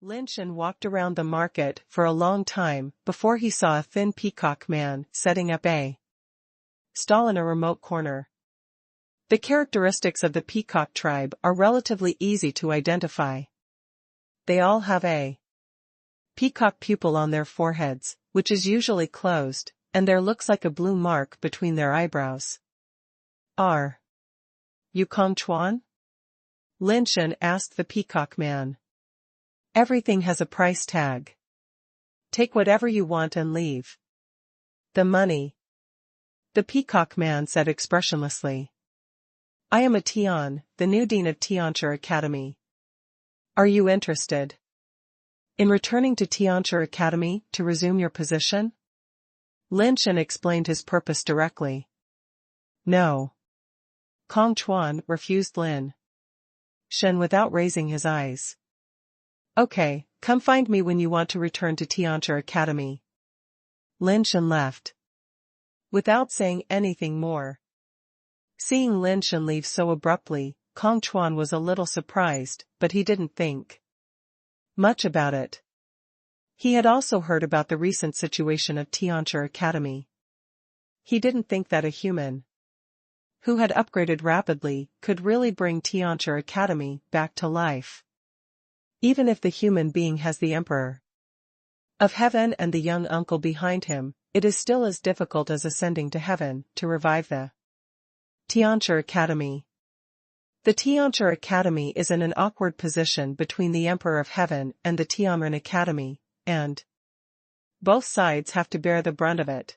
Lin Shen walked around the market for a long time before he saw a thin peacock man setting up a stall in a remote corner. The characteristics of the peacock tribe are relatively easy to identify. They all have a peacock pupil on their foreheads, which is usually closed, and there looks like a blue mark between their eyebrows. Are you Kong Chuan? Lin Shen asked the peacock man. Everything has a price tag. Take whatever you want and leave. The money. The peacock man said expressionlessly. I am a Tian, the new dean of Tianchi Academy. Are you interested in returning to Tianchi Academy to resume your position? Lin Shen explained his purpose directly. No. Kong Chuan refused Lin Shen without raising his eyes. Okay, come find me when you want to return to Tianchi Academy. Lin Shen left without saying anything more. Seeing Lin Shen leave so abruptly, Kong Chuan was a little surprised, but he didn't think much about it. He had also heard about the recent situation of Tianchi Academy. He didn't think that a human who had upgraded rapidly could really bring Tianchi Academy back to life. Even if the human being has the Emperor of Heaven and the young uncle behind him, it is still as difficult as ascending to heaven to revive the Tianchi Academy. The Tianchi Academy is in an awkward position between the Emperor of Heaven and the Tianren Academy, and both sides have to bear the brunt of it.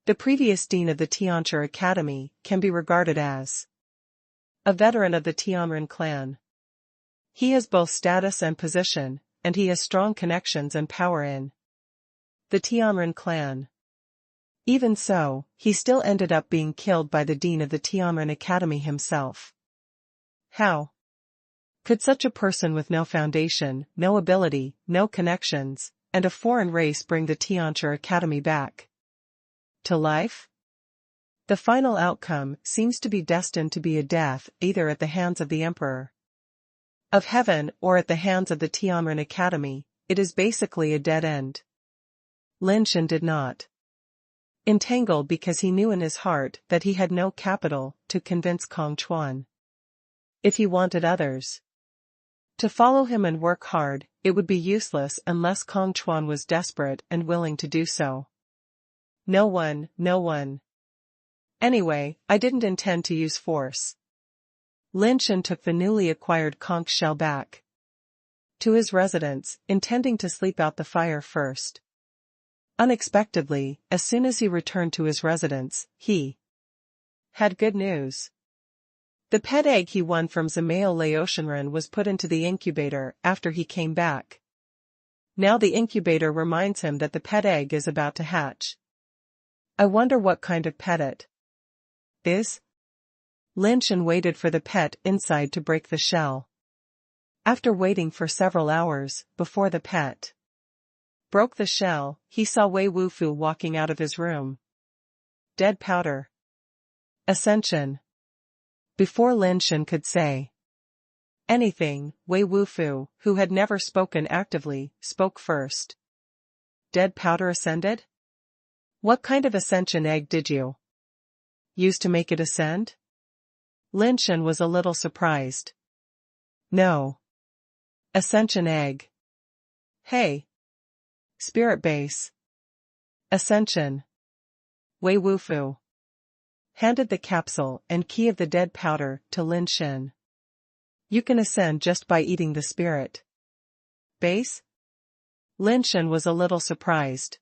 The previous dean of the Tianchi Academy can be regarded as a veteran of the Tianren clan. He has both status and position, and he has strong connections and power in the Tianren clan. Even so, he still ended up being killed by the dean of the Tianren Academy himself. How could such a person with no foundation, no ability, no connections, and a foreign race bring the Tianchi Academy back to life? The final outcome seems to be destined to be a death either at the hands of the Emperor of Heaven or at the hands of the Tianren Academy. It is basically a dead end. Lin Shen did not entangle because he knew in his heart that he had no capital to convince Kong Chuan. If he wanted others to follow him and work hard, it would be useless unless Kong Chuan was desperate and willing to do so. No one. Anyway, I didn't intend to use force. Lin Shen took the newly acquired conch shell back to his residence, intending to sleep out the fire first. Unexpectedly, as soon as he returned to his residence, he had good news. The pet egg he won from Zamail Laoshenren was put into the incubator after he came back. Now the incubator reminds him that the pet egg is about to hatch. I wonder what kind of pet it is. Lin Shen waited for the pet inside to break the shell. After waiting for several hours, before the pet broke the shell, he saw Wei Wufu walking out of his room. Dead powder. Ascension. Before Lin Shen could say anything, Wei Wufu, who had never spoken actively, spoke first. Dead powder ascended? What kind of ascension egg did you use to make it ascend? Lin Shen was a little surprised. No. Ascension egg. Hey. Spirit base. Ascension. Wei Wufu handed the capsule and key of the dead powder to Lin Shen. You can ascend just by eating the spirit base? Lin Shen was a little surprised.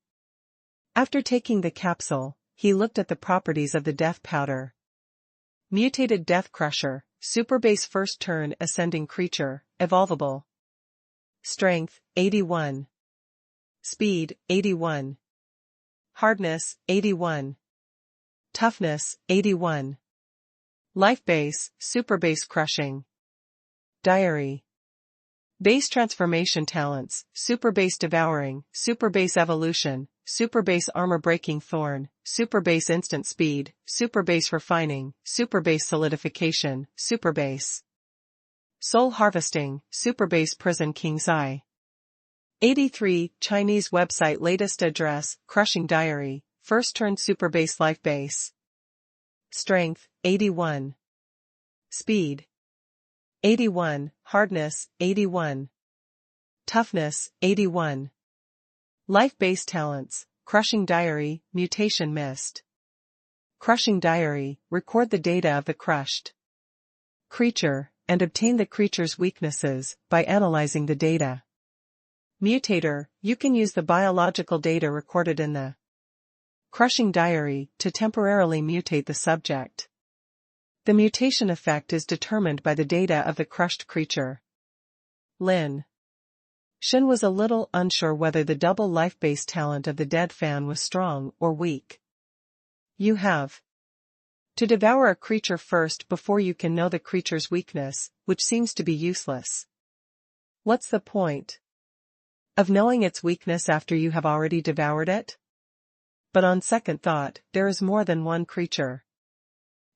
After taking the capsule, he looked at the properties of the death powder. Mutated Death Crusher, Super Base First Turn Ascending Creature, Evolvable. Strength, 81. Speed, 81. Hardness, 81. Toughness, 81. Life Base, Super Base Crushing. Diary. Base Transformation Talents, Super Base Devouring, Super Base Evolution, Super Base Armor Breaking Thorn, Super Base Instant Speed, Super Base Refining, Super Base Solidification, Super Base Soul Harvesting, Super Base Prison King's Eye. 83. Chinese website latest address, crushing diary, first turn super base life base. Strength, 81. Speed, 81. Hardness, 81. Toughness, 81. Life base talents, crushing diary, mutation missed. Crushing diary, record the data of the crushed creature, and obtain the creature's weaknesses by analyzing the data. Mutator, you can use the biological data recorded in the crushing diary to temporarily mutate the subject. The mutation effect is determined by the data of the crushed creature. Lin Shen was a little unsure whether the double life-base talent of the dead fan was strong or weak. You have to devour a creature first before you can know the creature's weakness, which seems to be useless. What's the point of knowing its weakness after you have already devoured it? But on second thought, there is more than one creature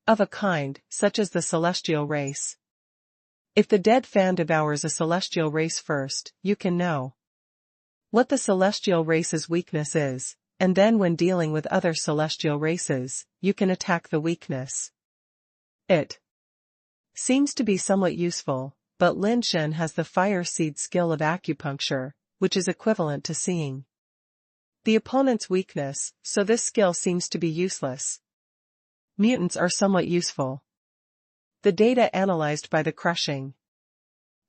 of a kind, such as the celestial race. If the dead fan devours a celestial race first, you can know what the celestial race's weakness is, and then when dealing with other celestial races, you can attack the weakness. It seems to be somewhat useful, but Lin Shen has the fire seed skill of acupuncture, which is equivalent to seeing the opponent's weakness, so this skill seems to be useless. Mutants are somewhat useful. The data analyzed by the crushing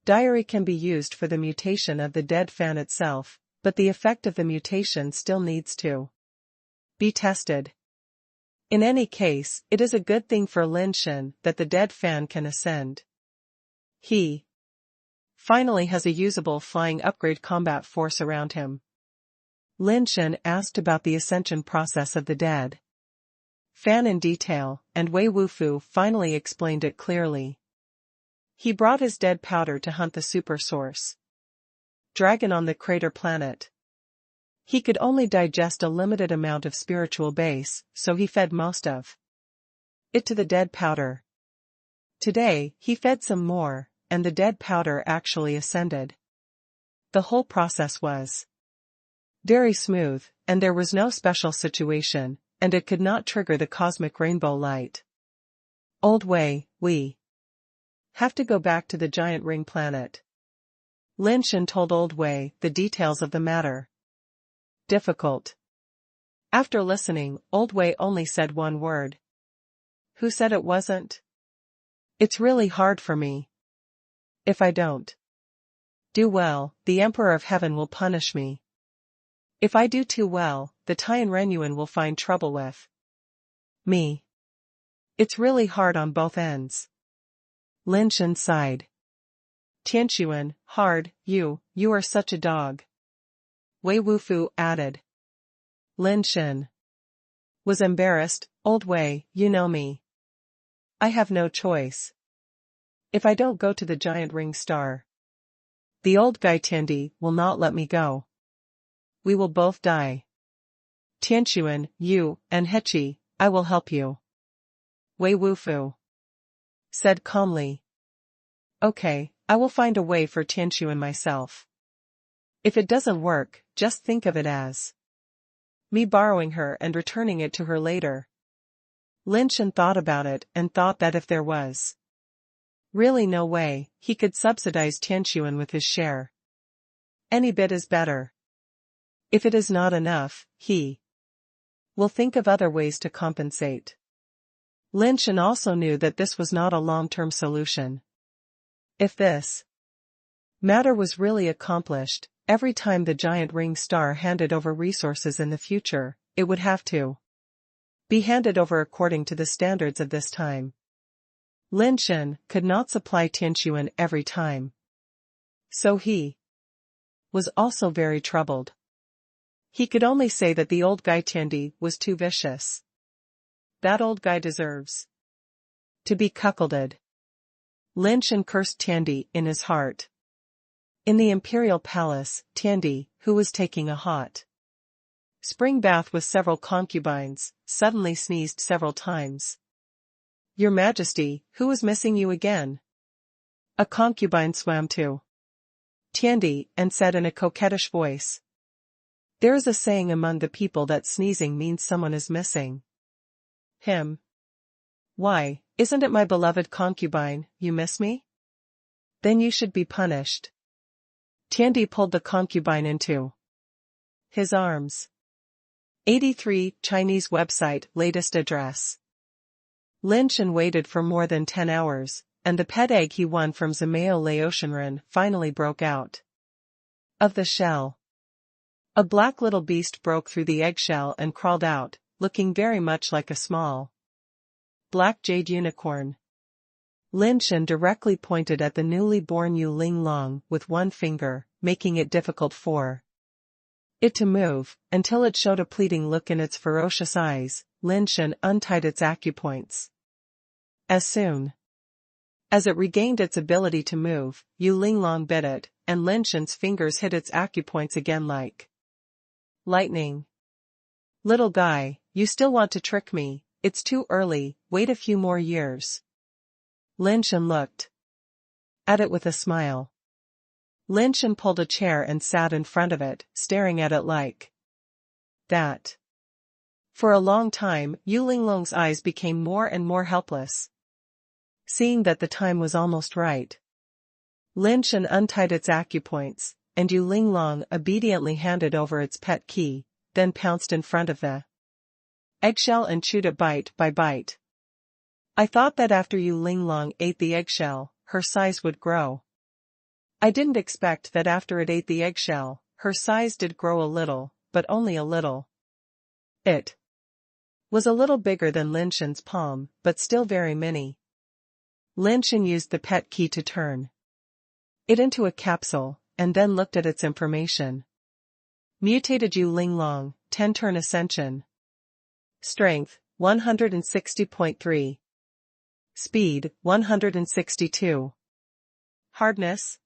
diary can be used for the mutation of the dead fan itself, but the effect of the mutation still needs to be tested. In any case, it is a good thing for Lin Shen that the dead fan can ascend. He finally has a usable flying upgrade combat force around him. Lin Shen asked about the ascension process of the dead fan in detail, and Wei Wufu finally explained it clearly. He brought his dead powder to hunt the super source dragon on the crater planet. He could only digest a limited amount of spiritual base, so he fed most of it to the dead powder. Today, he fed some more, and the dead powder actually ascended. The whole process was very smooth, and there was no special situation, and it could not trigger the cosmic rainbow light. Old Wei, we have to go back to the giant ring planet. Lin Shen told Old Wei the details of the matter. Difficult. After listening, Old Wei only said one word. Who said it wasn't? It's really hard for me. If I don't do well, the Emperor of Heaven will punish me. If I do too well, the Tian Renyuan will find trouble with me. It's really hard on both ends. Lin Shen sighed. Tianshuan, hard, you are such a dog. Wei Wufu added. Lin Shen was embarrassed. Old Wei, you know me. I have no choice. If I don't go to the giant ring star, the old guy Tiandi will not let me go. We will both die. Tianshuan, you, and Hechi, I will help you. Wei Wufu said calmly. Okay, I will find a way for Tianshuan myself. If it doesn't work, just think of it as me borrowing her and returning it to her later. Lin Shen thought about it and thought that if there was really no way, he could subsidize Tianshuan with his share. Any bit is better. If it is not enough, he will think of other ways to compensate. Lin Shen also knew that this was not a long-term solution. If this matter was really accomplished, every time the giant ring star handed over resources in the future, it would have to be handed over according to the standards of this time. Lin Shen could not supply Tianshuan every time. So he was also very troubled. He could only say that the old guy Tiandi was too vicious. That old guy deserves to be cuckolded. Lin Shen cursed Tiandi in his heart. In the imperial palace, Tiandi, who was taking a hot spring bath with several concubines, suddenly sneezed several times. Your Majesty, who is missing you again? A concubine swam to Tian, and said in a coquettish voice. There is a saying among the people that sneezing means someone is missing. Him. Why, isn't it my beloved concubine, you miss me? Then you should be punished. Tian pulled the concubine into his arms. 83 Chinese website latest address. Lin Shen waited for more than 10 hours, and the pet egg he won from Zamayo Laotianren finally broke out of the shell. A black little beast broke through the eggshell and crawled out, looking very much like a small black jade unicorn. Lin Shen directly pointed at the newly born Yu Linglong with one finger, making it difficult for it to move, until it showed a pleading look in its ferocious eyes. Lin Shen untied its acupoints. As soon as it regained its ability to move, Yu Linglong bit it, and Lin Shen's fingers hit its acupoints again like lightning. Little guy, you still want to trick me? It's too early, wait a few more years. Lin Shen looked at it with a smile. Lin Shen pulled a chair and sat in front of it, staring at it like that. For a long time, Yu Linglong's eyes became more and more helpless. Seeing that the time was almost right, Lin Shen untied its acupoints, and Yu Linglong obediently handed over its pet key, then pounced in front of the eggshell and chewed it bite by bite. I thought that after Yu Linglong ate the eggshell, her size would grow. I didn't expect that after it ate the eggshell, her size did grow a little, but only a little. It was a little bigger than Lin Shen's palm, but still very mini. Lin Shen used the pet key to turn it into a capsule, and then looked at its information. Mutated Yu Linglong, 10 turn ascension. Strength, 160.3. Speed, 162. Hardness,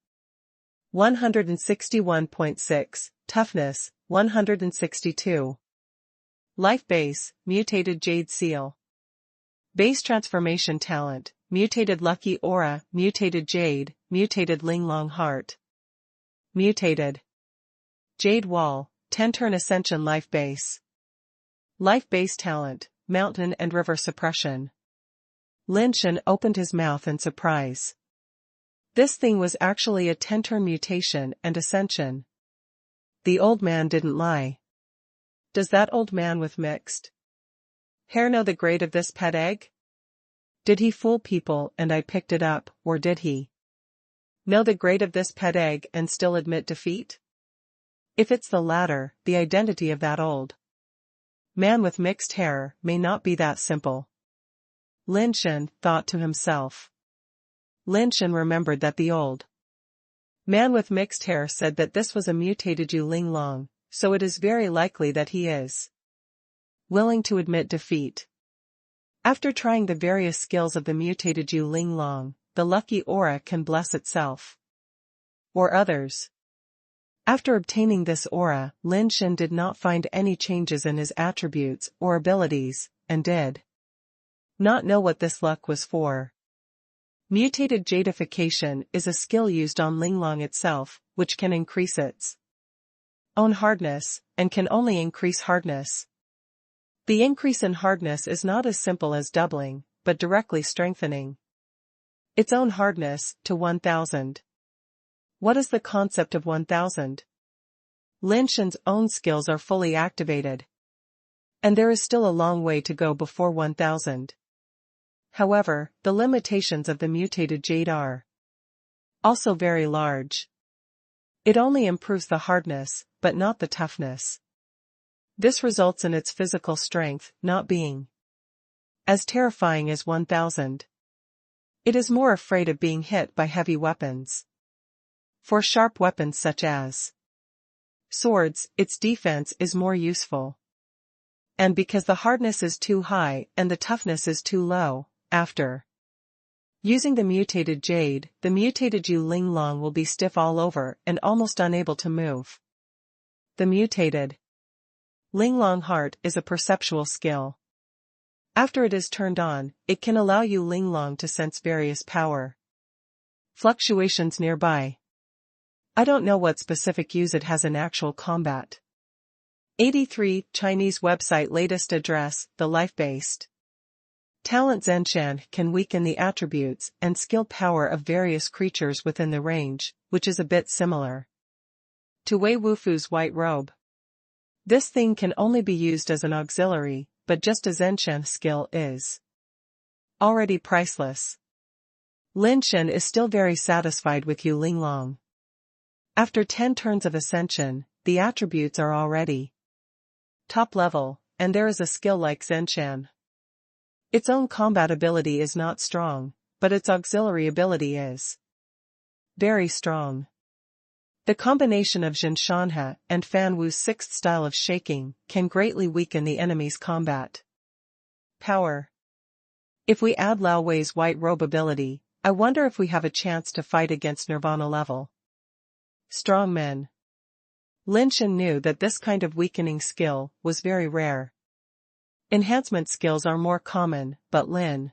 161.6. Toughness, 162. Life base, mutated jade seal. Base transformation talent, mutated lucky aura, mutated jade, mutated Linglong heart. Mutated jade wall, 10 turn ascension life base. Life base talent, mountain and river suppression. Lin Shen opened his mouth in surprise. This thing was actually a 10 turn mutation and ascension. The old man didn't lie. Does that old man with mixed hair know the grade of this pet egg? Did he fool people and I picked it up, or did he know the grade of this pet egg and still admit defeat? If it's the latter, the identity of that old man with mixed hair may not be that simple. Lin Shen thought to himself. Lin Shen remembered that the old man with mixed hair said that this was a mutated Yu Linglong, so it is very likely that he is willing to admit defeat. After trying the various skills of the mutated Yu Linglong, the lucky aura can bless itself or others. After obtaining this aura, Lin Shen did not find any changes in his attributes or abilities, and did not know what this luck was for. Mutated jadification is a skill used on Linglong itself, which can increase its own hardness, and can only increase hardness. The increase in hardness is not as simple as doubling, but directly strengthening its own hardness to 1000. What is the concept of 1000? Lin Shen's own skills are fully activated, and there is still a long way to go before 1000. However, the limitations of the mutated jade are also very large. It only improves the hardness, but not the toughness. This results in its physical strength not being as terrifying as 1000. It is more afraid of being hit by heavy weapons. For sharp weapons such as swords, its defense is more useful. And because the hardness is too high and the toughness is too low, after using the mutated jade, the mutated Yu Linglong will be stiff all over and almost unable to move. The mutated Linglong heart is a perceptual skill. After it is turned on, it can allow Yu Linglong to sense various power fluctuations nearby. I don't know what specific use it has in actual combat. 83 Chinese website latest address, the life-based talent Lin Shen can weaken the attributes and skill power of various creatures within the range, which is a bit similar to Wei Wufu's white robe. This thing can only be used as an auxiliary, but just as Lin Shen's skill is already priceless. Lin Shen is still very satisfied with Yu Linglong. After 10 turns of ascension, the attributes are already top level, and there is a skill like Lin Shen. Its own combat ability is not strong, but its auxiliary ability is very strong. The combination of Jin Shanhe and Fan Wu's sixth style of shaking can greatly weaken the enemy's combat power. If we add Lao Wei's white robe ability, I wonder if we have a chance to fight against Nirvana level strong men. Lin Shen knew that this kind of weakening skill was very rare. Enhancement skills are more common, but Lin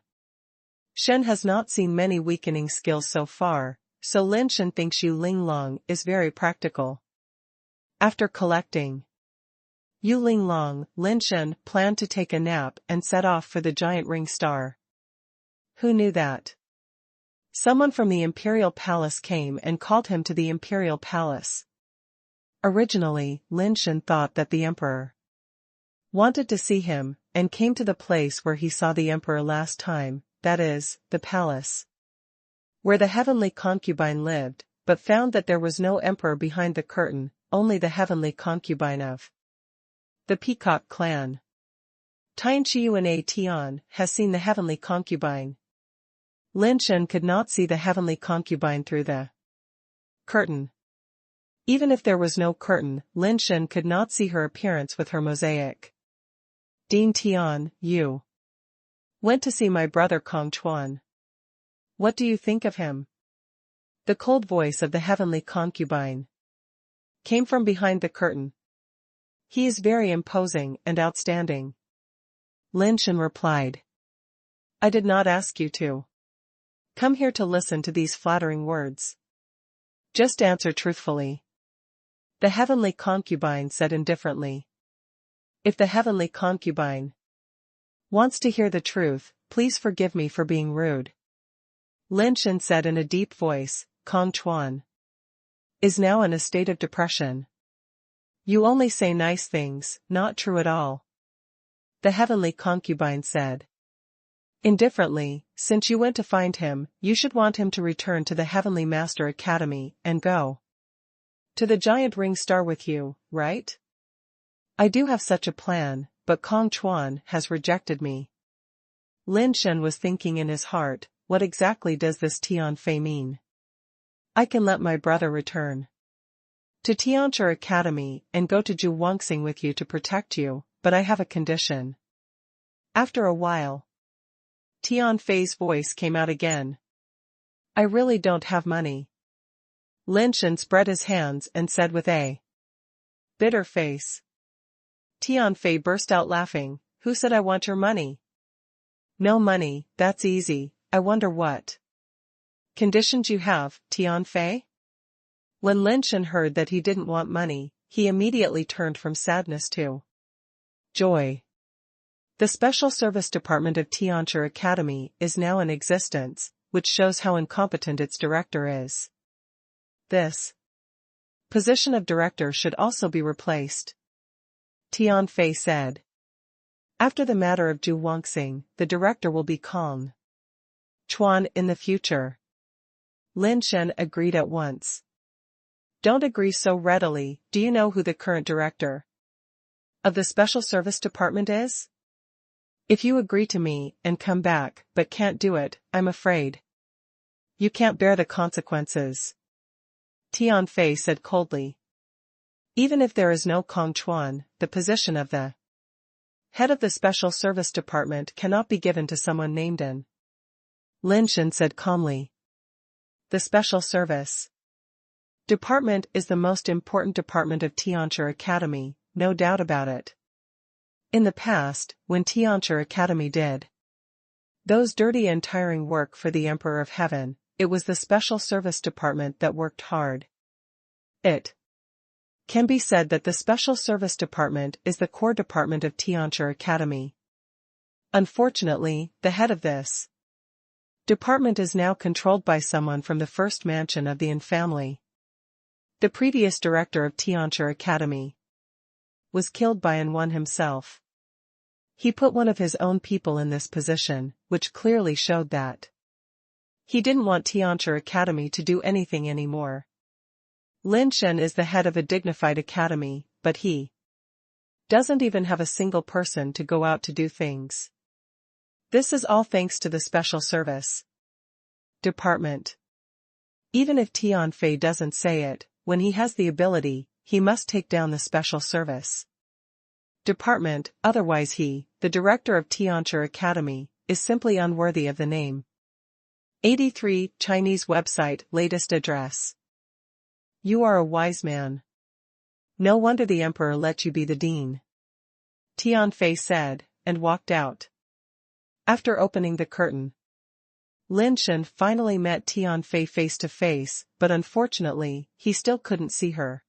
Shen has not seen many weakening skills so far, so Lin Shen thinks Yu Linglong is very practical. After collecting Yu Linglong, Lin Shen planned to take a nap and set off for the giant ring star. Who knew that? Someone from the Imperial Palace came and called him to the Imperial Palace. Originally, Lin Shen thought that the Emperor wanted to see him, and came to the place where he saw the Emperor last time, that is, the palace where the heavenly concubine lived, but found that there was no Emperor behind the curtain, only the heavenly concubine of the Peacock clan. Tian Tian has seen the heavenly concubine. Lin Shen could not see the heavenly concubine through the curtain. Even if there was no curtain, Lin Shen could not see her appearance with her mosaic. Dean Tian, you went to see my brother Kong Chuan. What do you think of him? The cold voice of the heavenly concubine came from behind the curtain. He is very imposing and outstanding. Lin Shen replied. I did not ask you to come here to listen to these flattering words. Just answer truthfully. The heavenly concubine said indifferently. If the heavenly concubine wants to hear the truth, please forgive me for being rude. Lin Shen said in a deep voice, Kong Chuan is now in a state of depression. You only say nice things, not true at all. The heavenly concubine said indifferently, since you went to find him, you should want him to return to the Heavenly Master Academy and go to the giant ring star with you, right? I do have such a plan, but Kong Chuan has rejected me. Lin Shen was thinking in his heart, what exactly does this Tian Fei mean? I can let my brother return to Tianchi Academy and go to Zhu Wangxing with you to protect you, but I have a condition. After a while, Tian Fei's voice came out again. I really don't have money. Lin Shen spread his hands and said with a bitter face. Tian Fei burst out laughing. Who said I want your money? No money, that's easy. I wonder what conditions you have, Tian Fei? When Lin Shen heard that he didn't want money, he immediately turned from sadness to joy. The Special Service Department of Tianchi Academy is now in existence, which shows how incompetent its director is. This position of director should also be replaced, Tian Fei said. After the matter of Zhu Wangxing, the director will be Kong Chuan in the future. Lin Shen agreed at once. Don't agree so readily. Do you know who the current director of the Special Service Department is? If you agree to me and come back but can't do it, I'm afraid you can't bear the consequences, Tian Fei said coldly. Even if there is no Kong Chuan, the position of the head of the Special Service Department cannot be given to someone named in. Lin Shen said calmly. The Special Service Department is the most important department of Tianchi Academy, no doubt about it. In the past, when Tianchi Academy did those dirty and tiring work for the Emperor of Heaven, it was the Special Service Department that worked hard. It can be said that the Special Service Department is the core department of Tian Academy. Unfortunately, the head of this department is now controlled by someone from the first mansion of the Yin family. The previous director of Tian Academy was killed by Yin himself. He put one of his own people in this position, which clearly showed that he didn't want Tian Academy to do anything anymore. Lin Shen is the head of a dignified academy, but he doesn't even have a single person to go out to do things. This is all thanks to the Special Service Department. Even if Tian Fei doesn't say it, when he has the ability, he must take down the Special Service Department, otherwise he, the director of Tian Academy, is simply unworthy of the name. 83 Chinese website latest address. You are a wise man. No wonder the emperor let you be the dean. Tian Fei said, and walked out. After opening the curtain, Lin Shen finally met Tian Fei face to face, but unfortunately, he still couldn't see her.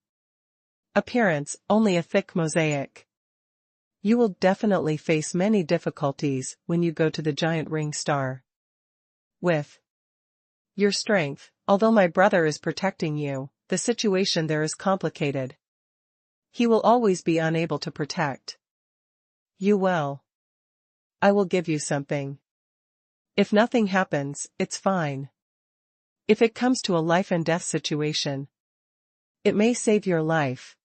Appearance, only a thick mosaic. You will definitely face many difficulties when you go to the giant ring star. With your strength, although my brother is protecting you, the situation there is complicated. He will always be unable to protect you well. I will give you something. If nothing happens, it's fine. If it comes to a life and death situation, it may save your life.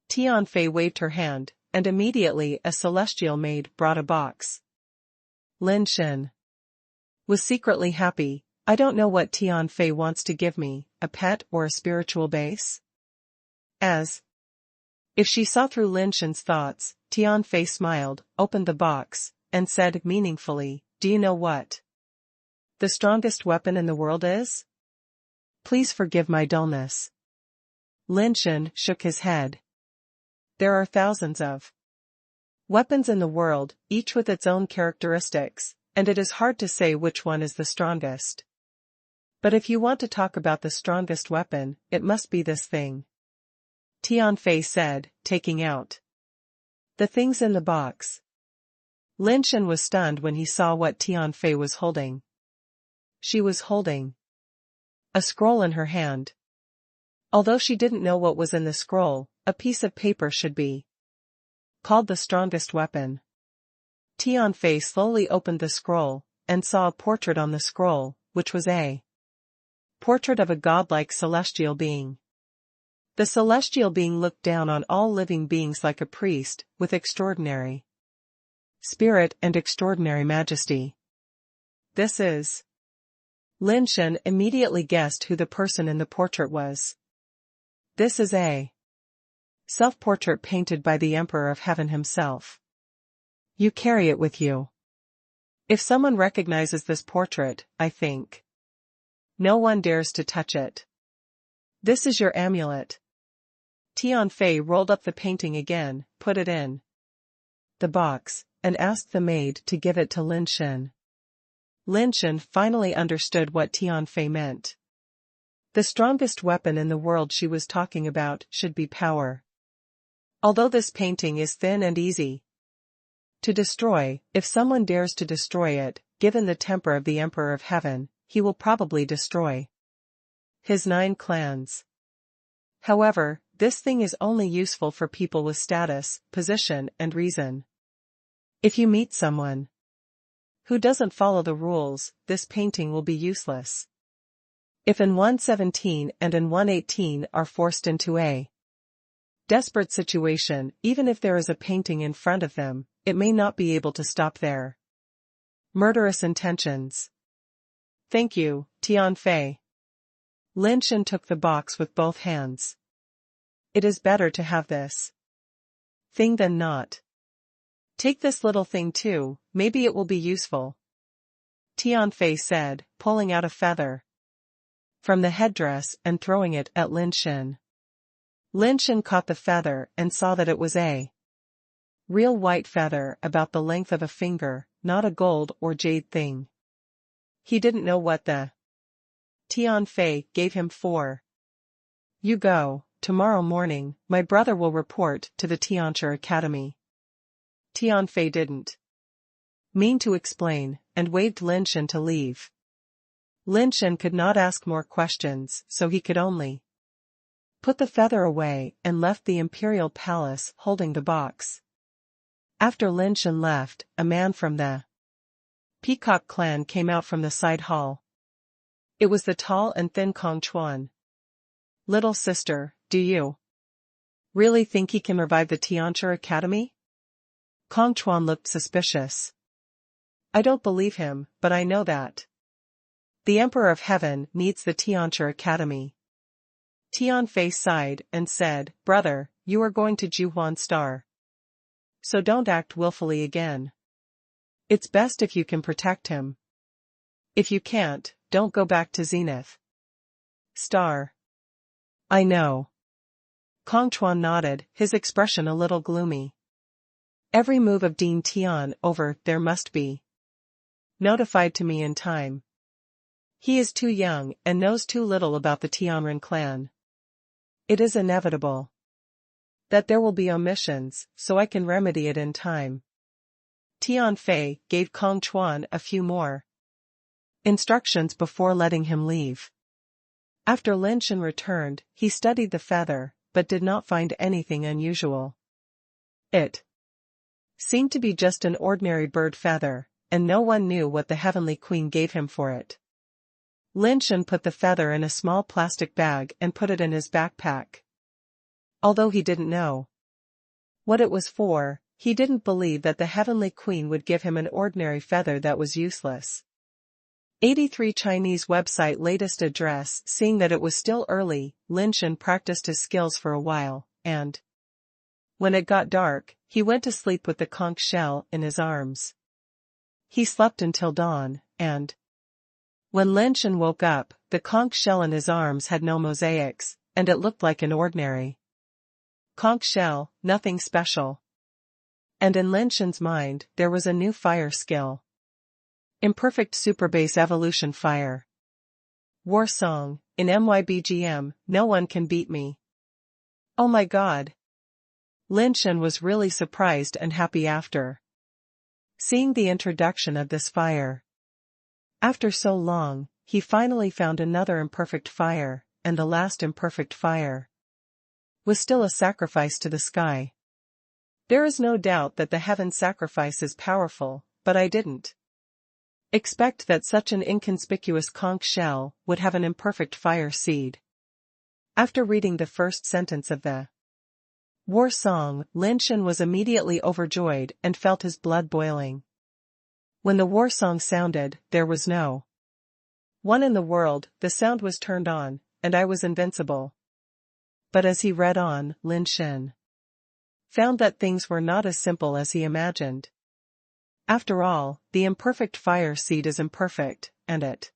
Tian Fei waved her hand, and immediately a celestial maid brought a box. Lin Shen was secretly happy. I don't know what Tian Fei wants to give me, a pet or a spiritual base? As if she saw through Lin Shen's thoughts, Tian Fei smiled, opened the box, and said meaningfully, do you know what the strongest weapon in the world is? Please forgive my dullness. Lin Shen shook his head. There are thousands of weapons in the world, each with its own characteristics, and it is hard to say which one is the strongest. But if you want to talk about the strongest weapon, it must be this thing. Tian Fei said, taking out the things in the box. Lin Shen was stunned when he saw what Tian Fei was holding. She was holding a scroll in her hand. Although she didn't know what was in the scroll, a piece of paper should be called the strongest weapon. Tian Fei slowly opened the scroll, and saw a portrait on the scroll, which was a portrait of a godlike celestial being. The celestial being looked down on all living beings like a priest, with extraordinary spirit and extraordinary majesty. This is. Lin Shen immediately guessed who the person in the portrait was. This is a self-portrait painted by the Emperor of Heaven himself. You carry it with you. If someone recognizes this portrait, I think no one dares to touch it. This is your amulet. Tian Fei rolled up the painting again, put it in the box, and asked the maid to give it to Lin Shen. Lin Shen finally understood what Tian Fei meant. The strongest weapon in the world she was talking about should be power. Although this painting is thin and easy to destroy, if someone dares to destroy it, given the temper of the Emperor of Heaven, he will probably destroy his 9 clans. However, this thing is only useful for people with status, position, and reason. If you meet someone who doesn't follow the rules, this painting will be useless. If in 117 and in 118 are forced into a desperate situation, even if there is a painting in front of them, it may not be able to stop their murderous intentions. Thank you, Tian Fei. Lin Shen took the box with both hands. It is better to have this thing than not. Take this little thing too, maybe it will be useful. Tian Fei said, pulling out a feather from the headdress and throwing it at Lin Shen. Lin Shen caught the feather and saw that it was a real white feather about the length of a finger, not a gold or jade thing. He didn't know what the Tian Fei gave him for You go, tomorrow morning, my brother will report to the Tian Academy. Tian Fei didn't mean to explain, and waved Lin Shen to leave. Lin Shen could not ask more questions, so he could only put the feather away and left the imperial palace holding the box. After Lin Shen left, a man from the Peacock clan came out from the side hall. It was the tall and thin Kong Chuan. Little sister, do you really think he can revive the Tian Academy? Kong Chuan looked suspicious. I don't believe him, but I know that the Emperor of Heaven needs the Tian Academy. Tian Fei sighed and said, Brother, you are going to Juhuan Star. So don't act willfully again. It's best if you can protect him. If you can't, don't go back to Zenith Star. I know. Kong Chuan nodded, his expression a little gloomy. Every move of Dean Tian over there must be notified to me in time. He is too young and knows too little about the Tianren clan. It is inevitable that there will be omissions, so I can remedy it in time. Tian Fei gave Kong Chuan a few more instructions before letting him leave. After Lin Shen returned, he studied the feather, but did not find anything unusual. It seemed to be just an ordinary bird feather, and no one knew what the Heavenly Queen gave him for it. Lin Shen put the feather in a small plastic bag and put it in his backpack. Although he didn't know what it was for, he didn't believe that the Heavenly Queen would give him an ordinary feather that was useless. 83 Chinese website latest address. Seeing that it was still early, Lin Shen practiced his skills for a while, and when it got dark, he went to sleep with the conch shell in his arms. He slept until dawn, and when Lin Shen woke up, the conch shell in his arms had no mosaics, and it looked like an ordinary conch shell, nothing special. And in Lin Shen's mind, there was a new fire skill. Imperfect Superbase Evolution Fire. War Song, in MYBGM, no one can beat me. Oh my god. Lin Shen was really surprised and happy after seeing the introduction of this fire. After so long, he finally found another imperfect fire, and the last imperfect fire was still a sacrifice to the sky. There is no doubt that the heaven sacrifice is powerful, but I didn't expect that such an inconspicuous conch shell would have an imperfect fire seed. After reading the first sentence of the war song, Lin Shen was immediately overjoyed and felt his blood boiling. When the war song sounded, there was no one in the world, the sound was turned on, and I was invincible. But as he read on, Lin Shen found that things were not as simple as he imagined. After all, the imperfect fire seed is imperfect, and it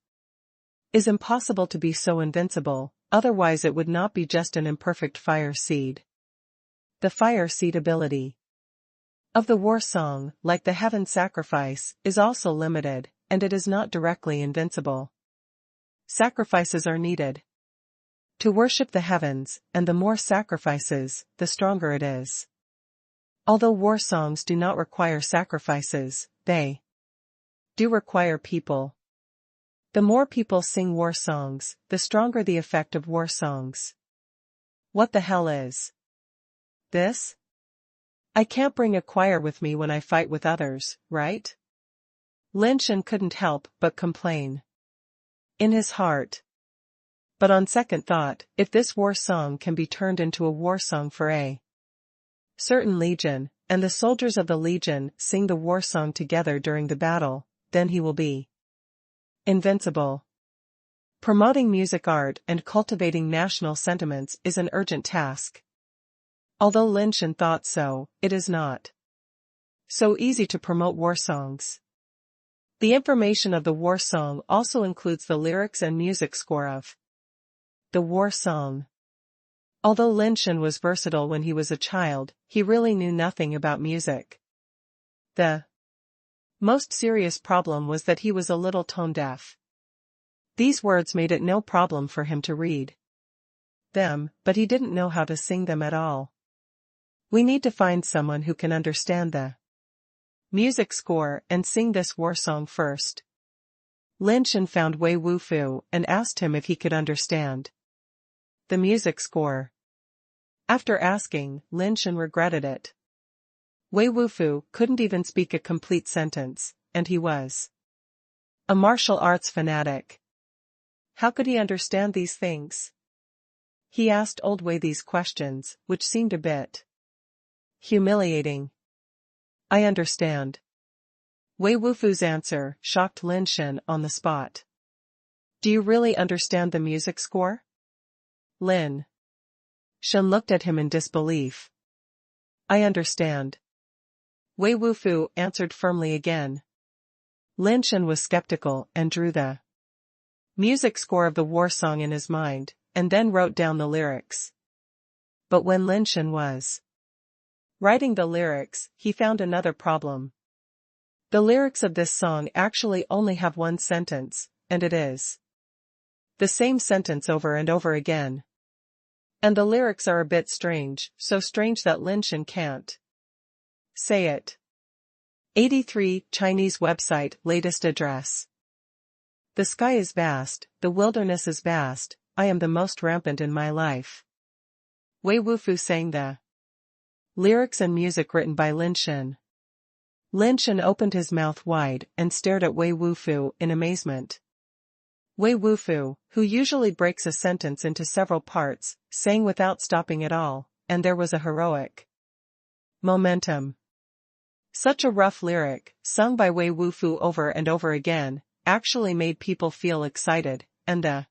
is impossible to be so invincible, otherwise it would not be just an imperfect fire seed. The fire seed ability of the war song, like the heaven sacrifice, is also limited, and it is not directly invincible. Sacrifices are needed to worship the heavens, and the more sacrifices, the stronger it is. Although war songs do not require sacrifices, they do require people. The more people sing war songs, the stronger the effect of war songs. What the hell is this? I can't bring a choir with me when I fight with others, right? Lin Shen couldn't help but complain in his heart. But on second thought, if this war song can be turned into a war song for a certain legion, and the soldiers of the legion sing the war song together during the battle, then he will be invincible. Promoting music art and cultivating national sentiments is an urgent task. Although Lin Shen thought so, it is not so easy to promote war songs. The information of the war song also includes the lyrics and music score of the war song. Although Lin Shen was versatile when he was a child, he really knew nothing about music. The most serious problem was that he was a little tone deaf. These words made it no problem for him to read. them, but he didn't know how to sing them at all. We need to find someone who can understand the music score and sing this war song first. Lin Shen found Wei Wufu and asked him if he could understand the music score. After asking, Lin Shen regretted it. Wei Wufu couldn't even speak a complete sentence, and he was a martial arts fanatic. How could he understand these things? He asked Old Wei these questions, which seemed a bit humiliating. I understand. Wei Wufu's answer shocked Lin Shen on the spot. Do you really understand the music score? Lin Shen looked at him in disbelief. I understand. Wei Wufu answered firmly again. Lin Shen was skeptical and drew the music score of the war song in his mind, and then wrote down the lyrics. But when Lin Shen was writing the lyrics, he found another problem. The lyrics of this song actually only have one sentence, and it is the same sentence over and over again. And the lyrics are a bit strange, so strange that Lin Shen can't say it. 83 Chinese website latest address. The sky is vast, the wilderness is vast, I am the most rampant in my life. Wei Wufu sang the lyrics and music written by Lin Shen. Lin Shen opened his mouth wide and stared at Wei Wufu in amazement. Wei Wufu, who usually breaks a sentence into several parts, sang without stopping at all, and there was a heroic momentum. Such a rough lyric, sung by Wei Wufu over and over again, actually made people feel excited, and the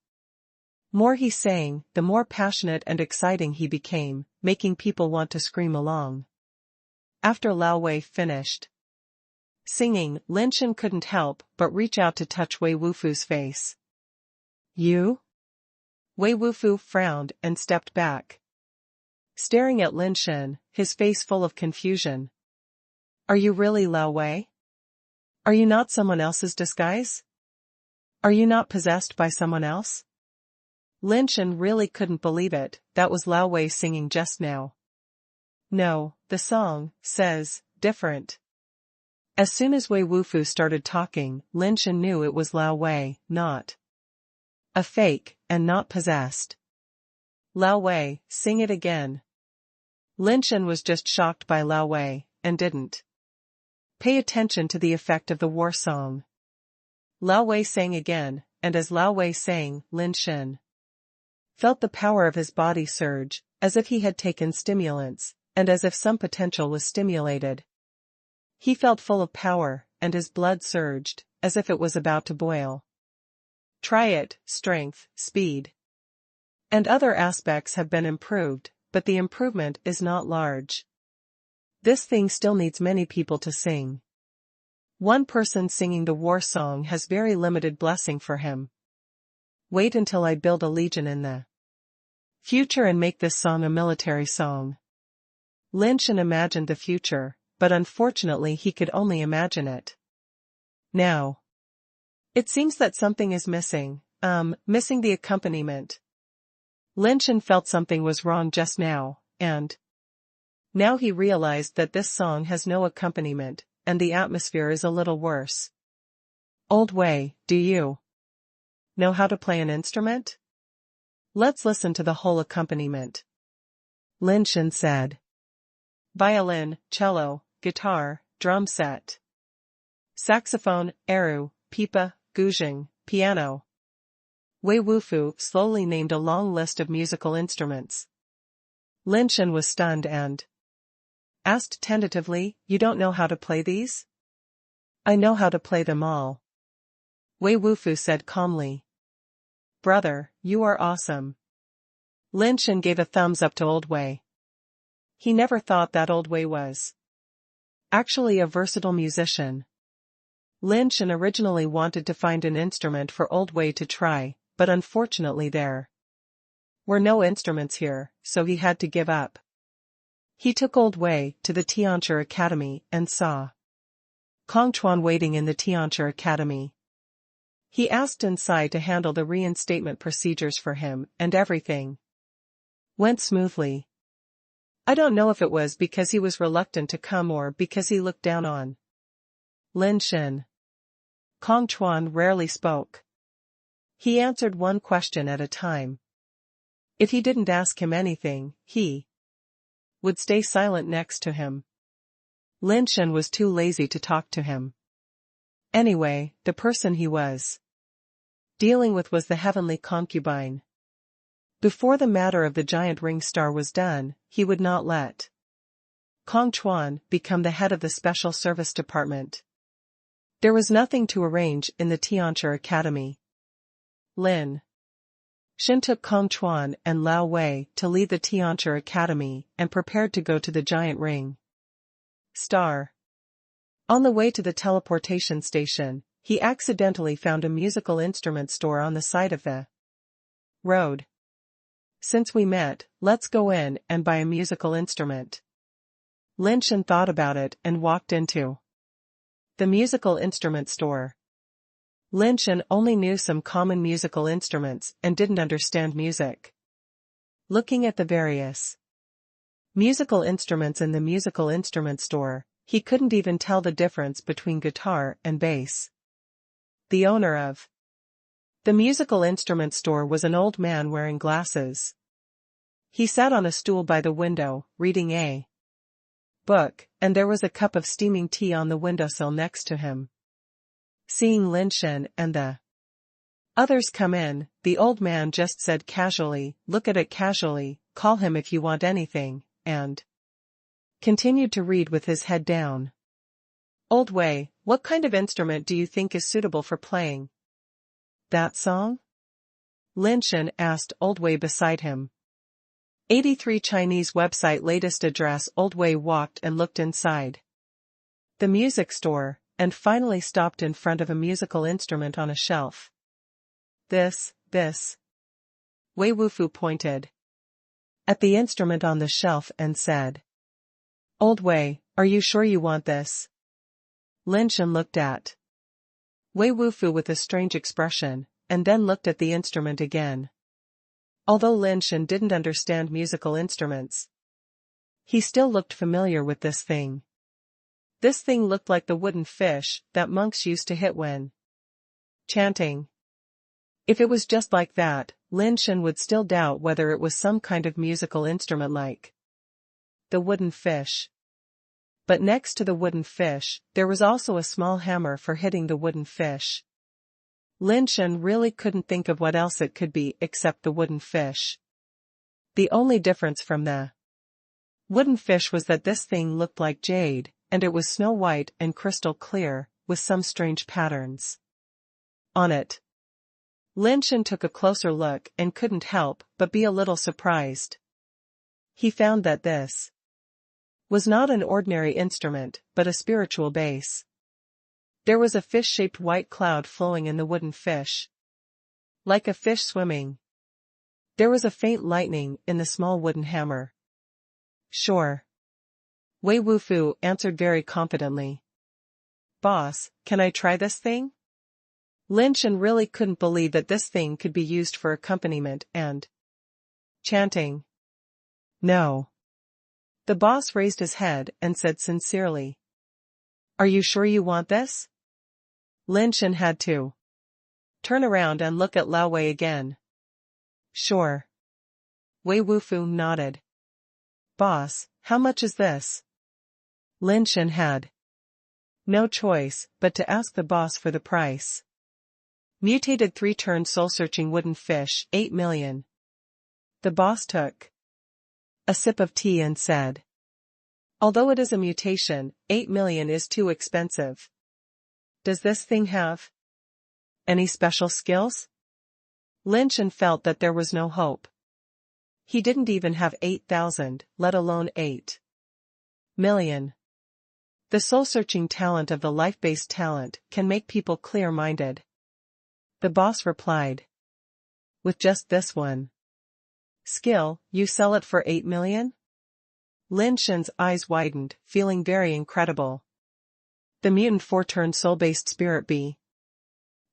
more he sang, the more passionate and exciting he became, making people want to scream along. After Lao Wei finished singing, Lin Shen couldn't help but reach out to touch Wei Wufu's face. You? Wei Wufu frowned and stepped back, staring at Lin Shen, his face full of confusion. Are you really Lao Wei? Are you not someone else's disguise? Are you not possessed by someone else? Lin Shen really couldn't believe it, that was Lao Wei singing just now. No, the song says different. As soon as Wei Wufu started talking, Lin Shen knew it was Lao Wei, not a fake, and not possessed. Lao Wei, sing it again. Lin Shen was just shocked by Lao Wei, and didn't pay attention to the effect of the war song. Lao Wei sang again, and as Lao Wei sang, Lin Shen felt the power of his body surge, as if he had taken stimulants, and as if some potential was stimulated. He felt full of power, and his blood surged, as if it was about to boil. Try it, strength, speed, and other aspects have been improved, but the improvement is not large. This thing still needs many people to sing. One person singing the war song has very limited blessing for him. Wait until I build a legion in the future and make this song a military song. Lin Shen imagined the future, but unfortunately he could only imagine it now. It seems that something is missing, missing the accompaniment. Lin Shen felt something was wrong just now, and now he realized that this song has no accompaniment, and the atmosphere is a little worse. Old Wei, do you know how to play an instrument? Let's listen to the whole accompaniment. Lin Shen said. Violin, cello, guitar, drum set, saxophone, eru, pipa, guzheng, piano. Wei Wufu slowly named a long list of musical instruments. Lin Shen was stunned and asked tentatively, You don't know how to play these? I know how to play them all. Wei Wufu said calmly. Brother, you are awesome. Lin Shen gave a thumbs up to Old Wei. He never thought that Old Wei was actually a versatile musician. Lin Shen originally wanted to find an instrument for Old Wei to try, but unfortunately there were no instruments here, so he had to give up. He took Old Wei to the Tian Academy and saw Kong Chuan waiting in the Tian Academy. He asked Insai to handle the reinstatement procedures for him and everything. went smoothly. I don't know if it was because he was reluctant to come or because he looked down on Lin Shen. Kong Chuan rarely spoke. He answered one question at a time. If he didn't ask him anything, he would stay silent next to him. Lin Shen was too lazy to talk to him. Anyway, the person he was dealing with was the heavenly concubine. Before the matter of the giant ring star was done, he would not let Kong Chuan become the head of the special service department. There was nothing to arrange in the Tian Academy. Lin Shen took Kong Chuan and Lao Wei to lead the Tian Academy and prepared to go to the giant ring star. On the way to the teleportation station, he accidentally found a musical instrument store on the side of the road. Since we met, let's go in and buy a musical instrument. Lin Shen thought about it and walked into the musical instrument store. Lin Shen only knew some common musical instruments and didn't understand music. Looking at the various musical instruments in the musical instrument store, he couldn't even tell the difference between guitar and bass. The owner of the musical instrument store was an old man wearing glasses. He sat on a stool by the window, reading a book, and there was a cup of steaming tea on the windowsill next to him. Seeing Lin Shen and the others come in, the old man just said casually, "Look at it casually, call him if you want anything," and continued to read with his head down. "Old Wei, what kind of instrument do you think is suitable for playing that song?" Lin Shen asked Old Wei beside him. 83 Chinese website latest address. Old Wei walked and looked inside the music store, and finally stopped in front of a musical instrument on a shelf. This. Wei Wufu pointed at the instrument on the shelf and said, "Old Wei, are you sure you want this?" Lin Shen looked at Wei Wufu with a strange expression, and then looked at the instrument again. Although Lin Shen didn't understand musical instruments, he still looked familiar with this thing. This thing looked like the wooden fish that monks used to hit when chanting. If it was just like that, Lin Shen would still doubt whether it was some kind of musical instrument like the wooden fish. But next to the wooden fish, there was also a small hammer for hitting the wooden fish. Lin Shen really couldn't think of what else it could be except the wooden fish. The only difference from the wooden fish was that this thing looked like jade, and it was snow white and crystal clear, with some strange patterns on it. Lin Shen took a closer look and couldn't help but be a little surprised. He found that this was not an ordinary instrument, but a spiritual bass. There was a fish-shaped white cloud flowing in the wooden fish, like a fish swimming. There was a faint lightning in the small wooden hammer. "Sure," Wei Wufu answered very confidently. "Boss, can I try this thing?" Lin Shen really couldn't believe that this thing could be used for accompaniment and chanting. "No." The boss raised his head and said sincerely, "Are you sure you want this?" Lin Shen had to turn around and look at Lao Wei again. "Sure." Wei Wufu nodded. "Boss, how much is this?" Lin Shen had no choice but to ask the boss for the price. Mutated 3-turn soul-searching wooden fish, 8 million. The boss took a sip of tea and said, "Although it is a mutation, 8 million is too expensive. Does this thing have any special skills?" Lin Shen felt that there was no hope. He didn't even have 8,000, let alone 8 million. The soul-searching talent of the life-based talent can make people clear-minded. The boss replied, "With just this one skill, you sell it for 8 million? Lin Shen's eyes widened, feeling very incredible. The mutant 4-turn soul-based spirit bee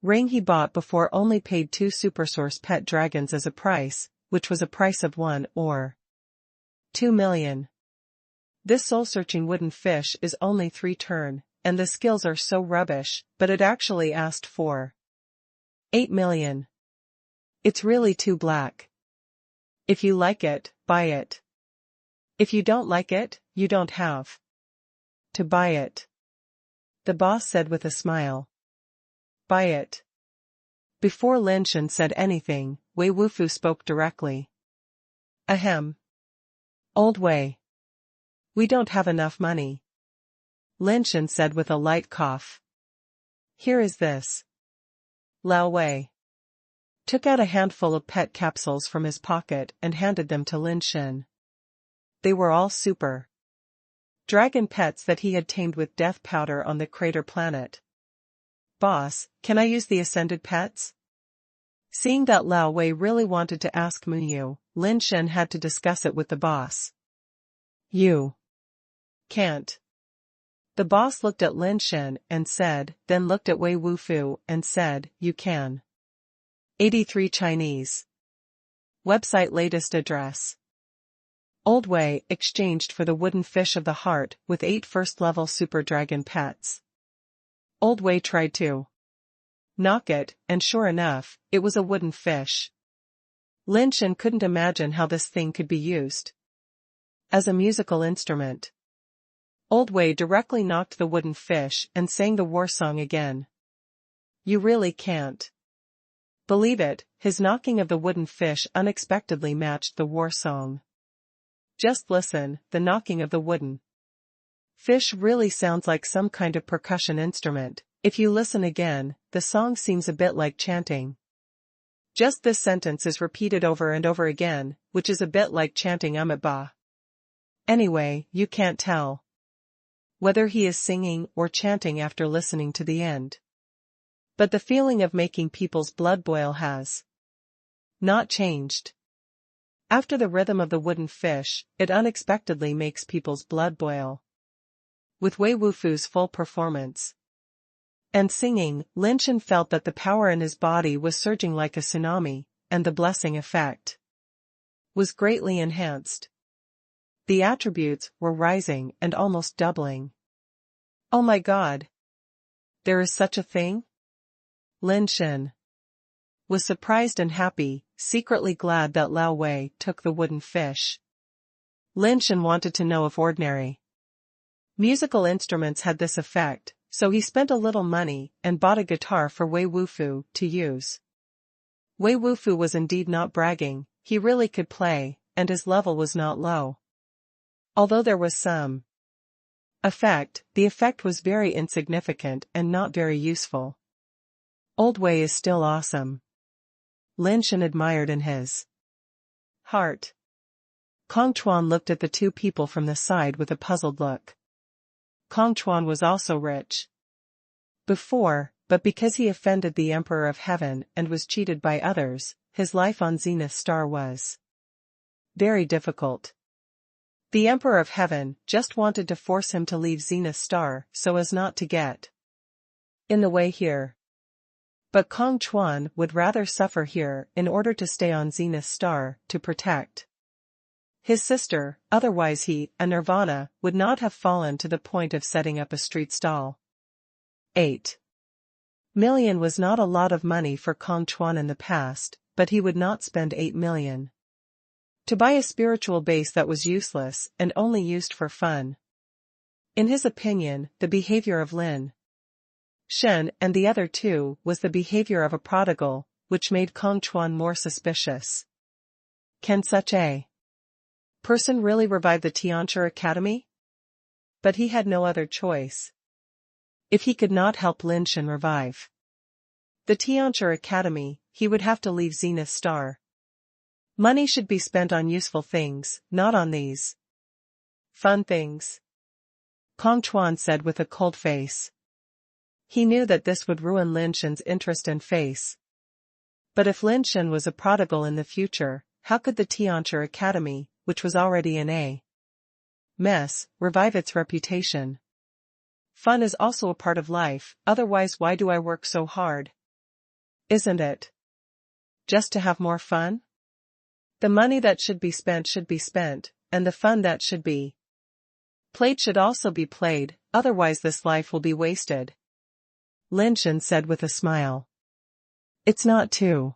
ring he bought before only paid 2 supersource pet dragons as a price, which was a price of 1 or 2 million. This soul-searching wooden fish is only 3 turn, and the skills are so rubbish, but it actually asked for 8 million. It's really too black. If you like it, buy it. If you don't like it, you don't have to buy it. The boss said with a smile. Buy it. Before Lin Shen said anything, Wei Wufu spoke directly. Ahem. Old Wei. We don't have enough money. Lin Shen said with a light cough. Here is this. Lao Wei took out a handful of pet capsules from his pocket and handed them to Lin Shen. They were all super dragon pets that he had tamed with death powder on the crater planet. Boss, can I use the ascended pets? Seeing that Lao Wei really wanted to ask Muyu, Lin Shen had to discuss it with the boss. You can't. The boss looked at Lin Shen and said, then looked at Wei Wufu and said, you can. 83 Chinese. Website latest address. Old Wei exchanged for the wooden fish of the heart with 8 first-level super dragon pets. Old Wei tried to knock it, and sure enough, it was a wooden fish. Lin Shen couldn't imagine how this thing could be used as a musical instrument. Old Wei directly knocked the wooden fish and sang the war song again. You really can't believe it, his knocking of the wooden fish unexpectedly matched the war song. Just listen, the knocking of the wooden fish really sounds like some kind of percussion instrument. If you listen again, the song seems a bit like chanting. Just this sentence is repeated over and over again, which is a bit like chanting Ba. Anyway, you can't tell whether he is singing or chanting after listening to the end. But the feeling of making people's blood boil has not changed. After the rhythm of the wooden fish, it unexpectedly makes people's blood boil. With Wei Wufu's full performance and singing, Lin Shen felt that the power in his body was surging like a tsunami, and the blessing effect was greatly enhanced. The attributes were rising and almost doubling. Oh my God! There is such a thing? Lin Shen was surprised and happy, secretly glad that Lao Wei took the wooden fish. Lin Shen wanted to know if ordinary musical instruments had this effect, so he spent a little money and bought a guitar for Wei Wufu to use. Wei Wufu was indeed not bragging, he really could play, and his level was not low. Although there was some effect, the effect was very insignificant and not very useful. Old Wei is still awesome. Lin Shen admired in his heart. Kong Chuan looked at the two people from the side with a puzzled look. Kong Chuan was also rich before, but because he offended the Emperor of Heaven and was cheated by others, his life on Zenith Star was very difficult. The Emperor of Heaven just wanted to force him to leave Zenith Star so as not to get in the way here. But Kong Chuan would rather suffer here in order to stay on Zenith Star to protect his sister, otherwise he, a Nirvana, would not have fallen to the point of setting up a street stall. 8 million was not a lot of money for Kong Chuan in the past, but he would not spend 8 million to buy a spiritual base that was useless and only used for fun. In his opinion, the behavior of Lin Shen and the other two was the behavior of a prodigal, which made Kong Chuan more suspicious. Can such a person really revive the Tianchi Academy? But he had no other choice. If he could not help Lin Shen revive the Tianchi Academy, he would have to leave Zenith Star. Money should be spent on useful things, not on these fun things, Kong Chuan said with a cold face. He knew that this would ruin Lin Shen's interest and face. But if Lin Shen was a prodigal in the future, how could the Tianchi Academy, which was already in a mess, revive its reputation? Fun is also a part of life, otherwise why do I work so hard? Isn't it just to have more fun? The money that should be spent, and the fun that should be played should also be played, otherwise this life will be wasted. Lin Shen said with a smile. It's not too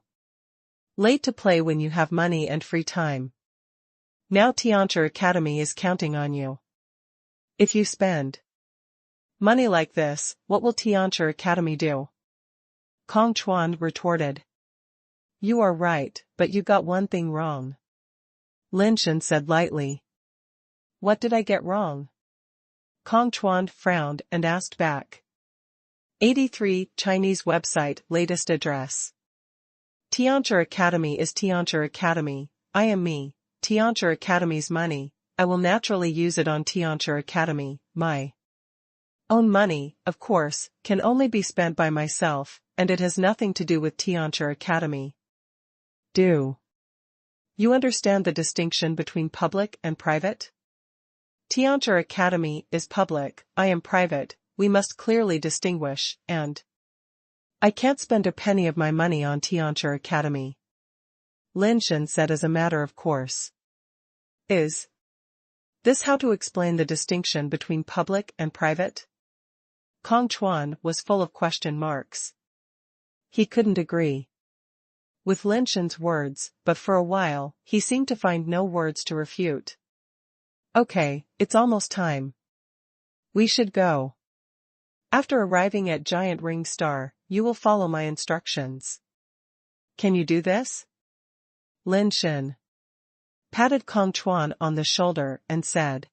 late to play when you have money and free time. Now Tianchi Academy is counting on you. If you spend money like this, what will Tianchi Academy do? Kong Chuan retorted. You are right, but you got one thing wrong. Lin Shen said lightly. What did I get wrong? Kong Chuan frowned and asked back. 83 Chinese website latest address. Tianchi Academy is Tianchi Academy, I am me, Tianchi Academy's money, I will naturally use it on Tianchi Academy, my own money, of course, can only be spent by myself, and it has nothing to do with Tianchi Academy. Do you understand the distinction between public and private? Tianchi Academy is public, I am private, we must clearly distinguish, and I can't spend a penny of my money on Tianchi Academy. Lin Shen said as a matter of course. Is this how to explain the distinction between public and private? Kong Chuan was full of question marks. He couldn't agree with Lin Shen's words, but for a while, he seemed to find no words to refute. Okay, it's almost time. We should go. After arriving at Giant Ring Star, you will follow my instructions. Can you do this? Lin Shen patted Kong Chuan on the shoulder and said.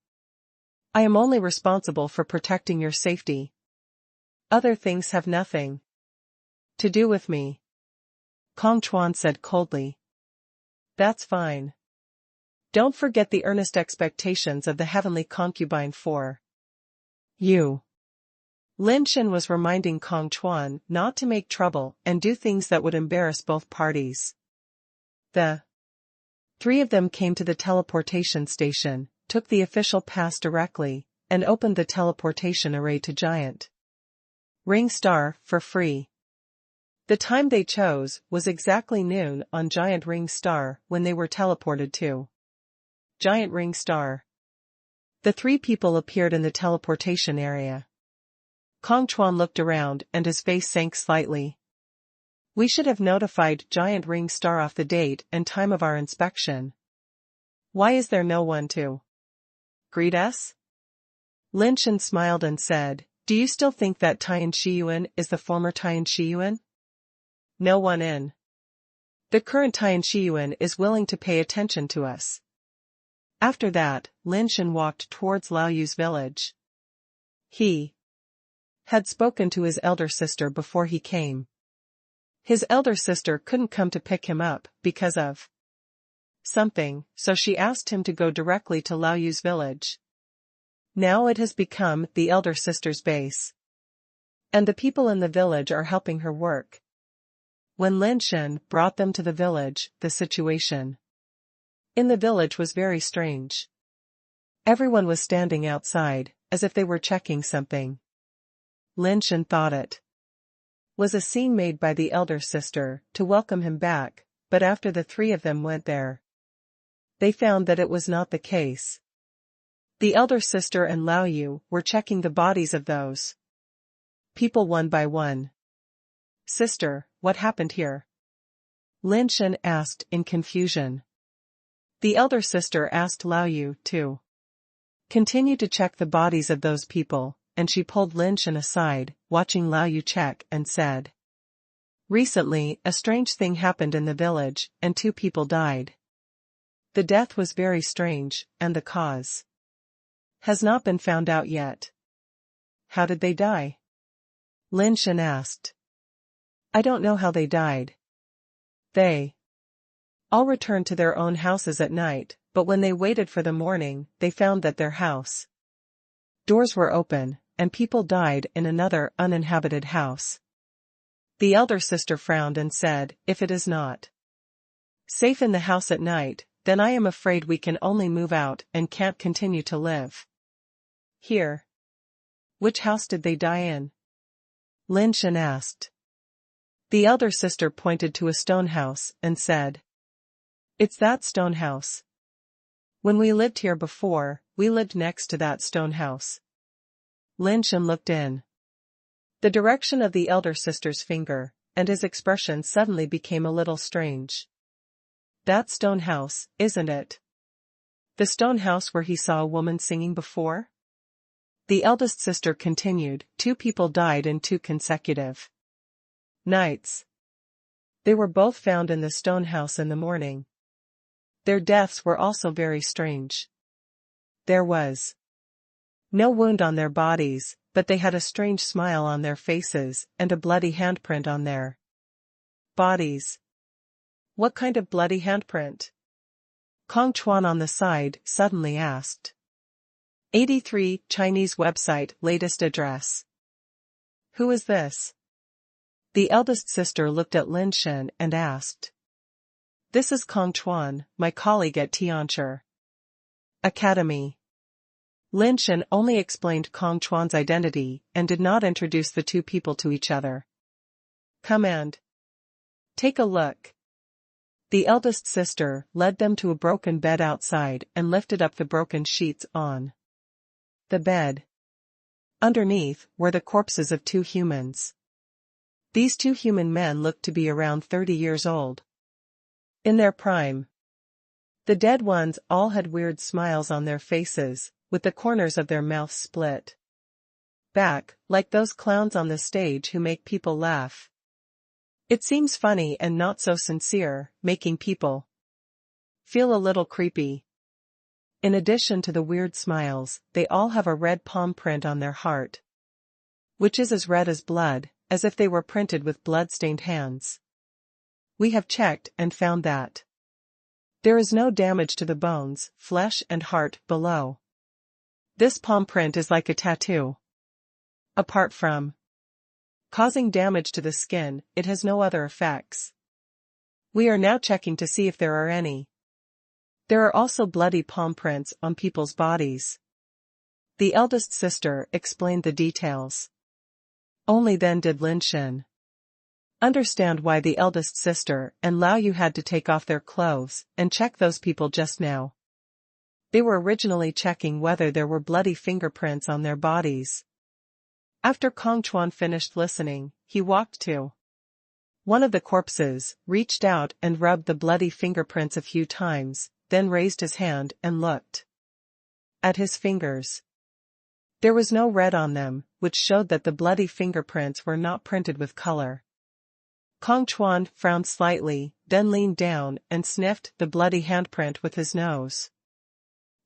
I am only responsible for protecting your safety. Other things have nothing to do with me. Kong Chuan said coldly. That's fine. Don't forget the earnest expectations of the heavenly concubine for you. Lin Shen was reminding Kong Chuan not to make trouble and do things that would embarrass both parties. The three of them came to the teleportation station, took the official pass directly, and opened the teleportation array to Giant Ring Star for free. The time they chose was exactly noon on Giant Ring Star when they were teleported to Giant Ring Star. The three people appeared in the teleportation area. Kong Chuan looked around and his face sank slightly. We should have notified Giant Ring Star of the date and time of our inspection. Why is there no one to greet us? Lin Shen smiled and said, do you still think that Tian Shiyuan is the former Tian Shiyuan? No one in the current Tian Shiyuan is willing to pay attention to us. After that, Lin Shen walked towards Lao Yu's village. He had spoken to his elder sister before he came. His elder sister couldn't come to pick him up because of something, so she asked him to go directly to Lao Yu's village. Now it has become the elder sister's base. And the people in the village are helping her work. When Lin Shen brought them to the village, the situation in the village was very strange. Everyone was standing outside, as if they were checking something. Lin Shen thought it was a scene made by the elder sister to welcome him back, but after the three of them went there, they found that it was not the case. The elder sister and Lao Yu were checking the bodies of those people one by one. Sister, what happened here? Lin Shen asked in confusion. The elder sister asked Lao Yu to continue to check the bodies of those people, and she pulled Lin Shen aside, watching Lao Yu check, and said, recently, a strange thing happened in the village, and 2 people died. The death was very strange, and the cause has not been found out yet. How did they die? Lin Shen asked. I don't know how they died. They all returned to their own houses at night, but when they waited for the morning, they found that their house doors were open, and people died in another uninhabited house. The elder sister frowned and said, if it is not safe in the house at night, then I am afraid we can only move out and can't continue to live here. Which house did they die in? Lin Shen asked. The elder sister pointed to a stone house and said, it's that stone house. When we lived here before, we lived next to that stone house. Lin Shen looked in the direction of the elder sister's finger, and his expression suddenly became a little strange. That stone house, isn't it? The stone house where he saw a woman singing before? The eldest sister continued, 2 people died in 2 consecutive nights. They were both found in the stone house in the morning. Their deaths were also very strange. There was no wound on their bodies, but they had a strange smile on their faces and a bloody handprint on their bodies. What kind of bloody handprint? Kong Chuan on the side suddenly asked. 83 Chinese website latest address. Who is this? The eldest sister looked at Lin Shen and asked. This is Kong Chuan, my colleague at Tian Academy. Lin Shen only explained Kong Chuan's identity and did not introduce the 2 people to each other. Come and take a look. The eldest sister led them to a broken bed outside and lifted up the broken sheets on the bed. Underneath were the corpses of 2 humans. These 2 human men looked to be around 30 years old. In their prime. The dead ones all had weird smiles on their faces, with the corners of their mouths split back, like those clowns on the stage who make people laugh. It seems funny and not so sincere, making people feel a little creepy. In addition to the weird smiles, they all have a red palm print on their heart, which is as red as blood, as if they were printed with blood-stained hands. We have checked and found that there is no damage to the bones, flesh and heart below. This palm print is like a tattoo. Apart from causing damage to the skin, it has no other effects. We are now checking to see if there are any. There are also bloody palm prints on people's bodies. The eldest sister explained the details. Only then did Lin Shen understand why the eldest sister and Lao Yu had to take off their clothes and check those people just now. They were originally checking whether there were bloody fingerprints on their bodies. After Kong Chuan finished listening, he walked to one of the corpses, reached out and rubbed the bloody fingerprints a few times, then raised his hand and looked at his fingers. There was no red on them, which showed that the bloody fingerprints were not printed with color. Kong Chuan frowned slightly, then leaned down and sniffed the bloody handprint with his nose.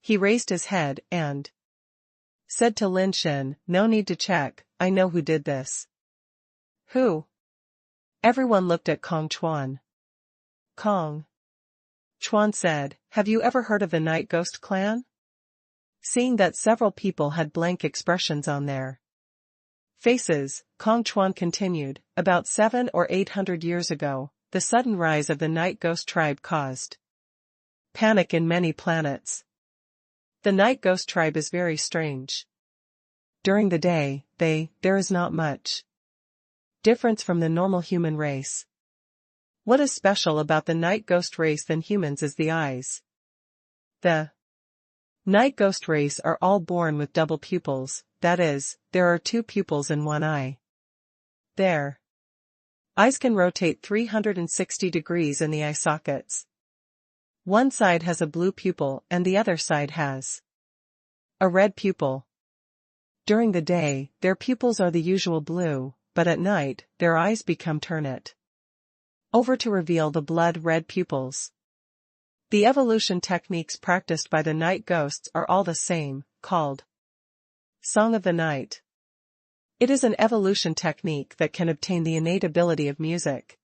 He raised his head and said to Lin Shen, no need to check, I know who did this. Who? Everyone looked at Kong Chuan. Kong Chuan said, have you ever heard of the Night Ghost clan? Seeing that several people had blank expressions on their faces, Kong Chuan continued, about 700 or 800 years ago, the sudden rise of the Night Ghost tribe caused panic in many planets. The Night Ghost tribe is very strange. During the day, there is not much difference from the normal human race. What is special about the Night Ghost race than humans is the eyes. The Night Ghost race are all born with double pupils, that is, there are 2 pupils in one eye. Their eyes can rotate 360 degrees in the eye sockets. One side has a blue pupil and the other side has a red pupil. During the day, their pupils are the usual blue, but at night, their eyes become turned over to reveal the blood-red pupils. The evolution techniques practiced by the night ghosts are all the same, called Song of the Night. It is an evolution technique that can obtain the innate ability of music.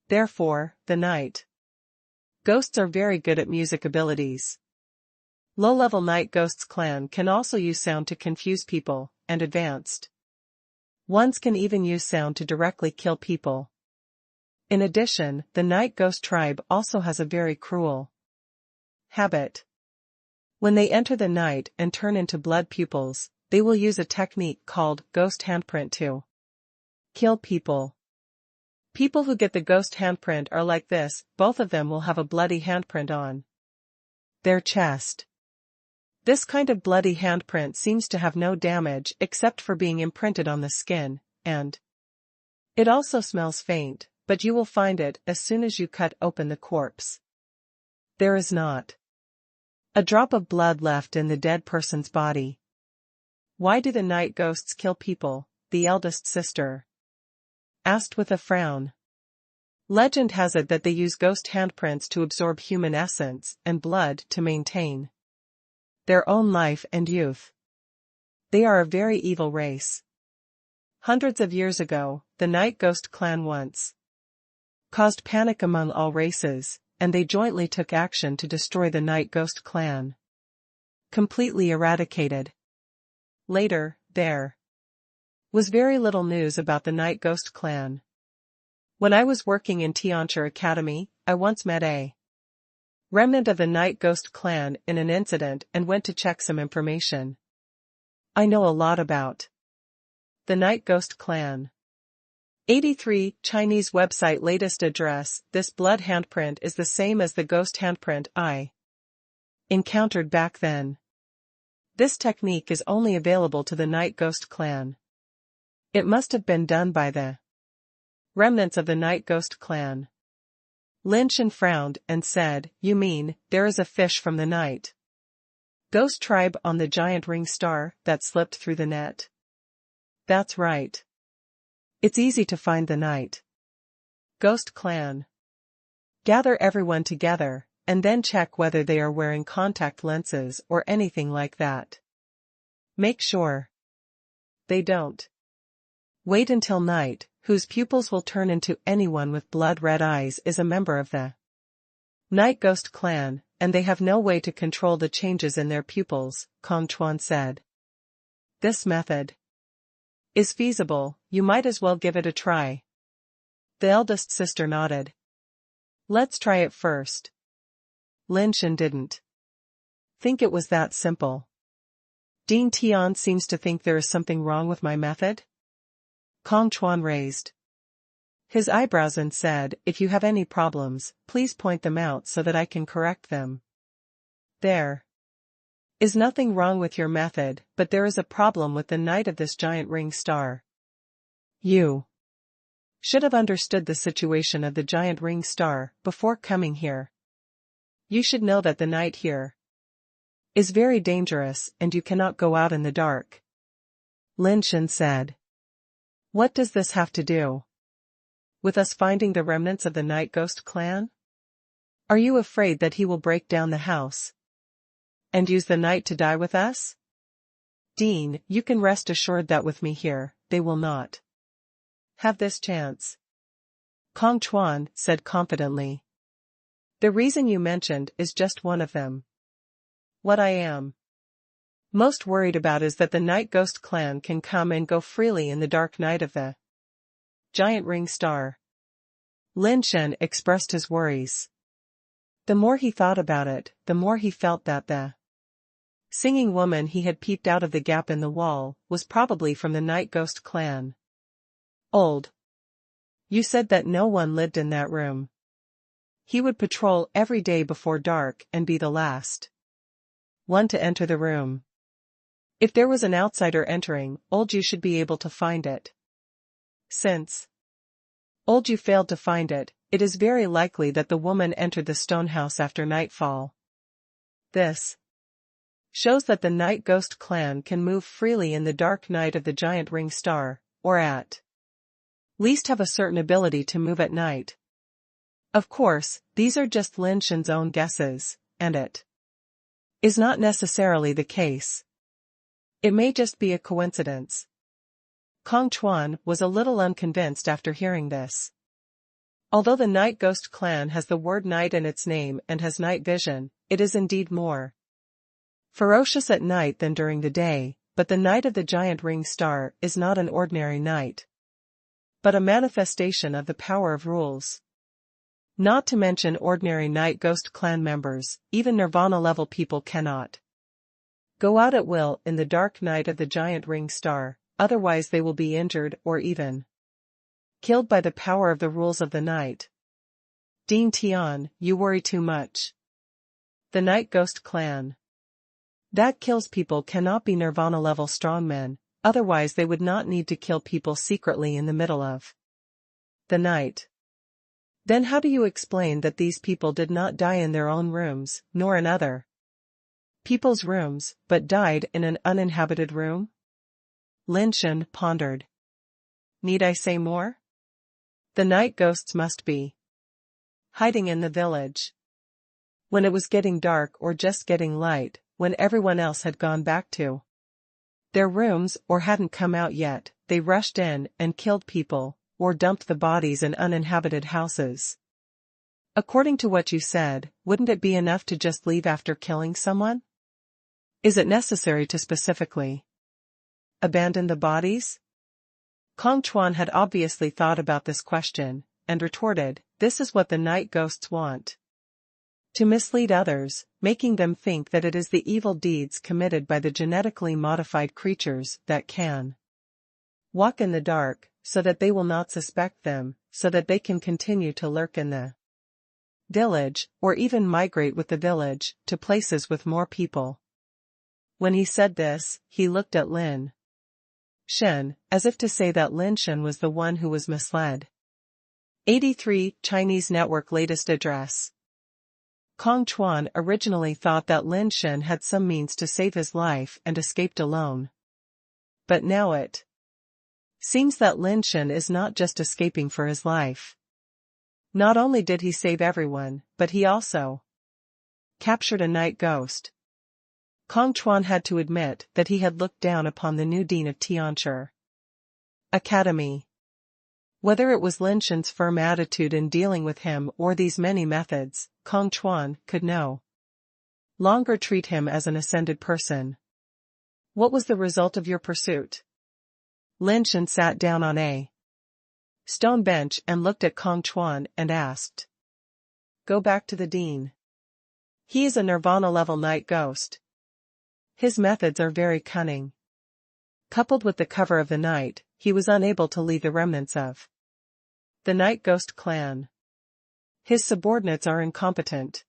Therefore, the night ghosts are very good at music abilities. Low-level night ghosts clan can also use sound to confuse people, and advanced ones can even use sound to directly kill people. In addition, the Night Ghost tribe also has a very cruel habit. When they enter the night and turn into blood pupils, they will use a technique called ghost handprint to kill people. People who get the ghost handprint are like this, both of them will have a bloody handprint on Their chest. This kind of bloody handprint seems to have no damage except for being imprinted on the skin, and it also smells faint, but you will find it as soon as you cut open the corpse. There is not a drop of blood left in the dead person's body. Why do the night ghosts kill people? The eldest sister asked with a frown. Legend has it that they use ghost handprints to absorb human essence and blood to maintain their own life and youth. They are a very evil race. Hundreds of years ago, the Night Ghost clan once caused panic among all races, and they jointly took action to destroy the Night Ghost clan. Completely eradicated. Later, there was very little news about the Night Ghost clan. When I was working in Tian Academy, I once met a remnant of the Night Ghost clan in an incident and went to check some information. I know a lot about the Night Ghost clan. 83 Chinese website latest address. This blood handprint is the same as the ghost handprint I encountered back then. This technique is only available to the Night Ghost clan. It must have been done by the remnants of the Night Ghost clan. Lin Shen frowned and said, "You mean, there is a fish from the Night Ghost tribe on the giant ring star that slipped through the net?" That's right. It's easy to find the Night Ghost clan. Gather everyone together, and then check whether they are wearing contact lenses or anything like that. Make sure they don't. Wait until night, whose pupils will turn into anyone with blood-red eyes is a member of the Night Ghost clan, and they have no way to control the changes in their pupils, Kong Chuan said. This method is feasible, you might as well give it a try. The eldest sister nodded. Let's try it first. Lin Shen didn't think it was that simple. Dean Tian seems to think there is something wrong with my method? Kong Chuan raised his eyebrows and said, if you have any problems, please point them out so that I can correct them. There is nothing wrong with your method, but there is a problem with the night of this giant ring star. You should have understood the situation of the giant ring star before coming here. You should know that the night here is very dangerous and you cannot go out in the dark. Lin Shen said. What does this have to do with us finding the remnants of the Night Ghost clan? Are you afraid that he will break down the house and use the night to die with us? Dean, you can rest assured that with me here, they will not have this chance. Kong Chuan said confidently. The reason you mentioned is just one of them. What I am most worried about is that the Night Ghost clan can come and go freely in the dark night of the giant ring star. Lin Shen expressed his worries. The more he thought about it, the more he felt that the singing woman he had peeped out of the gap in the wall was probably from the Night Ghost clan. Old. You said that no one lived in that room. He would patrol every day before dark and be the last one to enter the room. If there was an outsider entering, Old You should be able to find it. Since Old You failed to find it, it is very likely that the woman entered the stone house after nightfall. This shows that the Night Ghost clan can move freely in the dark night of the giant ring star, or at least have a certain ability to move at night. Of course, these are just Lin Shen's own guesses, and it is not necessarily the case. It may just be a coincidence. Kong Chuan was a little unconvinced after hearing this. Although the Night Ghost clan has the word night in its name and has night vision, it is indeed more ferocious at night than during the day, but the night of the giant ring star is not an ordinary night, but a manifestation of the power of rules. Not to mention ordinary Night Ghost clan members, even Nirvana-level people cannot go out at will in the dark night of the giant ring star, otherwise they will be injured or even killed by the power of the rules of the night. Dean Tian, you worry too much. The Night Ghost Clan. That kills people cannot be Nirvana-level strongmen, otherwise they would not need to kill people secretly in the middle of the night. Then how do you explain that these people did not die in their own rooms, nor in other people's rooms, but died in an uninhabited room? Lin Shen pondered. Need I say more? The night ghosts must be hiding in the village. When it was getting dark or just getting light, when everyone else had gone back to their rooms or hadn't come out yet, they rushed in and killed people, or dumped the bodies in uninhabited houses. According to what you said, wouldn't it be enough to just leave after killing someone? Is it necessary to specifically abandon the bodies? Kong Chuan had obviously thought about this question, and retorted, this is what the night ghosts want. To mislead others, making them think that it is the evil deeds committed by the genetically modified creatures that can walk in the dark, so that they will not suspect them, so that they can continue to lurk in the village, or even migrate with the village, to places with more people. When he said this, he looked at Lin Shen, as if to say that Lin Shen was the one who was misled. 83 Chinese Network Latest Address. Kong Chuan originally thought that Lin Shen had some means to save his life and escaped alone. But now it seems that Lin Shen is not just escaping for his life. Not only did he save everyone, but he also captured a night ghost. Kong Chuan had to admit that he had looked down upon the new dean of Tian Academy. Whether it was Lin Shen's firm attitude in dealing with him or these many methods, Kong Chuan could no longer treat him as an ascended person. What was the result of your pursuit? Lin Shen sat down on a stone bench and looked at Kong Chuan and asked. Go back to the dean. He is a Nirvana-level night ghost. His methods are very cunning. Coupled with the cover of the night, he was unable to lead the remnants of the Night Ghost Clan. His subordinates are incompetent.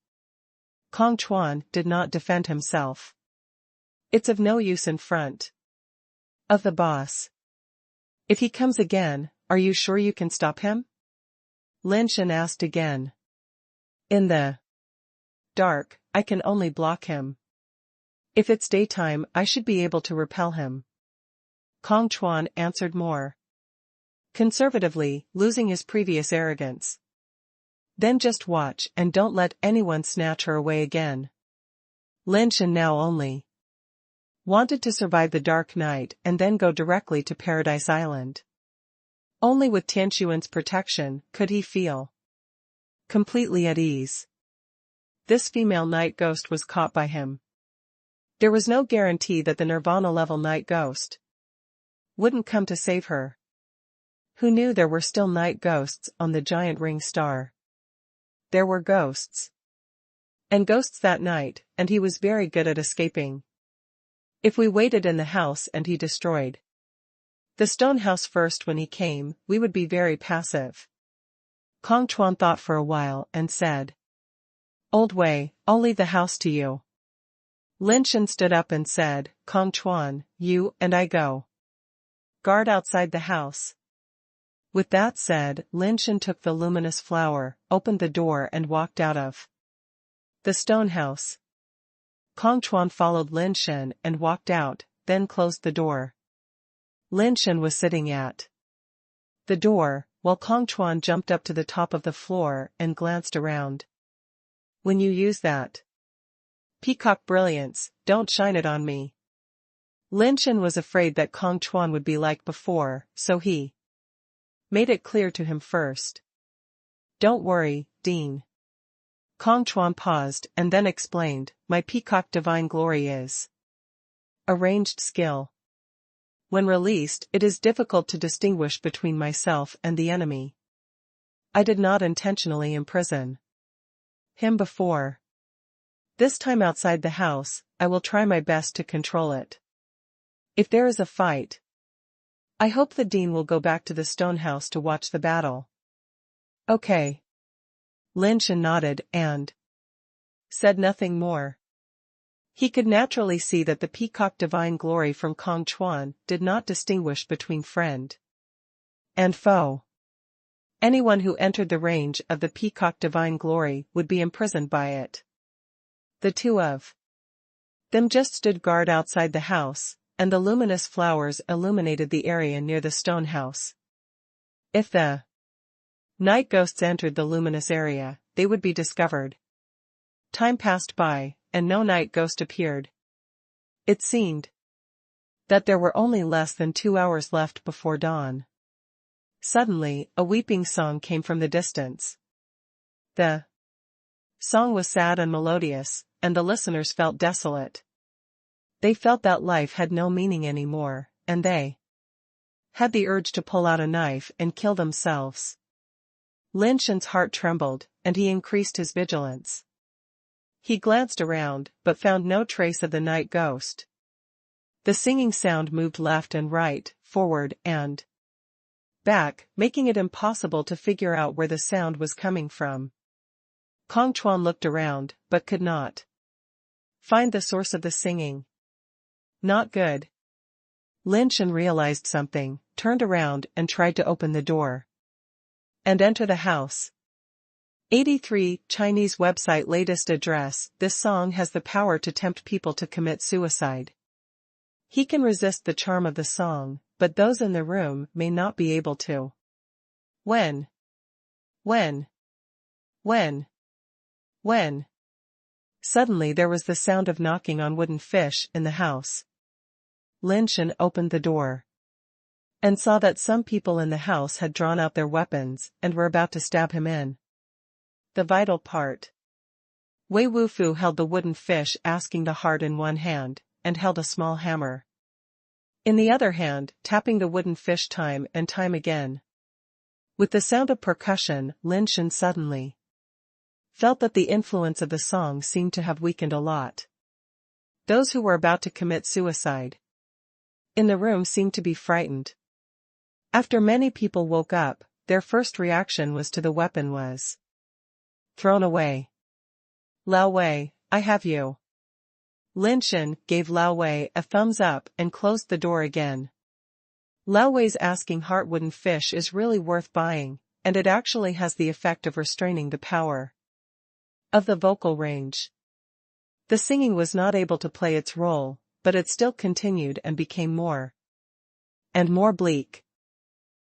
Kong Chuan did not defend himself. It's of no use in front of the boss. If he comes again, are you sure you can stop him? Lin Shen asked again. In the dark, I can only block him. If it's daytime, I should be able to repel him. Kong Chuan answered more conservatively, losing his previous arrogance. Then just watch and don't let anyone snatch her away again. Lin Shen now only wanted to survive the dark night and then go directly to Paradise Island. Only with Tian's protection could he feel completely at ease. This female night ghost was caught by him. There was no guarantee that the Nirvana-level night ghost wouldn't come to save her. Who knew there were still night ghosts on the giant ring star? There were ghosts. And ghosts that night, and he was very good at escaping. If we waited in the house and he destroyed the stone house first when he came, we would be very passive. Kong Chuan thought for a while and said. Old Wei, I'll leave the house to you. Lin Shen stood up and said, Kong Chuan, you and I go. Guard outside the house. With that said, Lin Shen took the luminous flower, opened the door and walked out of the stone house. Kong Chuan followed Lin Shen and walked out, then closed the door. Lin Shen was sitting at the door, while Kong Chuan jumped up to the top of the floor and glanced around. When you use that peacock brilliance, don't shine it on me. Lin Shen was afraid that Kong Chuan would be like before, so he made it clear to him first. Don't worry, Dean. Kong Chuan paused and then explained, my peacock divine glory is a ranged skill. When released, it is difficult to distinguish between myself and the enemy. I did not intentionally imprison him before. This time outside the house, I will try my best to control it. If there is a fight, I hope the dean will go back to the stone house to watch the battle. Okay. Lin Shen nodded and said nothing more. He could naturally see that the peacock divine glory from Kong Chuan did not distinguish between friend and foe. Anyone who entered the range of the peacock divine glory would be imprisoned by it. The two of them just stood guard outside the house, and the luminous flowers illuminated the area near the stone house. If the night ghosts entered the luminous area, they would be discovered. Time passed by, and no night ghost appeared. It seemed that there were only less than 2 hours left before dawn. Suddenly, a weeping song came from the distance. The song was sad and melodious, and the listeners felt desolate. They felt that life had no meaning anymore, and they had the urge to pull out a knife and kill themselves. Lin Shen's heart trembled, and he increased his vigilance. He glanced around, but found no trace of the night ghost. The singing sound moved left and right, forward and back, making it impossible to figure out where the sound was coming from. Kong Chuan looked around, but could not find the source of the singing. Not good. Lin Shen realized something, turned around and tried to open the door and enter the house. 83 Chinese website latest address. This song has the power to tempt people to commit suicide. He can resist the charm of the song, but those in the room may not be able to. When? Suddenly there was the sound of knocking on wooden fish in the house. Lin Shen opened the door and saw that some people in the house had drawn out their weapons and were about to stab him in the vital part. Wei Wufu held the wooden fish, asking the heart in one hand, and held a small hammer in the other hand, tapping the wooden fish time and time again. With the sound of percussion, Lin Shen suddenly felt that the influence of the song seemed to have weakened a lot. Those who were about to commit suicide in the room seemed to be frightened. After many people woke up, their first reaction was to the weapon was thrown away. Lao Wei, I have you. Lin Shen gave Lao Wei a thumbs up and closed the door again. Lao Wei's asking heart wooden fish is really worth buying, and it actually has the effect of restraining the power of the vocal range. The singing was not able to play its role, but it still continued and became more and more bleak.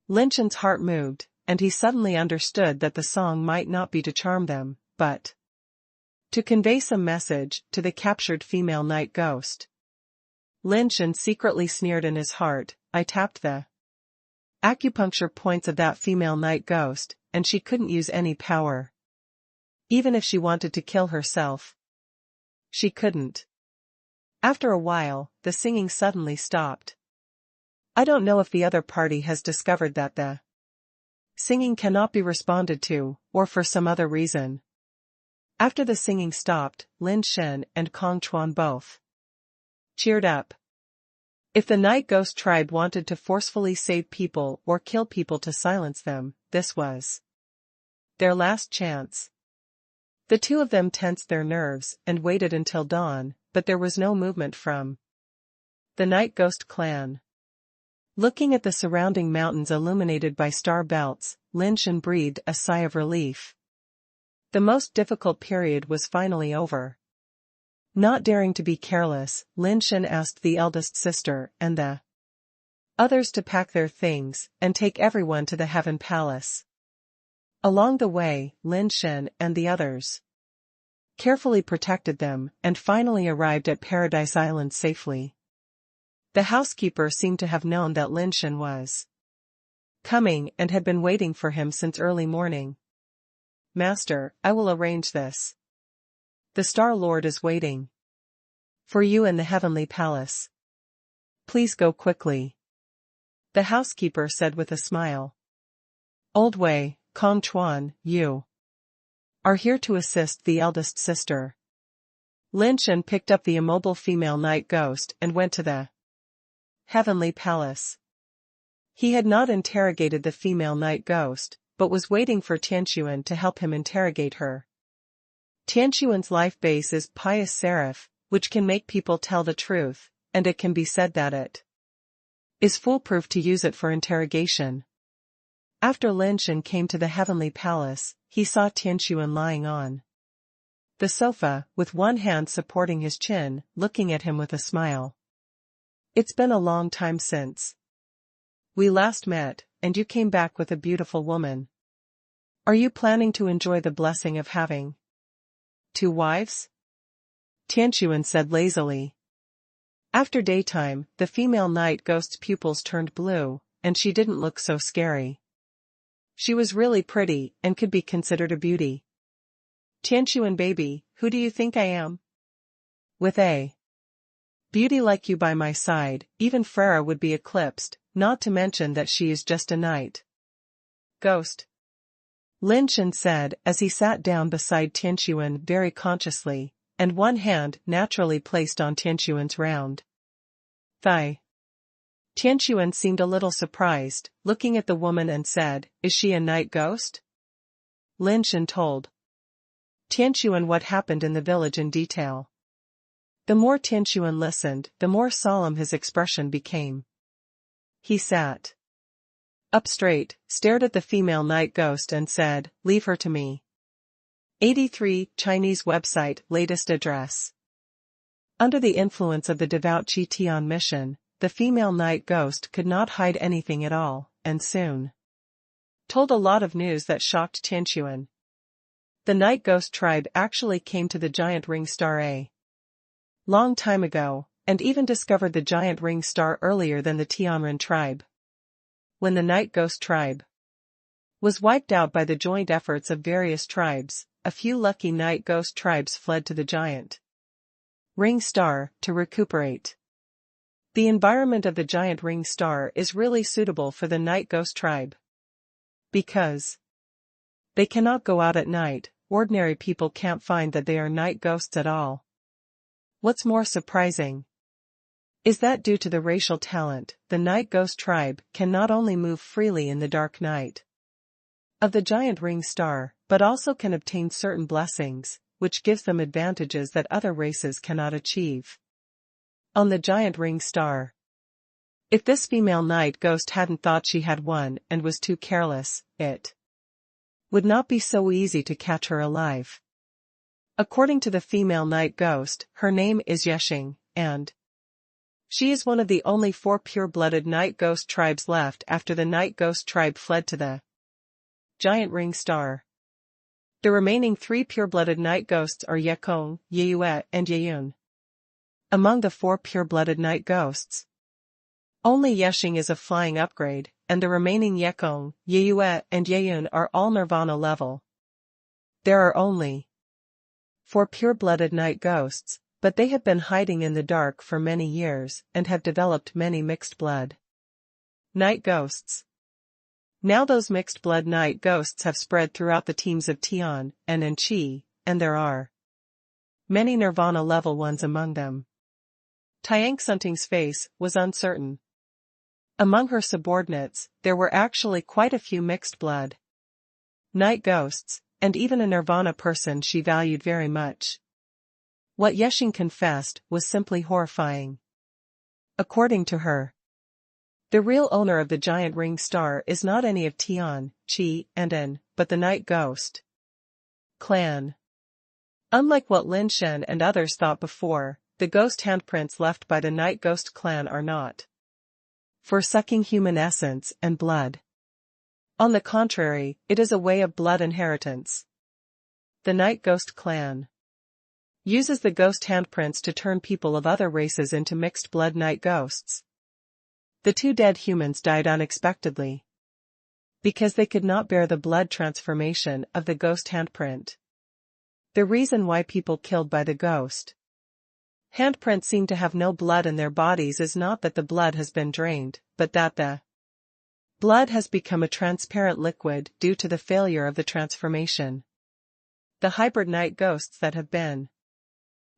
Lin Shen's heart moved, and he suddenly understood that the song might not be to charm them, but to convey some message to the captured female night ghost. Lin Shen secretly sneered in his heart, I tapped the acupuncture points of that female night ghost, and she couldn't use any power. Even if she wanted to kill herself, she couldn't. After a while, the singing suddenly stopped. I don't know if the other party has discovered that the singing cannot be responded to, or for some other reason. After the singing stopped, Lin Shen and Kong Chuan both cheered up. If the night ghost tribe wanted to forcefully save people or kill people to silence them, this was their last chance. The two of them tensed their nerves and waited until dawn, but there was no movement from the night ghost clan. Looking at the surrounding mountains illuminated by star belts, Lin Shen breathed a sigh of relief. The most difficult period was finally over. Not daring to be careless, Lin Shen asked the eldest sister and the others to pack their things and take everyone to the Heaven Palace. Along the way, Lin Shen and the others carefully protected them and finally arrived at Paradise Island safely. The housekeeper seemed to have known that Lin Shen was coming and had been waiting for him since early morning. Master, I will arrange this. The Star Lord is waiting for you in the Heavenly Palace. Please go quickly. The housekeeper said with a smile. Old Wei, Kong Chuan, you are here to assist the eldest sister. Lin Shen picked up the immobile female night ghost and went to the Heavenly Palace. He had not interrogated the female night ghost, but was waiting for Tian to help him interrogate her. Tianquan's life base is pious seraph, which can make people tell the truth, and it can be said that it is foolproof to use it for interrogation. After Lin Shen came to the heavenly palace, he saw Tianquan lying on the sofa, with one hand supporting his chin, looking at him with a smile. It's been a long time since we last met, and you came back with a beautiful woman. Are you planning to enjoy the blessing of having 2 wives? Tianquan said lazily. After daytime, the female night ghost's pupils turned blue, and she didn't look so scary. She was really pretty, and could be considered a beauty. Tianquan baby, who do you think I am? With a beauty like you by my side, even Frera would be eclipsed, not to mention that she is just a night ghost. Lin Shen said as he sat down beside Tianquan very consciously, and one hand naturally placed on Tianquan's round thigh. Tianquan seemed a little surprised, looking at the woman and said, "Is she a night ghost?" Lin Shen told Tianquan what happened in the village in detail. The more Tianquan listened, the more solemn his expression became. He sat up straight, stared at the female night ghost and said, "Leave her to me." 83 Chinese website latest address. Under the influence of the devout Tian mission, the female night ghost could not hide anything at all, and soon told a lot of news that shocked Tianquan. The night ghost tribe actually came to the giant ring star a long time ago, and even discovered the giant ring star earlier than the Tianren tribe. When the night ghost tribe was wiped out by the joint efforts of various tribes, a few lucky night ghost tribes fled to the giant ring star to recuperate. The environment of the giant ring star is really suitable for the night ghost tribe. Because they cannot go out at night, ordinary people can't find that they are night ghosts at all. What's more surprising is that due to the racial talent, the night ghost tribe can not only move freely in the dark night of the giant ring star, but also can obtain certain blessings, which gives them advantages that other races cannot achieve on the giant ring star. If this female night ghost hadn't thought she had one and was too careless, it would not be so easy to catch her alive. According to the female night ghost, her name is Yexing, and she is one of the only 4 pure-blooded night ghost tribes left after the night ghost tribe fled to the giant ring star. The remaining 3 pure-blooded night ghosts are Yekong, Yeyue, and Yeyun. Among the 4 pure-blooded night ghosts, only Yexing is a flying upgrade, and the remaining Yekong, Yeyue, and Yeyun are all nirvana level. There are only 4 pure-blooded night ghosts, but they have been hiding in the dark for many years and have developed many mixed blood night ghosts. Now those mixed blood night ghosts have spread throughout the teams of Tian and Enqi, and there are many nirvana level ones among them. Tian Xunting's face was uncertain. Among her subordinates, there were actually quite a few mixed blood night ghosts, and even a nirvana person she valued very much. What Yexing confessed was simply horrifying. According to her, the real owner of the giant ring star is not any of Tian, Qi, and En, but the night ghost clan. Unlike what Lin Shen and others thought before, the ghost handprints left by the night ghost clan are not for sucking human essence and blood. On the contrary, it is a way of blood inheritance. The night ghost clan uses the ghost handprints to turn people of other races into mixed blood night ghosts. The 2 dead humans died unexpectedly because they could not bear the blood transformation of the ghost handprint. The reason why people killed by the ghost handprints seem to have no blood in their bodies is not that the blood has been drained, but that the blood has become a transparent liquid due to the failure of the transformation. The hybrid night ghosts that have been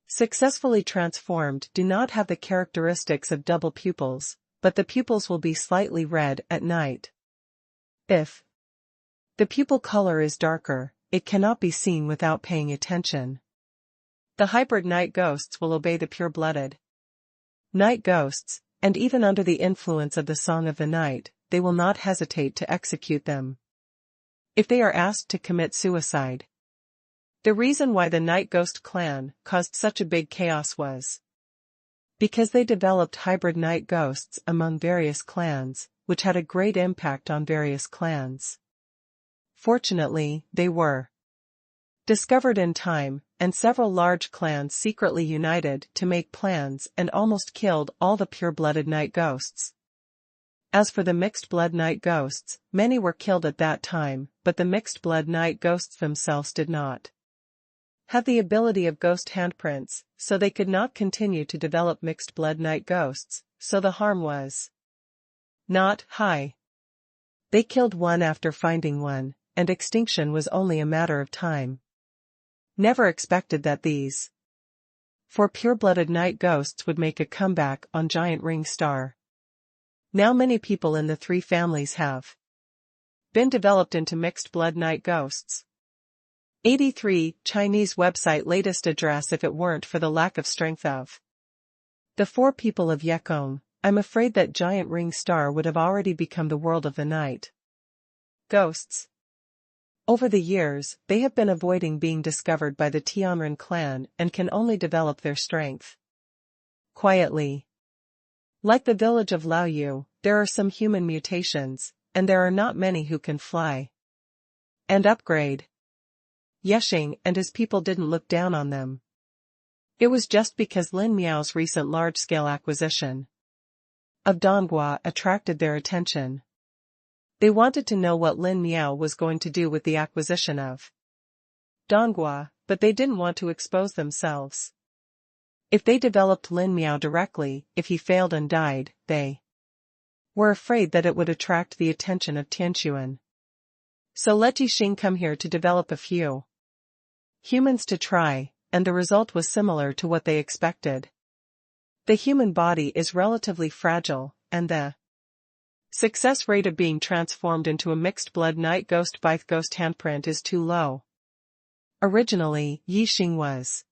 successfully transformed do not have the characteristics of double pupils, but the pupils will be slightly red at night. If the pupil color is darker, it cannot be seen without paying attention. The hybrid night ghosts will obey the pure-blooded night ghosts, and even under the influence of the Song of the Night, they will not hesitate to execute them if they are asked to commit suicide. The reason why the Night Ghost clan caused such a big chaos was because they developed hybrid night ghosts among various clans, which had a great impact on various clans. Fortunately, they were discovered in time, and several large clans secretly united to make plans and almost killed all the pure-blooded night ghosts. As for the mixed-blood night ghosts, many were killed at that time, but the mixed-blood night ghosts themselves did not have the ability of ghost handprints, so they could not continue to develop mixed-blood night ghosts, so the harm was not high. They killed one after finding one, and extinction was only a matter of time. Never expected that these four pure-blooded night ghosts would make a comeback on Giant Ring Star. Now many people in the three families have been developed into mixed-blood night ghosts. 83 Chinese website latest address. If it weren't for the lack of strength of the four people of Yekong, I'm afraid that Giant Ring Star would have already become the world of the night ghosts. Over the years, they have been avoiding being discovered by the Tianren clan and can only develop their strength quietly. Like the village of Laoyu, there are some human mutations, and there are not many who can fly and upgrade. Yexing and his people didn't look down on them. It was just because Lin Miao's recent large-scale acquisition of Donghua attracted their attention. They wanted to know what Lin Miao was going to do with the acquisition of Donghua, but they didn't want to expose themselves. If they developed Lin Miao directly, if he failed and died, they were afraid that it would attract the attention of Tianquan. So let Yixing come here to develop a few humans to try, and the result was similar to what they expected. The human body is relatively fragile, and the success rate of being transformed into a mixed-blood night ghost by ghost handprint is too low. Originally, Yixing was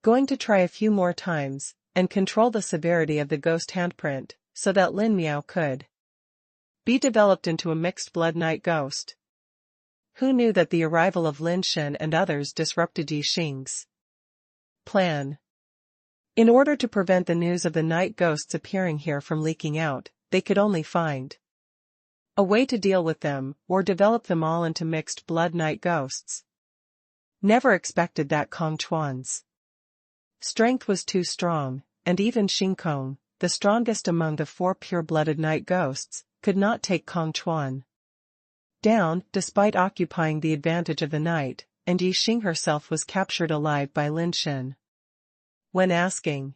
going to try a few more times, and control the severity of the ghost handprint, so that Lin Miao could be developed into a mixed-blood night ghost. Who knew that the arrival of Lin Shen and others disrupted Yixing's plan? In order to prevent the news of the night ghosts appearing here from leaking out, they could only find a way to deal with them, or develop them all into mixed-blood night ghosts. Never expected that Kong Chuan's strength was too strong, and even Xingkong, the strongest among the four pure-blooded night ghosts, could not take Kong Chuan down, despite occupying the advantage of the night, and Yixing herself was captured alive by Lin Shen. When asking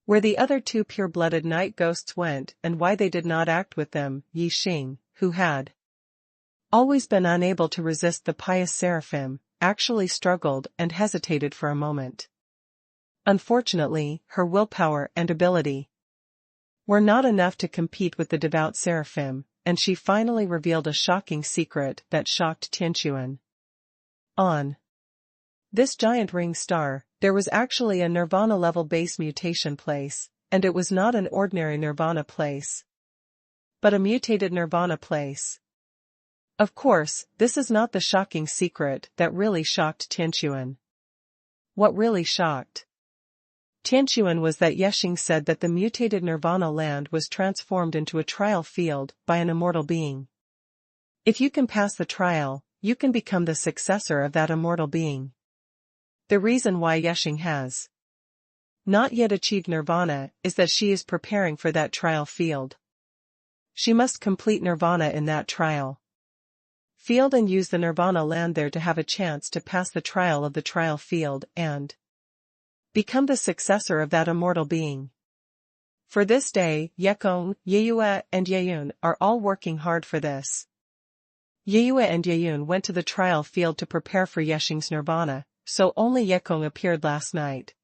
where the other two pure-blooded night ghosts went and why they did not act with them, Yixing, who had always been unable to resist the pious Seraphim, actually struggled and hesitated for a moment. Unfortunately, her willpower and ability were not enough to compete with the devout Seraphim, and she finally revealed a shocking secret that shocked Tianquan. On this giant ring star, there was actually a Nirvana-level base mutation place, and it was not an ordinary Nirvana place, but a mutated Nirvana place. Of course, this is not the shocking secret that really shocked Tianquan. What really shocked Tianquan was that Yexing said that the mutated Nirvana land was transformed into a trial field by an immortal being. If you can pass the trial, you can become the successor of that immortal being. The reason why Yexing has not yet achieved Nirvana is that she is preparing for that trial field. She must complete Nirvana in that trial field and use the Nirvana land there to have a chance to pass the trial of the trial field and become the successor of that immortal being. For this day, Yekong, Yeyue, and Yeyun are all working hard for this. Yeyue and Yeyun went to the trial field to prepare for Yexing's Nirvana, so only Yekong appeared last night.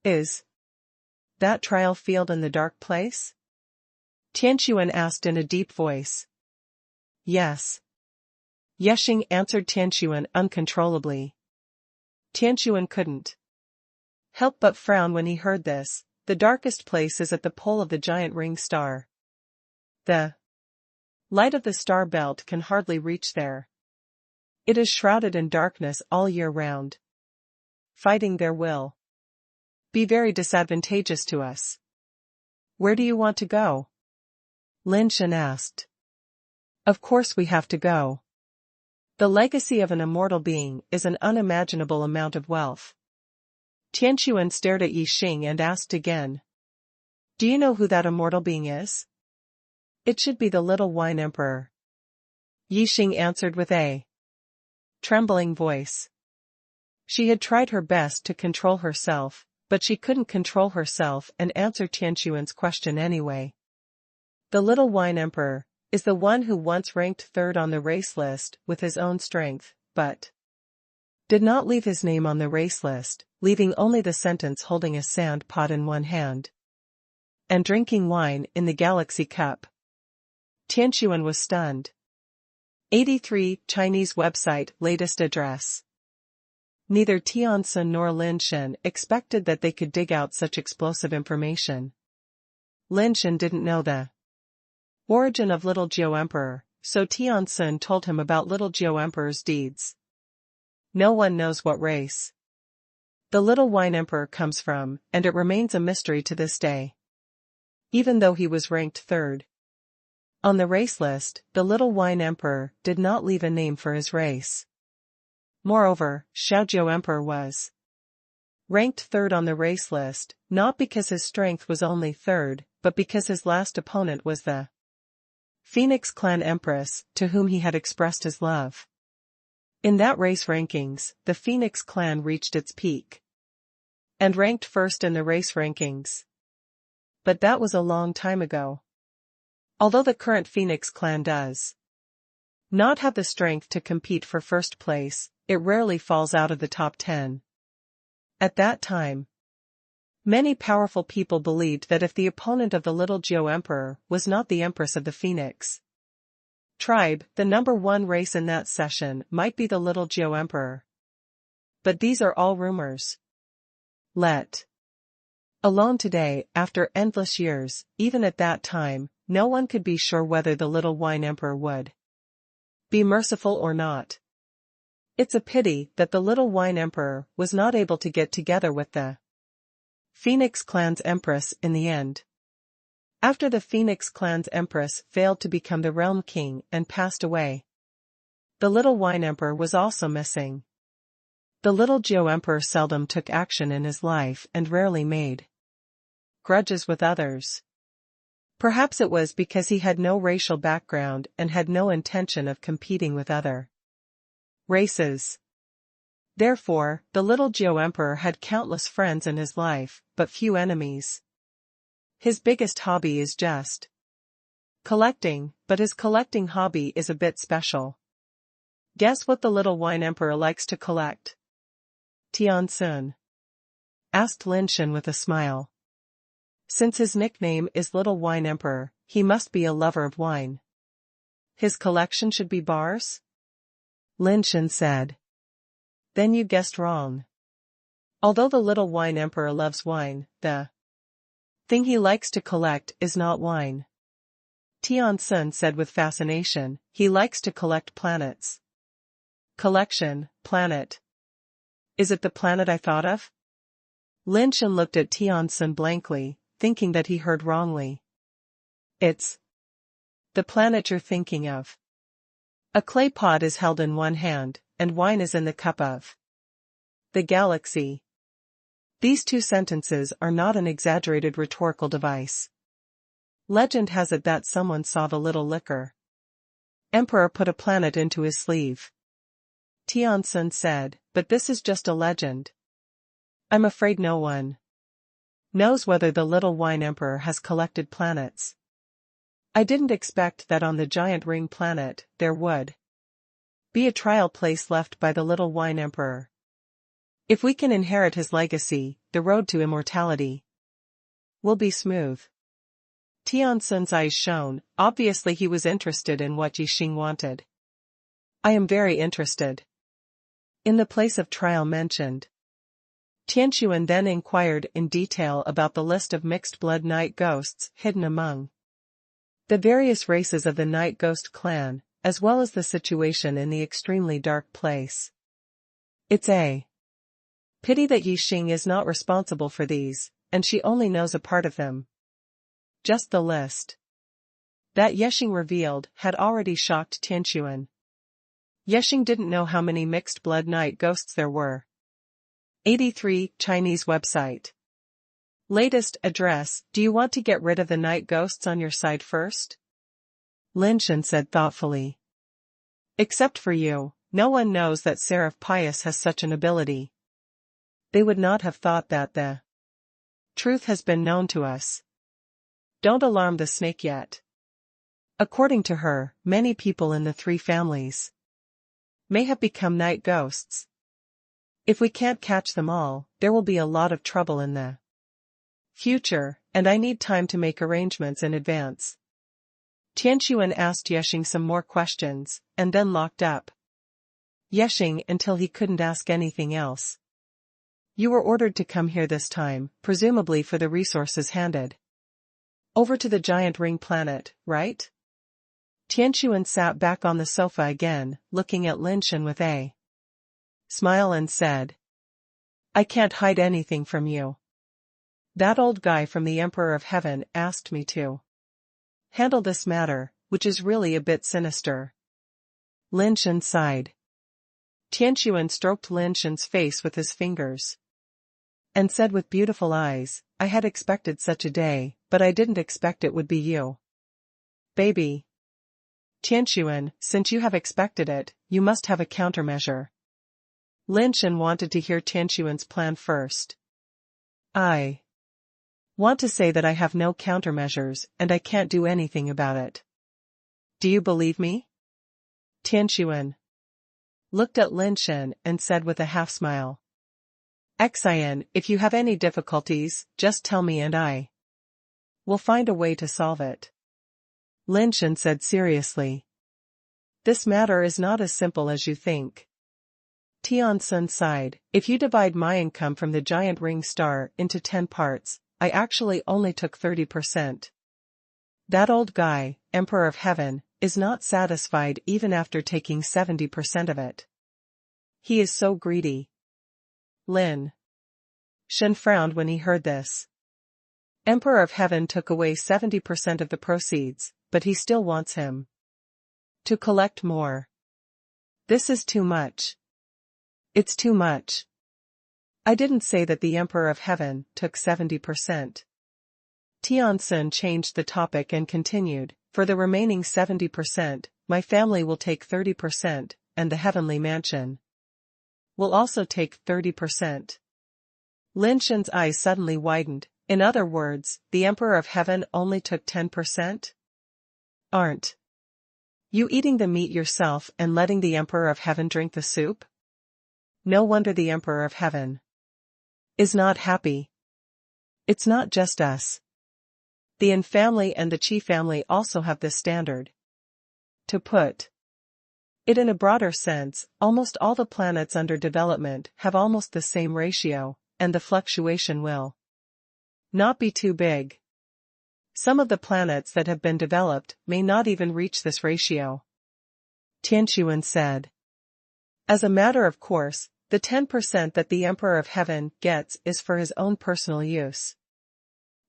Is that trial field in the dark place? Tianquan asked in a deep voice. Yes. Yexing answered Tianquan uncontrollably. Tianquan couldn't help but frown when he heard this. The darkest place is at the pole of the giant ring star. The light of the star belt can hardly reach there. It is shrouded in darkness all year round. Fighting there will be very disadvantageous to us. Where do you want to go? Lin Shen asked. Of course we have to go. The legacy of an immortal being is an unimaginable amount of wealth. Tianquan stared at Yexing and asked again. Do you know who that immortal being is? It should be the little wine emperor. Yexing answered with a trembling voice. She had tried her best to control herself, but she couldn't control herself and answer Tianquan's question anyway. The little wine emperor is the one who once ranked third on the race list with his own strength, but did not leave his name on the race list, leaving only the sentence holding a sand pot in one hand and drinking wine in the galaxy cup. Tianquan was stunned. 83 Chinese website latest address. Neither Tian nor Lin Shen expected that they could dig out such explosive information. Lin Shen didn't know the origin of Little Geo Emperor, so Tian told him about Little Geo Emperor's deeds. No one knows what race the Little Wine Emperor comes from, and it remains a mystery to this day. Even though he was ranked third on the race list, the Little Wine Emperor did not leave a name for his race. Moreover, Xiaojiu Emperor was ranked third on the race list, not because his strength was only third, but because his last opponent was the Phoenix Clan Empress, to whom he had expressed his love. In that race rankings, the Phoenix Clan reached its peak and ranked first in the race rankings. But that was a long time ago. Although the current Phoenix Clan does not have the strength to compete for first place, it rarely falls out of the top 10. At that time, many powerful people believed that if the opponent of the Little Geo Emperor was not the Empress of the Phoenix tribe, the number one race in that session might be the Little Geo Emperor. But these are all rumors. Let alone today, after endless years, even at that time, no one could be sure whether the Little Wine Emperor would be merciful or not. It's a pity that the Little Wine Emperor was not able to get together with the Phoenix Clan's Empress in the end. After the Phoenix Clan's Empress failed to become the Realm King and passed away, the Little Wine Emperor was also missing. The Little Geo Emperor seldom took action in his life and rarely made grudges with others. Perhaps it was because he had no racial background and had no intention of competing with other races. Therefore, the Little Geo Emperor had countless friends in his life, but few enemies. His biggest hobby is just collecting, but his collecting hobby is a bit special. Guess what the Little Wine Emperor likes to collect? Tian asked Lin Shen with a smile. Since his nickname is Little Wine Emperor, he must be a lover of wine. His collection should be bars? Lin Shen said. Then you guessed wrong. Although the Little Wine Emperor loves wine, the thing he likes to collect is not wine. Tian said with fascination, he likes to collect planets. Collection, planet. Is it the planet I thought of? Lin Shen looked at Tian blankly, thinking that he heard wrongly. It's the planet you're thinking of. A clay pot is held in one hand, and wine is in the cup of the galaxy. These two sentences are not an exaggerated rhetorical device. Legend has it that someone saw the little liquor emperor put a planet into his sleeve. Tian said, but this is just a legend. I'm afraid no one knows whether the Little Wine Emperor has collected planets. I didn't expect that on the giant ring planet there would be a trial place left by the Little Wine Emperor. If we can inherit his legacy, the road to immortality will be smooth. Tian eyes shone, obviously he was interested in what Yexing wanted. I am very interested. In the place of trial mentioned. Tian then inquired in detail about the list of mixed-blood night ghosts hidden among the various races of the Night Ghost clan, as well as the situation in the extremely dark place. It's a pity that Yixing is not responsible for these, and she only knows a part of them. Just the list that Yixing revealed had already shocked Tian. Yixing didn't know how many mixed-blood night ghosts there were. 83 Chinese website. Latest address. Do you want to get rid of the night ghosts on your side first? Lin Shen said thoughtfully. Except for you, no one knows that Seraph Pius has such an ability. They would not have thought that the truth has been known to us. Don't alarm the snake yet. According to her, many people in the three families may have become night ghosts. If we can't catch them all, there will be a lot of trouble in the future, and I need time to make arrangements in advance. Tian asked Yixing some more questions, and then locked up Yixing until he couldn't ask anything else. You were ordered to come here this time, presumably for the resources handed over to the giant ring planet, right? Tian sat back on the sofa again, looking at Lin Shen with a smile and said, I can't hide anything from you. That old guy from the Emperor of Heaven asked me to handle this matter, which is really a bit sinister. Lin Shen sighed. Tian stroked Lin Shen's face with his fingers and said with beautiful eyes, I had expected such a day, but I didn't expect it would be you. Baby. Tian, since you have expected it, you must have a countermeasure. Lin Shen wanted to hear Tian's plan first. I want to say that I have no countermeasures and I can't do anything about it. Do you believe me? Tian looked at Lin Shen and said with a half-smile. Xian, if you have any difficulties, just tell me and I will find a way to solve it. Lin Shen said seriously. This matter is not as simple as you think. Tian sighed. If you divide my income from the giant ring star into 10 parts, I actually only took 30%. That old guy, Emperor of Heaven, is not satisfied even after taking 70% of it. He is so greedy. Lin Shen frowned when he heard this. Emperor of Heaven took away 70% of the proceeds, but he still wants him to collect more. This is too much. It's too much. I didn't say that the Emperor of Heaven took 70%. Tian changed the topic and continued, for the remaining 70%, my family will take 30%, and the heavenly mansion will also take 30%. Lin Shen's eyes suddenly widened. In other words, the Emperor of Heaven only took 10%? Aren't you eating the meat yourself and letting the Emperor of Heaven drink the soup? No wonder the Emperor of Heaven is not happy. It's not just us. The Yin family and the Qi family also have this standard. To put it in a broader sense, almost all the planets under development have almost the same ratio, and the fluctuation will not be too big. Some of the planets that have been developed may not even reach this ratio. Tian said. As a matter of course, the 10% that the Emperor of Heaven gets is for his own personal use.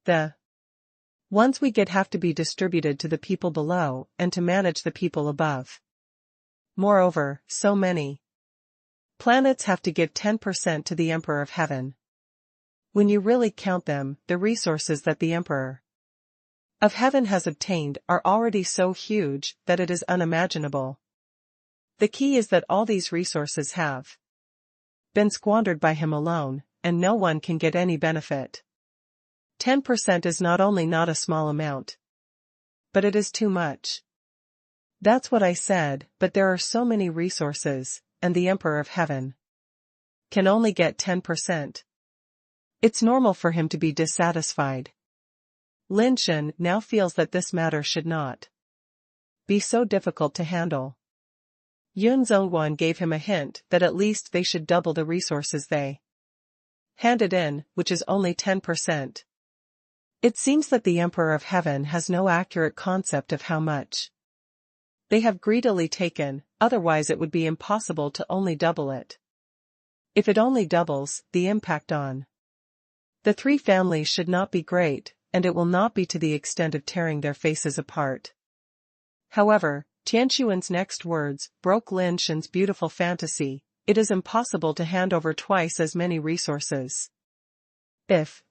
The ones we get have to be distributed to the people below and to manage the people above. Moreover, so many planets have to give 10% to the Emperor of Heaven. When you really count them, the resources that the Emperor of Heaven has obtained are already so huge that it is unimaginable. The key is that all these resources have been squandered by him alone, and no one can get any benefit. 10% is not only not a small amount, but it is too much. That's what I said, but there are so many resources, and the Emperor of Heaven can only get 10%. It's normal for him to be dissatisfied. Lin Shen now feels that this matter should not be so difficult to handle. Yun Zhongguan gave him a hint that at least they should double the resources they handed in, which is only 10%. It seems that the Emperor of Heaven has no accurate concept of how much they have greedily taken, otherwise it would be impossible to only double it. If it only doubles, the impact on the three families should not be great, and it will not be to the extent of tearing their faces apart. However, Tianquan's next words broke Lin Shen's beautiful fantasy. It is impossible to hand over twice as many resources. If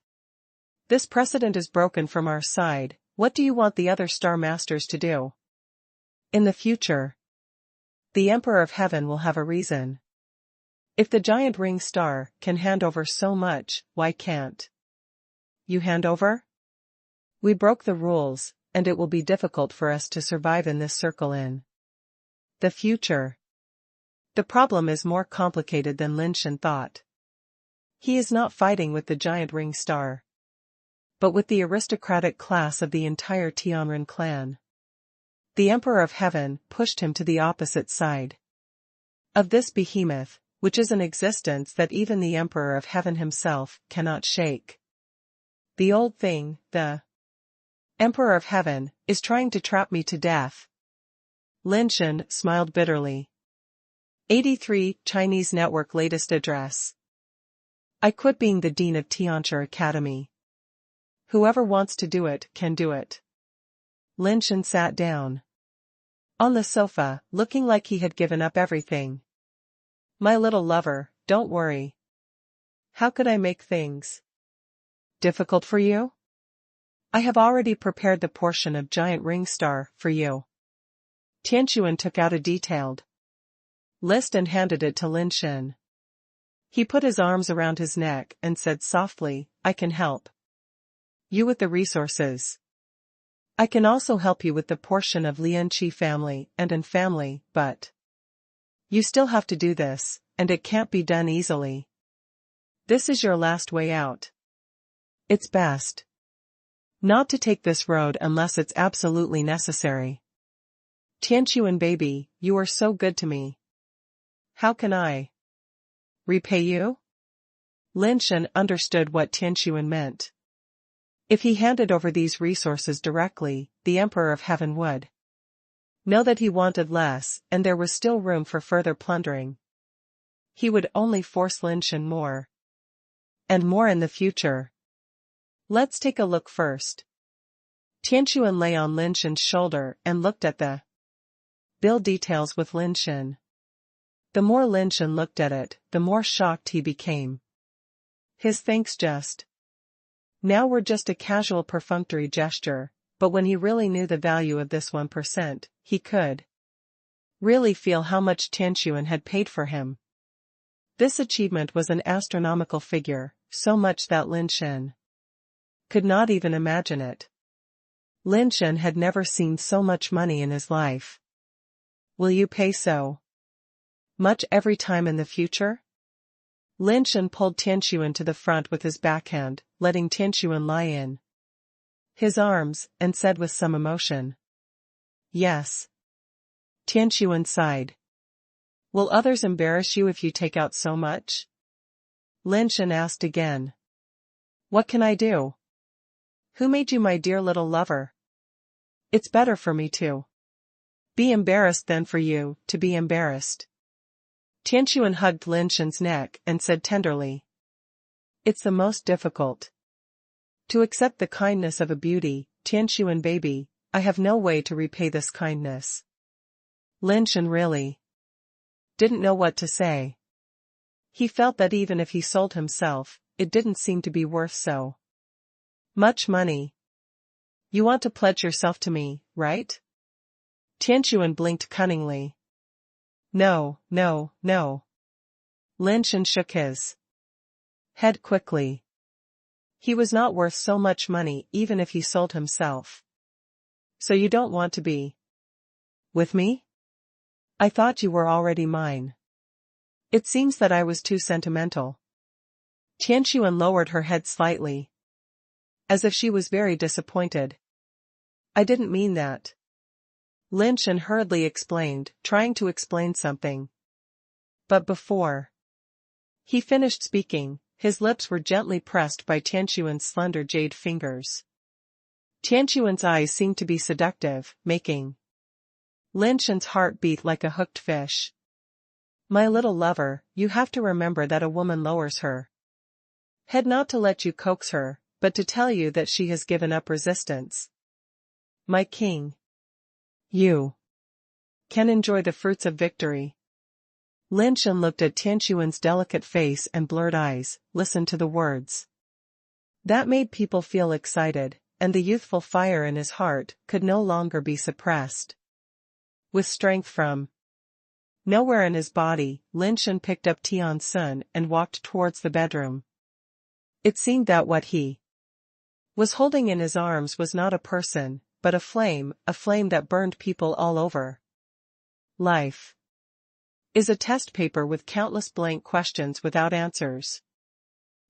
this precedent is broken from our side, what do you want the other Star Masters to do? In the future, the Emperor of Heaven will have a reason. If the giant ring star can hand over so much, why can't you hand over? We broke the rules, and it will be difficult for us to survive in this circle in the future. The problem is more complicated than Lin Shen thought. He is not fighting with the giant ring star, but with the aristocratic class of the entire Tianren clan. The Emperor of Heaven pushed him to the opposite side of this behemoth, which is an existence that even the Emperor of Heaven himself cannot shake. The old thing, the Emperor of Heaven, is trying to trap me to death. Lin Shen smiled bitterly. 83 Chinese Network latest address. I quit being the Dean of Tianchi Academy. Whoever wants to do it can do it. Lin Shen sat down on the sofa, looking like he had given up everything. My little lover, don't worry. How could I make things difficult for you? I have already prepared the portion of giant ring star for you. Tianquan took out a detailed list and handed it to Lin Shen. He put his arms around his neck and said softly, I can help you with the resources. I can also help you with the portion of Lian Qi family and family, but you still have to do this, and it can't be done easily. This is your last way out. It's best not to take this road unless it's absolutely necessary. Tianquan baby, you are so good to me. How can I repay you? Lin Shen understood what Tianquan meant. If he handed over these resources directly, the Emperor of Heaven would know that he wanted less, and there was still room for further plundering. He would only force Lin Shen more and more in the future. Let's take a look first. Tianquan lay on Lin Shen's shoulder and looked at the bill details with Lin Shen. The more Lin Shen looked at it, the more shocked he became. His thanks now were just a casual perfunctory gesture, but when he really knew the value of this 1%, he could really feel how much Tianquan had paid for him. This achievement was an astronomical figure, so much that Lin Shen could not even imagine it. Lin Shen had never seen so much money in his life. Will you pay so much every time in the future? Lin Shen pulled Tianquan to the front with his backhand, letting Tianquan lie in his arms, and said with some emotion, Yes. Tianquan sighed. Will others embarrass you if you take out so much? Lin Shen asked again. What can I do? Who made you my dear little lover? It's better for me to be embarrassed than for you to be embarrassed. Tianquan hugged Lin Shen's neck and said tenderly, It's the most difficult to accept the kindness of a beauty, Tianquan baby. I have no way to repay this kindness. Lin Shen really didn't know what to say. He felt that even if he sold himself, it didn't seem to be worth so much money. You want to pledge yourself to me, right? Tianquan blinked cunningly. No. Lin Shen shook his head quickly. He was not worth so much money even if he sold himself. So you don't want to be with me? I thought you were already mine. It seems that I was too sentimental. Tianquan lowered her head slightly, as if she was very disappointed. I didn't mean that. Lin Shen hurriedly explained, trying to explain something. But before he finished speaking, his lips were gently pressed by Tianquan's slender jade fingers. Tianquan's eyes seemed to be seductive, making Lin Shen's heart beat like a hooked fish. My little lover, you have to remember that a woman lowers her head not to let you coax her, but to tell you that she has given up resistance. My king. You can enjoy the fruits of victory. Lin Shen looked at Tianquan's delicate face and blurred eyes, listened to the words. That made people feel excited, and the youthful fire in his heart could no longer be suppressed. With strength from nowhere in his body, Lin Shen picked up Tian's son and walked towards the bedroom. It seemed that what he was holding in his arms was not a person, but a flame that burned people all over. Life is a test paper with countless blank questions without answers.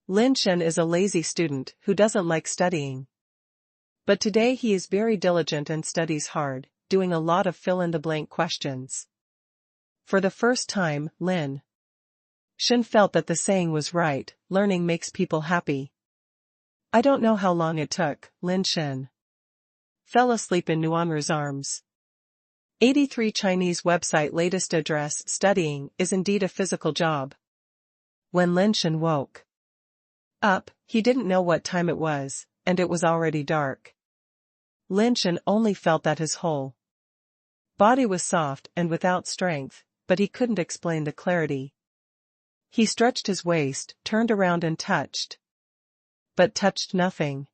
Lin Shen is a lazy student who doesn't like studying. But today he is very diligent and studies hard, doing a lot of fill-in-the-blank questions. For the first time, Lin Shen felt that the saying was right, learning makes people happy. I don't know how long it took, Lin Shen fell asleep in Nuanru's arms. 83 Chinese website latest address. Studying is indeed a physical job. When Lin Shen woke up, he didn't know what time it was, and it was already dark. Lin Shen only felt that his whole body was soft and without strength, but he couldn't explain the clarity. He stretched his waist, turned around and touched nothing.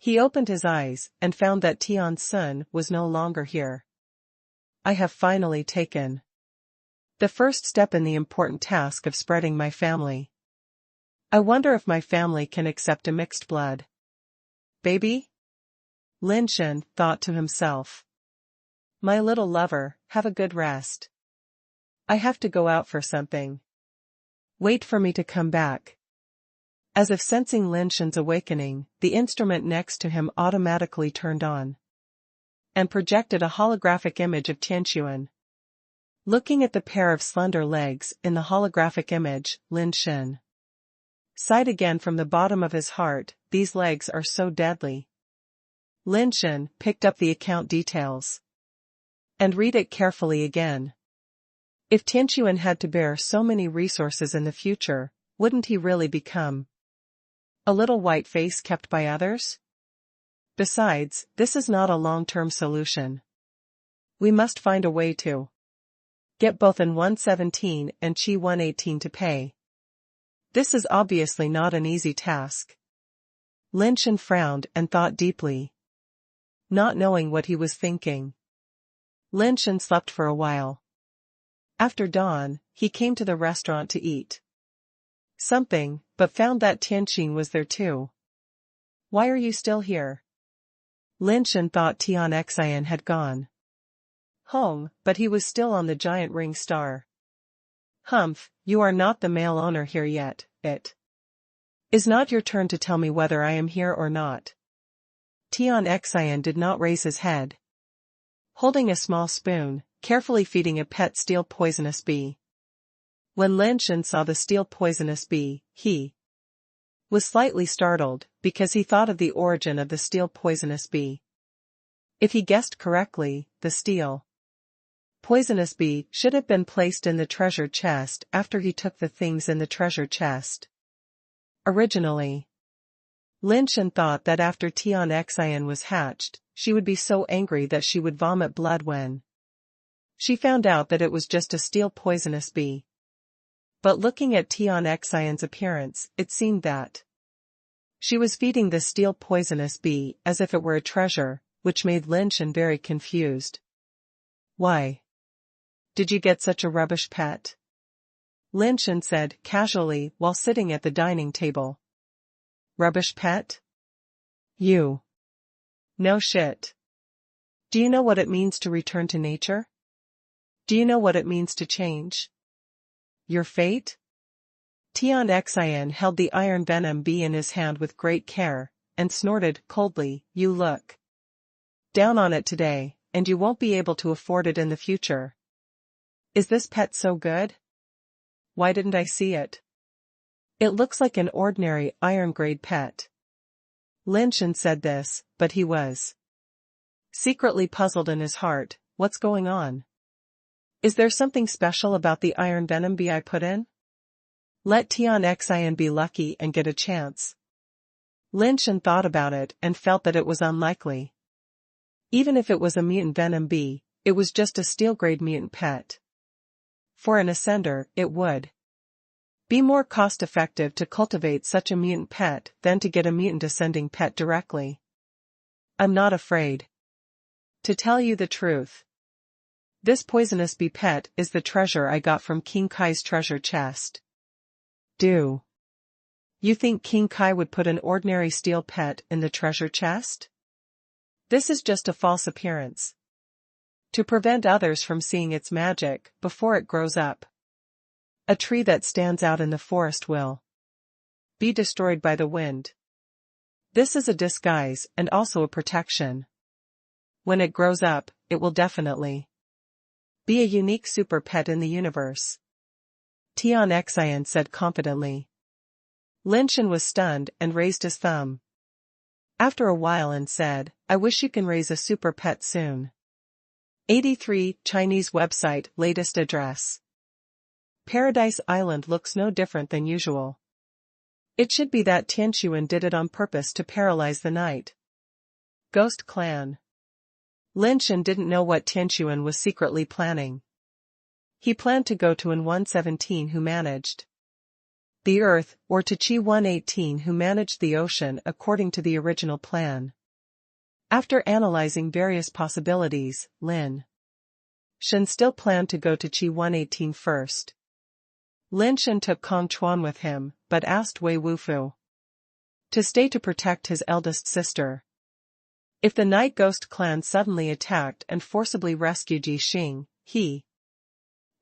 He opened his eyes and found that Tian's son was no longer here. I have finally taken the first step in the important task of spreading my family. I wonder if my family can accept a mixed blood baby? Lin Shen thought to himself. My little lover, have a good rest. I have to go out for something. Wait for me to come back. As if sensing Lin Shen's awakening, the instrument next to him automatically turned on and projected a holographic image of Tianquan. Looking at the pair of slender legs in the holographic image, Lin Shen sighed again from the bottom of his heart. These legs are so deadly. Lin Shen picked up the account details and read it carefully again. If Tianquan had to bear so many resources in the future, wouldn't he really become a little white face kept by others? Besides, this is not a long-term solution. We must find a way to get both N 117 and Qi 118 to pay. This is obviously not an easy task. Lin Shen frowned and thought deeply, not knowing what he was thinking. Lin Shen slept for a while. After dawn, he came to the restaurant to eat something, but found that Tianqing was there too. Why are you still here? Lin Shen thought Tian Xian had gone home, but he was still on the giant ring star. Humph, you are not the male owner here yet. It is not your turn to tell me whether I am here or not. Tian Xian did not raise his head. Holding a small spoon, carefully feeding a pet steel poisonous bee. When Lin Shen saw the steel poisonous bee, he was slightly startled, because he thought of the origin of the steel poisonous bee. If he guessed correctly, the steel poisonous bee should have been placed in the treasure chest after he took the things in the treasure chest. Originally, Lin Shen thought that after Tian Xian was hatched, she would be so angry that she would vomit blood when she found out that it was just a steel poisonous bee. But looking at Tian Xian's appearance, it seemed that she was feeding the steel poisonous bee as if it were a treasure, which made Lin Shen very confused. Why did you get such a rubbish pet? Lin Shen said casually while sitting at the dining table. Rubbish pet? You. No shit. Do you know what it means to return to nature? Do you know what it means to change your fate? Tian Xian held the iron venom bee in his hand with great care, and snorted coldly, you look down on it today, and you won't be able to afford it in the future. Is this pet so good? Why didn't I see it? It looks like an ordinary iron-grade pet. Lin Shen said this, but he was secretly puzzled in his heart. What's going on? Is there something special about the iron venom bee I put in? Let Tian Xin be lucky and get a chance. Lin Shen thought about it and felt that it was unlikely. Even if it was a mutant venom bee, it was just a steel-grade mutant pet. For an ascender, it would be more cost-effective to cultivate such a mutant pet than to get a mutant ascending pet directly. I'm not afraid. To tell you the truth, this poisonous bee pet is the treasure I got from King Kai's treasure chest. Do you think King Kai would put an ordinary steel pet in the treasure chest? This is just a false appearance, to prevent others from seeing its magic before it grows up. A tree that stands out in the forest will be destroyed by the wind. This is a disguise and also a protection. When it grows up, it will definitely be a unique super pet in the universe. Tian Xin said confidently. Lin Shen was stunned and raised his thumb after a while and said, I wish you can raise a super pet soon. 83 Chinese website latest address. Paradise Island looks no different than usual. It should be that Tian did it on purpose to paralyze the night. Ghost Clan. Lin Shen didn't know what Tian was secretly planning. He planned to go to An 117 who managed the Earth, or to Chi 118 who managed the ocean according to the original plan. After analyzing various possibilities, Lin Shen still planned to go to Chi 118 first. Lin Shen took Kong Chuan with him, but asked Wei Wufu to stay to protect his eldest sister. If the Night Ghost clan suddenly attacked and forcibly rescued Ji Xing, he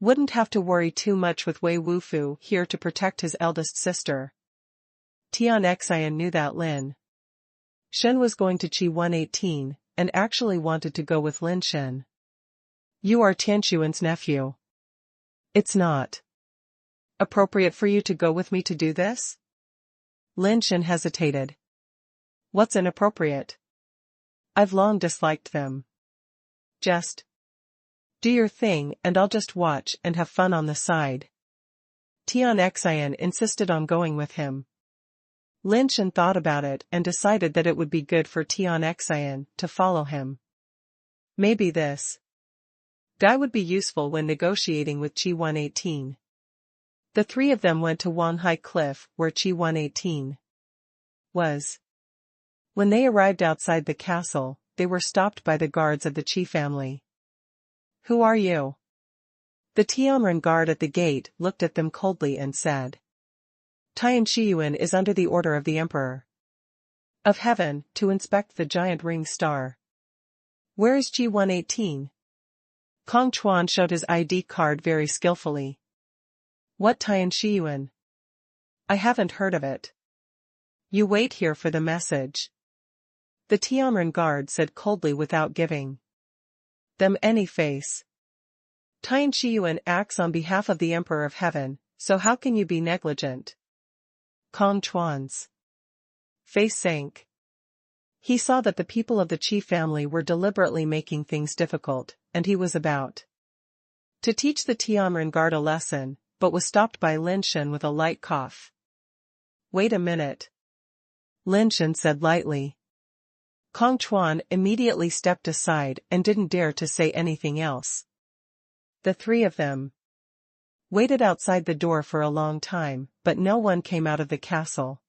wouldn't have to worry too much with Wei Wufu here to protect his eldest sister. Tian Xin knew that Lin Shen was going to Chi 118, and actually wanted to go with Lin Shen. You are Tian's nephew. It's not appropriate for you to go with me to do this? Lin Shen hesitated. What's inappropriate? I've long disliked them. Just do your thing and I'll just watch and have fun on the side. Tian Xin insisted on going with him. Lin Shen thought about it and decided that it would be good for Tian Xin to follow him. Maybe this guy would be useful when negotiating with Chi 118. The three of them went to Wanhai Cliff where Chi 118 was. When they arrived outside the castle, they were stopped by the guards of the Chi family. Who are you? The Tianren guard at the gate looked at them coldly and said, Tian Shiyuan is under the order of the Emperor of Heaven to inspect the giant ring star. Where is Chi 118? Kong Chuan showed his ID card very skillfully. What Tian Shiyuan? I haven't heard of it. You wait here for the message. The Tianren guard said coldly without giving them any face. Tian Shiyuan acts on behalf of the Emperor of Heaven, so how can you be negligent? Kong Chuan's face sank. He saw that the people of the Qi family were deliberately making things difficult, and he was about to teach the Tianren guard a lesson, but was stopped by Lin Shen with a light cough. Wait a minute. Lin Shen said lightly. Kong Chuan immediately stepped aside and didn't dare to say anything else. The three of them waited outside the door for a long time, but no one came out of the castle.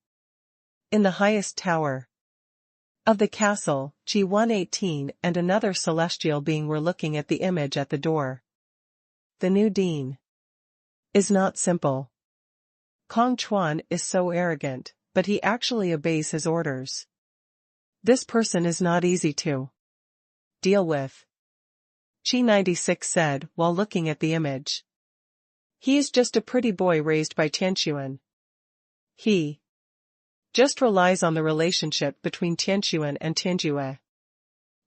In the highest tower of the castle, Chi 118 and another celestial being were looking at the image at the door. The new dean is not simple. Kong Chuan is so arrogant, but he actually obeys his orders. This person is not easy to deal with, Chi 96 said while looking at the image. He is just a pretty boy raised by Tianquan. He just relies on the relationship between Tianquan and Tianjue.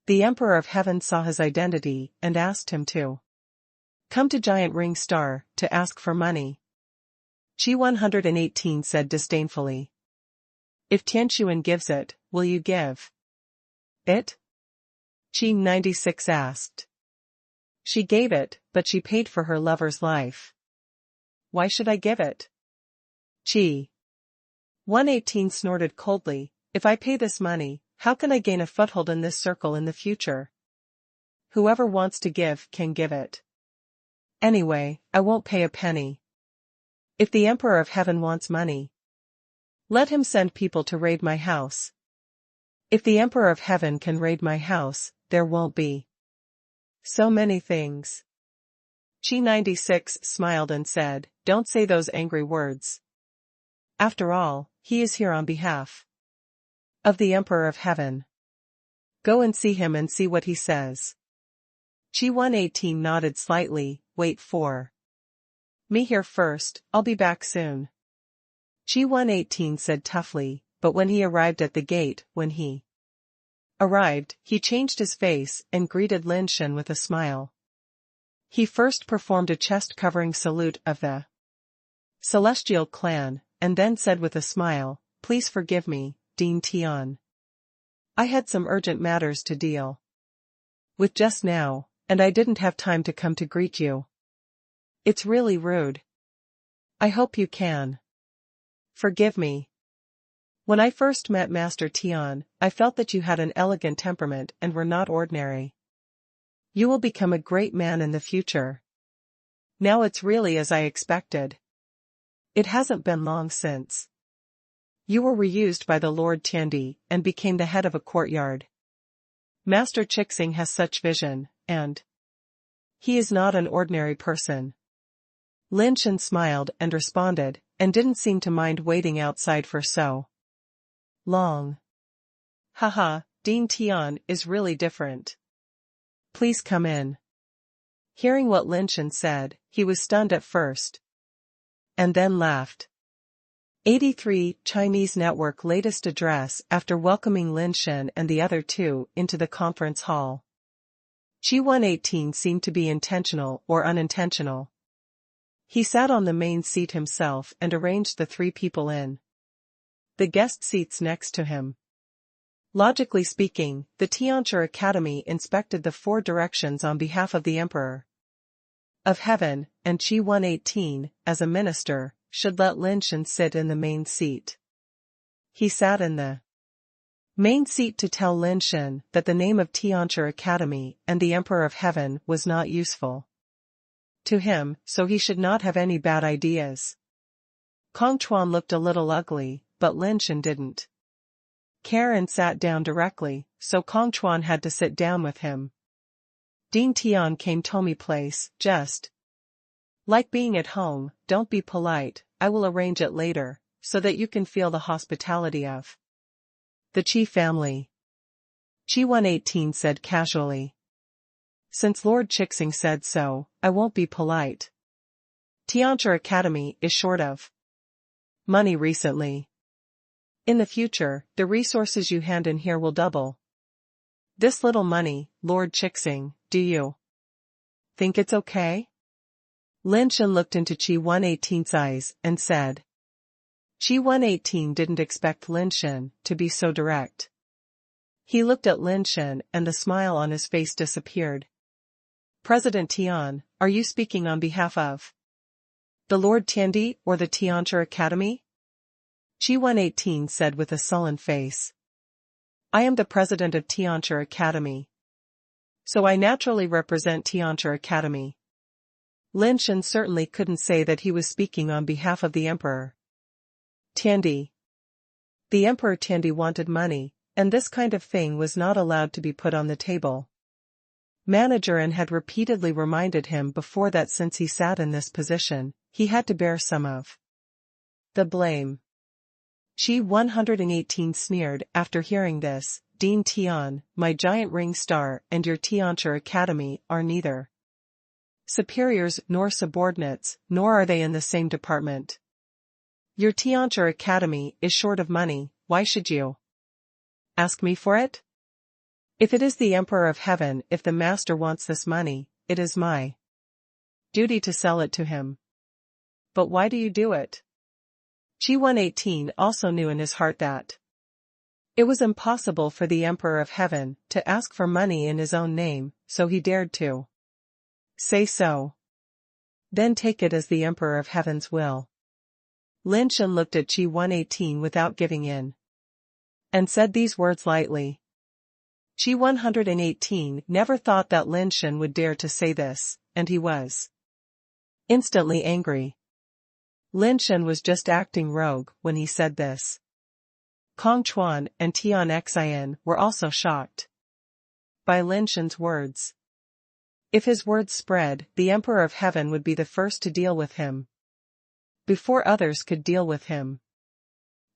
The Emperor of Heaven saw his identity and asked him to come to Giant Ring Star to ask for money. Qi 118 said disdainfully. If Tian gives it, will you give it? Qi 96 asked. She gave it, but she paid for her lover's life. Why should I give it? Qi 118 snorted coldly. If I pay this money, how can I gain a foothold in this circle in the future? Whoever wants to give can give it. Anyway, I won't pay a penny. If the Emperor of Heaven wants money, let him send people to raid my house. If the Emperor of Heaven can raid my house, there won't be so many things. Qi 96 smiled and said, don't say those angry words. After all, he is here on behalf of the Emperor of Heaven. Go and see him and see what he says. Qi 118 nodded slightly. Wait for me here first, I'll be back soon. Qi 118 said toughly, but when he arrived at the gate, he changed his face and greeted Lin Shen with a smile. He first performed a chest-covering salute of the Celestial clan, and then said with a smile, please forgive me, Dean Tian. I had some urgent matters to deal with just now, and I didn't have time to come to greet you. It's really rude. I hope you can forgive me. When I first met Master Tian, I felt that you had an elegant temperament and were not ordinary. You will become a great man in the future. Now it's really as I expected. It hasn't been long since you were reused by the Lord Tiandi and became the head of a courtyard. Master Chixing has such vision, and he is not an ordinary person. Lin Shen smiled and responded, and didn't seem to mind waiting outside for so long. Haha, Dean Tian is really different. Please come in. Hearing what Lin Shen said, he was stunned at first, and then laughed. 83 Chinese Network latest address after welcoming Lin Shen and the other two into the conference hall. Qi 118 seemed to be intentional or unintentional. He sat on the main seat himself and arranged the three people in the guest seats next to him. Logically speaking, the Tianchi Academy inspected the four directions on behalf of the Emperor of Heaven, and Qi 118, as a minister, should let Lin Shen sit in the main seat. He sat in the main seat to tell Lin Shen that the name of Tianchi Academy and the Emperor of Heaven was not useful to him, so he should not have any bad ideas. Kong Chuan looked a little ugly, but Lin Shen didn't care and sat down directly, so Kong Chuan had to sit down with him. Dean Tian came to me place, just like being at home. Don't be polite, I will arrange it later, so that you can feel the hospitality of the Qi family. Qi 118 said casually. Since Lord Chixing said so, I won't be polite. Tianchi Academy is short of money recently. In the future, the resources you hand in here will double this little money, Lord Chixing. Do you think it's okay? Lin Shen looked into Qi 118's eyes and said. Qi 118 didn't expect Lin Shen to be so direct. He looked at Lin Shen and the smile on his face disappeared. President Tian, are you speaking on behalf of the Lord Tiandi or the Tianchi Academy? Qi 118 said with a sullen face. I am the president of Tianchi Academy, so I naturally represent Tianchi Academy. Lin Shen certainly couldn't say that he was speaking on behalf of the Emperor Tiandi. The Emperor Tiandi wanted money, and this kind of thing was not allowed to be put on the table. Manager N had repeatedly reminded him before that since he sat in this position, he had to bear some of the blame. Qi 118 sneered after hearing this. Dean Tian, my giant ring star and your Tianchi Academy are neither superiors nor subordinates, nor are they in the same department. Your Tianchi Academy is short of money, why should you ask me for it? If it is the Emperor of Heaven, if the master wants this money, it is my duty to sell it to him. But why do you do it? Qi 118 also knew in his heart that it was impossible for the Emperor of Heaven to ask for money in his own name, so he dared to say so. Then take it as the Emperor of Heaven's will. Lin Shen looked at Qi 118 without giving in, and said these words lightly. Qi 118 never thought that Lin Shen would dare to say this, and he was instantly angry. Lin Shen was just acting rogue when he said this. Kong Chuan and Tian Xin were also shocked by Lin Shen's words. If his words spread, the Emperor of Heaven would be the first to deal with him before others could deal with him.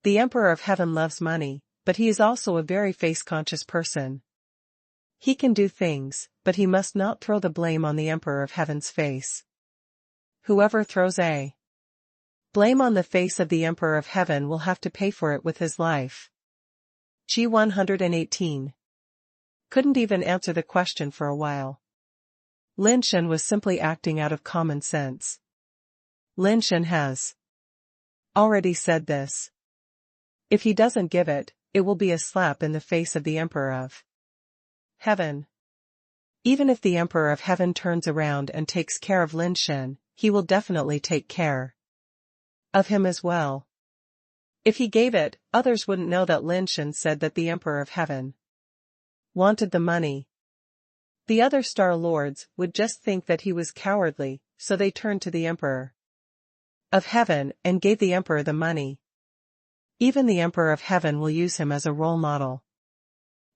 The Emperor of Heaven loves money, but he is also a very face-conscious person. He can do things, but he must not throw the blame on the Emperor of Heaven's face. Whoever throws a blame on the face of the Emperor of Heaven will have to pay for it with his life. Qi 118 couldn't even answer the question for a while. Lin Shen was simply acting out of common sense. Lin Shen has already said this. If he doesn't give it, it will be a slap in the face of the Emperor of Heaven. Even if the Emperor of Heaven turns around and takes care of Lin Shen, he will definitely take care of him as well. If he gave it, others wouldn't know that Lin Shen said that the Emperor of Heaven wanted the money. The other Star Lords would just think that he was cowardly, so they turned to the Emperor of Heaven and gave the Emperor the money. Even the Emperor of Heaven will use him as a role model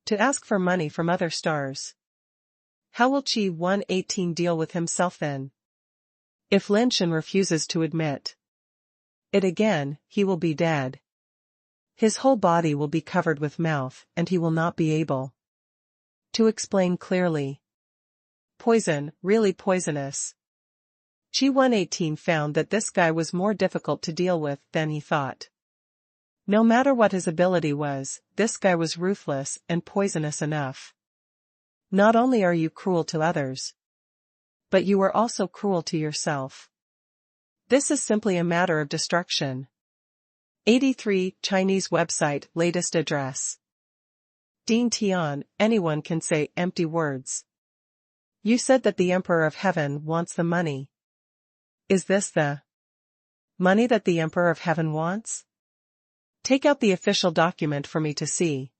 to ask for money from other stars. How will Qi 118 deal with himself then? If Lin Shen refuses to admit it again, he will be dead. His whole body will be covered with mouth, and he will not be able to explain clearly. Poison, really poisonous. Qi 118 found that this guy was more difficult to deal with than he thought. No matter what his ability was, this guy was ruthless and poisonous enough. Not only are you cruel to others, but you are also cruel to yourself. This is simply a matter of destruction. 83 Chinese website latest address. Dean Tian, anyone can say empty words. You said that the Emperor of Heaven wants the money. Is this the money that the Emperor of Heaven wants? Take out the official document for me to see.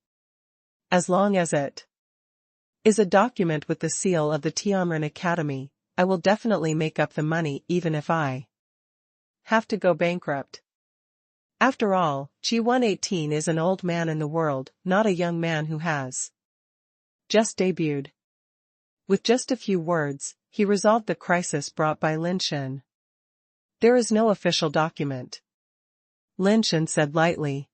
As long as it is a document with the seal of the Tianren Academy, I will definitely make up the money even if I have to go bankrupt. After all, Qi 118 is an old man in the world, not a young man who has just debuted. With just a few words, he resolved the crisis brought by Lin Shen. There is no official document, Lin Shen said lightly.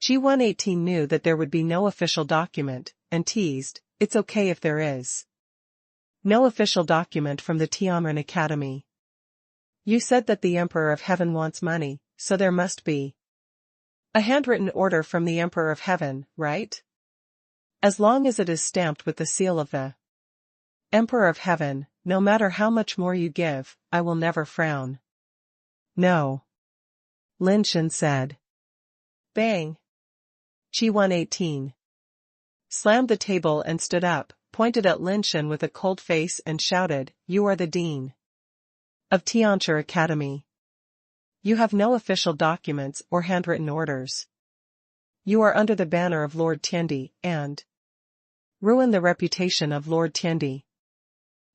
Qi 118 knew that there would be no official document, and teased, it's okay if there is no official document from the Tianren Academy. You said that the Emperor of Heaven wants money, so there must be a handwritten order from the Emperor of Heaven, right? As long as it is stamped with the seal of the Emperor of Heaven, no matter how much more you give, I will never frown. No, Lin Shen said. Bang. Qi 118 slammed the table and stood up, pointed at Lin Shen with a cold face and shouted, You are the Dean of Tianchi Academy. You have no official documents or handwritten orders. You are under the banner of Lord Tiandi, and ruin the reputation of Lord Tiandi.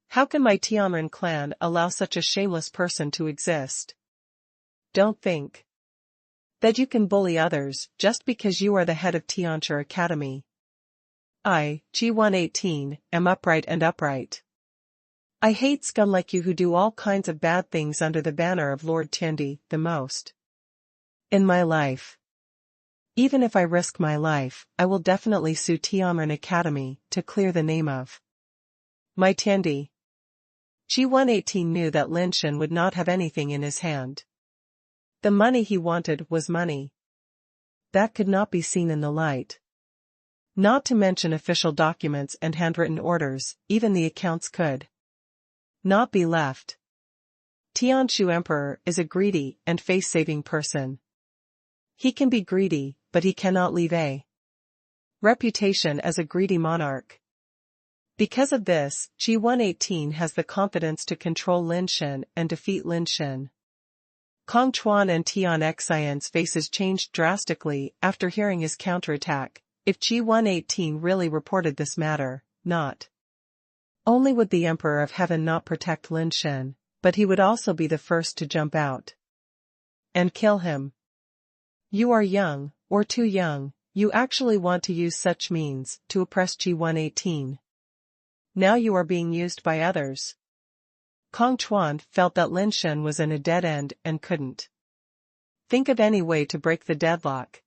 How can my Tianren clan allow such a shameless person to exist? Don't think that you can bully others just because you are the head of Tianchi Academy. I, Qi 118, am upright and upright. I hate scum like you who do all kinds of bad things under the banner of Lord Tiandi the most in my life. Even if I risk my life, I will definitely sue Tianren Academy to clear the name of my Tiandi. Qi 118 knew that Lin Shen would not have anything in his hand. The money he wanted was money that could not be seen in the light. Not to mention official documents and handwritten orders, even the accounts could not be left. Tian Shu Emperor is a greedy and face-saving person. He can be greedy, but he cannot leave a reputation as a greedy monarch. Because of this, Qi 118 has the confidence to control Lin Shen and defeat Lin Shen. Kong Chuan and Tian Xian's faces changed drastically after hearing his counterattack. If Qi 118 really reported this matter, not only would the Emperor of Heaven not protect Lin Shen, but he would also be the first to jump out and kill him. You are young, or too young. You actually want to use such means to oppress Qi 118. Now you are being used by others. Kong Chuan felt that Lin Shen was in a dead end and couldn't think of any way to break the deadlock.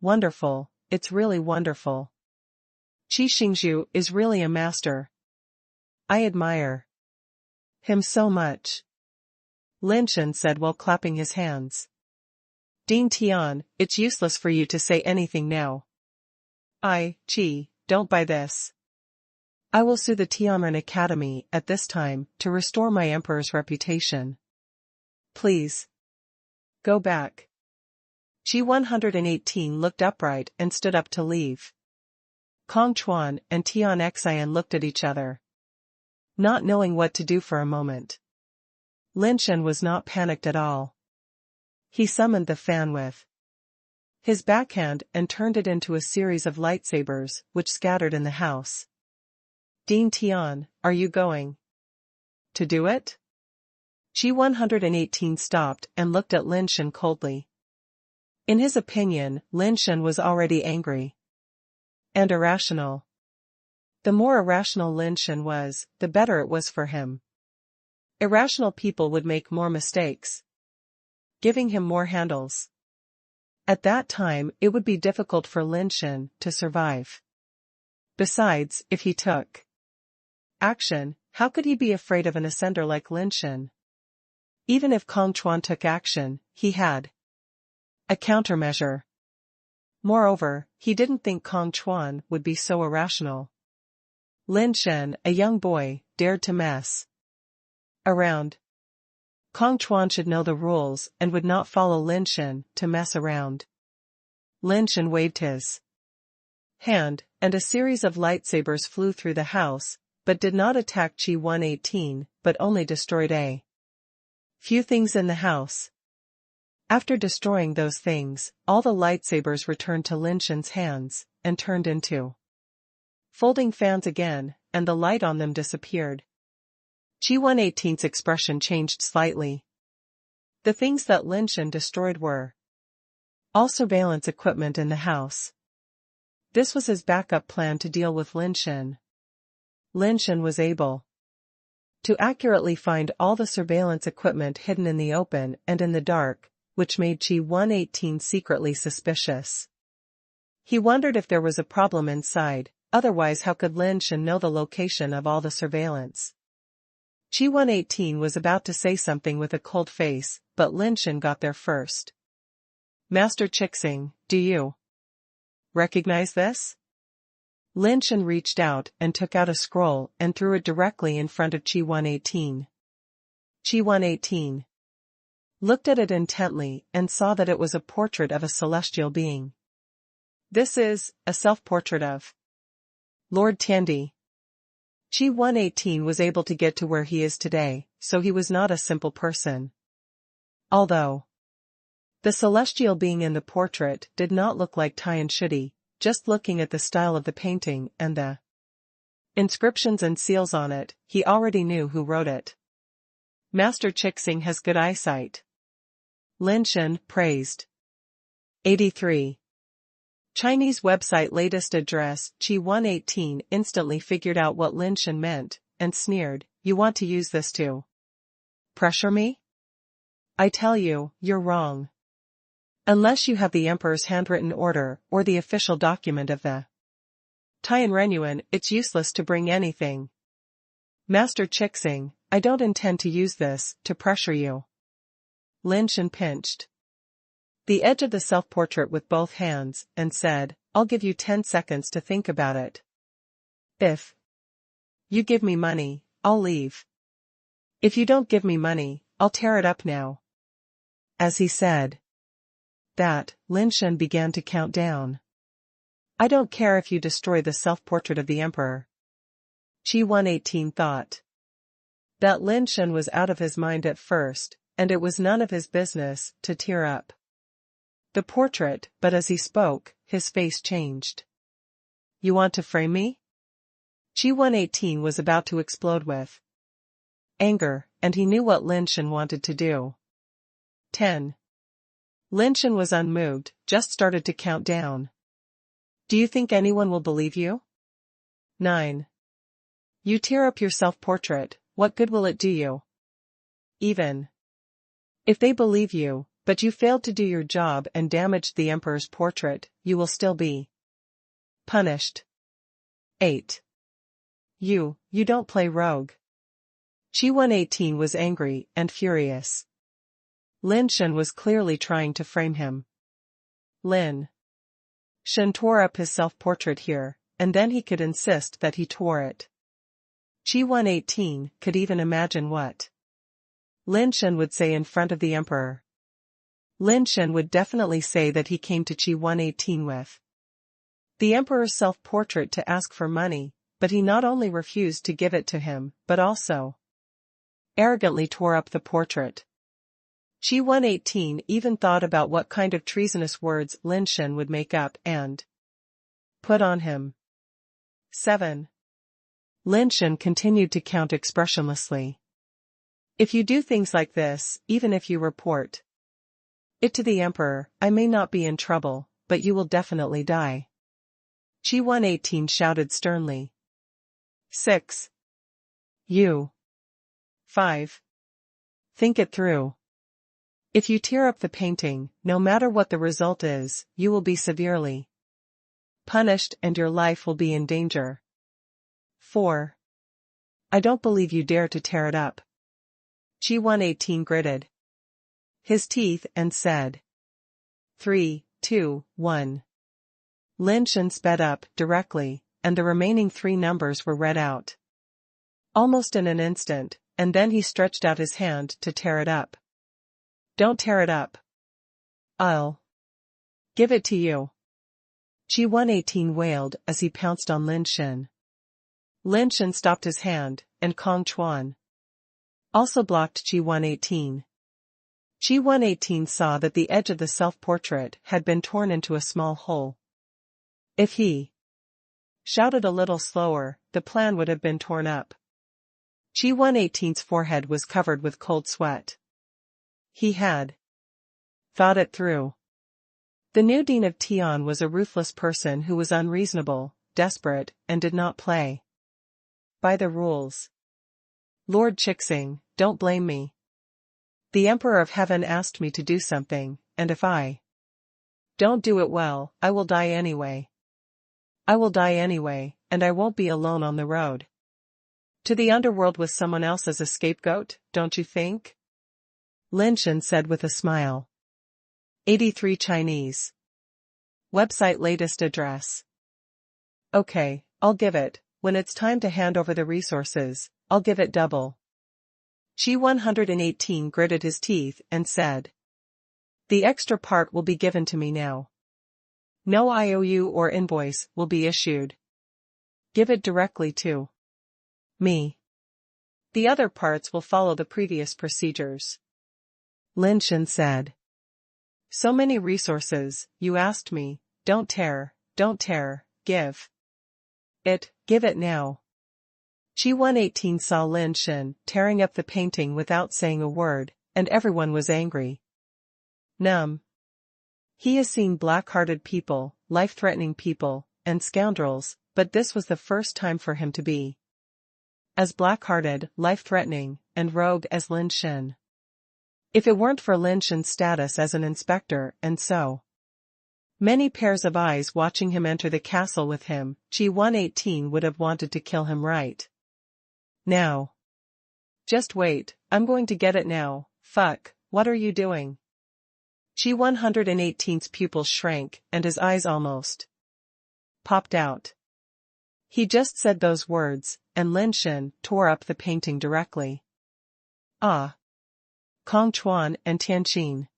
Wonderful, it's really wonderful. Qi Xingzhu is really a master. I admire him so much, Lin Shen said while clapping his hands. Dean Tian, it's useless for you to say anything now. Qi, don't buy this. I will sue the Tianren Academy at this time to restore my emperor's reputation. Please. Go back. Qi 118 looked upright and stood up to leave. Kong Chuan and Tian Xian looked at each other, not knowing what to do for a moment. Lin Shen was not panicked at all. He summoned the fan with his backhand and turned it into a series of lightsabers, which scattered in the house. Dean Tian, are you going to do it? Qi 118 stopped and looked at Lin Shen coldly. In his opinion, Lin Shen was already angry and irrational. The more irrational Lin Shen was, the better it was for him. Irrational people would make more mistakes, giving him more handles. At that time, it would be difficult for Lin Shen to survive. Besides, if he took action, how could he be afraid of an ascender like Lin Shen? Even if Kong Chuan took action, he had a countermeasure. Moreover, he didn't think Kong Chuan would be so irrational. Lin Shen, a young boy, dared to mess around. Kong Chuan should know the rules and would not follow Lin Shen to mess around. Lin Shen waved his hand, and a series of lightsabers flew through the house, but did not attack Qi 118, but only destroyed a few things in the house. After destroying those things, all the lightsabers returned to Lin Shen's hands, and turned into folding fans again, and the light on them disappeared. Qi 118's expression changed slightly. The things that Lin Shen destroyed were all surveillance equipment in the house. This was his backup plan to deal with Lin Shen. Lin Shen was able to accurately find all the surveillance equipment hidden in the open and in the dark, which made Qi 118 secretly suspicious. He wondered if there was a problem inside, otherwise how could Lin Shen know the location of all the surveillance? Qi 118 was about to say something with a cold face, but Lin Shen got there first. Master Chixing, do you recognize this? Lin Shen reached out and took out a scroll and threw it directly in front of Qi 118. Qi 118 looked at it intently and saw that it was a portrait of a celestial being. This is a self-portrait of Lord Tiandi. Qi 118 was able to get to where he is today, so he was not a simple person. Although the celestial being in the portrait did not look like Tian Shudi, just looking at the style of the painting and the inscriptions and seals on it, he already knew who wrote it. Master Chixing has good eyesight, Lin Shen praised. 83. Chinese website latest address. Qi 118 instantly figured out what Lin Shen meant, and sneered, "You want to use this to pressure me? I tell you, you're wrong. Unless you have the Emperor's handwritten order or the official document of the Tian Renyuan, it's useless to bring anything. Master Chixing, I don't intend to use this to pressure you." Lin Shen pinched the edge of the self-portrait with both hands, and said, "I'll give you 10 seconds to think about it. If you give me money, I'll leave. If you don't give me money, I'll tear it up now." As he said that, Lin Shen began to count down. "I don't care if you destroy the self-portrait of the emperor." Qi 118 thought that Lin Shen was out of his mind at first, and it was none of his business to tear up the portrait, but as he spoke, his face changed. "You want to frame me?" Qi 118 was about to explode with anger, and he knew what Lin Shen wanted to do. 10. Lin Shen was unmoved, just started to count down. "Do you think anyone will believe you?" 9. "You tear up your self-portrait, what good will it do you? Even if they believe you, but you failed to do your job and damaged the emperor's portrait, you will still be punished." 8. You don't play rogue." Qi 118 was angry and furious. Lin Shen was clearly trying to frame him. Lin Shen tore up his self-portrait here, and then he could insist that he tore it. Qi 118 could even imagine what Lin Shen would say in front of the emperor. Lin Shen would definitely say that he came to Qi 118 with the emperor's self-portrait to ask for money, but he not only refused to give it to him, but also arrogantly tore up the portrait. Qi 118 even thought about what kind of treasonous words Lin Shen would make up and put on him. 7. Lin Shen continued to count expressionlessly. "If you do things like this, even if you report it to the emperor, I may not be in trouble, but you will definitely die." Qi 118 shouted sternly. 6. You 5. Think it through. If you tear up the painting, no matter what the result is, you will be severely punished and your life will be in danger. 4. I don't believe you dare to tear it up. Qi 118 gritted his teeth and said, 3, 2, 1. Lin Shen sped up directly, and the remaining 3 numbers were read out almost in an instant, and then he stretched out his hand to tear it up. "Don't tear it up. I'll give it to you." Qi 118 wailed as he pounced on Lin Shen. Lin Shen stopped his hand, and Kong Chuan also blocked Qi 118. Qi 118 saw that the edge of the self-portrait had been torn into a small hole. If he shouted a little slower, the plan would have been torn up. Qi 118's forehead was covered with cold sweat. He had thought it through. The new dean of Tian was a ruthless person who was unreasonable, desperate, and did not play by the rules. "Lord Chixing, don't blame me. The Emperor of Heaven asked me to do something, and if I don't do it well, I will die anyway. I will die anyway, and I won't be alone on the road to the underworld with someone else as a scapegoat, don't you think?" Lin Shen said with a smile. 83 Chinese. Website latest address. "Okay, I'll give it. When it's time to hand over the resources, I'll give it double." Qi 118 gritted his teeth and said, "The extra part will be given to me now. No IOU or invoice will be issued. Give it directly to me. The other parts will follow the previous procedures." Lin Shen said, "So many resources, you asked me, don't tear, give it now." Qi 118 saw Lin Shen tearing up the painting without saying a word, and everyone was angry. Numb. He has seen black-hearted people, life-threatening people, and scoundrels, but this was the first time for him to be as black-hearted, life-threatening, and rogue as Lin Shen. If it weren't for Lin Shen's status as an inspector and so many pairs of eyes watching him enter the castle with him, Qi 118 would have wanted to kill him right now. "Just wait, I'm going to get it now, fuck, what are you doing?" Chi 118's pupils shrank and his eyes almost popped out. He just said those words, and Lin Shen tore up the painting directly. Ah! Kong Chuan and Tian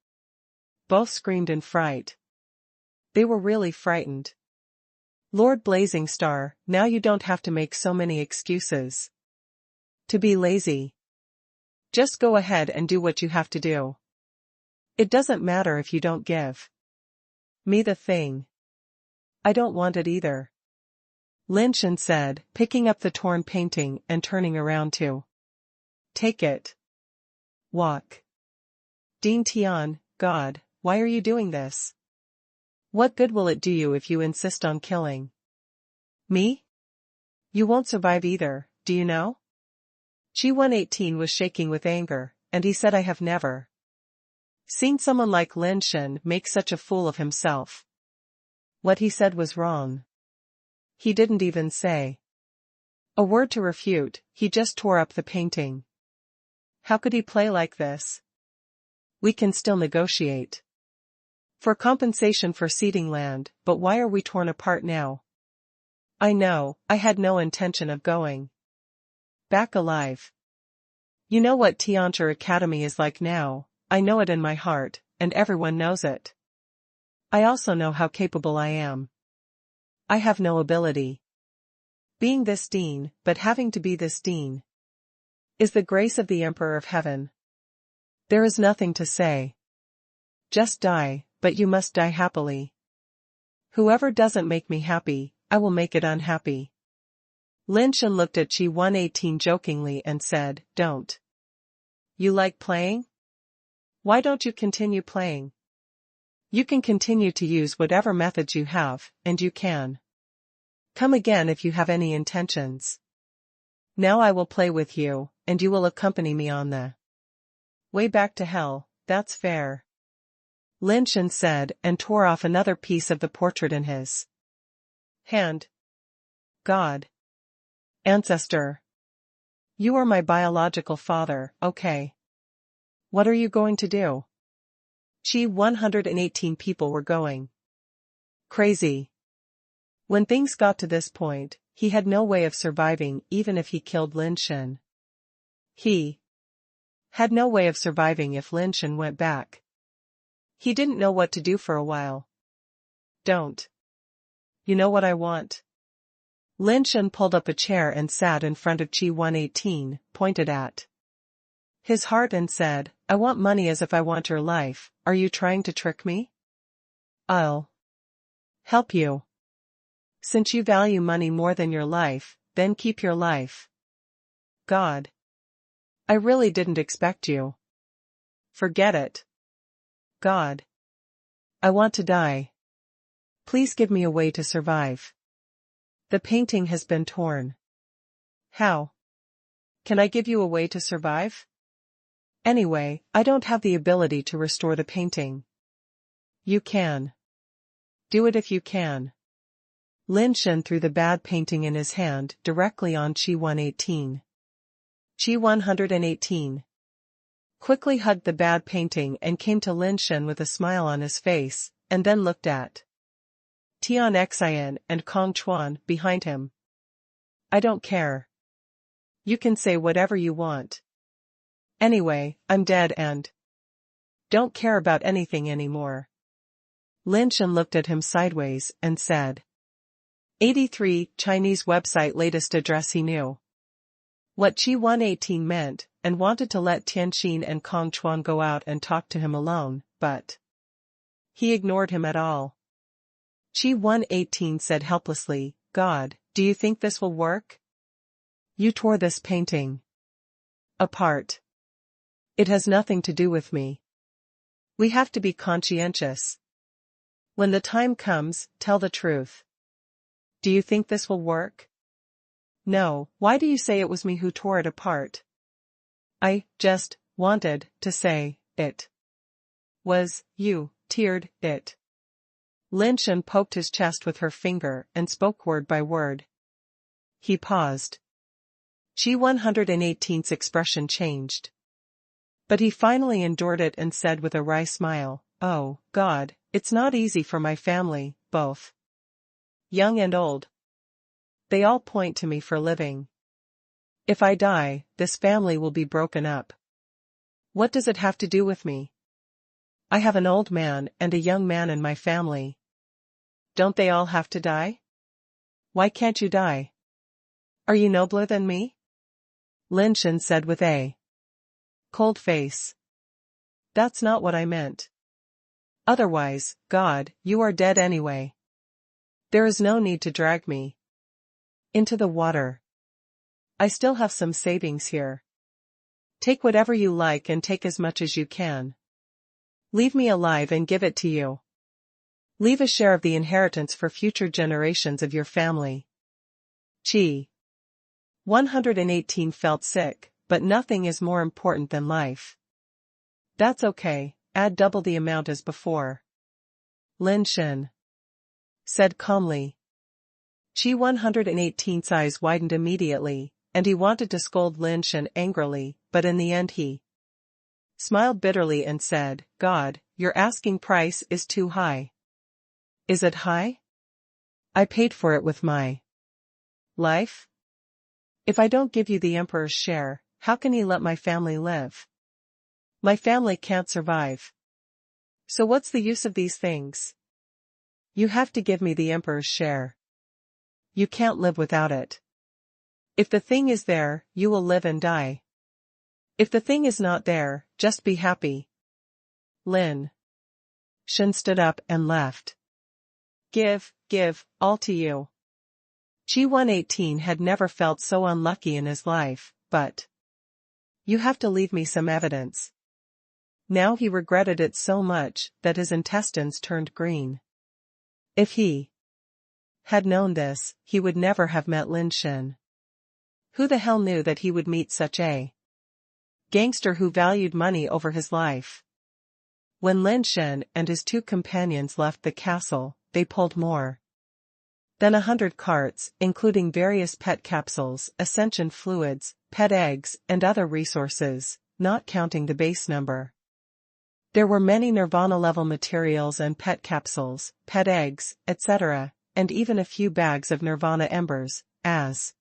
both screamed in fright. They were really frightened. Lord Blazing Star, now you don't have to make so many excuses to be lazy. Just go ahead and do what you have to do. It doesn't matter if you don't give me the thing. I don't want it either, Lin Shen said, picking up the torn painting and turning around to take it. Walk. Dean Tian, God, why are you doing this? What good will it do you if you insist on killing me? You won't survive either, do you know? Chi 118 was shaking with anger, and he said I have never seen someone like Lin Shen make such a fool of himself. What he said was wrong. He didn't even say a word to refute, he just tore up the painting. How could he play like this? We can still negotiate for compensation for ceding land, but why are we torn apart now? I know, I had no intention of going back alive. You know what Tianchi Academy is like now, I know it in my heart, and everyone knows it. I also know how capable I am. I have no ability being this dean, but having to be this dean is the grace of the Emperor of Heaven. There is nothing to say. Just die, but you must die happily. Whoever doesn't make me happy, I will make it unhappy. Lin Shen looked at Chi 118 jokingly and said, Don't you like playing? Why don't you continue playing? You can continue to use whatever methods you have, and you can come again if you have any intentions. Now I will play with you, and you will accompany me on the way back to hell, that's fair. Lin Shen said and tore off another piece of the portrait in his hand. God. Ancestor. You are my biological father, okay. What are you going to do? Chi 118 people were going crazy. When things got to this point, he had no way of surviving even if he killed Lin Shen. He had no way of surviving if Lin Shen went back. He didn't know what to do for a while. Don't you know what I want? Lin Shen pulled up a chair and sat in front of Chi 118, pointed at his heart and said, I want money as if I want your life, are you trying to trick me? I'll help you. Since you value money more than your life, then keep your life. God. I really didn't expect you. Forget it. God. I want to die. Please give me a way to survive. The painting has been torn. How can I give you a way to survive? Anyway, I don't have the ability to restore the painting. You can. Do it if you can. Lin Shen threw the bad painting in his hand directly on Chi 118. Chi 118 quickly hugged the bad painting and came to Lin Shen with a smile on his face, and then looked at Tian Xian and Kong Chuan behind him. I don't care. You can say whatever you want. Anyway, I'm dead and don't care about anything anymore. Lin Shen looked at him sideways and said, 83 Chinese website latest address. He knew what Chi 118 meant, and wanted to let Tianqin and Kong Chuan go out and talk to him alone, but he ignored him at all. Chi 118 said helplessly, God, do you think this will work? You tore this painting apart. It has nothing to do with me. We have to be conscientious. When the time comes, tell the truth. Do you think this will work? No, why do you say it was me who tore it apart? I just wanted to say it was you, teared it. Lin Shen poked his chest with her finger and spoke word by word. He paused. Chi 118's expression changed. But he finally endured it and said with a wry smile, Oh, God, it's not easy for my family, both young and old. They all point to me for living. If I die, this family will be broken up. What does it have to do with me? I have an old man and a young man in my family. Don't they all have to die? Why can't you die? Are you nobler than me? Lin Shen said with a cold face. That's not what I meant. Otherwise, God, you are dead anyway. There is no need to drag me into the water. I still have some savings here. Take whatever you like and take as much as you can. Leave me alive and give it to you. Leave a share of the inheritance for future generations of your family. Chi. 118 felt sick, but nothing is more important than life. That's okay, add double the amount as before. Lin Shen said calmly. Chi 118's eyes widened immediately, and he wanted to scold Lin Shen angrily, but in the end he smiled bitterly and said, God, your asking price is too high. Is it high? I paid for it with my life. If I don't give you the emperor's share, how can he let my family live? My family can't survive. So what's the use of these things? You have to give me the emperor's share. You can't live without it. If the thing is there, you will live and die. If the thing is not there, just be happy. Lin Shen stood up and left. Give, all to you. Chi 118 had never felt so unlucky in his life, but you have to leave me some evidence. Now he regretted it so much that his intestines turned green. If he had known this, he would never have met Lin Shen. Who the hell knew that he would meet such a gangster who valued money over his life? When Lin Shen and his two companions left the castle, they pulled more than 100 carts, including various pet capsules, ascension fluids, pet eggs, and other resources, not counting the base number. There were many Nirvana-level materials and pet capsules, pet eggs, etc., and even a few bags of Nirvana embers, as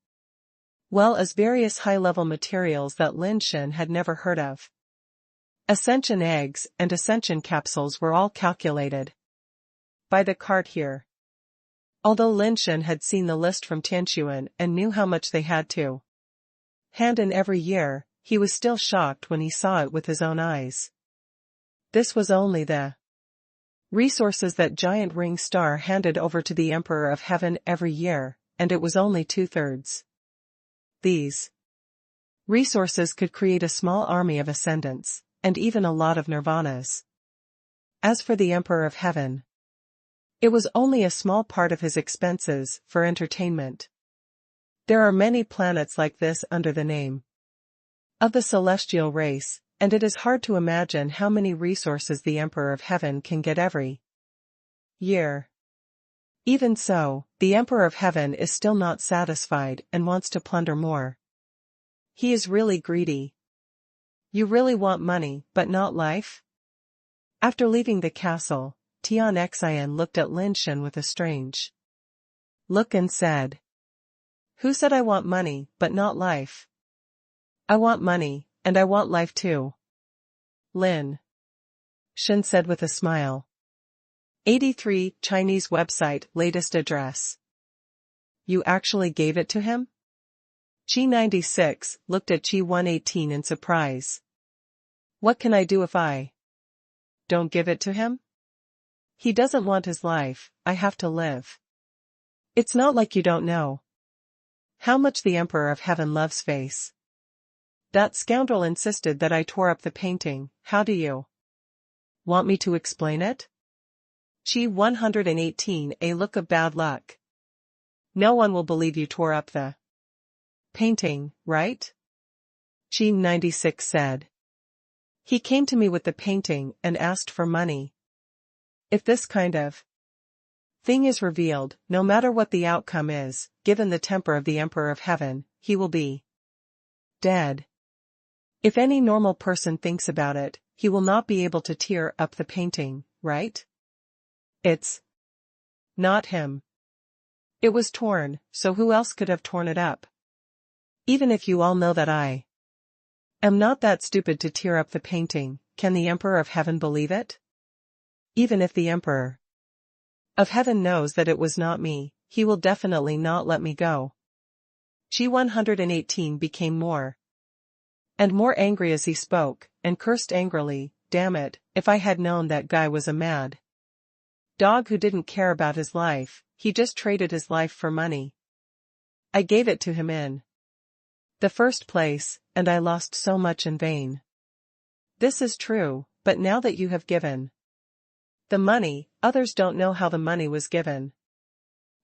well as various high-level materials that Lin Shen had never heard of. Ascension eggs and ascension capsules were all calculated by the cart here. Although Lin Shen had seen the list from Tian and knew how much they had to hand in every year, he was still shocked when he saw it with his own eyes. This was only the resources that Giant Ring Star handed over to the Emperor of Heaven every year, and it was only 2/3. These resources could create a small army of ascendants, and even a lot of nirvanas. As for the Emperor of Heaven, it was only a small part of his expenses for entertainment. There are many planets like this under the name of the celestial race, and it is hard to imagine how many resources the Emperor of Heaven can get every year. Even so, the Emperor of Heaven is still not satisfied and wants to plunder more. He is really greedy. You really want money, but not life? After leaving the castle, Tian Xian looked at Lin Shen with a strange look and said, Who said I want money, but not life? I want money, and I want life too. Lin Shen said with a smile. 83 Chinese website latest address. You actually gave it to him? Chi 96 looked at Chi 118 in surprise. What can I do if I don't give it to him? He doesn't want his life, I have to live. It's not like you don't know how much the Emperor of Heaven loves face. That scoundrel insisted that I tore up the painting. How do you want me to explain it? Chi 118 a look of bad luck. No one will believe you tore up the painting, right? Chi 96 said. He came to me with the painting and asked for money. If this kind of thing is revealed, no matter what the outcome is, given the temper of the Emperor of Heaven, he will be dead. If any normal person thinks about it, he will not be able to tear up the painting, right? It's not him. It was torn, so who else could have torn it up? Even if you all know that I am not that stupid to tear up the painting, can the Emperor of Heaven believe it? Even if the Emperor of Heaven knows that it was not me, he will definitely not let me go. Chi 118 became more and more angry as he spoke, and cursed angrily, damn it, if I had known that guy was a mad dog who didn't care about his life, he just traded his life for money. I gave it to him in the first place, and I lost so much in vain. This is true, but now that you have given the money, others don't know how the money was given.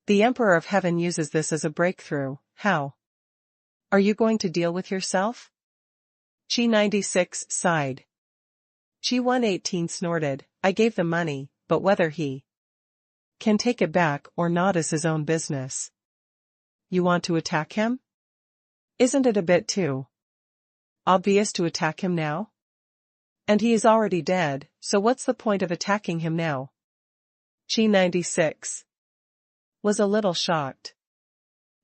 The Emperor of Heaven uses this as a breakthrough. How are you going to deal with yourself? Chi 96 sighed. Chi 118 snorted, I gave the money, but whether he can take it back or not is his own business. You want to attack him? Isn't it a bit too obvious to attack him now? And he is already dead, so what's the point of attacking him now? Chi 96 was a little shocked.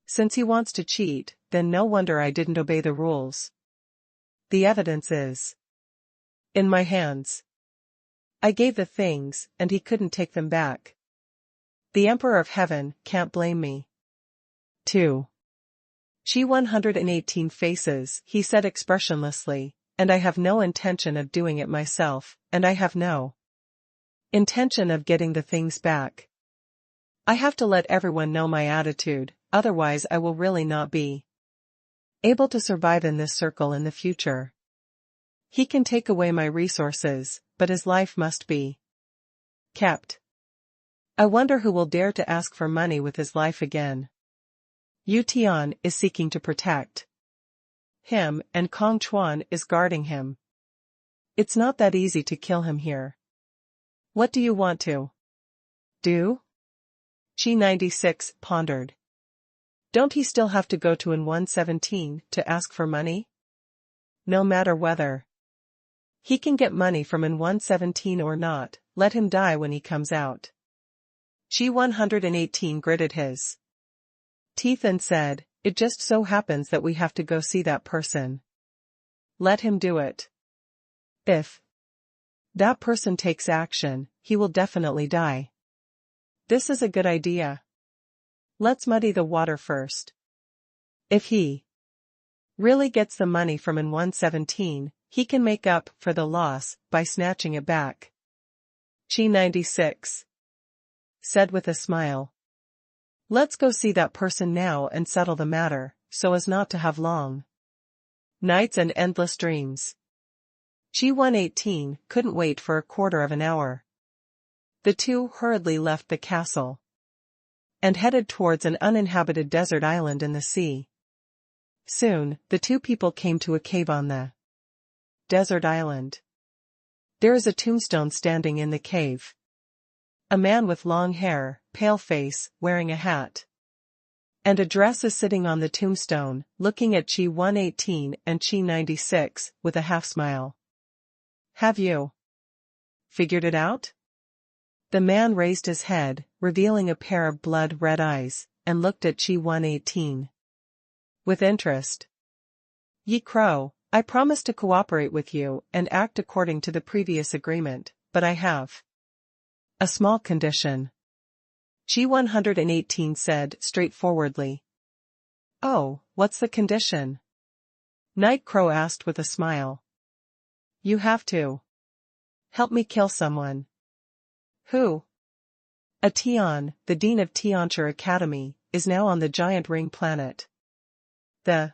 Since he wants to cheat, then no wonder I didn't obey the rules. The evidence is in my hands. I gave the things, and he couldn't take them back. The Emperor of Heaven can't blame me. 2. Chi 118 faces, he said expressionlessly, and I have no intention of doing it myself, and I have no intention of getting the things back. I have to let everyone know my attitude, otherwise I will really not be able to survive in this circle in the future. He can take away my resources, but his life must be kept. I wonder who will dare to ask for money with his life again. Tian is seeking to protect him, and Kong Chuan is guarding him. It's not that easy to kill him here. What do you want to do? Chi 96 pondered. Don't he still have to go to in 117 to ask for money? No matter whether he can get money from in 117 or not, let him die when he comes out. Chi 118 gritted his teeth and said, it just so happens that we have to go see that person. Let him do it. If that person takes action, he will definitely die. This is a good idea. Let's muddy the water first. If he really gets the money from in 117, he can make up for the loss by snatching it back. Chi 96 said with a smile. Let's go see that person now and settle the matter, so as not to have long nights and endless dreams. Chi 118 couldn't wait for a quarter of an hour. The two hurriedly left the castle and headed towards an uninhabited desert island in the sea. Soon, the two people came to a cave on the desert island. There is a tombstone standing in the cave. A man with long hair, pale face, wearing a hat and a dress is sitting on the tombstone, looking at Chi 118 and Chi 96 with a half smile. Have you figured it out? The man raised his head, revealing a pair of blood-red eyes, and looked at Chi 118 with interest. Ye Crow, I promise to cooperate with you and act according to the previous agreement, but I have a small condition. Chi 118 said straightforwardly. Oh, what's the condition? Night Crow asked with a smile. You have to help me kill someone. Who? A Tian, the dean of Tiancher Academy, is now on the giant ring planet. The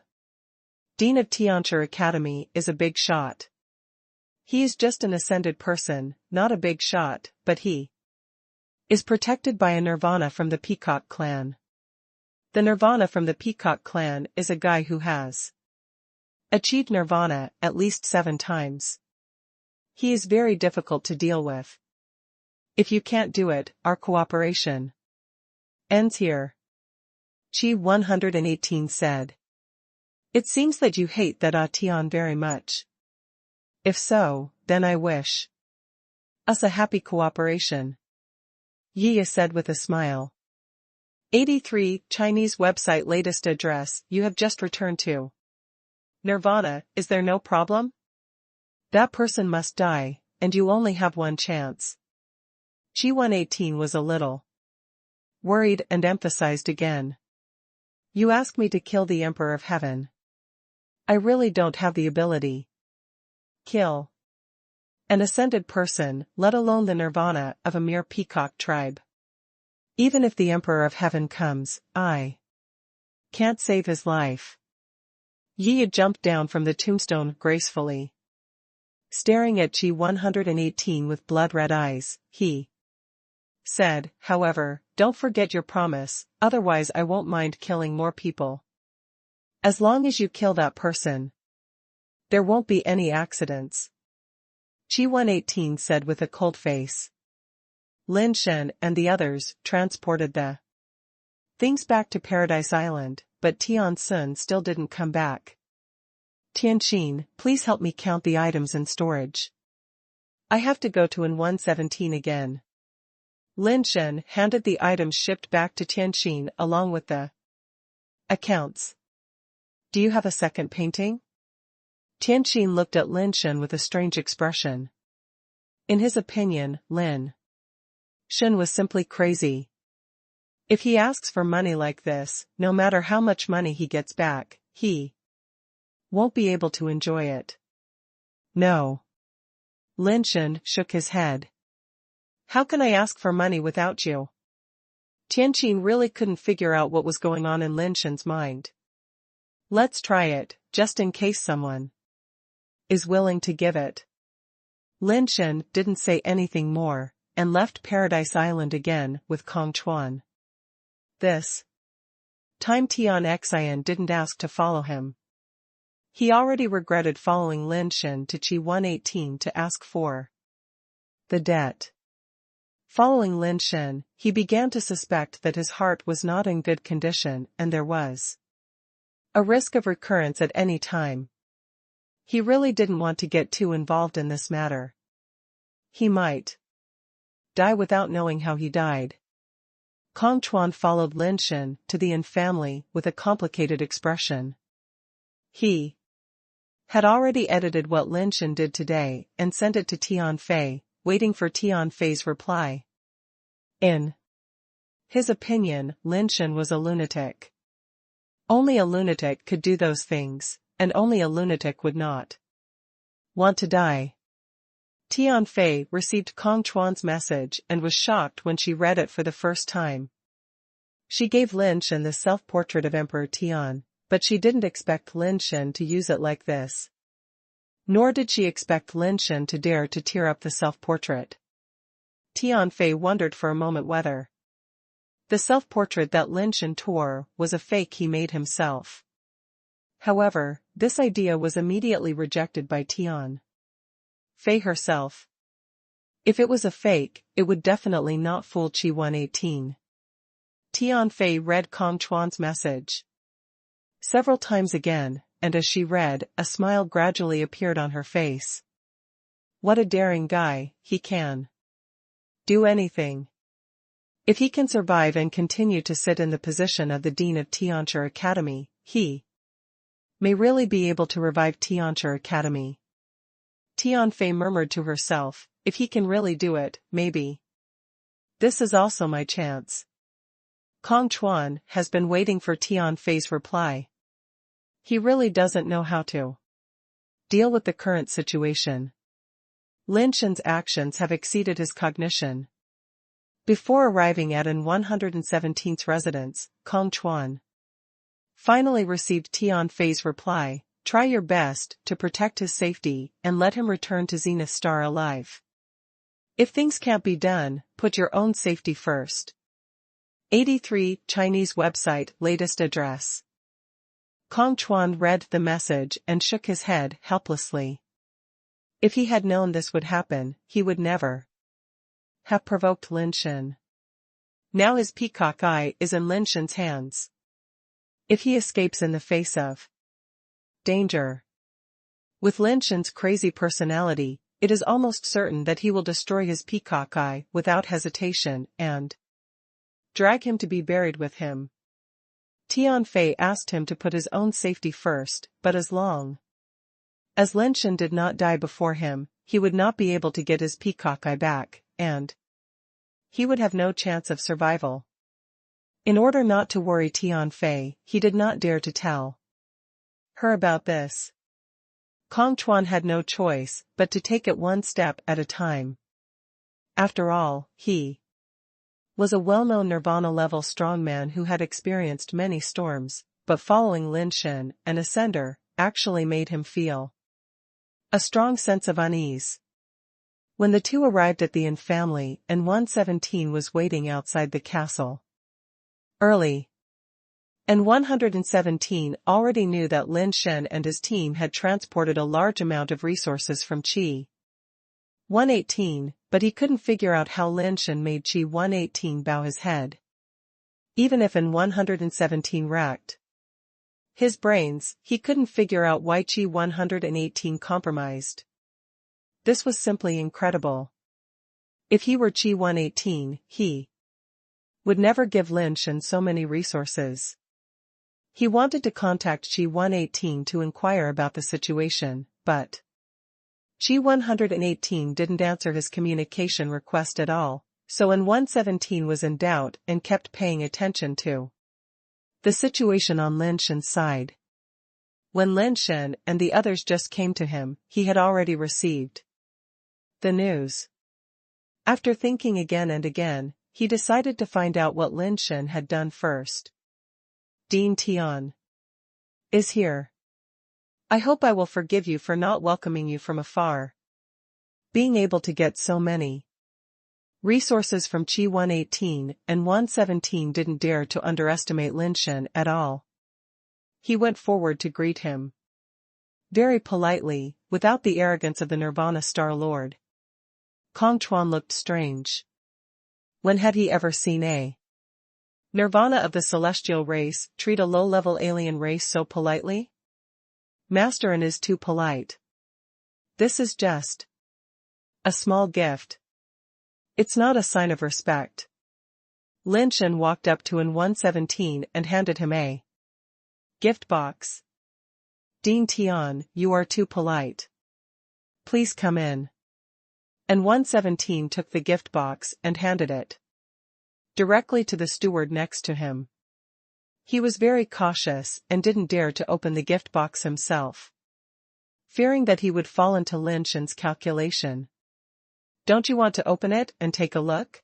dean of Tiancher Academy is a big shot. He is just an ascended person, not a big shot, but he is protected by a Nirvana from the Peacock clan. The Nirvana from the Peacock clan is a guy who has achieved Nirvana at least 7 times. He is very difficult to deal with. If you can't do it, our cooperation ends here. Chi 118 said. It seems that you hate that Tian very much. If so, then I wish us a happy cooperation. Yi said with a smile. 83 Chinese website latest address you have just returned to. Nirvana, is there no problem? That person must die, and you only have one chance. Chi 118 was a little worried and emphasized again. You ask me to kill the Emperor of Heaven. I really don't have the ability. Kill an ascended person, let alone the nirvana of a mere peacock tribe. Even if the Emperor of Heaven comes, I can't save his life. Yi jumped down from the tombstone gracefully. Staring at Chi 118 with blood-red eyes, he said, however, don't forget your promise, otherwise I won't mind killing more people. As long as you kill that person, there won't be any accidents. Chi 118 said with a cold face. Lin Shen and the others transported the things back to Paradise Island, but Tian Sun still didn't come back. Tianqin, please help me count the items in storage. I have to go to N 117 again. Lin Shen handed the items shipped back to Tianqin along with the accounts. Do you have a second painting? Tianqin looked at Lin Shen with a strange expression. In his opinion, Lin Shen was simply crazy. If he asks for money like this, no matter how much money he gets back, he won't be able to enjoy it. No. Lin Shen shook his head. How can I ask for money without you? Tianqin really couldn't figure out what was going on in Lin Shen's mind. Let's try it, just in case someone is willing to give it. Lin Shen didn't say anything more, and left Paradise Island again with Kong Chuan. This time Tian Xian didn't ask to follow him. He already regretted following Lin Shen to Chi 118 to ask for the debt. Following Lin Shen, he began to suspect that his heart was not in good condition and there was a risk of recurrence at any time. He really didn't want to get too involved in this matter. He might die without knowing how he died. Kong Chuan followed Lin Shen to the Yin family with a complicated expression. He had already edited what Lin Shen did today and sent it to Tian Fei, waiting for Tian Fei's reply. In his opinion, Lin Shen was a lunatic. Only a lunatic could do those things, and only a lunatic would not want to die. Tian Fei received Kong Chuan's message and was shocked when she read it for the first time. She gave Lin Shen the self-portrait of Emperor Tian, but she didn't expect Lin Shen to use it like this. Nor did she expect Lin Shen to dare to tear up the self-portrait. Tian Fei wondered for a moment whether the self-portrait that Lin Shen tore was a fake he made himself. However, this idea was immediately rejected by Tian Fei herself. If it was a fake, it would definitely not fool Chi 118. Tian Fei read Kong Chuan's message several times again, and as she read, a smile gradually appeared on her face. What a daring guy, he can do anything. If he can survive and continue to sit in the position of the Dean of Tianchi Academy, he may really be able to revive Tianchi Academy. Tian Fei murmured to herself, if he can really do it, maybe this is also my chance. Kong Chuan has been waiting for Tian Fei's reply. He really doesn't know how to deal with the current situation. Lin Shen's actions have exceeded his cognition. Before arriving at N 117's residence, Kong Chuan finally received Tian Fei's reply, try your best to protect his safety and let him return to Zenith Star alive. If things can't be done, put your own safety first. 83 Chinese website latest address. Kong Chuan read the message and shook his head helplessly. If he had known this would happen, he would never have provoked Lin Shen. Now his peacock eye is in Lin Shen's hands. If he escapes in the face of danger with Lin Shen's crazy personality, it is almost certain that he will destroy his peacock eye without hesitation and drag him to be buried with him. Tian Fei asked him to put his own safety first, but as long as Lin Shen did not die before him, he would not be able to get his peacock eye back, and he would have no chance of survival. In order not to worry Tian Fei, he did not dare to tell her about this. Kong Chuan had no choice but to take it one step at a time. After all, he was a well-known Nirvana-level strongman who had experienced many storms, but following Lin Shen, an ascender, actually made him feel a strong sense of unease. When the two arrived at the Yin family and 117 was waiting outside the castle early, and 117 already knew that Lin Shen and his team had transported a large amount of resources from Qi 118, but he couldn't figure out how Lin Shen made Qi 118 bow his head. Even if in 117 racked his brains, he couldn't figure out why Qi 118 compromised. This was simply incredible. If he were Qi 118, he would never give Lin Shen so many resources. He wanted to contact Qi 118 to inquire about the situation, but Qi 118 didn't answer his communication request at all, so when 117 was in doubt and kept paying attention to the situation on Lin Shen's side. When Lin Shen and the others just came to him, he had already received the news. After thinking again and again, he decided to find out what Lin Shen had done first. Dean Tian is here. I hope I will forgive you for not welcoming you from afar. Being able to get so many resources from Qi 118 and 117 didn't dare to underestimate Lin Shen at all. He went forward to greet him very politely, without the arrogance of the Nirvana Star Lord. Kong Chuan looked strange. When had he ever seen a Nirvana of the celestial race treat a low-level alien race so politely? Master N is too polite. This is just a small gift. It's not a sign of respect. Lin Shen walked up to N 117 and handed him a gift box. Dean Tian, you are too polite. Please come in. N 117 took the gift box and handed it directly to the steward next to him. He was very cautious and didn't dare to open the gift box himself, fearing that he would fall into Lin Shen's calculation. Don't you want to open it and take a look?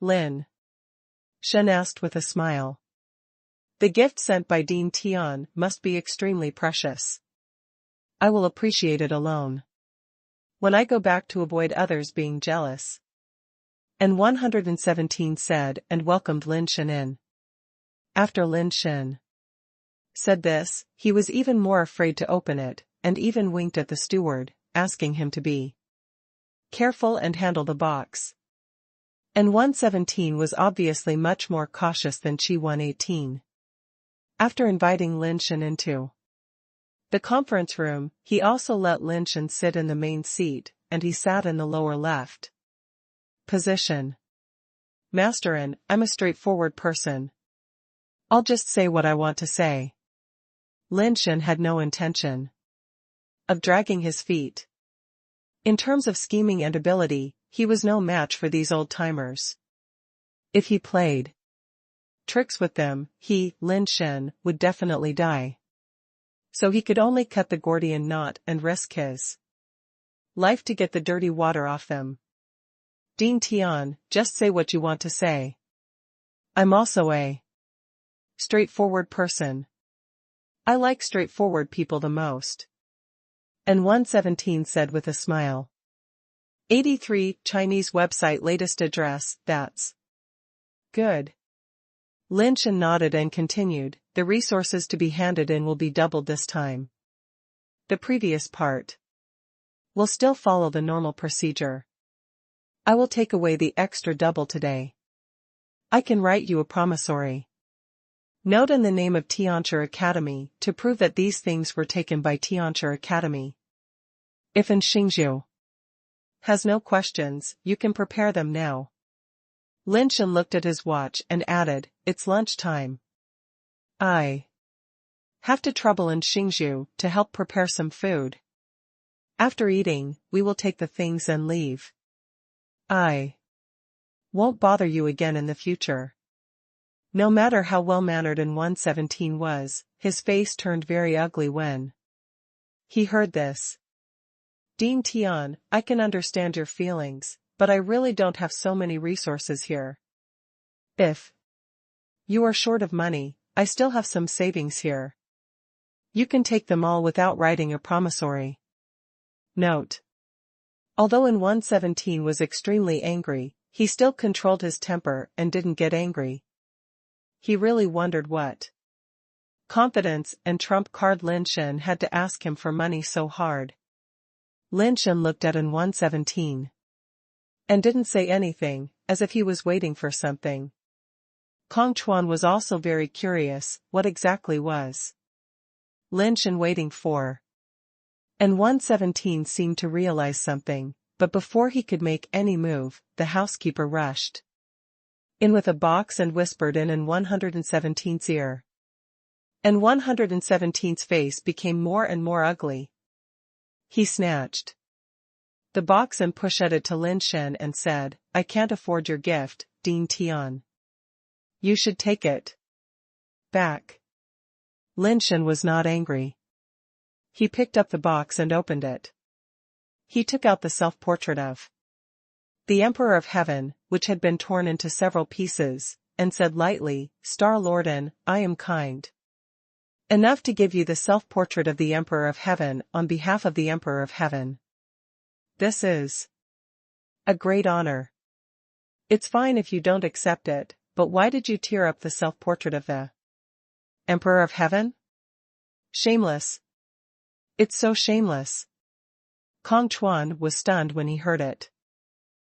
Lin Shen asked with a smile. The gift sent by Dean Tian must be extremely precious. I will appreciate it alone when I go back to avoid others being jealous. And 117 said and welcomed Lin Shen in. After Lin Shen said this, he was even more afraid to open it, and even winked at the steward, asking him to be careful and handle the box. And 117 was obviously much more cautious than Qi 118. After inviting Lin Shen into the conference room, he also let Lin Shen sit in the main seat, and he sat in the lower left position. Master N, I'm a straightforward person. I'll just say what I want to say. Lin Shen had no intention of dragging his feet. In terms of scheming and ability, he was no match for these old-timers. If he played tricks with them, he, Lin Shen, would definitely die. So he could only cut the Gordian knot and risk his life to get the dirty water off them. Dean Tian, just say what you want to say. I'm also a straightforward person. I like straightforward people the most. And 117 said with a smile. 83 Chinese website latest address, that's good. Lin Shen nodded and continued, the resources to be handed in will be doubled this time. The previous part will still follow the normal procedure. I will take away the extra double today. I can write you a promissory note in the name of Tianchi Academy to prove that these things were taken by Tianchi Academy. If in Xingzhou has no questions, you can prepare them now. Lin Shen looked at his watch and added, it's lunchtime. I have to trouble in Xingzhou to help prepare some food. After eating, we will take the things and leave. I won't bother you again in the future. No matter how well-mannered in 117 was, his face turned very ugly when he heard this. Dean Tian, I can understand your feelings, but I really don't have so many resources here. If you are short of money, I still have some savings here. You can take them all without writing a promissory note. Although in 117 was extremely angry, he still controlled his temper and didn't get angry. He really wondered what confidence and trump card Lin Shen had to ask him for money so hard. Lin Shen looked at in 117 and didn't say anything, as if he was waiting for something. Kong Chuan was also very curious, what exactly was Lin Shen waiting for? And 117 seemed to realize something, but before he could make any move, the housekeeper rushed in with a box and whispered in 117's ear. And 117's face became more and more ugly. He snatched the box and pushed it to Lin Shen and said, I can't afford your gift, Dean Tian. You should take it back. Lin Shen was not angry. He picked up the box and opened it. He took out the self-portrait of the Emperor of Heaven, which had been torn into several pieces, and said lightly, Star-Lorden, I am kind enough to give you the self-portrait of the Emperor of Heaven on behalf of the Emperor of Heaven. This is a great honor. It's fine if you don't accept it, but why did you tear up the self-portrait of the Emperor of Heaven? Shameless. It's so shameless. Kong Chuan was stunned when he heard it.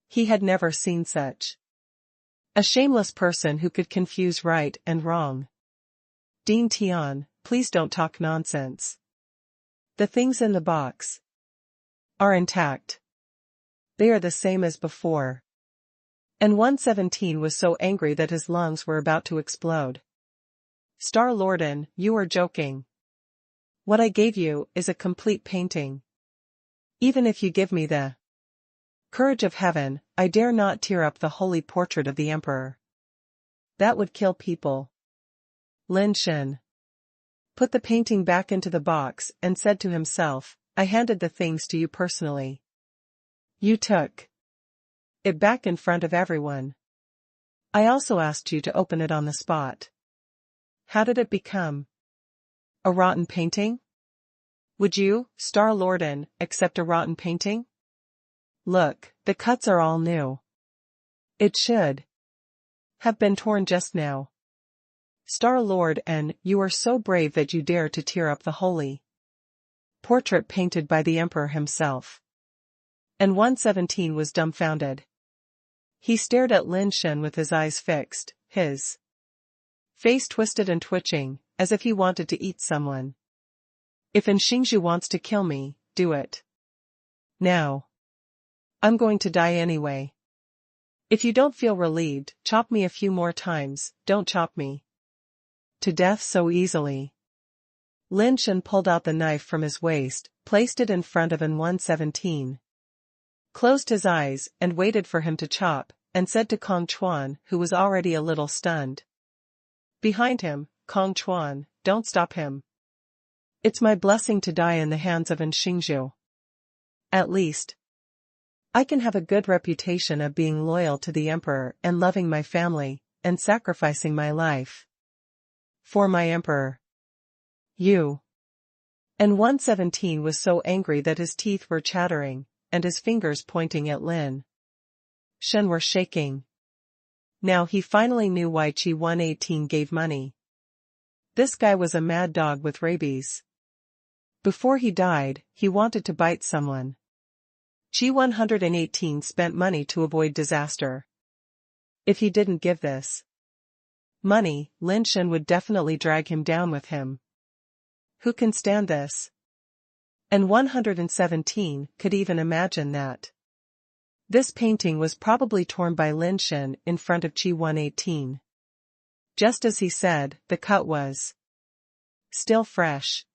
He had never seen such a shameless person who could confuse right and wrong. Dean Tian, please don't talk nonsense. The things in the box are intact. They are the same as before. And 117 was so angry that his lungs were about to explode. Star-Lorden, you are joking. What I gave you is a complete painting. Even if you give me the courage of heaven, I dare not tear up the holy portrait of the Emperor. That would kill people. Lin Shen put the painting back into the box and said to himself, I handed the things to you personally. You took it back in front of everyone. I also asked you to open it on the spot. How did it become a rotten painting? Would you, Star-Lorden, accept a rotten painting? Look, the cuts are all new. It should have been torn just now. Star-Lorden, you are so brave that you dare to tear up the holy portrait painted by the Emperor himself. And 117 was dumbfounded. He stared at Lin Shen with his eyes fixed, his face twisted and twitching, as if he wanted to eat someone. If Xingzhou wants to kill me, do it now. I'm going to die anyway. If you don't feel relieved, chop me a few more times, don't chop me to death so easily. Lin Shen pulled out the knife from his waist, placed it in front of 117, closed his eyes and waited for him to chop, and said to Kong Chuan, who was already a little stunned behind him, Kong Chuan, don't stop him. It's my blessing to die in the hands of Xingzhou. At least I can have a good reputation of being loyal to the Emperor and loving my family, and sacrificing my life for my Emperor. You. And 117 was so angry that his teeth were chattering, and his fingers pointing at Lin Shen were shaking. Now he finally knew why Chi 118 gave money. This guy was a mad dog with rabies. Before he died, he wanted to bite someone. Chi 118 spent money to avoid disaster. If he didn't give this money, Lin Shen would definitely drag him down with him. Who can stand this? And 117 could even imagine that This painting was probably torn by Lin Shen in front of Qi 118. Just as he said, the cut was still fresh.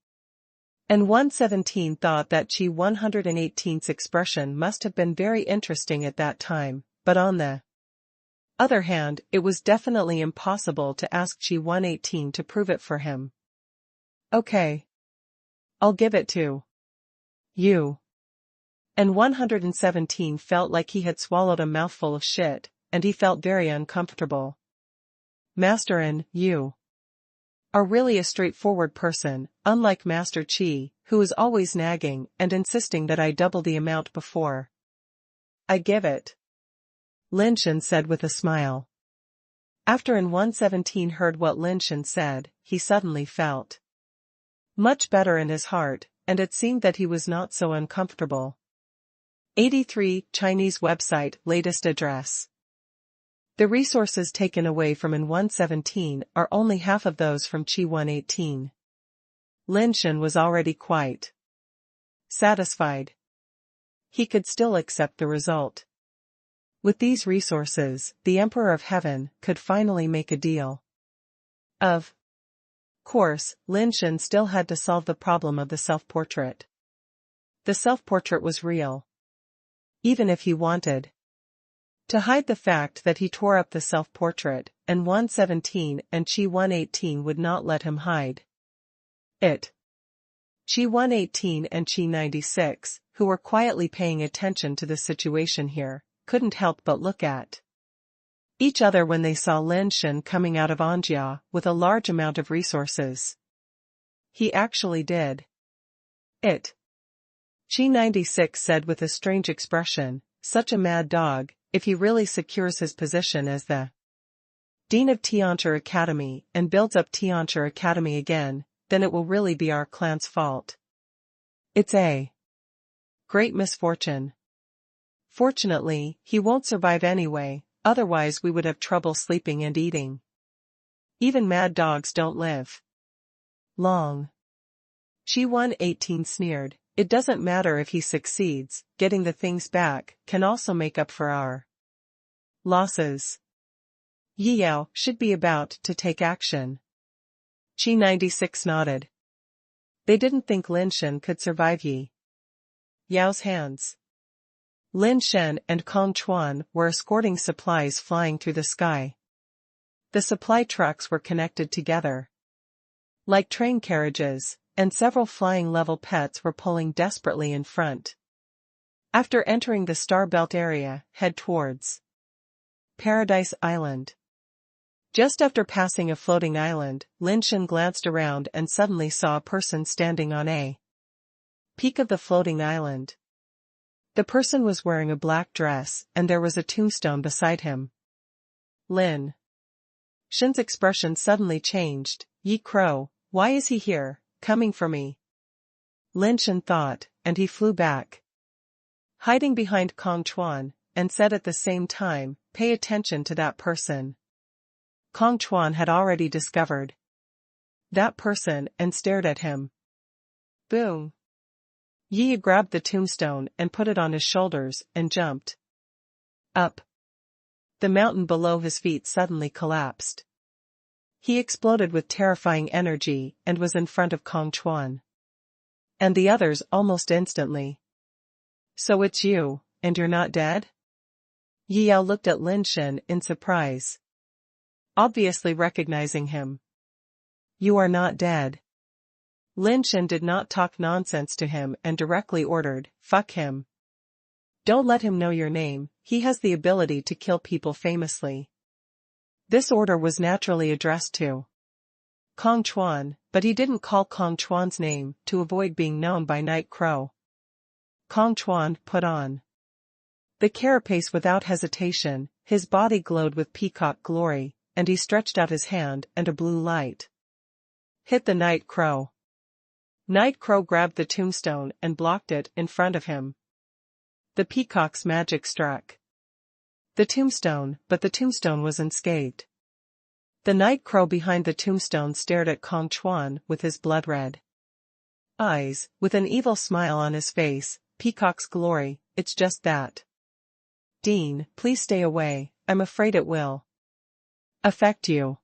And 117 thought that Qi 118's expression must have been very interesting at that time, but on the other hand, it was definitely impossible to ask Qi 118 to prove it for him. Okay. I'll give it to you. And 117 felt like he had swallowed a mouthful of shit, and he felt very uncomfortable. Master and you are really a straightforward person, unlike Master Qi, who is always nagging and insisting that I double the amount before I give it. Lin Shen said with a smile. After N 117 heard what Lin Shen said, he suddenly felt much better in his heart, and it seemed that he was not so uncomfortable. 83 Chinese website latest address. The resources taken away from N 117 are only half of those from Qi 118. Lin Shen was already quite satisfied. He could still accept the result. With these resources, the Emperor of Heaven could finally make a deal. Of course, Lin Shen still had to solve the problem of the self-portrait. The self-portrait was real. Even if he wanted to hide the fact that he tore up the self-portrait, and 117 and Qi 118 would not let him hide it. Qi 118 and Qi 96, who were quietly paying attention to the situation here, couldn't help but look at each other when they saw Lin Shen coming out of Anjia with a large amount of resources. He actually did it. Qi 96 said with a strange expression, such a mad dog, if he really secures his position as the Dean of Tianchi Academy and builds up Tianchi Academy again, then it will really be our clan's fault. It's a great misfortune. Fortunately, he won't survive anyway, otherwise we would have trouble sleeping and eating. Even mad dogs don't live long. Qi 118 sneered, it doesn't matter if he succeeds, getting the things back can also make up for our losses. Yi Yao should be about to take action. Qi 96 nodded. They didn't think Lin Shen could survive Yi Yao's hands. Lin Shen and Kong Chuan were escorting supplies flying through the sky. The supply trucks were connected together like train carriages, and several flying-level pets were pulling desperately in front. After entering the Star Belt area, head towards Paradise Island. Just after passing a floating island, Lin Shen glanced around and suddenly saw a person standing on a peak of the floating island. The person was wearing a black dress, and there was a tombstone beside him. Lin Shen's expression suddenly changed. Yi Crow, why is he here, coming for me? Lin Shen thought, and he flew back, hiding behind Kong Chuan, and said at the same time, pay attention to that person. Kong Chuan had already discovered that person and stared at him. Boom! Yi grabbed the tombstone and put it on his shoulders and jumped up. The mountain below his feet suddenly collapsed. He exploded with terrifying energy and was in front of Kong Chuan and the others almost instantly. So it's you, and you're not dead? Yi Yao looked at Lin Shen in surprise, obviously recognizing him. You are not dead. Lin Shen did not talk nonsense to him and directly ordered, fuck him. Don't let him know your name, he has the ability to kill people famously. This order was naturally addressed to Kong Chuan, but he didn't call Kong Chuan's name to avoid being known by Night Crow. Kong Chuan put on the carapace without hesitation, his body glowed with peacock glory, and he stretched out his hand and a blue light hit the Night Crow. Night Crow grabbed the tombstone and blocked it in front of him. The peacock's magic struck the tombstone, but the tombstone was unscathed. The Night Crow behind the tombstone stared at Kong Chuan with his blood-red eyes, with an evil smile on his face. Peacock's glory, it's just that. Dean, please stay away, I'm afraid it will affect you.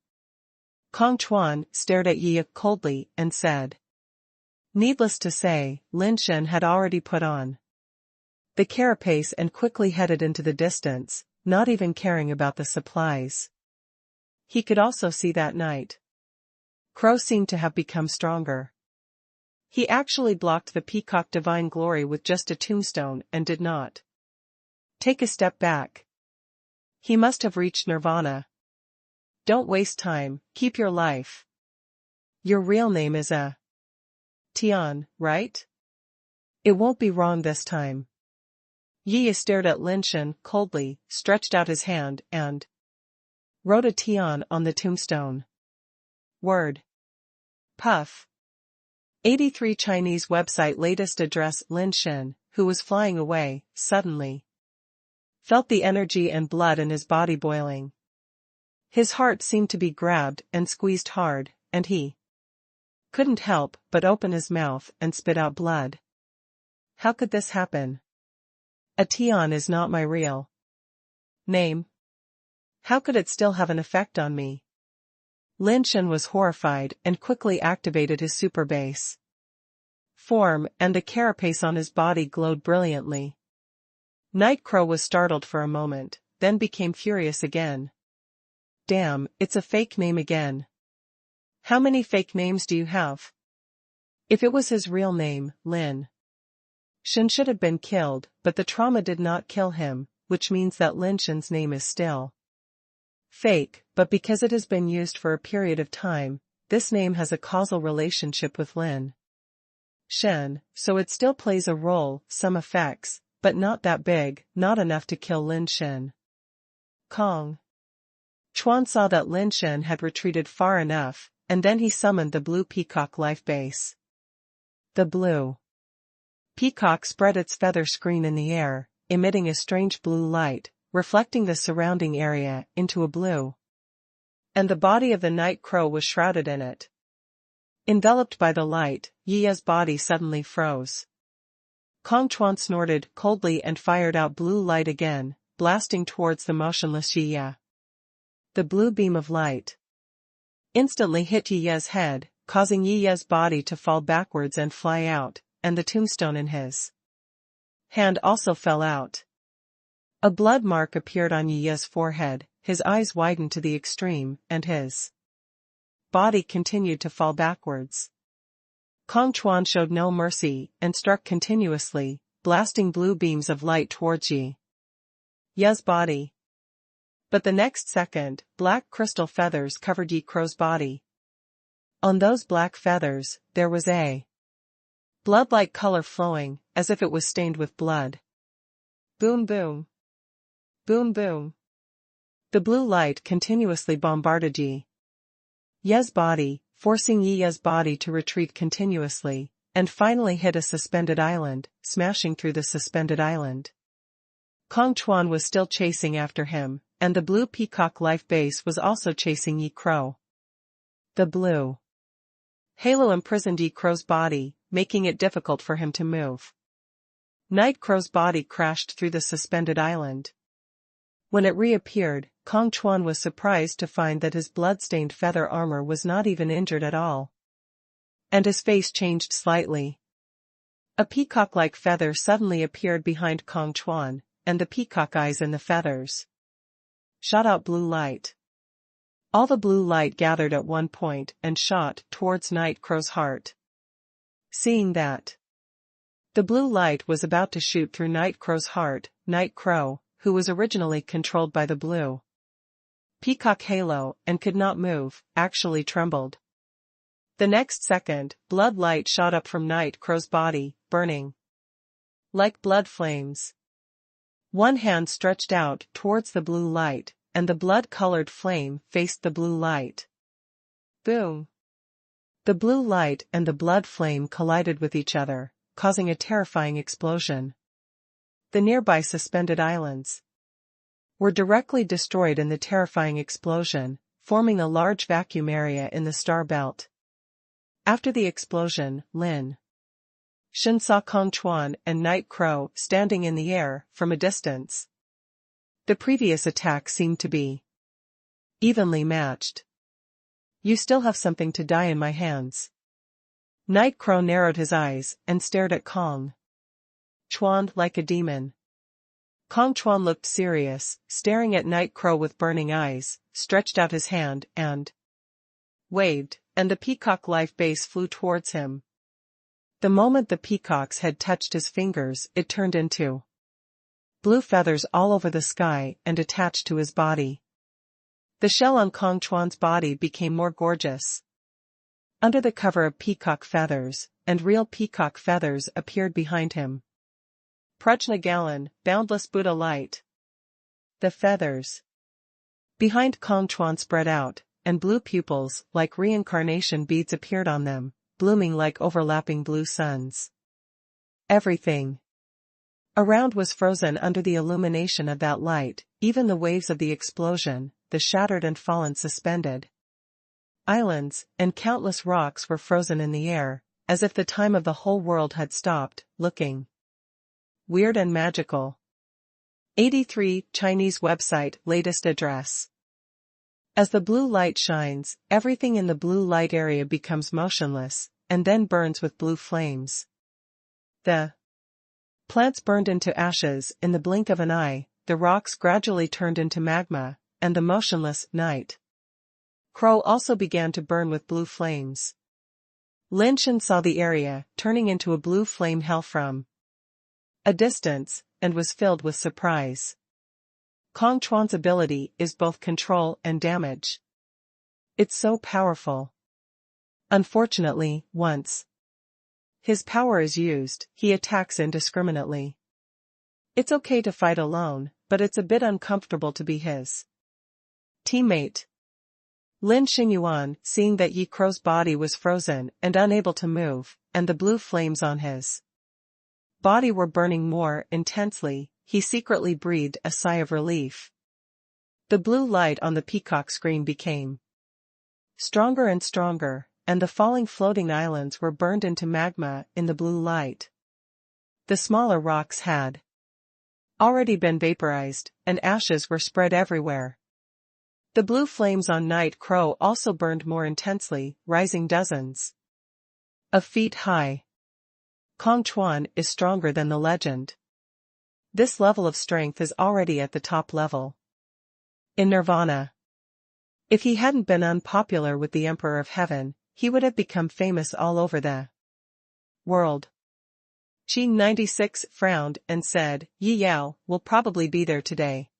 Kong Chuan stared at Yi coldly and said. Needless to say, Lin Shen had already put on the carapace and quickly headed into the distance, not even caring about the supplies. He could also see that night Crow seemed to have become stronger. He actually blocked the peacock divine glory with just a tombstone and did not take a step back. He must have reached nirvana. Don't waste time, keep your life. Your real name is Tian, right? It won't be wrong this time. Yi stared at Lin Shen coldly, stretched out his hand, and wrote a Tian on the tombstone. Word. Puff. 83 Chinese website latest address. Lin Shen, who was flying away, suddenly felt the energy and blood in his body boiling. His heart seemed to be grabbed and squeezed hard, and he couldn't help but open his mouth and spit out blood. How could this happen? A Tian is not my real name. How could it still have an effect on me? Lin Shen was horrified and quickly activated his super base form, and the carapace on his body glowed brilliantly. Night Crow was startled for a moment, then became furious again. Damn, it's a fake name again. How many fake names do you have? If it was his real name, Lin Shen should have been killed, but the trauma did not kill him, which means that Lin Shen's name is still fake, but because it has been used for a period of time, this name has a causal relationship with Lin Shen, so it still plays a role, some effects, but not that big, not enough to kill Lin Shen. Kong Chuan saw that Lin Shen had retreated far enough, and then he summoned the blue peacock life base. The blue peacock spread its feather screen in the air, emitting a strange blue light, reflecting the surrounding area into a blue. And the body of the night crow was shrouded in it. Enveloped by the light, Yi's body suddenly froze. Kong Chuan snorted coldly and fired out blue light again, blasting towards the motionless Yi. The blue beam of light instantly hit Yi's head, causing Yi's body to fall backwards and fly out, and the tombstone in his hand also fell out. A blood mark appeared on Yi's forehead, his eyes widened to the extreme, and his body continued to fall backwards. Kong Chuan showed no mercy, and struck continuously, blasting blue beams of light towards Yi's body. But the next second, black crystal feathers covered Yi Crow's body. On those black feathers, there was a blood-like color flowing, as if it was stained with blood. Boom boom. Boom boom. The blue light continuously bombarded Yi's body, forcing Yi's body to retreat continuously, and finally hit a suspended island, smashing through the suspended island. Kong Chuan was still chasing after him, and the blue peacock life base was also chasing Yi Crow. The blue halo imprisoned Yi Crow's body, making it difficult for him to move. Night Crow's body crashed through the suspended island. When it reappeared, Kong Chuan was surprised to find that his blood-stained feather armor was not even injured at all. And his face changed slightly. A peacock-like feather suddenly appeared behind Kong Chuan, and the peacock eyes in the feathers shot out blue light. All the blue light gathered at one point and shot towards Night Crow's heart. Seeing that the blue light was about to shoot through Night Crow's heart, Night Crow, who was originally controlled by the blue peacock halo and could not move, actually trembled. The next second, blood light shot up from Night Crow's body, burning like blood flames. One hand stretched out towards the blue light, and the blood-colored flame faced the blue light. Boom! The blue light and the blood flame collided with each other, causing a terrifying explosion. The nearby suspended islands were directly destroyed in the terrifying explosion, forming a large vacuum area in the star belt. After the explosion, Lin Shen saw Kong Chuan and Night Crow standing in the air from a distance. The previous attack seemed to be evenly matched. You still have something to die in my hands. Night Crow narrowed his eyes and stared at Kong Chuan like a demon. Kong Chuan looked serious, staring at Night Crow with burning eyes, stretched out his hand and waved, and the peacock life base flew towards him. The moment the peacock's head touched his fingers, it turned into blue feathers all over the sky and attached to his body. The shell on Kong Chuan's body became more gorgeous. Under the cover of peacock feathers, and real peacock feathers appeared behind him. Prajna Galan, boundless Buddha light. The feathers behind Kong Chuan spread out, and blue pupils like reincarnation beads appeared on them, blooming like overlapping blue suns. Everything around was frozen under the illumination of that light, even the waves of the explosion, the shattered and fallen suspended. Islands and countless rocks were frozen in the air, as if the time of the whole world had stopped, looking weird and magical. 83 Chinese website latest address. As the blue light shines, everything in the blue light area becomes motionless, and then burns with blue flames. The plants burned into ashes in the blink of an eye, the rocks gradually turned into magma, and the motionless Night Crow also began to burn with blue flames. Lin Shen saw the area turning into a blue flame hell from a distance, and was filled with surprise. Kong Chuan's ability is both control and damage. It's so powerful. Unfortunately, once his power is used, he attacks indiscriminately. It's okay to fight alone, but it's a bit uncomfortable to be his teammate. Lin Shen, seeing that Yi Crow's body was frozen and unable to move, and the blue flames on his body were burning more intensely, he secretly breathed a sigh of relief. The blue light on the peacock screen became stronger and stronger, and the falling floating islands were burned into magma in the blue light. The smaller rocks had already been vaporized, and ashes were spread everywhere. The blue flames on Night Crow also burned more intensely, rising dozens of feet high. Kong Chuan is stronger than the legend. This level of strength is already at the top level. In Nirvana. If he hadn't been unpopular with the Emperor of Heaven, he would have become famous all over the world. Qi 96 frowned and said, Yi Yao will probably be there today.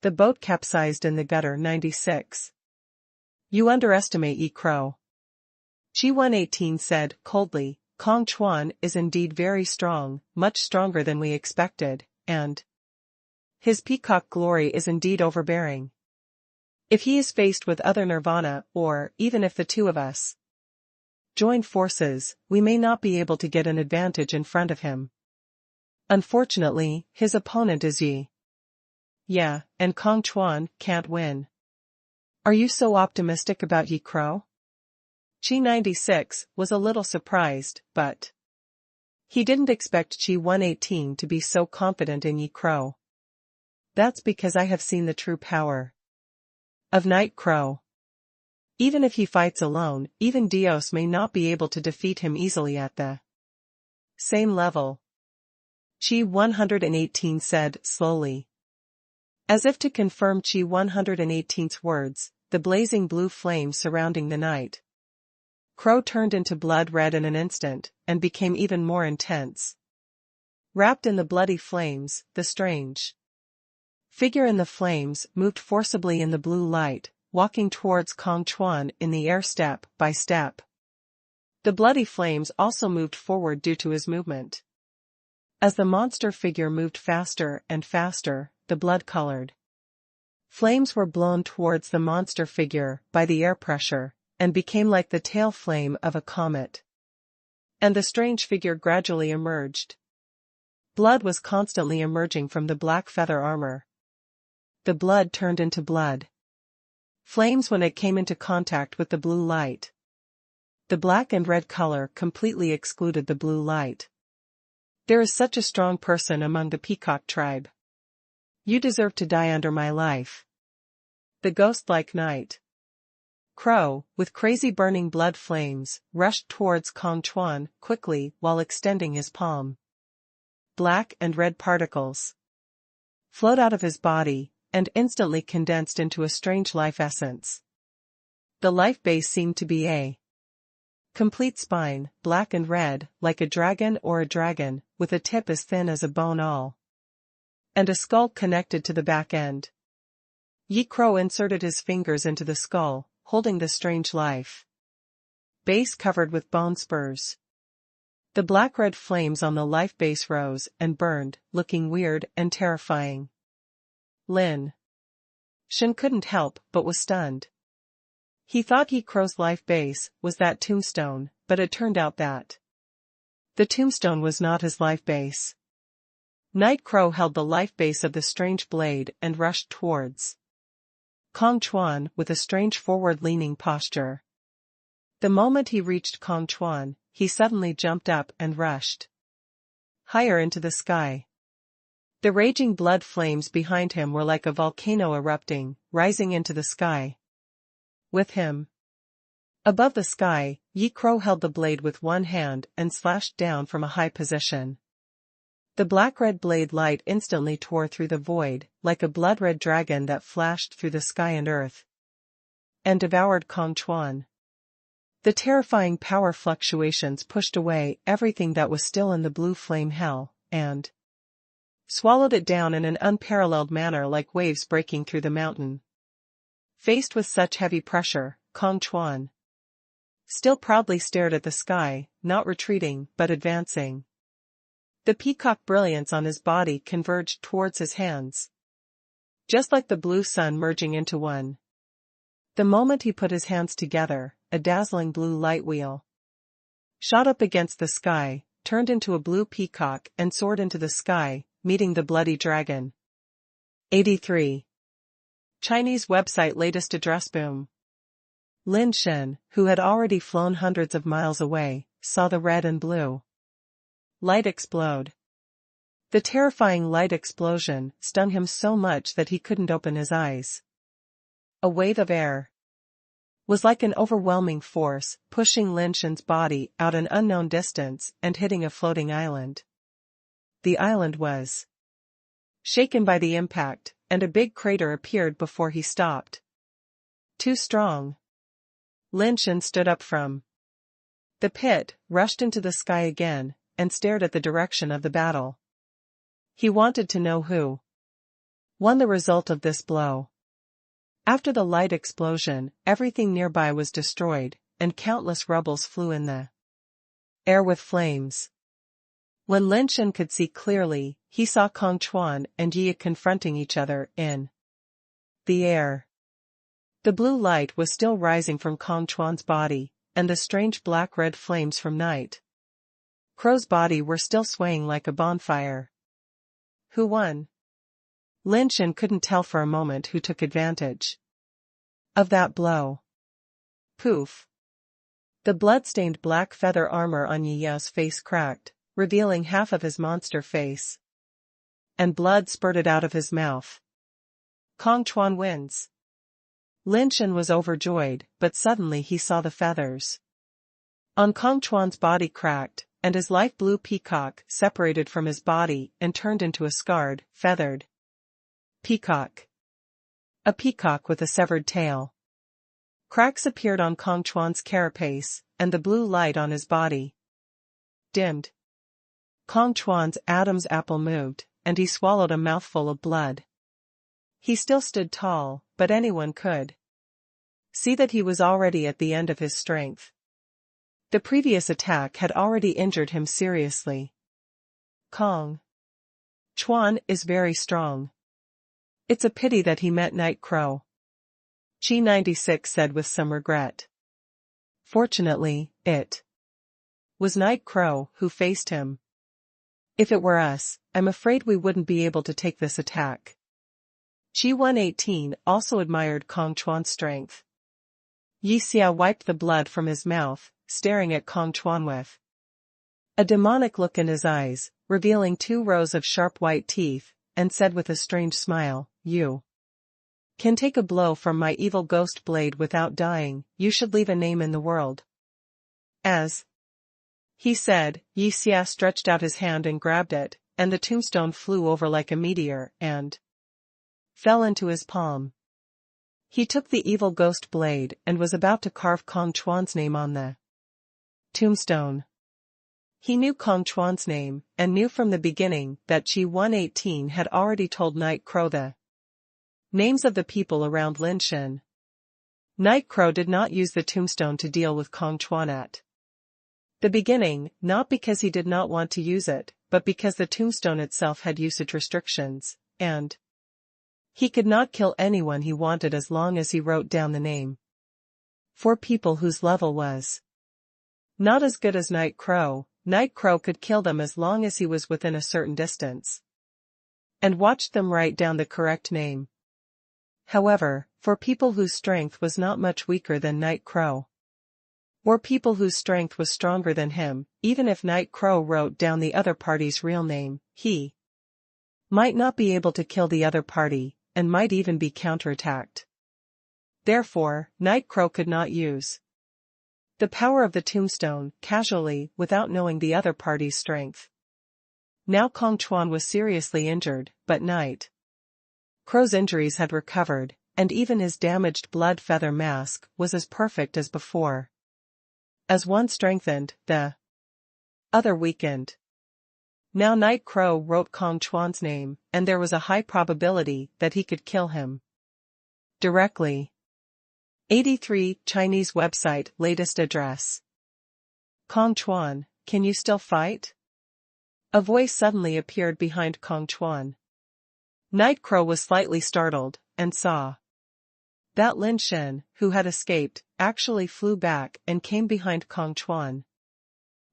The boat capsized in the gutter 96. You underestimate Yi Crow. Qi 118 said coldly, Kong Chuan is indeed very strong, much stronger than we expected, and his peacock glory is indeed overbearing. If he is faced with other Nirvana, or even if the two of us join forces, we may not be able to get an advantage in front of him. Unfortunately, his opponent is Yi. Yeah, and Kong Chuan can't win. Are you so optimistic about Yi Crow? Qi 96 was a little surprised, but he didn't expect Qi 118 to be so confident in Yi Crow. That's because I have seen the true power of Night Crow. Even if he fights alone, even Dios may not be able to defeat him easily at the same level. Qi 118 said slowly. As if to confirm Qi 118's words, the blazing blue flame surrounding the Night Crow turned into blood red in an instant, and became even more intense. Wrapped in the bloody flames, the strange figure in the flames moved forcibly in the blue light, walking towards Kong Chuan in the air step by step. The bloody flames also moved forward due to his movement. As the monster figure moved faster and faster, the blood-colored flames were blown towards the monster figure by the air pressure, and became like the tail flame of a comet. And the strange figure gradually emerged. Blood was constantly emerging from the black feather armor. The blood turned into blood flames when it came into contact with the blue light. The black and red color completely excluded the blue light. There is such a strong person among the peacock tribe. You deserve to die under my life. The ghost-like knight Crow, with crazy burning blood flames, rushed towards Kong Chuan quickly while extending his palm. Black and red particles flowed out of his body, and instantly condensed into a strange life essence. The life base seemed to be a complete spine, black and red, like a dragon, with a tip as thin as a bone awl. And a skull connected to the back end. Yi Crow inserted his fingers into the skull, holding the strange life base covered with bone spurs. The black-red flames on the life base rose and burned, looking weird and terrifying. Lin Shen couldn't help but was stunned. He thought Yi Crow's life base was that tombstone, but it turned out that the tombstone was not his life base. Night Crow held the life base of the strange blade and rushed towards Kong Chuan with a strange forward-leaning posture. The moment he reached Kong Chuan, he suddenly jumped up and rushed higher into the sky. The raging blood flames behind him were like a volcano erupting, rising into the sky. With him above the sky, Yi Crow held the blade with one hand and slashed down from a high position. The black-red blade light instantly tore through the void, like a blood-red dragon that flashed through the sky and earth, and devoured Kong Chuan. The terrifying power fluctuations pushed away everything that was still in the blue flame hell, and swallowed it down in an unparalleled manner like waves breaking through the mountain. Faced with such heavy pressure, Kong Chuan still proudly stared at the sky, not retreating but advancing. The peacock brilliance on his body converged towards his hands, just like the blue sun merging into one. The moment he put his hands together, a dazzling blue light wheel shot up against the sky, turned into a blue peacock and soared into the sky, meeting the bloody dragon. 83. Chinese website latest address boom. Lin Shen, who had already flown hundreds of miles away, saw the red and blue light explode. The terrifying light explosion stung him so much that he couldn't open his eyes. A wave of air was like an overwhelming force, pushing Lin Shen's body out an unknown distance and hitting a floating island. The island was shaken by the impact, and a big crater appeared before he stopped. Too strong. Lin Shen stood up from the pit, rushed into the sky again, and stared at the direction of the battle. He wanted to know who won the result of this blow. After the light explosion, everything nearby was destroyed, and countless rubbles flew in the air with flames. When Lin Shen could see clearly, he saw Kong Chuan and Yi confronting each other in the air. The blue light was still rising from Kong Chuan's body, and the strange black-red flames from Night Crow's body were still swaying like a bonfire. Who won? Lin Shen couldn't tell for a moment who took advantage of that blow. Poof! The blood-stained black feather armor on Yi Yao's face cracked, revealing half of his monster face. And blood spurted out of his mouth. Kong Chuan wins. Lin Shen was overjoyed, but suddenly he saw the feathers on Kong Chuan's body cracked, and his light blue peacock separated from his body and turned into a scarred, feathered peacock. A peacock with a severed tail. Cracks appeared on Kong Chuan's carapace, and the blue light on his body dimmed. Kong Chuan's Adam's apple moved, and he swallowed a mouthful of blood. He still stood tall, but anyone could see that he was already at the end of his strength. The previous attack had already injured him seriously. Kong Chuan is very strong. It's a pity that he met Night Crow, Chi 96 said with some regret. Fortunately, it was Night Crow who faced him. If it were us, I'm afraid we wouldn't be able to take this attack. Chi 118 also admired Kong Chuan's strength. Yi Xia wiped the blood from his mouth, staring at Kong Chuan with a demonic look in his eyes, revealing 2 rows of sharp white teeth, and said with a strange smile, "You can take a blow from my evil ghost blade without dying. You should leave a name in the world." As he said, Yi Xia stretched out his hand and grabbed it, and the tombstone flew over like a meteor and fell into his palm. He took the evil ghost blade and was about to carve Kong Chuan's name on the tombstone. He knew Kong Chuan's name, and knew from the beginning that Qi 118 had already told Night Crow the names of the people around Lin Shen. Night Crow did not use the tombstone to deal with Kong Chuan at the beginning, not because he did not want to use it, but because the tombstone itself had usage restrictions, and he could not kill anyone he wanted as long as he wrote down the name. For people whose level was not as good as Night Crow could kill them as long as he was within a certain distance and watched them write down the correct name. However, for people whose strength was not much weaker than Night Crow, or people whose strength was stronger than him, even if Night Crow wrote down the other party's real name, he might not be able to kill the other party, and might even be counterattacked. Therefore, Night Crow could not use the power of the tombstone casually without knowing the other party's strength. Now Kong Chuan was seriously injured, but Night Crow's injuries had recovered, and even his damaged blood feather mask was as perfect as before. As one strengthened, the other weakened. Now Night Crow wrote Kong Chuan's name, and there was a high probability that he could kill him directly. 83 Chinese website latest address. Kong Chuan, can you still fight? A voice suddenly appeared behind Kong Chuan. Night Crow was slightly startled, and saw that Lin Shen, who had escaped, actually flew back and came behind Kong Chuan.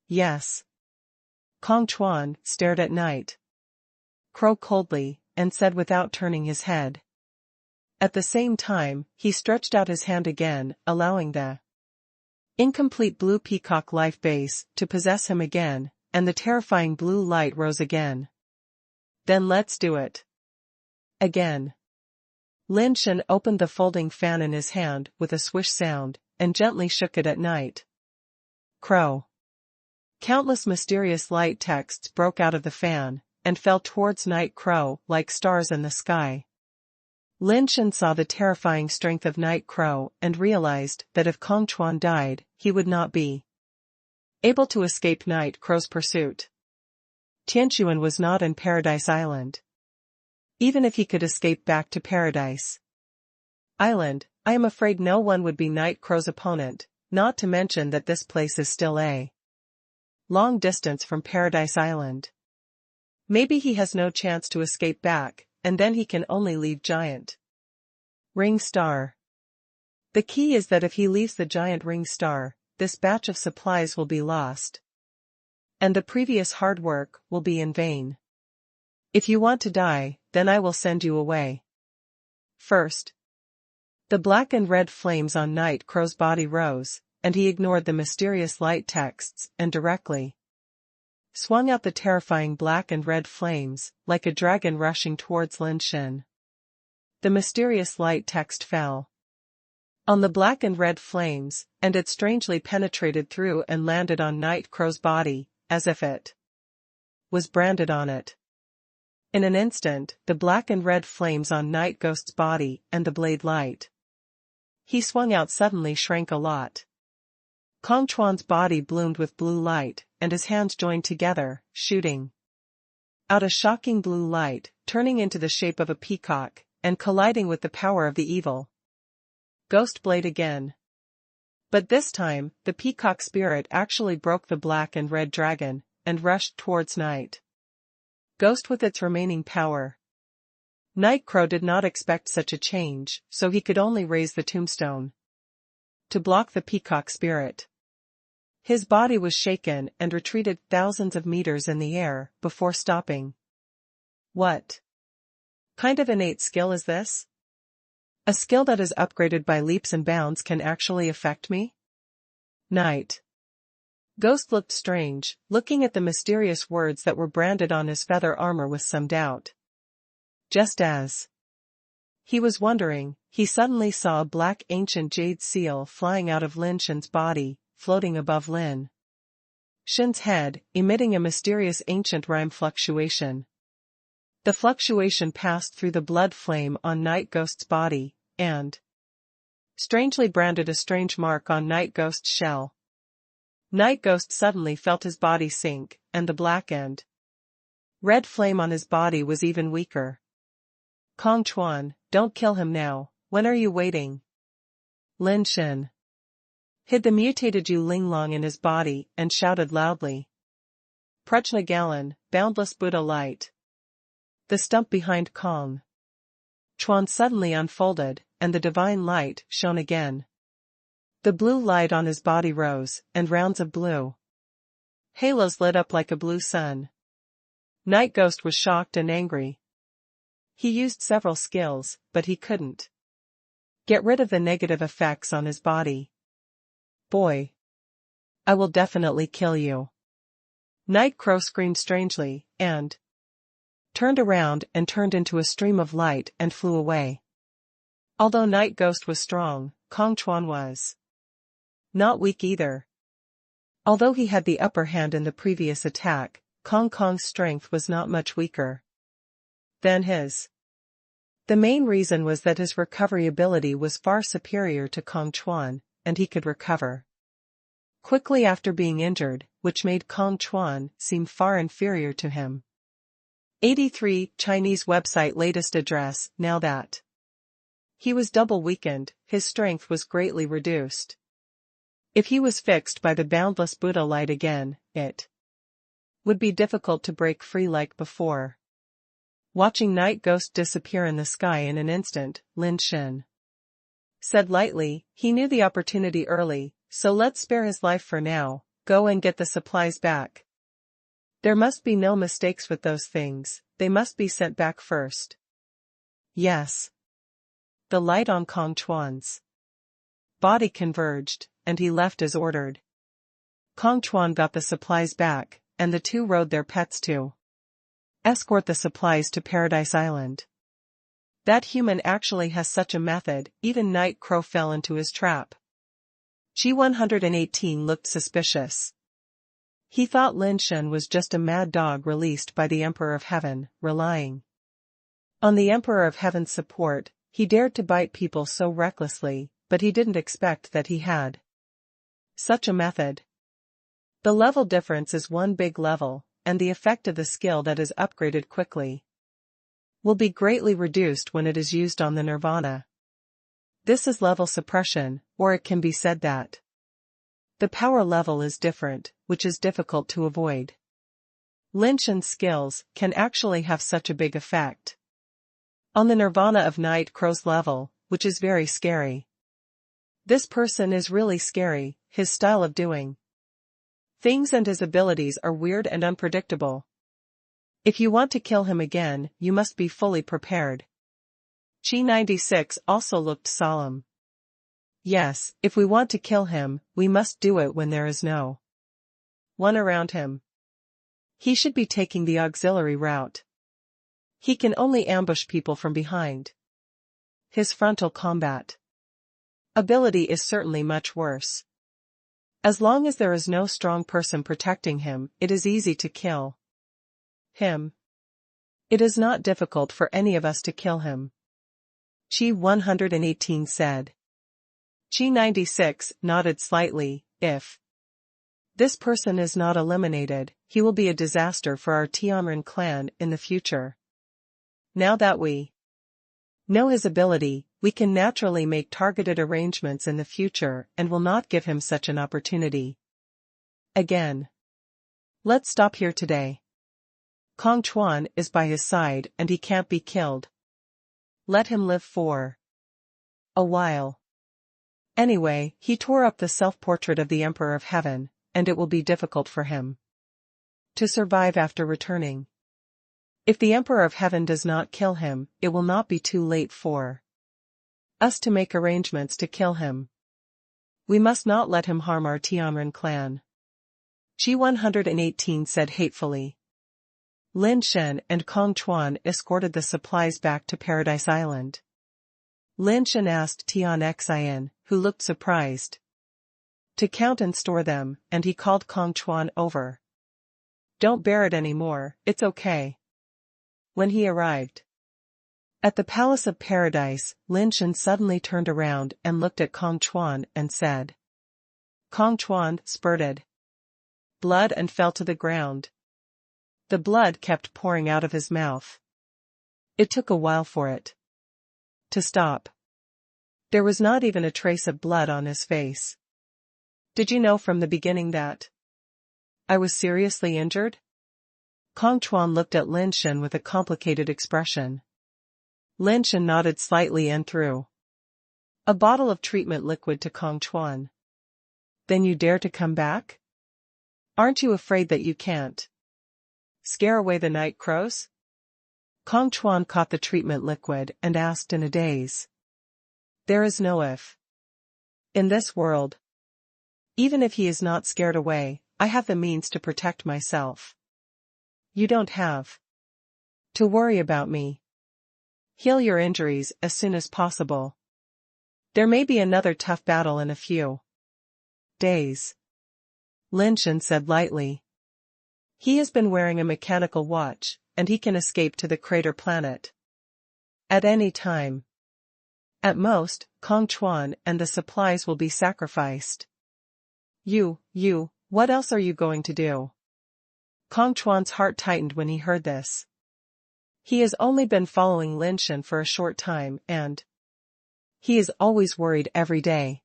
Yes. Kong Chuan stared at Night Crow coldly, and said without turning his head. At the same time, he stretched out his hand again, allowing the incomplete blue peacock life base to possess him again, and the terrifying blue light rose again. Then let's do it. Again. Lin Shen opened the folding fan in his hand with a swish sound, and gently shook it at Night Crow. Countless mysterious light texts broke out of the fan, and fell towards Night Crow like stars in the sky. Lin Shen saw the terrifying strength of Night Crow and realized that if Kong Chuan died, he would not be able to escape Night Crow's pursuit. Tian was not in Paradise Island. Even if he could escape back to Paradise Island, I am afraid no one would be Night Crow's opponent, not to mention that this place is still a long distance from Paradise Island. Maybe he has no chance to escape back, and then he can only leave Giant Ring Star. The key is that if he leaves the Giant Ring Star, this batch of supplies will be lost, and the previous hard work will be in vain. If you want to die, then I will send you away. First. The black and red flames on Night Crow's body rose, and he ignored the mysterious light texts and directly swung out the terrifying black and red flames, like a dragon rushing towards Lin Shen. The mysterious light text fell on the black and red flames, and it strangely penetrated through and landed on Night Crow's body, as if it was branded on it. In an instant, the black and red flames on Night Ghost's body and the blade light he swung out suddenly shrank a lot. Kong Chuan's body bloomed with blue light, and his hands joined together, shooting out a shocking blue light, turning into the shape of a peacock, and colliding with the power of the evil ghost blade again. But this time, the peacock spirit actually broke the black and red dragon, and rushed towards Night Ghost with its remaining power. Night Crow did not expect such a change, so he could only raise the tombstone to block the peacock spirit. His body was shaken and retreated thousands of meters in the air before stopping. What kind of innate skill is this? A skill that is upgraded by leaps and bounds can actually affect me? Night Ghost looked strange, looking at the mysterious words that were branded on his feather armor with some doubt. Just as he was wondering, he suddenly saw a black ancient jade seal flying out of Lin Shen's body, floating above Lin Shen's head, emitting a mysterious ancient rhyme fluctuation. The fluctuation passed through the blood flame on Night Ghost's body, and strangely branded a strange mark on Night Ghost's shell. Night Ghost suddenly felt his body sink, and the black and red flame on his body was even weaker. Kong Chuan, don't kill him now, when are you waiting? Lin Shen hid the mutated Yu Linglong in his body and shouted loudly. Prajna Galan, boundless Buddha light. The stump behind Kong Chuan suddenly unfolded, and the divine light shone again. The blue light on his body rose, and rounds of blue halos lit up like a blue sun. Night Ghost was shocked and angry. He used several skills, but he couldn't get rid of the negative effects on his body. Boy, I will definitely kill you. Night Crow screamed strangely, and turned around and turned into a stream of light and flew away. Although Night Ghost was strong, Kong Chuan was not weak either. Although he had the upper hand in the previous attack, Kong's strength was not much weaker than his. The main reason was that his recovery ability was far superior to Kong Chuan, and he could recover quickly after being injured, which made Kong Chuan seem far inferior to him. 83 Chinese website latest address. Now that he was double weakened, his strength was greatly reduced. If he was fixed by the boundless Buddha light again, it would be difficult to break free like before. Watching Night Ghost disappear in the sky in an instant, Lin Shen said lightly, he knew the opportunity early, so let's spare his life for now, go and get the supplies back. There must be no mistakes with those things, they must be sent back first. Yes. The light on Kong Chuan's body converged, and he left as ordered. Kong Chuan got the supplies back, and the two rode their pets to escort the supplies to Paradise Island. That human actually has such a method, even Night Crow fell into his trap. G118 looked suspicious. He thought Lin Shen was just a mad dog released by the Emperor of Heaven, relying on the Emperor of Heaven's support. He dared to bite people so recklessly, but he didn't expect that he had such a method. The level difference is one big level, and the effect of the skill that is upgraded quickly will be greatly reduced when it is used on the Nirvana. This is level suppression, or it can be said that the power level is different, which is difficult to avoid. Lin Shen's skills can actually have such a big effect on the Nirvana of Night Crow's level, which is very scary. This person is really scary, his style of doing things and his abilities are weird and unpredictable. If you want to kill him again, you must be fully prepared. G96 also looked solemn. Yes, if we want to kill him, we must do it when there is no one around him. He should be taking the auxiliary route. He can only ambush people from behind. His frontal combat ability is certainly much worse. As long as there is no strong person protecting him, it is easy to kill him. It is not difficult for any of us to kill him. G118 said. G96 nodded slightly. If this person is not eliminated, he will be a disaster for our Tianren clan in the future. Now that we know his ability, we can naturally make targeted arrangements in the future and will not give him such an opportunity again. Let's stop here today. Kong Chuan is by his side and he can't be killed. Let him live for a while. Anyway, he tore up the self-portrait of the Emperor of Heaven, and it will be difficult for him to survive after returning. If the Emperor of Heaven does not kill him, it will not be too late for us to make arrangements to kill him. We must not let him harm our Tianren clan. G118 said hatefully. Lin Shen and Kong Chuan escorted the supplies back to Paradise Island. Lin Shen asked Tian Xian, who looked surprised, to count and store them, and he called Kong Chuan over. Don't bear it anymore, it's okay. When he arrived at the Palace of Paradise, Lin Shen suddenly turned around and looked at Kong Chuan and said. Kong Chuan spurted blood and fell to the ground. The blood kept pouring out of his mouth. It took a while for it to stop. There was not even a trace of blood on his face. Did you know from the beginning that I was seriously injured? Kong Chuan looked at Lin Shen with a complicated expression. Lin Shen nodded slightly and threw a bottle of treatment liquid to Kong Chuan. Then you dare to come back? Aren't you afraid that you can't scare away the night crows? Kong Chuan caught the treatment liquid and asked in a daze. There is no if in this world. Even if he is not scared away, I have the means to protect myself. You don't have to worry about me. Heal your injuries as soon as possible. There may be another tough battle in a few days. Lin Shen said lightly. He has been wearing a mechanical watch, and he can escape to the crater planet at any time. At most, Kong Chuan and the supplies will be sacrificed. What else are you going to do? Kong Chuan's heart tightened when he heard this. He has only been following Lin Shen for a short time and he is always worried every day.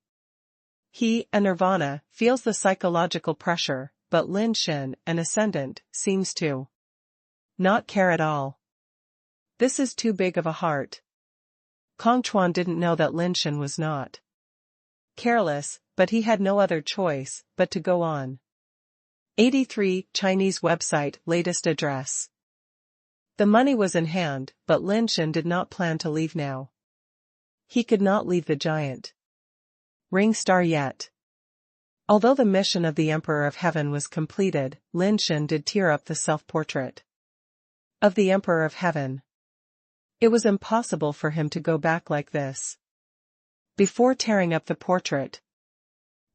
He, a Nirvana, feels the psychological pressure, but Lin Shen, an Ascendant, seems to not care at all. This is too big of a heart. Kong Chuan didn't know that Lin Shen was not careless, but he had no other choice but to go on. 83 Chinese website latest address. The money was in hand, but Lin Shen did not plan to leave now. He could not leave the giant ring star yet. Although the mission of the Emperor of Heaven was completed, Lin Shen did tear up the self-portrait of the Emperor of Heaven. It was impossible for him to go back like this. Before tearing up the portrait,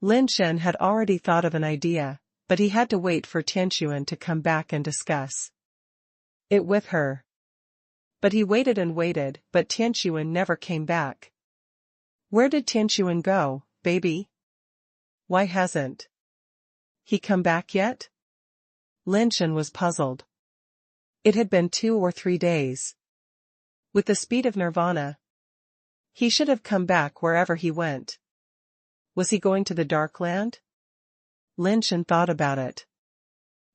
Lin Shen had already thought of an idea, but he had to wait for Tian to come back and discuss it with her. But he waited and waited, but Tian never came back. Where did Tian go, baby? Why hasn't he come back yet? Lin Shen was puzzled. It had been 2 or 3 days. With the speed of Nirvana, he should have come back wherever he went. Was he going to the Dark Land? Lin Shen thought about it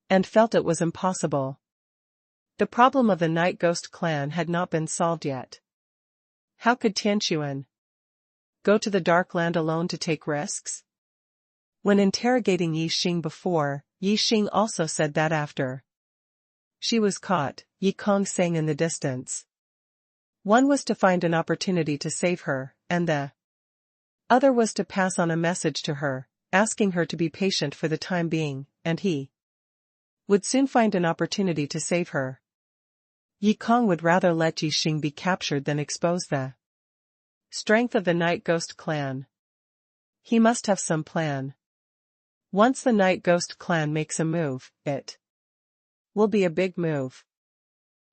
and felt it was impossible. The problem of the Night Ghost clan had not been solved yet. How could Tian go to the Dark Land alone to take risks? When interrogating Yi Xing before, Yi Xing also said that after she was caught, Yi Kong sang in the distance. One was to find an opportunity to save her, and the other was to pass on a message to her, asking her to be patient for the time being, and he would soon find an opportunity to save her. Yi Kong would rather let Yi Xing be captured than expose the strength of the Night Ghost clan. He must have some plan. Once the Night Ghost clan makes a move, it will be a big move.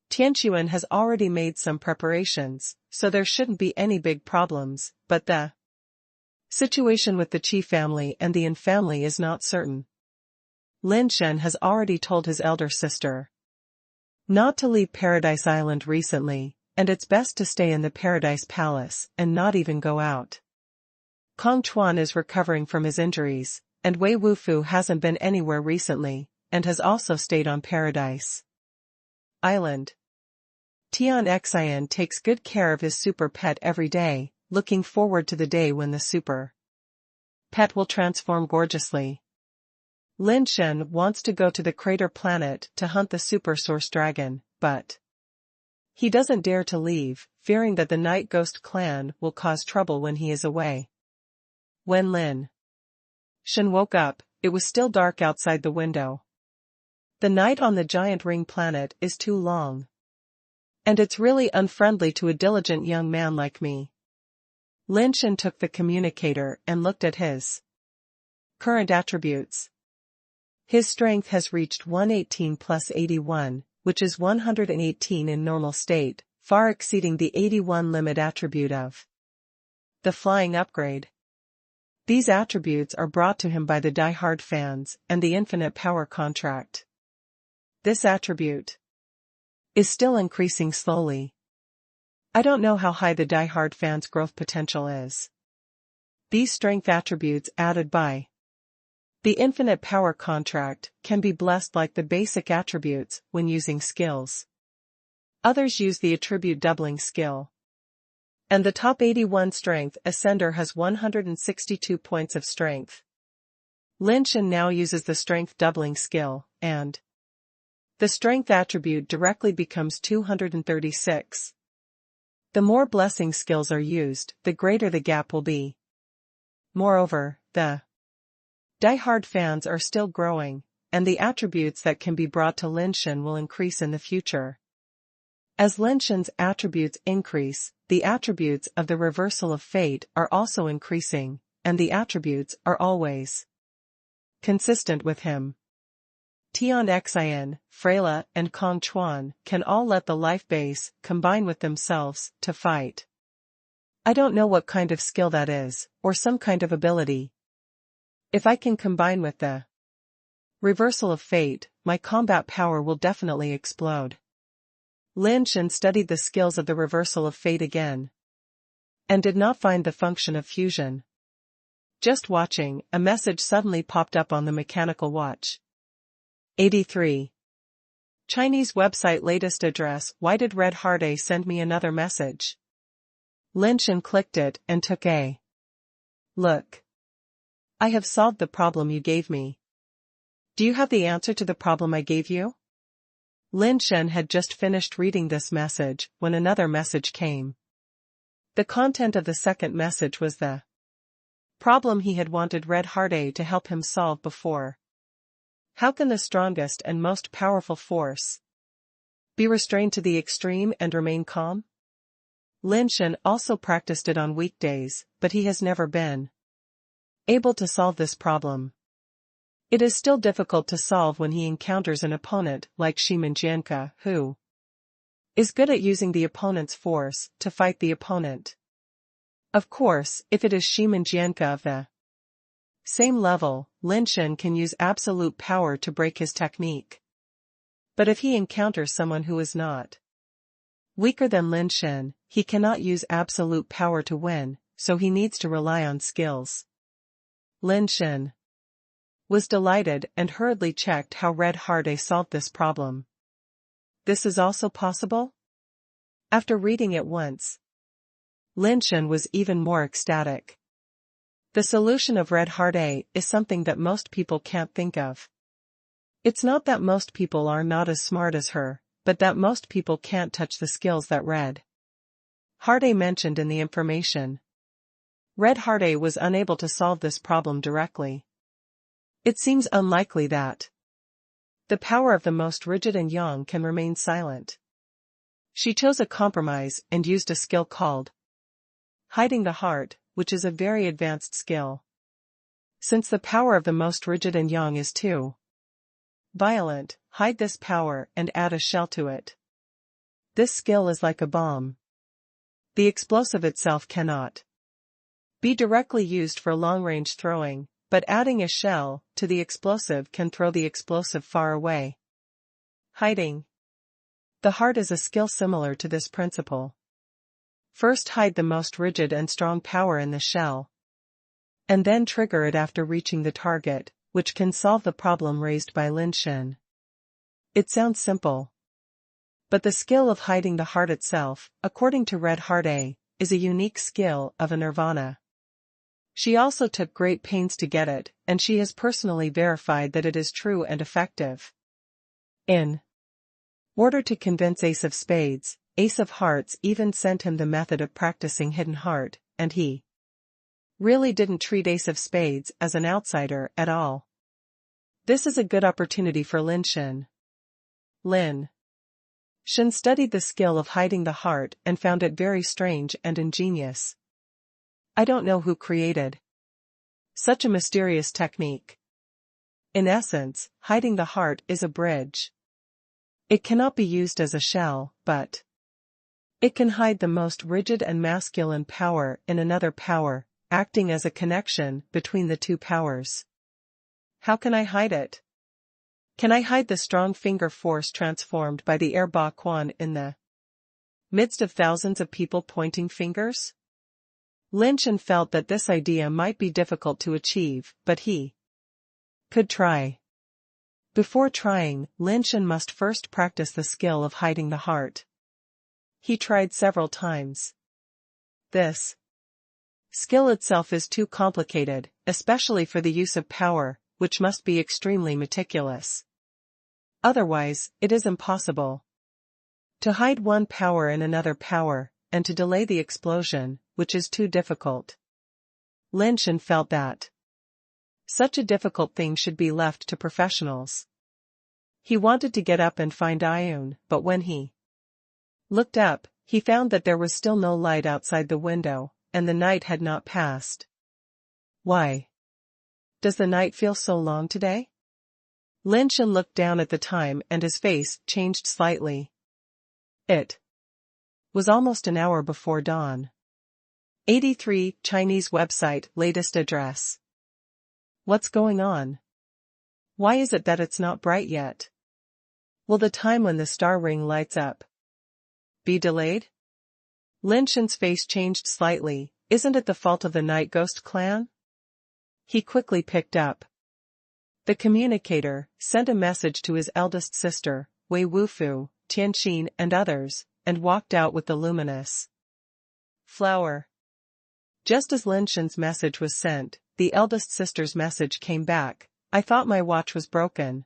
Tian has already made some preparations, so there shouldn't be any big problems, but the situation with the Qi family and the Yin family is not certain. Lin Shen has already told his elder sister not to leave Paradise Island recently, and it's best to stay in the Paradise Palace and not even go out. Kong Chuan is recovering from his injuries, and Wei Wufu hasn't been anywhere recently, and has also stayed on Paradise Island. Tian Xian takes good care of his super pet every day, looking forward to the day when the super pet will transform gorgeously. Lin Shen wants to go to the crater planet to hunt the super source dragon, but he doesn't dare to leave, fearing that the Night Ghost clan will cause trouble when he is away. When Lin Shen woke up, it was still dark outside the window. The night on the giant ring planet is too long. And it's really unfriendly to a diligent young man like me. Lin Shen took the communicator and looked at his current attributes. His strength has reached 118 plus 81, which is 118 in normal state, far exceeding the 81 limit attribute of the flying upgrade. These attributes are brought to him by the die-hard fans and the infinite power contract. This attribute is still increasing slowly. I don't know how high the die-hard fans' growth potential is. These strength attributes added by the infinite power contract can be blessed like the basic attributes when using skills. Others use the attribute doubling skill. And the top 81 strength ascender has 162 points of strength. Lin Shen now uses the strength doubling skill, and the strength attribute directly becomes 236. The more blessing skills are used, the greater the gap will be. Moreover, the die-hard fans are still growing, and the attributes that can be brought to Lin Shen will increase in the future. As Lin Shen's attributes increase, the attributes of the reversal of fate are also increasing, and the attributes are always consistent with him. Tian Xian, Freyla, and Kong Chuan can all let the life base combine with themselves to fight. I don't know what kind of skill that is, or some kind of ability. If I can combine with the reversal of fate, my combat power will definitely explode. Lin Shen studied the skills of the reversal of fate again, and did not find the function of fusion. Just watching, a message suddenly popped up on the mechanical watch. 83. Chinese website latest address. Why did Red Heart A send me another message? Lin Shen clicked it and took a look. I have solved the problem you gave me. Do you have the answer to the problem I gave you? Lin Shen had just finished reading this message when another message came. The content of the second message was the problem he had wanted Red Heart A to help him solve before. How can the strongest and most powerful force be restrained to the extreme and remain calm? Lin Shen also practiced it on weekdays, but he has never been able to solve this problem. It is still difficult to solve when he encounters an opponent like Shimanjianka, who is good at using the opponent's force to fight the opponent. Of course, if it is Shimanjianka of the same level, Lin Shen can use absolute power to break his technique. But if he encounters someone who is not weaker than Lin Shen, he cannot use absolute power to win, so he needs to rely on skills. Lin Shen was delighted and hurriedly checked how Red Heart A solved this problem. This is also possible? After reading it once, Lin Shen was even more ecstatic. The solution of Red Heart A is something that most people can't think of. It's not that most people are not as smart as her, but that most people can't touch the skills that Red Heart A mentioned in the information. Red Heart A was unable to solve this problem directly. It seems unlikely that the power of the most rigid and young can remain silent. She chose a compromise and used a skill called hiding the heart, which is a very advanced skill. Since the power of the most rigid and young is too violent, hide this power and add a shell to it. This skill is like a bomb. The explosive itself cannot be directly used for long-range throwing, but adding a shell to the explosive can throw the explosive far away. Hiding the heart is a skill similar to this principle. First hide the most rigid and strong power in the shell, and then trigger it after reaching the target, which can solve the problem raised by Lin Shen. It sounds simple, but the skill of hiding the heart itself, according to Red Heart A, is a unique skill of a nirvana. She also took great pains to get it, and she has personally verified that it is true and effective. In order to convince Ace of Spades, Ace of Hearts even sent him the method of practicing Hidden Heart, and he really didn't treat Ace of Spades as an outsider at all. This is a good opportunity for Lin Shen, Lin Shen studied the skill of hiding the heart and found it very strange and ingenious. I don't know who created such a mysterious technique. In essence, hiding the heart is a bridge. It cannot be used as a shell, but it can hide the most rigid and masculine power in another power, acting as a connection between the two powers. How can I hide it? Can I hide the strong finger force transformed by the air Ba Quan in the midst of thousands of people pointing fingers? Lin Shen felt that this idea might be difficult to achieve, but he could try. Before trying, Lin Shen must first practice the skill of hiding the heart. He tried several times. This skill itself is too complicated, especially for the use of power, which must be extremely meticulous. Otherwise, it is impossible to hide one power in another power, and to delay the explosion, which is too difficult. Lin Shen felt that such a difficult thing should be left to professionals. He wanted to get up and find Ayun, but when he looked up, he found that there was still no light outside the window, and the night had not passed. Why does the night feel so long today? Lin Shen looked down at the time and his face changed slightly. It was almost an hour before dawn. 83 Chinese website latest address. What's going on? Why is it that it's not bright yet? Will the time when the star ring lights up be delayed? Lin Shen's face changed slightly. Isn't it the fault of the Night Ghost clan? He quickly picked up the communicator, sent a message to his eldest sister, Wei Wufu, Tian and others, and walked out with the luminous flower. Just as Lin Shen's message was sent, the eldest sister's message came back. I thought my watch was broken.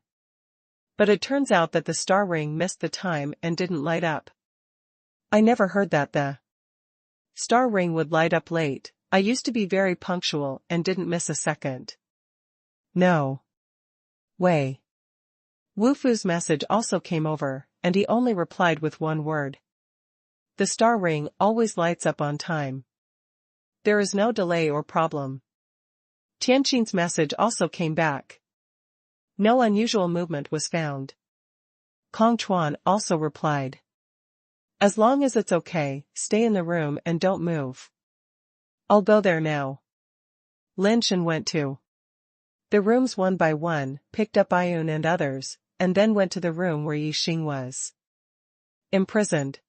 But it turns out that the star ring missed the time and didn't light up. I never heard that the star ring would light up late. I used to be very punctual and didn't miss a second. No way. Wufu's message also came over, and he only replied with one word. The star ring always lights up on time. There is no delay or problem. Tianqin's message also came back. No unusual movement was found. Kong Chuan also replied. As long as it's okay, stay in the room and don't move. I'll go there now. Lin Shen went to the rooms one by one, picked up Ayun and others, and then went to the room where Yixing was imprisoned.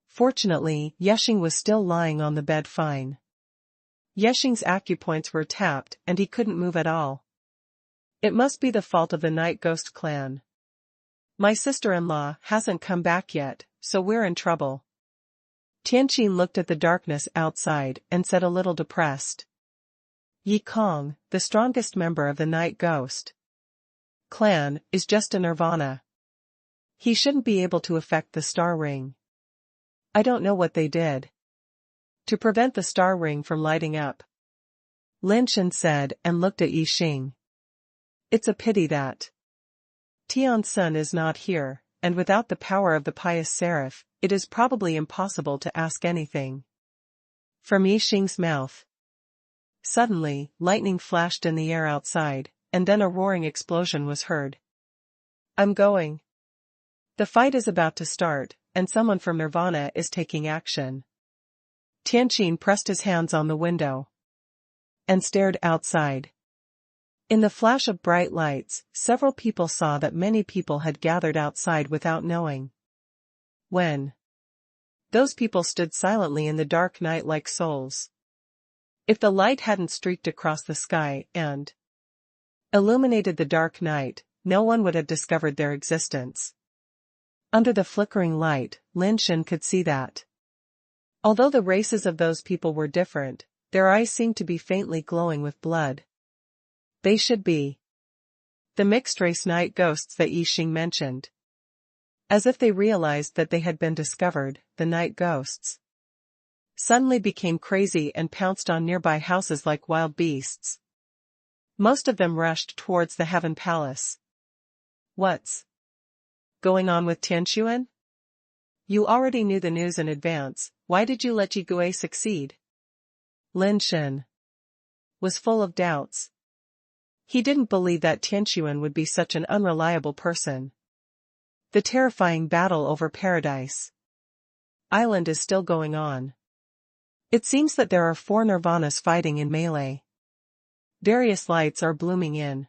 Fortunately, Yexing was still lying on the bed fine. Yexing's acupoints were tapped and he couldn't move at all. It must be the fault of the Night Ghost clan. My sister-in-law hasn't come back yet, so we're in trouble. Tianqin looked at the darkness outside and said a little depressed. Yi Kong, the strongest member of the Night Ghost clan, is just a nirvana. He shouldn't be able to affect the star ring. I don't know what they did to prevent the star ring from lighting up. Lin Shen said and looked at Yixing. It's a pity that Tian's son is not here, and without the power of the pious seraph, it is probably impossible to ask anything from Yixing's mouth. Suddenly, lightning flashed in the air outside, and then a roaring explosion was heard. I'm going. The fight is about to start, and someone from Nirvana is taking action. Tianqin pressed his hands on the window and stared outside. In the flash of bright lights, several people saw that many people had gathered outside without knowing when. Those people stood silently in the dark night like souls. If the light hadn't streaked across the sky and illuminated the dark night, no one would have discovered their existence. Under the flickering light, Lin Shen could see that although the races of those people were different, their eyes seemed to be faintly glowing with blood. They should be the mixed-race night ghosts that Yixing mentioned. As if they realized that they had been discovered, the night ghosts suddenly became crazy and pounced on nearby houses like wild beasts. Most of them rushed towards the Heaven Palace. What's going on with Tian? You already knew the news in advance, why did you let Jigui succeed? Lin Shen was full of doubts. He didn't believe that Tian would be such an unreliable person. The terrifying battle over Paradise Island is still going on. It seems that there are 4 nirvanas fighting in melee. Various lights are blooming in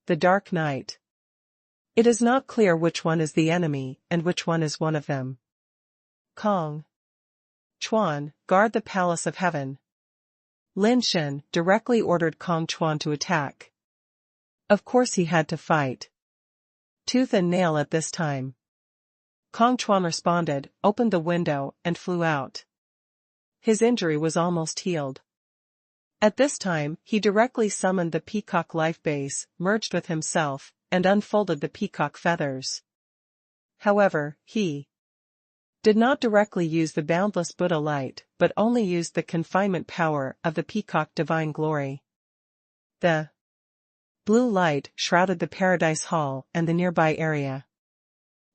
the dark night. It is not clear which one is the enemy and which one is one of them. Kong Chuan, guard the Palace of Heaven. Lin Shen directly ordered Kong Chuan to attack. Of course he had to fight tooth and nail at this time. Kong Chuan responded, opened the window, and flew out. His injury was almost healed. At this time, he directly summoned the peacock life base, merged with himself, and unfolded the peacock feathers. However, he did not directly use the boundless Buddha light, but only used the confinement power of the peacock divine glory. The blue light shrouded the Paradise Hall and the nearby area.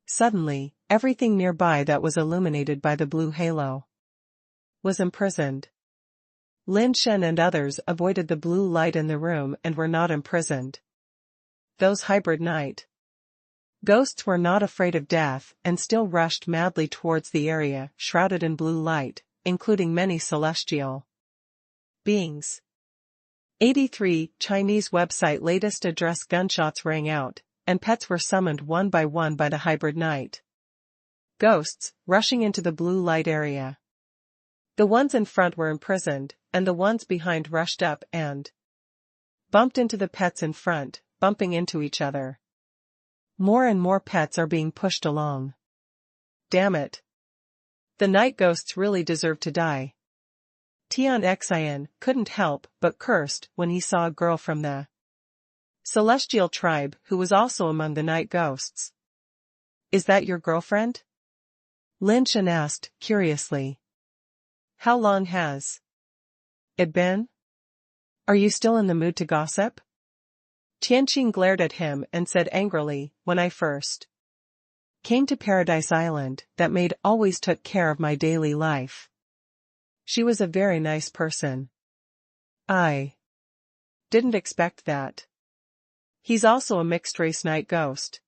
Suddenly, everything nearby that was illuminated by the blue halo was imprisoned. Lin Shen and others avoided the blue light in the room and were not imprisoned. Those hybrid night ghosts were not afraid of death and still rushed madly towards the area shrouded in blue light, including many celestial beings. 83 Chinese website latest address gunshots rang out, and pets were summoned one by the hybrid night ghosts, rushing into the blue light area. The ones in front were imprisoned, and the ones behind rushed up and bumped into the pets in front, bumping into each other. More and more pets are being pushed along. Damn it. The night ghosts really deserve to die. Tian couldn't help but cursed when he saw a girl from the celestial tribe who was also among the night ghosts. Is that your girlfriend? Lin Shen asked, curiously. How long has it been? Are you still in the mood to gossip? Tianqing glared at him and said angrily, when I first came to Paradise Island, that maid always took care of my daily life. She was a very nice person. I didn't expect that. He's also a mixed-race night ghost.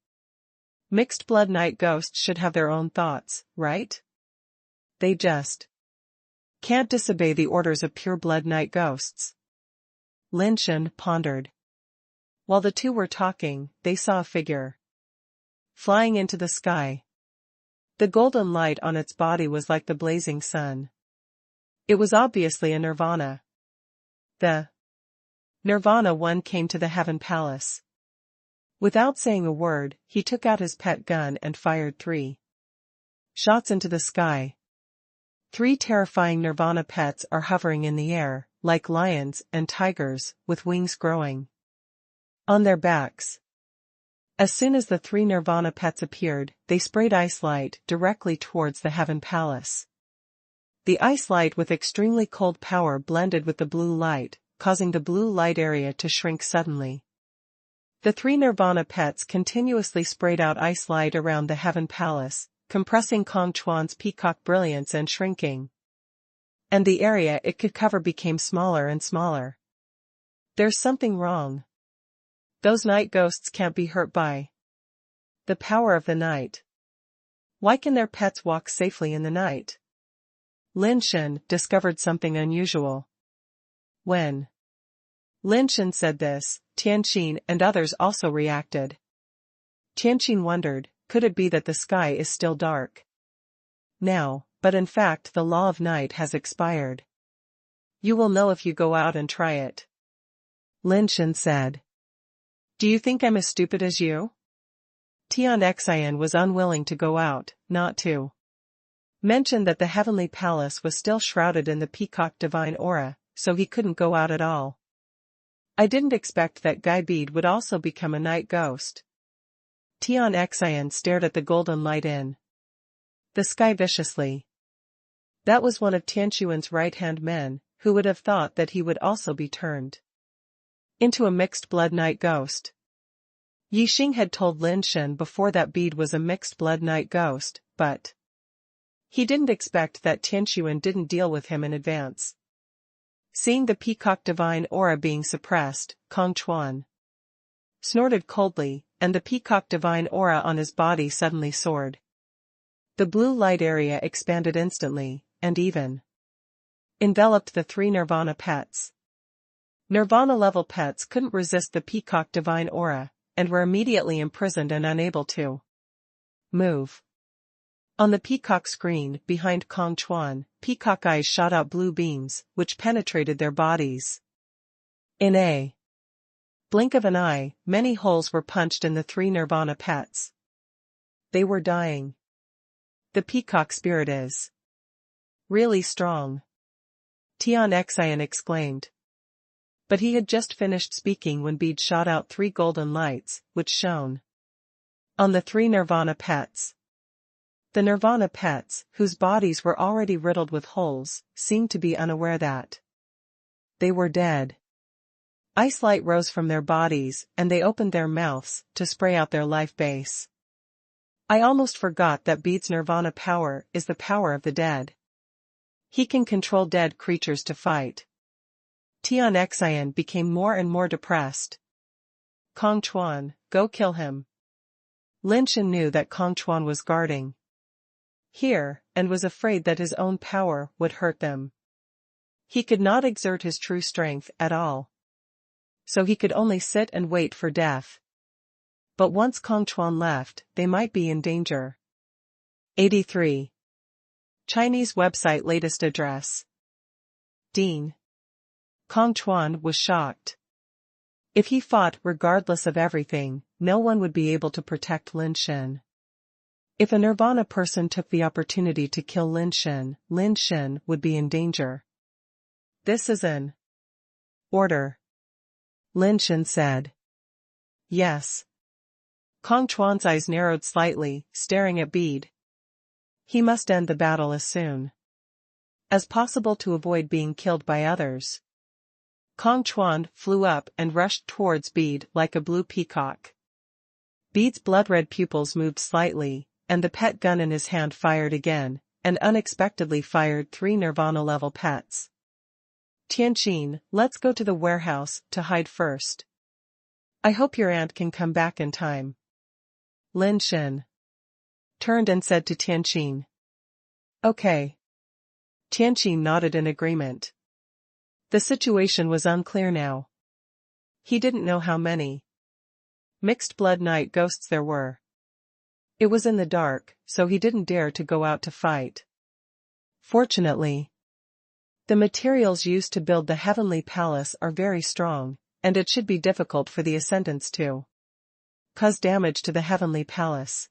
Mixed-blood night ghosts should have their own thoughts, right? They just can't disobey the orders of pure-blood night ghosts. Lin Shen pondered. While the two were talking, they saw a figure flying into the sky. The golden light on its body was like the blazing sun. It was obviously a nirvana. The nirvana one came to the heaven palace. Without saying a word, he took out his pet gun and fired 3 shots into the sky. 3 terrifying nirvana pets are hovering in the air, like lions and tigers, with wings growing on their backs. As soon as the 3 nirvana pets appeared, they sprayed ice light directly towards the heaven palace. The ice light with extremely cold power blended with the blue light, causing the blue light area to shrink suddenly. The 3 nirvana pets continuously sprayed out ice light around the heaven palace, compressing Kong Chuan's peacock brilliance and shrinking. And the area it could cover became smaller and smaller. There's something wrong. Those night ghosts can't be hurt by the power of the night. Why can their pets walk safely in the night? Lin Shen discovered something unusual. When Lin Shen said this, Tianqing and others also reacted. Tianqing wondered, could it be that the sky is still dark now, but in fact the law of night has expired. You will know if you go out and try it. Lin Shen said. Do you think I'm as stupid as you? Tian was unwilling to go out, not to mention that the heavenly palace was still shrouded in the peacock divine aura, so he couldn't go out at all. I didn't expect that Gai Bede would also become a night ghost. Tian stared at the golden light in the sky viciously. That was one of Tianquan's right-hand men, who would have thought that he would also be turned into a mixed-blood night ghost. Yixing had told Lin Shen before that bead was a mixed blood night ghost, but he didn't expect that Tian didn't deal with him in advance. Seeing the peacock divine aura being suppressed, Kong Chuan snorted coldly, and the peacock divine aura on his body suddenly soared. The blue light area expanded instantly, and even enveloped the 3 Nirvana pets. Nirvana-level pets couldn't resist the peacock divine aura, and were immediately imprisoned and unable to move. On the peacock screen, behind Kong Chuan, peacock eyes shot out blue beams, which penetrated their bodies. In a blink of an eye, many holes were punched in the 3 Nirvana pets. They were dying. The peacock spirit is really strong, Tian Xian exclaimed. But he had just finished speaking when Bead shot out 3 golden lights, which shone on the 3 Nirvana pets. The Nirvana pets, whose bodies were already riddled with holes, seemed to be unaware that they were dead. Ice light rose from their bodies, and they opened their mouths to spray out their life base. I almost forgot that Bead's Nirvana power is the power of the dead. He can control dead creatures to fight. Tian Xian became more and more depressed. Kong Chuan, go kill him. Lin Shen knew that Kong Chuan was guarding here, and was afraid that his own power would hurt them. He could not exert his true strength at all. So he could only sit and wait for death. But once Kong Chuan left, they might be in danger. 83. Chinese website latest address. Dean. Kong Chuan was shocked. If he fought regardless of everything, no one would be able to protect Lin Shen. If a Nirvana person took the opportunity to kill Lin Shen would be in danger. This is an order, Lin Shen said. Yes. Kong Chuan's eyes narrowed slightly, staring at Bead. He must end the battle as soon as possible to avoid being killed by others. Kong Chuan flew up and rushed towards Bead like a blue peacock. Bead's blood-red pupils moved slightly, and the pet gun in his hand fired again, and unexpectedly fired 3 Nirvana-level pets. Tian, let's go to the warehouse to hide first. I hope your aunt can come back in time. Lin Shen turned and said to Tian. Okay. Tian nodded in agreement. The situation was unclear now. He didn't know how many mixed blood night ghosts there were. It was in the dark, so he didn't dare to go out to fight. Fortunately, the materials used to build the heavenly palace are very strong, and it should be difficult for the ascendants to cause damage to the heavenly palace.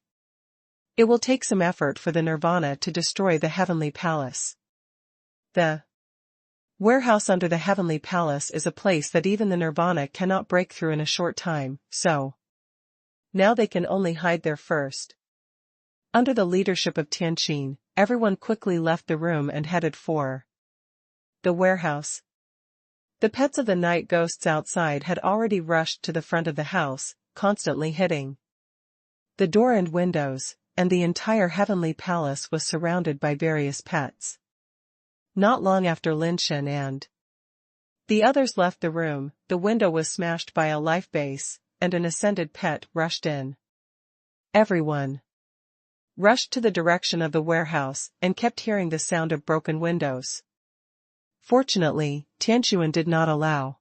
It will take some effort for the Nirvana to destroy the heavenly palace. The warehouse under the heavenly palace is a place that even the Nirvana cannot break through in a short time, so now they can only hide there first. Under the leadership of Tian, everyone quickly left the room and headed for the warehouse. The pets of the night ghosts outside had already rushed to the front of the house, constantly hitting the door and windows, and the entire heavenly palace was surrounded by various pets. Not long after Lin Shen and the others left the room, the window was smashed by a life base, and an ascended pet rushed in. Everyone rushed to the direction of the warehouse and kept hearing the sound of broken windows. Fortunately, Tian did not allow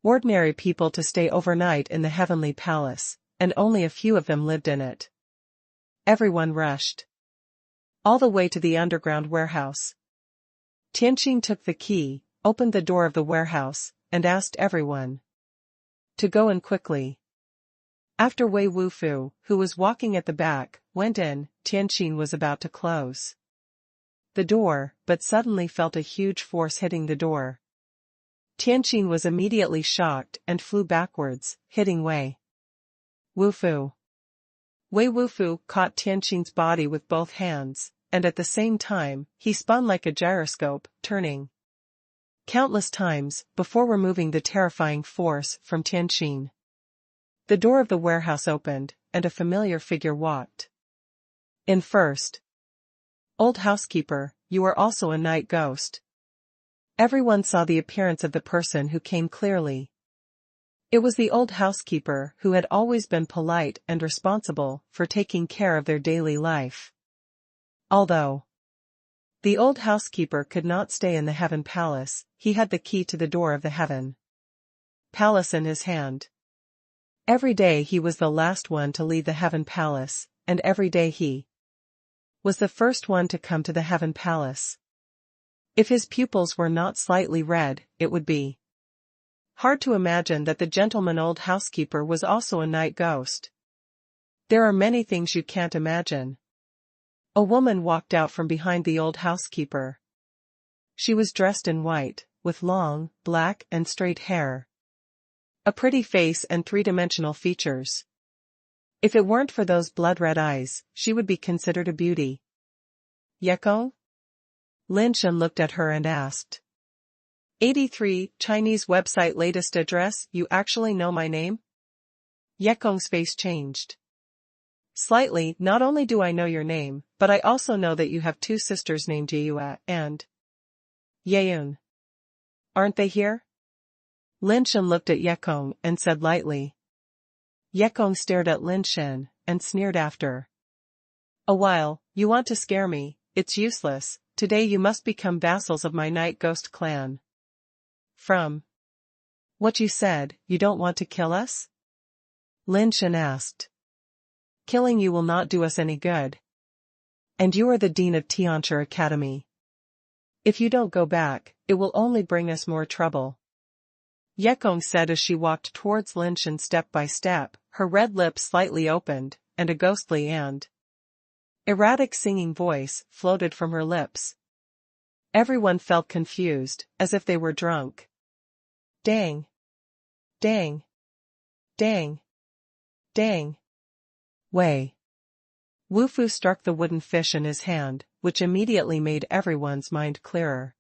ordinary people to stay overnight in the heavenly palace, and only a few of them lived in it. Everyone rushed all the way to the underground warehouse. Tian took the key, opened the door of the warehouse, and asked everyone to go in quickly. After Wei Wufu, who was walking at the back, went in, Tian was about to close the door, but suddenly felt a huge force hitting the door. Tian was immediately shocked and flew backwards, hitting Wei Wufu. Wei Wufu caught Tian's body with both hands, and at the same time, he spun like a gyroscope, turning countless times before removing the terrifying force from Tian. The door of the warehouse opened, and a familiar figure walked in first. Old housekeeper, you are also a night ghost. Everyone saw the appearance of the person who came clearly. It was the old housekeeper who had always been polite and responsible for taking care of their daily life. Although the old housekeeper could not stay in the Heaven Palace, he had the key to the door of the Heaven Palace in his hand. Every day he was the last one to leave the Heaven Palace, and every day he was the first one to come to the Heaven Palace. If his pupils were not slightly red, it would be hard to imagine that the gentleman old housekeeper was also a night ghost. There are many things you can't imagine. A woman walked out from behind the old housekeeper. She was dressed in white, with long, black and straight hair. A pretty face and three-dimensional features. If it weren't for those blood-red eyes, she would be considered a beauty. Yekong? Lin Shen looked at her and asked. 83, Chinese website latest address, you actually know my name? Yekong's face changed slightly. Not only do I know your name, but I also know that you have two sisters named Yeyue and Yeun. Aren't they here? Lin Shen looked at Yekong and said lightly. Yekong stared at Lin Shen and sneered after a while, you want to scare me, it's useless, today you must become vassals of my night ghost clan. From what you said, you don't want to kill us? Lin Shen asked. Killing you will not do us any good. And you are the dean of Tian Academy. If you don't go back, it will only bring us more trouble. Yekong said as she walked towards Lin Shen step by step, her red lips slightly opened, and a ghostly and erratic singing voice floated from her lips. Everyone felt confused, as if they were drunk. Dang! Dang! Dang! Dang! Wei. Wu Fu struck the wooden fish in his hand, which immediately made everyone's mind clearer.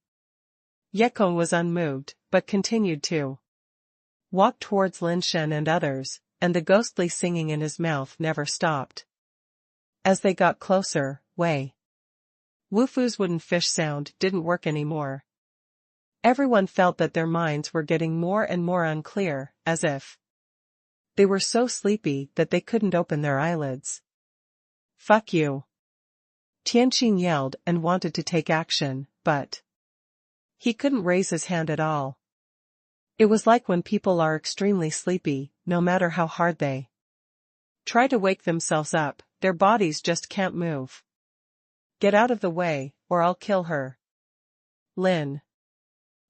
Yekong was unmoved, but continued to walk towards Lin Shen and others, and the ghostly singing in his mouth never stopped. As they got closer, Wei Wu Fu's wooden fish sound didn't work anymore. Everyone felt that their minds were getting more and more unclear, as if they were so sleepy that they couldn't open their eyelids. Fuck you! Tian yelled and wanted to take action, but he couldn't raise his hand at all. It was like when people are extremely sleepy, no matter how hard they try to wake themselves up, their bodies just can't move. Get out of the way, or I'll kill her. Lin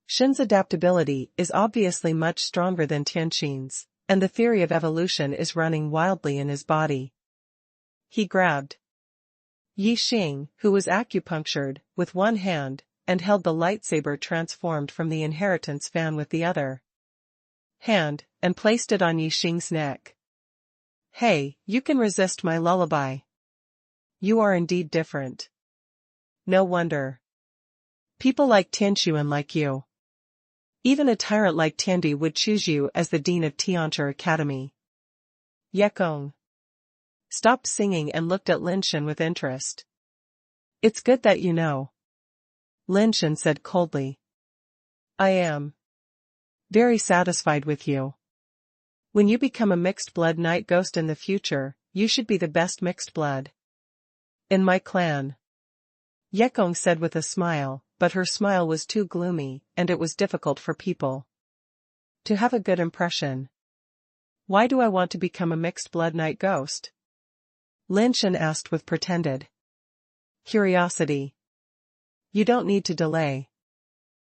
Shen's adaptability is obviously much stronger than Tian's, and the theory of evolution is running wildly in his body. He grabbed Yi Xing, who was acupunctured, with one hand, and held the lightsaber transformed from the inheritance fan with the other hand, and placed it on Yi Xing's neck. Hey, you can resist my lullaby. You are indeed different. No wonder. People like Tianquan like you. Even a tyrant like Tiandi would choose you as the dean of Tian Academy. Yekong stopped singing and looked at Lin Shen with interest. It's good that you know. Lin Shen said coldly. I am very satisfied with you. When you become a mixed-blood night ghost in the future, you should be the best mixed blood in my clan. Yekong said with a smile, but her smile was too gloomy, and it was difficult for people to have a good impression. Why do I want to become a mixed-blood night ghost? Lin Shen asked with pretended curiosity. You don't need to delay.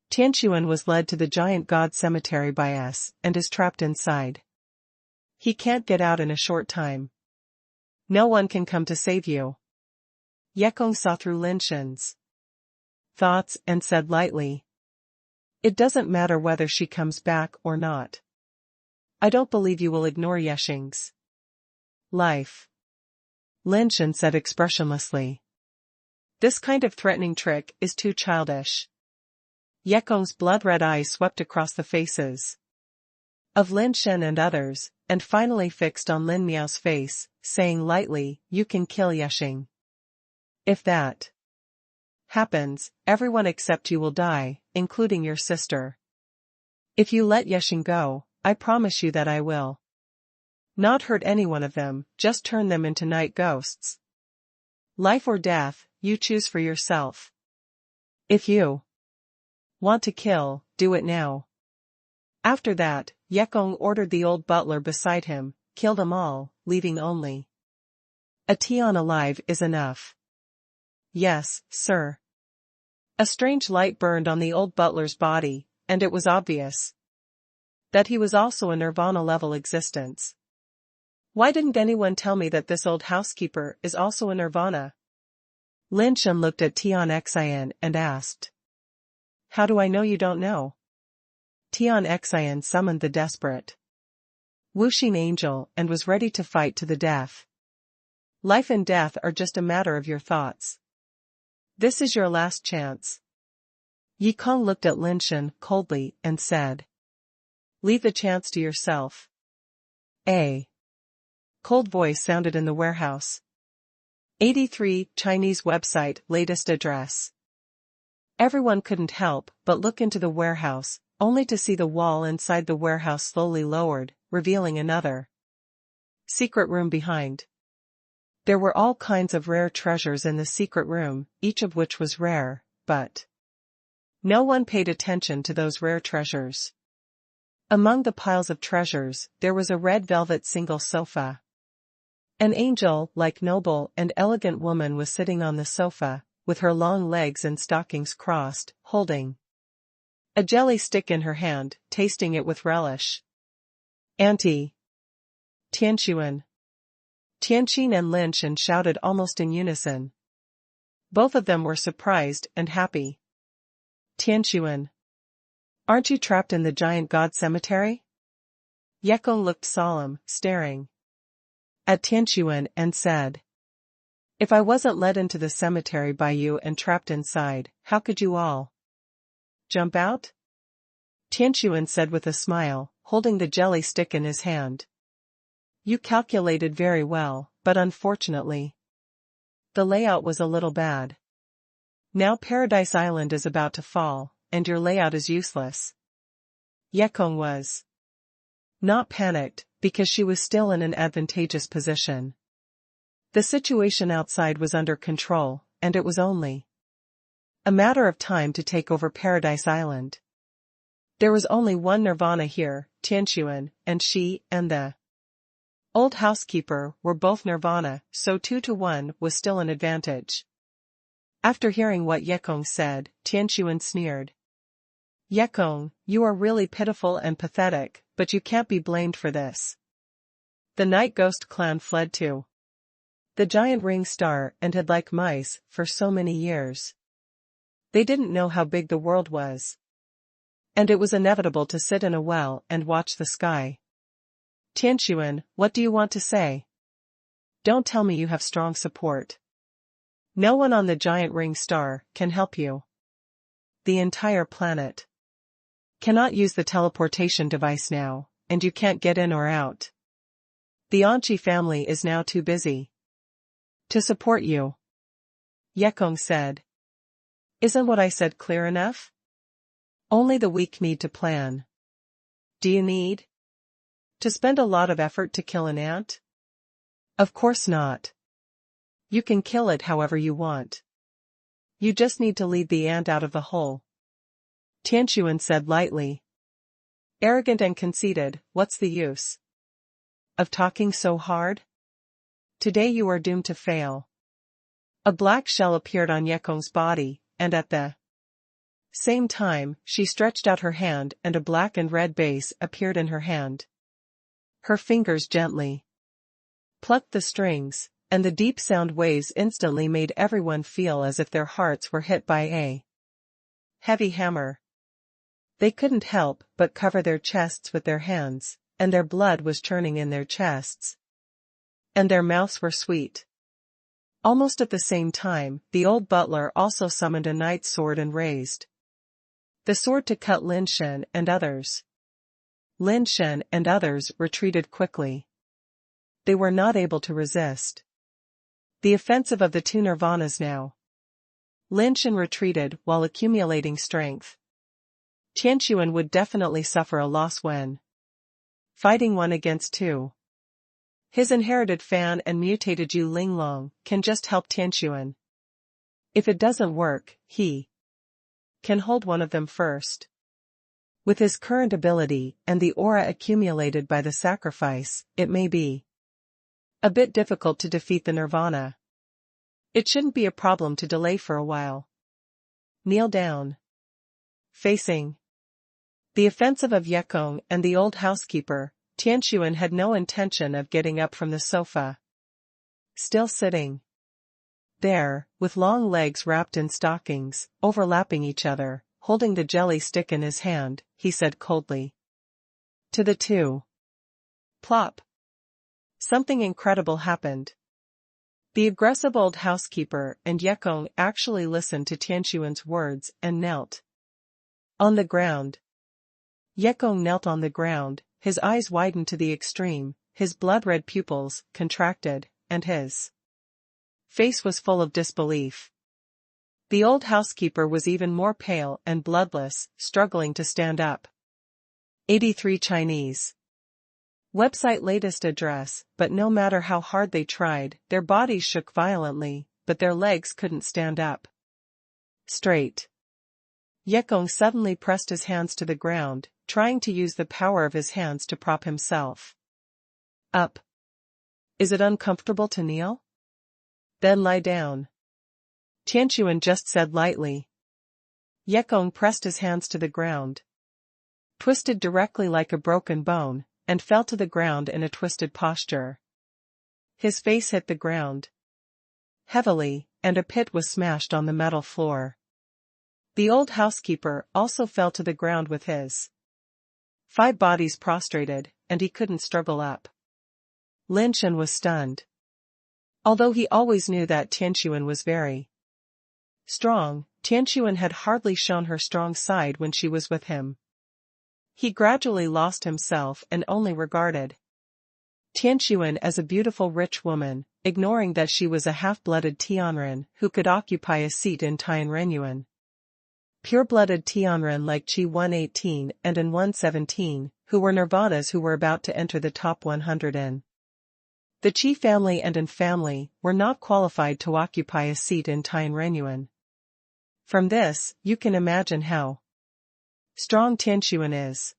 Tianquan was led to the giant god cemetery by us, and is trapped inside. He can't get out in a short time. No one can come to save you. Yekong saw through Lin Shen's thoughts and said lightly. It doesn't matter whether she comes back or not. I don't believe you will ignore Yexing's life. Lin Shen said expressionlessly. This kind of threatening trick is too childish. Yekong's blood-red eyes swept across the faces of Lin Shen and others, and finally fixed on Lin Miao's face, saying lightly, "You can kill Yexing. If that happens, everyone except you will die, including your sister. If you let Yexing go, I promise you that I will not hurt any one of them, just turn them into night ghosts. Life or death, you choose for yourself. If you want to kill, do it now." After that, Yekong ordered the old butler beside him, "Kill them all, leaving only a Tian alive is enough." "Yes, sir." A strange light burned on the old butler's body, and it was obvious that he was also a nirvana-level existence. "Why didn't anyone tell me that this old housekeeper is also a nirvana?" Lin Shen looked at Tian Xian and asked. "How do I know you don't know?" Tian Xian summoned the desperate Wuxing angel and was ready to fight to the death. "Life and death are just a matter of your thoughts. This is your last chance." Yi Kong looked at Lin Shen coldly and said, "Leave the chance to yourself." A cold voice sounded in the warehouse. 83 Chinese website latest address. Everyone couldn't help but look into the warehouse, only to see the wall inside the warehouse slowly lowered, revealing another secret room behind. There were all kinds of rare treasures in the secret room, each of which was rare, but no one paid attention to those rare treasures. Among the piles of treasures, there was a red velvet single sofa. An angel-like noble and elegant woman was sitting on the sofa, with her long legs and stockings crossed, holding a jelly stick in her hand, tasting it with relish. "Auntie Tianxuan." Tianqin and Lin Shen shouted almost in unison. Both of them were surprised and happy. "Tianxuan, aren't you trapped in the giant god cemetery?" Yekong looked solemn, staring at Tianxuan and said, "If I wasn't led into the cemetery by you and trapped inside, how could you all jump out?" Tianxuan said with a smile, holding the jelly stick in his hand. "You calculated very well, but unfortunately, the layout was a little bad. Now Paradise Island is about to fall, and your layout is useless." Yekong was not panicked, because she was still in an advantageous position. The situation outside was under control, and it was only a matter of time to take over Paradise Island. There was only one Nirvana here, Tianxuan, and she and the old housekeeper were both Nirvana, so 2-to-1 was still an advantage. After hearing what Yekong said, Tianxuan sneered. "Yekong, you are really pitiful and pathetic, but you can't be blamed for this. The Night Ghost clan fled to the giant ring star and hid like mice for so many years. They didn't know how big the world was. And it was inevitable to sit in a well and watch the sky. Tianxuan, what do you want to say? Don't tell me you have strong support. No one on the giant ring star can help you. The entire planet cannot use the teleportation device now, and you can't get in or out. The Anqi family is now too busy to support you." Yekong said. "Isn't what I said clear enough? Only the weak need to plan. Do you need to spend a lot of effort to kill an ant? Of course not. You can kill it however you want. You just need to lead the ant out of the hole." Tianxuan said lightly. "Arrogant and conceited, what's the use of talking so hard? Today you are doomed to fail." A black shell appeared on Yekong's body, and at the same time, she stretched out her hand and a black and red base appeared in her hand. Her fingers gently plucked the strings, and the deep sound waves instantly made everyone feel as if their hearts were hit by a heavy hammer. They couldn't help but cover their chests with their hands, and their blood was churning in their chests. And their mouths were sweet. Almost at the same time, the old butler also summoned a knight's sword and raised the sword to cut Lin Shen and others. Lin Shen and others retreated quickly. They were not able to resist the offensive of the two nirvanas now. Lin Shen retreated while accumulating strength. Tian would definitely suffer a loss when fighting 1 against 2. His inherited Fan and mutated Yu Linglong can just help Tian. If it doesn't work, he can hold one of them first. With his current ability and the aura accumulated by the sacrifice, it may be a bit difficult to defeat the Nirvana. It shouldn't be a problem to delay for a while. Kneel down. Facing the offensive of Yekong and the old housekeeper, Tian had no intention of getting up from the sofa. Still sitting there, with long legs wrapped in stockings, overlapping each other, holding the jelly stick in his hand, he said coldly to the two. Plop. Something incredible happened. The aggressive old housekeeper and Yekong actually listened to Tian's words and knelt on the ground. Yekong knelt on the ground, his eyes widened to the extreme, his blood-red pupils contracted, and his face was full of disbelief. The old housekeeper was even more pale and bloodless, struggling to stand up. 83 Chinese. Website latest address, but no matter how hard they tried, their bodies shook violently, but their legs couldn't stand up straight. Yekong suddenly pressed his hands to the ground, trying to use the power of his hands to prop himself up. Is it uncomfortable to kneel? Then lie down. Tian just said lightly. Yekong pressed his hands to the ground, twisted directly like a broken bone, and fell to the ground in a twisted posture. His face hit the ground heavily, and a pit was smashed on the metal floor. The old housekeeper also fell to the ground with his 5 bodies prostrated, and he couldn't struggle up. Lin Shen was stunned. Although he always knew that Tian was very strong, Tian had hardly shown her strong side when she was with him. He gradually lost himself and only regarded Tian as a beautiful rich woman, ignoring that she was a half-blooded Tianren who could occupy a seat in Tianrenyuan. Pure-blooded Tianren like Qi 118 and An 117, who were nirvanas who were about to enter the top 100 in the Qi family and An family, were not qualified to occupy a seat in Tianrenyuan. From this, you can imagine how strong Tian is.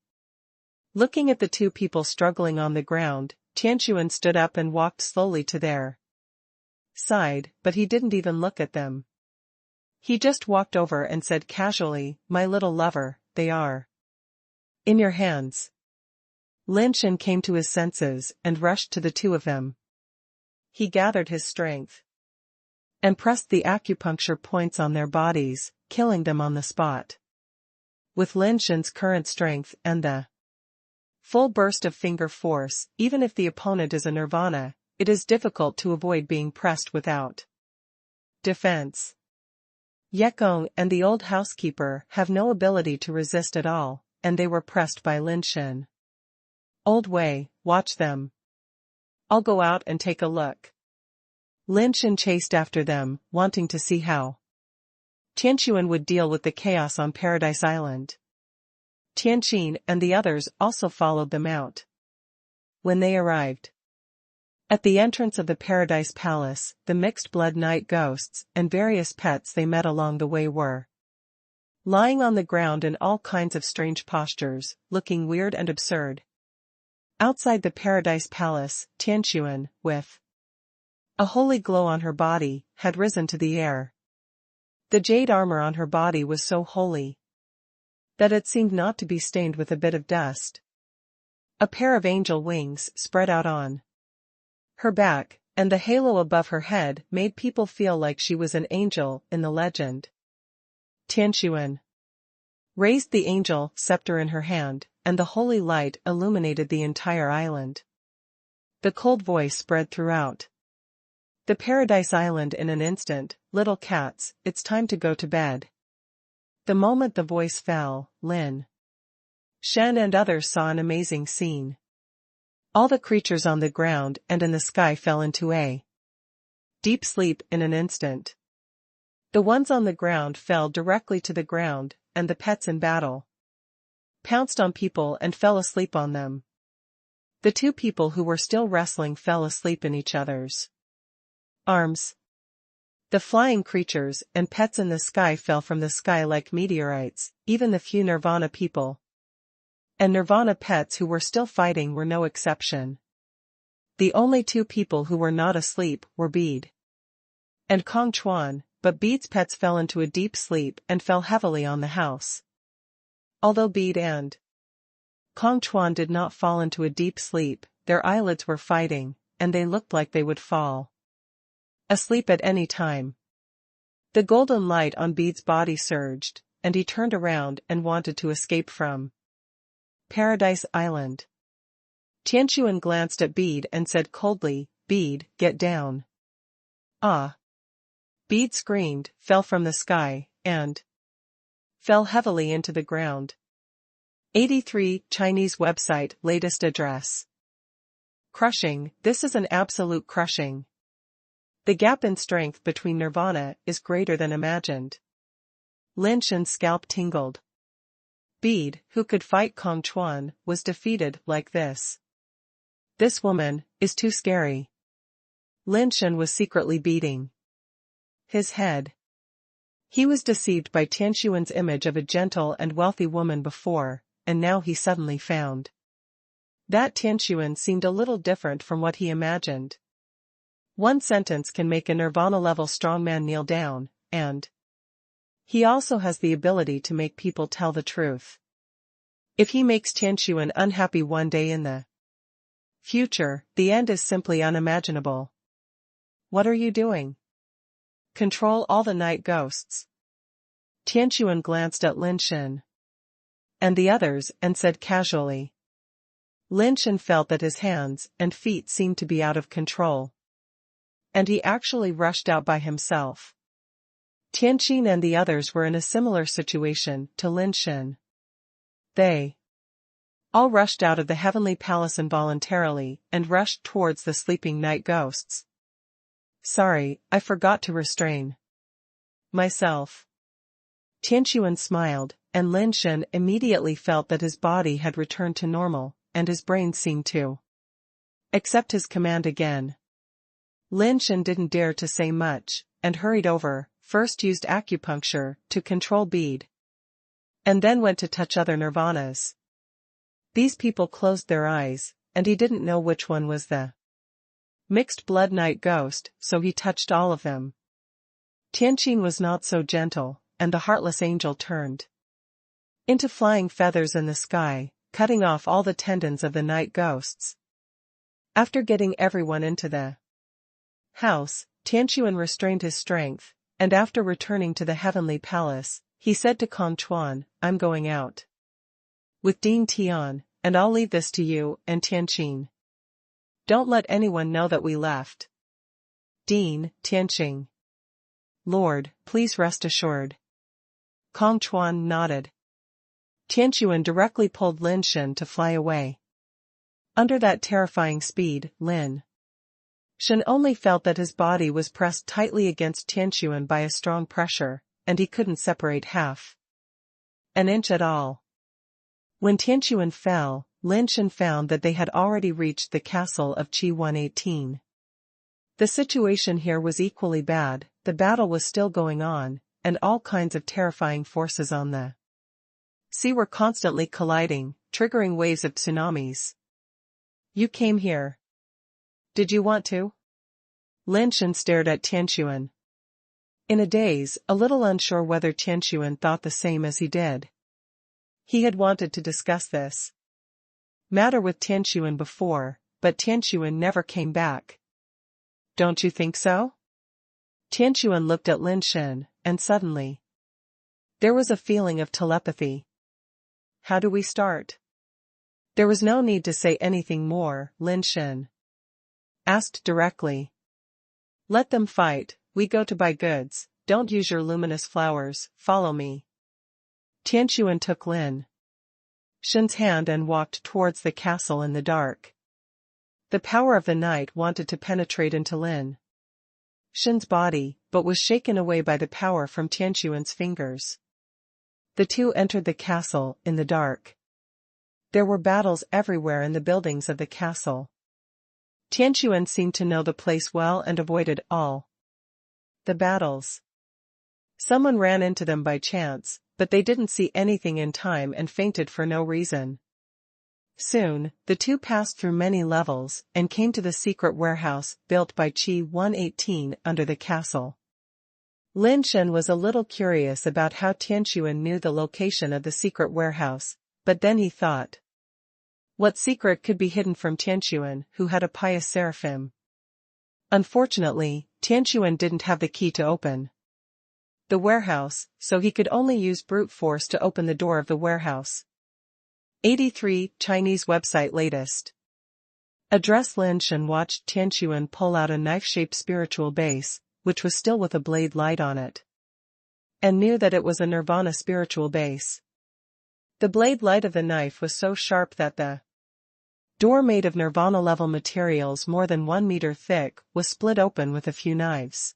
Looking at the two people struggling on the ground, Tian stood up and walked slowly to their side, but he didn't even look at them. He just walked over and said casually, "My little lover, they are in your hands." Lin Shen came to his senses and rushed to the two of them. He gathered his strength and pressed the acupuncture points on their bodies, killing them on the spot. With Lin Shen's current strength and the full burst of finger force, even if the opponent is a nirvana, it is difficult to avoid being pressed without defense. Yekong and the old housekeeper have no ability to resist at all, and they were pressed by Lin Shen. Old Wei, watch them. I'll go out and take a look. Lin Shen chased after them, wanting to see how Tian would deal with the chaos on Paradise Island. Tian and the others also followed them out. When they arrived at the entrance of the Paradise Palace, the mixed-blood night ghosts and various pets they met along the way were lying on the ground in all kinds of strange postures, looking weird and absurd. Outside the Paradise Palace, Tian, with a holy glow on her body, had risen to the air. The jade armor on her body was so holy that it seemed not to be stained with a bit of dust. A pair of angel wings spread out on her back, and the halo above her head made people feel like she was an angel in the legend. Tian raised the angel scepter in her hand, and the holy light illuminated the entire island. The cold voice spread throughout the Paradise Island in an instant, "Little cats, it's time to go to bed." The moment the voice fell, Lin Shen and others saw an amazing scene. All the creatures on the ground and in the sky fell into a deep sleep in an instant. The ones on the ground fell directly to the ground, and the pets in battle pounced on people and fell asleep on them. The two people who were still wrestling fell asleep in each other's arms. The flying creatures and pets in the sky fell from the sky like meteorites, even the few Nirvana people and Nirvana pets who were still fighting were no exception. The only two people who were not asleep were Bede and Kong Chuan, but Bede's pets fell into a deep sleep and fell heavily on the house. Although Bede and Kong Chuan did not fall into a deep sleep, their eyelids were fighting, and they looked like they would fall asleep at any time. The golden light on Bede's body surged, and he turned around and wanted to escape from Paradise Island. Tianquan glanced at Bede and said coldly, "Bede, get down." Ah! Bede screamed, fell from the sky, and fell heavily into the ground. 83 Chinese website latest address. Crushing, this is an absolute crushing. The gap in strength between Nirvana is greater than imagined. Lin Shen's scalp tingled. Bede, who could fight Kong Chuan, was defeated like this. This woman is too scary. Lin Shen was secretly beating his head. He was deceived by Tianquan's image of a gentle and wealthy woman before, and now he suddenly found that Tianquan seemed a little different from what he imagined. One sentence can make a Nirvana-level strongman kneel down, and he also has the ability to make people tell the truth. If he makes Tianquan unhappy one day in the future, the end is simply unimaginable. What are you doing? Control all the night ghosts. Tianquan glanced at Lin Shen and the others and said casually. Lin Shen felt that his hands and feet seemed to be out of control, and he actually rushed out by himself. Tianquan and the others were in a similar situation to Lin Shen. They all rushed out of the heavenly palace involuntarily and rushed towards the sleeping night ghosts. Sorry, I forgot to restrain myself. Tianquan smiled, and Lin Shen immediately felt that his body had returned to normal, and his brain seemed to accept his command again. Lin Shen didn't dare to say much, and hurried over, first used acupuncture to control Bede, and then went to touch other Nirvanas. These people closed their eyes, and he didn't know which one was the mixed blood night ghost, so he touched all of them. Tianquan was not so gentle, and the heartless angel turned into flying feathers in the sky, cutting off all the tendons of the night ghosts. After getting everyone into the house, Tianquan restrained his strength, and after returning to the heavenly palace, he said to Kong Chuan, "I'm going out with Dean Tian, and I'll leave this to you and Tianquan. Don't let anyone know that we left." Dean, Tianquan. Lord, please rest assured. Kong Chuan nodded. Tianquan directly pulled Lin Shen to fly away. Under that terrifying speed, Lin Shen only felt that his body was pressed tightly against Tianquan by a strong pressure, and he couldn't separate half an inch at all. When Tianquan fell, Lin Shen found that they had already reached the castle of Qi 118. The situation here was equally bad, the battle was still going on, and all kinds of terrifying forces on the sea were constantly colliding, triggering waves of tsunamis. You came here. Did you want to? Lin Shen stared at Tianquan in a daze, a little unsure whether Tianquan thought the same as he did. He had wanted to discuss this matter with Tianquan before, but Tianquan never came back. Don't you think so? Tianquan looked at Lin Shen, and suddenly there was a feeling of telepathy. How do we start? There was no need to say anything more, Lin Shen asked directly. Let them fight, we go to buy goods, don't use your luminous flowers, follow me. Tianquan took Lin Shen's hand and walked towards the castle in the dark. The power of the night wanted to penetrate into Lin Shen's body, but was shaken away by the power from Tianquan's fingers. The two entered the castle in the dark. There were battles everywhere in the buildings of the castle. Tianquan seemed to know the place well and avoided all the battles. Someone ran into them by chance, but they didn't see anything in time and fainted for no reason. Soon, the two passed through many levels and came to the secret warehouse built by Qi 118 under the castle. Lin Shen was a little curious about how Tianquan knew the location of the secret warehouse, but then he thought, what secret could be hidden from Tianquan, who had a pious Seraphim? Unfortunately, Tianquan didn't have the key to open the warehouse, so he could only use brute force to open the door of the warehouse. 83 Chinese website latest. Address. Lin Shen watched Tianquan pull out a knife-shaped spiritual base, which was still with a blade light on it, and knew that it was a nirvana spiritual base. The blade light of the knife was so sharp that the door, made of nirvana-level materials more than 1 meter thick, was split open with a few knives.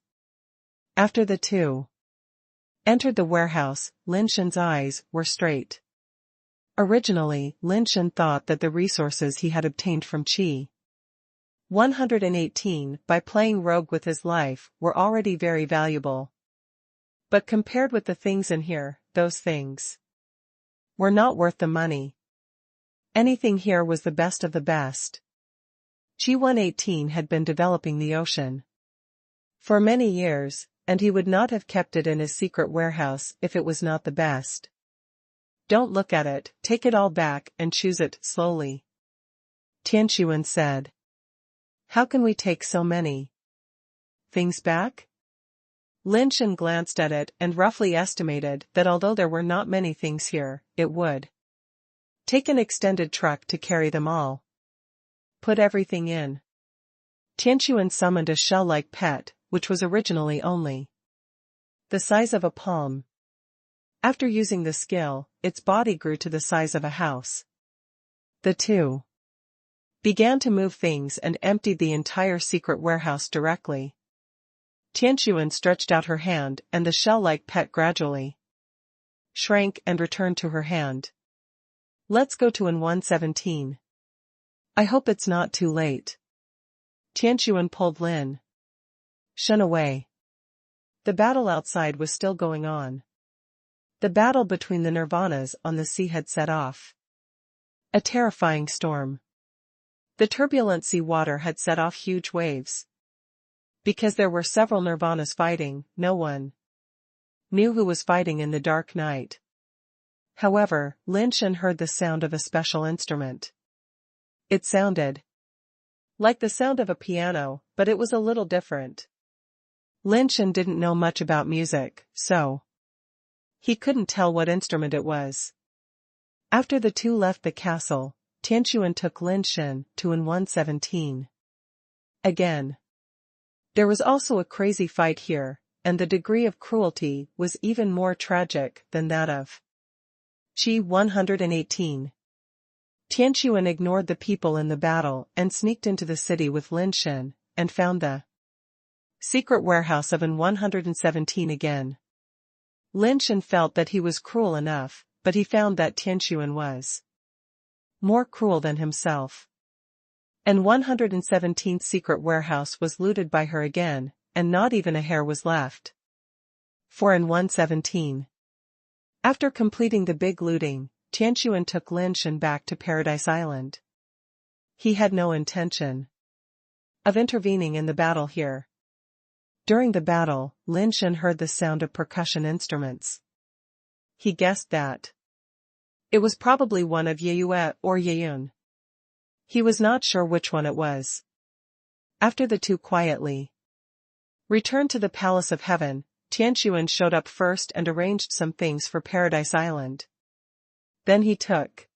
After the two entered the warehouse, Lin Shen's eyes were straight. Originally, Lin Shen thought that the resources he had obtained from Qi 118 by playing rogue with his life were already very valuable. But compared with the things in here, those things were not worth the money. Anything here was the best of the best. Qi 118 had been developing the ocean for many years, and he would not have kept it in his secret warehouse if it was not the best. Don't look at it, take it all back and choose it slowly, Tianquan said. How can we take so many things back? Lin Shen glanced at it and roughly estimated that although there were not many things here, it would take an extended truck to carry them all. Put everything in. Tianquan summoned a shell-like pet, which was originally only the size of a palm. After using the skill, its body grew to the size of a house. The two began to move things and emptied the entire secret warehouse directly. Tianquan stretched out her hand and the shell-like pet gradually shrank and returned to her hand. Let's go to in 117. I hope it's not too late. Tianquan pulled Lin Shen away. The battle outside was still going on. The battle between the nirvanas on the sea had set off a terrifying storm. The turbulent sea water had set off huge waves. Because there were several nirvanas fighting, no one knew who was fighting in the dark night. However, Lin Shen heard the sound of a special instrument. It sounded like the sound of a piano, but it was a little different. Lin Shen didn't know much about music, so he couldn't tell what instrument it was. After the two left the castle, Tianquan took Lin Shen to in 117. Again. There was also a crazy fight here, and the degree of cruelty was even more tragic than that of Qi 118. Tianquan ignored the people in the battle and sneaked into the city with Lin Shen, and found the secret warehouse of in 117 again. Lin Shen felt that he was cruel enough, but he found that Tianquan was more cruel than himself. And 117th secret warehouse was looted by her again, and not even a hair was left. For in 117. After completing the big looting, Tianquan took Lin Shen back to Paradise Island. He had no intention of intervening in the battle here. During the battle, Lin Shen heard the sound of percussion instruments. He guessed that it was probably one of Yeyue or Yeyun. He was not sure which one it was. After the two quietly returned to the Palace of Heaven, Tianquan showed up first and arranged some things for Paradise Island. Then he took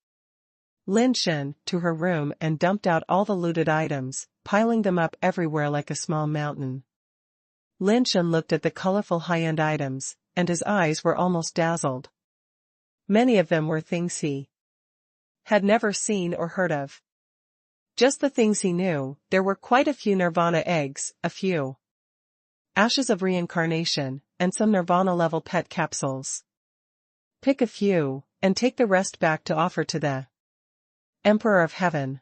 Lin Shen to her room and dumped out all the looted items, piling them up everywhere like a small mountain. Lin Shen looked at the colorful high-end items, and his eyes were almost dazzled. Many of them were things he had never seen or heard of. Just the things he knew. There were quite a few Nirvana eggs, a few ashes of reincarnation, and some Nirvana-level pet capsules. Pick a few, and take the rest back to offer to the Emperor of Heaven.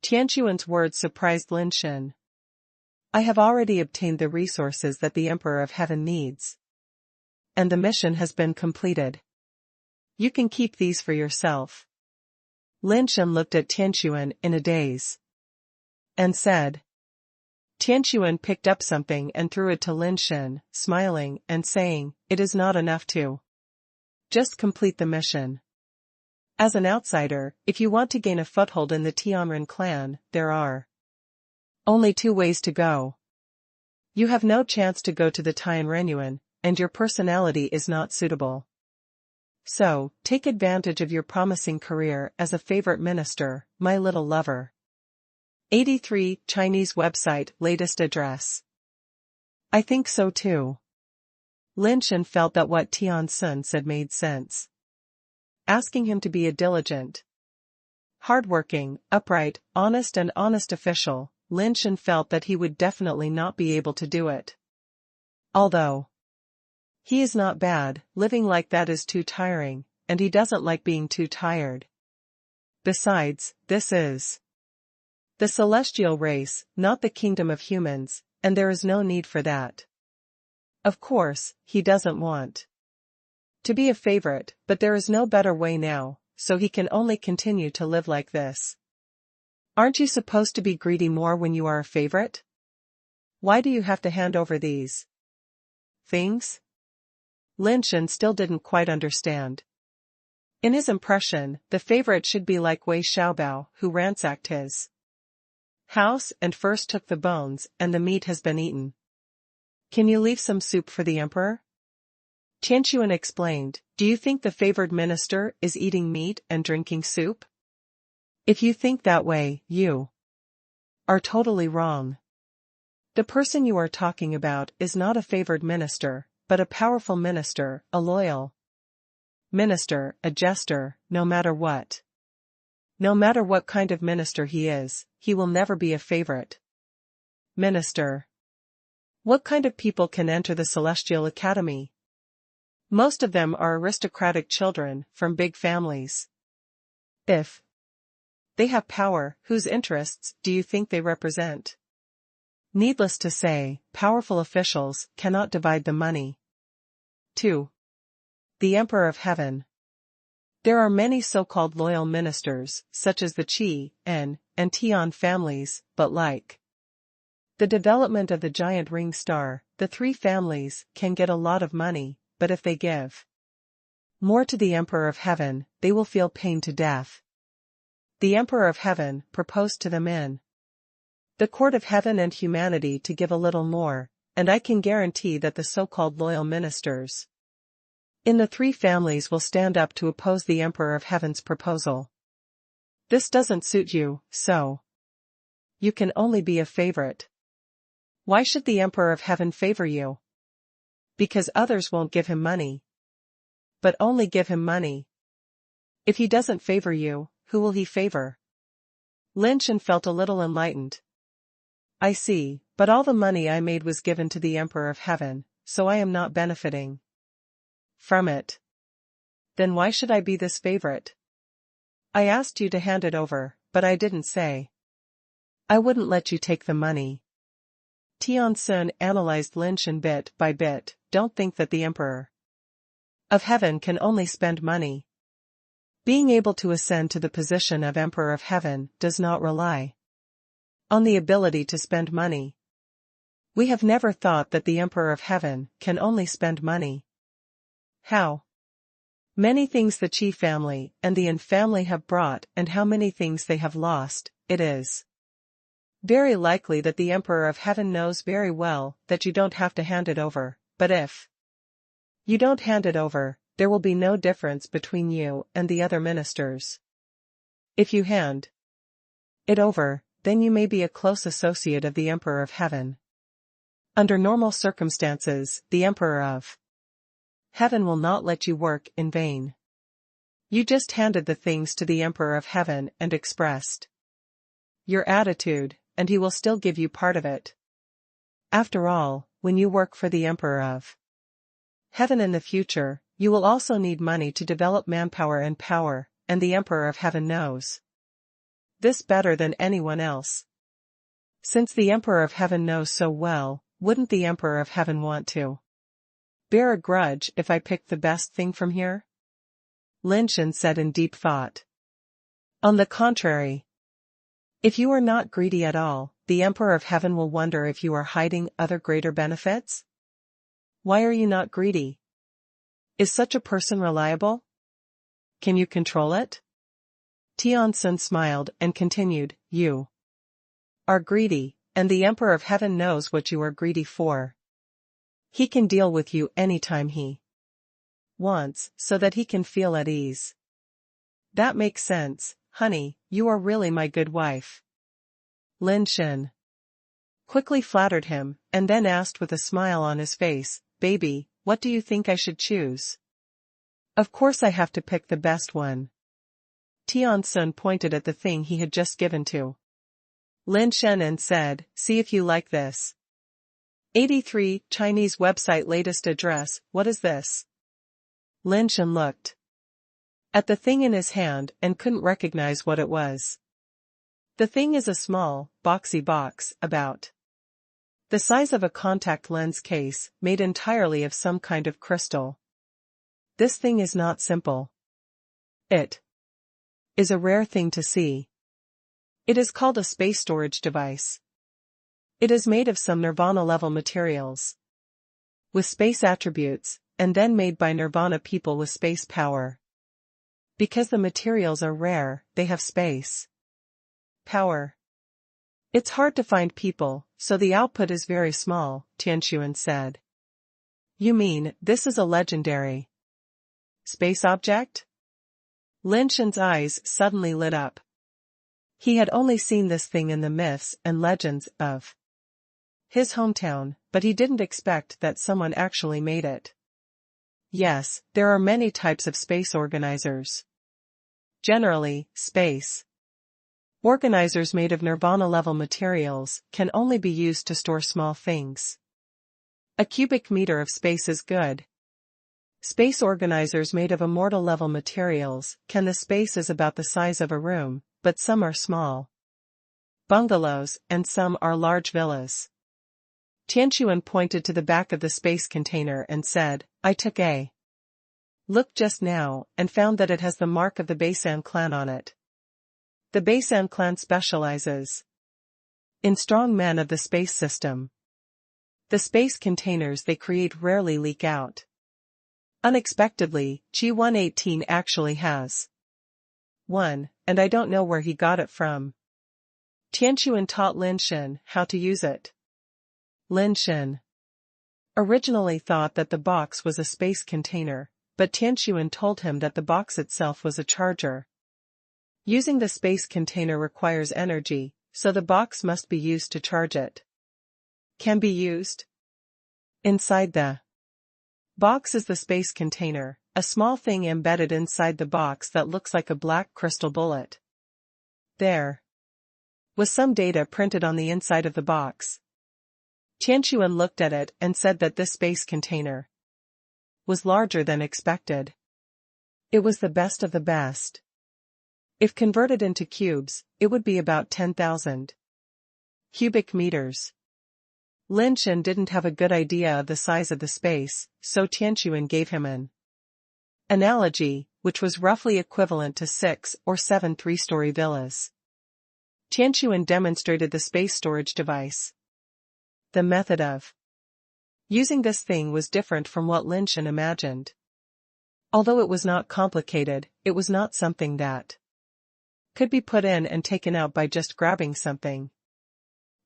Tianquan's words surprised Lin Shen. I have already obtained the resources that the Emperor of Heaven needs. And the mission has been completed. You can keep these for yourself. Lin Shen looked at Tianquan in a daze. And said. Tianquan picked up something and threw it to Lin Shen, smiling and saying, it is not enough to just complete the mission. As an outsider, if you want to gain a foothold in the Tianren clan, there are only two ways to go. You have no chance to go to the Tianrenuan, and your personality is not suitable. So, take advantage of your promising career as a favorite minister, my little lover. 83 Chinese website latest address. I think so too. Lin Shen felt that what Tian Sun said made sense. Asking him to be a diligent, hardworking, upright, honest official, Lin Shen felt that he would definitely not be able to do it. Although he is not bad, living like that is too tiring, and he doesn't like being too tired. Besides, this is the celestial race, not the kingdom of humans, and there is no need for that. Of course, he doesn't want to be a favorite, but there is no better way now, so he can only continue to live like this. Aren't you supposed to be greedy more when you are a favorite? Why do you have to hand over these things? Lin Shen still didn't quite understand. In his impression, the favorite should be like Wei Xiaobao, who ransacked his house and first took the bones, and the meat has been eaten. Can you leave some soup for the emperor? Tianquan explained, do you think the favored minister is eating meat and drinking soup? If you think that way, you are totally wrong. The person you are talking about is not a favored minister, but a powerful minister, a loyal minister, a jester, no matter what. No matter what kind of minister he is, he will never be a favorite minister. What kind of people can enter the Celestial Academy? Most of them are aristocratic children, from big families. If they have power, whose interests do you think they represent? Needless to say, powerful officials cannot divide the money. 2. The Emperor of Heaven. There are many so-called loyal ministers, such as the Qi, En, and Tian families, but like the development of the giant ring star, the three families can get a lot of money, but if they give more to the Emperor of Heaven, they will feel pain to death. The Emperor of Heaven proposed to them in the court of heaven and humanity to give a little more, and I can guarantee that the so-called loyal ministers in the three families will stand up to oppose the Emperor of Heaven's proposal. This doesn't suit you, so you can only be a favorite. Why should the Emperor of Heaven favor you? Because others won't give him money. But only give him money. If he doesn't favor you, who will he favor? Lin Shen felt a little enlightened. I see, but all the money I made was given to the Emperor of Heaven, so I am not benefiting from it. Then why should I be this favorite? I asked you to hand it over, but I didn't say I wouldn't let you take the money. Tian Sun analyzed Lin Shen bit by bit. Don't think that the Emperor of Heaven can only spend money. Being able to ascend to the position of Emperor of Heaven does not rely on the ability to spend money. We have never thought that the Emperor of Heaven can only spend money. How many things the Qi family and the En family have brought and how many things they have lost, it is very likely that the Emperor of Heaven knows very well that you don't have to hand it over, but if you don't hand it over, there will be no difference between you and the other ministers. If you hand it over, then you may be a close associate of the Emperor of Heaven. Under normal circumstances, the Emperor of Heaven will not let you work in vain. You just handed the things to the Emperor of Heaven and expressed your attitude, and he will still give you part of it. After all, when you work for the Emperor of Heaven in the future, you will also need money to develop manpower and power, and the Emperor of Heaven knows this better than anyone else. Since the Emperor of Heaven knows so well, wouldn't the Emperor of Heaven want to bear a grudge if I picked the best thing from here? Lin Shen said in deep thought. On the contrary. If you are not greedy at all, the Emperor of Heaven will wonder if you are hiding other greater benefits. Why are you not greedy? Is such a person reliable? Can you control it? Tian smiled and continued, you are greedy, and the Emperor of Heaven knows what you are greedy for. He can deal with you anytime he wants, so that he can feel at ease. That makes sense, honey, you are really my good wife. Lin Shen quickly flattered him, and then asked with a smile on his face, baby, what do you think I should choose? Of course I have to pick the best one. Tian pointed at the thing he had just given to Lin Shen and said, see if you like this. 83, Chinese website latest address, what is this? Lin Shen looked at the thing in his hand and couldn't recognize what it was. The thing is a small, boxy box, about the size of a contact lens case, made entirely of some kind of crystal. This thing is not simple. It is a rare thing to see. It is called a space storage device. It is made of some Nirvana-level materials with space attributes, and then made by Nirvana people with space power. Because the materials are rare, they have space power. It's hard to find people, so the output is very small, Tian said. You mean, this is a legendary space object? Lin Shen's eyes suddenly lit up. He had only seen this thing in the myths and legends of his hometown, but he didn't expect that someone actually made it. Yes, there are many types of space organizers. Generally, space organizers made of Nirvana-level materials can only be used to store small things. A cubic meter of space is good. Space organizers made of immortal-level materials the space is about the size of a room, but some are small bungalows and some are large villas. Tian pointed to the back of the space container and said, I took a look just now and found that it has the mark of the Beisan clan on it. The Beisan clan specializes in strong men of the space system. The space containers they create rarely leak out. Unexpectedly, Chi-118 actually has one, and I don't know where he got it from. Tian taught Lin Shen how to use it. Lin Shen originally thought that the box was a space container, but Tian told him that the box itself was a charger. Using the space container requires energy, so the box must be used to charge it. Can be used. Inside the box is the space container, a small thing embedded inside the box that looks like a black crystal bullet. There was some data printed on the inside of the box. Tian looked at it and said that this space container was larger than expected. It was the best of the best. If converted into cubes, it would be about 10,000 cubic meters. Lin Shen didn't have a good idea of the size of the space, so Tian gave him an analogy, which was roughly equivalent to 6 or 7 three-story villas. Tian demonstrated the space storage device. The method of using this thing was different from what Lin Shen imagined. Although it was not complicated, it was not something that could be put in and taken out by just grabbing something.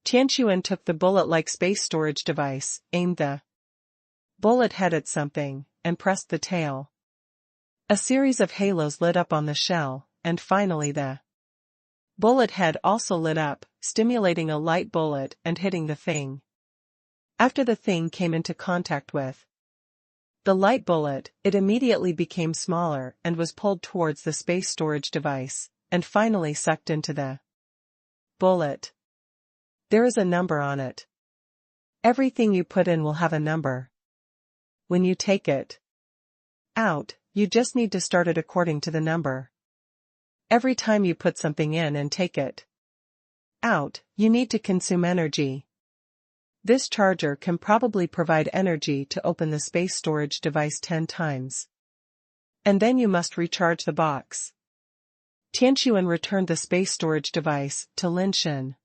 Tian took the bullet-like space storage device, aimed the bullet head at something, and pressed the tail. A series of halos lit up on the shell, and finally the bullet head also lit up, stimulating a light bullet and hitting the thing. After the thing came into contact with The light bullet, it immediately became smaller and was pulled towards the space storage device, and finally sucked into the bullet. There is a number on it. Everything you put in will have a number. When you take it out, you just need to start it according to the number. Every time you put something in and take it out, you need to consume energy. This charger can probably provide energy to open the space storage device 10 times. And then you must recharge the box. Tian returned the space storage device to Lin Shen.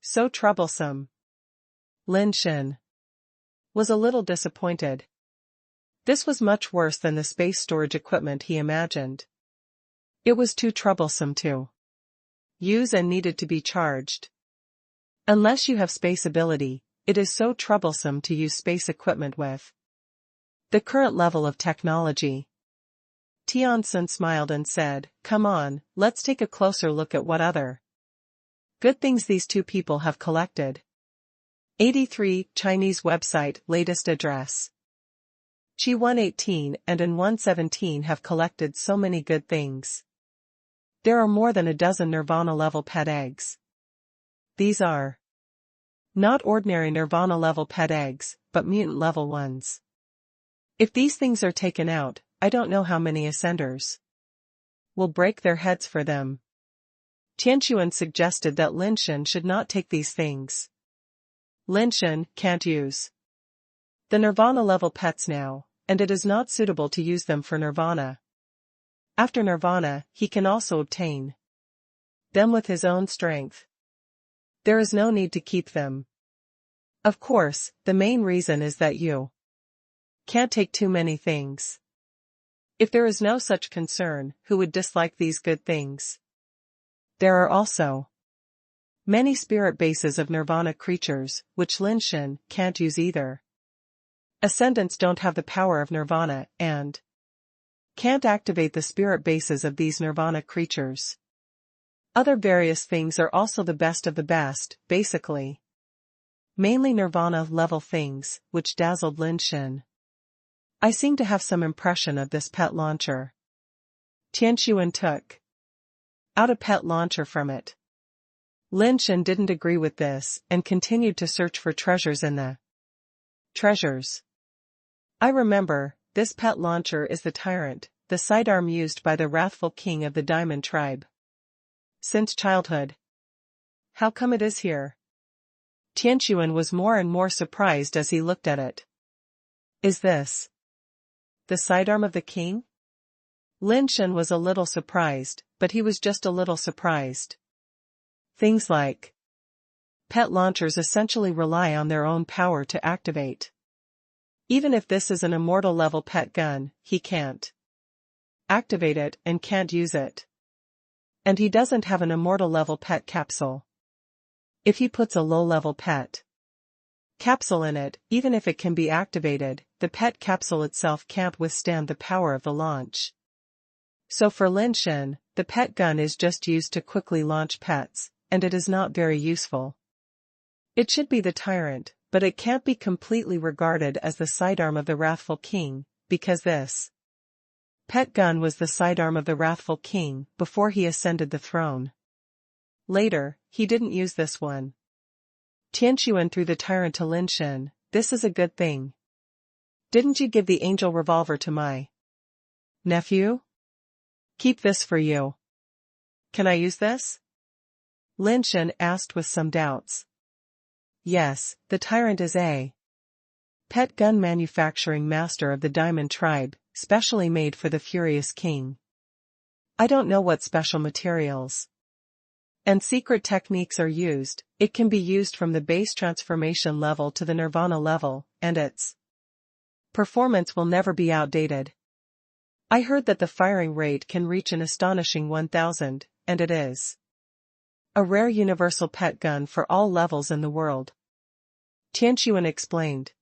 So troublesome. Lin Shen was a little disappointed. This was much worse than the space storage equipment he imagined. It was too troublesome to use and needed to be charged. Unless you have space ability, it is so troublesome to use space equipment with the current level of technology. Tian smiled and said, "Come on, let's take a closer look at what other good things these two people have collected." 83 Chinese website latest address. Qi 118 and An 117 have collected so many good things. There are more than a dozen Nirvana-level pet eggs. These are not ordinary Nirvana-level pet eggs, but mutant-level ones. If these things are taken out, I don't know how many ascenders will break their heads for them. Tian suggested that Lin Shen should not take these things. Lin Shen can't use the Nirvana-level pets now, and it is not suitable to use them for Nirvana. After Nirvana, he can also obtain them with his own strength. There is no need to keep them. Of course, the main reason is that you can't take too many things. If there is no such concern, who would dislike these good things? There are also many spirit bases of Nirvana creatures, which Lin Shen can't use either. Ascendants don't have the power of Nirvana and can't activate the spirit bases of these Nirvana creatures. Other various things are also the best of the best, basically. Mainly Nirvana-level things, which dazzled Lin Shen. I seem to have some impression of this pet launcher. Tian took out a pet launcher from it. Lin Shen didn't agree with this and continued to search for treasures in the treasures. I remember, this pet launcher is the Tyrant, the sidearm used by the wrathful king of the Diamond tribe. Since childhood. How come it is here? Tian was more and more surprised as he looked at it. Is this the sidearm of the king? Lin Shen was a little surprised, but he was just a little surprised. Things like pet launchers essentially rely on their own power to activate. Even if this is an immortal-level pet gun, he can't activate it and can't use it. And he doesn't have an immortal-level pet capsule. If he puts a low-level pet capsule in it, even if it can be activated, the pet capsule itself can't withstand the power of the launch. So for Lin Shen, the pet gun is just used to quickly launch pets, and it is not very useful. It should be the Tyrant, but it can't be completely regarded as the sidearm of the wrathful king, because this pet gun was the sidearm of the wrathful king before he ascended the throne. Later, he didn't use this one. Tian threw the Tyrant to Lin Shen. This is a good thing. Didn't you give the angel revolver to my nephew? Keep this for you. Can I use this? Lin Shen asked with some doubts. Yes, the Tyrant is a pet gun manufacturing master of the Diamond tribe, specially made for the furious king. I don't know what special materials and secret techniques are used. It can be used from the base transformation level to the Nirvana level, and its performance will never be outdated. I heard that the firing rate can reach an astonishing 1000, and it is a rare universal pet gun for all levels in the world. Tian explained.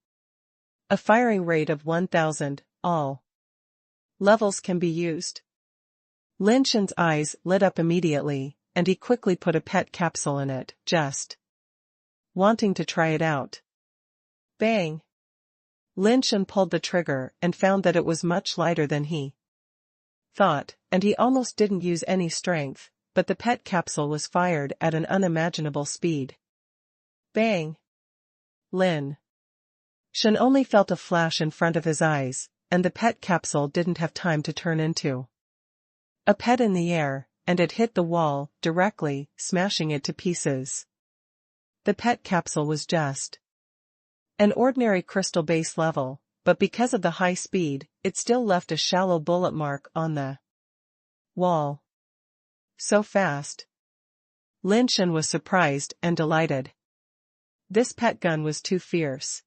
A firing rate of 1000, all levels can be used. Lin Shen's eyes lit up immediately, and he quickly put a pet capsule in it, just wanting to try it out. Bang! Lin Shen pulled the trigger and found that it was much lighter than he thought, and he almost didn't use any strength, but the pet capsule was fired at an unimaginable speed. Bang! Lin Shen only felt a flash in front of his eyes, and the pet capsule didn't have time to turn into a pet in the air, and it hit the wall, directly, smashing it to pieces. The pet capsule was just an ordinary crystal base level, but because of the high speed, it still left a shallow bullet mark on the wall. So fast. Lin Shen was surprised and delighted. This pet gun was too fierce.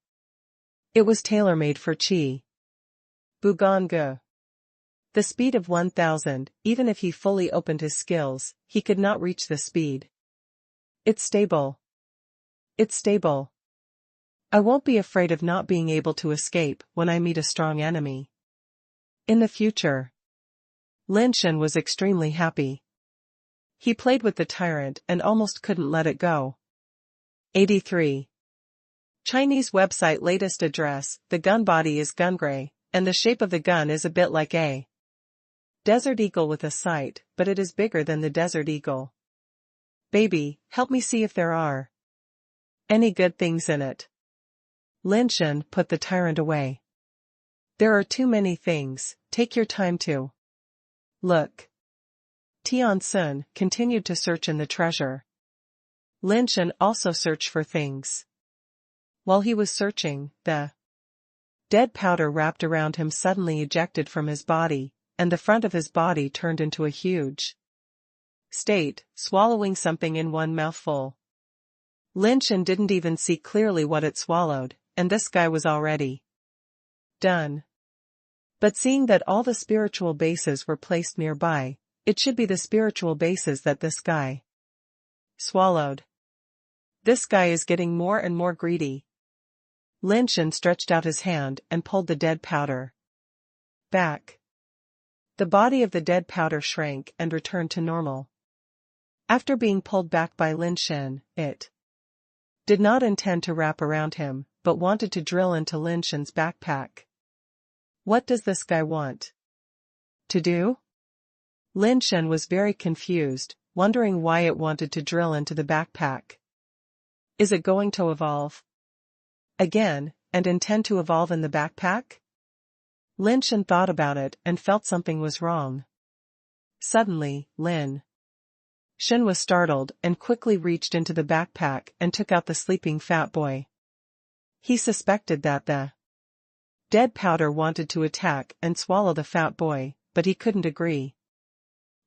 It was tailor-made for Qi Buganga. The speed of 1000, even if he fully opened his skills, he could not reach the speed. It's stable. It's stable. I won't be afraid of not being able to escape when I meet a strong enemy. In the future. Lin Shen was extremely happy. He played with the tyrant and almost couldn't let it go. 83. Chinese website latest address. The gun body is gun gray, and the shape of the gun is a bit like a desert eagle with a sight, but it is bigger than the desert eagle. Baby, help me see if there are any good things in it. Lin Shen put the tyrant away. There are too many things, take your time to look. Tian continued to search in the treasure. Lin Shen also searched for things. While he was searching, the dead powder wrapped around him suddenly ejected from his body, and the front of his body turned into a huge state, swallowing something in one mouthful. Lin Shen didn't even see clearly what it swallowed, and this guy was already done. But seeing that all the spiritual bases were placed nearby, it should be the spiritual bases that this guy swallowed. This guy is getting more and more greedy. Lin Shen stretched out his hand and pulled the dead powder back. The body of the dead powder shrank and returned to normal. After being pulled back by Lin Shen, it did not intend to wrap around him, but wanted to drill into Lin Shen's backpack. What does this guy want to do? Lin Shen was very confused, wondering why it wanted to drill into the backpack. Is it going to evolve again, and intend to evolve in the backpack? Lin Shen thought about it and felt something was wrong. Suddenly, Lin Shen was startled and quickly reached into the backpack and took out the sleeping fat boy. He suspected that the dead powder wanted to attack and swallow the fat boy, but he couldn't agree.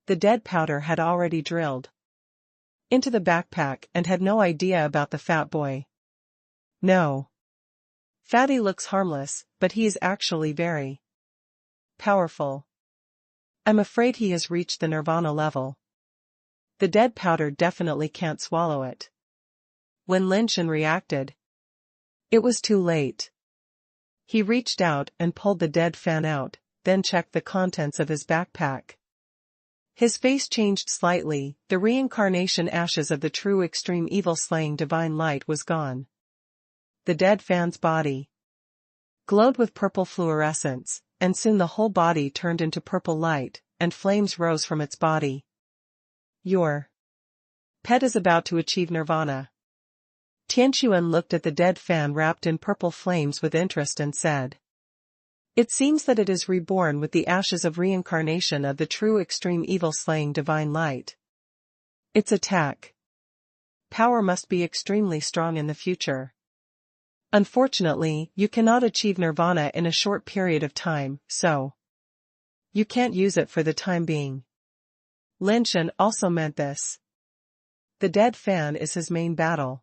The dead powder had already drilled into the backpack and had no idea about the fat boy. No. Fatty looks harmless, but he is actually very powerful. I'm afraid he has reached the nirvana level. The dead powder definitely can't swallow it. When Lin Shen reacted, it was too late. He reached out and pulled the dead fan out, then checked the contents of his backpack. His face changed slightly, the reincarnation ashes of the true extreme evil-slaying divine light was gone. The dead fan's body glowed with purple fluorescence, and soon the whole body turned into purple light, and flames rose from its body. Your pet is about to achieve nirvana. Tian looked at the dead fan wrapped in purple flames with interest and said, "It seems that it is reborn with the ashes of reincarnation of the true extreme evil-slaying divine light. Its attack power must be extremely strong in the future. Unfortunately, you cannot achieve nirvana in a short period of time, so you can't use it for the time being." Lin Shen also meant this. The dead fan is his main battle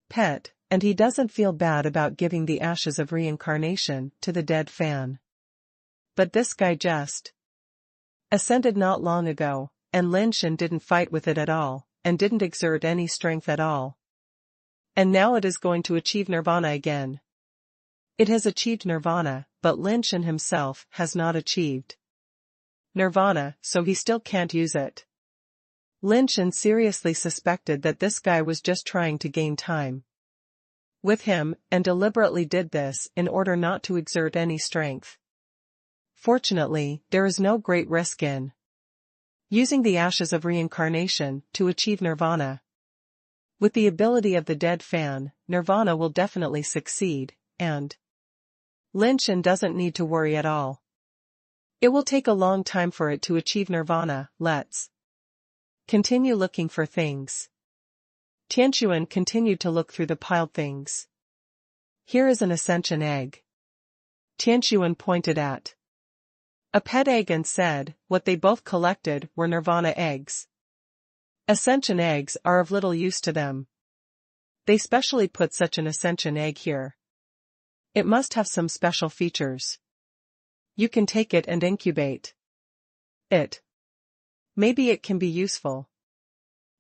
pet, and he doesn't feel bad about giving the ashes of reincarnation to the dead fan. But this guy just ascended not long ago, and Lin Shen didn't fight with it at all, and didn't exert any strength at all. And now it is going to achieve nirvana again. It has achieved nirvana, but Lin Shen himself has not achieved nirvana, so he still can't use it. Lin Shen seriously suspected that this guy was just trying to gain time. with him and deliberately did this in order not to exert any strength. Fortunately, there is no great risk in using the ashes of reincarnation to achieve nirvana. With the ability of the dead fan, nirvana will definitely succeed, and Lin Shen doesn't need to worry at all. It will take a long time for it to achieve nirvana. Let's continue looking for things. Tian continued to look through the piled things. Here is an ascension egg. Tian pointed at a pet egg and said, what they both collected were nirvana eggs. Ascension eggs are of little use to them. They specially put such an ascension egg here. It must have some special features. You can take it and incubate it. Maybe it can be useful.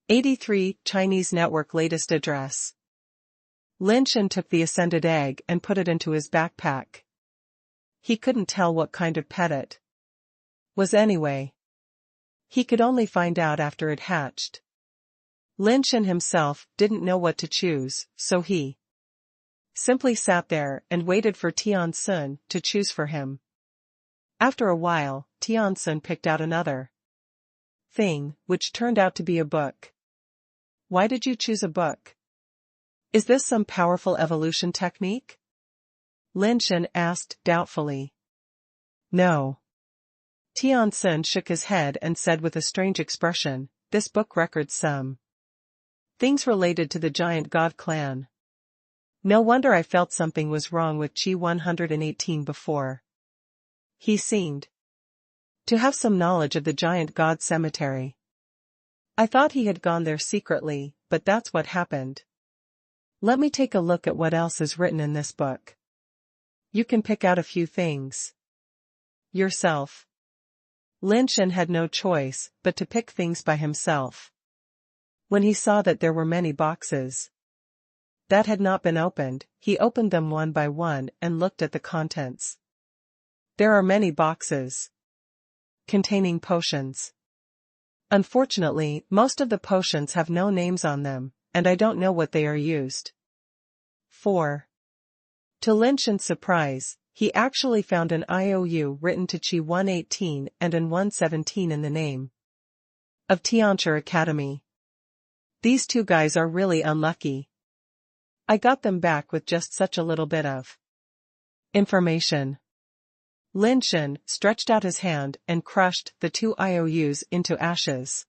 83 Chinese Network latest address. Lin Shen took the ascended egg and put it into his backpack. He couldn't tell what kind of pet it was anyway. He could only find out after it hatched. Lin Shen himself didn't know what to choose, so he simply sat there and waited for Tian to choose for him. After a while, Tian picked out another thing, which turned out to be a book. Why did you choose a book? Is this some powerful evolution technique? Lin Shen asked doubtfully. No. Tian shook his head and said with a strange expression, this book records some things related to the giant god clan. No wonder I felt something was wrong with Chi 118 before. He seemed to have some knowledge of the giant god cemetery. I thought he had gone there secretly, but that's what happened. Let me take a look at what else is written in this book. You can pick out a few things yourself. Lin Shen had no choice but to pick things by himself. When he saw that there were many boxes that had not been opened, he opened them one by one and looked at the contents. There are many boxes containing potions. Unfortunately, most of the potions have no names on them, and I don't know what they are used for. To Lin Shen's surprise, he actually found an IOU written to Chi 118 and an 117 in the name of Tianchi Academy. These two guys are really unlucky. I got them back with just such a little bit of information. Lin Shen stretched out his hand and crushed the two IOUs into ashes.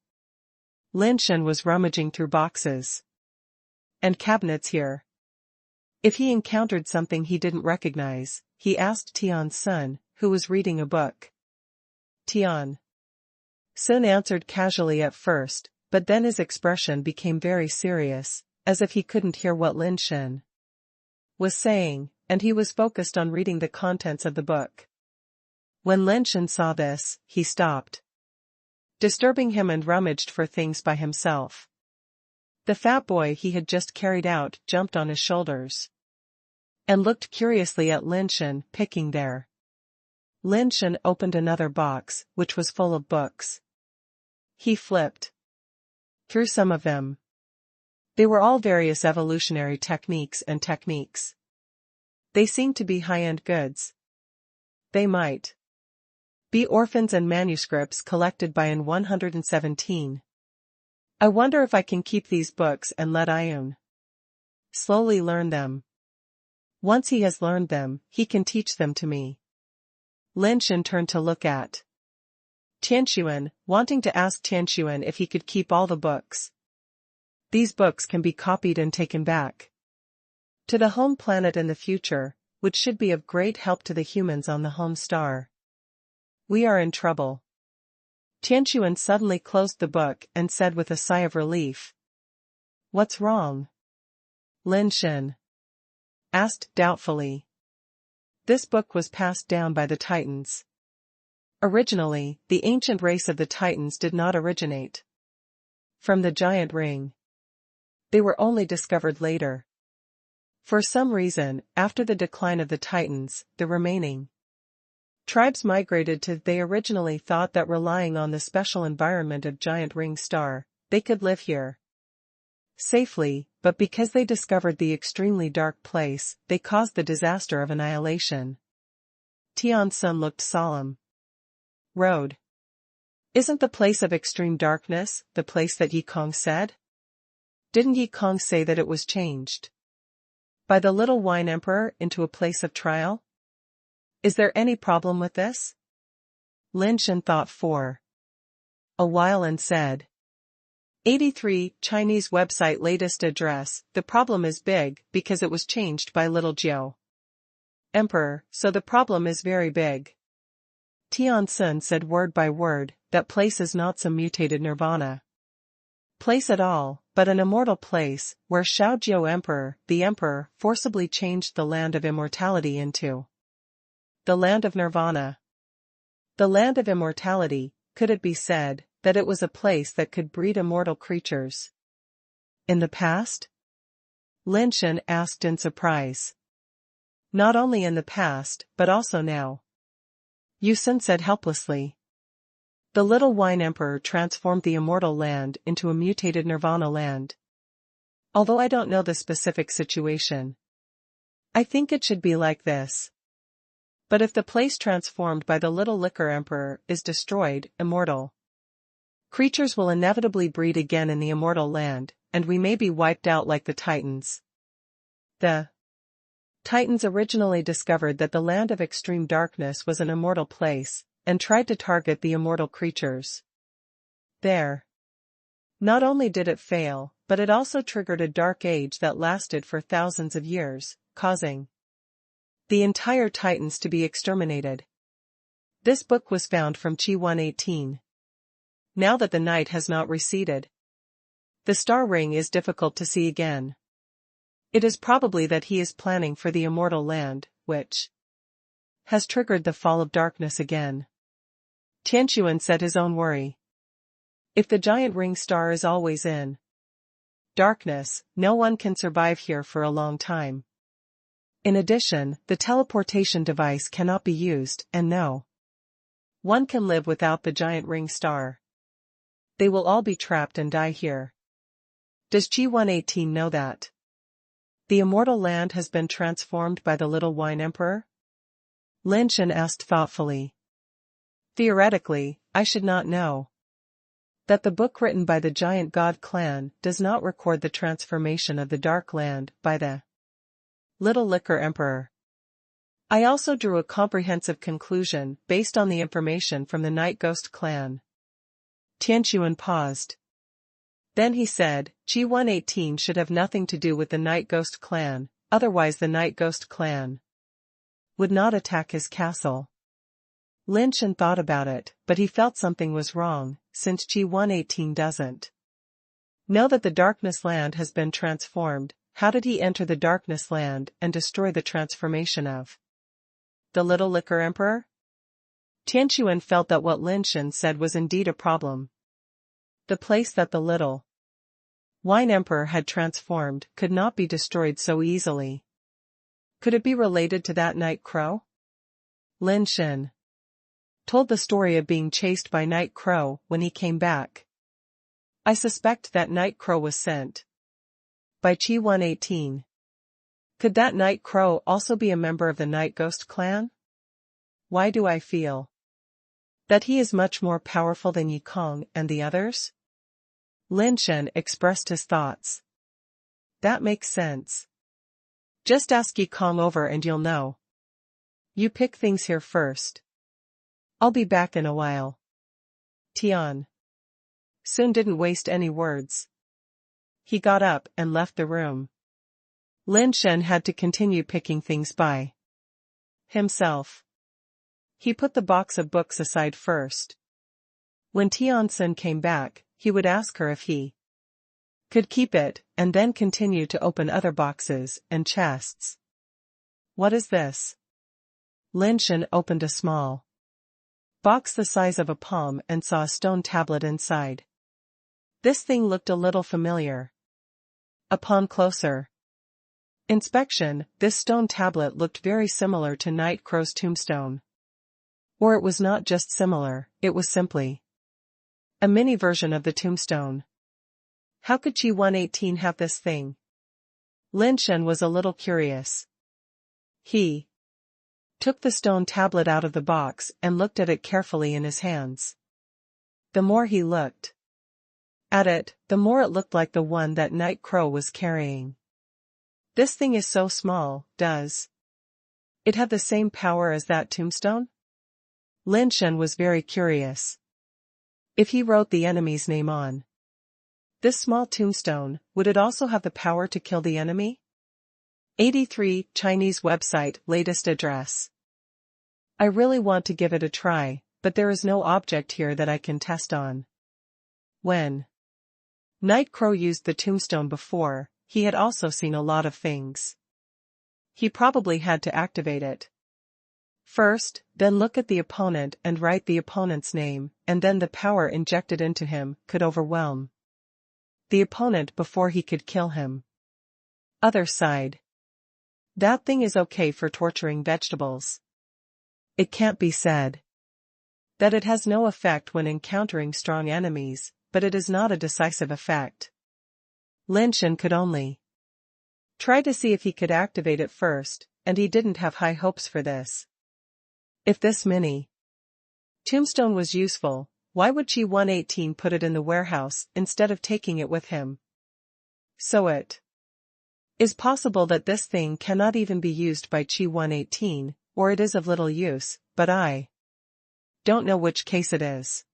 Lin Shen was rummaging through boxes and cabinets here. If he encountered something he didn't recognize, he asked Tian, who was reading a book. Tian answered casually at first, but then his expression became very serious, as if he couldn't hear what Lin Shen was saying, and he was focused on reading the contents of the book. When Lin Shen saw this, he stopped disturbing him and rummaged for things by himself. The fat boy he had just carried out jumped on his shoulders and looked curiously at Lin Shen picking there. Lin Shen opened another box, which was full of books. He flipped through some of them. They were all various evolutionary techniques. They seemed to be high-end goods. They might be orphans and manuscripts collected by an 117. I wonder if I can keep these books and let Ion slowly learn them. Once he has learned them, he can teach them to me. Lin Shen turned to look at Tian, wanting to ask Tian if he could keep all the books. These books can be copied and taken back to the home planet in the future, which should be of great help to the humans on the home star. We are in trouble. Tian suddenly closed the book and said with a sigh of relief. What's wrong? Lin Shen asked doubtfully. This book was passed down by the Titans. Originally, the ancient race of the Titans did not originate from the giant ring. They were only discovered later. For some reason, after the decline of the Titans, the remaining tribes migrated to. They originally thought that relying on the special environment of giant ring star, they could live here safely, but because they discovered the extremely dark place, they caused the disaster of annihilation. Tian's son looked solemn. Road. Isn't the place of extreme darkness the place that Yi Kong said? Didn't Yi Kong say that it was changed by the little wine emperor into a place of trial? Is there any problem with this? Lin Shen thought for a while and said, 83, Chinese website latest address, the problem is big because it was changed by little Jiao Emperor, so the problem is very big. Tian Sun said word by word, that place is not some mutated nirvana place at all, but an immortal place, where Shao Jiao Emperor, the emperor, forcibly changed the land of immortality into the land of nirvana. The land of immortality, could it be said, that it was a place that could breed immortal creatures? In the past? Lin Shen asked in surprise. Not only in the past, but also now. Yu Sun said helplessly. The little wine emperor transformed the immortal land into a mutated nirvana land. Although I don't know the specific situation, I think it should be like this. But if the place transformed by the little liquor emperor is destroyed, immortal creatures will inevitably breed again in the immortal land, and we may be wiped out like the Titans. The Titans originally discovered that the land of extreme darkness was an immortal place, and tried to target the immortal creatures there. Not only did it fail, but it also triggered a dark age that lasted for thousands of years, causing the entire Titans to be exterminated. This book was found from Qi 118. Now that the night has not receded, the star ring is difficult to see again. It is probably that he is planning for the immortal land, which has triggered the fall of darkness again. Tian said his own worry. If the giant ring star is always in darkness, no one can survive here for a long time. In addition, the teleportation device cannot be used, and no one can live without the giant ring star. They will all be trapped and die here. Does Qi 118 know that the immortal land has been transformed by the little wine emperor? Lin Shen asked thoughtfully. Theoretically, I should not know that the book written by the giant god clan does not record the transformation of the dark land by the little liquor emperor. I also drew a comprehensive conclusion based on the information from the Night Ghost clan. Tian paused. Then he said, Qi 118 should have nothing to do with the Night Ghost clan, otherwise the Night Ghost clan would not attack his castle. Lin Shen thought about it, but he felt something was wrong, since Qi 118 doesn't know that the Darkness Land has been transformed. How did he enter the Darkness Land and destroy the transformation of the little liquor emperor? Tian felt that what Lin Shen said was indeed a problem. The place that the little wine emperor had transformed could not be destroyed so easily. Could it be related to that night crow? Lin Shen told the story of being chased by Night Crow when he came back. I suspect that Night Crow was sent by Qi 118. Could that Night Crow also be a member of the Night Ghost clan? Why do I feel that he is much more powerful than Yi Kong and the others? Lin Shen expressed his thoughts. That makes sense. Just ask Yi Kong over and you'll know. You pick things here first. I'll be back in a while. Tian soon didn't waste any words. He got up and left the room. Lin Shen had to continue picking things by himself. He put the box of books aside first. When Tian came back, he would ask her if he could keep it, and then continue to open other boxes and chests. What is this? Lin Shen opened a small box the size of a palm and saw a stone tablet inside. This thing looked a little familiar. Upon closer inspection, this stone tablet looked very similar to Night Crow's tombstone. Or it was not just similar, it was simply a mini version of the tombstone. How could Qi 118 have this thing? Lin Shen was a little curious. He took the stone tablet out of the box and looked at it carefully in his hands. The more he looked at it, the more it looked like the one that Night Crow was carrying. This thing is so small, does it have the same power as that tombstone? Lin Shen was very curious. If he wrote the enemy's name on this small tombstone, would it also have the power to kill the enemy? 83 Chinese website latest address. I really want to give it a try, but there is no object here that I can test on. When Night Crow used the tombstone before, he had also seen a lot of things. He probably had to activate it first, then look at the opponent and write the opponent's name, and then the power injected into him could overwhelm the opponent before he could kill him. Other side. That thing is okay for torturing vegetables. It can't be said that it has no effect when encountering strong enemies, but it is not a decisive effect. Lin Shen could only try to see if he could activate it first, and he didn't have high hopes for this. If this mini tombstone was useful, why would Chi 118 put it in the warehouse instead of taking it with him? So it is possible that this thing cannot even be used by Chi 118, or it is of little use, but I don't know which case it is.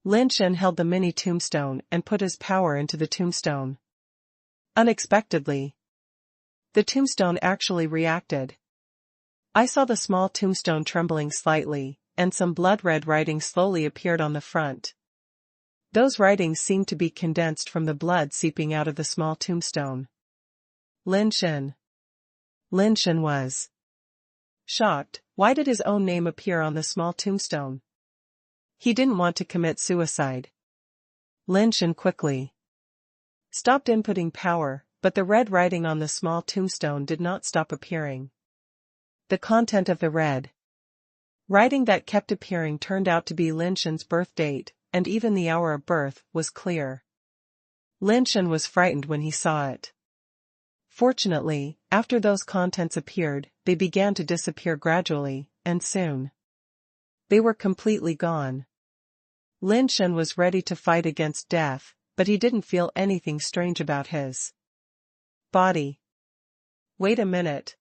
Lin Shen held the mini tombstone and put his power into the tombstone. Unexpectedly, the tombstone actually reacted. I saw the small tombstone trembling slightly, and some blood-red writing slowly appeared on the front. Those writings seemed to be condensed from the blood seeping out of the small tombstone. Lin Shen was shocked. Why did his own name appear on the small tombstone? He didn't want to commit suicide. Lin Shen quickly stopped inputting power, but the red writing on the small tombstone did not stop appearing. The content of the red writing that kept appearing turned out to be Lin Shen's birth date, and even the hour of birth was clear. Lin Shen was frightened when he saw it. Fortunately, after those contents appeared, they began to disappear gradually, and soon they were completely gone. Lin Shen was ready to fight against death, but he didn't feel anything strange about his body. Wait a minute.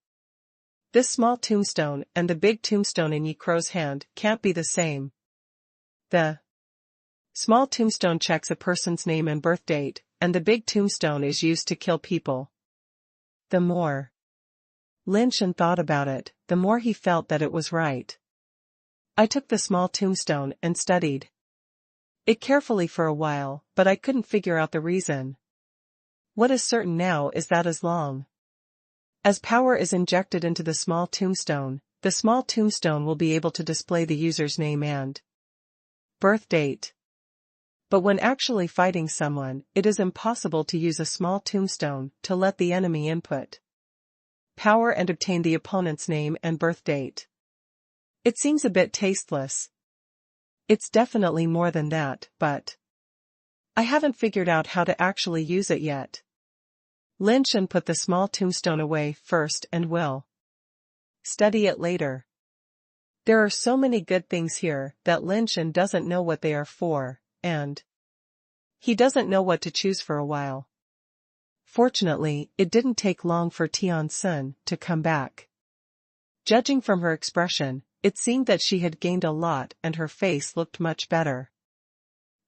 This small tombstone and the big tombstone in Yi Crow's hand can't be the same. The small tombstone checks a person's name and birth date, and the big tombstone is used to kill people. The more Lin Shen thought about it, the more he felt that it was right. I took the small tombstone and studied it carefully for a while, but I couldn't figure out the reason. What is certain now is that as long as power is injected into the small tombstone will be able to display the user's name and birth date. But when actually fighting someone, it is impossible to use a small tombstone to let the enemy input power and obtain the opponent's name and birth date. It seems a bit tasteless. It's definitely more than that, but I haven't figured out how to actually use it yet. Lin Shen put the small tombstone away first and will study it later. There are so many good things here that Lin Shen doesn't know what they are for, and he doesn't know what to choose for a while. Fortunately, it didn't take long for Tian to come back. Judging from her expression, it seemed that she had gained a lot and her face looked much better.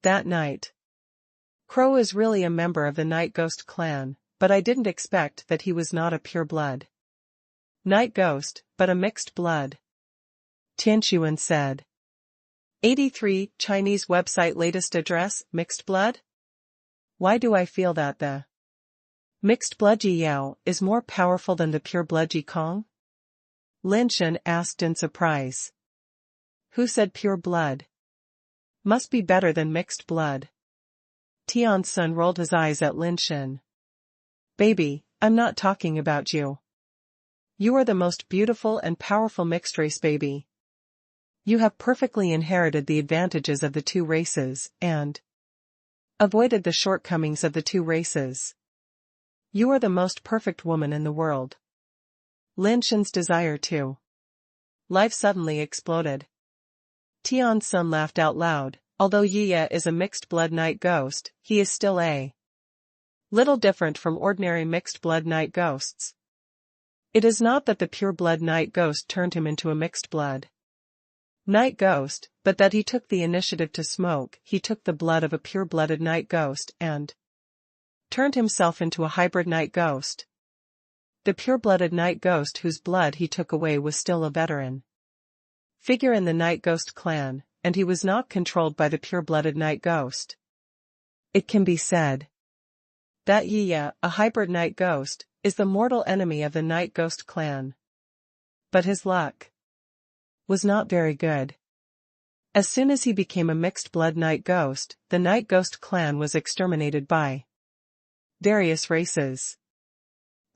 That night. Crow is really a member of the Night Ghost clan, but I didn't expect that he was not a pure blood Night Ghost, but a mixed blood. Tian said. 83 Chinese website latest address, mixed blood? Why do I feel that the mixed blood Ji Yao is more powerful than the pure blood Ji Kong? Lin Shen asked in surprise. Who said pure blood must be better than mixed blood? Tian rolled his eyes at Lin Shen. Baby, I'm not talking about you. You are the most beautiful and powerful mixed race baby. You have perfectly inherited the advantages of the two races and avoided the shortcomings of the two races. You are the most perfect woman in the world. Lin Shen's desire to life suddenly exploded. Tian's son laughed out loud. Although Yiya is a mixed-blood night ghost, he is still a little different from ordinary mixed-blood night ghosts. It is not that the pure-blood night ghost turned him into a mixed-blood night ghost, but that he took the initiative to smoke. He took the blood of a pure-blooded night ghost and turned himself into a hybrid night ghost. The pure-blooded night ghost whose blood he took away was still a veteran figure in the night ghost clan, and he was not controlled by the pure-blooded night ghost. It can be said that Yiya, a hybrid night ghost, is the mortal enemy of the night ghost clan. But his luck was not very good. As soon as he became a mixed-blood night ghost, the night ghost clan was exterminated by various races.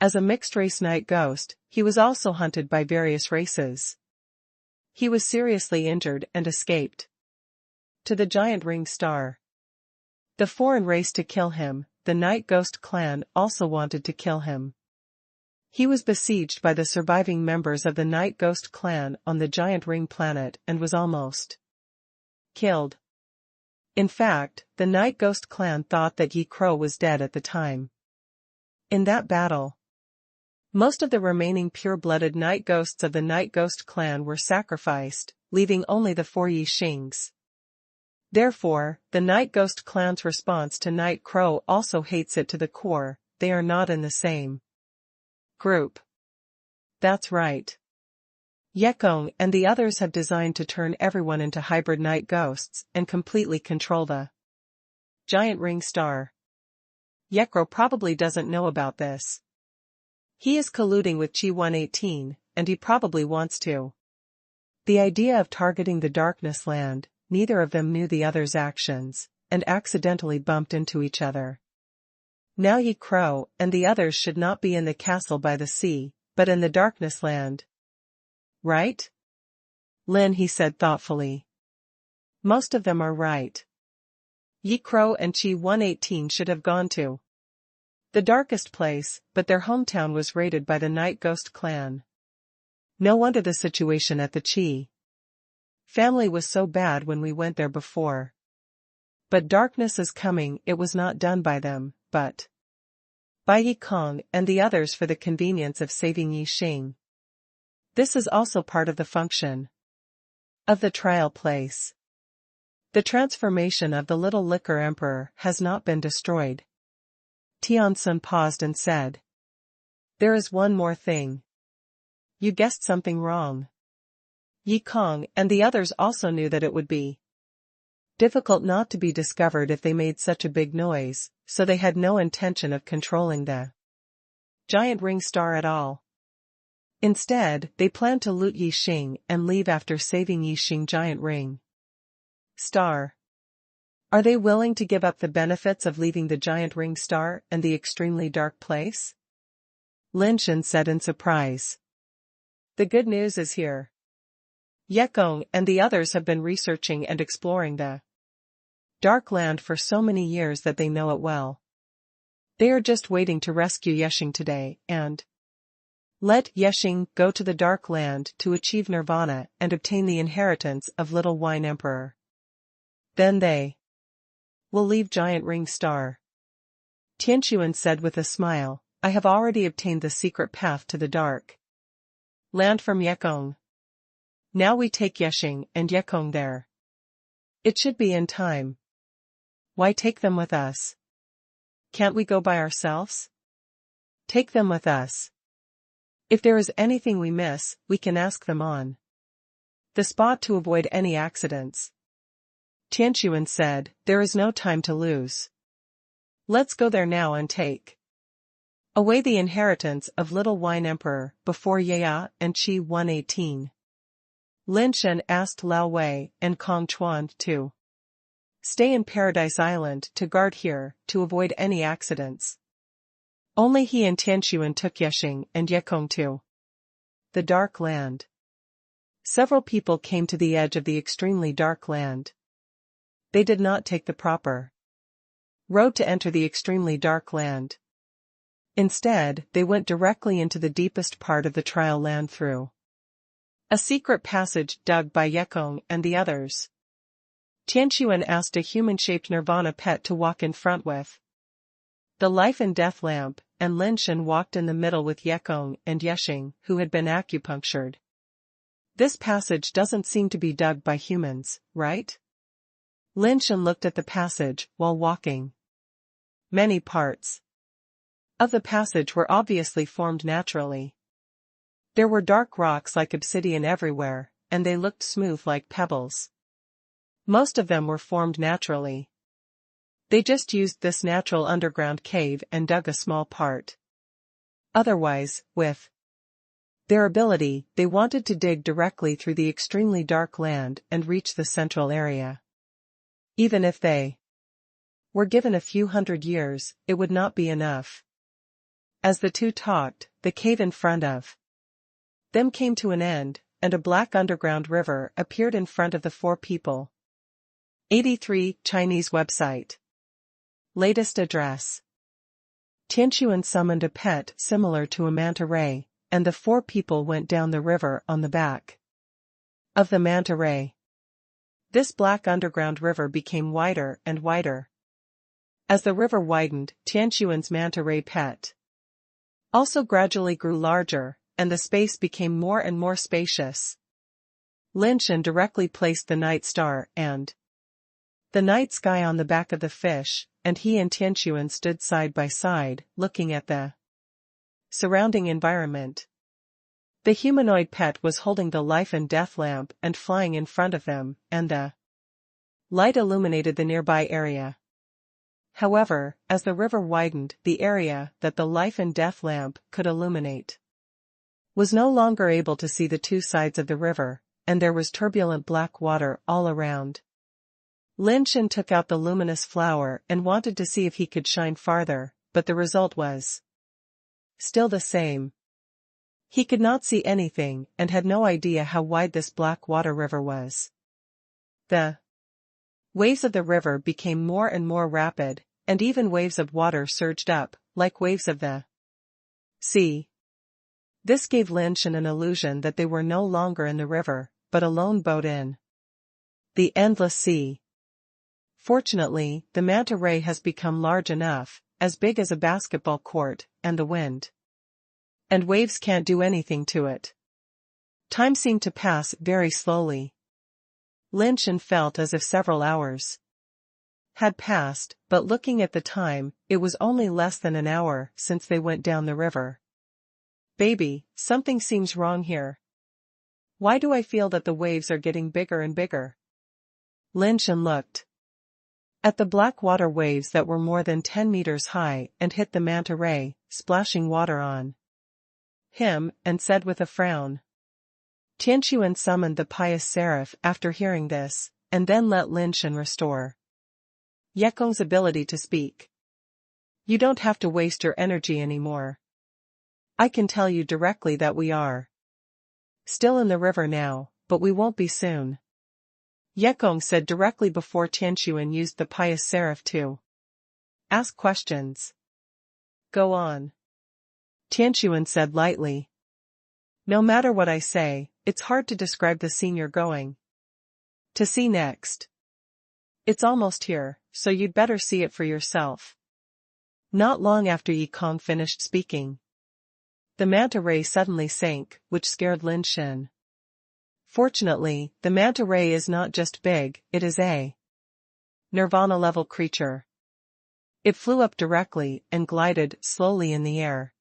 As a mixed-race night ghost, he was also hunted by various races. He was seriously injured and escaped to the giant ring star. The foreign race to kill him, the night ghost clan also wanted to kill him. He was besieged by the surviving members of the night ghost clan on the giant ring planet and was almost killed. In fact, the night ghost clan thought that Yi Crow was dead at the time. In that battle, most of the remaining pure-blooded night ghosts of the night ghost clan were sacrificed, leaving only the 4 Yi Xings. Therefore, the night ghost clan's response to Night Crow also hates it to the core. They are not in the same group. That's right. Yekong and the others have designed to turn everyone into hybrid night ghosts and completely control the giant ring star. Yekro probably doesn't know about this. He is colluding with Chi 118, and he probably wants to. The idea of targeting the Darkness Land, neither of them knew the other's actions, and accidentally bumped into each other. Now Yi Crow and the others should not be in the castle by the sea, but in the Darkness Land. Right? Lin, he said thoughtfully. Most of them are right. Yi Crow and Chi 118 should have gone to the darkest place, but their hometown was raided by the Night Ghost clan. No wonder the situation at the Chi family was so bad when we went there before. But darkness is coming. It was not done by them, but by Yi Kong and the others for the convenience of saving Yi Xing. This is also part of the function of the trial place. The transformation of the little liquor emperor has not been destroyed. Tian paused and said, "There is one more thing. You guessed something wrong." Yi Kong and the others also knew that it would be difficult not to be discovered if they made such a big noise, so they had no intention of controlling the giant ring star at all. Instead, they planned to loot Yi Xing and leave after saving Yi Xing giant ring star. Are they willing to give up the benefits of leaving the giant ring star and the extremely dark place? Lin Shen said in surprise. The good news is here. Yekong and the others have been researching and exploring the Dark Land for so many years that they know it well. They are just waiting to rescue Yexing today and let Yexing go to the Dark Land to achieve nirvana and obtain the inheritance of Little Wine Emperor. Then they will leave Giant Ring Star. Tianquan said with a smile, I have already obtained the secret path to the Dark Land from Yekong. Now we take Yexing and Yekong there. It should be in time. Why take them with us? Can't we go by ourselves? Take them with us. If there is anything we miss, we can ask them on the spot to avoid any accidents. Tianquan said, there is no time to lose. Let's go there now and take away the inheritance of Little Wine Emperor before Yaya and Chi 118. Lin Shen asked Lao Wei and Kong Chuan to stay in Paradise Island to guard here to avoid any accidents. Only he and Tianquan took Yexing and Yekong to the Dark Land. Several people came to the edge of the extremely dark land. They did not take the proper road to enter the extremely dark land. Instead, they went directly into the deepest part of the trial land through a secret passage dug by Yekong and the others. Tian asked a human-shaped Nirvana pet to walk in front with the life and death lamp, and Lin Shen walked in the middle with Yekong and Yexing, who had been acupunctured. This passage doesn't seem to be dug by humans, right? Lin Shen looked at the passage while walking. Many parts of the passage were obviously formed naturally. There were dark rocks like obsidian everywhere, and they looked smooth like pebbles. Most of them were formed naturally. They just used this natural underground cave and dug a small part. Otherwise, with their ability, they wanted to dig directly through the extremely dark land and reach the central area. Even if they were given a few hundred years, it would not be enough. As the two talked, the cave in front of them came to an end, and a black underground river appeared in front of the four people. 83 Chinese website. Latest address. Tian summoned a pet similar to a manta ray, and the four people went down the river on the back of the manta ray. This black underground river became wider and wider. As the river widened, Tian's manta ray pet also gradually grew larger, and the space became more and more spacious. Lin Shen directly placed the night star and the night sky on the back of the fish, and he and Tian stood side by side, looking at the surrounding environment. The humanoid pet was holding the life and death lamp and flying in front of them, and the light illuminated the nearby area. However, as the river widened, the area that the life and death lamp could illuminate was no longer able to see the two sides of the river, and there was turbulent black water all around. Lin Shen took out the luminous flower and wanted to see if he could shine farther, but the result was still the same. He could not see anything and had no idea how wide this black water river was. The waves of the river became more and more rapid, and even waves of water surged up, like waves of the sea. This gave Lin Shen an illusion that they were no longer in the river, but a lone boat in the endless sea. Fortunately, the manta ray has become large enough, as big as a basketball court, and the wind and waves can't do anything to it. Time seemed to pass very slowly. Lin Shen felt as if several hours had passed, but looking at the time, it was only less than an hour since they went down the river. Baby, something seems wrong here. Why do I feel that the waves are getting bigger and bigger? Lin Shen looked at the black water waves that were more than 10 meters high and hit the manta ray, splashing water on him, and said with a frown. Tian summoned the pious seraph after hearing this, and then let Lin Shen restore Yekong's ability to speak. You don't have to waste your energy anymore. I can tell you directly that we are still in the river now, but we won't be soon. Yekong said directly before Tian used the pious seraph to ask questions. Go on. Tian said lightly. No matter what I say, it's hard to describe the scene you're going to see next. It's almost here, so you'd better see it for yourself. Not long after Yekong finished speaking, the manta ray suddenly sank, which scared Lin Shen. Fortunately, the manta ray is not just big, it is a Nirvana-level creature. It flew up directly and glided slowly in the air.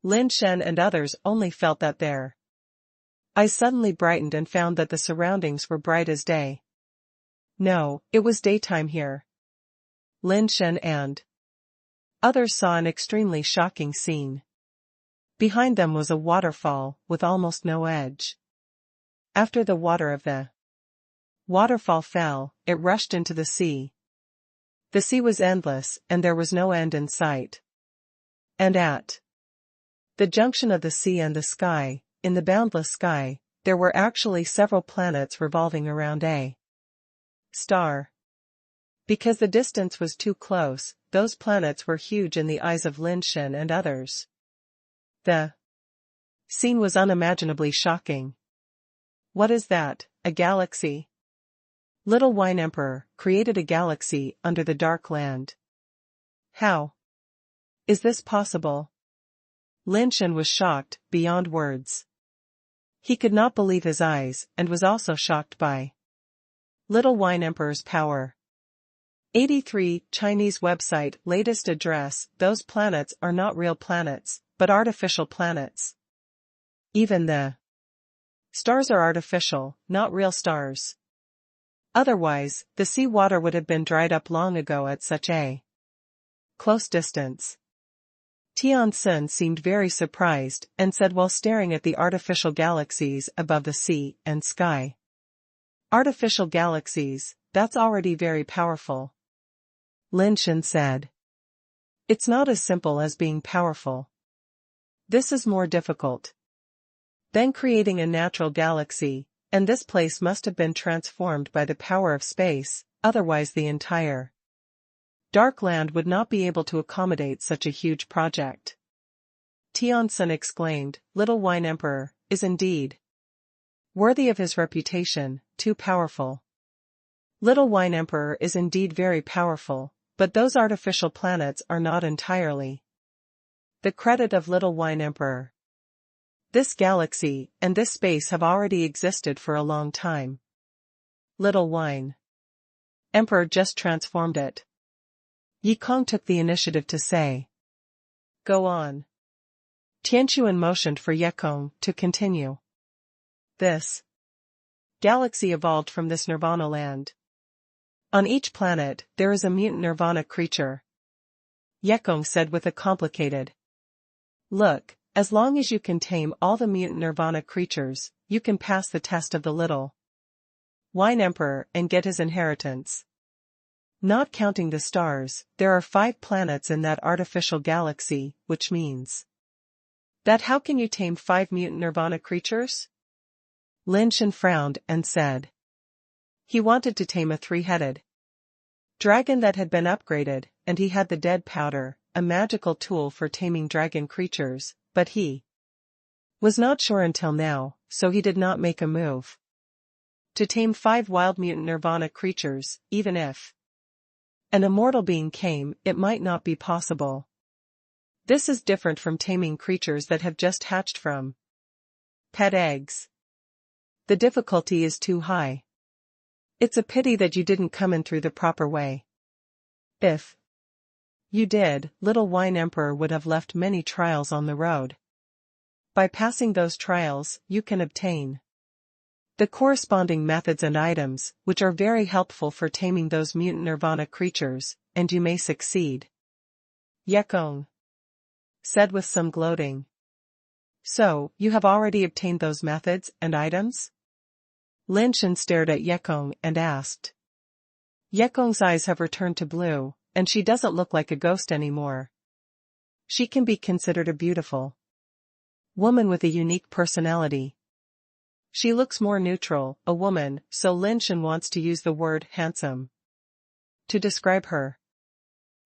Lin Shen and others only felt that their eyes suddenly brightened and found that the surroundings were bright as day. No, it was daytime here. Lin Shen and others saw an extremely shocking scene. Behind them was a waterfall with almost no edge. After the water of the waterfall fell, it rushed into the sea. The sea was endless, and there was no end in sight. And at the junction of the sea and the sky, in the boundless sky, there were actually several planets revolving around a star. Because the distance was too close, those planets were huge in the eyes of Lin Shen and others. The scene was unimaginably shocking. What is that, a galaxy? Little Wine Emperor created a galaxy under the Dark Land. How is this possible? Lin Shen was shocked, beyond words. He could not believe his eyes, and was also shocked by Little Wine Emperor's power. 83 Chinese website latest address. Those planets are not real planets, but artificial planets. Even the stars are artificial, not real stars. Otherwise, the sea water would have been dried up long ago at such a close distance. Tian seemed very surprised, and said while staring at the artificial galaxies above the sea and sky. Artificial galaxies, that's already very powerful. Lin Shen said. It's not as simple as being powerful. This is more difficult than creating a natural galaxy, and this place must have been transformed by the power of space, otherwise the entire Dark Land would not be able to accommodate such a huge project. Tian exclaimed, Little Wine Emperor is indeed worthy of his reputation, too powerful. Little Wine Emperor is indeed very powerful, but those artificial planets are not entirely the credit of Little Wine Emperor. This galaxy and this space have already existed for a long time. Little Wine Emperor just transformed it. Yikong took the initiative to say. Go on. Tianquan motioned for Yekong to continue. This galaxy evolved from this Nirvana land. On each planet, there is a mutant Nirvana creature. Yekong said with a complicated look, as long as you can tame all the mutant Nirvana creatures, you can pass the test of the Little Wine Emperor and get his inheritance. Not counting the stars, there are 5 planets in that artificial galaxy, which means that how can you tame 5 mutant Nirvana creatures? Lin Shen frowned and said. He wanted to tame a 3-headed dragon that had been upgraded, and he had the dead powder, a magical tool for taming dragon creatures, but he was not sure until now, so he did not make a move to tame 5 wild mutant Nirvana creatures, even if an immortal being came, it might not be possible. This is different from taming creatures that have just hatched from pet eggs. The difficulty is too high. It's a pity that you didn't come in through the proper way. If you did, Little Wine Emperor would have left many trials on the road. By passing those trials, you can obtain the corresponding methods and items, which are very helpful for taming those mutant Nirvana creatures, and you may succeed. Yekong said with some gloating. So, you have already obtained those methods and items? Lin Shen stared at Yekong and asked. Yekong's eyes have returned to blue, and she doesn't look like a ghost anymore. She can be considered a beautiful woman with a unique personality. She looks more neutral, a woman, so Lin Shen wants to use the word handsome to describe her.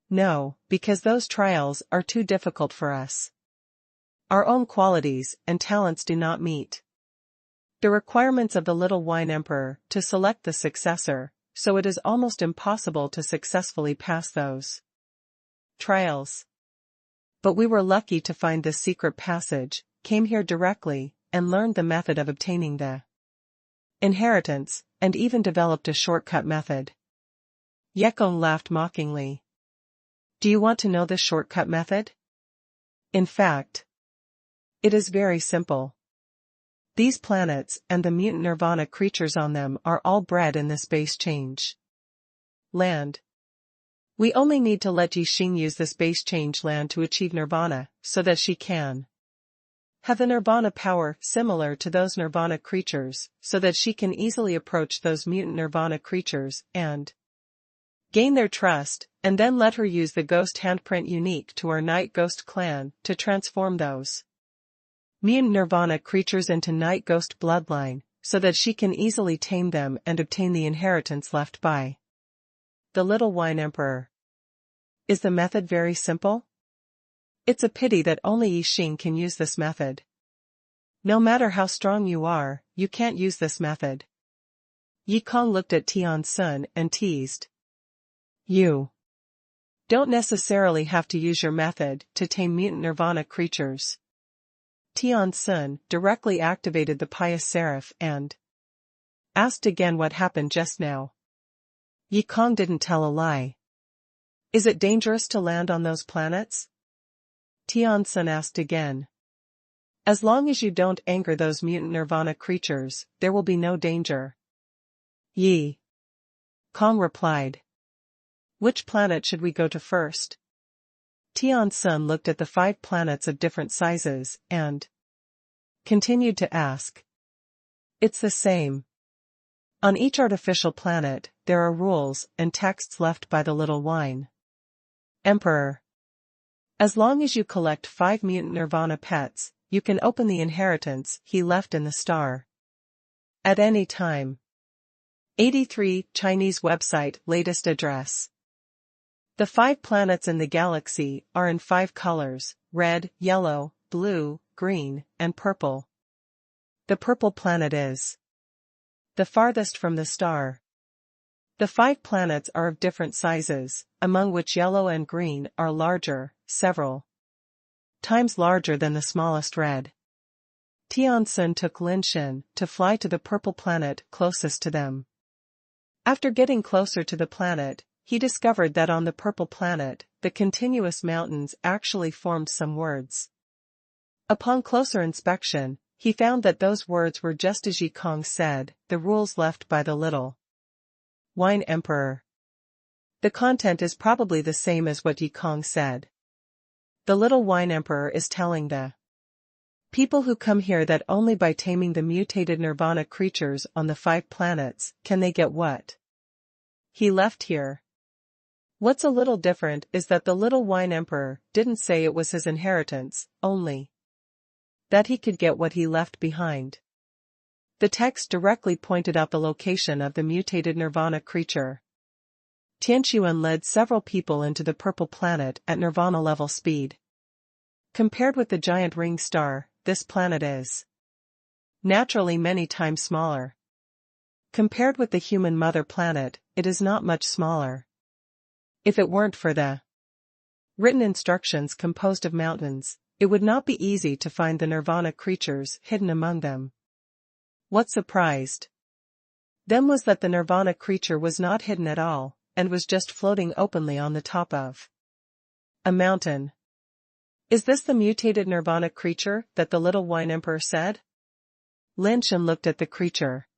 No, because those trials are too difficult for us. Our own qualities and talents do not meet the requirements of the Little Wine Emperor to select the successor, so it is almost impossible to successfully pass those trials. But we were lucky to find this secret passage, came here directly, and learned the method of obtaining the inheritance, and even developed a shortcut method. Yekong laughed mockingly. Do you want to know this shortcut method? In fact, it is very simple. These planets and the mutant Nirvana creatures on them are all bred in the space change land. We only need to let Yixing use the space change land to achieve Nirvana, so that she can have the Nirvana power similar to those Nirvana creatures, so that she can easily approach those mutant Nirvana creatures and gain their trust, and then let her use the ghost handprint unique to our Night Ghost clan to transform those mutant Nirvana creatures into Night Ghost bloodline, so that she can easily tame them and obtain the inheritance left by the little wine emperor. Is the method very simple? It's a pity that only Yixing can use this method. No matter how strong you are, you can't use this method. Yikong looked at Tian's son and teased. You don't necessarily have to use your method to tame mutant nirvana creatures. Tian's son directly activated the pious seraph and asked again what happened just now. Yikong didn't tell a lie. Is it dangerous to land on those planets? Tian's son asked again. As long as you don't anger those mutant nirvana creatures, there will be no danger. Yi Kong replied. Which planet should we go to first? Tian's son looked at the 5 planets of different sizes, and continued to ask. It's the same. On each artificial planet, there are rules and texts left by the little wine emperor. As long as you collect 5 mutant nirvana pets, you can open the inheritance he left in the star. At any time. 83 Chinese website latest address. The 5 planets in the galaxy are in 5 colors: red, yellow, blue, green, and purple. The purple planet is the farthest from the star. The 5 planets are of different sizes, among which yellow and green are larger, several times larger than the smallest red. Tian took Lin Shen to fly to the purple planet closest to them. After getting closer to the planet, he discovered that on the purple planet, the continuous mountains actually formed some words. Upon closer inspection, he found that those words were just as Yikong said, the rules left by the little wine emperor. The content is probably the same as what Yikong said. The little wine emperor is telling the people who come here that only by taming the mutated nirvana creatures on the 5 planets can they get what he left here. What's a little different is that the little wine emperor didn't say it was his inheritance, only that he could get what he left behind. The text directly pointed out the location of the mutated nirvana creature. Tian led several people into the purple planet at nirvana level speed. Compared with the giant ring star, this planet is naturally many times smaller. Compared with the human mother planet, it is not much smaller. If it weren't for the written instructions composed of mountains, it would not be easy to find the nirvana creatures hidden among them. What surprised them was that the nirvana creature was not hidden at all, and was just floating openly on the top of a mountain. Is this the mutated nirvana creature that the little wine emperor said? Lin Shen looked at the creature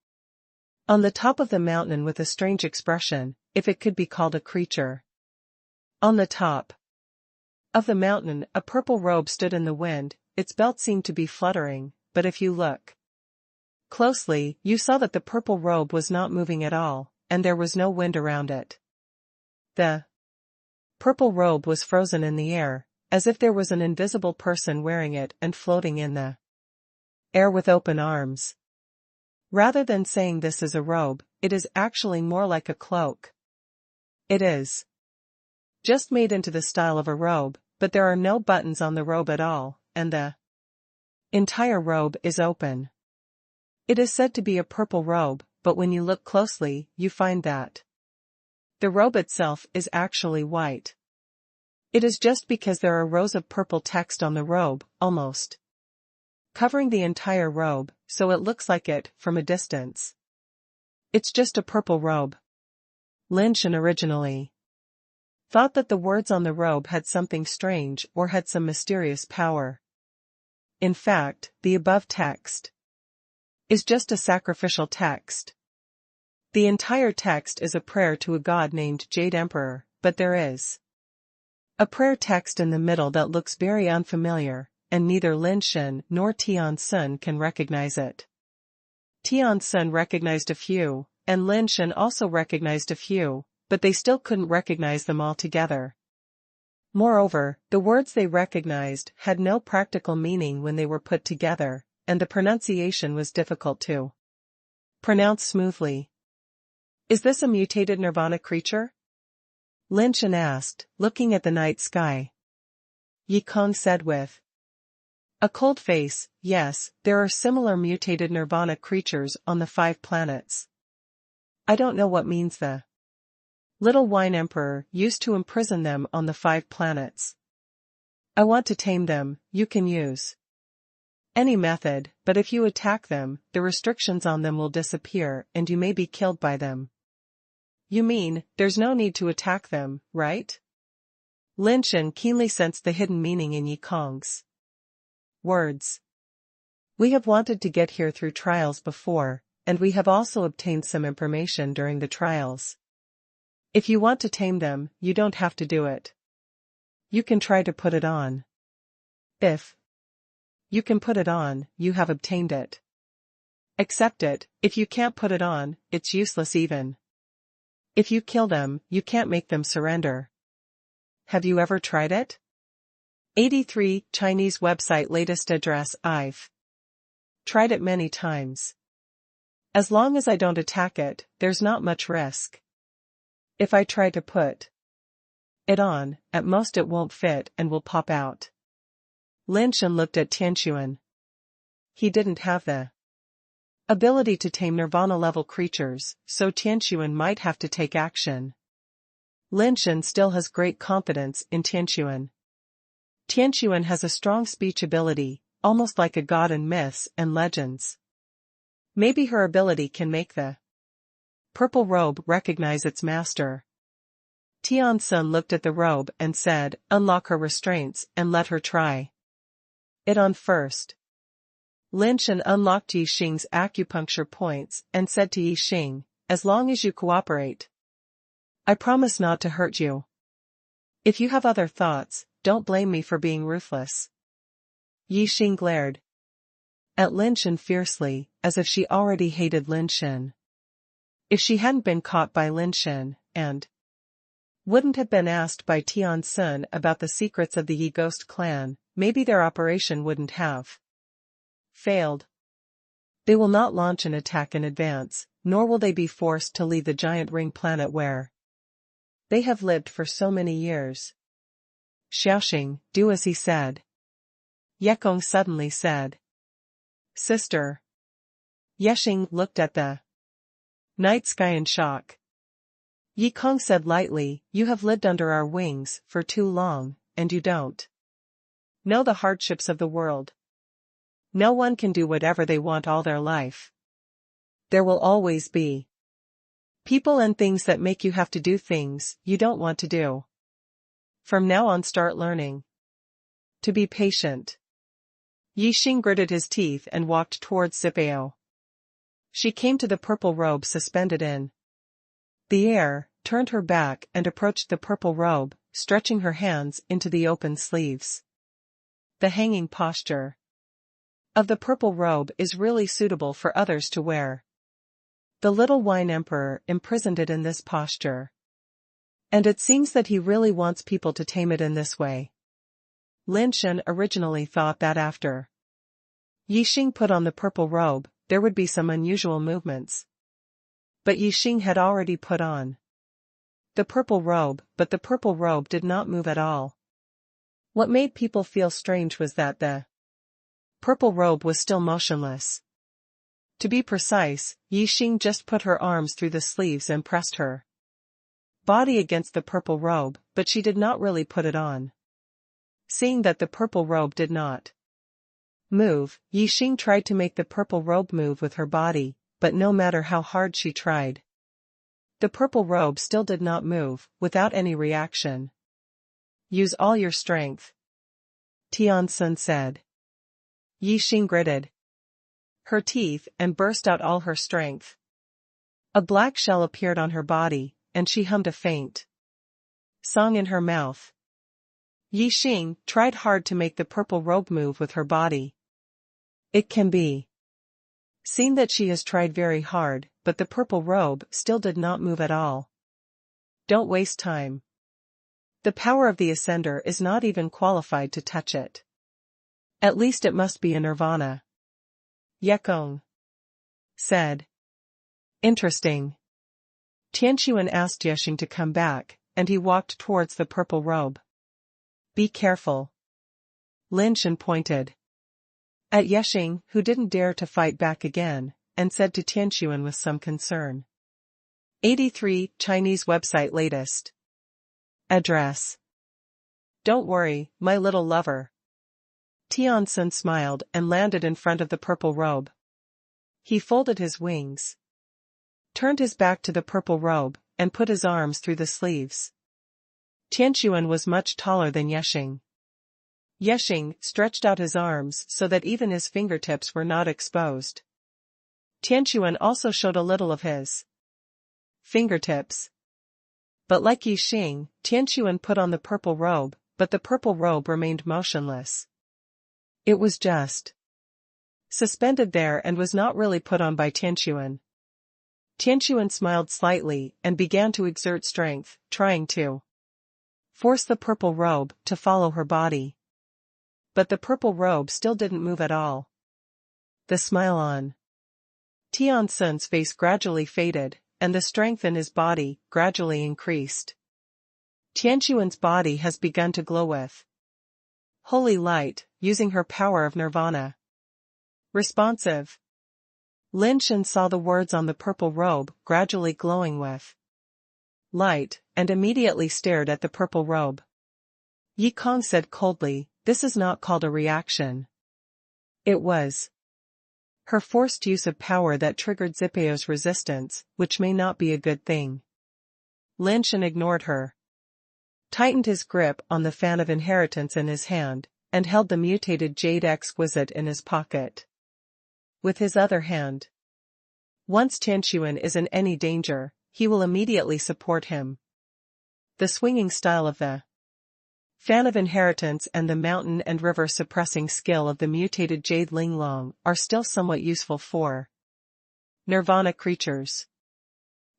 on the top of the mountain with a strange expression, if it could be called a creature. On the top of the mountain, a purple robe stood in the wind, its belt seemed to be fluttering, but if you look closely, you saw that the purple robe was not moving at all, and there was no wind around it. The purple robe was frozen in the air, as if there was an invisible person wearing it and floating in the air with open arms. Rather than saying this is a robe, it is actually more like a cloak. It is just made into the style of a robe, but there are no buttons on the robe at all, and the entire robe is open. It is said to be a purple robe, but when you look closely, you find that the robe itself is actually white. It is just because there are rows of purple text on the robe, almost covering the entire robe, so it looks like it from a distance. It's just a purple robe. Lin Shen originally thought that the words on the robe had something strange or had some mysterious power. In fact, the above text is just a sacrificial text. The entire text is a prayer to a god named Jade Emperor, but there is a prayer text in the middle that looks very unfamiliar, and neither Lin Shen nor Tian can recognize it. Tian recognized a few, and Lin Shen also recognized a few, but they still couldn't recognize them all together. Moreover, the words they recognized had no practical meaning when they were put together, and the pronunciation was difficult to pronounce smoothly. Is this a mutated nirvana creature? Lin Shen asked, looking at the night sky. Yi Kong said with a cold face, yes, there are similar mutated nirvana creatures on the 5 planets. I don't know what means the Little Wine Emperor used to imprison them on the 5 planets. I want to tame them. You can use any method, but if you attack them, the restrictions on them will disappear and you may be killed by them. You mean, there's no need to attack them, right? Lin Shen keenly sensed the hidden meaning in Yi Kong's words. We have wanted to get here through trials before, and we have also obtained some information during the trials. If you want to tame them, you don't have to do it. You can try to put it on. If you can put it on, you have obtained it. Accept it. If you can't put it on, it's useless even. If you kill them, you can't make them surrender. Have you ever tried it? 83 Chinese website latest address. I've tried it many times. As long as I don't attack it, there's not much risk. If I try to put it on, at most it won't fit and will pop out. Lin Shen looked at Tian. He didn't have the ability to tame nirvana-level creatures, so Tian might have to take action. Lin Shen still has great confidence in Tian. Tian has a strong speech ability, almost like a god in myths and legends. Maybe her ability can make the purple robe recognize its master. Tian looked at the robe and said, unlock her restraints and let her try it on first. Lin Shen unlocked Yi Xing's acupuncture points and said to Yi Xing, as long as you cooperate, I promise not to hurt you. If you have other thoughts, don't blame me for being ruthless. Yi Xing glared at Lin Shen fiercely, as if she already hated Lin Shen. If she hadn't been caught by Lin Shen, and wouldn't have been asked by Tian about the secrets of the Yi Ghost clan, maybe their operation wouldn't have failed. They will not launch an attack in advance, nor will they be forced to leave the giant ring planet where they have lived for so many years. Xiaoxing, do as he said. Yekong suddenly said. Sister. Yexing looked at the night sky in shock. Yi Kong said lightly, you have lived under our wings for too long, and you don't know the hardships of the world. No one can do whatever they want all their life. There will always be people and things that make you have to do things you don't want to do. From now on start learning to be patient. Yi Xing gritted his teeth and walked towards Sipao. She came to the purple robe suspended in the air, turned her back and approached the purple robe, stretching her hands into the open sleeves. The hanging posture of the purple robe is really suitable for others to wear. The Little Wine Emperor imprisoned it in this posture. And it seems that he really wants people to tame it in this way. Lin Shen originally thought that after Yi Xing put on the purple robe, there would be some unusual movements. But Yi Xing had already put on the purple robe, but the purple robe did not move at all. What made people feel strange was that the purple robe was still motionless. To be precise, Yi Xing just put her arms through the sleeves and pressed her body against the purple robe, but she did not really put it on. Seeing that the purple robe did not move, Yi Xing tried to make the purple robe move with her body, but no matter how hard she tried, the purple robe still did not move, without any reaction. Use all your strength, Tian said. Yi Xing gritted her teeth and burst out all her strength. A black shell appeared on her body, and she hummed a faint song in her mouth. Yi Xing tried hard to make the purple robe move with her body. It can be seen that she has tried very hard, but the purple robe still did not move at all. Don't waste time. The power of the Ascender is not even qualified to touch it. At least it must be a nirvana. Yekong said. Interesting. Tian asked Yexing to come back, and he walked towards the purple robe. Be careful. Lin Shen pointed at Yexing, who didn't dare to fight back again, and said to Tian with some concern. 83 Chinese website latest address. Don't worry, my little lover. Tian smiled and landed in front of the purple robe. He folded his wings, turned his back to the purple robe, and put his arms through the sleeves. Tian was much taller than Yexing. Yexing stretched out his arms so that even his fingertips were not exposed. Tian also showed a little of his fingertips. But like Yexing, Tian put on the purple robe, but the purple robe remained motionless. It was just suspended there and was not really put on by Tian. Tian smiled slightly and began to exert strength, trying to force the purple robe to follow her body. But the purple robe still didn't move at all. The smile on Tian's face gradually faded, and the strength in his body gradually increased. Tian's body has begun to glow with holy light, using her power of nirvana. Responsive. Lin Shen saw the words on the purple robe gradually glowing with light, and immediately stared at the purple robe. Yi Kong said coldly, "This is not called a reaction. It was her forced use of power that triggered Zipeo's resistance, which may not be a good thing." Lin Shen ignored her, tightened his grip on the fan of inheritance in his hand, and held the mutated jade exquisite in his pocket. With his other hand, once Tian is in any danger, he will immediately support him. The swinging style of the fan of inheritance and the mountain and river suppressing skill of the mutated jade linglong are still somewhat useful for nirvana creatures.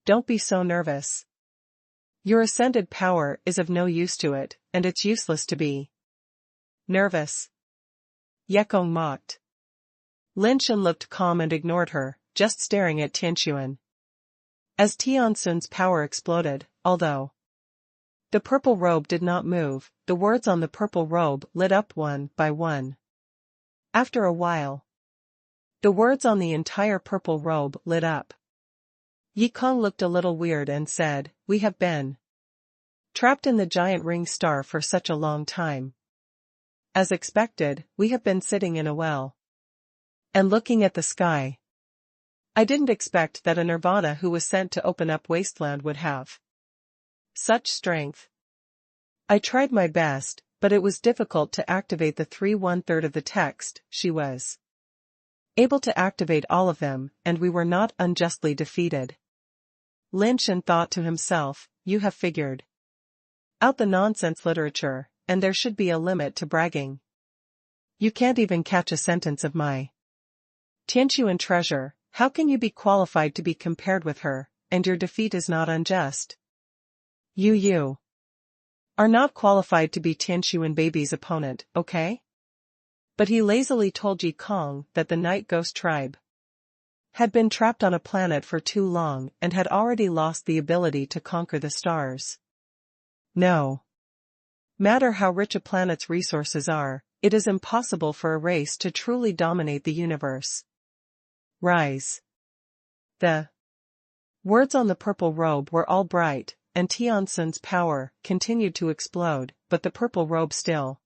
Don't be so nervous. Your ascended power is of no use to it, and it's useless to be nervous. Yekong mocked. Lin Shen looked calm and ignored her, just staring at Tian. As Tian's power exploded, although the purple robe did not move, the words on the purple robe lit up one by one. After a while, the words on the entire purple robe lit up. Yi Kong looked a little weird and said, "We have been trapped in the giant ring star for such a long time. As expected, we have been sitting in a well and looking at the sky. I didn't expect that a nirvana who was sent to open up wasteland would have such strength. I tried my best, but it was difficult to activate the 3/1/3 of the text. She was able to activate all of them, and we were not unjustly defeated." Lin Shen thought to himself, "You have figured out the nonsense literature, and there should be a limit to bragging. You can't even catch a sentence of my Tian treasure. How can you be qualified to be compared with her, and your defeat is not unjust? You are not qualified to be Tian baby's opponent, okay?" But he lazily told Yi Kong that the Night Ghost tribe had been trapped on a planet for too long and had already lost the ability to conquer the stars. No matter how rich a planet's resources are, it is impossible for a race to truly dominate the universe. Rise. The words on the purple robe were all bright, and Tian's power continued to explode, but the purple robe still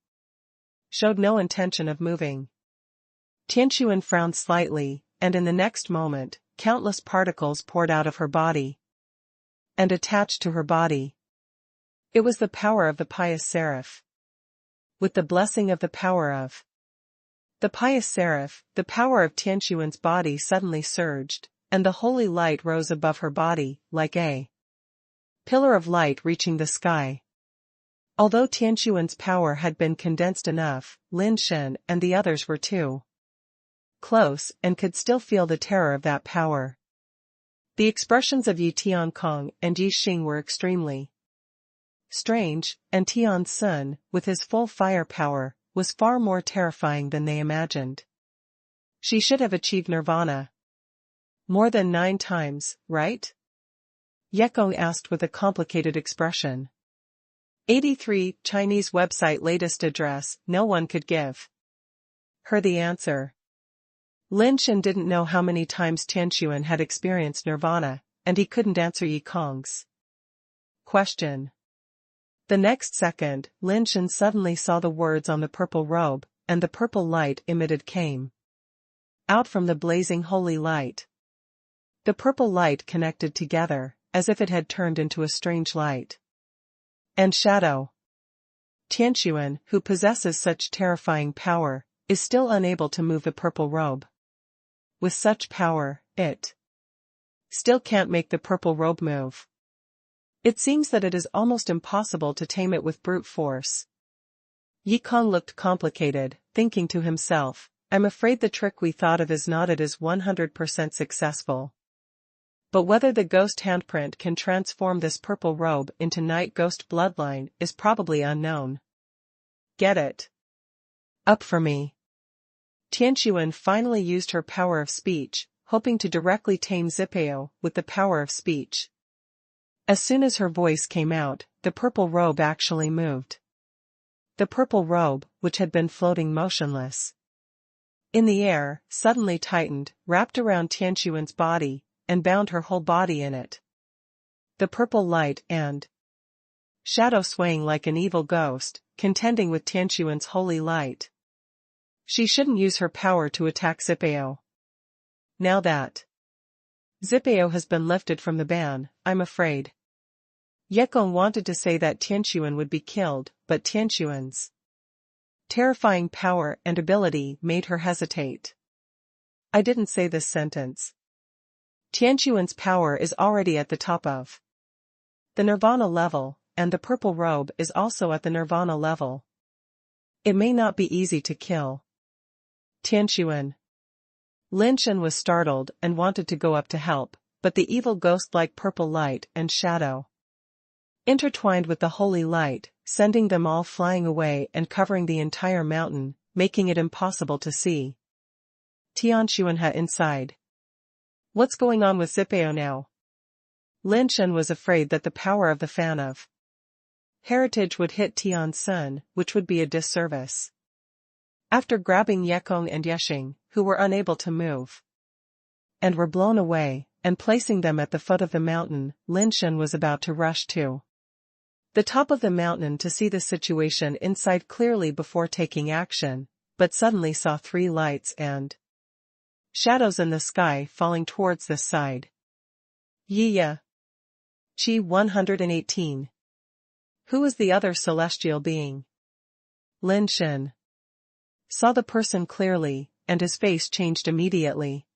showed no intention of moving. Tian frowned slightly, and in the next moment, countless particles poured out of her body and attached to her body. It was the power of the pious seraph. With the blessing of the power of the pious seraph, the power of Tian's body suddenly surged, and the holy light rose above her body, like a pillar of light reaching the sky. Although Tian's power had been condensed enough, Lin Shen and the others were too close and could still feel the terror of that power. The expressions of Yi Tiankong and Yi Xing were extremely strange, and Tian, with his full firepower, was far more terrifying than they imagined. She should have achieved nirvana more than 9 times, right? Yekong asked with a complicated expression. 83 Chinese website latest address, no one could give her the answer. Lin Shen didn't know how many times Tian had experienced nirvana, and he couldn't answer Yi Kong's question. The next second, Lin Shen suddenly saw the words on the purple robe, and the purple light emitted came out from the blazing holy light. The purple light connected together, as if it had turned into a strange light and shadow. Tian, who possesses such terrifying power, is still unable to move the purple robe. With such power, it still can't make the purple robe move. It seems that it is almost impossible to tame it with brute force. Yi Kong looked complicated, thinking to himself, I'm afraid the trick we thought of is not 100% successful. But whether the ghost handprint can transform this purple robe into night ghost bloodline is probably unknown. Get it up for me. Tian finally used her power of speech, hoping to directly tame Zipeo with the power of speech. As soon as her voice came out, the purple robe actually moved. The purple robe, which had been floating motionless in the air, suddenly tightened, wrapped around Tian's body, and bound her whole body in it. The purple light and shadow swaying like an evil ghost, contending with Tian's holy light. She shouldn't use her power to attack Zipeo. Now that Zipeo has been lifted from the ban, I'm afraid. Yekong wanted to say that Tian would be killed, but Tian's terrifying power and ability made her hesitate. I didn't say this sentence. Tian's power is already at the top of the nirvana level, and the purple robe is also at the nirvana level. It may not be easy to kill Tian. Lin Shen was startled and wanted to go up to help, but the evil ghost-like purple light and shadow intertwined with the holy light, sending them all flying away and covering the entire mountain, making it impossible to see Tian inside. What's going on with Zipeo now? Lin Shen was afraid that the power of the fan of heritage would hit Tian's son, which would be a disservice. After grabbing Yekong and Yexing, who were unable to move and were blown away, and placing them at the foot of the mountain, Lin Shen was about to rush to the top of the mountain to see the situation inside clearly before taking action, but suddenly saw three lights and shadows in the sky falling towards this side. Yiya. Chi 118. Who is the other celestial being? Lin Shen saw the person clearly, and his face changed immediately.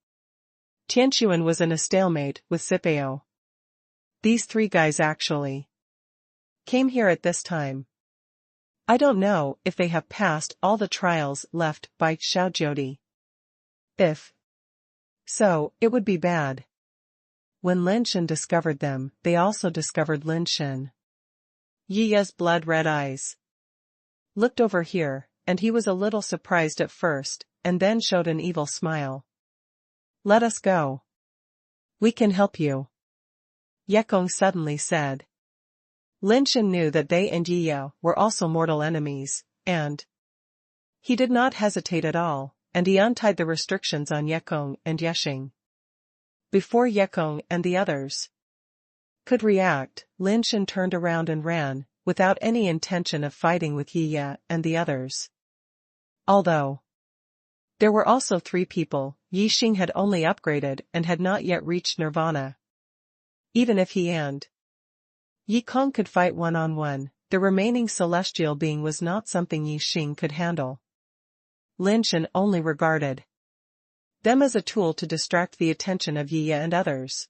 Tian was in a stalemate with Zipeo. These three guys actually came here at this time. I don't know if they have passed all the trials left by Xiaojodi. If so, it would be bad. When Lin Shen discovered them, they also discovered Lin Shen. Yiya's blood-red eyes looked over here, and he was a little surprised at first, and then showed an evil smile. Let us go. We can help you, Yekong suddenly said. Lin Shen knew that they and Yiya were also mortal enemies, and he did not hesitate at all, and he untied the restrictions on Yekong and Yexing. Before Yekong and the others could react, Lin Shen turned around and ran, without any intention of fighting with Yiya and the others. Although there were also three people, Yexing had only upgraded and had not yet reached nirvana. Even if he and Yi Kong could fight one-on-one, the remaining celestial being was not something Yexing could handle. Lin Shen only regarded them as a tool to distract the attention of Yiya and others.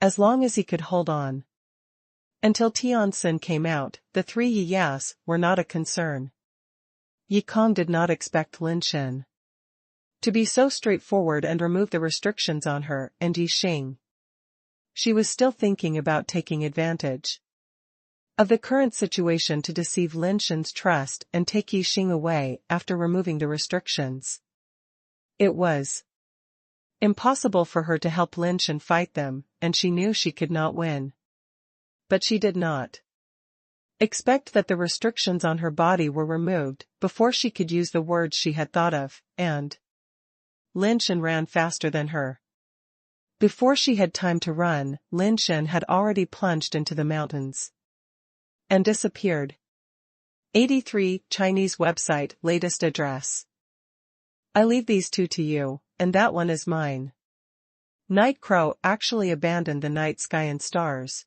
As long as he could hold on until Tianjin came out, the three Yiyas were not a concern. Yi Kong did not expect Lin Shen to be so straightforward and remove the restrictions on her and Yexing. She was still thinking about taking advantage of the current situation to deceive Lin Shen's trust and take Yexing away after removing the restrictions. It was impossible for her to help Lin Shen fight them, and she knew she could not win. But she did not Expect that the restrictions on her body were removed before she could use the words she had thought of, and Lin Shen ran faster than her. Before she had time to run, Lin Shen had already plunged into the mountains and disappeared. 83 Chinese website latest address. I leave these two to you, and that one is mine. Night Crow actually abandoned the night sky and stars,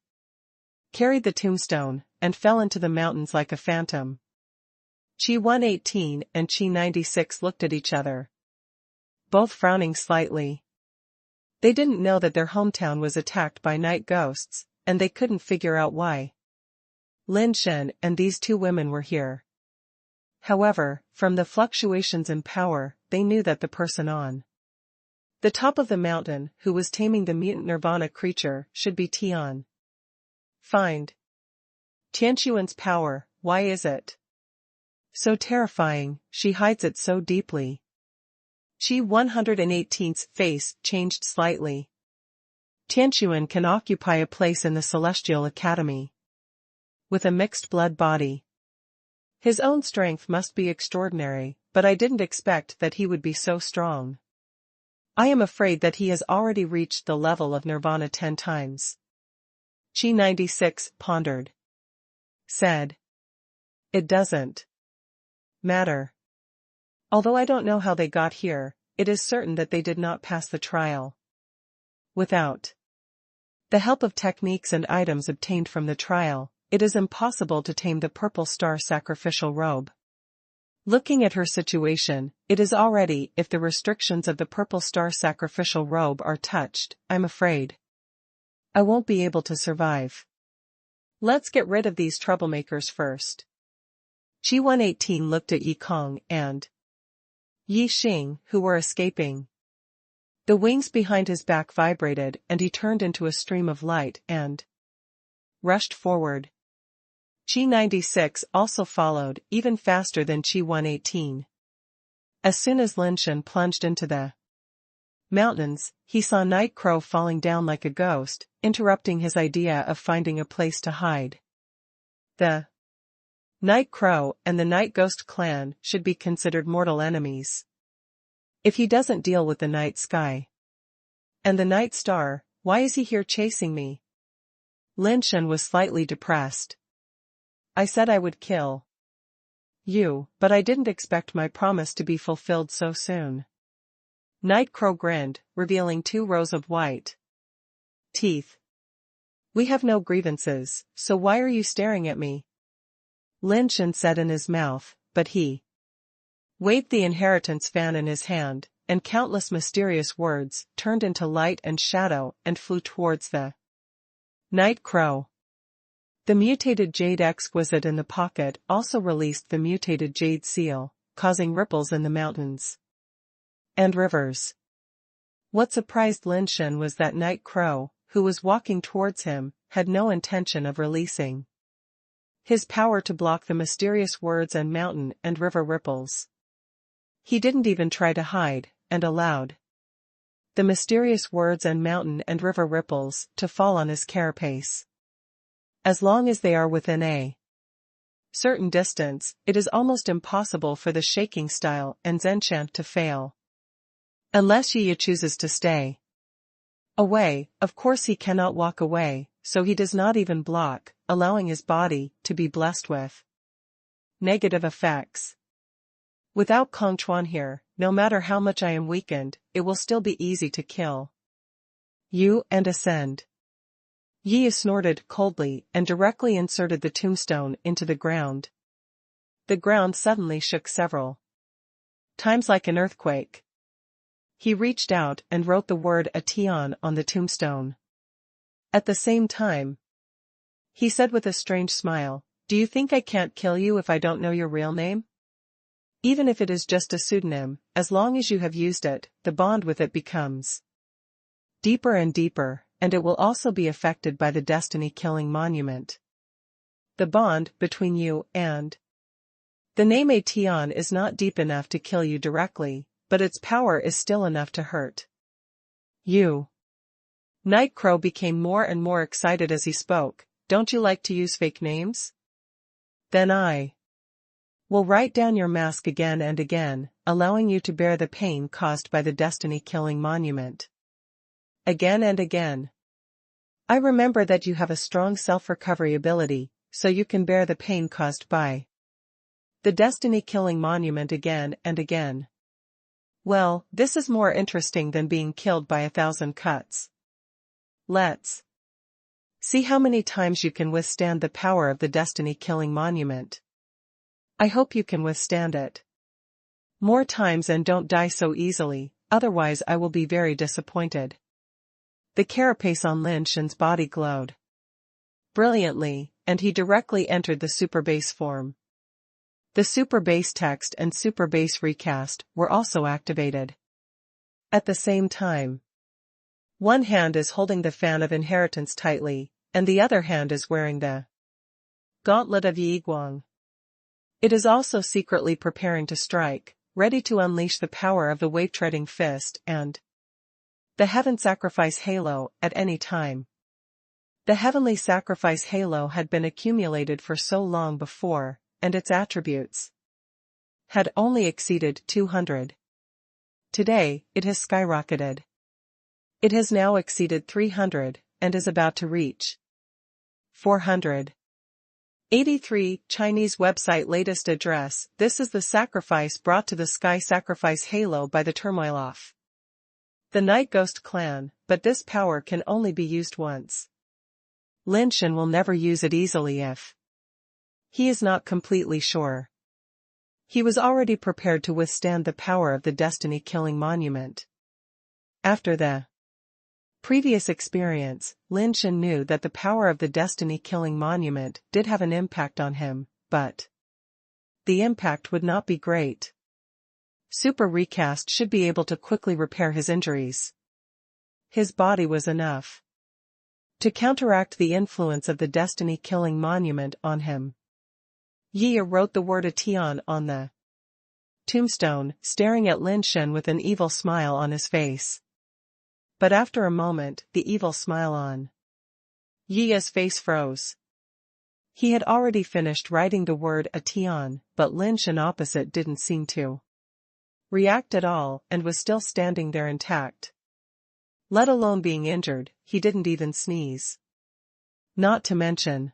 carried the tombstone, and fell into the mountains like a phantom. Chi 118 and Chi 96 looked at each other, both frowning slightly. They didn't know that their hometown was attacked by night ghosts, and they couldn't figure out why Lin Shen and these two women were here. However, from the fluctuations in power, they knew that the person on the top of the mountain who was taming the mutant nirvana creature should be Tian. Find Tianquan's power. Why is it so terrifying? She hides it so deeply. Chi 118's face changed slightly. Tianquan can occupy a place in the Celestial Academy with a mixed blood body. His own strength must be extraordinary, but I didn't expect that he would be so strong. I am afraid that he has already reached the level of nirvana 10 times. Chi 96 pondered. Said. It doesn't matter. Although I don't know how they got here, it is certain that they did not pass the trial. Without the help of techniques and items obtained from the trial, it is impossible to tame the purple star sacrificial robe. Looking at her situation, it is already, if the restrictions of the purple star sacrificial robe are touched, I'm afraid I won't be able to survive. Let's get rid of these troublemakers first. Chi 118 looked at Yi Kong and Yi Xing, who were escaping. The wings behind his back vibrated and he turned into a stream of light and rushed forward. Chi 96 also followed, even faster than Chi 118. As soon as Lin Shen plunged into the mountains, he saw Night Crow falling down like a ghost, interrupting his idea of finding a place to hide. The Night Crow and the Night Ghost clan should be considered mortal enemies. If he doesn't deal with the night sky and the night star, why is he here chasing me? Lin Shen was slightly depressed. I said I would kill you, but I didn't expect my promise to be fulfilled so soon. Night Crow grinned, revealing 2 rows of white teeth. We have no grievances, so why are you staring at me? Lin Shen said in his mouth, but he waved the inheritance fan in his hand, and countless mysterious words turned into light and shadow and flew towards the Night Crow. The mutated jade exquisite in the pocket also released the mutated jade seal, causing ripples in the mountains and rivers. What surprised Lin Shen was that Night Crow, who was walking towards him, had no intention of releasing his power to block the mysterious words and mountain and river ripples. He didn't even try to hide, and allowed the mysterious words and mountain and river ripples to fall on his carapace. As long as they are within a certain distance, it is almost impossible for the shaking style and zenchant to fail. Unless Yi chooses to stay away, of course he cannot walk away, so he does not even block, allowing his body to be blessed with negative effects. Without Kong Chuan here, no matter how much I am weakened, it will still be easy to kill you and ascend. Yi snorted coldly and directly inserted the tombstone into the ground. The ground suddenly shook several times like an earthquake. He reached out and wrote the word Tian on the tombstone. At the same time, he said with a strange smile, "Do you think I can't kill you if I don't know your real name? Even if it is just a pseudonym, as long as you have used it, the bond with it becomes deeper and deeper, and it will also be affected by the destiny-killing monument. The bond between you and the name Tian is not deep enough to kill you directly, but its power is still enough to hurt you." Night Crow became more and more excited as he spoke. "Don't you like to use fake names?" Then I will write down your mask again and again, allowing you to bear the pain caused by the destiny-killing monument. Again and again. I remember that you have a strong self-recovery ability, so you can bear the pain caused by the destiny-killing monument again and again. Well, this is more interesting than being killed by 1,000 cuts. Let's see how many times you can withstand the power of the destiny-killing monument. I hope you can withstand it more times and don't die so easily, otherwise I will be very disappointed. The carapace on Lin Shen's body glowed brilliantly, and he directly entered the super base form. The super base text and super base recast were also activated. At the same time, one hand is holding the fan of inheritance tightly, and the other hand is wearing the gauntlet of Yi Guang. It is also secretly preparing to strike, ready to unleash the power of the wave-treading fist and the Heaven Sacrifice Halo at any time. The Heavenly Sacrifice Halo had been accumulated for so long before, and its attributes had only exceeded 200. Today, it has skyrocketed. It has now exceeded 300, and is about to reach 400. 83 Chinese website latest address. This is the sacrifice brought to the Sky Sacrifice Halo by the Turmoil off the Night Ghost clan, but this power can only be used once. Lin Shen will never use it easily if he is not completely sure. He was already prepared to withstand the power of the destiny-killing monument. After the previous experience, Lin Shen knew that the power of the destiny-killing monument did have an impact on him, but the impact would not be great. Super Recast should be able to quickly repair his injuries. His body was enough to counteract the influence of the destiny-killing monument on him. Yi wrote the word Tian on the tombstone, staring at Lin Shen with an evil smile on his face. But after a moment, the evil smile on Yi's face froze. He had already finished writing the word Tian, but Lin Shen opposite didn't seem to react at all and was still standing there intact. Let alone being injured, he didn't even sneeze. Not to mention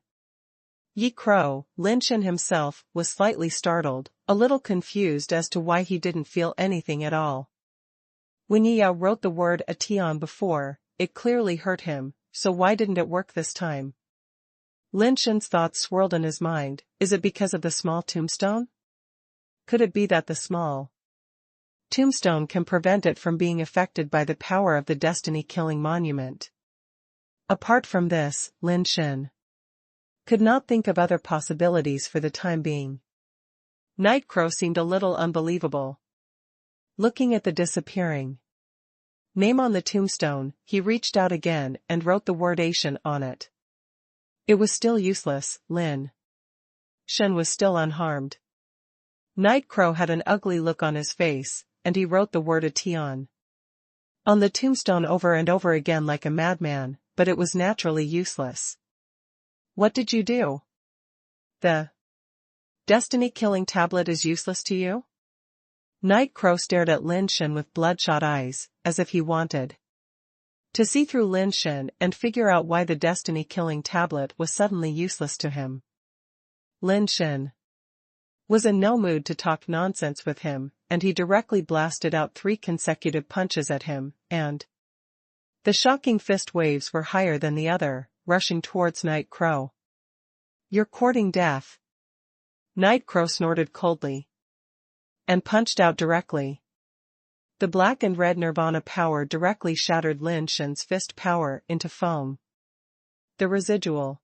Yi Crow. Lin Shen himself was slightly startled, a little confused as to why he didn't feel anything at all. When Yi wrote the word Tian before, it clearly hurt him, so why didn't it work this time? Lin Shen's thoughts swirled in his mind. Is it because of the small tombstone? Could it be that the small tombstone can prevent it from being affected by the power of the destiny-killing monument? Apart from this, Lin Shen could not think of other possibilities for the time being. Nightcrow seemed a little unbelievable. Looking at the disappearing name on the tombstone, he reached out again and wrote the word Asian on it. It was still useless. Lin Shen was still unharmed. Nightcrow had an ugly look on his face, and he wrote the word Tian on the tombstone over and over again like a madman, but it was naturally useless. What did you do? The destiny-killing tablet is useless to you? Nightcrow stared at Lin Shen with bloodshot eyes, as if he wanted to see through Lin Shen and figure out why the destiny-killing tablet was suddenly useless to him. Lin Shen was in no mood to talk nonsense with him, and he directly blasted out 3 consecutive punches at him, and the shocking fist waves were higher than the other, rushing towards Nightcrow. You're courting death. Nightcrow snorted coldly and punched out directly. The black and red Nirvana power directly shattered Lin Shen's fist power into foam. The residual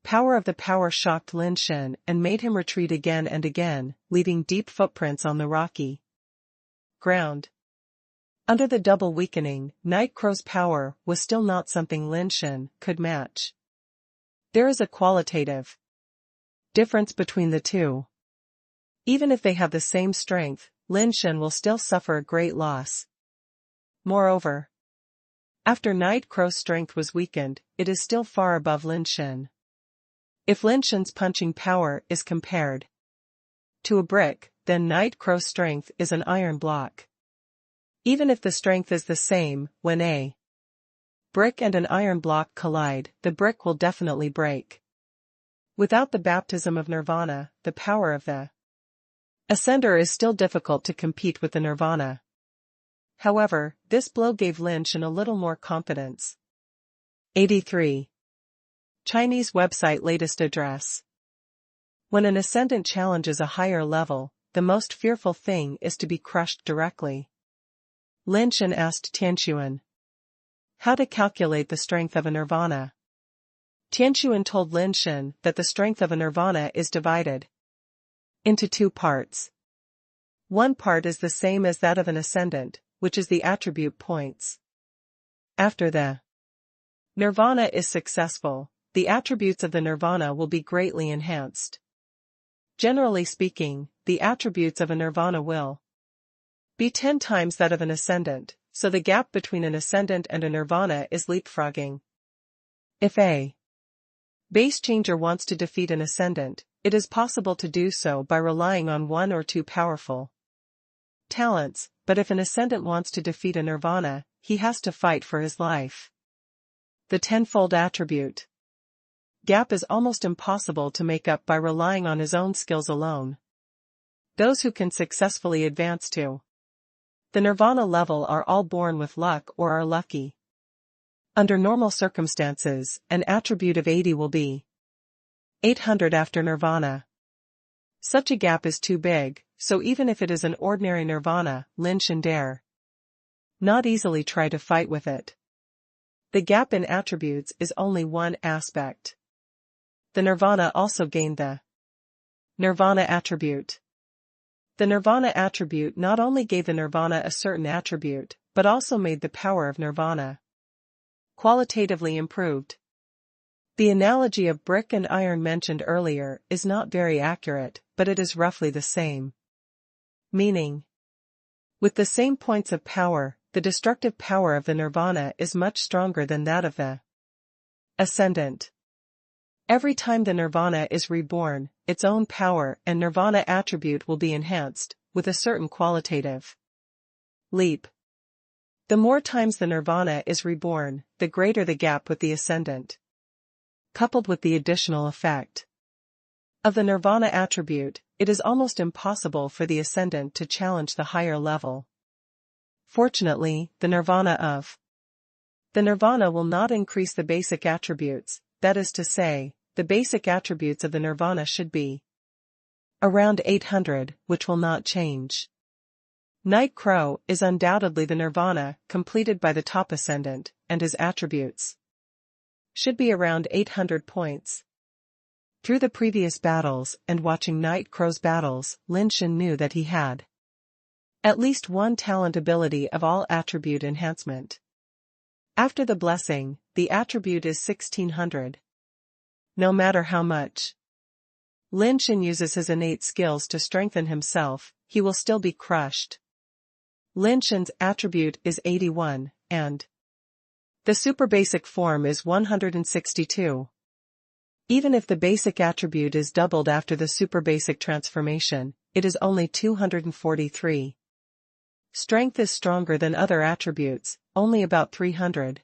power of the power shocked Lin Shen and made him retreat again and again, leaving deep footprints on the rocky ground. Under the double weakening, Nightcrow's power was still not something Lin Shen could match. There is a qualitative difference between the two. Even if they have the same strength, Lin Shen will still suffer a great loss. Moreover, after Nightcrow's strength was weakened, it is still far above Lin Shen. If Lin Shen's punching power is compared to a brick, then Night Crow's strength is an iron block. Even if the strength is the same, when a brick and an iron block collide, the brick will definitely break. Without the baptism of nirvana, the power of the ascender is still difficult to compete with the nirvana. However, this blow gave Lin Shen a little more confidence. 83. Chinese website latest address. When an ascendant challenges a higher level, the most fearful thing is to be crushed directly. Lin Shen asked Tian how to calculate the strength of a nirvana. Tian told Lin Shen that the strength of a nirvana is divided into two parts. One part is the same as that of an ascendant, which is the attribute points. After the nirvana is successful, the attributes of the nirvana will be greatly enhanced. Generally speaking, the attributes of a nirvana will be 10 times that of an ascendant, so the gap between an ascendant and a nirvana is leapfrogging. If a base changer wants to defeat an ascendant, it is possible to do so by relying on one or two powerful talents, but if an ascendant wants to defeat a nirvana, he has to fight for his life. The tenfold attribute gap is almost impossible to make up by relying on his own skills alone. Those who can successfully advance to the nirvana level are all born with luck or are lucky. Under normal circumstances, an attribute of 80 will be 800 after nirvana. Such a gap is too big, so even if it is an ordinary nirvana, Lin Shen dare not easily try to fight with it. The gap in attributes is only one aspect. The nirvana also gained the nirvana attribute. The nirvana attribute not only gave the nirvana a certain attribute, but also made the power of nirvana qualitatively improved. The analogy of brick and iron mentioned earlier is not very accurate, but it is roughly the same. Meaning, with the same points of power, the destructive power of the nirvana is much stronger than that of the ascendant. Every time the nirvana is reborn, its own power and nirvana attribute will be enhanced, with a certain qualitative leap. The more times the nirvana is reborn, the greater the gap with the ascendant. Coupled with the additional effect of the nirvana attribute, it is almost impossible for the ascendant to challenge the higher level. Fortunately, the nirvana will not increase the basic attributes, that is to say, the basic attributes of the nirvana should be around 800, which will not change. Night Crow is undoubtedly the nirvana completed by the top ascendant, and his attributes should be around 800 points. Through the previous battles and watching Night Crow's battles, Lin Shen knew that he had at least one talent ability of all attribute enhancement. After the blessing, the attribute is 1600. No matter how much Lin Shen uses his innate skills to strengthen himself, he will still be crushed. Lin Shen's attribute is 81, and the super basic form is 162. Even if the basic attribute is doubled after the super basic transformation, it is only 243. Strength is stronger than other attributes, only about 300.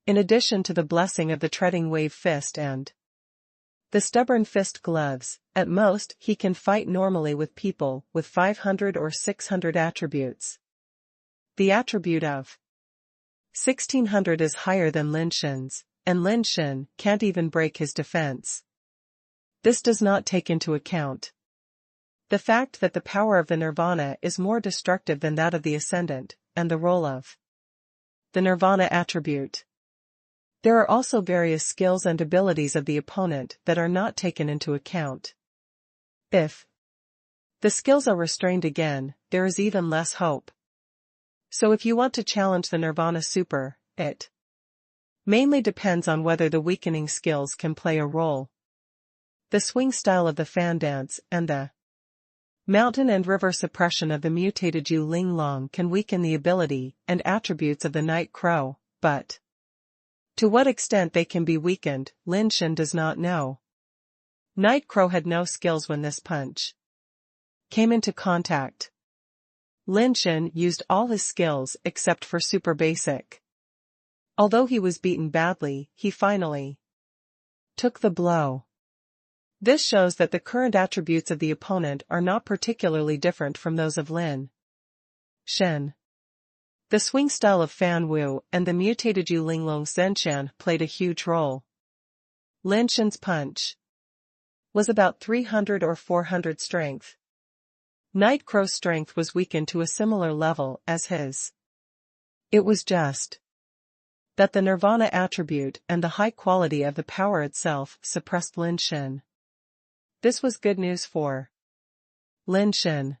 In addition to the blessing of the treading wave fist and the stubborn fist gloves, at most he can fight normally with people with 500 or 600 attributes. The attribute of 1600 is higher than Lin Shen's, and Lin Shen can't even break his defense. This does not take into account the fact that the power of the nirvana is more destructive than that of the ascendant, and the role of the nirvana attribute. There are also various skills and abilities of the opponent that are not taken into account. If the skills are restrained again, there is even less hope. So if you want to challenge the nirvana super, it mainly depends on whether the weakening skills can play a role. The swing style of the fan dance and the mountain and river suppression of the mutated Yu Ling Long can weaken the ability and attributes of the Night Crow, but to what extent they can be weakened, Lin Shen does not know. Night Crow had no skills when this punch came into contact. Lin Shen used all his skills except for super basic. Although he was beaten badly, he finally took the blow. This shows that the current attributes of the opponent are not particularly different from those of Lin Shen. The swing style of Fan Wu and the mutated Yu Linglong Zenshan played a huge role. Lin Shen's punch was about 300 or 400 strength. Night Crow's strength was weakened to a similar level as his. It was just that the Nirvana attribute and the high quality of the power itself suppressed Lin Shen. This was good news for Lin Shen.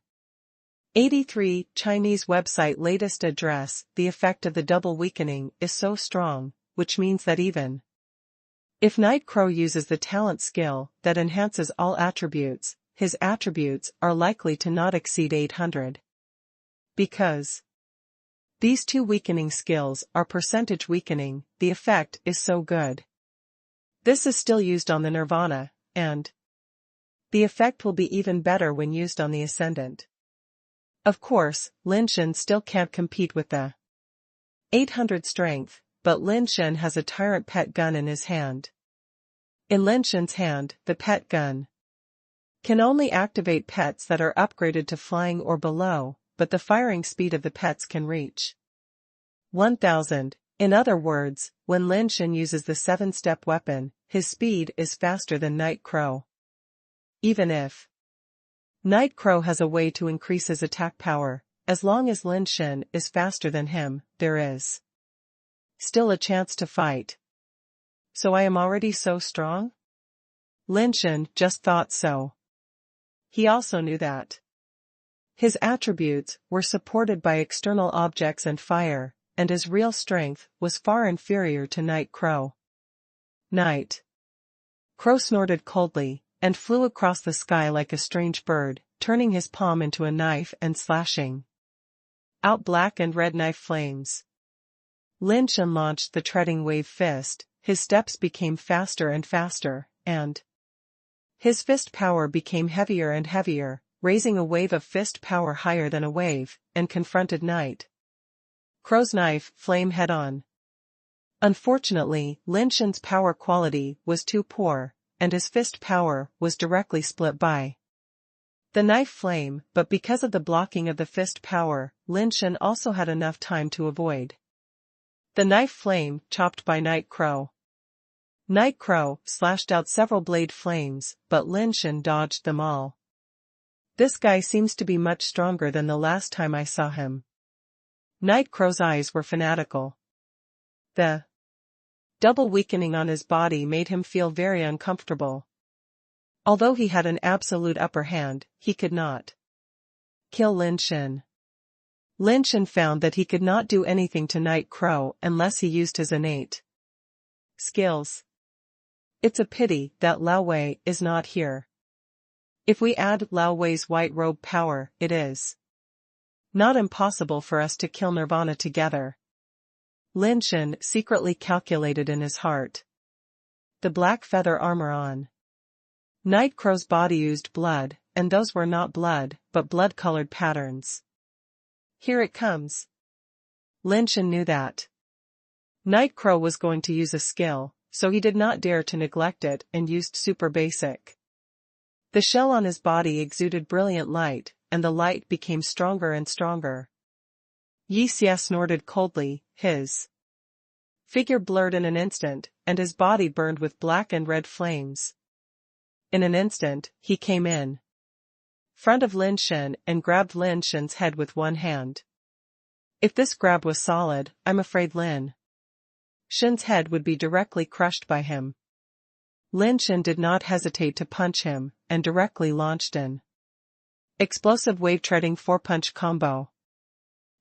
83 Chinese website latest address. The effect of the double weakening is so strong, which means that even if Night Crow uses the talent skill that enhances all attributes, his attributes are likely to not exceed 800. Because these two weakening skills are percentage weakening, the effect is so good. This is still used on the Nirvana, and the effect will be even better when used on the Ascendant. Of course, Lin Shen still can't compete with the 800 strength, but Lin Shen has a tyrant pet gun in his hand. In Lin Shen's hand, the pet gun can only activate pets that are upgraded to flying or below, but the firing speed of the pets can reach 1000. In other words, when Lin Shen uses the 7-step weapon, his speed is faster than Night Crow. Even if Night Crow has a way to increase his attack power, as long as Lin Shen is faster than him, there is still a chance to fight. So I am already so strong? Lin Shen just thought so. He also knew that his attributes were supported by external objects and fire, and his real strength was far inferior to Night Crow. Night Crow snorted coldly, and flew across the sky like a strange bird, turning his palm into a knife and slashing out black and red knife flames. Lin Shen launched the treading wave fist, his steps became faster and faster, and his fist power became heavier and heavier, raising a wave of fist power higher than a wave, and confronted Night Crow's knife flame head-on. Unfortunately, Lin Shen's power quality was too poor, and his fist power was directly split by the knife flame, but because of the blocking of the fist power, Lin Shen also had enough time to avoid the knife flame chopped by Night Crow. Night Crow slashed out several blade flames, but Lin Shen dodged them all. This guy seems to be much stronger than the last time I saw him. Night Crow's eyes were fanatical. The double weakening on his body made him feel very uncomfortable. Although he had an absolute upper hand, he could not kill Lin Shen. Lin Shen found that he could not do anything to Night Crow unless he used his innate skills. It's a pity that Lao Wei is not here. If we add Lao Wei's white robe power, it is not impossible for us to kill Nirvana together. Lin Shen secretly calculated in his heart. The black feather armor on Night Crow's body oozed blood, and those were not blood, but blood-colored patterns. Here it comes. Lin Shen knew that Night Crow was going to use a skill, so he did not dare to neglect it and used super basic. The shell on his body exuded brilliant light, and the light became stronger and stronger. Yi Xia snorted coldly, his figure blurred in an instant, and his body burned with black and red flames. In an instant, he came in front of Lin Shen and grabbed Lin Shen's head with one hand. If this grab was solid, I'm afraid Lin Shen's head would be directly crushed by him. Lin Shen did not hesitate to punch him, and directly launched an explosive wave-treading 4-punch combo.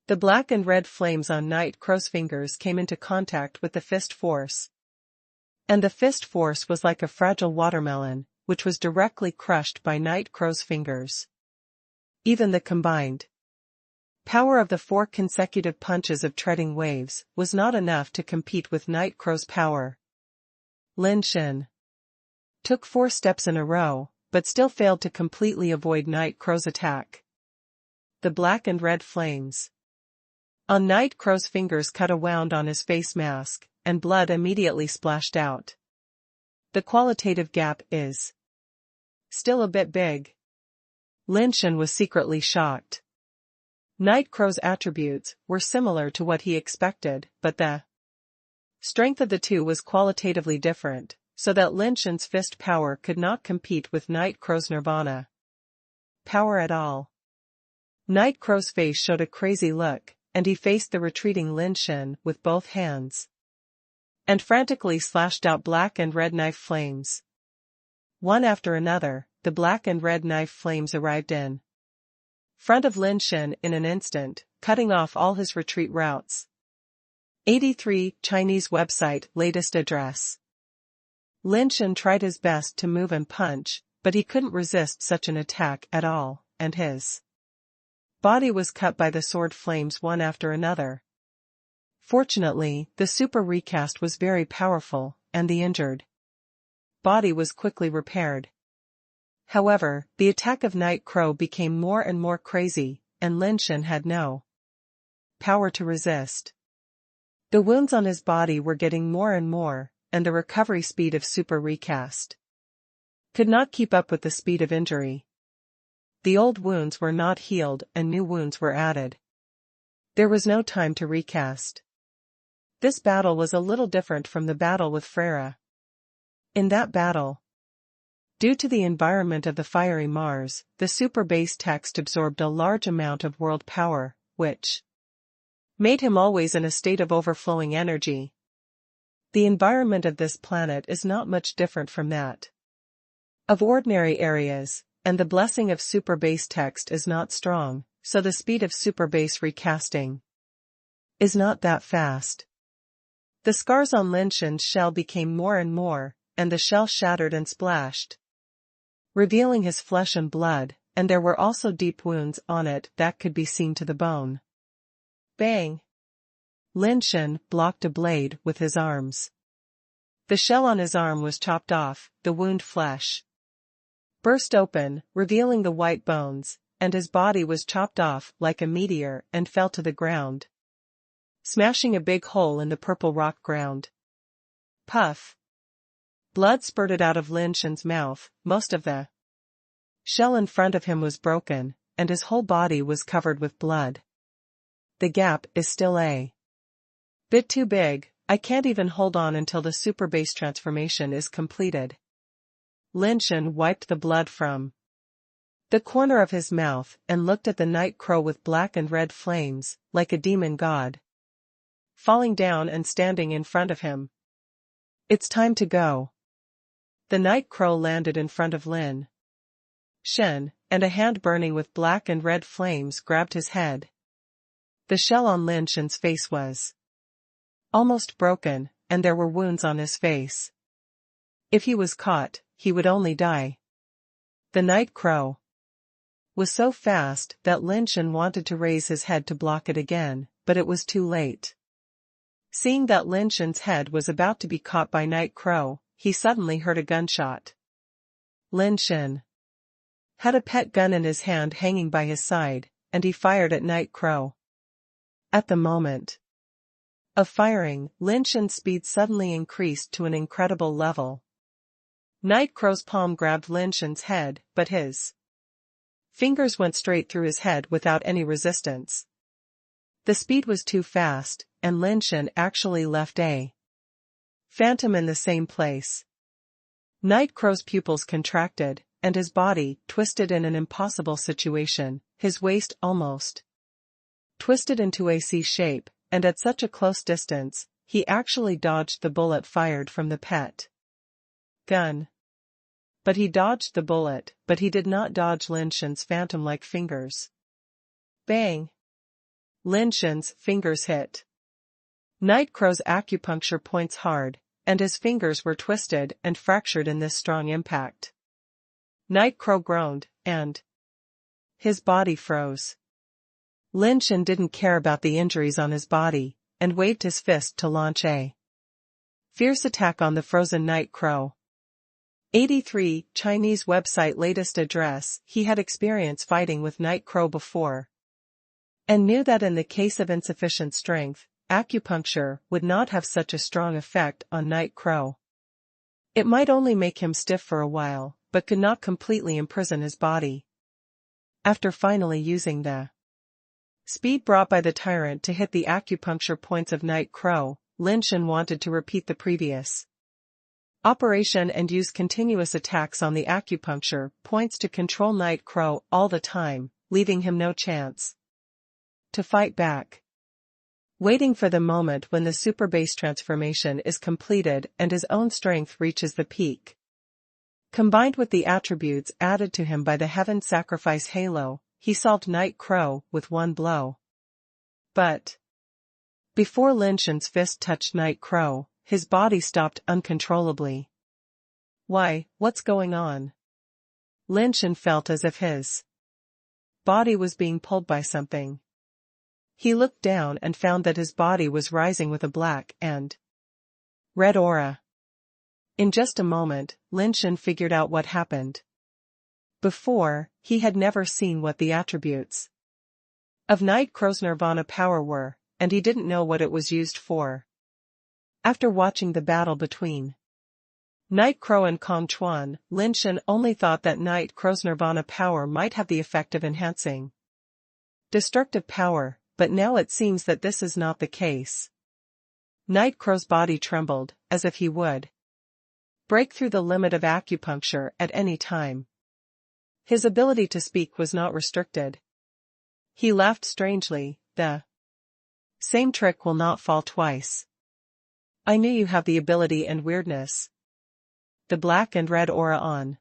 The black and red flames on Night Crow's fingers came into contact with the fist force. And the fist force was like a fragile watermelon, which was directly crushed by Night Crow's fingers. Even the combined power of the 4 consecutive punches of treading waves was not enough to compete with Night Crow's power. Lin Shen took 4 steps in a row, but still failed to completely avoid Night Crow's attack. The black and red flames. On Night Crow's fingers cut a wound on his face mask, and blood immediately splashed out. The qualitative gap is still a bit big. Lin Shen was secretly shocked. Night Crow's attributes were similar to what he expected, but the strength of the two was qualitatively different, so that Lin Shen's fist power could not compete with Night Crow's nirvana power at all. Night Crow's face showed a crazy look, and he faced the retreating Lin Shen with both hands, and frantically slashed out black and red knife flames. One after another, the black and red knife flames arrived in front of Lin Shen in an instant, cutting off all his retreat routes. 83 Chinese website latest address. Lin Shen tried his best to move and punch, but he couldn't resist such an attack at all, and his body was cut by the sword flames one after another. Fortunately, the super recast was very powerful, and the injured body was quickly repaired. However, the attack of Night Crow became more and more crazy, and Lin Shen had no power to resist. The wounds on his body were getting more and more, and the recovery speed of super recast could not keep up with the speed of injury. The old wounds were not healed and new wounds were added. There was no time to recast. This battle was a little different from the battle with Freyra. In that battle, due to the environment of the fiery Mars, the super base text absorbed a large amount of world power, which made him always in a state of overflowing energy. The environment of this planet is not much different from that of ordinary areas, and the blessing of super base text is not strong, so the speed of super base recasting is not that fast. The scars on Lin Shen's shell became more and more, and the shell shattered and splashed, revealing his flesh and blood, and there were also deep wounds on it that could be seen to the bone. Bang! Lin Shen blocked a blade with his arms. The shell on his arm was chopped off, the wound flesh burst open, revealing the white bones, and his body was chopped off like a meteor and fell to the ground, smashing a big hole in the purple rock ground. Puff! Blood spurted out of Lin Shen's mouth, most of the shell in front of him was broken, and his whole body was covered with blood. The gap is still a bit too big, I can't even hold on until the super base transformation is completed. Lin Shen wiped the blood from the corner of his mouth and looked at the Night Crow with black and red flames, like a demon god, falling down and standing in front of him. It's time to go. The Night Crow landed in front of Lin Shen, and a hand burning with black and red flames grabbed his head. The shell on Lin Shen's face was almost broken, and there were wounds on his face. If he was caught, he would only die. The Night Crow was so fast that Lin Shen wanted to raise his head to block it again, but it was too late. Seeing that Lin Shen's head was about to be caught by Night Crow, he suddenly heard a gunshot. Lin Shen had a pet gun in his hand hanging by his side, and he fired at Night Crow. At the moment of firing, Lin Shen's speed suddenly increased to an incredible level. Night Crow's palm grabbed Lin Shen's head, but his fingers went straight through his head without any resistance. The speed was too fast, and Lin Shen actually left a phantom in the same place. Night Crow's pupils contracted, and his body twisted in an impossible situation, his waist almost twisted into a C shape, and at such a close distance, he actually dodged the bullet fired from the pet gun. But he dodged the bullet, but he did not dodge Lin Shen's phantom-like fingers. Bang! Lin Shen's fingers hit Night Crow's acupuncture points hard, and his fingers were twisted and fractured in this strong impact. Night Crow groaned, and his body froze. Lin Shen didn't care about the injuries on his body, and waved his fist to launch a fierce attack on the frozen Night Crow. 83 Chinese website latest address. He had experience fighting with Night Crow before, and knew that in the case of insufficient strength, acupuncture would not have such a strong effect on Night Crow. It might only make him stiff for a while, but could not completely imprison his body. After finally using the speed brought by the tyrant to hit the acupuncture points of Night Crow, Lin Shen wanted to repeat the previous operation and use continuous attacks on the acupuncture points to control Night Crow all the time, leaving him no chance to fight back. Waiting for the moment when the super base transformation is completed and his own strength reaches the peak. Combined with the attributes added to him by the Heaven Sacrifice Halo, he solved Night Crow with one blow. But before Lin Shen's fist touched Night Crow, his body stopped uncontrollably. Why, what's going on? Lin Shen felt as if his body was being pulled by something. He looked down and found that his body was rising with a black and red aura. In just a moment, Lin Shen figured out what happened. Before, he had never seen what the attributes of Night Crow's Nirvana power were, and he didn't know what it was used for. After watching the battle between Night Crow and Kong Chuan, Lin Shen only thought that Night Crow's Nirvana power might have the effect of enhancing destructive power, but now it seems that this is not the case. Night Crow's body trembled, as if he would break through the limit of acupuncture at any time. His ability to speak was not restricted. He laughed strangely. The same trick will not fall twice. I knew you have the ability and weirdness. The black and red aura on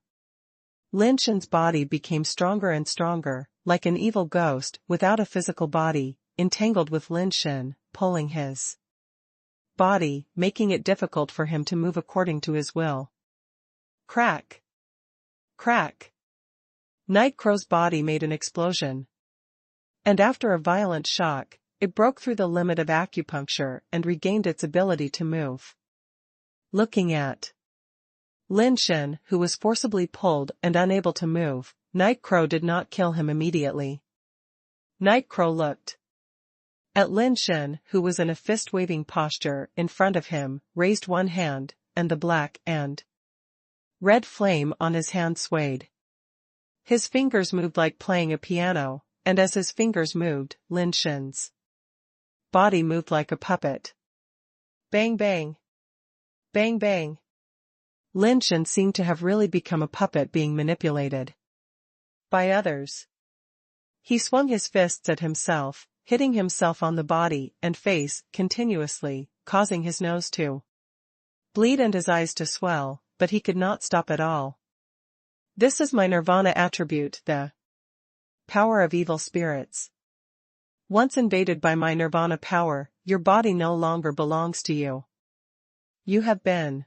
Lin Shen's body became stronger and stronger, like an evil ghost without a physical body, entangled with Lin Shen, pulling his body, making it difficult for him to move according to his will. Crack! Crack! Night Crow's body made an explosion. And after a violent shock, it broke through the limit of acupuncture and regained its ability to move. Looking at Lin Shen, who was forcibly pulled and unable to move, Night Crow did not kill him immediately. Night Crow looked at Lin Shen, who was in a fist-waving posture in front of him, raised one hand, and the black and red flame on his hand swayed. His fingers moved like playing a piano, and as his fingers moved, Lin Shen's body moved like a puppet. Bang bang! Bang bang! Lin Shen seemed to have really become a puppet being manipulated by others. He swung his fists at himself, hitting himself on the body and face continuously, causing his nose to bleed and his eyes to swell, but he could not stop at all. This is my Nirvana attribute, the power of evil spirits. Once invaded by my Nirvana power, your body no longer belongs to you. You have been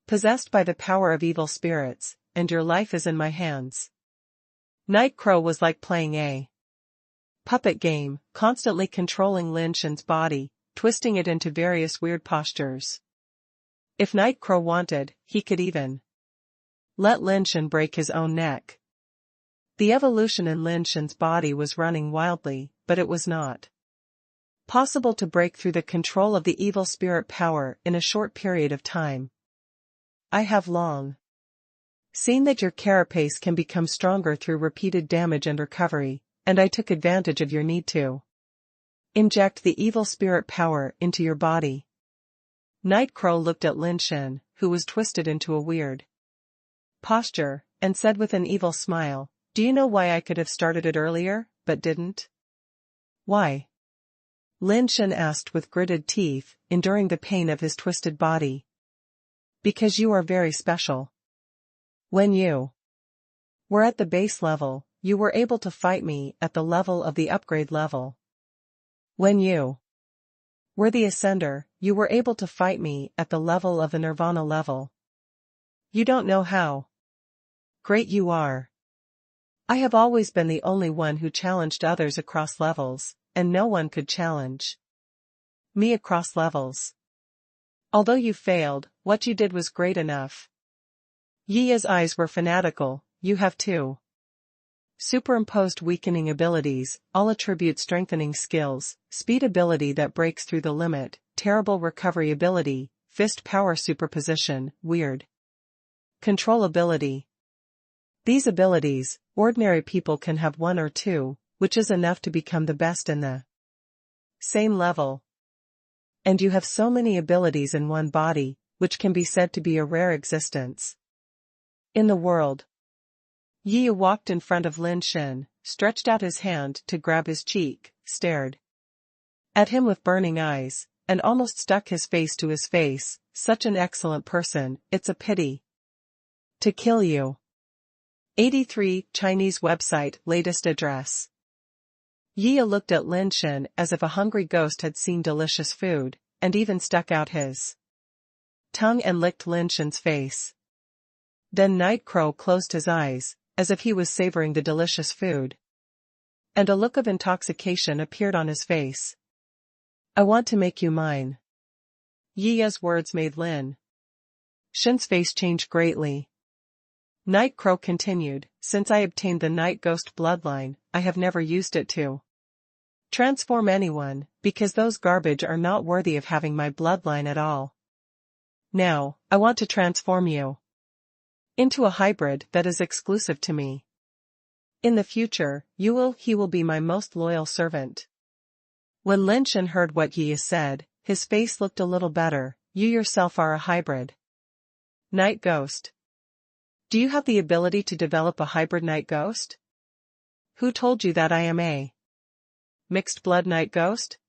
possessed by the power of evil spirits, and your life is in my hands. Night Crow was like playing a puppet game, constantly controlling Lin Shen's body, twisting it into various weird postures. If Night Crow wanted, he could even let Lin Shen break his own neck. The evolution in Lin Shen's body was running wildly, but it was not possible to break through the control of the evil spirit power in a short period of time. I have long seen that your carapace can become stronger through repeated damage and recovery, and I took advantage of your need to inject the evil spirit power into your body. Night Crow looked at Lin Shen, who was twisted into a weird posture, and said with an evil smile, "Do you know why I could have started it earlier, but didn't?" "Why?" Lin Shen asked with gritted teeth, enduring the pain of his twisted body. "Because you are very special. When you were at the base level, you were able to fight me at the level of the upgrade level. When you were the Ascender, you were able to fight me at the level of the Nirvana level. You don't know how great you are. I have always been the only one who challenged others across levels, and no one could challenge me across levels. Although you failed, what you did was great enough. Yi's eyes were fanatical. You have two. Superimposed weakening abilities, all attribute strengthening skills, speed ability that breaks through the limit, terrible recovery ability, fist power superposition, weird. Control ability. These abilities, ordinary people can have one or two, which is enough to become the best in the same level. And you have so many abilities in one body, which can be said to be a rare existence in the world. Yi walked in front of Lin Shen, stretched out his hand to grab his cheek, stared at him with burning eyes, and almost stuck his face to his face. Such an excellent person, it's a pity to kill you. 83 Chinese website latest address. Yi looked at Lin Shen as if a hungry ghost had seen delicious food, and even stuck out his tongue and licked Lin Shen's face. Then Night Crow closed his eyes, as if he was savoring the delicious food. And a look of intoxication appeared on his face. I want to make you mine. Yi's words made Lin Shen's face change greatly. Night Crow continued, since I obtained the Night Ghost bloodline, I have never used it to transform anyone, because those garbage are not worthy of having my bloodline at all. Now, I want to transform you into a hybrid that is exclusive to me. In the future, he will be my most loyal servant. When Lin Shen heard what Yi said, his face looked a little better. You yourself are a hybrid Night Ghost. Do you have the ability to develop a hybrid Night Ghost? Who told you that I am a mixed blood Night Ghost?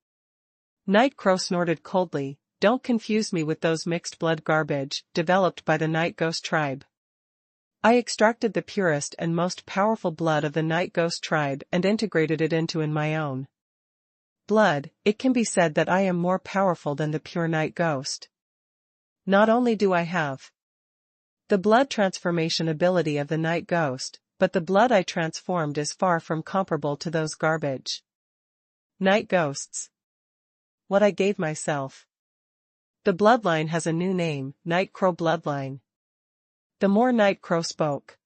Night Crow snorted coldly. Don't confuse me with those mixed blood garbage, developed by the Night Ghost tribe. I extracted the purest and most powerful blood of the Night Ghost tribe and integrated it into my own blood. It can be said that I am more powerful than the pure Night Ghost. Not only do I have the blood transformation ability of the Night Ghost, but the blood I transformed is far from comparable to those garbage Night Ghosts. What I gave myself. The bloodline has a new name, Night Crow bloodline. The more Night Crow spoke,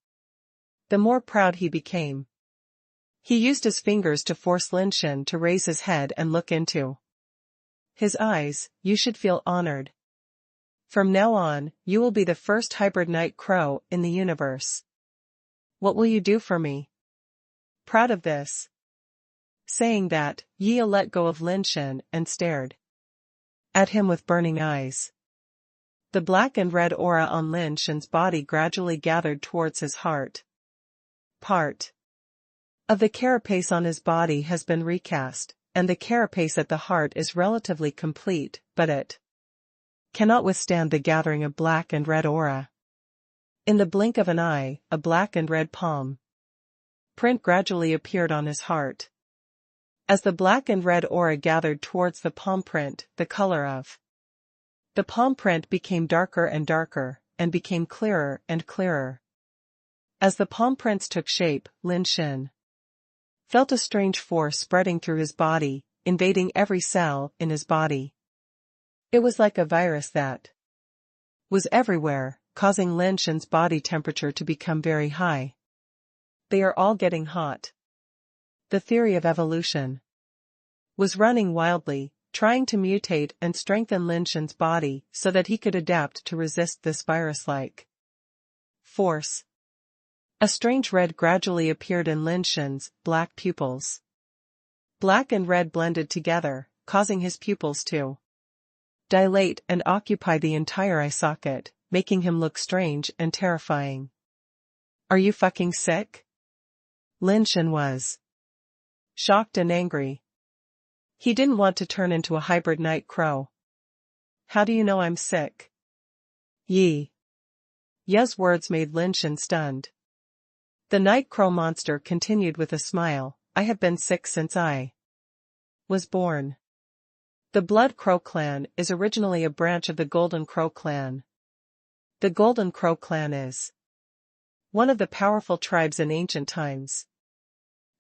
the more proud he became. He used his fingers to force Lin Shen to raise his head and look into his eyes. You should feel honored. From now on, you will be the first hybrid Night Crow in the universe. What will you do for me? Proud of this. Saying that, Yi let go of Lin Shen and stared at him with burning eyes. The black and red aura on Lin Shen's body gradually gathered towards his heart. Part of the carapace on his body has been recast, and the carapace at the heart is relatively complete, but it cannot withstand the gathering of black and red aura. In the blink of an eye, a black and red palm print gradually appeared on his heart. As the black and red aura gathered towards the palm print, the color of the palm print became darker and darker, and became clearer and clearer. As the palm prints took shape, Lin Shen felt a strange force spreading through his body, invading every cell in his body. It was like a virus that was everywhere, causing Lin Shen's body temperature to become very high. They are all getting hot. The theory of evolution was running wildly, trying to mutate and strengthen Lin Shen's body so that he could adapt to resist this virus-like force. A strange red gradually appeared in Lin Shen's black pupils. Black and red blended together, causing his pupils to dilate and occupy the entire eye socket, making him look strange and terrifying. Are you fucking sick? Lin Shen was shocked and angry. He didn't want to turn into a hybrid Night Crow. How do you know I'm sick? Yi's words made Lin Shen stunned. The Night Crow monster continued with a smile. I have been sick since I was born. The Blood Crow clan is originally a branch of the Golden Crow clan. The Golden Crow clan is one of the powerful tribes in ancient times.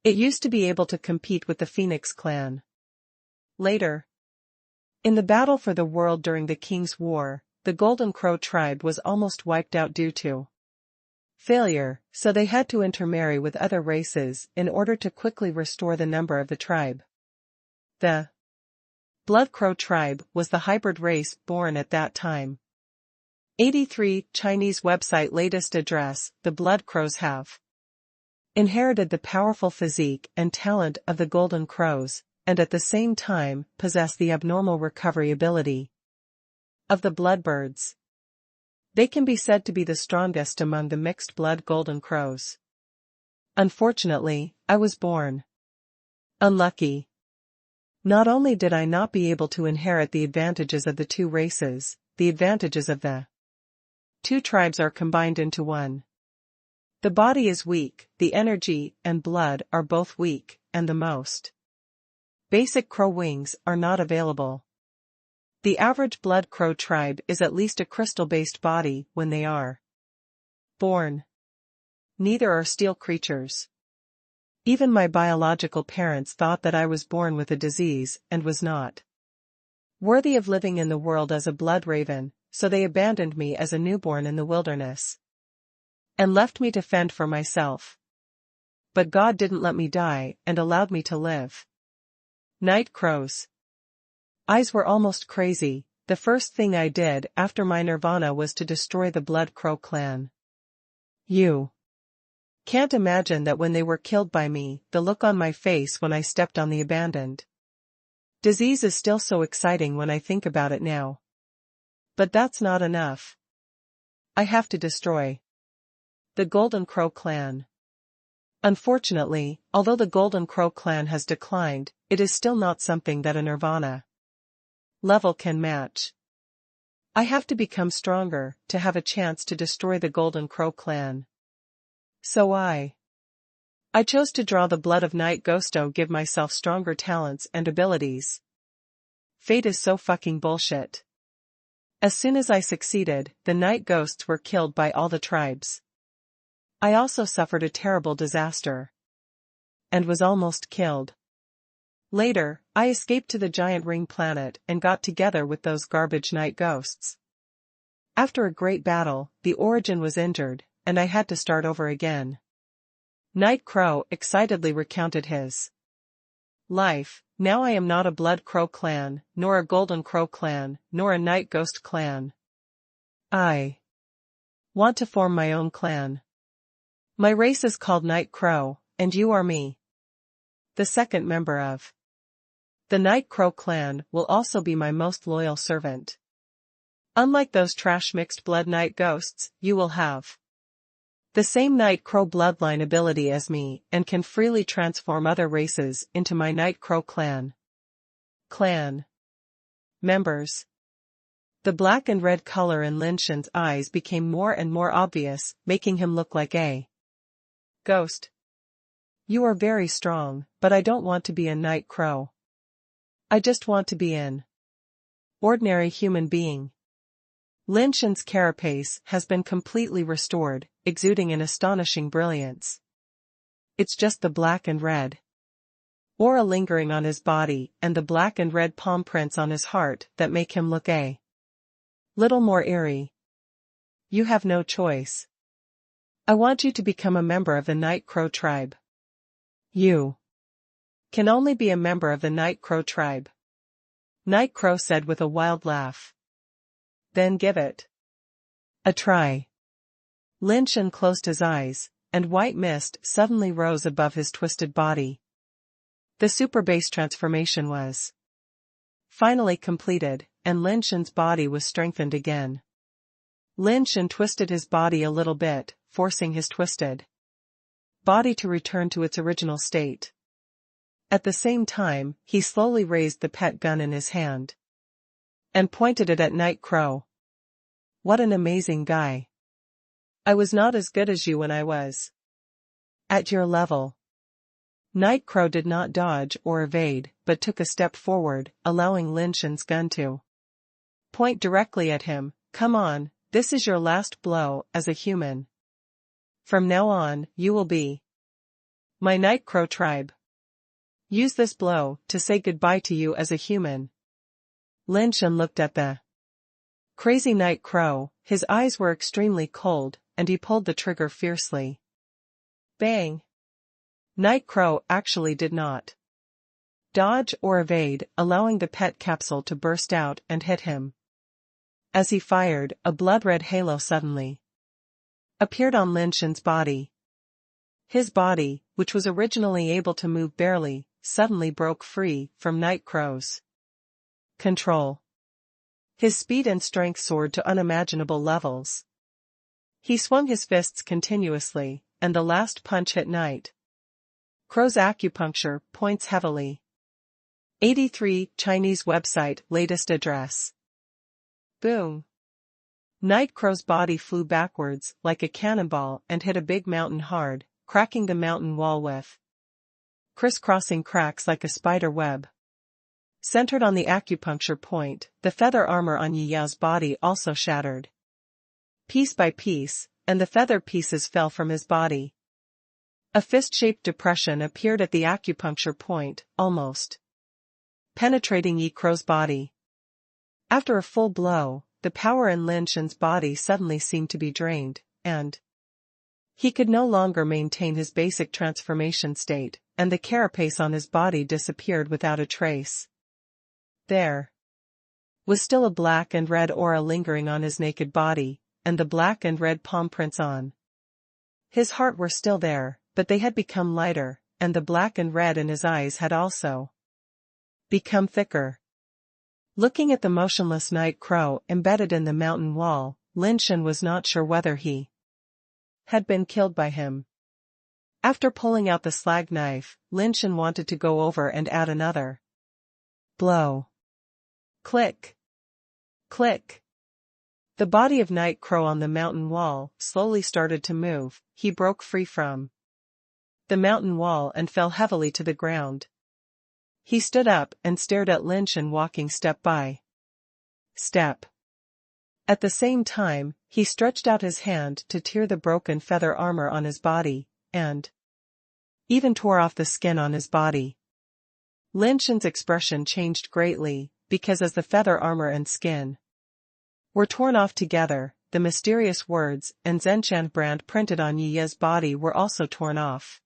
It used to be able to compete with the Phoenix clan. Later, in the battle for the world during the King's War, the Golden Crow tribe was almost wiped out due to Failure, so they had to intermarry with other races in order to quickly restore the number of the tribe. The Blood Crow tribe was the hybrid race born at that time. 83 Chinese website latest address. The Blood Crows have inherited the powerful physique and talent of the Golden Crows, and at the same time possess the abnormal recovery ability of the Bloodbirds. They can be said to be the strongest among the mixed-blood Golden Crows. Unfortunately, I was born unlucky. Not only did I not be able to inherit the advantages of the two races, the advantages of the two tribes are combined into one. The body is weak, the energy and blood are both weak, and the most basic crow wings are not available. The average Blood Crow tribe is at least a crystal-based body when they are born. Neither are steel creatures. Even my biological parents thought that I was born with a disease and was not worthy of living in the world as a blood raven, so they abandoned me as a newborn in the wilderness and left me to fend for myself. But God didn't let me die and allowed me to live. Night crows. Eyes were almost crazy. The first thing I did after my nirvana was to destroy the Blood Crow clan. You can't imagine that when they were killed by me, the look on my face when I stepped on the abandoned disease is still so exciting when I think about it now. But that's not enough. I have to destroy the Golden Crow clan. Unfortunately, although the Golden Crow clan has declined, it is still not something that a nirvana level can match. I have to become stronger to have a chance to destroy the Golden Crow clan. So I chose to draw the blood of Night Ghosto, give myself stronger talents and abilities. Fate is so fucking bullshit. As soon as I succeeded, the Night Ghosts were killed by all the tribes. I also suffered a terrible disaster and was almost killed. Later, I escaped to the giant ring planet and got together with those garbage Night Ghosts. After a great battle, the Origin was injured, and I had to start over again. Night Crow excitedly recounted his life. Now I am not a Blood Crow clan, nor a Golden Crow clan, nor a Night Ghost clan. I want to form my own clan. My race is called Night Crow, and you are me. The second member of the Night Crow clan will also be my most loyal servant. Unlike those trash mixed blood Night Ghosts, you will have the same Night Crow bloodline ability as me and can freely transform other races into my Night Crow clan. Clan members. The black and red color in Lin Shen's eyes became more and more obvious, making him look like a ghost. You are very strong, but I don't want to be a Night Crow. I just want to be an ordinary human being. Lin Shen's carapace has been completely restored, exuding an astonishing brilliance. It's just the black and red aura lingering on his body and the black and red palm prints on his heart that make him look a little more eerie. You have no choice. I want you to become a member of the Night Crow tribe. You can only be a member of the Night Crow tribe. Night Crow said with a wild laugh. Then give it a try. Lin Shen closed his eyes, and white mist suddenly rose above his twisted body. The super base transformation was finally completed, and Lin Shen's body was strengthened again. Lin Shen twisted his body a little bit, forcing his twisted body to return to its original state. At the same time, he slowly raised the pet gun in his hand and pointed it at Night Crow. What an amazing guy. I was not as good as you when I was at your level. Night Crow did not dodge or evade, but took a step forward, allowing Lin Shen's gun to point directly at him. Come on, this is your last blow as a human. From now on, you will be my Night Crow tribe. Use this blow to say goodbye to you as a human. Lin Shen looked at the crazy Night Crow. His eyes were extremely cold, and he pulled the trigger fiercely. Bang! Night Crow actually did not dodge or evade, allowing the pet capsule to burst out and hit him. As he fired, a blood-red halo suddenly appeared on Lin Shen's body. His body, which was originally able to move barely, suddenly broke free from Night Crow's control. His speed and strength soared to unimaginable levels. He swung his fists continuously, and the last punch hit Night Crow's acupuncture points heavily. 83 Chinese website latest address. Boom! Night Crow's body flew backwards like a cannonball and hit a big mountain hard, cracking the mountain wall with crisscrossing cracks like a spider web. Centered on the acupuncture point, the feather armor on Yi Yao's body also shattered piece by piece, and the feather pieces fell from his body. A fist-shaped depression appeared at the acupuncture point, almost penetrating Yi Crow's body. After a full blow, the power in Lin Shen's body suddenly seemed to be drained, and he could no longer maintain his basic transformation state, and the carapace on his body disappeared without a trace. There was still a black and red aura lingering on his naked body, and the black and red palm prints on his heart were still there, but they had become lighter, and the black and red in his eyes had also become thicker. Looking at the motionless Night Crow embedded in the mountain wall, Lin Shen was not sure whether he had been killed by him. After pulling out the slag knife, Lin Shen wanted to go over and add another blow. Click! Click! The body of Night Crow on the mountain wall slowly started to move. He broke free from the mountain wall and fell heavily to the ground. He stood up and stared at Lin Shen walking step by step. At the same time, he stretched out his hand to tear the broken feather armor on his body, and even tore off the skin on his body. Lin Shen's expression changed greatly, because as the feather armor and skin were torn off together, the mysterious words and Zenshan brand printed on Yi Ya's body were also torn off.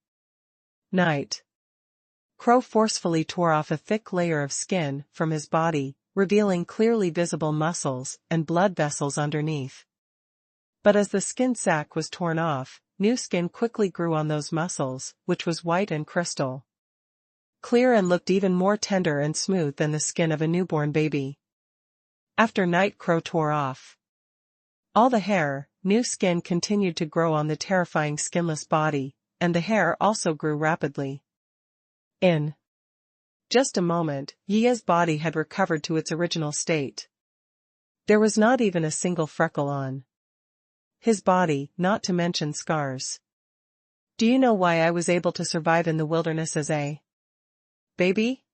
Night Crow forcefully tore off a thick layer of skin from his body, revealing clearly visible muscles and blood vessels underneath. But as the skin sac was torn off, new skin quickly grew on those muscles, which was white and crystal clear and looked even more tender and smooth than the skin of a newborn baby. After Night Crow tore off all the hair, new skin continued to grow on the terrifying skinless body, and the hair also grew rapidly. In just a moment, Yi Ya's body had recovered to its original state. There was not even a single freckle on his body, not to mention scars. Do you know why I was able to survive in the wilderness as a baby?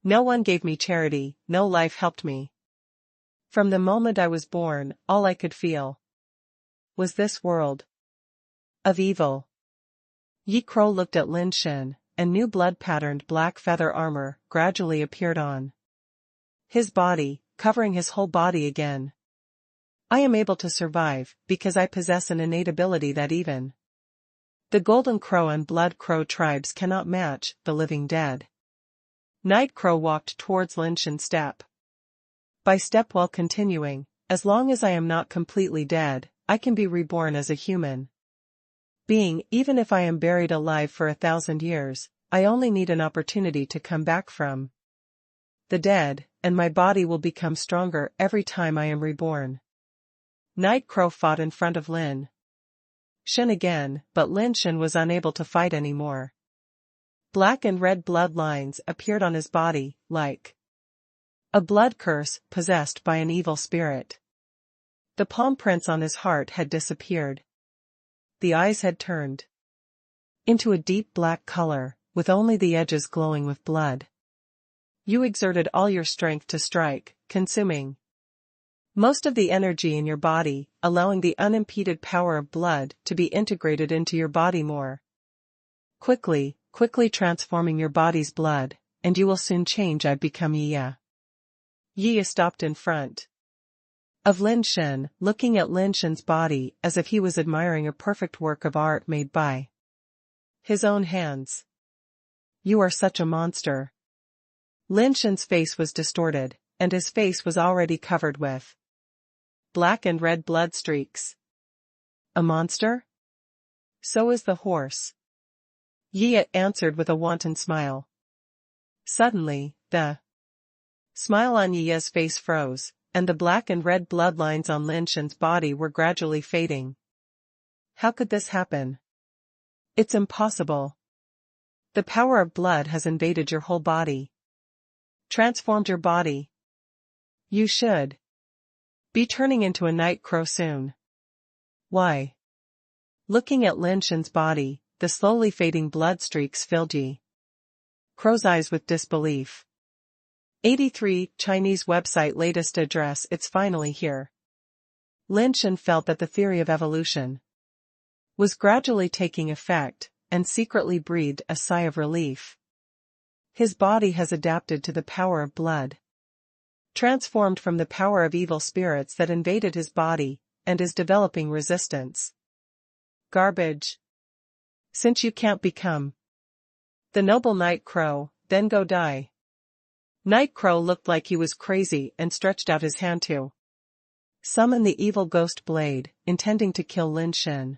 No one gave me charity, no life helped me. From the moment I was born, all I could feel was this world of evil. Yi Crow looked at Lin Shen, and new blood-patterned black feather armor gradually appeared on his body, covering his whole body again. I am able to survive, because I possess an innate ability that even the Golden Crow and Blood Crow tribes cannot match, the living dead. Night Crow walked towards Lin Shen step by step while continuing, as long as I am not completely dead, I can be reborn as a human being. Even if I am buried alive for 1,000 years, I only need an opportunity to come back from the dead, and my body will become stronger every time I am reborn. Night Crow fought in front of Lin Shen again, but Lin Shen was unable to fight anymore. Black and red bloodlines appeared on his body, like a blood curse possessed by an evil spirit. The palm prints on his heart had disappeared. The eyes had turned into a deep black color, with only the edges glowing with blood. You exerted all your strength to strike, consuming most of the energy in your body, allowing the unimpeded power of blood to be integrated into your body more quickly transforming your body's blood, and you will soon change. I've become Yi Ya. Yi Ya stopped in front of Lin Shen, looking at Lin Shen's body as if he was admiring a perfect work of art made by his own hands. "You are such a monster." Lin Shen's face was distorted, and his face was already covered with black and red blood streaks. "A monster? So is the horse." Yi answered with a wanton smile. Suddenly, the smile on Yi's face froze, and the black and red bloodlines on Lin Shen's body were gradually fading. "How could this happen? It's impossible. The power of blood has invaded your whole body. Transformed your body. You should be turning into a night crow soon." "Why?" Looking at Lin Shen's body, the slowly fading blood streaks filled Yi Crow's eyes with disbelief. 83 Chinese website latest address. It's finally here. Lin Shen felt that the theory of evolution was gradually taking effect, and secretly breathed a sigh of relief. His body has adapted to the power of blood, transformed from the power of evil spirits that invaded his body, and is developing resistance. Garbage. Since you can't become the noble Night Crow, then go die. Night Crow looked like he was crazy and stretched out his hand to summon the evil ghost blade, intending to kill Lin Shen.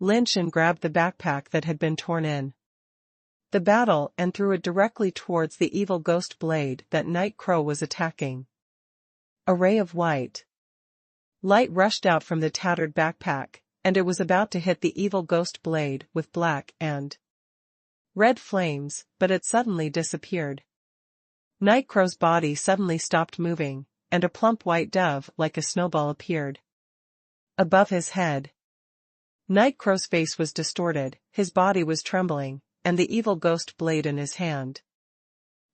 Lin Shen grabbed the backpack that had been torn in the battle and threw it directly towards the evil ghost blade that Night Crow was attacking. A ray of white light rushed out from the tattered backpack, and it was about to hit the evil ghost blade with black and red flames, but it suddenly disappeared. Night Crow's body suddenly stopped moving, and a plump white dove like a snowball appeared above his head. Night Crow's face was distorted, his body was trembling, and the evil ghost blade in his hand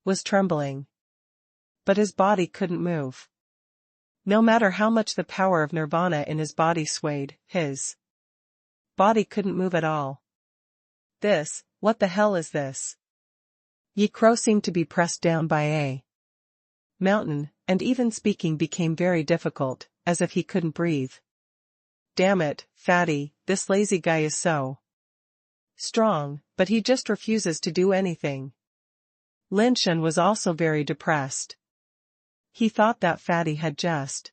was trembling. But his body couldn't move. No matter how much the power of nirvana in his body swayed, his body couldn't move at all. What the hell is this? Yi Crow seemed to be pressed down by a mountain, and even speaking became very difficult, as if he couldn't breathe. "Damn it, Fatty, this lazy guy is so strong, but he just refuses to do anything." Lin Shen was also very depressed. He thought that Fatty had just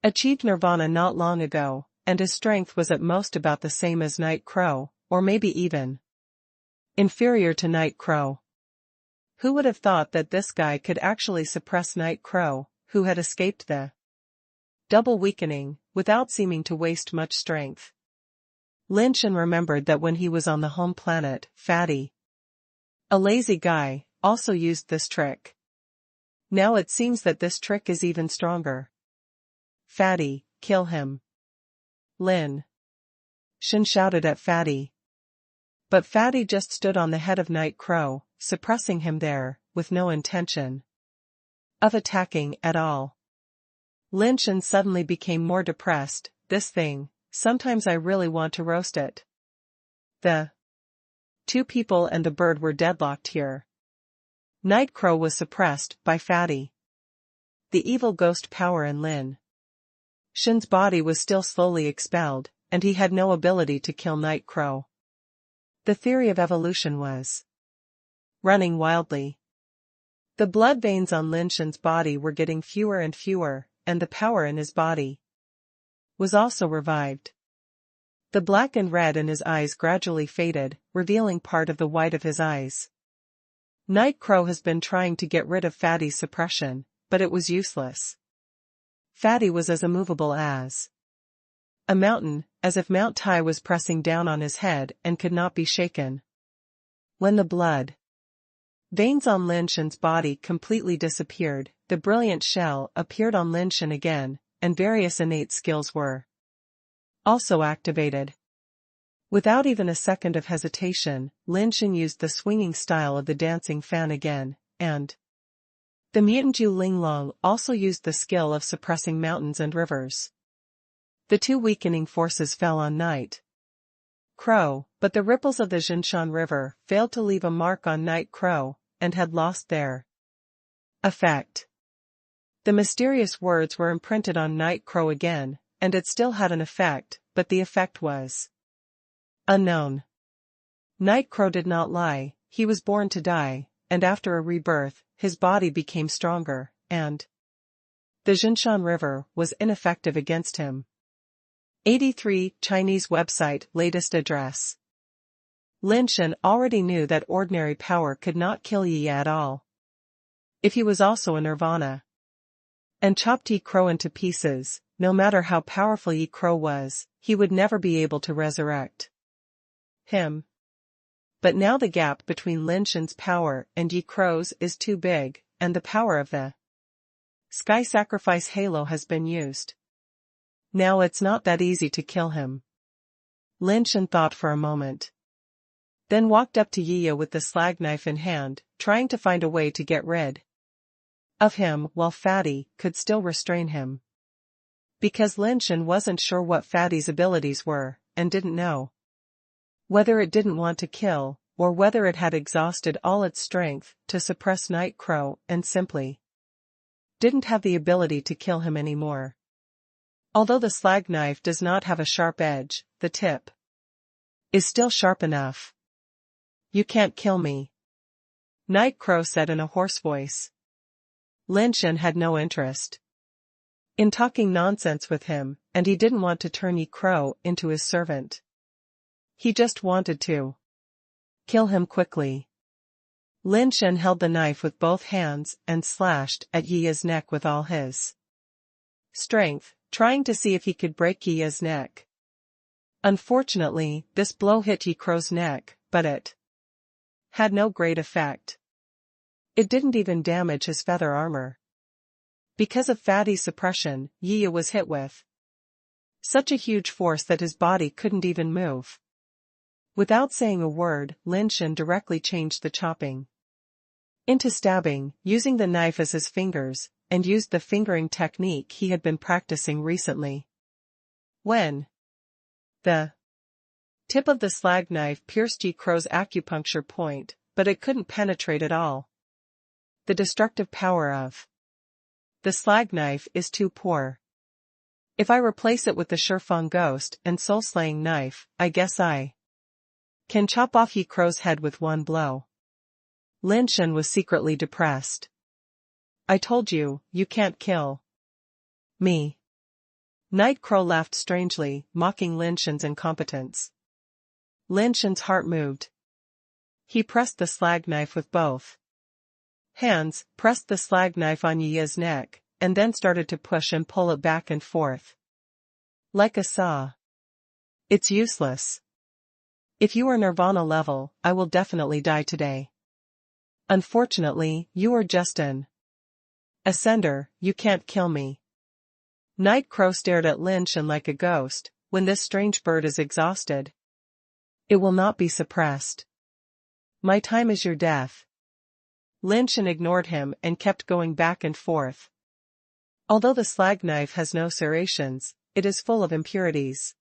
achieved nirvana not long ago, and his strength was at most about the same as Night Crow, or maybe even inferior to Night Crow. Who would have thought that this guy could actually suppress Night Crow, who had escaped the double weakening, without seeming to waste much strength? Lin Shen remembered that when he was on the home planet, Fatty, a lazy guy, also used this trick. Now it seems that this trick is even stronger. "Fatty, kill him." Lin Shen shouted at Fatty. But Fatty just stood on the head of Night Crow, suppressing him there, with no intention of attacking at all. Lin Shen suddenly became more depressed. "This thing, sometimes I really want to roast it." The two people and the bird were deadlocked here. Night Crow was suppressed by Fatty. The evil ghost power in Lin Shen's body was still slowly expelled, and he had no ability to kill Night Crow. The theory of evolution was running wildly. The blood veins on Lin Shen's body were getting fewer and fewer, and the power in his body was also revived. The black and red in his eyes gradually faded, revealing part of the white of his eyes. Night Crow has been trying to get rid of Fatty's suppression, but it was useless. Fatty was as immovable as a mountain, as if Mount Tai was pressing down on his head and could not be shaken. When the blood veins on Lin Shen's body completely disappeared, the brilliant shell appeared on Lin Shen again, and various innate skills were also activated. Without even a second of hesitation, Lin Shen used the swinging style of the dancing fan again, and the mutant Zhu Linglong also used the skill of suppressing mountains and rivers. The two weakening forces fell on Night Crow, but the ripples of the Jinshan River failed to leave a mark on Night Crow, and had lost their effect. The mysterious words were imprinted on Night Crow again, and it still had an effect, but the effect was unknown. Night Crow did not lie, he was born to die, and after a rebirth, his body became stronger, and the Jinshan River was ineffective against him. 83 Chinese website latest address. Lin Shen already knew that ordinary power could not kill Yi at all. If he was also a nirvana and chopped Yi Crow into pieces, no matter how powerful Yi Crow was, he would never be able to resurrect him. But now the gap between Lin Shen's power and Yi Crow's is too big, and the power of the Sky Sacrifice Halo has been used. Now it's not that easy to kill him. Lin Shen thought for a moment. Then walked up to Yi with the slag knife in hand, trying to find a way to get rid of him while Fatty could still restrain him. Because Lin Shen wasn't sure what Fatty's abilities were, and didn't know whether it didn't want to kill, or whether it had exhausted all its strength to suppress Night Crow and simply didn't have the ability to kill him anymore. Although the slag knife does not have a sharp edge, the tip is still sharp enough. You can't kill me, Night Crow said in a hoarse voice. Lin Shen had no interest in talking nonsense with him, and he didn't want to turn Yi Crow into his servant. He just wanted to kill him quickly. Lin Shen held the knife with both hands and slashed at Yi's neck with all his strength, trying to see if he could break Yi's neck. Unfortunately, this blow hit Yi Crow's neck, but it had no great effect. It didn't even damage his feather armor. Because of Fatty's suppression, Yi was hit with such a huge force that his body couldn't even move. Without saying a word, Lin Shen directly changed the chopping into stabbing, using the knife as his fingers, and used the fingering technique he had been practicing recently. When the tip of the slag knife pierced Yi Crow's acupuncture point, but it couldn't penetrate at all. The destructive power of the slag knife is too poor. If I replace it with the Shifeng Ghost and soul-slaying knife, I guess I can chop off Yi Crow's head with one blow. Lin Shen was secretly depressed. I told you, you can't kill me. Night Crow laughed strangely, mocking Lin Shen's incompetence. Lin Shen's heart moved. He pressed the slag knife with both hands, pressed the slag knife on Yi's neck, and then started to push and pull it back and forth like a saw. It's useless. If you are Nirvana level, I will definitely die today. Unfortunately, you are just an ascender, you can't kill me. Night Crow stared at Lin Shen like a ghost. When this strange bird is exhausted, it will not be suppressed. My time is your death. Lin Shen ignored him and kept going back and forth. Although the slag knife has no serrations, it is full of impurities.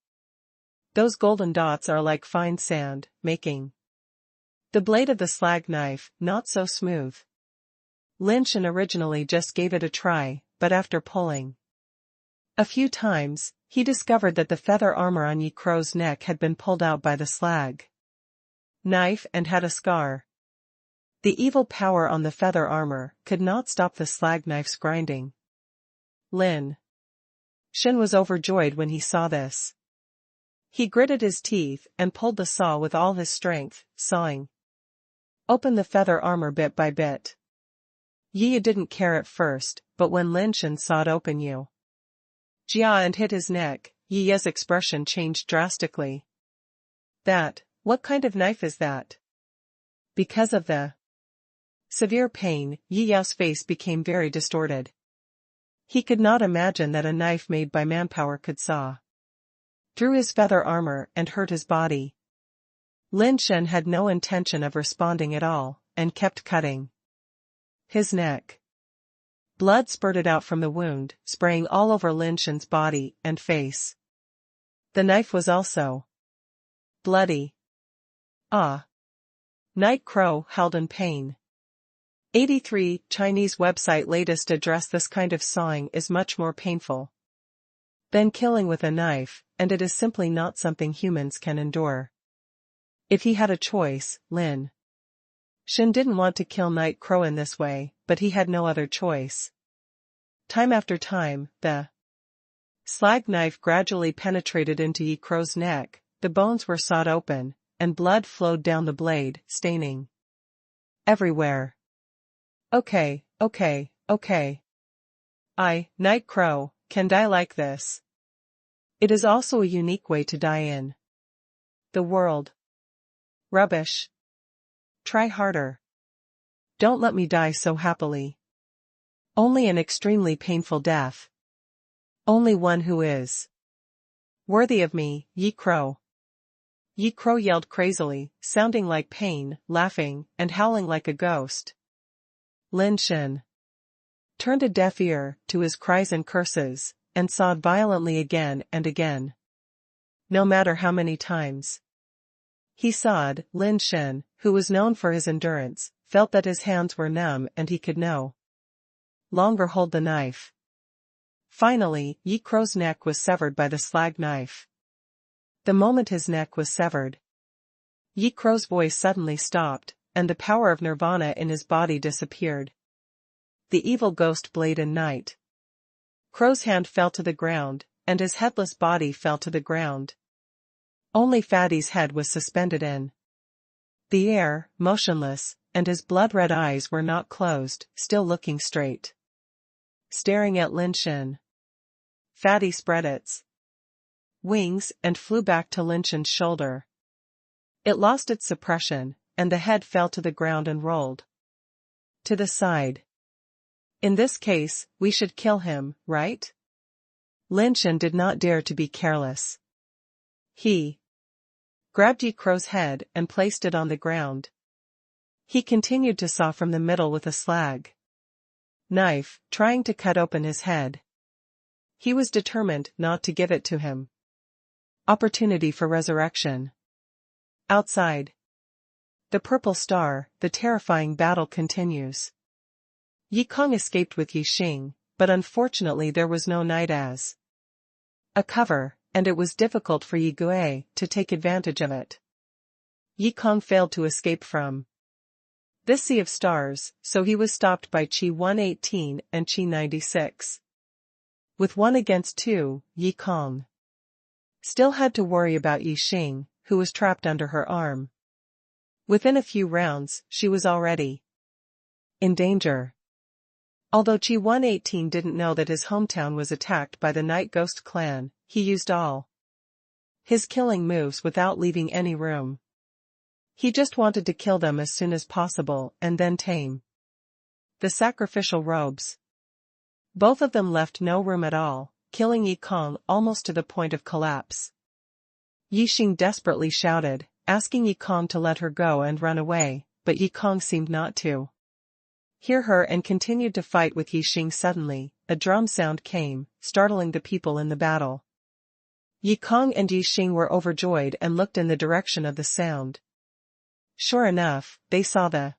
Those golden dots are like fine sand, making the blade of the slag knife not so smooth. Lin Shen originally just gave it a try, but after pulling a few times, he discovered that the feather armor on Yi Crow's neck had been pulled out by the slag knife and had a scar. The evil power on the feather armor could not stop the slag knife's grinding. Lin Shen was overjoyed when he saw this. He gritted his teeth and pulled the saw with all his strength, sawing open the feather armor bit by bit. Yi didn't care at first, but when Lin Shen sawed open Jia and hit his neck, Yi's expression changed drastically. What kind of knife is that? Because of the severe pain, Yi's face became very distorted. He could not imagine that a knife made by manpower could saw through his feather armor and hurt his body. Lin Shen had no intention of responding at all, and kept cutting his neck. Blood spurted out from the wound, spraying all over Lin Shen's body and face. The knife was also bloody. Ah! Night Crow howled in pain. 83 Chinese website latest address. This kind of sawing is much more painful than killing with a knife, and it is simply not something humans can endure. If he had a choice, Lin Shen didn't want to kill Night Crow in this way, but he had no other choice. Time after time, the slag knife gradually penetrated into Yi Crow's neck, the bones were sawed open, and blood flowed down the blade, staining everywhere. Okay. Night Crow, can die like this. It is also a unique way to die in the world. Rubbish. Try harder. Don't let me die so happily. Only an extremely painful death. Only one who is worthy of me, Yi Crow. Yi Crow yelled crazily, sounding like pain, laughing, and howling like a ghost. Lin Shen turned a deaf ear to his cries and curses, and sawed violently again and again. No matter how many times he sawed, Lin Shen, who was known for his endurance, felt that his hands were numb and he could no longer hold the knife. Finally, Yi Crow's neck was severed by the slag knife. The moment his neck was severed, Yi Crow's voice suddenly stopped, and the power of nirvana in his body disappeared. The evil ghost blade in Night Crow's hand fell to the ground, and his headless body fell to the ground. Only Fatty's head was suspended in the air, motionless, and his blood-red eyes were not closed, still looking straight, staring at Lin Shen. Fatty spread its wings and flew back to Lin Shen's shoulder. It lost its suppression, and the head fell to the ground and rolled to the side. In this case, we should kill him, right? Lin Shen did not dare to be careless. He grabbed Yi Crow's head and placed it on the ground. He continued to saw from the middle with a slag knife, trying to cut open his head. He was determined not to give it to him. Opportunity for resurrection. Outside the Purple Star, the terrifying battle continues. Yi Kong escaped with Yi Xing, but unfortunately there was no night as a cover, and it was difficult for Yi Gue to take advantage of it. Yi Kong failed to escape from this sea of stars, so he was stopped by Qi 118 and Qi 96. With 1 against 2, Yi Kong still had to worry about Yi Xing, who was trapped under her arm. Within a few rounds, she was already in danger. Although Qi 118 didn't know that his hometown was attacked by the Night Ghost clan, he used all his killing moves without leaving any room. He just wanted to kill them as soon as possible and then tame the sacrificial robes. Both of them left no room at all, killing Yi Kong almost to the point of collapse. Yi Xing desperately shouted, asking Yi Kong to let her go and run away, but Yi Kong seemed not to hear her and continued to fight with Yi Xing. Suddenly, a drum sound came, startling the people in the battle. Yi Kong and Yi Xing were overjoyed and looked in the direction of the sound. Sure enough, they saw the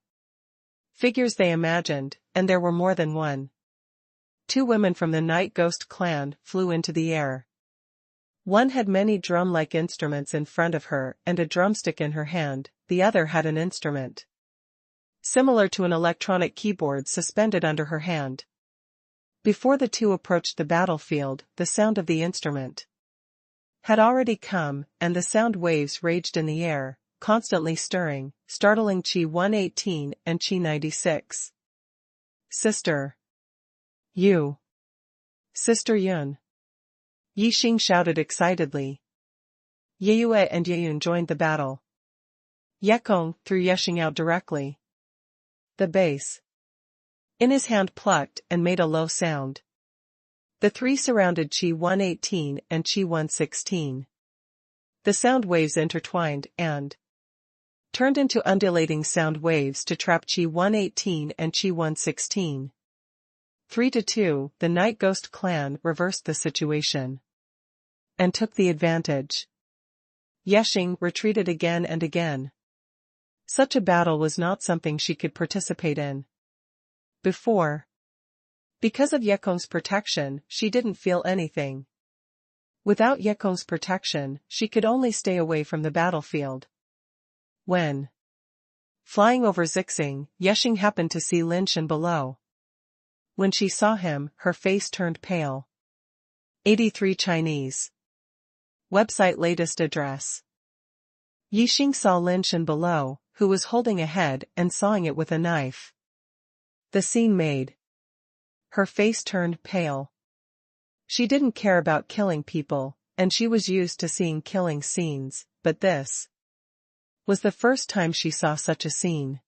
figures they imagined, and there were more than one. 2 women from the Night Ghost clan flew into the air. One had many drum-like instruments in front of her and a drumstick in her hand, the other had an instrument similar to an electronic keyboard suspended under her hand. Before the 2 approached the battlefield, the sound of the instrument had already come, and the sound waves raged in the air, constantly stirring, startling Qi 118 and Qi 96. Sister. You. Sister Yun. Yi Xing shouted excitedly. Yeyue and Yeyun joined the battle. Yekong threw Yexing out directly. The bass in his hand plucked and made a low sound. The 3 surrounded Qi 118 and Qi 116. The sound waves intertwined and turned into undulating sound waves to trap Qi 118 and Qi 116. 3-2, the Night Ghost clan reversed the situation and took the advantage. Yexing retreated again and again. Such a battle was not something she could participate in. before. Because of Yekong's protection, she didn't feel anything. Without Yekong's protection, she could only stay away from the battlefield. When flying over Zixing, Yexing happened to see Lin Shen below. When she saw him, her face turned pale. 83 Chinese. Website latest address. Yexing saw Lin Shen below, who was holding a head and sawing it with a knife. The scene made her face turned pale. She didn't care about killing people, and she was used to seeing killing scenes, but this was the first time she saw such a scene.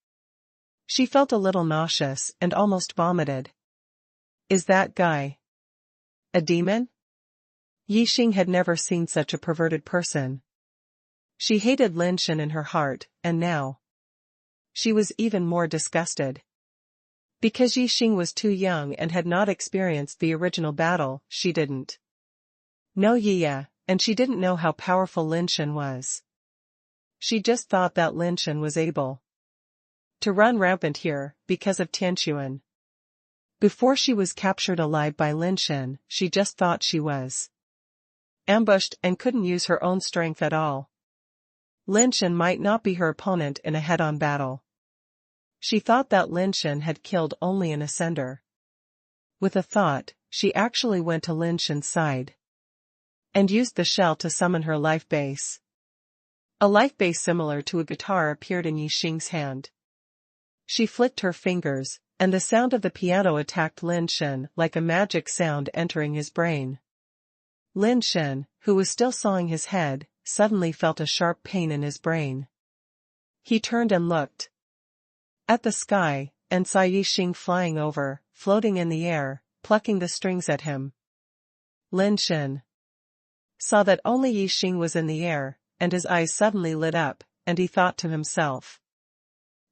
She felt a little nauseous and almost vomited. Is that guy a demon? Yexing had never seen such a perverted person. She hated Lin Shen in her heart, and now she was even more disgusted. Because Yexing was too young and had not experienced the original battle, she didn't know Yiya, and she didn't know how powerful Lin Shen was. She just thought that Lin Shen was able to run rampant here, because of Tian. Before she was captured alive by Lin Shen, she just thought she was ambushed and couldn't use her own strength at all. Lin Shen might not be her opponent in a head-on battle. She thought that Lin Shen had killed only an ascender. With a thought, she actually went to Lin Shen's side and used the shell to summon her life base. A life base similar to a guitar appeared in Yexing's hand. She flicked her fingers, and the sound of the piano attacked Lin Shen like a magic sound entering his brain. Lin Shen, who was still sawing his head, suddenly felt a sharp pain in his brain. He turned and looked at the sky, and saw Yexing flying over, floating in the air, plucking the strings at him. Lin Shen saw that only Yexing was in the air, and his eyes suddenly lit up, and he thought to himself,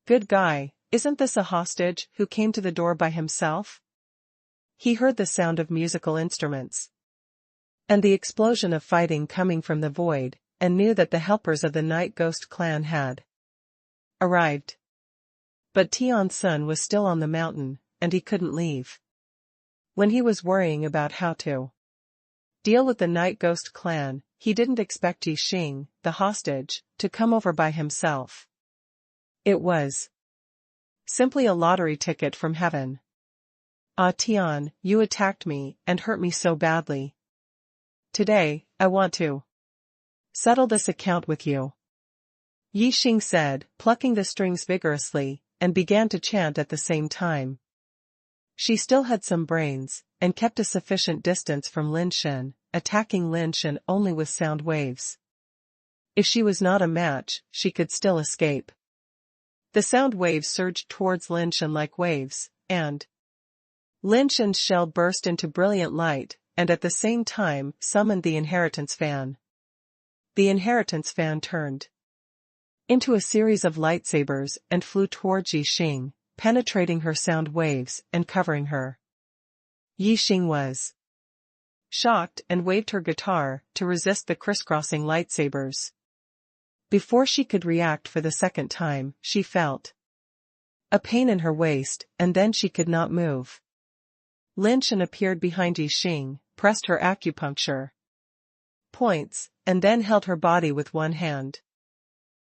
"Good guy, isn't this a hostage who came to the door by himself?" He heard the sound of musical instruments and the explosion of fighting coming from the void, and knew that the helpers of the Night Ghost clan had arrived. But Tian's son was still on the mountain, and he couldn't leave. When he was worrying about how to deal with the Night Ghost clan, he didn't expect Yexing, the hostage, to come over by himself. It was simply a lottery ticket from heaven. "Ah, Tian, you attacked me and hurt me so badly. Today, I want to settle this account with you," Yexing said, plucking the strings vigorously, and began to chant at the same time. She still had some brains, and kept a sufficient distance from Lin Shen, attacking Lin Shen only with sound waves. If she was not a match, she could still escape. The sound waves surged towards Lin Shen like waves, and Lin Shen's shell burst into brilliant light, and at the same time summoned the inheritance fan. The inheritance fan turned into a series of lightsabers and flew towards Yexing, penetrating her sound waves and covering her. Yexing was shocked and waved her guitar to resist the crisscrossing lightsabers. Before she could react for the second time, she felt a pain in her waist, and then she could not move. Lin Shen appeared behind Yexing, pressed her acupuncture points, and then held her body with one hand.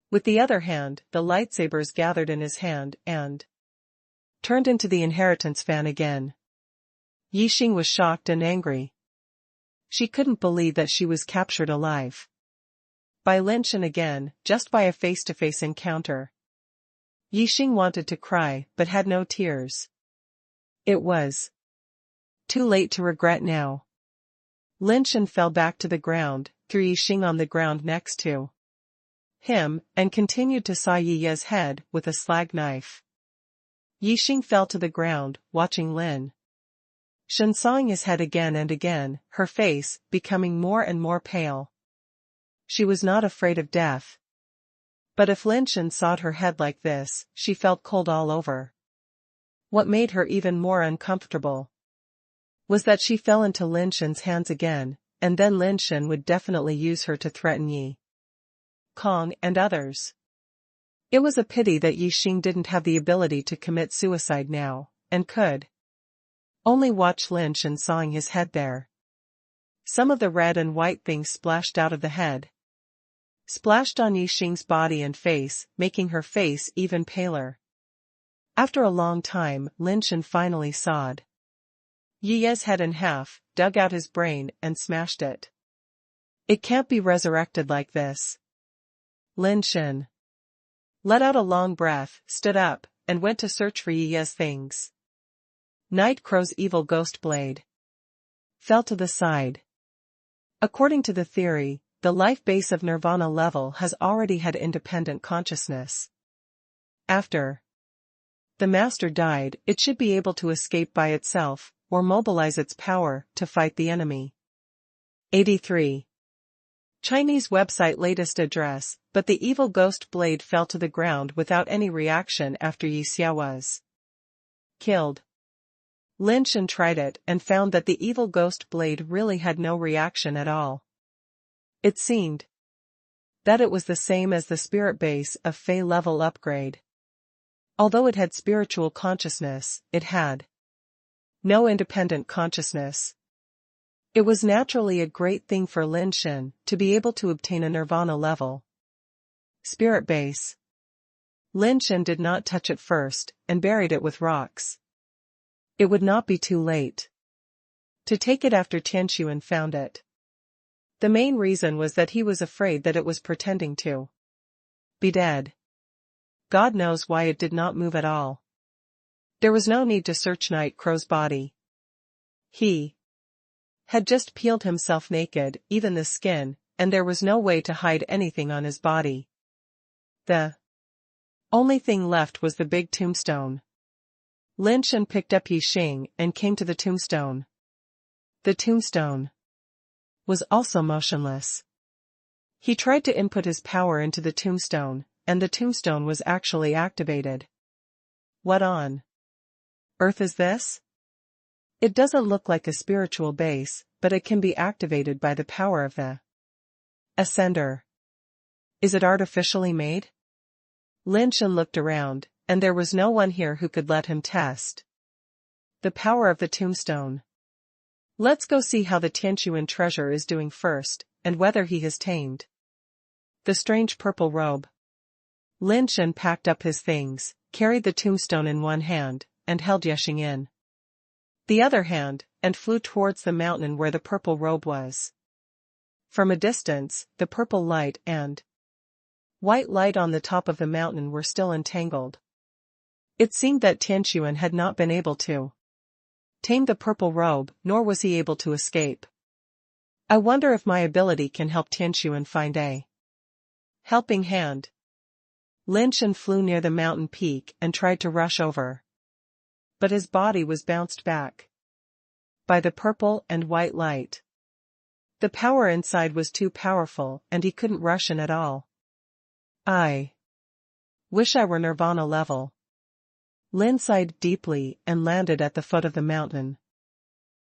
With the other hand, the lightsabers gathered in his hand and turned into the inheritance fan again. Yexing was shocked and angry. She couldn't believe that she was captured alive by Lin Shen again, just by a face-to-face encounter. Yexing wanted to cry, but had no tears. It was too late to regret now. Lin Shen fell back to the ground, threw Yexing on the ground next to him, and continued to saw Yiya's head with a slag knife. Yexing fell to the ground, watching Lin Shen sawing his head again and again, her face becoming more and more pale. She was not afraid of death. But if Lin Shen sawed her head like this, she felt cold all over. What made her even more uncomfortable was that she fell into Lin Shen's hands again, and then Lin Shen would definitely use her to threaten Yi Kong and others. It was a pity that Yexing didn't have the ability to commit suicide now, and could only watch Lin Shen sawing his head there. Some of the red and white things splashed out of the head, splashed on Yixing's body and face, making her face even paler. After a long time, Lin Shen finally sawed Yi's head in half, dug out his brain, and smashed it. It can't be resurrected like this. Lin Shen let out a long breath, stood up, and went to search for Yi's things. Night Crow's evil ghost blade fell to the side. According to the theory, the life base of Nirvana level has already had independent consciousness. After the master died, it should be able to escape by itself, or mobilize its power to fight the enemy. 83. Chinese website latest address, but the evil ghost blade fell to the ground without any reaction after Yi Xia was killed. Lin Shen tried it and found that the evil ghost blade really had no reaction at all. It seemed that it was the same as the spirit base of Fey level upgrade. Although it had spiritual consciousness, it had no independent consciousness. It was naturally a great thing for Lin Shen to be able to obtain a Nirvana level spirit base. Lin Shen did not touch it first, and buried it with rocks. It would not be too late to take it after Tian found it. The main reason was that he was afraid that it was pretending to be dead. God knows why it did not move at all. There was no need to search Night Crow's body. He had just peeled himself naked, even the skin, and there was no way to hide anything on his body. The only thing left was the big tombstone. Lin Shen picked up Yixing and came to the tombstone. The tombstone was also motionless. He tried to input his power into the tombstone, and the tombstone was actually activated. What on earth is this? It doesn't look like a spiritual base, but it can be activated by the power of the ascender. Is it artificially made? Lin Shen looked around, and there was no one here who could let him test the power of the tombstone. Let's go see how the Tian treasure is doing first, and whether he has tamed the strange purple robe. Lin Shen packed up his things, carried the tombstone in one hand, and held Yixing in the other hand, and flew towards the mountain where the purple robe was. From a distance, the purple light and white light on the top of the mountain were still entangled. It seemed that Tian had not been able to tame the purple robe, nor was he able to escape. I wonder if my ability can help Tian find a helping hand. Lin Shen flew near the mountain peak and tried to rush over. But his body was bounced back by the purple and white light. The power inside was too powerful, and he couldn't rush in at all. I wish I were Nirvana level. Lin sighed deeply and landed at the foot of the mountain.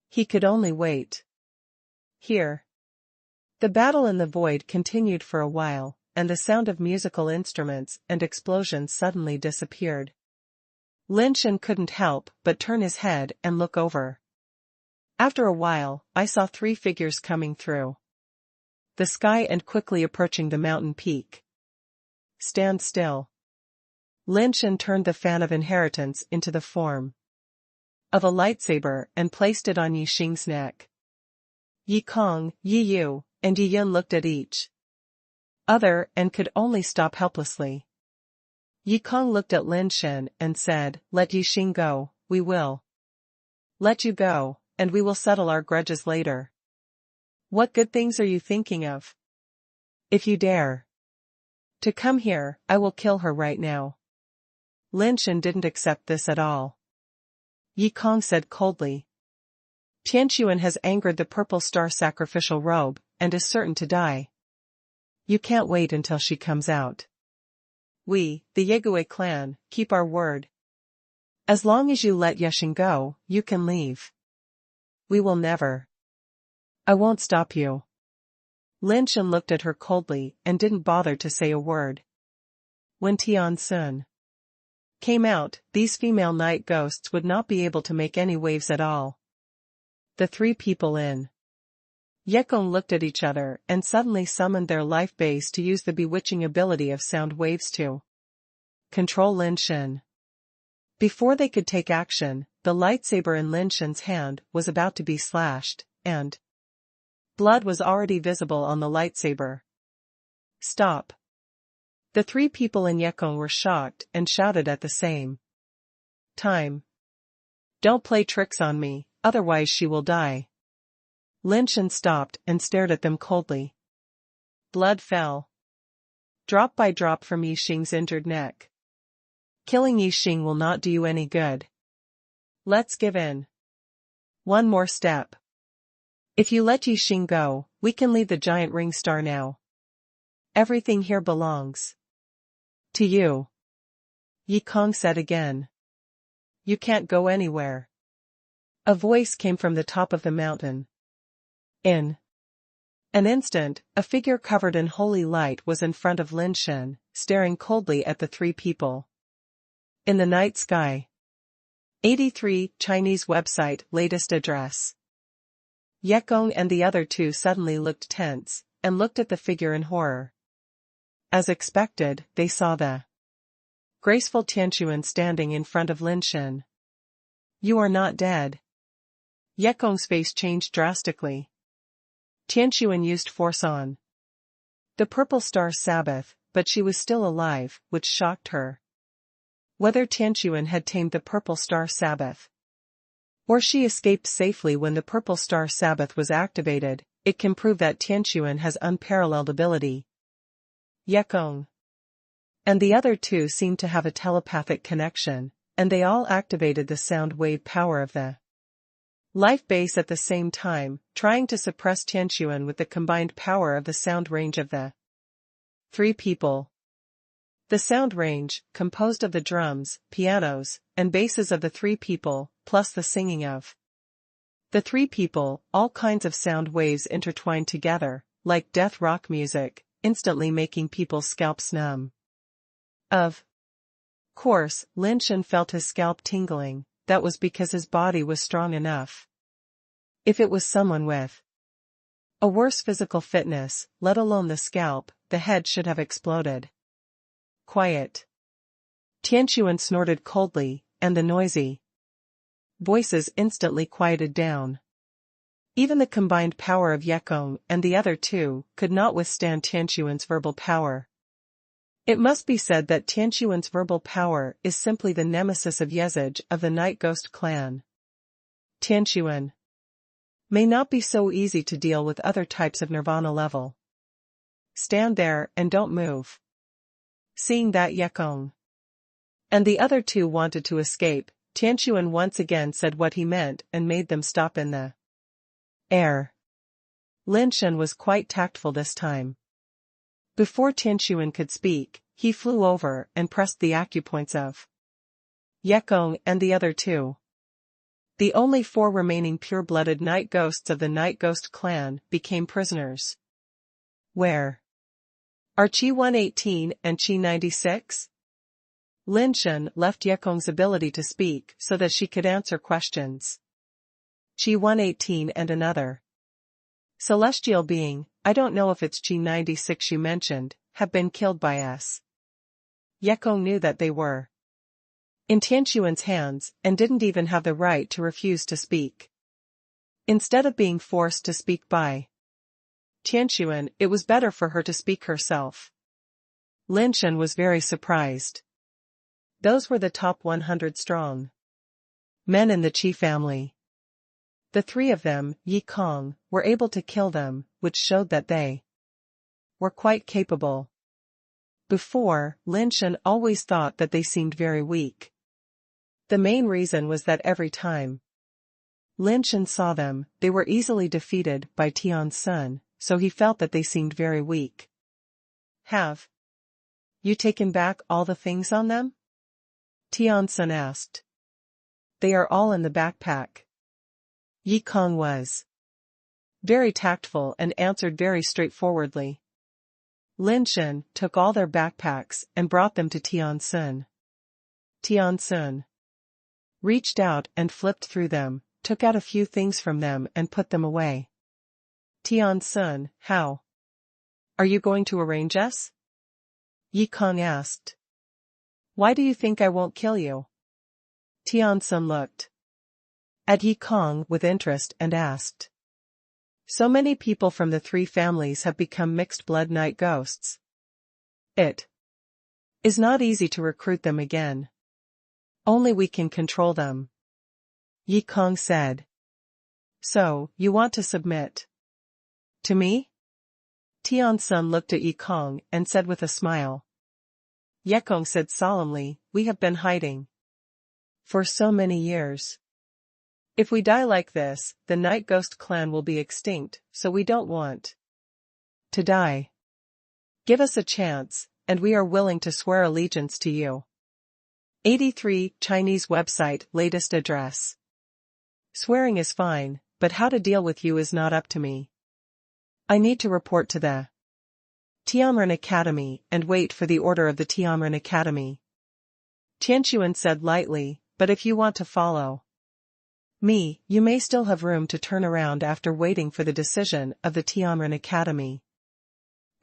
He could only wait here. The battle in the void continued for a while, and the sound of musical instruments and explosions suddenly disappeared. Lin Shen couldn't help but turn his head and look over. After a while, I saw 3 figures coming through the sky and quickly approaching the mountain peak. Stand still. Lin Shen turned the fan of inheritance into the form of a lightsaber and placed it on Yixing's neck. Yi Kong, Yi Yu, and Yi Yun looked at each other and could only stop helplessly. Yi Kong looked at Lin Shen and said, "Let Yixing go, we will let you go, and we will settle our grudges later." What good things are you thinking of? If you dare to come here, I will kill her right now. Lin Shen didn't accept this at all. Yi Kong said coldly, "Tian has angered the purple star sacrificial robe, and is certain to die. You can't wait until she comes out. We, the Yegui clan, keep our word. As long as you let Yixing go, you can leave. We will never. I won't stop you." Lin Shen looked at her coldly and didn't bother to say a word. When Tian came out, these female night ghosts would not be able to make any waves at all. The three people in Yekong looked at each other and suddenly summoned their life base to use the bewitching ability of sound waves to control Lin Shen. Before they could take action, the lightsaber in Lin Shen's hand was about to be slashed, and blood was already visible on the lightsaber. Stop! The three people in Yekong were shocked and shouted at the same time. Don't play tricks on me, otherwise she will die. Lin Shen stopped and stared at them coldly. Blood fell drop by drop from Yixing's injured neck. Killing Yixing will not do you any good. Let's give in. One more step. If you let Yixing go, we can leave the giant ring star now. Everything here belongs to you. Yi Kong said again. You can't go anywhere. A voice came from the top of the mountain. In an instant, a figure covered in holy light was in front of Lin Shen, staring coldly at the three people. In the night sky. 83, Chinese website, latest address. Yekong and the other two suddenly looked tense, and looked at the figure in horror. As expected, they saw the graceful Tian standing in front of Lin Shen. You are not dead. Yekong's face changed drastically. Tian used force on the Purple Star Sabbath, but she was still alive, which shocked her. Whether Tian had tamed the Purple Star Sabbath, or she escaped safely when the Purple Star Sabbath was activated, it can prove that Tian has unparalleled ability. Yekong and the other two seemed to have a telepathic connection, and they all activated the sound wave power of the life base at the same time, trying to suppress Tian with the combined power of the sound range of the three people. The sound range, composed of the drums, pianos, and basses of the three people, plus the singing of the three people, all kinds of sound waves intertwined together, like death rock music, instantly making people's scalps numb. Of course, Lin Shen felt his scalp tingling. That was because his body was strong enough. If it was someone with a worse physical fitness, let alone the scalp, the head should have exploded. Quiet. Tian snorted coldly, and the noisy voices instantly quieted down. Even the combined power of Yekong and the other two could not withstand Tian verbal power. It must be said that Tian verbal power is simply the nemesis of Yezij of the Night Ghost clan. Tian may not be so easy to deal with other types of nirvana level. Stand there and don't move. Seeing that Yekong and the other two wanted to escape, Tian once again said what he meant and made them stop in the air. Lin Shen was quite tactful this time. Before Tian could speak, he flew over and pressed the acupoints of Yekong and the other two. The only 4 remaining pure-blooded night ghosts of the Night Ghost clan became prisoners. Where are Qi 118 and Qi 96? Lin Shen left Yekong's ability to speak so that she could answer questions. Qi 118 and another celestial being, I don't know if it's Qi 96 you mentioned, have been killed by us. Yekong knew that they were in Tian hands and didn't even have the right to refuse to speak. Instead of being forced to speak by Tian, it was better for her to speak herself. Lin Shen was very surprised. Those were the top 100 strong men in the Qi family. The 3 of them, Yi Kong, were able to kill them, which showed that they were quite capable. Before, Lin Shen always thought that they seemed very weak. The main reason was that every time Lin Shen saw them, they were easily defeated by Tian's son, so he felt that they seemed very weak. Have you taken back all the things on them? Tian's son asked. They are all in the backpack. Yi Kong was very tactful and answered very straightforwardly. Lin Shen took all their backpacks and brought them to Tian's son. Tian reached out and flipped through them, took out a few things from them and put them away. Tian, how? Are you going to arrange us? Yi Kong asked. Why do you think I won't kill you? Tian looked at Yi Kong with interest and asked. So many people from the three families have become mixed blood night ghosts. It is not easy to recruit them again. Only we can control them. Yi Kong said. So, you want to submit to me? Tian looked at Yi Kong and said with a smile. Ye Kong said solemnly, we have been hiding for so many years. If we die like this, the Night Ghost clan will be extinct, so we don't want to die. Give us a chance, and we are willing to swear allegiance to you. 83 Chinese website latest address. Swearing is fine, but how to deal with you is not up to me. I need to report to the Tianren Academy and wait for the order of the Tianren Academy. Tianquan said lightly, but if you want to follow me, you may still have room to turn around after waiting for the decision of the Tianren Academy.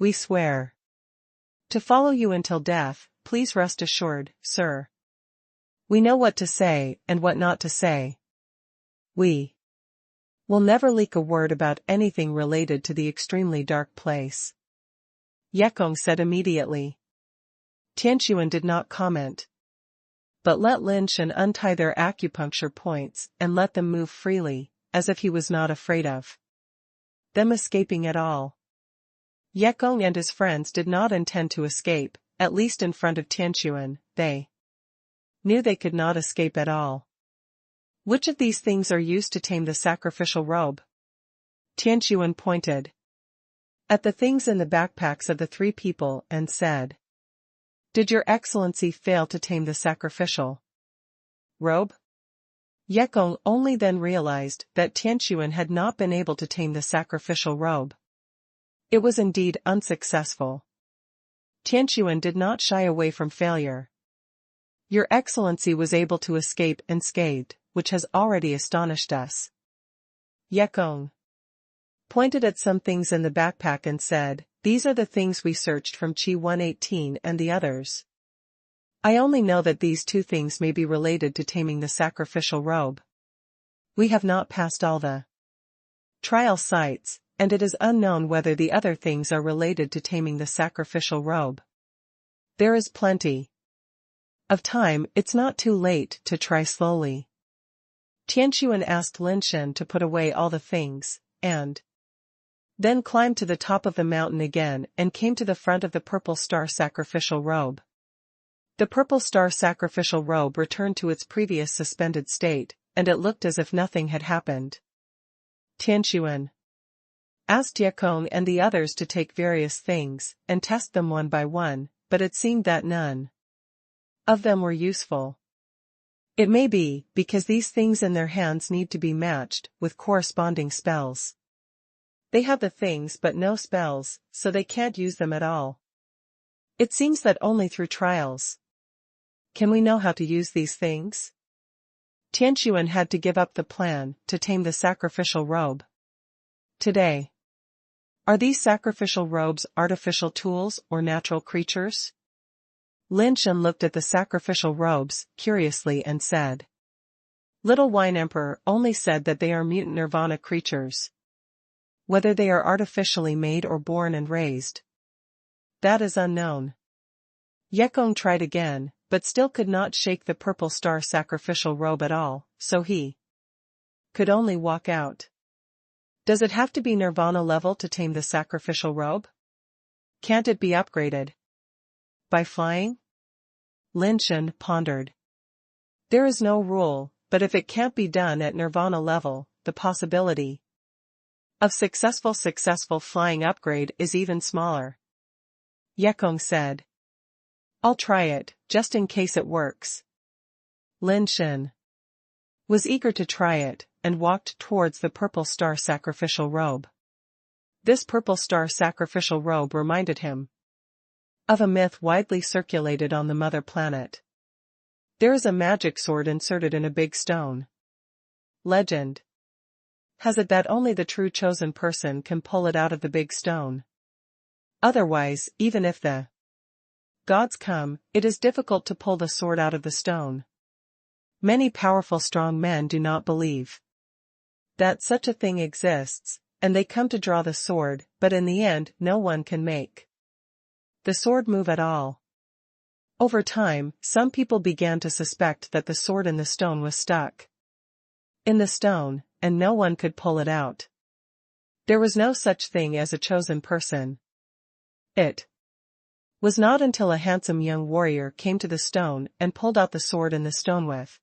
We swear to follow you until death, please rest assured, sir. We know what to say and what not to say. We will never leak a word about anything related to the extremely dark place. Ye Kong said immediately. Tianquan did not comment, but let Lin Shen untie their acupuncture points and let them move freely, as if he was not afraid of them escaping at all. Ye Kong and his friends did not intend to escape, at least in front of Tianquan. They knew they could not escape at all. Which of these things are used to tame the sacrificial robe? Tianquan pointed at the things in the backpacks of the three people and said. Did your excellency fail to tame the sacrificial robe? Ye Kong only then realized that Tianquan had not been able to tame the sacrificial robe. It was indeed unsuccessful. Tianquan did not shy away from failure. Your excellency was able to escape unscathed, which has already astonished us. Ye Kong pointed at some things in the backpack and said, these are the things we searched from Chi 118 and the others. I only know that these two things may be related to taming the sacrificial robe. We have not passed all the trial sites, and it is unknown whether the other things are related to taming the sacrificial robe. There is plenty of time, it's not too late to try slowly. Tianquan asked Lin Shen to put away all the things, and then climbed to the top of the mountain again and came to the front of the purple star sacrificial robe. The purple star sacrificial robe returned to its previous suspended state, and it looked as if nothing had happened. Tianquan asked Ye Kong and the others to take various things and test them one by one, but it seemed that none of them were useful. It may be because these things in their hands need to be matched with corresponding spells. They have the things but no spells, so they can't use them at all. It seems that only through trials can we know how to use these things. Tianquan had to give up the plan to tame the sacrificial robe. Today, are these sacrificial robes artificial tools or natural creatures? Lin Shen looked at the sacrificial robes curiously and said. Little Wine Emperor only said that they are mutant nirvana creatures. Whether they are artificially made or born and raised, that is unknown. Ye Kong tried again, but still could not shake the purple star sacrificial robe at all, so he could only walk out. Does it have to be nirvana level to tame the sacrificial robe? Can't it be upgraded by flying? Lin Shen pondered. There is no rule, but if it can't be done at nirvana level, the possibility of successful flying upgrade is even smaller. Ye Kong said. I'll try it, just in case it works. Lin Shen was eager to try it, and walked towards the purple star sacrificial robe. This purple star sacrificial robe reminded him of a myth widely circulated on the mother planet. There is a magic sword inserted in a big stone. Legend has it that only the true chosen person can pull it out of the big stone. Otherwise, even if the gods come, it is difficult to pull the sword out of the stone. Many powerful strong men do not believe that such a thing exists, and they come to draw the sword, but in the end no one can make the sword move at all. Over time, some people began to suspect that the sword in the stone was stuck in the stone, and no one could pull it out. There was no such thing as a chosen person. It was not until a handsome young warrior came to the stone and pulled out the sword in the stone with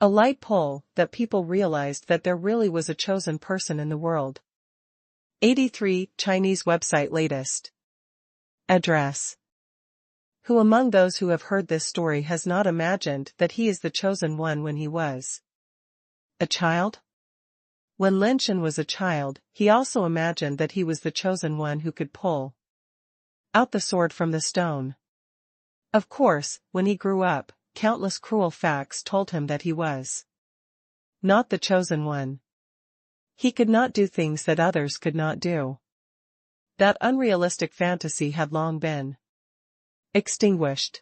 a light pull that people realized that there really was a chosen person in the world. 83 Chinese website latest address. Who among those who have heard this story has not imagined that he is the chosen one when he was a child? When Lin Shen was a child, he also imagined that he was the chosen one who could pull out the sword from the stone. Of course, when he grew up, countless cruel facts told him that he was not the chosen one. He could not do things that others could not do. That unrealistic fantasy had long been extinguished.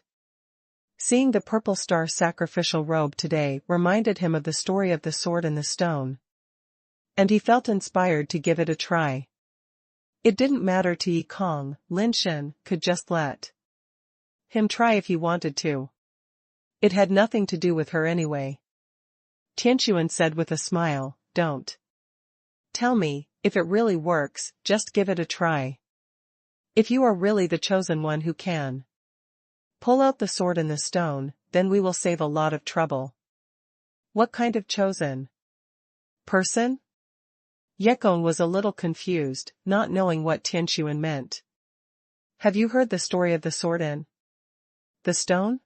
Seeing the purple star sacrificial robe today reminded him of the story of the sword and the stone, and he felt inspired to give it a try. It didn't matter to Yi Kong, Lin Shen could just let him try if he wanted to. It had nothing to do with her anyway. Tian said with a smile, "Don't tell me, if it really works, just give it a try. If you are really the chosen one who can pull out the sword in the stone, then we will save a lot of trouble." What kind of chosen person? Yekon was a little confused, not knowing what Tian meant. Have you heard the story of the sword in the stone?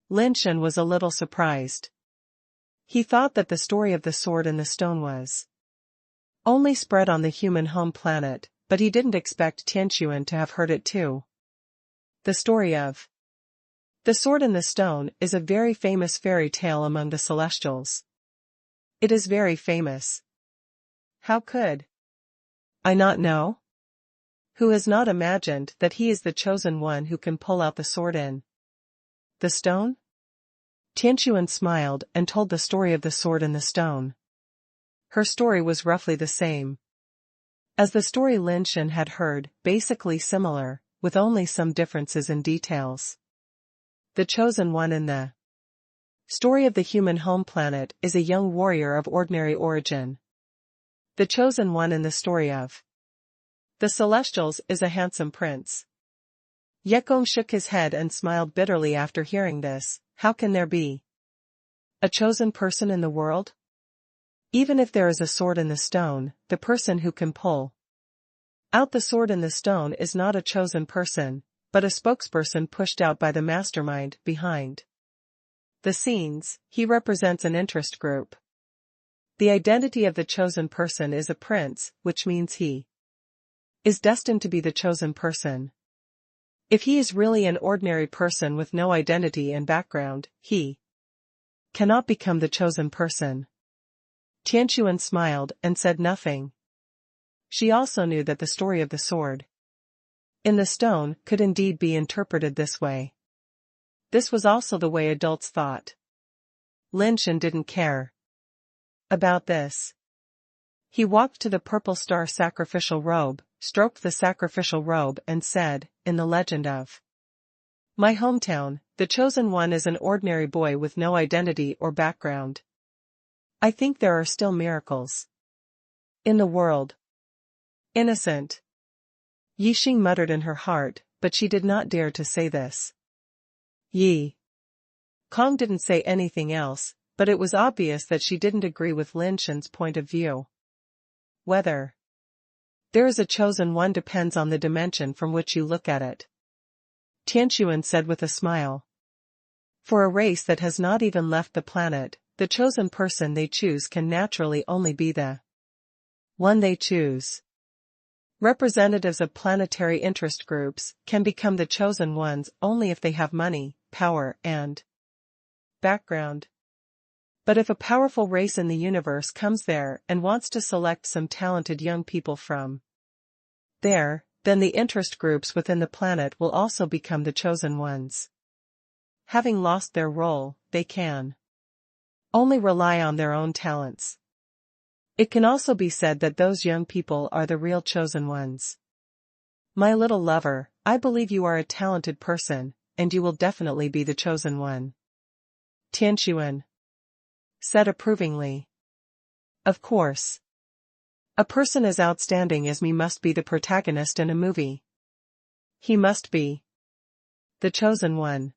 Lin Shen was a little surprised. He thought that the story of the sword in the stone was only spread on the human home planet, but he didn't expect Tian to have heard it too. The story of the sword in the stone is a very famous fairy tale among the Celestials. It is very famous. How could I not know? Who has not imagined that he is the chosen one who can pull out the sword in the stone? Tian smiled and told the story of the sword in the stone. Her story was roughly the same as the story Lin Shen had heard, basically similar, with only some differences in details. The chosen one in the story of the human home planet is a young warrior of ordinary origin. The chosen one in the story of the Celestials is a handsome prince. Yekong shook his head and smiled bitterly after hearing this. How can there be a chosen person in the world? Even if there is a sword in the stone, the person who can pull out the sword in the stone is not a chosen person, but a spokesperson pushed out by the mastermind behind the scenes. He represents an interest group. The identity of the chosen person is a prince, which means he is destined to be the chosen person. If he is really an ordinary person with no identity and background, he cannot become the chosen person. Tian smiled and said nothing. She also knew that the story of the sword in the stone could indeed be interpreted this way. This was also the way adults thought. Lin Shen didn't care about this. He walked to the purple star sacrificial robe, stroked the sacrificial robe and said, "In the legend of my hometown, the chosen one is an ordinary boy with no identity or background. I think there are still miracles in the world." Innocent, Yixing muttered in her heart, but she did not dare to say this. Yi Kong didn't say anything else, but it was obvious that she didn't agree with Lin Shen's point of view. Whether there is a chosen one depends on the dimension from which you look at it, Tian said with a smile. For a race that has not even left the planet, the chosen person they choose can naturally only be the one they choose. Representatives of planetary interest groups can become the chosen ones only if they have money, power, and Background. But if a powerful race in the universe comes there and wants to select some talented young people from there, then the interest groups within the planet will also become the chosen ones. Having lost their role, they can only rely on their own talents. It can also be said that those young people are the real chosen ones. My little lover, I believe you are a talented person, and you will definitely be the chosen one. Tian said approvingly. Of course. A person as outstanding as me must be the protagonist in a movie. He must be the chosen one.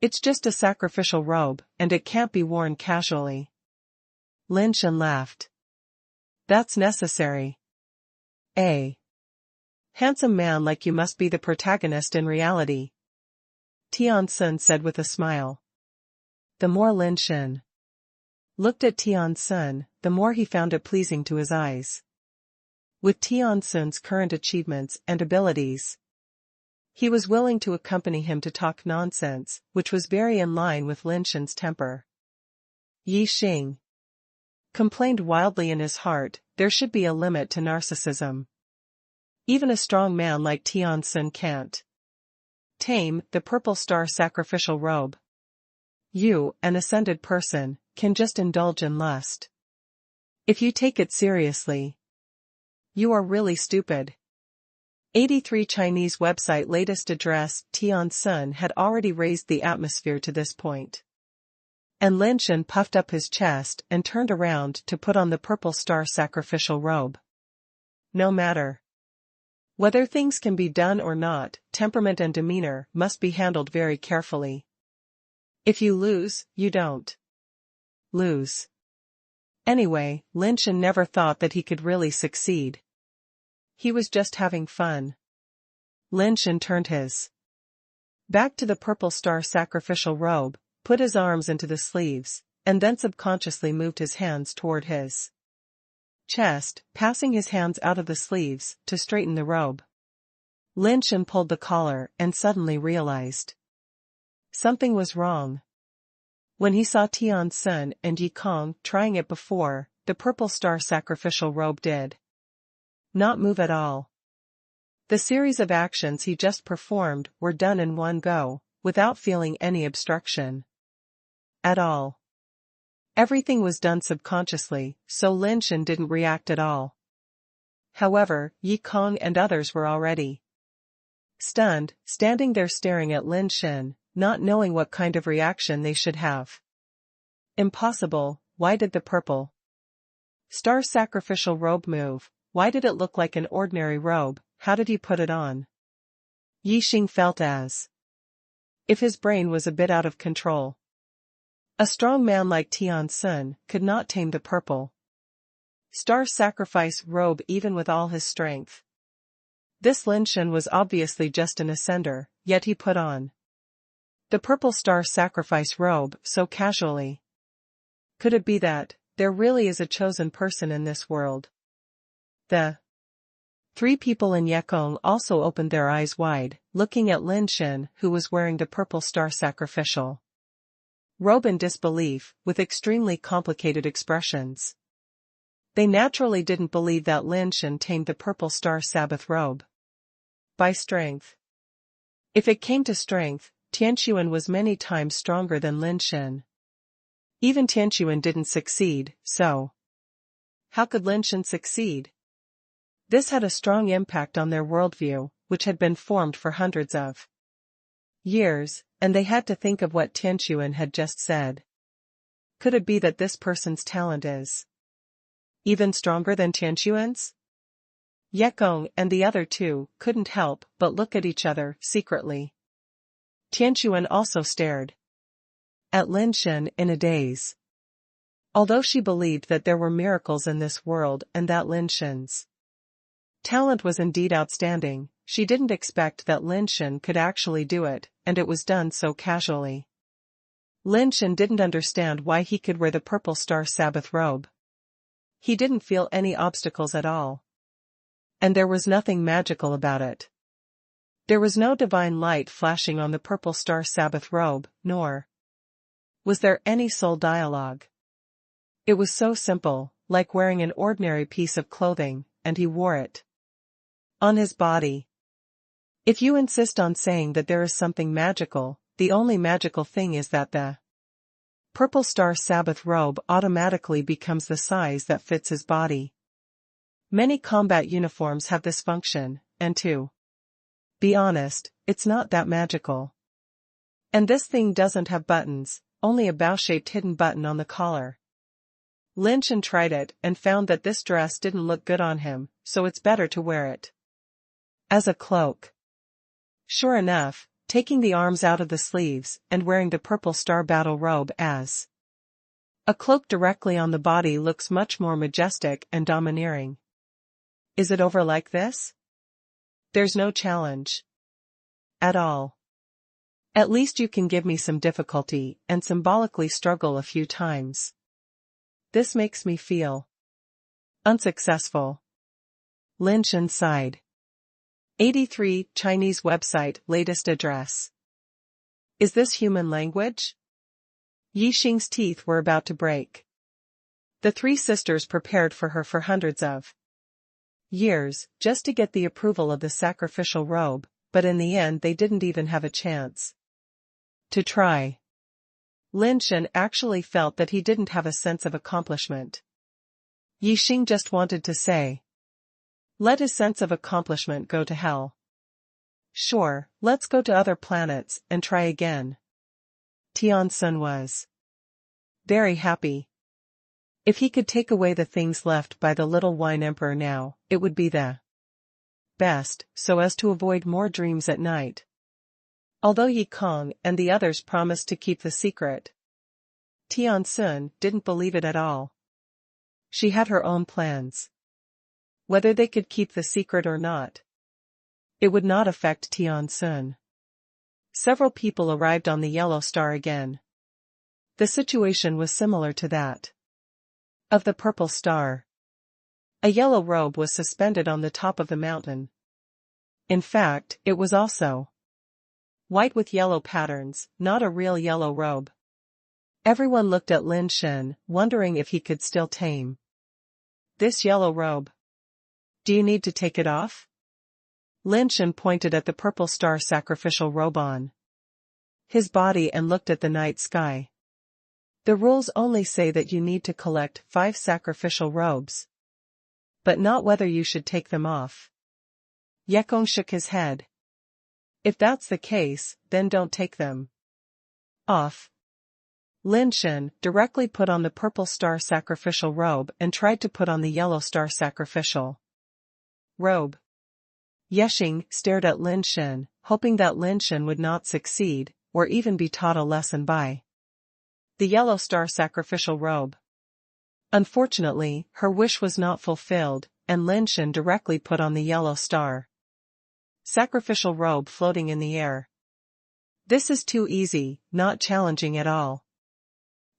It's just a sacrificial robe, and it can't be worn casually. Lin Shen laughed. That's necessary. A handsome man like you must be the protagonist in reality. Tian said with a smile. The more Lin Shen looked at Tian, the more he found it pleasing to his eyes. With Tian's current achievements and abilities, he was willing to accompany him to talk nonsense, which was very in line with Lin Shen's temper. Yi Xing complained wildly in his heart, there should be a limit to narcissism. Even a strong man like Tian can't tame the purple star sacrificial robe. You, an ascended person, can just indulge in lust. If you take it seriously, you are really stupid. 83 Chinese website latest address. Tian had already raised the atmosphere to this point. And Lin Shen puffed up his chest and turned around to put on the purple star sacrificial robe. No matter whether things can be done or not, temperament and demeanor must be handled very carefully. If you lose, you don't lose. Anyway, Lin Shen never thought that he could really succeed. He was just having fun. Lin Shen turned his back to the purple star sacrificial robe, put his arms into the sleeves, and then subconsciously moved his hands toward his chest, passing his hands out of the sleeves to straighten the robe. Lin Shen pulled the collar and suddenly realized something was wrong. When he saw Tian and Yi Kong trying it before, the purple star sacrificial robe did not move at all. The series of actions he just performed were done in one go, without feeling any obstruction at all. Everything was done subconsciously, so Lin Shen didn't react at all. However, Yi Kong and others were already stunned, standing there staring at Lin Shen, not knowing what kind of reaction they should have. Impossible, why did the purple star sacrificial robe move? Why did it look like an ordinary robe? How did he put it on? Yi Xing felt as if his brain was a bit out of control. A strong man like Tian could not tame the purple star sacrifice robe even with all his strength. This Lin Shen was obviously just an ascender, yet he put on the purple star sacrifice robe so casually. Could it be that there really is a chosen person in this world? The three people in Yekong also opened their eyes wide, looking at Lin Shen, who was wearing the purple star sacrificial robe in disbelief, with extremely complicated expressions. They naturally didn't believe that Lin Shen tamed the purple star Sabbath robe by strength. If it came to strength, Tian was many times stronger than Lin Shen. Even Tian didn't succeed, so how could Lin Shen succeed? This had a strong impact on their worldview, which had been formed for hundreds of years, and they had to think of what Tian had just said. Could it be that this person's talent is even stronger than Tian? Yekong and the other two couldn't help but look at each other secretly. Tian also stared at Lin Shen in a daze. Although she believed that there were miracles in this world and that Lin Shen's talent was indeed outstanding, she didn't expect that Lin Shen could actually do it, and it was done so casually. Lin Shen didn't understand why he could wear the purple star Sabbath robe. He didn't feel any obstacles at all. And there was nothing magical about it. There was no divine light flashing on the purple star Sabbath robe, nor Was there any soul dialogue? It was so simple, like wearing an ordinary piece of clothing, and he wore it on his body. If you insist on saying that there is something magical, the only magical thing is that the purple star Sabbath robe automatically becomes the size that fits his body. Many combat uniforms have this function, and to be honest, it's not that magical. And this thing doesn't have buttons, only a bow-shaped hidden button on the collar. Lin Shen tried it and found that this dress didn't look good on him, so it's better to wear it as a cloak. Sure enough, taking the arms out of the sleeves and wearing the purple star battle robe as a cloak directly on the body looks much more majestic and domineering. Is it over like this? There's no challenge at all. At least you can give me some difficulty and symbolically struggle a few times. This makes me feel unsuccessful. Lin Shen sighed. 83 Chinese website latest address. Is this human language? Yi Xing's teeth were about to break. The three sisters prepared for her for hundreds of years, just to get the approval of the sacrificial robe, but in the end they didn't even have a chance to try. Lin Shen actually felt that he didn't have a sense of accomplishment. Yi Xing just wanted to say, let his sense of accomplishment go to hell. Sure, let's go to other planets and try again. Tian's son was very happy. If he could take away the things left by the little wine emperor now, it would be the best, so as to avoid more dreams at night. Although Yi Kong and the others promised to keep the secret, Tian Sun didn't believe it at all. She had her own plans. Whether they could keep the secret or not, it would not affect Tian Sun. Several people arrived on the yellow star again. The situation was similar to that of the purple star. A yellow robe was suspended on the top of the mountain. In fact, it was also white with yellow patterns, not a real yellow robe. Everyone looked at Lin Shen, wondering if he could still tame this yellow robe. Do you need to take it off? Lin Shen pointed at the purple star sacrificial robe on his body and looked at the night sky. The rules only say that you need to collect 5 sacrificial robes, but not whether you should take them off. Yekong shook his head. If that's the case, then don't take them off. Lin Shen directly put on the purple star sacrificial robe and tried to put on the yellow star sacrificial robe. Yexing stared at Lin Shen, hoping that Lin Shen would not succeed, or even be taught a lesson by the yellow star sacrificial robe. Unfortunately, her wish was not fulfilled, and Lin Shen directly put on the yellow star sacrificial robe floating in the air. This is too easy, not challenging at all.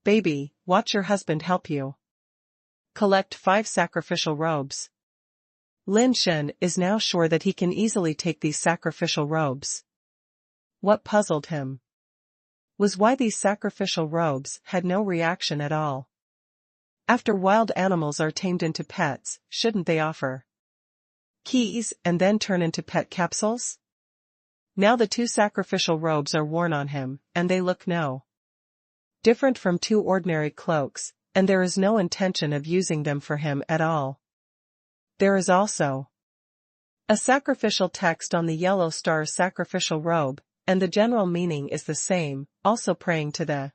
Baby, watch your husband help you collect 5 sacrificial robes. Lin Shen is now sure that he can easily take these sacrificial robes. What puzzled him was why these sacrificial robes had no reaction at all. After wild animals are tamed into pets, shouldn't they offer keys and then turn into pet capsules? Now the 2 sacrificial robes are worn on him, and they look no different from 2 ordinary cloaks, and there is no intention of using them for him at all. There is also a sacrificial text on the yellow star's sacrificial robe, and the general meaning is the same, also praying to the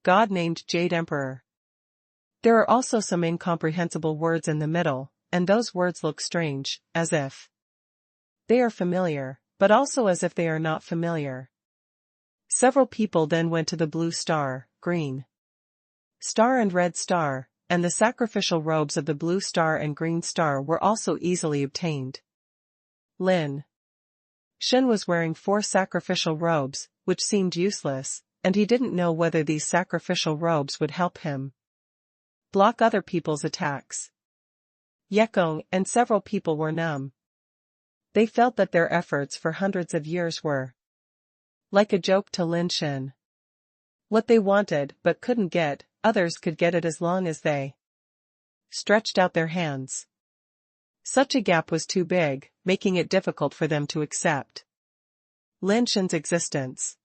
god named Jade Emperor. There are also some incomprehensible words in the middle, and those words look strange, as if they are familiar, but also as if they are not familiar. Several people then went to the blue star, green star and red star, and the sacrificial robes of the blue star and green star were also easily obtained. Lin Shen was wearing 4 sacrificial robes, which seemed useless, and he didn't know whether these sacrificial robes would help him block other people's attacks. Yekong and several people were numb. They felt that their efforts for hundreds of years were like a joke to Lin Shen. What they wanted but couldn't get, others could get it as long as they stretched out their hands. Such a gap was too big, making it difficult for them to accept. Lin Shen's existence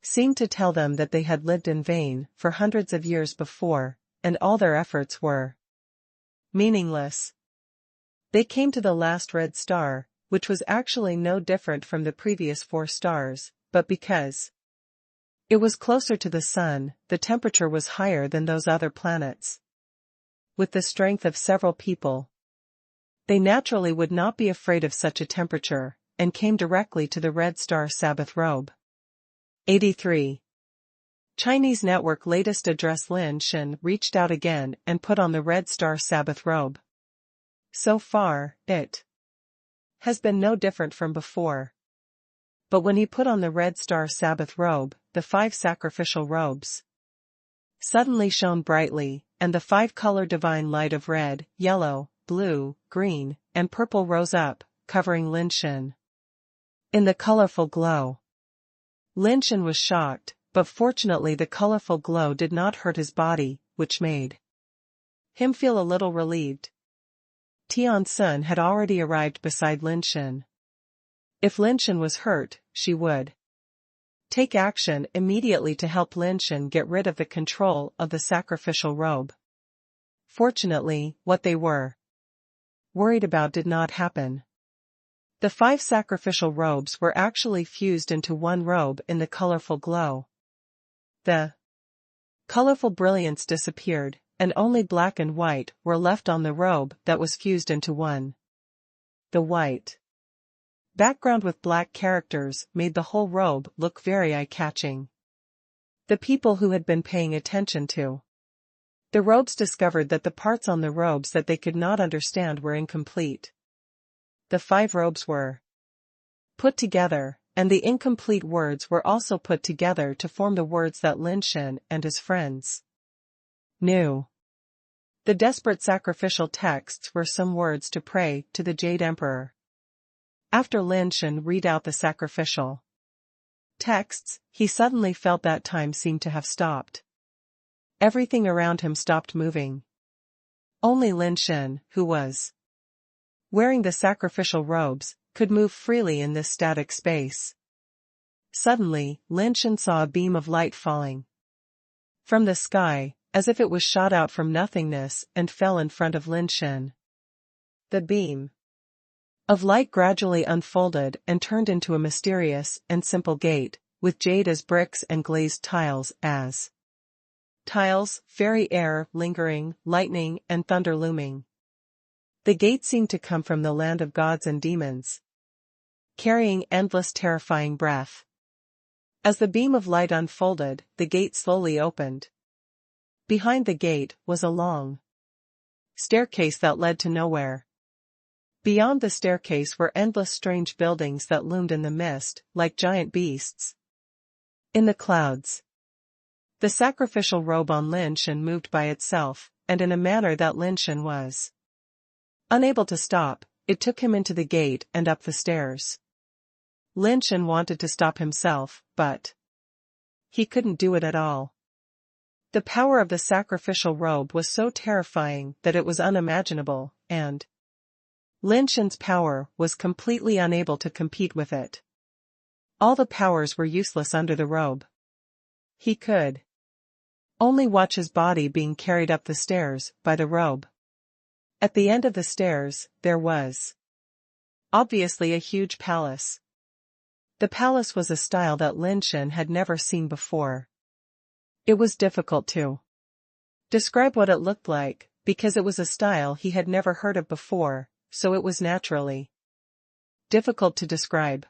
seemed to tell them that they had lived in vain for hundreds of years before, and all their efforts were meaningless. They came to the last red star, which was actually no different from the previous 4 stars, but because it was closer to the sun, the temperature was higher than those other planets. With the strength of several people, they naturally would not be afraid of such a temperature, and came directly to the red star Sabbath robe. 83. Chinese network latest address. Lin Shen reached out again and put on the red star Sabbath robe. So far, it has been no different from before. But when he put on the red star Sabbath robe, the 5 sacrificial robes suddenly shone brightly, and the 5-color divine light of red, yellow, blue, green, and purple rose up, covering Lin Shen in the colorful glow. Lin Shen was shocked, but fortunately the colorful glow did not hurt his body, which made him feel a little relieved. Tian's son had already arrived beside Lin Shen. If Lin Shen was hurt, she would take action immediately to help Lin Shen get rid of the control of the sacrificial robe. Fortunately, what they were worried about did not happen. The 5 sacrificial robes were actually fused into one robe in the colorful glow. The colorful brilliance disappeared, and only black and white were left on the robe that was fused into one. The white background with black characters made the whole robe look very eye-catching. The people who had been paying attention to the robes discovered that the parts on the robes that they could not understand were incomplete. The 5 robes were put together, and the incomplete words were also put together to form the words that Lin Shen and his friends knew. The desperate sacrificial texts were some words to pray to the Jade Emperor. After Lin Shen read out the sacrificial texts, he suddenly felt that time seemed to have stopped. Everything around him stopped moving. Only Lin Shen, who was wearing the sacrificial robes, could move freely in this static space. Suddenly, Lin Shen saw a beam of light falling from the sky, as if it was shot out from nothingness and fell in front of Lin Shen. The beam of light gradually unfolded and turned into a mysterious and simple gate, with jade as bricks and glazed tiles as tiles, fairy air lingering, lightning and thunder looming. The gate seemed to come from the land of gods and demons, carrying endless terrifying breath. As the beam of light unfolded, the gate slowly opened. Behind the gate was a long staircase that led to nowhere. Beyond the staircase were endless strange buildings that loomed in the mist, like giant beasts in the clouds. The sacrificial robe on Lin Shen moved by itself, and in a manner that Lin Shen was unable to stop. It took him into the gate and up the stairs. Lin Shen wanted to stop himself, but he couldn't do it at all. The power of the sacrificial robe was so terrifying that it was unimaginable, and Lin Shen's power was completely unable to compete with it. All the powers were useless under the robe. He could only watch his body being carried up the stairs by the robe. At the end of the stairs, there was obviously a huge palace. The palace was a style that Lin Shen had never seen before. It was difficult to describe what it looked like, because it was a style he had never heard of before, so it was naturally difficult to describe.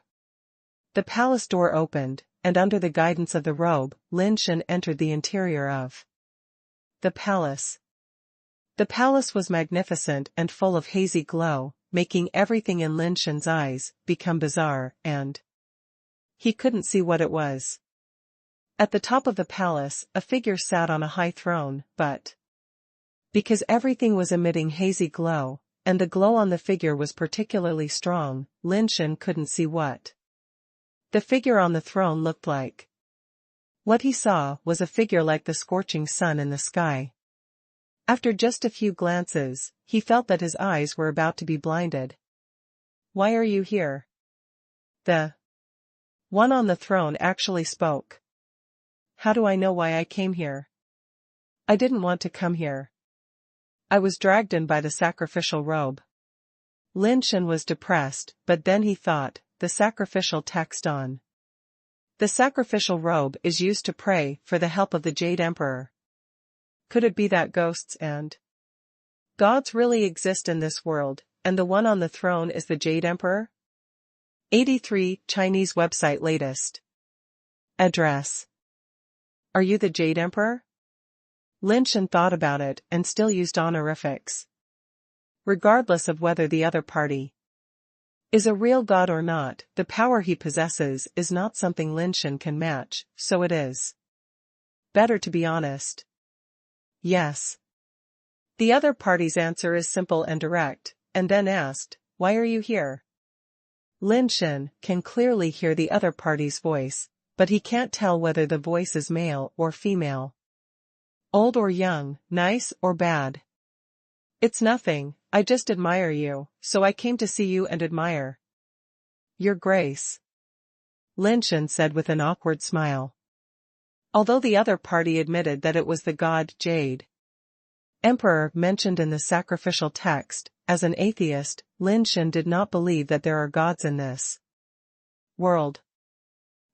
The palace door opened, and under the guidance of the robe, Lin Shen entered the interior of the palace. The palace was magnificent and full of hazy glow, making everything in Lin Shen's eyes become bizarre, and he couldn't see what it was. At the top of the palace, a figure sat on a high throne, but because everything was emitting hazy glow, and the glow on the figure was particularly strong, Lin Shen couldn't see what the figure on the throne looked like. What he saw was a figure like the scorching sun in the sky. After just a few glances, he felt that his eyes were about to be blinded. "Why are you here?" The one on the throne actually spoke. "How do I know why I came here? I didn't want to come here. I was dragged in by the sacrificial robe." Lin Shen was depressed, but then he thought, the sacrificial text on. The sacrificial robe is used to pray for the help of the Jade Emperor. Could it be that ghosts and gods really exist in this world, and the one on the throne is the Jade Emperor? 83 Chinese website latest. Address. Are you the Jade Emperor? Lin Shen thought about it and still used honorifics. Regardless of whether the other party is a real god or not, the power he possesses is not something Lin Shen can match, so it is better to be honest. Yes. The other party's answer is simple and direct, and then asked, "Why are you here?" Lin Shen can clearly hear the other party's voice, but he can't tell whether the voice is male or female. Old or young, nice or bad. "It's nothing, I just admire you, so I came to see you and admire your grace," Lin Shen said with an awkward smile. Although the other party admitted that it was the god Jade Emperor mentioned in the sacrificial text, as an atheist, Lin Shen did not believe that there are gods in this world.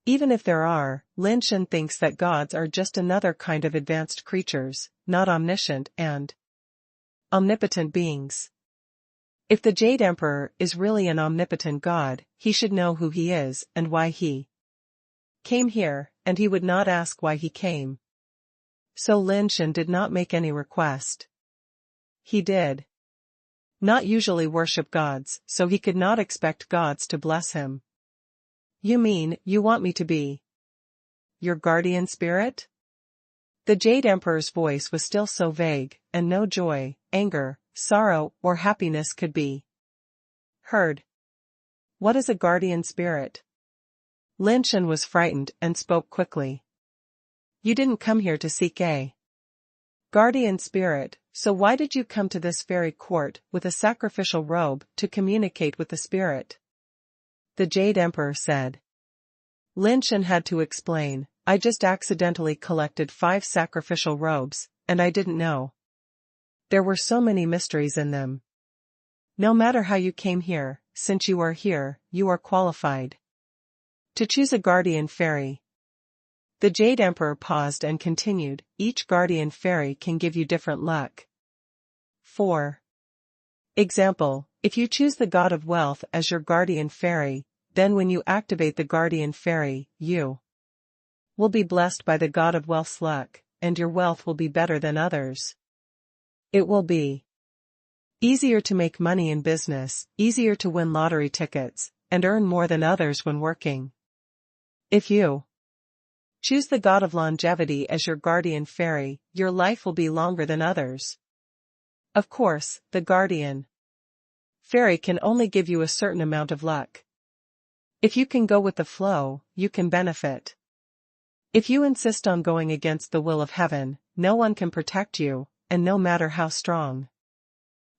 Even if there are, Lin Shen thinks that gods are just another kind of advanced creatures, not omniscient and omnipotent beings. If the Jade Emperor is really an omnipotent god, he should know who he is and why he came here, and he would not ask why he came. So Lin Shen did not make any request. He did not usually worship gods, so he could not expect gods to bless him. "You mean, you want me to be your guardian spirit?" The Jade Emperor's voice was still so vague, and no joy, anger, sorrow, or happiness could be heard. "What is a guardian spirit?" Lin Shen was frightened and spoke quickly. "You didn't come here to seek a guardian spirit, so why did you come to this fairy court with a sacrificial robe to communicate with the spirit?" the Jade Emperor said. Lin Shen had to explain, "I just accidentally collected 5 sacrificial robes, and I didn't know there were so many mysteries in them." "No matter how you came here, since you are here, you are qualified to choose a guardian fairy." The Jade Emperor paused and continued, "Each guardian fairy can give you different luck. For example, if you choose the god of wealth as your guardian fairy, then when you activate the guardian fairy, you will be blessed by the god of wealth's luck, and your wealth will be better than others. It will be easier to make money in business, easier to win lottery tickets, and earn more than others when working. If you choose the god of longevity as your guardian fairy, your life will be longer than others. Of course, the guardian fairy can only give you a certain amount of luck. If you can go with the flow, you can benefit. If you insist on going against the will of heaven, no one can protect you, and no matter how strong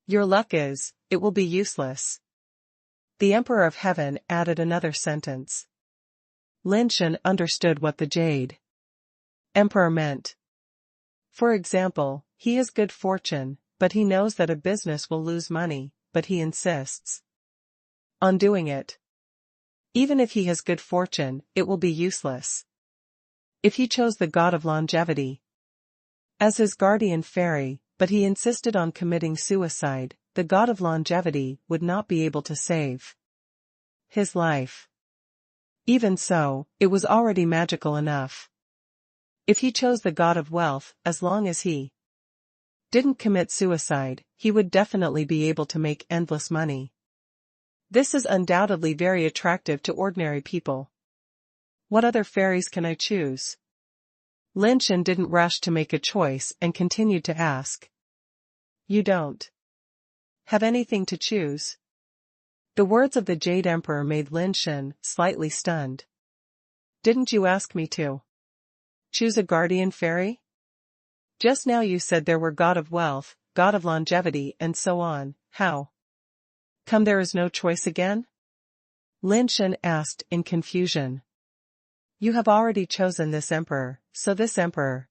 your luck is, it will be useless." The Emperor of Heaven added another sentence. Lin Shen understood what the Jade Emperor meant. For example, he has good fortune, but he knows that a business will lose money, but he insists on doing it. Even if he has good fortune, it will be useless. If he chose the god of longevity as his guardian fairy, but he insisted on committing suicide, the god of longevity would not be able to save his life. Even so, it was already magical enough. If he chose the god of wealth, as long as he didn't commit suicide, he would definitely be able to make endless money. This is undoubtedly very attractive to ordinary people. "What other fairies can I choose?" Lin Shen didn't rush to make a choice and continued to ask. "You don't have anything to choose?" The words of the Jade Emperor made Lin Shen slightly stunned. "Didn't you ask me to?" Choose a guardian fairy? Just now you said there were god of wealth, god of longevity and so on, how? Come, there is no choice again? Lin Shen asked in confusion. You have already chosen this emperor, so this emperor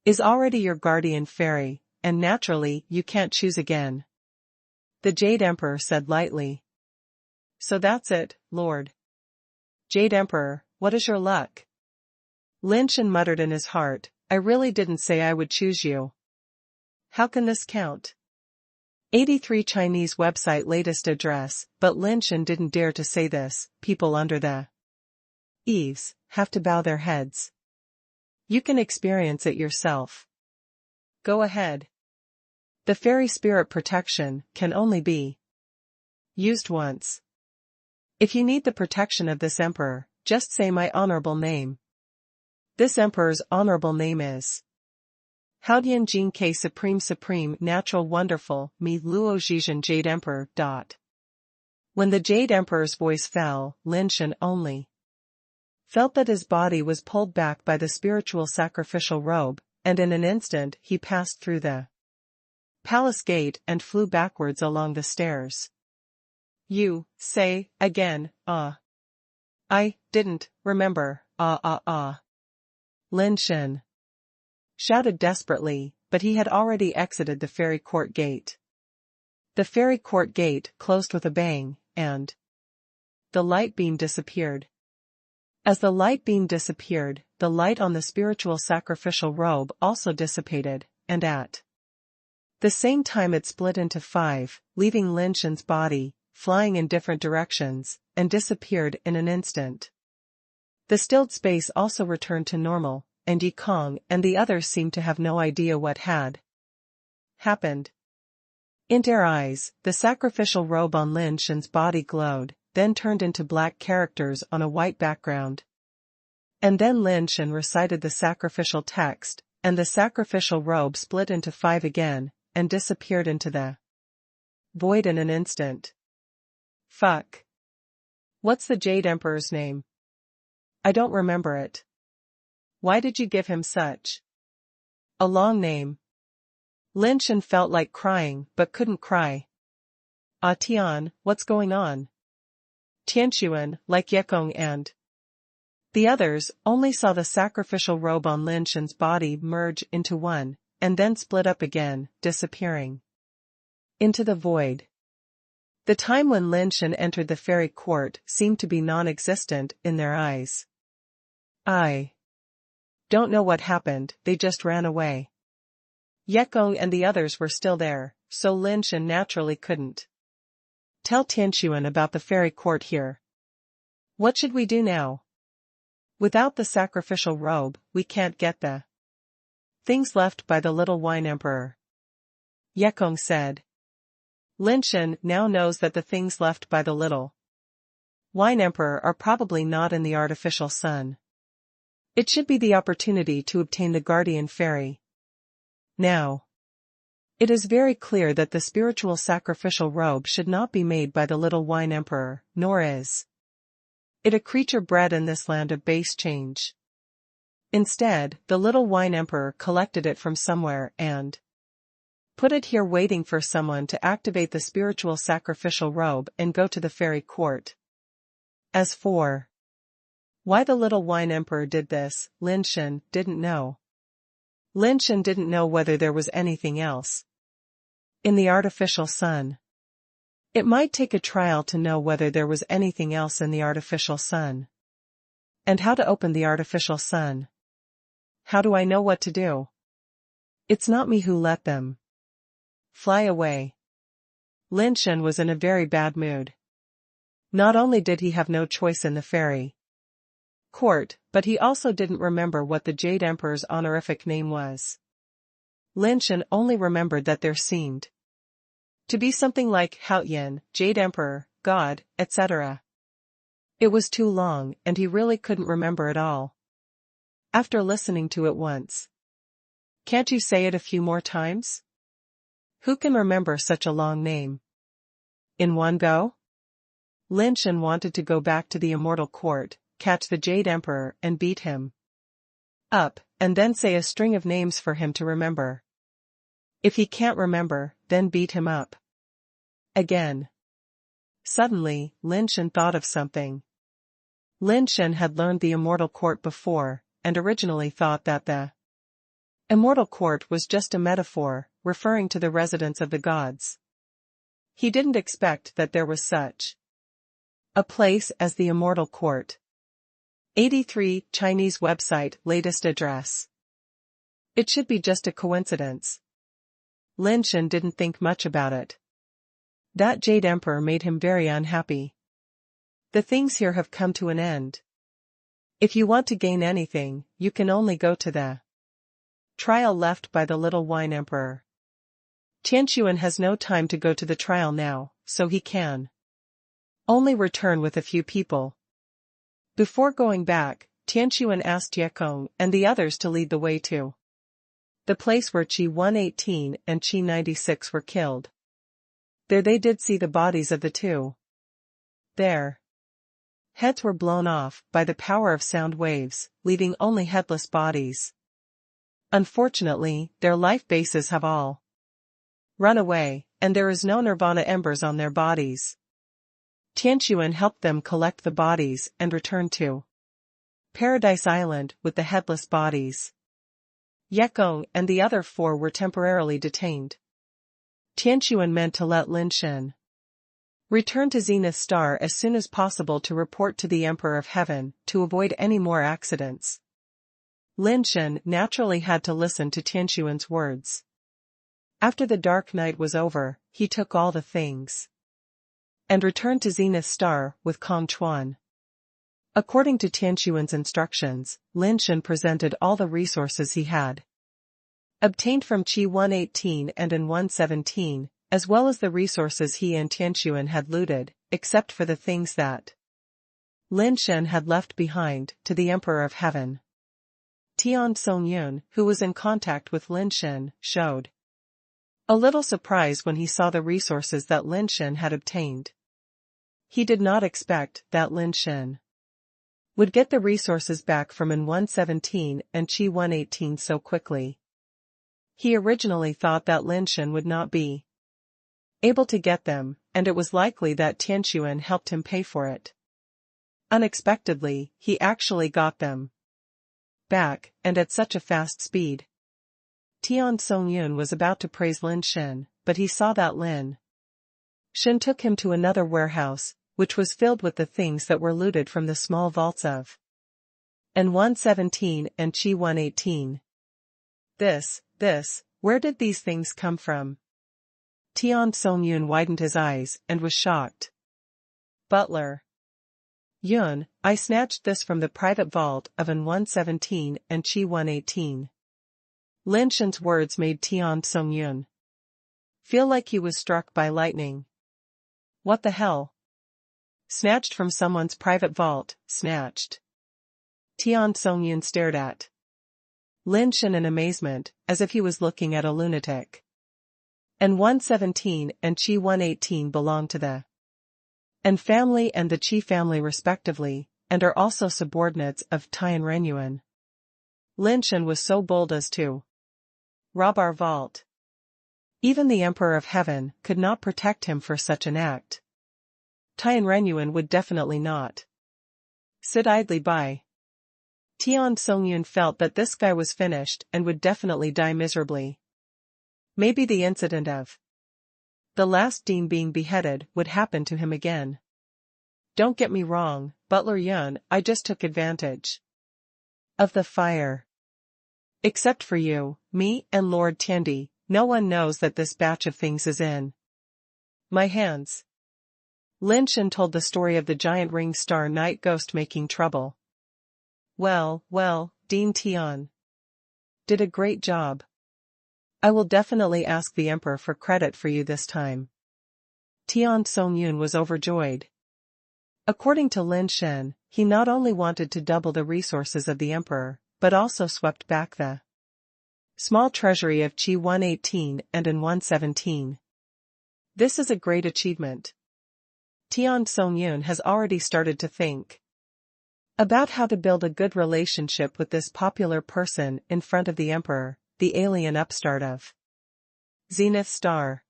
is already your guardian fairy, and naturally you can't choose again. The Jade Emperor said lightly. So that's it, Lord. Jade Emperor, what is your luck? Lin Shen muttered in his heart, I really didn't say I would choose you. How can this count? 83 Chinese website latest address, but Lin Shen didn't dare to say this, people under the eaves have to bow their heads. You can experience it yourself. Go ahead. The fairy spirit protection can only be used once. If you need the protection of this emperor, just say my honorable name. This emperor's honorable name is Haodian Jin K Supreme Natural Wonderful Mi Luo Zhizhen Jade Emperor. When the Jade Emperor's voice fell, Lin Shen only felt that his body was pulled back by the spiritual sacrificial robe, and in an instant he passed through the palace gate and flew backwards along the stairs. You say again, I didn't remember, Lin Shen shouted desperately, but he had already exited the fairy court gate. The fairy court gate closed with a bang, and the light beam disappeared. As the light beam disappeared, the light on the spiritual sacrificial robe also dissipated, and at the same time it split into 5, leaving Lin Shen's body, flying in different directions, and disappeared in an instant. The stilled space also returned to normal, and Yi Kong and the others seemed to have no idea what had happened. In their eyes, the sacrificial robe on Lin Shen's body glowed, then turned into black characters on a white background. And then Lin Shen recited the sacrificial text, and the sacrificial robe split into 5 again, and disappeared into the void in an instant. Fuck. What's the Jade Emperor's name? I don't remember it. Why did you give him such a long name? Lin Shen felt like crying, but couldn't cry. Tian, what's going on? Tian, like Yekong and the others, only saw the sacrificial robe on Lin Shen's body merge into one, and then split up again, disappearing into the void. The time when Lin Shen entered the fairy court seemed to be non-existent in their eyes. I don't know what happened, they just ran away. Yekong and the others were still there, so Lin Shen naturally couldn't tell Tian about the fairy court here. What should we do now? Without the sacrificial robe, we can't get the things left by the little wine emperor. Yekong said. Lin Shen now knows that the things left by the little wine emperor are probably not in the artificial sun. It should be the opportunity to obtain the guardian fairy. Now, it is very clear that the spiritual sacrificial robe should not be made by the little wine emperor, nor is it a creature bred in this land of base change. Instead, the little wine emperor collected it from somewhere and put it here waiting for someone to activate the spiritual sacrificial robe and go to the fairy court. As for why the little wine emperor did this, Lin Shen didn't know. Lin Shen didn't know whether there was anything else in the artificial sun. It might take a trial to know whether there was anything else in the artificial sun. And how to open the artificial sun. How do I know what to do? It's not me who let them fly away. Lin Shen was in a very bad mood. Not only did he have no choice in the fairy court, but he also didn't remember what the Jade Emperor's honorific name was. Lin Shen only remembered that there seemed to be something like Haodian, Jade Emperor, God, etc. It was too long, and he really couldn't remember it all. After listening to it once. Can't you say it a few more times? Who can remember such a long name? In one go? Lin Shen wanted to go back to the immortal court, catch the Jade Emperor and beat him. up, and then say a string of names for him to remember. If he can't remember, then beat him up. Again. Suddenly, Lin Shen thought of something. Lin Shen had learned the Immortal Court before, and originally thought that the Immortal Court was just a metaphor, referring to the residence of the gods. He didn't expect that there was such a place as the Immortal Court. 83 Chinese website latest address. It should be just a coincidence. Lin Shen didn't think much about it. That Jade Emperor made him very unhappy. The things here have come to an end. If you want to gain anything, you can only go to the trial left by the little wine emperor. Tian has no time to go to the trial now, so he can only return with a few people. Before going back, Tian asked Ye Kong and the others to lead the way to the place where Qi 118 and Qi 96 were killed. There they did see the bodies of the two. Their heads were blown off by the power of sound waves, leaving only headless bodies. Unfortunately, their life bases have all run away, and there is no nirvana embers on their bodies. Tian helped them collect the bodies and return to Paradise Island with the headless bodies. Ye Kong and the other four were temporarily detained. Tian meant to let Lin Shen return to Zenith Star as soon as possible to report to the Emperor of Heaven to avoid any more accidents. Lin Shen naturally had to listen to Tian words. After the dark night was over, he took all the things and returned to Zenith Star with Kong Chuan. According to Tian instructions, Lin Shen presented all the resources he had obtained from Qi 118 and in 117, as well as the resources he and Tian had looted, except for the things that Lin Shen had left behind, to the Emperor of Heaven. Tian Songyun, who was in contact with Lin Shen, showed a little surprise when he saw the resources that Lin Shen had obtained. He did not expect that Lin Shen would get the resources back from in 117 and Qi 118 so quickly. He originally thought that Lin Shen would not be able to get them, and it was likely that Tian helped him pay for it. Unexpectedly, he actually got them back, and at such a fast speed. Tian Songyun was about to praise Lin Shen, but he saw that Lin Shen took him to another warehouse, which was filled with the things that were looted from the small vaults of N117 and Qi 118. Where did these things come from? Tian Songyun widened his eyes and was shocked. Butler Yun, I snatched this from the private vault of N117 and Qi 118. Lin Shen's words made Tian Songyun feel like he was struck by lightning. What the hell? Snatched from someone's private vault, snatched. Tian Songyun stared at Lin Shen in amazement, as if he was looking at a lunatic. N117 and Qi 118 belong to the N family and the Qi family respectively, and are also subordinates of Tian Renyuan. Lin Shen was so bold as to rob our vault. Even the Emperor of Heaven could not protect him for such an act. Tian Renyuan would definitely not sit idly by. Tian Songyun felt that this guy was finished and would definitely die miserably. Maybe the incident of the last dean being beheaded would happen to him again. Don't get me wrong, Butler Yun, I just took advantage of the fire. Except for you, me, and Lord Tiandi, no one knows that this batch of things is in my hands. Lin Shen told the story of the giant ring star night ghost making trouble. Well, Dean Tian did a great job. I will definitely ask the Emperor for credit for you this time. Tian Songyun was overjoyed. According to Lin Shen, he not only wanted to double the resources of the Emperor, but also swept back the small treasury of Qi 118 and N117. This is a great achievement. Tian Songyun has already started to think About how to build a good relationship with this popular person in front of the emperor, the alien upstart of Zenith Star.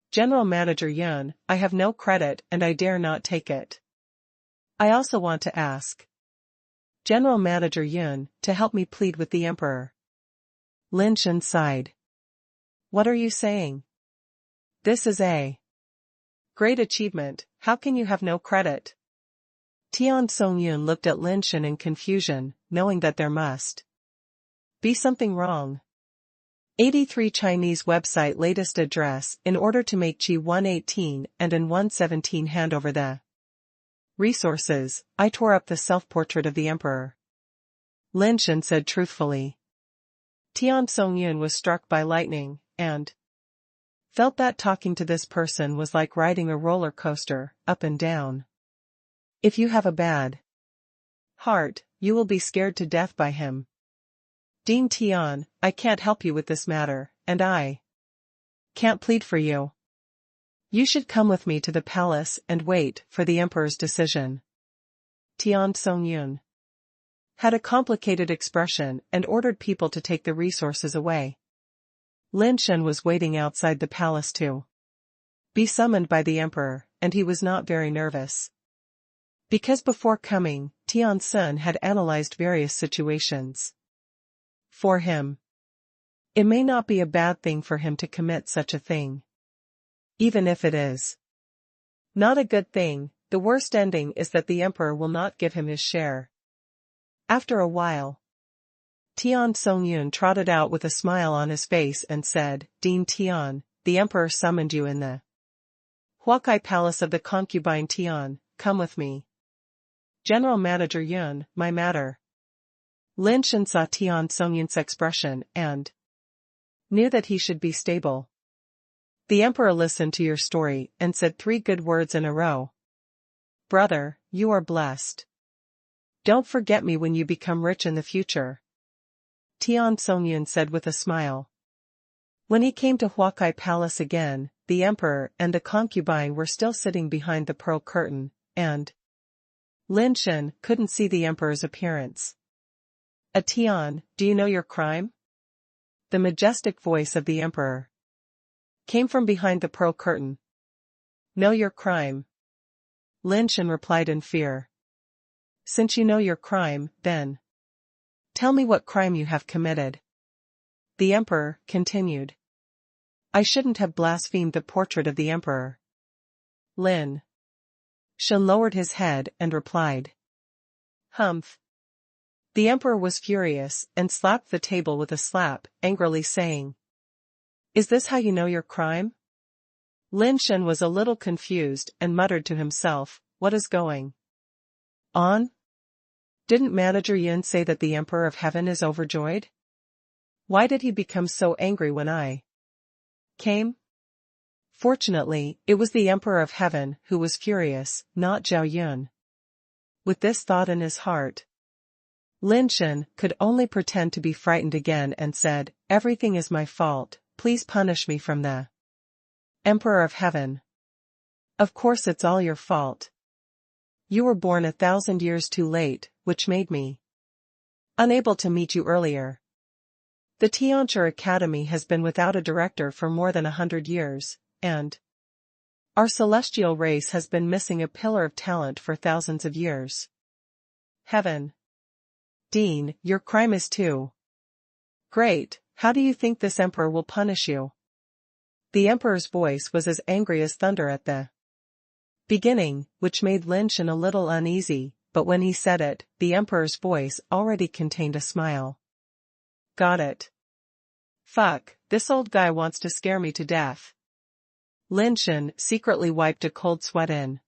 General Manager Yun, I have no credit and I dare not take it. I also want to ask General Manager Yun to help me plead with the emperor. Lin Shen sighed. What are you saying? This is a great achievement, how can you have no credit? Tian Songyun looked at Lin Shen in confusion, knowing that there must be something wrong. 83 Chinese website latest address in order to make Qi 118 and in 117 hand over the resources. I tore up the self-portrait of the emperor. Lin Shen said truthfully. Tian Songyun was struck by lightning, and felt that talking to this person was like riding a roller coaster, up and down. If you have a bad heart, you will be scared to death by him. Dean Tian, I can't help you with this matter, and I can't plead for you. You should come with me to the palace and wait for the emperor's decision. Tian Songyun had a complicated expression and ordered people to take the resources away. Lin Shen was waiting outside the palace to be summoned by the emperor, and he was not very nervous. Because before coming, Tian Sun had analyzed various situations. For him, it may not be a bad thing for him to commit such a thing. Even if it is not a good thing, the worst ending is that the emperor will not give him his share. After a while, Tian Songyun trotted out with a smile on his face and said, Dean Tian, the emperor summoned you in the Huakai Palace of the concubine Tian, come with me. General Manager Yun, my matter. Lin Shen saw Tian Songyun's expression and knew that he should be stable. The emperor listened to your story and said 3 good words in a row. Brother, you are blessed. Don't forget me when you become rich in the future. Tian Songyun said with a smile. When he came to Huakai Palace again, the emperor and the concubine were still sitting behind the pearl curtain, and Lin Shen couldn't see the emperor's appearance. Tian, do you know your crime? The majestic voice of the emperor came from behind the pearl curtain. Know your crime? Lin Shen replied in fear. Since you know your crime, then tell me what crime you have committed. The emperor continued. I shouldn't have blasphemed the portrait of the emperor. Lin Shen lowered his head and replied. Humph. The emperor was furious and slapped the table with a slap, angrily saying, Is this how you know your crime? Lin Shen was a little confused and muttered to himself, What is going on? Didn't Manager Yin say that the Emperor of Heaven is overjoyed? Why did he become so angry when I came? Fortunately, it was the Emperor of Heaven who was furious, not Zhao Yun. With this thought in his heart, Lin Shen could only pretend to be frightened again and said, Everything is my fault, please punish me from the Emperor of Heaven. Of course it's all your fault. You were born 1,000 years too late, which made me unable to meet you earlier. The Tianzhi Academy has been without a director for more than 100 years, and our celestial race has been missing a pillar of talent for thousands of years. Heaven. Dean, your crime is too great. How do you think this emperor will punish you? The emperor's voice was as angry as thunder at the beginning, which made Lin Shen a little uneasy, but when he said it, the emperor's voice already contained a smile. Got it. Fuck, this old guy wants to scare me to death. Lin Shen secretly wiped a cold sweat in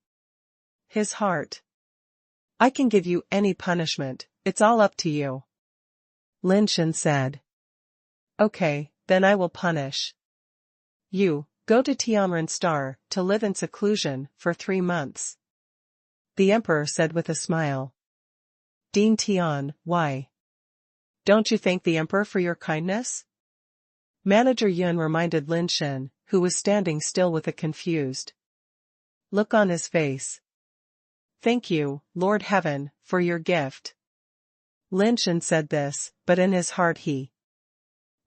his heart. I can give you any punishment, it's all up to you. Lin Shen said. Okay, then I will punish you. Go to Tianren Star to live in seclusion for 3 months. The emperor said with a smile. Dean Tian, why? Don't you thank the emperor for your kindness? Manager Yun reminded Lin Shen, who was standing still with a confused look on his face. Thank you, Lord Heaven, for your gift." Lin Shen said this, but in his heart he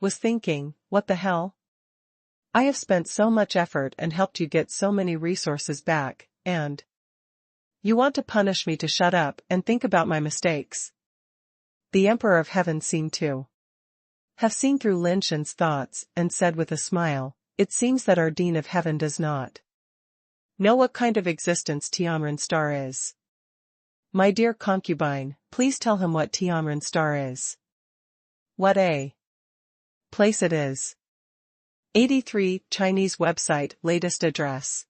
was thinking, what the hell? I have spent so much effort and helped you get so many resources back, and you want to punish me to shut up and think about my mistakes. The Emperor of Heaven seemed to have seen through Lin Shen's thoughts and said with a smile, "It seems that our Dean of Heaven does not know what kind of existence Tianren Star is. My dear concubine, please tell him what Tianren Star is. What a place it is." 83 Chinese website latest address.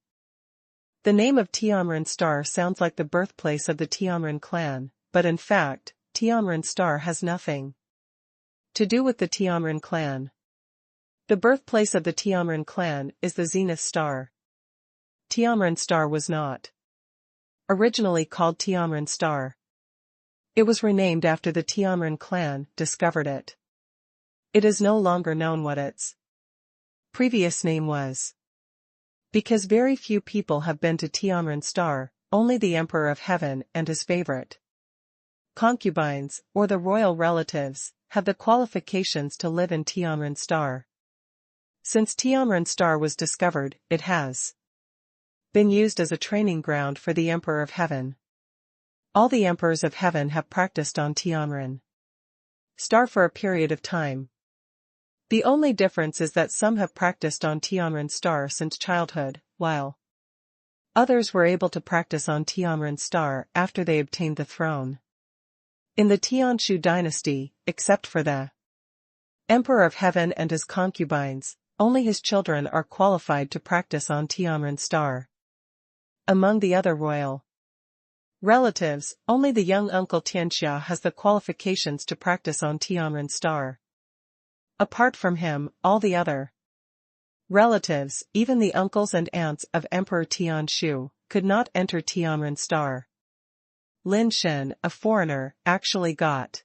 The name of Tianren Star sounds like the birthplace of the Tianren clan, but in fact, Tianren Star has nothing to do with the Tianren clan. The birthplace of the Tianren clan is the Zenith Star. Tianren Star was not originally called Tianren Star. It was renamed after the Tianren clan discovered it. It is no longer known what its previous name was. Because very few people have been to Tianren Star, only the Emperor of Heaven and his favorite concubines, or the royal relatives, have the qualifications to live in Tianren Star. Since Tianren Star was discovered, it has been used as a training ground for the Emperor of Heaven. All the Emperors of Heaven have practiced on Tianren Star for a period of time. The only difference is that some have practiced on Tianren Star since childhood, while others were able to practice on Tianren Star after they obtained the throne. In the Tianshu dynasty, except for the Emperor of Heaven and his concubines, only his children are qualified to practice on Tianren Star. Among the other royal relatives, only the young uncle Tianxia has the qualifications to practice on Tianren Star. Apart from him, all the other relatives, even the uncles and aunts of Emperor Tianshu, could not enter Tianren Star. Lin Shen, a foreigner, actually got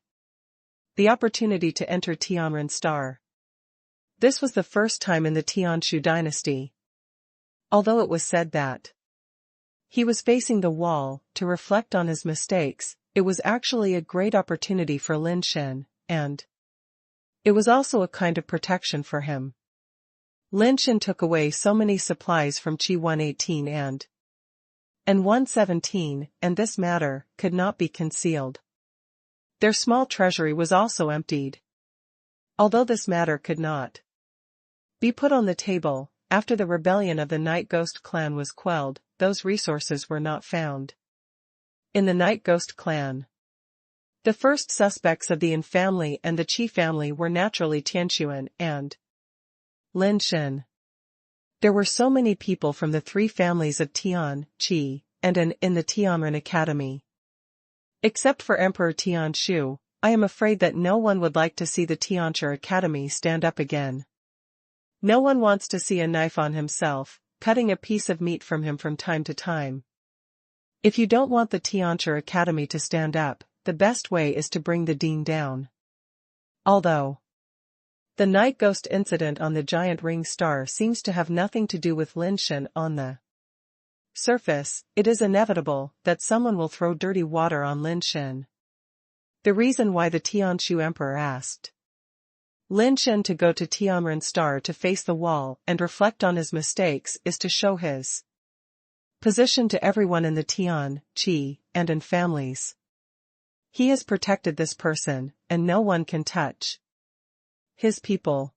the opportunity to enter Tianren Star. This was the first time in the Tianshu dynasty. Although it was said that he was facing the wall to reflect on his mistakes, it was actually a great opportunity for Lin Shen, and it was also a kind of protection for him. Lin Shen took away so many supplies from Qi 118 and 117, and this matter could not be concealed. Their small treasury was also emptied. Although this matter could not be put on the table, after the rebellion of the Night Ghost clan was quelled, those resources were not found. In the Night Ghost clan, the first suspects of the Yin family and the Qi family were naturally Tianshuan and Lin Shen. There were so many people from the three families of Tian, Qi, and An in the Tianren Academy. Except for Emperor Tianshu, I am afraid that no one would like to see the Tianshi Academy stand up again. No one wants to see a knife on himself, cutting a piece of meat from him from time to time. If you don't want the Tianshi Academy to stand up, the best way is to bring the dean down. Although the Night Ghost incident on the giant ring star seems to have nothing to do with Lin Shen on the surface, it is inevitable that someone will throw dirty water on Lin Shen. The reason why the Tianshu Emperor asked Lin Shen to go to Tianren Star to face the wall and reflect on his mistakes is to show his position to everyone in the Tian, Qi, and An families. He has protected this person, and no one can touch his people.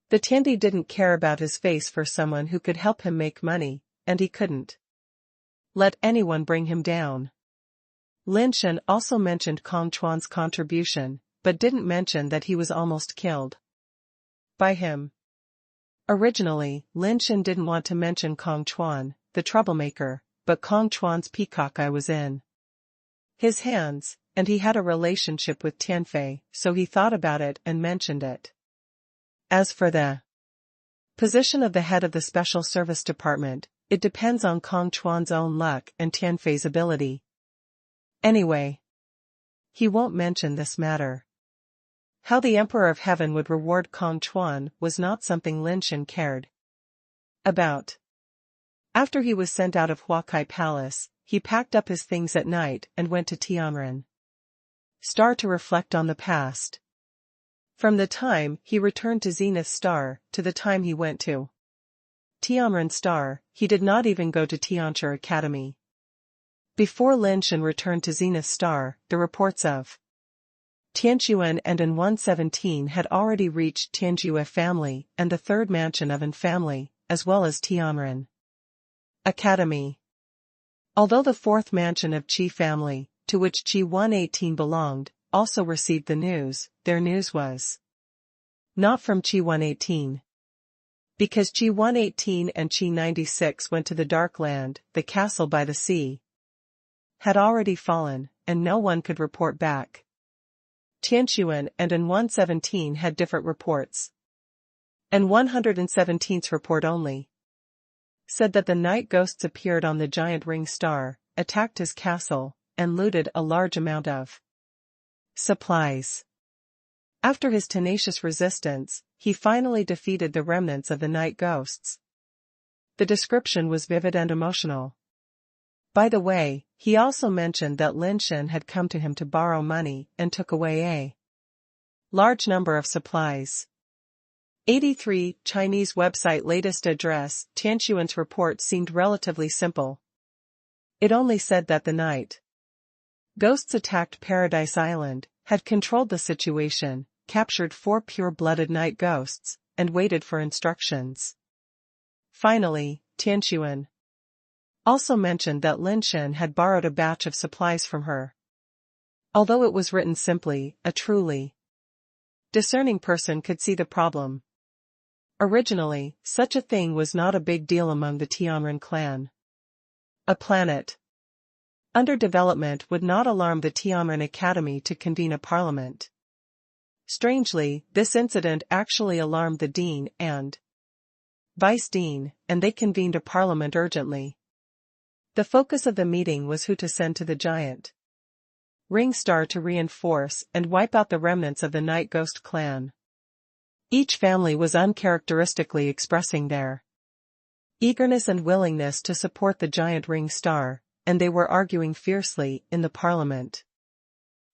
The Tiandi didn't care about his face for someone who could help him make money, and he couldn't let anyone bring him down. Lin Shen also mentioned Kong Chuan's contribution, but didn't mention that he was almost killed by him. Originally, Lin Shen didn't want to mention Kong Chuan, the troublemaker, but Kong Chuan's peacock eye was in his hands, and he had a relationship with Tianfei, so he thought about it and mentioned it. As for the position of the head of the Special Service Department, it depends on Kong Chuan's own luck and Tianfei's ability. Anyway, he won't mention this matter. How the Emperor of Heaven would reward Kong Chuan was not something Lin Shen cared about. After he was sent out of Huakai Palace, he packed up his things at night and went to Tianren Star to reflect on the past. From the time he returned to Zenith Star to the time he went to Tianren Star, he did not even go to Tianchi Academy. Before Lin Shen returned to Zenith Star, the reports of Tianquan and An 117 had already reached Tianjue family and the third mansion of An family, as well as Tianren Academy. Although the fourth mansion of Qi family, to which Qi 118 belonged, also received the news, their news was not from Qi 118. Because Qi 118 and Qi 96 went to the Dark Land, the castle by the sea had already fallen, and no one could report back. Tianquan and An 117 had different reports. An 117's report only said that the night ghosts appeared on the giant ring star, attacked his castle, and looted a large amount of supplies. After his tenacious resistance, he finally defeated the remnants of the night ghosts. The description was vivid and emotional. By the way, he also mentioned that Lin Shen had come to him to borrow money and took away a large number of supplies. 83 Chinese website latest address. Tianquan's report seemed relatively simple. It only said that the night ghosts attacked Paradise Island, had controlled the situation, captured 4 pure-blooded night ghosts, and waited for instructions. Finally, Tianquan also mentioned that Lin Shen had borrowed a batch of supplies from her. Although it was written simply, a truly discerning person could see the problem. Originally, such a thing was not a big deal among the Tianren clan. A planet under development would not alarm the Tianren Academy to convene a parliament. Strangely, this incident actually alarmed the dean and vice dean, and they convened a parliament urgently. The focus of the meeting was who to send to the giant ring star to reinforce and wipe out the remnants of the Night Ghost clan. Each family was uncharacteristically expressing their eagerness and willingness to support the giant ring star, and they were arguing fiercely in the parliament.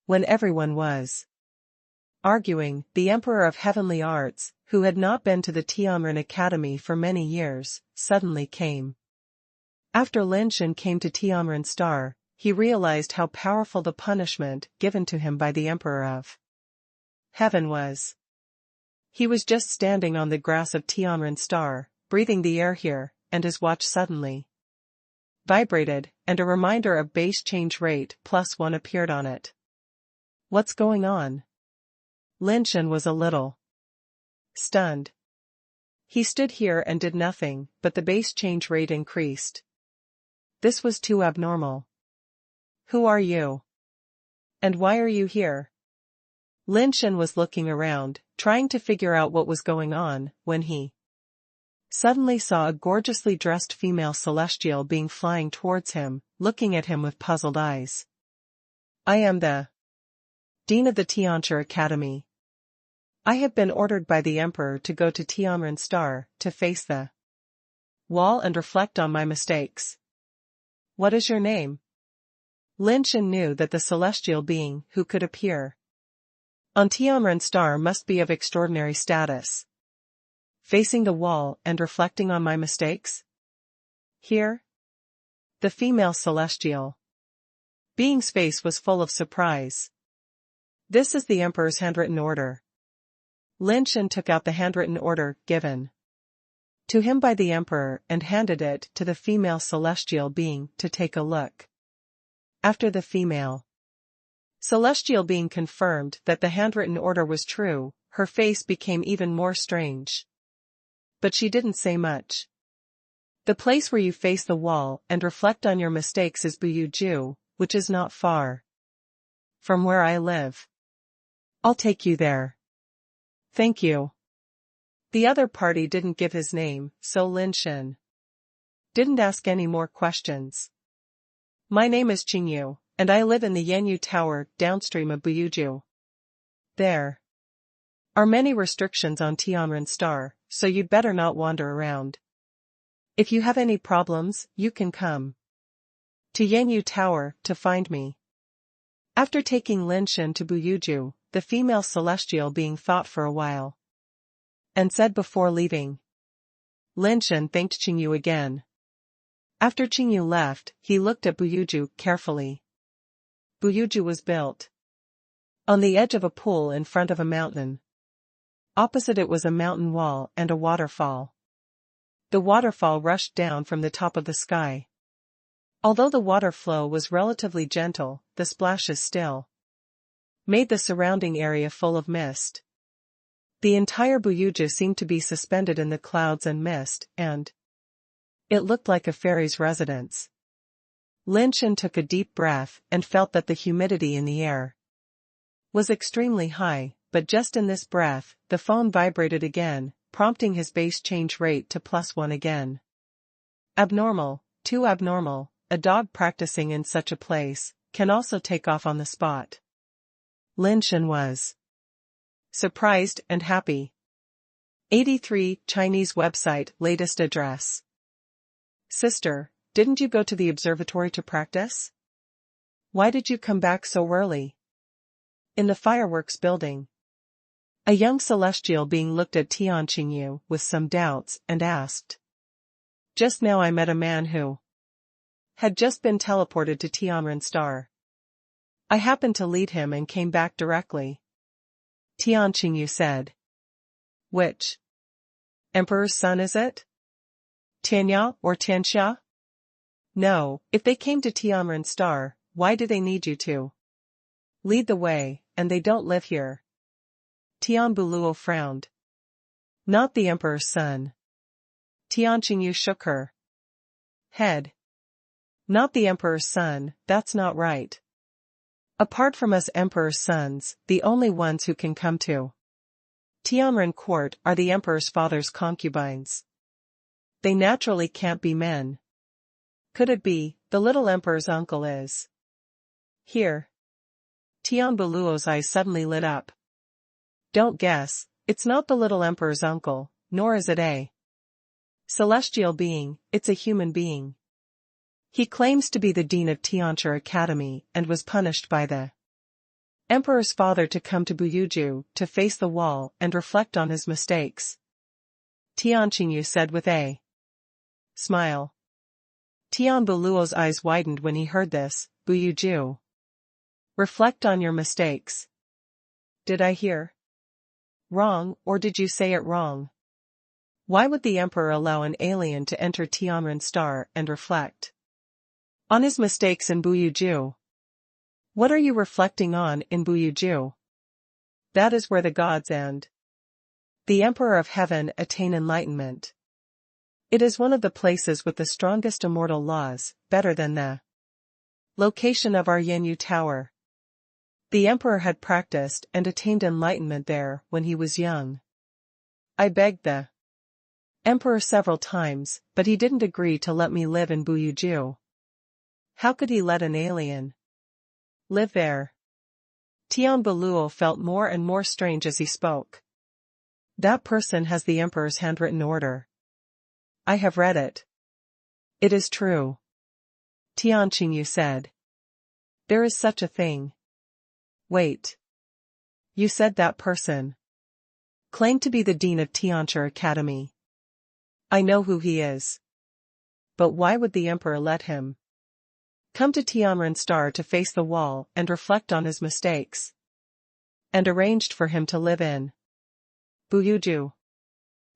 When everyone was arguing, the Emperor of Heavenly Arts, who had not been to the Tianren Academy for many years, suddenly came. After Lin Shen came to Tianren Star, he realized how powerful the punishment given to him by the Emperor of Heaven was. He was just standing on the grass of Tianren Star, breathing the air here, and his watch suddenly vibrated, and a reminder of base change rate +1 appeared on it. What's going on? Lin Shen was a little stunned. He stood here and did nothing, but the base change rate increased. This was too abnormal. Who are you? And why are you here? Lin Shen was looking around, trying to figure out what was going on, when he suddenly saw a gorgeously dressed female celestial being flying towards him, looking at him with puzzled eyes. I am the Dean of the Tianchi Academy. I have been ordered by the Emperor to go to Tianren Star, to face the wall and reflect on my mistakes. What is your name? Lin Shen knew that the celestial being who could appear on Tianren Star must be of extraordinary status. Facing the wall and reflecting on my mistakes? Here? The female celestial being's face was full of surprise. This is the Emperor's handwritten order. Lin Shen took out the handwritten order given to him by the Emperor and handed it to the female celestial being to take a look. After the female celestial being confirmed that the handwritten order was true, her face became even more strange. But she didn't say much. The place where you face the wall and reflect on your mistakes is Buyuju, which is not far from where I live. I'll take you there. Thank you. The other party didn't give his name, so Lin Shen didn't ask any more questions. My name is Qingyu, and I live in the Yanyu Tower, downstream of Buyuju. There are many restrictions on Tianren Star, so you'd better not wander around. If you have any problems, you can come To Yanyu Tower, to find me. After taking Lin Shen to Buyuju, the female celestial being thought for a while. And said before leaving. Lin Shen thanked Qingyu again. After Qingyu left, he looked at Buyuju carefully. Buyuju was built on the edge of a pool in front of a mountain. Opposite it was a mountain wall and a waterfall. The waterfall rushed down from the top of the sky. Although the water flow was relatively gentle, the splashes still made the surrounding area full of mist. The entire Buyuju seemed to be suspended in the clouds and mist, and it looked like a fairy's residence. Lin Shen took a deep breath and felt that the humidity in the air was extremely high, but just in this breath, the phone vibrated again, prompting his base change rate to +1 again. Abnormal, too abnormal. A dog practicing in such a place can also take off on the spot. Lin Shen was surprised and happy. 83 Chinese website latest address. Sister, didn't you go to the observatory to practice? Why did you come back so early? In the fireworks building. A young celestial being looked at Tian Qingyu with some doubts and asked. Just now I met a man who had just been teleported to Tianren Star. I happened to lead him and came back directly. Tian Qingyu said. Which emperor's son is it? Tianya or Tianxia? No, if they came to Tianren Star, why do they need you to lead the way, and they don't live here? Tian Buluo frowned. Not the emperor's son. Tian Qingyu shook her head. Not the emperor's son, that's not right. Apart from us emperor's sons, the only ones who can come to Tianren court are the emperor's father's concubines. They naturally can't be men. Could it be, the little emperor's uncle is here? Tian Buluo's eyes suddenly lit up. Don't guess, it's not the little emperor's uncle, nor is it a celestial being, it's a human being. He claims to be the dean of Tianxia Academy and was punished by the emperor's father to come to Buyuju to face the wall and reflect on his mistakes. Tian Qingyu said with a smile. Tian Buluo's eyes widened when he heard this. Buyuju. Reflect on your mistakes. Did I hear wrong, or did you say it wrong? Why would the emperor allow an alien to enter Tianren Star and reflect on his mistakes in Buyuju? What are you reflecting on in Buyuju? That is where the gods and the Emperor of Heaven attain enlightenment. It is one of the places with the strongest immortal laws, better than the location of our Yanyu Tower. The Emperor had practiced and attained enlightenment there when he was young. I begged the Emperor several times, but he didn't agree to let me live in Buyuju. How could he let an alien live there? Tian Buluo felt more and more strange as he spoke. That person has the Emperor's handwritten order. I have read it. It is true. Tian Qingyu said. There is such a thing. Wait. You said that person claimed to be the dean of Tianxia Academy. I know who he is. But why would the Emperor let him come to Tianren Star to face the wall and reflect on his mistakes? And arranged for him to live in Buyuju.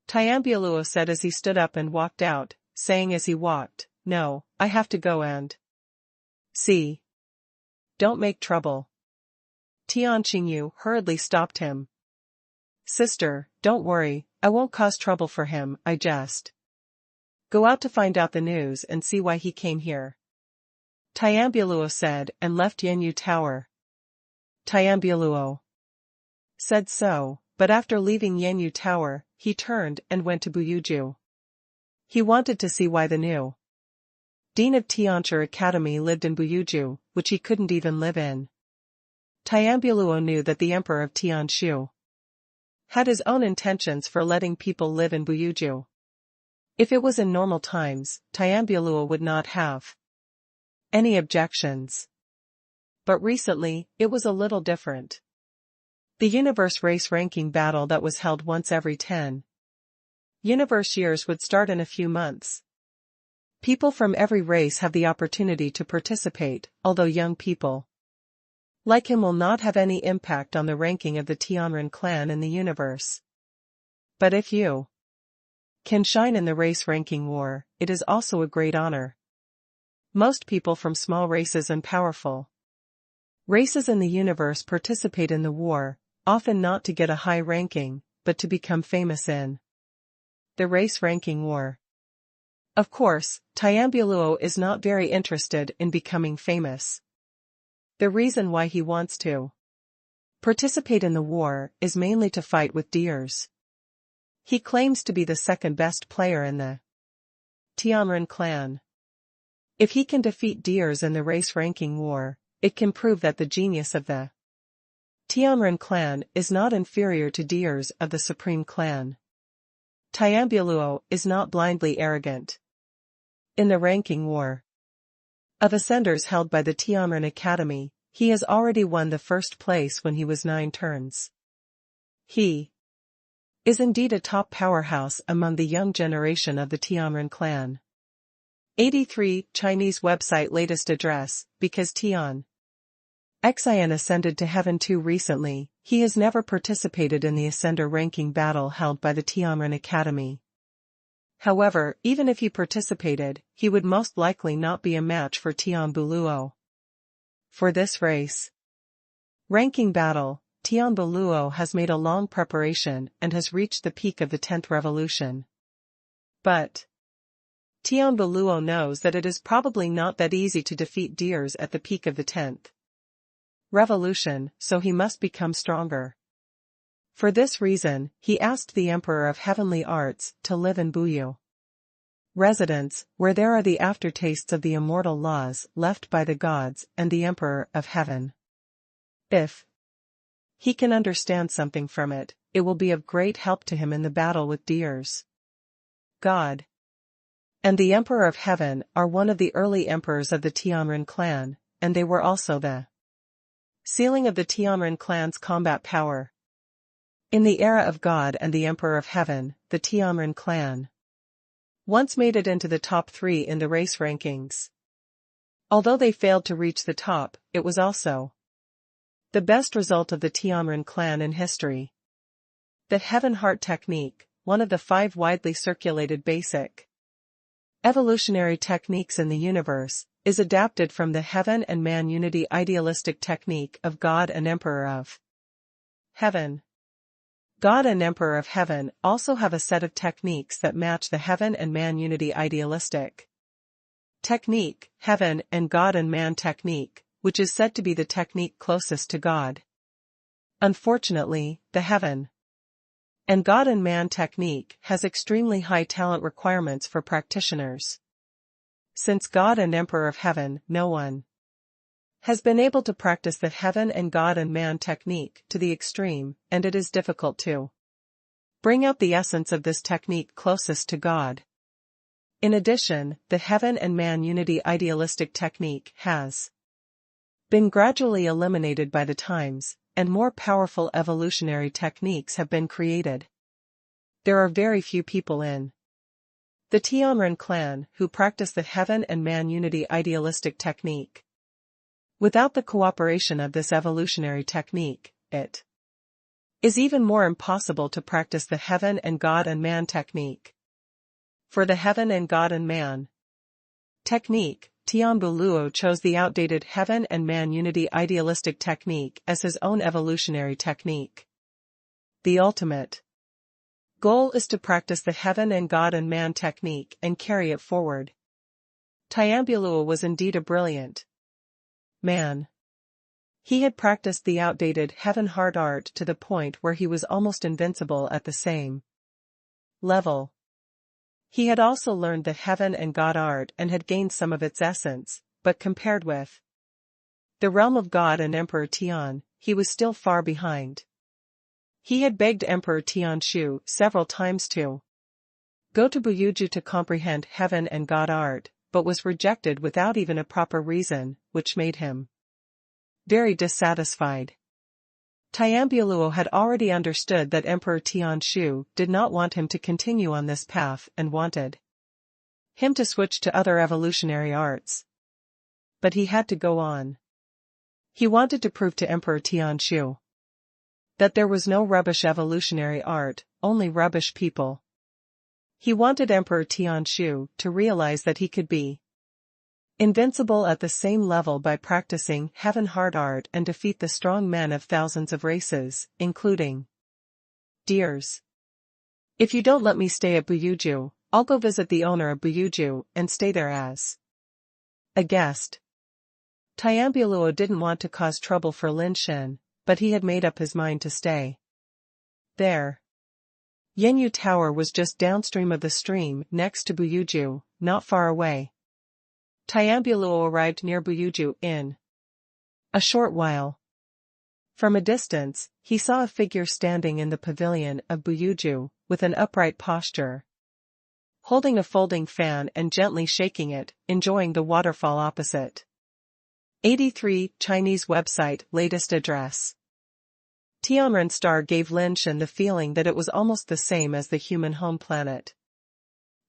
Tian Buluo said as he stood up and walked out, saying as he walked, No, I have to go and see. Don't make trouble. Tian Qingyu hurriedly stopped him. Sister, don't worry, I won't cause trouble for him, I just go out to find out the news and see why he came here. Tian Buluo said and left Yanyu Tower. Tian Buluo said so, but after leaving Yanyu Tower, he turned and went to Buyuju. He wanted to see why the new dean of Tianxia Academy lived in Buyuju, which he couldn't even live in. Tian Buluo knew that the Emperor of Tianshu had his own intentions for letting people live in Buyuju. If it was in normal times, Tian Buluo would not have any objections. But recently, it was a little different. The universe race ranking battle that was held once every 10 universe years would start in a few months. People from every race have the opportunity to participate, although young people like him will not have any impact on the ranking of the Tianren clan in the universe. But if you can shine in the race ranking war, it is also a great honor. Most people from small races and powerful races in the universe participate in the war, often not to get a high ranking, but to become famous in the race ranking war. Of course, Tian is not very interested in becoming famous. The reason why he wants to participate in the war is mainly to fight with deers. He claims to be the second best player in the Tianren clan. If he can defeat deers in the race ranking war, it can prove that the genius of the Tianren clan is not inferior to deers of the Supreme clan. Tian is not blindly arrogant. In the ranking war of ascenders held by the Tianren Academy, he has already won the first place when he was 9 turns. He is indeed a top powerhouse among the young generation of the Tianren clan. 83 Chinese website latest address, because Tian Xian ascended to heaven too recently, he has never participated in the ascender ranking battle held by the Tianren Academy. However, even if he participated, he would most likely not be a match for Tian Buluo. For this race ranking battle, Tian Buluo has made a long preparation and has reached the peak of the 10th revolution. But Tian Buluo knows that it is probably not that easy to defeat deers at the peak of the 10th revolution, so he must become stronger. For this reason, he asked the Emperor of Heavenly Arts to live in Buyu residence, where there are the aftertastes of the immortal laws left by the gods and the Emperor of Heaven. If he can understand something from it, it will be of great help to him in the battle with deers. God and the Emperor of Heaven are one of the early emperors of the Tianren clan, and they were also the ceiling of the Tianren clan's combat power. In the era of God and the Emperor of Heaven, the Tianren clan once made it into the top 3 in the race rankings. Although they failed to reach the top, it was also the best result of the Tianren clan in history. The Heaven Heart technique, one of the 5 widely circulated basic evolutionary techniques in the universe, is adapted from the Heaven and Man Unity idealistic technique of God and Emperor of Heaven. God and Emperor of Heaven also have a set of techniques that match the Heaven and Man Unity idealistic technique, Heaven and God and Man technique, which is said to be the technique closest to God. Unfortunately, the Heaven and God and Man technique has extremely high talent requirements for practitioners. Since God and Emperor of Heaven, no one has been able to practice the Heaven and God and Man technique to the extreme, and it is difficult to bring out the essence of this technique closest to God. In addition, the Heaven and Man Unity idealistic technique has been gradually eliminated by the times, and more powerful evolutionary techniques have been created. There are very few people in the Tianren clan who practice the Heaven and Man Unity idealistic technique. Without the cooperation of this evolutionary technique, it is even more impossible to practice the Heaven and God and Man technique. For the Heaven and God and Man technique, Tian Buluo chose the outdated Heaven and Man Unity idealistic technique as his own evolutionary technique. The ultimate goal is to practice the Heaven and God and Man technique and carry it forward. Tian Buluo was indeed a brilliant man. He had practiced the outdated Heaven Heart art to the point where he was almost invincible at the same level. He had also learned the Heaven and God art and had gained some of its essence, but compared with the realm of God and Emperor Tian, he was still far behind. He had begged Emperor Tianshu several times to go to Buyuju to comprehend Heaven and God art, but was rejected without even a proper reason, which made him very dissatisfied. Tianbuluo had already understood that Emperor Tian Shu did not want him to continue on this path and wanted him to switch to other evolutionary arts. But he had to go on. He wanted to prove to Emperor Tian Shu that there was no rubbish evolutionary art, only rubbish people. He wanted Emperor Tian Shu to realize that he could be invincible at the same level by practicing heaven-heart art and defeat the strong men of thousands of races, including deers. If you don't let me stay at Buyuju, I'll go visit the owner of Buyuju and stay there as a guest. Tianbuluo didn't want to cause trouble for Lin Shen, but he had made up his mind to stay there. Yanyu Tower was just downstream of the stream next to Buyuju, not far away. Tianbuluo arrived near Buyuju in a short while. From a distance, he saw a figure standing in the pavilion of Buyuju, with an upright posture, holding a folding fan and gently shaking it, enjoying the waterfall opposite. 83 Chinese website latest address. Tianren Star gave Lin Shen the feeling that it was almost the same as the human home planet.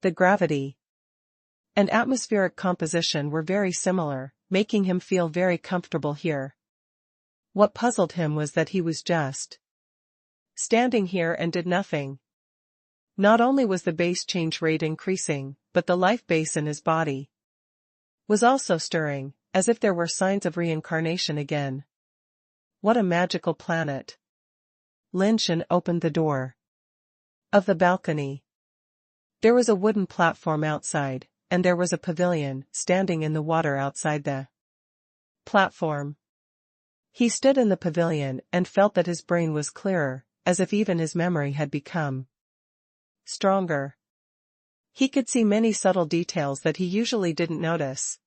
The gravity and atmospheric composition were very similar, making him feel very comfortable here. What puzzled him was that he was just standing here and did nothing. Not only was the base change rate increasing, but the life base in his body was also stirring, as if there were signs of reincarnation again. What a magical planet. Lin Shen opened the door of the balcony. There was a wooden platform outside, and there was a pavilion standing in the water outside the platform. He stood in the pavilion and felt that his brain was clearer, as if even his memory had become stronger. He could see many subtle details that he usually didn't notice.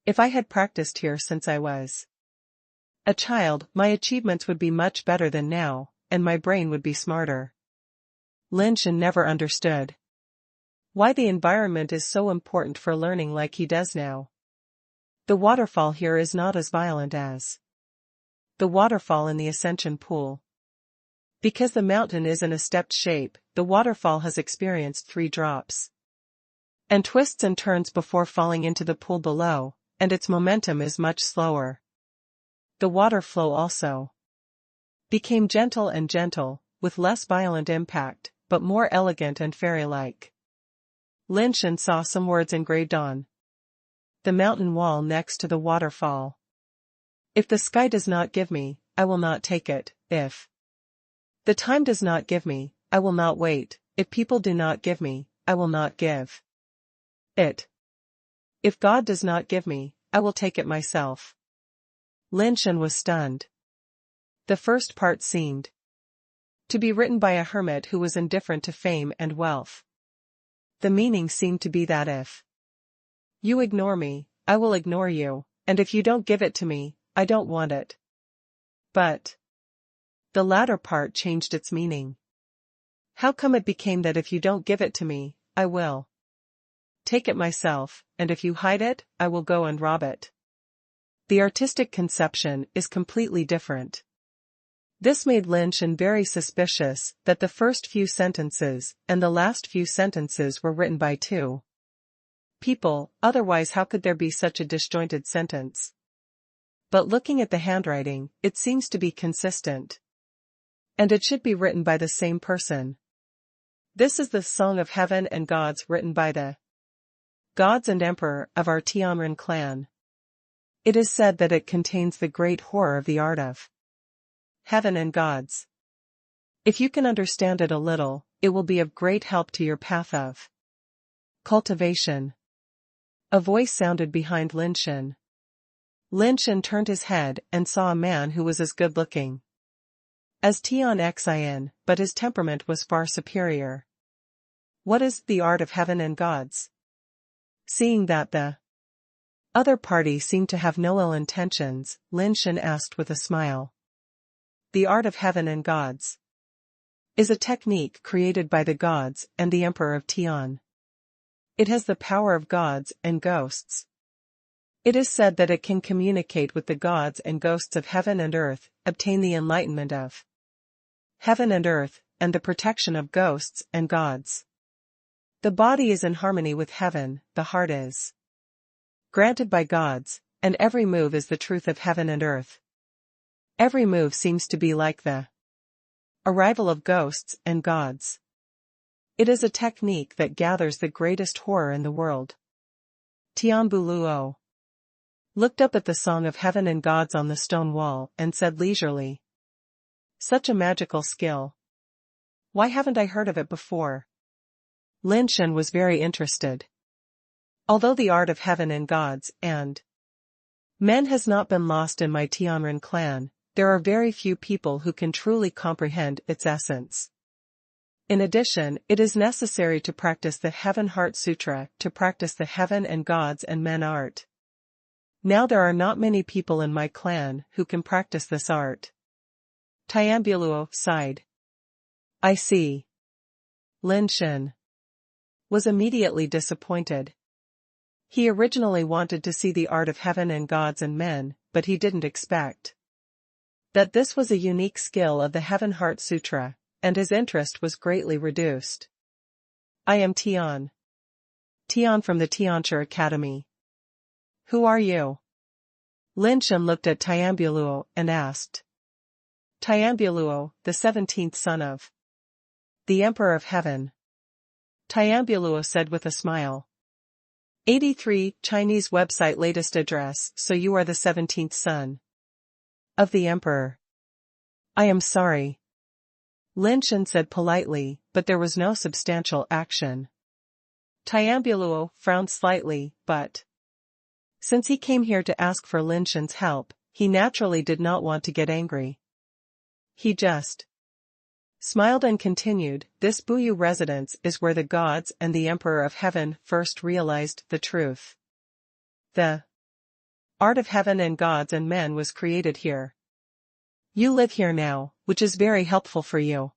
If I had practiced here since I was a child, my achievements would be much better than now, and my brain would be smarter. Lin Shen never understood why the environment is so important for learning like he does now. The waterfall here is not as violent as the waterfall in the Ascension Pool. Because the mountain is in a stepped shape, the waterfall has experienced 3 drops and twists and turns before falling into the pool below, and its momentum is much slower. The water flow also became gentle and gentle, with less violent impact, but more elegant and fairy-like. Lin Shen saw some words engraved on the mountain wall next to the waterfall. If the sky does not give me, I will not take it. If the time does not give me, I will not wait. If people do not give me, I will not give it. If God does not give me, I will take it myself. Lin Shen was stunned. The first part seemed to be written by a hermit who was indifferent to fame and wealth. The meaning seemed to be that if you ignore me, I will ignore you, and if you don't give it to me, I don't want it. But the latter part changed its meaning. How come it became that if you don't give it to me, I will take it myself, and if you hide it, I will go and rob it? The artistic conception is completely different. This made Lin Shen very suspicious that the first few sentences and the last few sentences were written by 2 people, otherwise how could there be such a disjointed sentence? But looking at the handwriting, it seems to be consistent. And it should be written by the same person. This is the Song of Heaven and Gods written by the gods and emperor of our Tianren clan. It is said that it contains the great horror of the art of heaven and gods. If you can understand it a little, it will be of great help to your path of cultivation. A voice sounded behind Lin Shen. Lin Shen turned his head and saw a man who was as good-looking as Tian Xin, but his temperament was far superior. What is the art of heaven and gods? Seeing that the other party seemed to have no ill intentions, Lin Shen asked with a smile. The art of heaven and gods is a technique created by the gods and the emperor of Tian. It has the power of gods and ghosts. It is said that it can communicate with the gods and ghosts of heaven and earth, obtain the enlightenment of heaven and earth, and the protection of ghosts and gods. The body is in harmony with heaven, the heart is granted by gods, and every move is the truth of heaven and earth. Every move seems to be like the arrival of ghosts and gods. It is a technique that gathers the greatest horror in the world. Tian Buluo looked up at the song of heaven and gods on the stone wall and said leisurely, "Such a magical skill. Why haven't I heard of it before?" Lin Shen was very interested. Although the art of heaven and gods and men has not been lost in my Tianren clan, there are very few people who can truly comprehend its essence. In addition, it is necessary to practice the Heaven Heart Sutra to practice the heaven and gods and men art. Now there are not many people in my clan who can practice this art. Tian Buluo sighed. I see. Lin Shen was immediately disappointed. He originally wanted to see the art of heaven and gods and men, but he didn't expect that this was a unique skill of the Heaven Heart Sutra, and his interest was greatly reduced. I am Tian. Tian from the Tianchi Academy. Who are you? Lin Shen looked at Tian Buluo and asked. Tian Buluo, the 17th son of the Emperor of Heaven. Tian Buluo said with a smile. 83 Chinese website latest address. So you are the 17th son of the Emperor. I am sorry. Lin Shen said politely, but there was no substantial action. Tian Buluo frowned slightly, but since he came here to ask for Lin Shen's help, he naturally did not want to get angry. He just smiled and continued, this Buyu residence is where the gods and the Emperor of Heaven first realized the truth. The art of heaven and gods and men was created here. You live here now, which is very helpful for you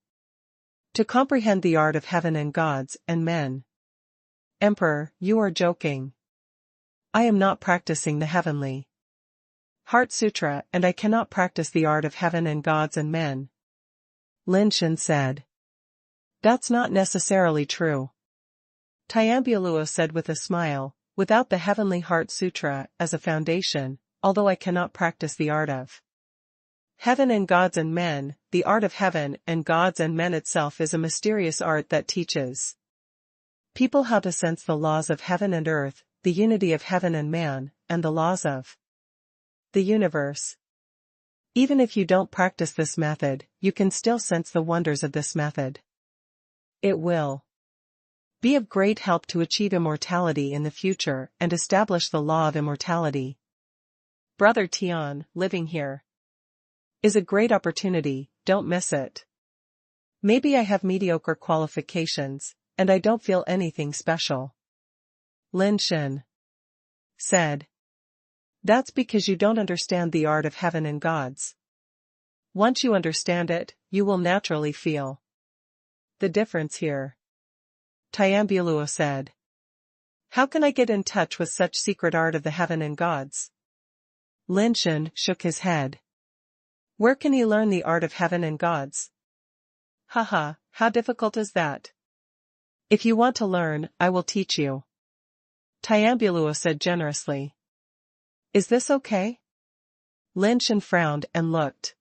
to comprehend the art of heaven and gods and men. Emperor, you are joking. I am not practicing the heavenly Heart Sutra and I cannot practice the art of heaven and gods and men. Lin Shen said. That's not necessarily true. Tian Buluo said with a smile, without the Heavenly Heart Sutra as a foundation, although I cannot practice the art of heaven and gods and men, the art of heaven and gods and men itself is a mysterious art that teaches people how to sense the laws of heaven and earth, the unity of heaven and man, and the laws of the universe. Even if you don't practice this method, you can still sense the wonders of this method. It will be of great help to achieve immortality in the future and establish the law of immortality. Brother Tian, living here is a great opportunity, don't miss it. Maybe I have mediocre qualifications, and I don't feel anything special. Lin Shen said. That's because you don't understand the art of heaven and gods. Once you understand it, you will naturally feel the difference here. Tian Buluo said. How can I get in touch with such secret art of the heaven and gods? Lin Shen shook his head. Where can he learn the art of heaven and gods? Haha, how difficult is that? If you want to learn, I will teach you. Tian Buluo said generously. Is this okay? Lin Shen frowned and looked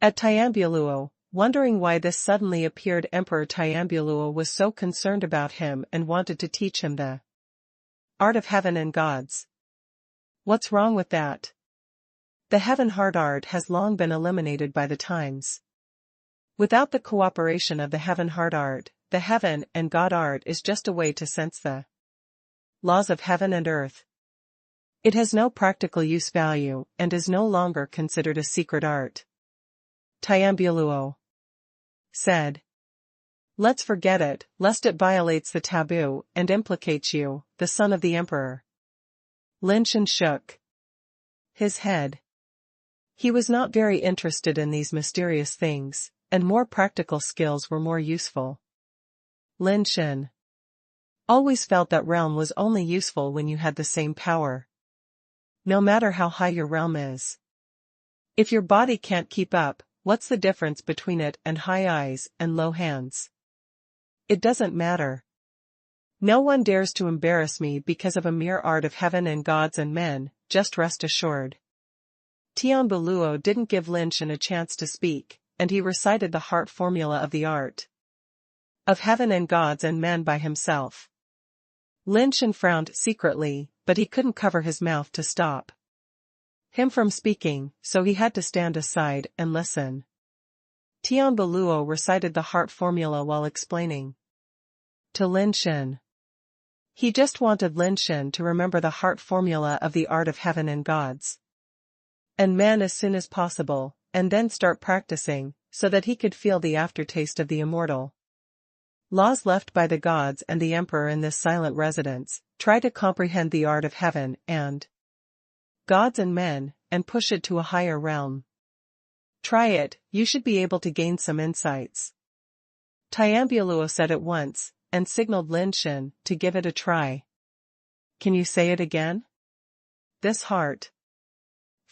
at Tian Buluo, wondering why this suddenly appeared Emperor Tian Buluo was so concerned about him and wanted to teach him the art of heaven and gods. What's wrong with that? The heaven heart art has long been eliminated by the times. Without the cooperation of the heaven heart art, the heaven and God art is just a way to sense the laws of heaven and earth. It has no practical use value and is no longer considered a secret art. Tian Buluo said. Let's forget it, lest it violates the taboo and implicates you, the son of the emperor. Lin Shen shook his head. He was not very interested in these mysterious things, and more practical skills were more useful. Lin Shen Always felt that realm was only useful when you had the same power. No matter how high your realm is. If your body can't keep up, what's the difference between it and high eyes and low hands? It doesn't matter. No one dares to embarrass me because of a mere art of heaven and gods and men, just rest assured. Tian didn't give Lin Shen a chance to speak, and he recited the heart formula of the art of heaven and gods and men by himself. Lin Shen frowned secretly, but he couldn't cover his mouth to stop him from speaking, so he had to stand aside and listen. Tian recited the heart formula while explaining to Lin Shen. He just wanted Lin Shen to remember the heart formula of the art of heaven and gods and men as soon as possible, and then start practicing, so that he could feel the aftertaste of the immortal laws left by the gods and the emperor in this silent residence. Try to comprehend the art of heaven and gods and men, and push it to a higher realm. Try it, you should be able to gain some insights. Tian said at once, and signaled Lin Shen to give it a try. Can you say it again? This heart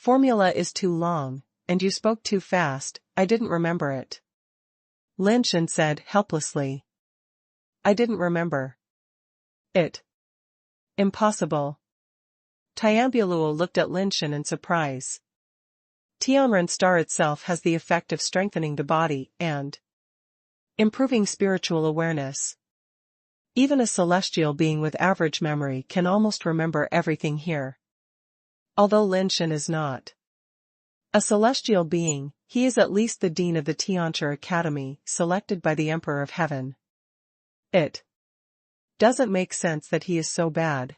formula is too long, and you spoke too fast, I didn't remember it. Lin Shen said helplessly. I didn't remember it. Impossible. Tian looked at Lin Shen in surprise. Tianren star itself has the effect of strengthening the body and improving spiritual awareness. Even a celestial being with average memory can almost remember everything here. Although Lin Shen is not a celestial being, he is at least the dean of the Tianchi Academy, selected by the Emperor of Heaven. It doesn't make sense that he is so bad.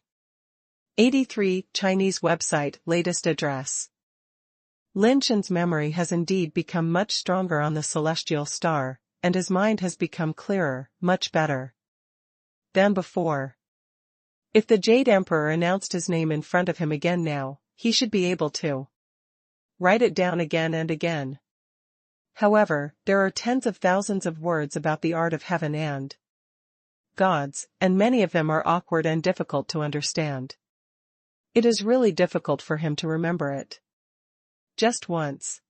83 Chinese website latest address. Lin Shen's memory has indeed become much stronger on the celestial star, and his mind has become clearer, much better than before. If the Jade Emperor announced his name in front of him again now, he should be able to write it down again and again. However, there are tens of thousands of words about the art of heaven and gods, and many of them are awkward and difficult to understand. It is really difficult for him to remember it just once.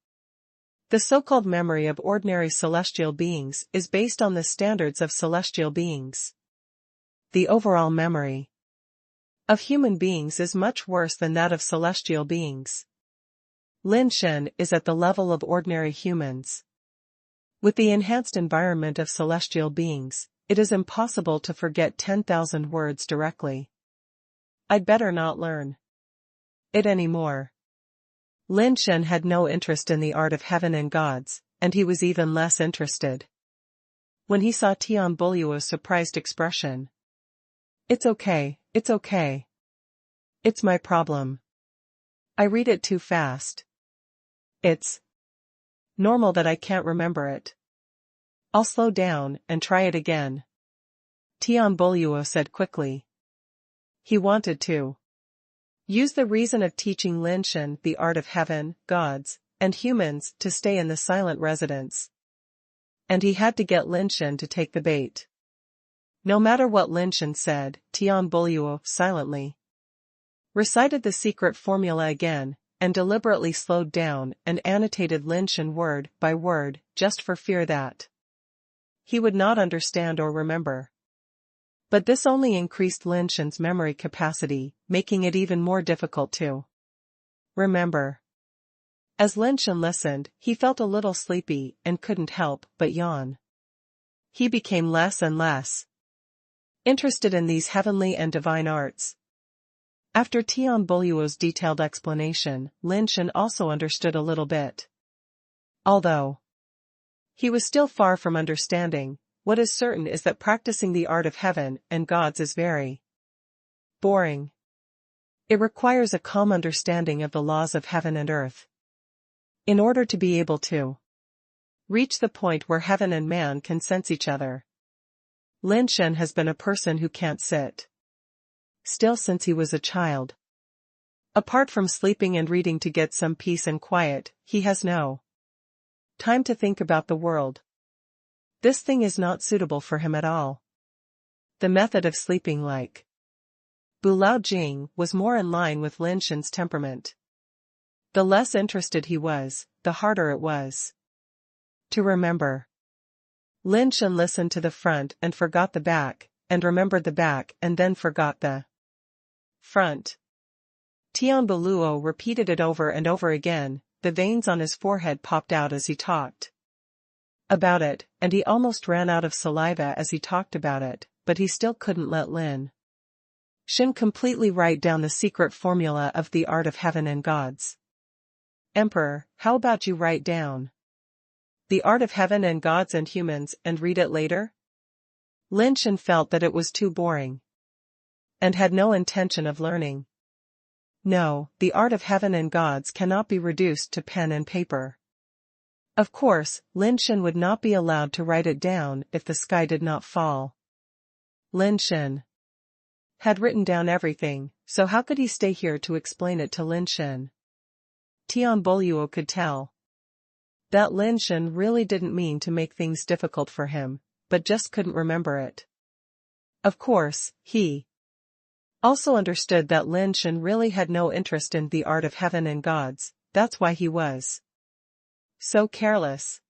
The so-called memory of ordinary celestial beings is based on the standards of celestial beings. The overall memory of human beings is much worse than that of celestial beings. Lin Shen is at the level of ordinary humans. With the enhanced environment of celestial beings, it is impossible to forget 10,000 words directly. I'd better not learn it anymore. Lin Shen had no interest in the art of heaven and gods, and he was even less interested when he saw Tian Buluo's surprised expression. It's okay, it's okay. It's my problem. I read it too fast. It's normal that I can't remember it. I'll slow down and try it again. Tian Buluo said quickly. He wanted to use the reason of teaching Lin Shen the art of heaven, gods, and humans to stay in the silent residence. And he had to get Lin Shen to take the bait. No matter what Lin Shen said, Tian Buluo silently recited the secret formula again, and deliberately slowed down and annotated Lin Shen word by word, just for fear that he would not understand or remember. But this only increased Lin Shen's memory capacity, making it even more difficult to remember. As Lin Shen listened, he felt a little sleepy and couldn't help but yawn. He became less and less interested in these heavenly and divine arts. After Tian Buluo's detailed explanation, Lin Shen also understood a little bit. Although he was still far from understanding, what is certain is that practicing the art of heaven and gods is very boring. It requires a calm understanding of the laws of heaven and earth. In order to be able to reach the point where heaven and man can sense each other. Lin Shen has been a person who can't sit still since he was a child. Apart from sleeping and reading to get some peace and quiet, he has no time to think about the world. This thing is not suitable for him at all. The method of sleeping like Bulao Jing was more in line with Lin Shen's temperament. The less interested he was, the harder it was to remember. Lin Shen listened to the front and forgot the back, and remembered the back and then forgot the front. Tian Boluo repeated it over and over again. The veins on his forehead popped out as he talked about it, and he almost ran out of saliva as he talked about it, but he still couldn't let Lin Shen completely write down the secret formula of the art of heaven and gods. Emperor, how about you write down the art of heaven and gods and humans and read it later? Lin Shen felt that it was too boring and had no intention of learning. No, the art of heaven and gods cannot be reduced to pen and paper. Of course, Lin Shen would not be allowed to write it down if the sky did not fall. Lin Shen had written down everything, so how could he stay here to explain it to Lin Shen? Tian Boluo could tell that Lin Shen really didn't mean to make things difficult for him, but just couldn't remember it. Of course, he also understood that Lin Shen really had no interest in the art of heaven and gods. That's why he was so careless.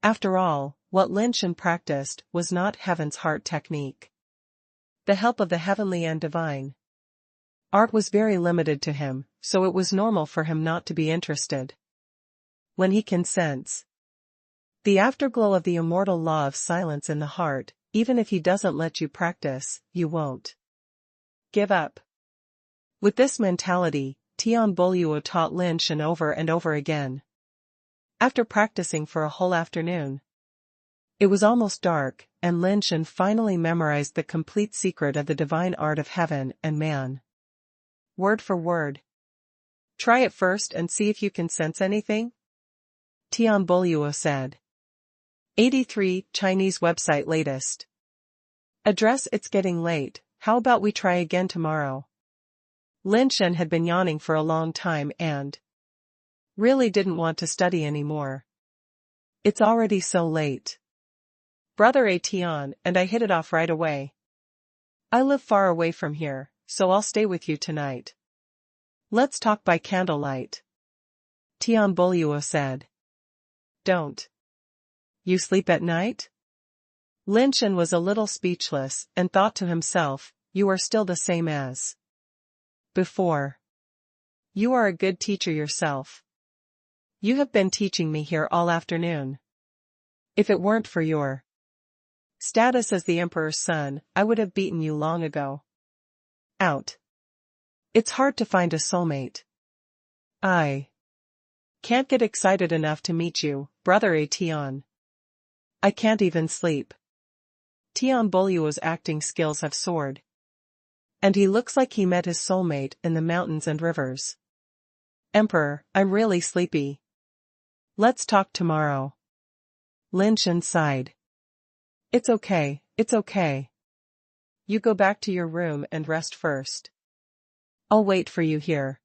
After all, what Lin Shen practiced was not heaven's heart technique. The help of the heavenly and divine art was very limited to him, so it was normal for him not to be interested. When he can sense the afterglow of the immortal law of silence in the heart, even if he doesn't let you practice, you won't give up. With this mentality, Tian Boluo taught Lin Shen over and over again. After practicing for a whole afternoon, it was almost dark, and Lin Shen finally memorized the complete secret of the divine art of heaven and man. Word for word. Try it first and see if you can sense anything, Tian Boluo said. 83 Chinese website latest address. It's getting late, how about we try again tomorrow? Lin Shen had been yawning for a long time and really didn't want to study anymore. It's already so late. Brother Tian and I hit it off right away. I live far away from here, so I'll stay with you tonight. Let's talk by candlelight, Tian Boluo said. Don't you sleep at night? Lin Shen was a little speechless and thought to himself, you are still the same as before. You are a good teacher yourself. You have been teaching me here all afternoon. If it weren't for your status as the emperor's son, I would have beaten you long ago. Out. It's hard to find a soulmate. I can't get excited enough to meet you, brother Tian. I can't even sleep. Tian Boluo's acting skills have soared. And he looks like he met his soulmate in the mountains and rivers. Emperor, I'm really sleepy. Let's talk tomorrow. Lin Shen sighed. It's okay, it's okay. You go back to your room and rest first. I'll wait for you here.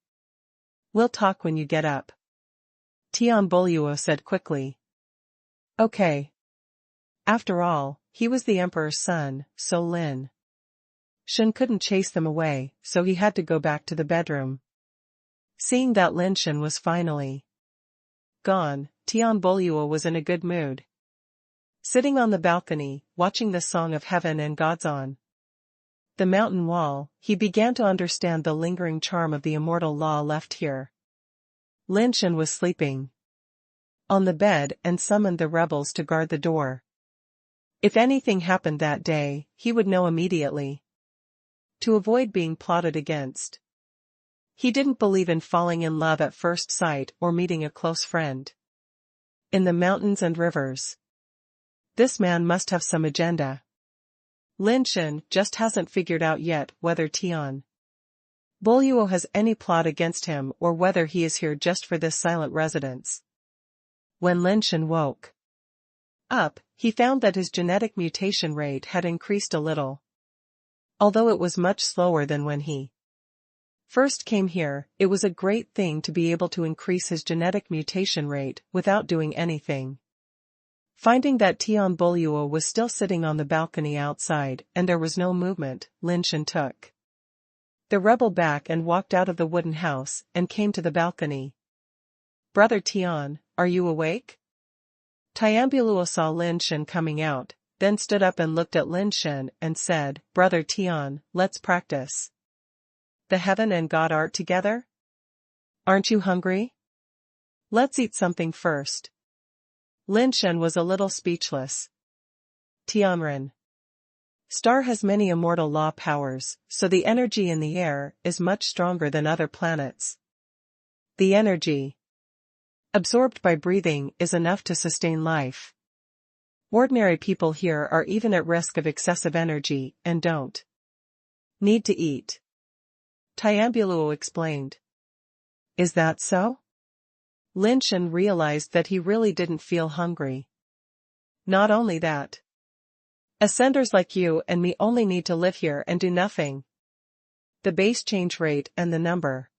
We'll talk when you get up, Tian Boluo said quickly. Okay. After all, he was the emperor's son, so Lin Shen couldn't chase them away, so he had to go back to the bedroom. Seeing that Lin Shen was finally gone, Tian Boluo was in a good mood. Sitting on the balcony, watching the Song of Heaven and Gods on the mountain wall, he began to understand the lingering charm of the immortal law left here. Lin Shen was sleeping on the bed and summoned the rebels to guard the door. If anything happened that day, he would know immediately. To avoid being plotted against. He didn't believe in falling in love at first sight or meeting a close friend in the mountains and rivers. This man must have some agenda. Lin Shen just hasn't figured out yet whether Tian Boluo has any plot against him or whether he is here just for this silent residence. When Lin Shen woke up, he found that his genetic mutation rate had increased a little. Although it was much slower than when he first came here, it was a great thing to be able to increase his genetic mutation rate without doing anything Finding that Tian Buluo was still sitting on the balcony outside and there was no movement, Lin Shen took the rebel back and walked out of the wooden house and came to the balcony. "Brother Tian, are you awake?" Tian Buluo saw Lin Shen coming out, then stood up and looked at Lin Shen and said, "Brother Tian, let's practice the heaven and God art together? Aren't you hungry? Let's eat something first." Lin Shen was a little speechless. Tianren. Star has many immortal law powers, so the energy in the air is much stronger than other planets. The energy absorbed by breathing is enough to sustain life. Ordinary people here are even at risk of excessive energy and don't need to eat. Tian Buluo explained. Is that so? Lin Shen realized that he really didn't feel hungry. Not only that. Ascenders like you and me only need to live here and do nothing. The base change rate and the number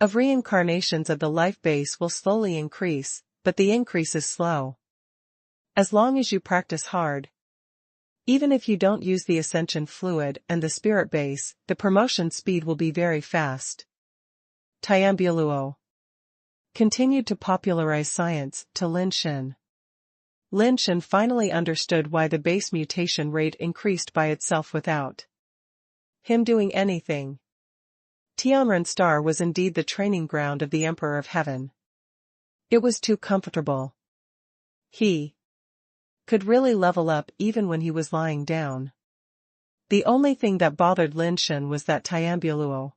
of reincarnations of the life base will slowly increase, but the increase is slow. As long as you practice hard. Even if you don't use the ascension fluid and the spirit base, the promotion speed will be very fast. Tian Buluo continued to popularize science to Lin Shen. Lin Shen finally understood why the base mutation rate increased by itself without him doing anything. Tianren Star was indeed the training ground of the Emperor of Heaven. It was too comfortable. He could really level up even when he was lying down. The only thing that bothered Lin Shen was that Tian Buluo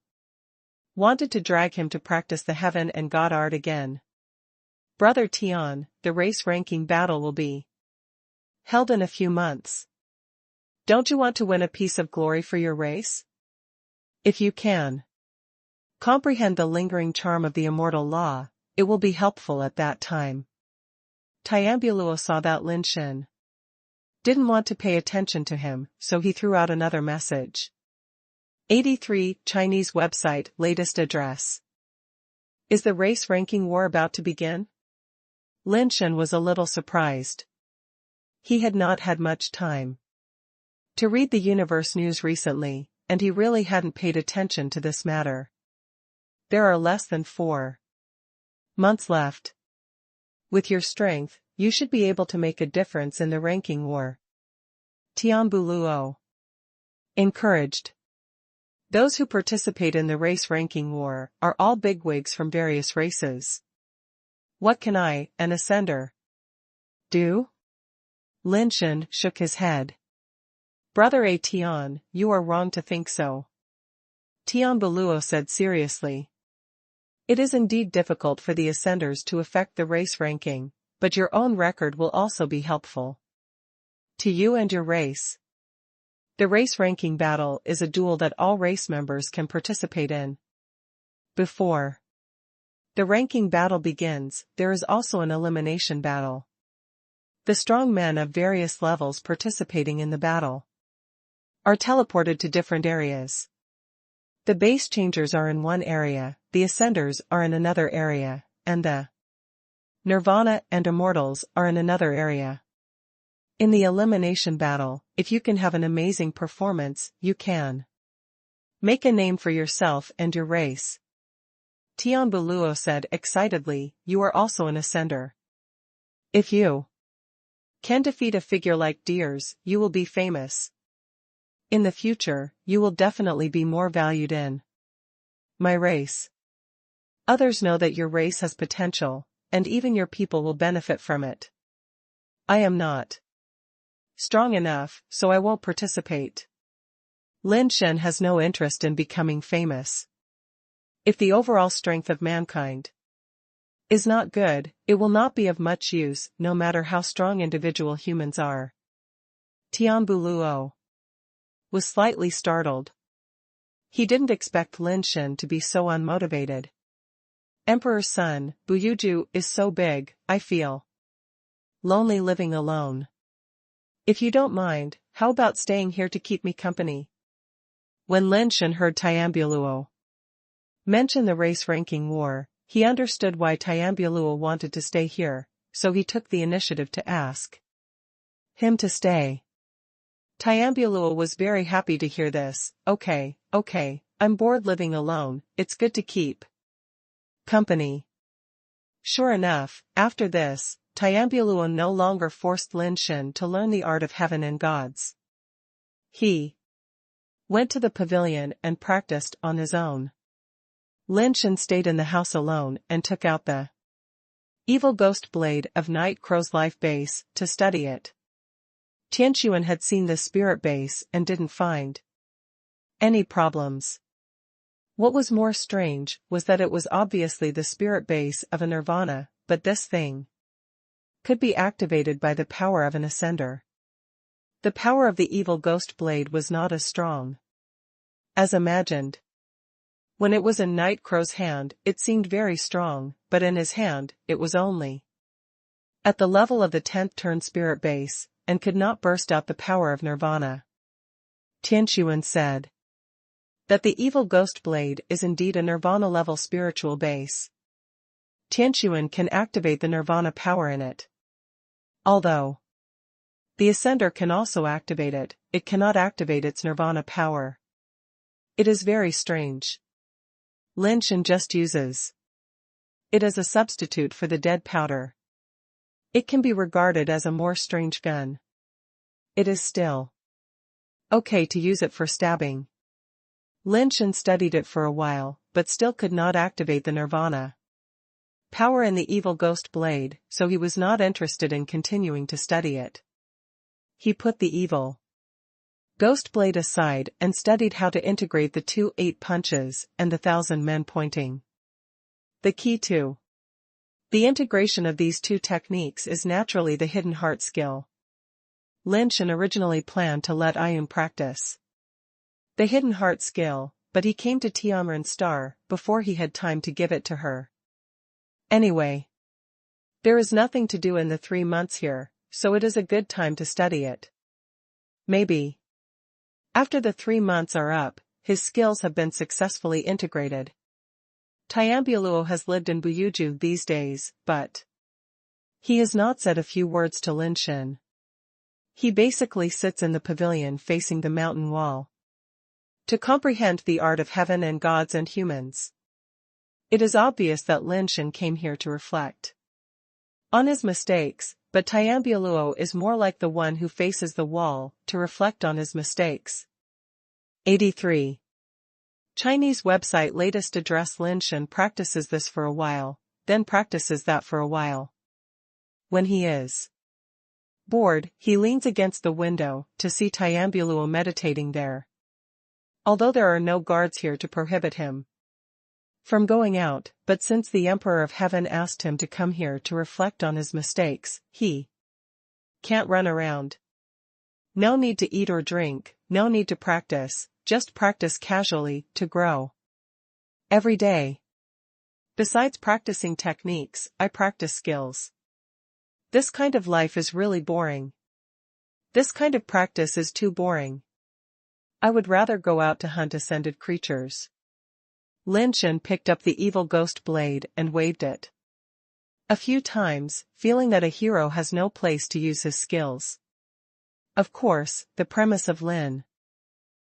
wanted to drag him to practice the heaven and God art again. "Brother Tian, the race ranking battle will be held in a few months. Don't you want to win a piece of glory for your race? If you can comprehend the lingering charm of the immortal law, it will be helpful at that time." Tian Buluo saw that Lin Shen didn't want to pay attention to him, so he threw out another message. 83 Chinese website latest address. Is the race ranking war about to begin? Lin Shen was a little surprised. He had not had much time to read the universe news recently, and he really hadn't paid attention to this matter. There are less than 4 months left. With your strength, you should be able to make a difference in the ranking war. Tian Buluo encouraged. Those who participate in the race ranking war are all bigwigs from various races. What can I, an ascender, do? Lin Shen shook his head. Brother Tian, you are wrong to think so. Tian Buluo said seriously. It is indeed difficult for the ascenders to affect the race ranking, but your own record will also be helpful to you and your race. The race ranking battle is a duel that all race members can participate in. Before the ranking battle begins, there is also an elimination battle. The strong men of various levels participating in the battle are teleported to different areas. The base changers are in one area, the ascenders are in another area, and the nirvana and immortals are in another area. In the elimination battle, if you can have an amazing performance, you can make a name for yourself and your race. Tian Buluo said excitedly, you are also an ascender. If you can defeat a figure like Deers, you will be famous. In the future, you will definitely be more valued in my race. Others know that your race has potential, and even your people will benefit from it. I am not strong enough, so I won't participate. Lin Shen has no interest in becoming famous. If the overall strength of mankind is not good, it will not be of much use, no matter how strong individual humans are. Tian Buluo was slightly startled. He didn't expect Lin Shen to be so unmotivated. Emperor's son, Buyuju, is so big, I feel lonely living alone. If you don't mind, how about staying here to keep me company? When Lin Shen heard Tian Buluo mention the race ranking war, he understood why Tian Buluo wanted to stay here, so he took the initiative to ask him to stay. Tianbulua was very happy to hear this. Okay, I'm bored living alone, it's good to keep company. Sure enough, after this, Tianbulua no longer forced Lin Shen to learn the art of heaven and gods. He went to the pavilion and practiced on his own. Lin Shen stayed in the house alone and took out the evil ghost blade of Night Crow's life base to study it. Tian had seen the spirit base and didn't find any problems. What was more strange was that it was obviously the spirit base of a nirvana, but this thing could be activated by the power of an ascender. The power of the evil ghost blade was not as strong as imagined. When it was in Night Crow's hand, it seemed very strong, but in his hand, it was only at the level of the 10th turn spirit base, and could not burst out the power of nirvana. Tian said that the evil ghost blade is indeed a nirvana-level spiritual base. Tian can activate the nirvana power in it. Although the ascender can also activate it, it cannot activate its nirvana power. It is very strange. Lin Shen just uses it as a substitute for the dead powder. It can be regarded as a more strange gun. It is still okay to use it for stabbing. Lin Shen studied it for a while, but still could not activate the nirvana power in the evil ghost blade, so he was not interested in continuing to study it. He put the evil ghost blade aside and studied how to integrate the 2 8 punches and the 1,000 men pointing. The key to the integration of these two techniques is naturally the hidden heart skill. Lin Shen originally planned to let Ayun practice the hidden heart skill, but he came to Tianren's star before he had time to give it to her. Anyway, there is nothing to do in the 3 months here, so it is a good time to study it. Maybe after the 3 months are up, his skills have been successfully integrated. Tianbulua has lived in Buyuju these days, but he has not said a few words to Lin Shen. He basically sits in the pavilion facing the mountain wall to comprehend the art of heaven and gods and humans. It is obvious that Lin Shen came here to reflect on his mistakes, but Tianbulua is more like the one who faces the wall to reflect on his mistakes. 83. Chinese website latest address. Lin Shen practices this for a while, then practices that for a while. When he is bored, he leans against the window to see Tianbulua meditating there. Although there are no guards here to prohibit him from going out, but since the Emperor of Heaven asked him to come here to reflect on his mistakes, he can't run around. No need to eat or drink, no need to practice, just practice casually to grow every day. Besides practicing techniques, I practice skills. This kind of life is really boring. This kind of practice is too boring. I would rather go out to hunt ascended creatures. Lin Shen picked up the evil ghost blade and waved it a few times, feeling that a hero has no place to use his skills. Of course, the premise of Lin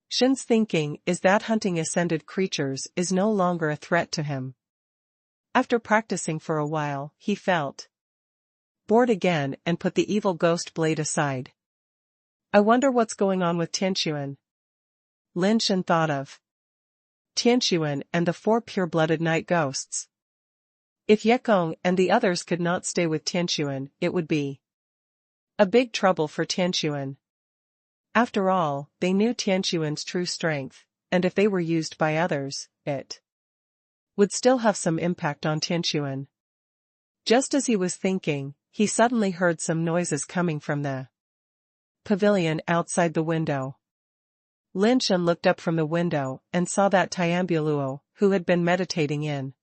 Shen's thinking is that hunting ascended creatures is no longer a threat to him. After practicing for a while, he felt bored again and put the evil ghost blade aside. I wonder what's going on with Tian. Lin Shen thought of Tian and the 4 pure-blooded night ghosts. If Yekong and the others could not stay with Tian, it would be a big trouble for Tian. After all, they knew Tian's true strength, and if they were used by others, it would still have some impact on Tian. Just as he was thinking, he suddenly heard some noises coming from the pavilion outside the window. Lin Shen looked up from the window and saw that Tianbulua, who had been meditating in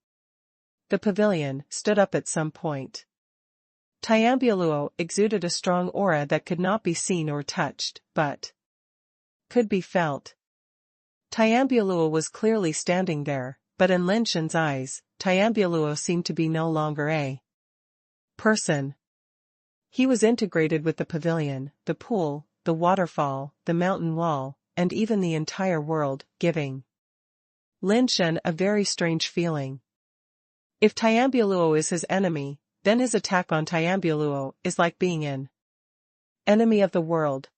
the pavilion, stood up at some point. Tianbulua exuded a strong aura that could not be seen or touched, but could be felt. Tianbulua was clearly standing there, but in Lin Shen's eyes, Tianbulua seemed to be no longer a person. He was integrated with the pavilion, the pool, the waterfall, the mountain wall, and even the entire world, giving Lin Shen a very strange feeling. If Tianbuluo is his enemy, then his attack on Tianbuluo is like being an enemy of the world.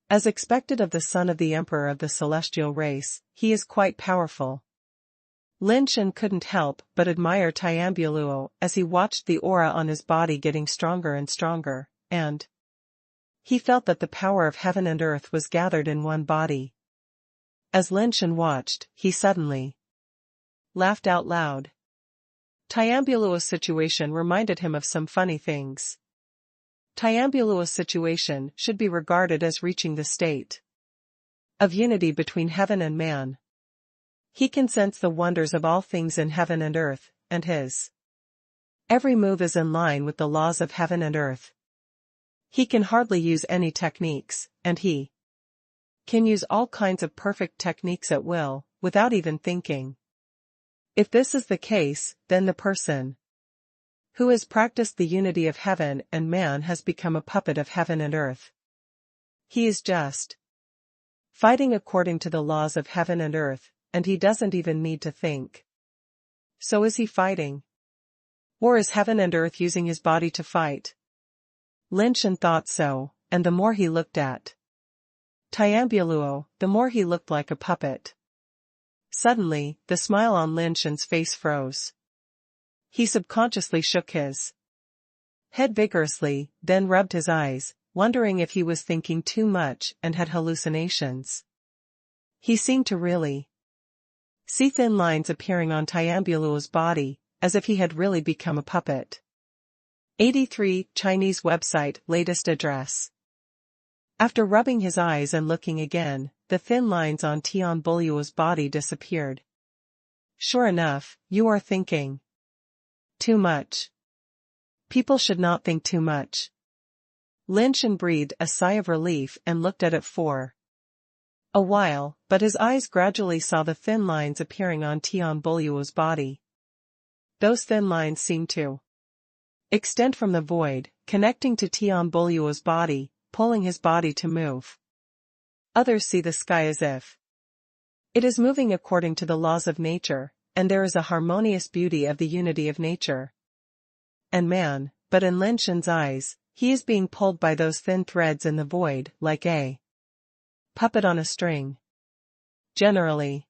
As expected of the son of the emperor of the celestial race, he is quite powerful. Lin Shen couldn't help but admire Tianbuluo as he watched the aura on his body getting stronger and stronger, and he felt that the power of heaven and earth was gathered in one body. As Lin Shen watched, he suddenly laughed out loud. Tianbuluo's situation reminded him of some funny things. Tianbuluo's situation should be regarded as reaching the state of unity between heaven and man. He can sense the wonders of all things in heaven and earth, and his every move is in line with the laws of heaven and earth. He can hardly use any techniques, and he can use all kinds of perfect techniques at will, without even thinking. If this is the case, then the person who has practiced the unity of heaven and man has become a puppet of heaven and earth. He is just fighting according to the laws of heaven and earth, and he doesn't even need to think. So is he fighting? Or is heaven and earth using his body to fight? Lin Shen thought so, and the more he looked at Tianbuluo, the more he looked like a puppet. Suddenly, the smile on Lin Shen's face froze. He subconsciously shook his head vigorously, then rubbed his eyes, wondering if he was thinking too much and had hallucinations. He seemed to really see thin lines appearing on Tianbuluo's body, as if he had really become a puppet. 83 Chinese website latest address. After rubbing his eyes and looking again, the thin lines on Tianbuluo's body disappeared. Sure enough, you are thinking too much. People should not think too much. Lin Shen breathed a sigh of relief and looked at it for a while, but his eyes gradually saw the thin lines appearing on Tianbuluo's body. Those thin lines seemed to extend from the void, connecting to Tianbuluo's body, pulling his body to move. Others see the sky as if it is moving according to the laws of nature, and there is a harmonious beauty of the unity of nature and man, but in Lin Shen's eyes, he is being pulled by those thin threads in the void, like a puppet on a string. Generally.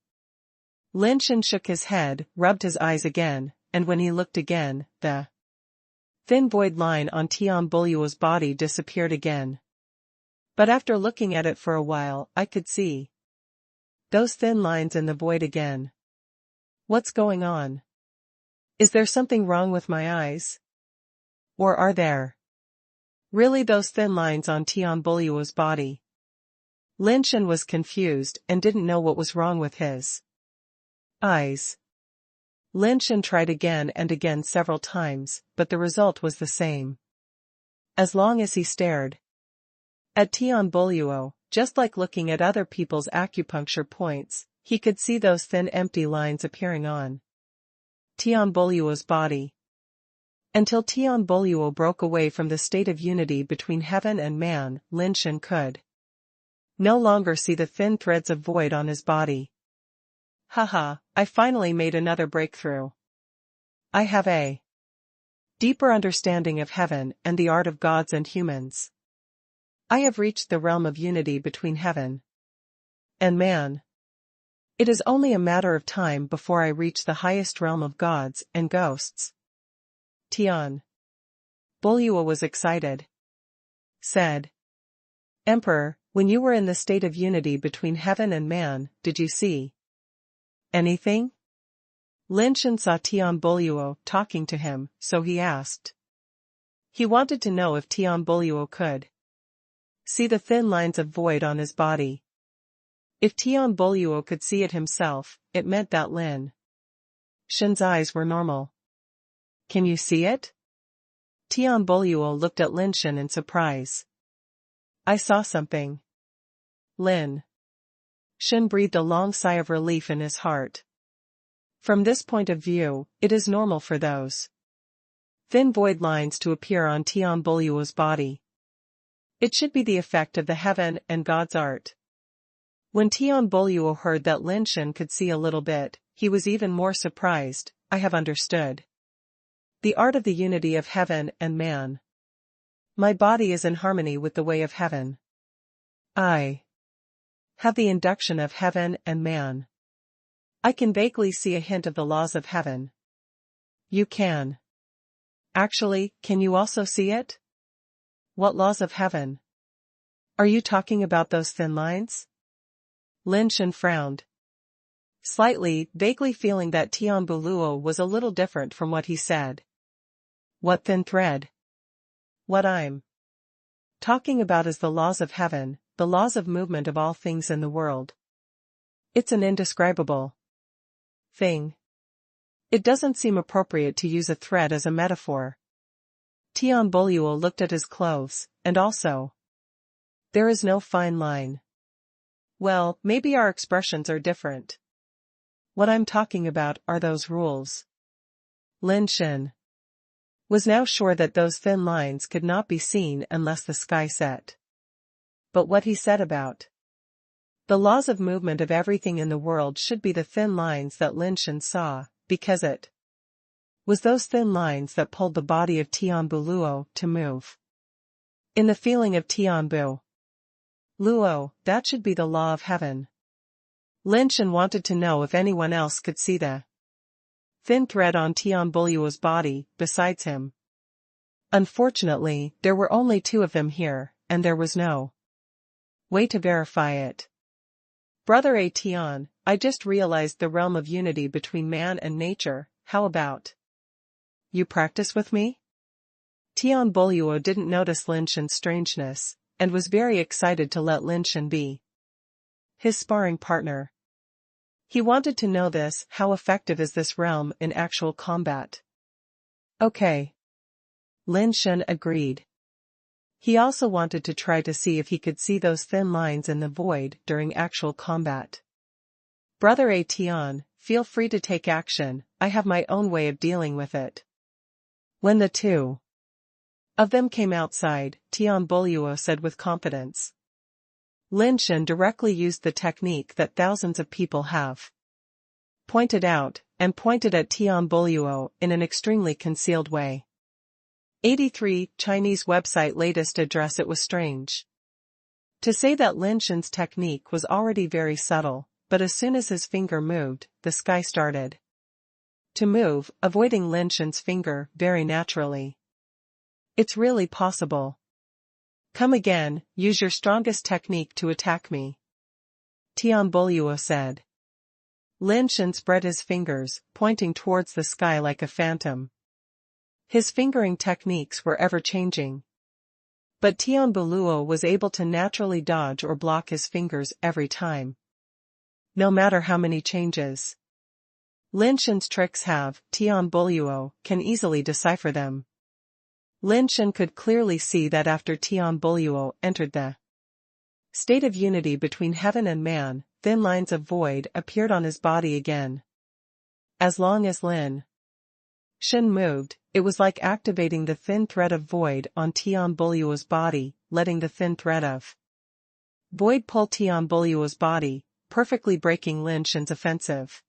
Lin Shen shook his head, rubbed his eyes again, and when he looked again, the thin void line on Tianbuluo's body disappeared again. But after looking at it for a while, I could see those thin lines in the void again. What's going on? Is there something wrong with my eyes? Or are there really those thin lines on Tianbuluo's body? Lin Shen was confused and didn't know what was wrong with his eyes. Lin Shen tried again and again several times, but the result was the same. As long as he stared at Tianbuluo, just like looking at other people's acupuncture points, he could see those thin empty lines appearing on Tianbuluo's body. Until Tianbuluo broke away from the state of unity between heaven and man, Lin Shen could no longer see the thin threads of void on his body. Haha, I finally made another breakthrough. I have a deeper understanding of heaven and the art of gods and humans. I have reached the realm of unity between heaven and man. It is only a matter of time before I reach the highest realm of gods and ghosts. Tianbuluo was excited. Said, Emperor, when you were in the state of unity between heaven and man, did you see anything? Lin Shen saw Tianbuluo talking to him, so he asked. He wanted to know if Tianbuluo could see the thin lines of void on his body. If Tianbuluo could see it himself, it meant that Lin Shen's eyes were normal. Can you see it? Tianbuluo looked at Lin Shen in surprise. I saw something. Lin Shen breathed a long sigh of relief in his heart. From this point of view, it is normal for those thin void lines to appear on Tian Boluo's body. It should be the effect of the heaven and God's art. When Tian Boluo heard that Lin Shen could see a little bit, he was even more surprised. I have understood. The art of the unity of heaven and man. My body is in harmony with the way of heaven. I have the induction of heaven and man. I can vaguely see a hint of the laws of heaven. You can. Actually, can you also see it? What laws of heaven? Are you talking about those thin lines? Lin Shen frowned slightly, vaguely feeling that Tian Boluo was a little different from what he said. What thin thread? What I'm talking about is the laws of heaven, the laws of movement of all things in the world. It's an indescribable thing. It doesn't seem appropriate to use a thread as a metaphor. Tian Boluo looked at his clothes, and also, there is no fine line. Well, maybe our expressions are different. What I'm talking about are those rules. Lin Shen was now sure that those thin lines could not be seen unless the sky set. But what he said about the laws of movement of everything in the world should be the thin lines that Lin Shen saw, because it was those thin lines that pulled the body of Tian Boluo to move. In the feeling of Tian Boluo, that should be the law of heaven. Lin Shen wanted to know if anyone else could see the thin thread on Tian Boluo's body, besides him. Unfortunately, there were only two of them here, and there was no way to verify it. Brother Tian, I just realized the realm of unity between man and nature. How about you practice with me? Tian Boluo didn't notice Lin Shen's strangeness, and was very excited to let Lin Shen be his sparring partner. He wanted to know this, how effective is this realm in actual combat? Okay. Lin Shen agreed. He also wanted to try to see if he could see those thin lines in the void during actual combat. Brother Tian, feel free to take action, I have my own way of dealing with it. When the two of them came outside, Tian Boluo said with confidence. Lin Shen directly used the technique that thousands of people have pointed out, and pointed at Tian Boluo in an extremely concealed way. 83 Chinese website latest address. It was strange to say that Lin Shen's technique was already very subtle, but as soon as his finger moved, the sky started to move, avoiding Lin Shen's finger very naturally. It's really possible. Come again, use your strongest technique to attack me. Tian Boluo said. Lin Shen spread his fingers, pointing towards the sky like a phantom. His fingering techniques were ever-changing. But Tian Boluo was able to naturally dodge or block his fingers every time. No matter how many changes Lin Shen's tricks have, Tian Boluo can easily decipher them. Lin Shen could clearly see that after Tian Boluo entered the state of unity between heaven and man, thin lines of void appeared on his body again. As long as Lin Shen moved, it was like activating the thin thread of void on Tian Boluo's body, letting the thin thread of void pull Tian Boluo's body, perfectly breaking Lin Shen's offensive.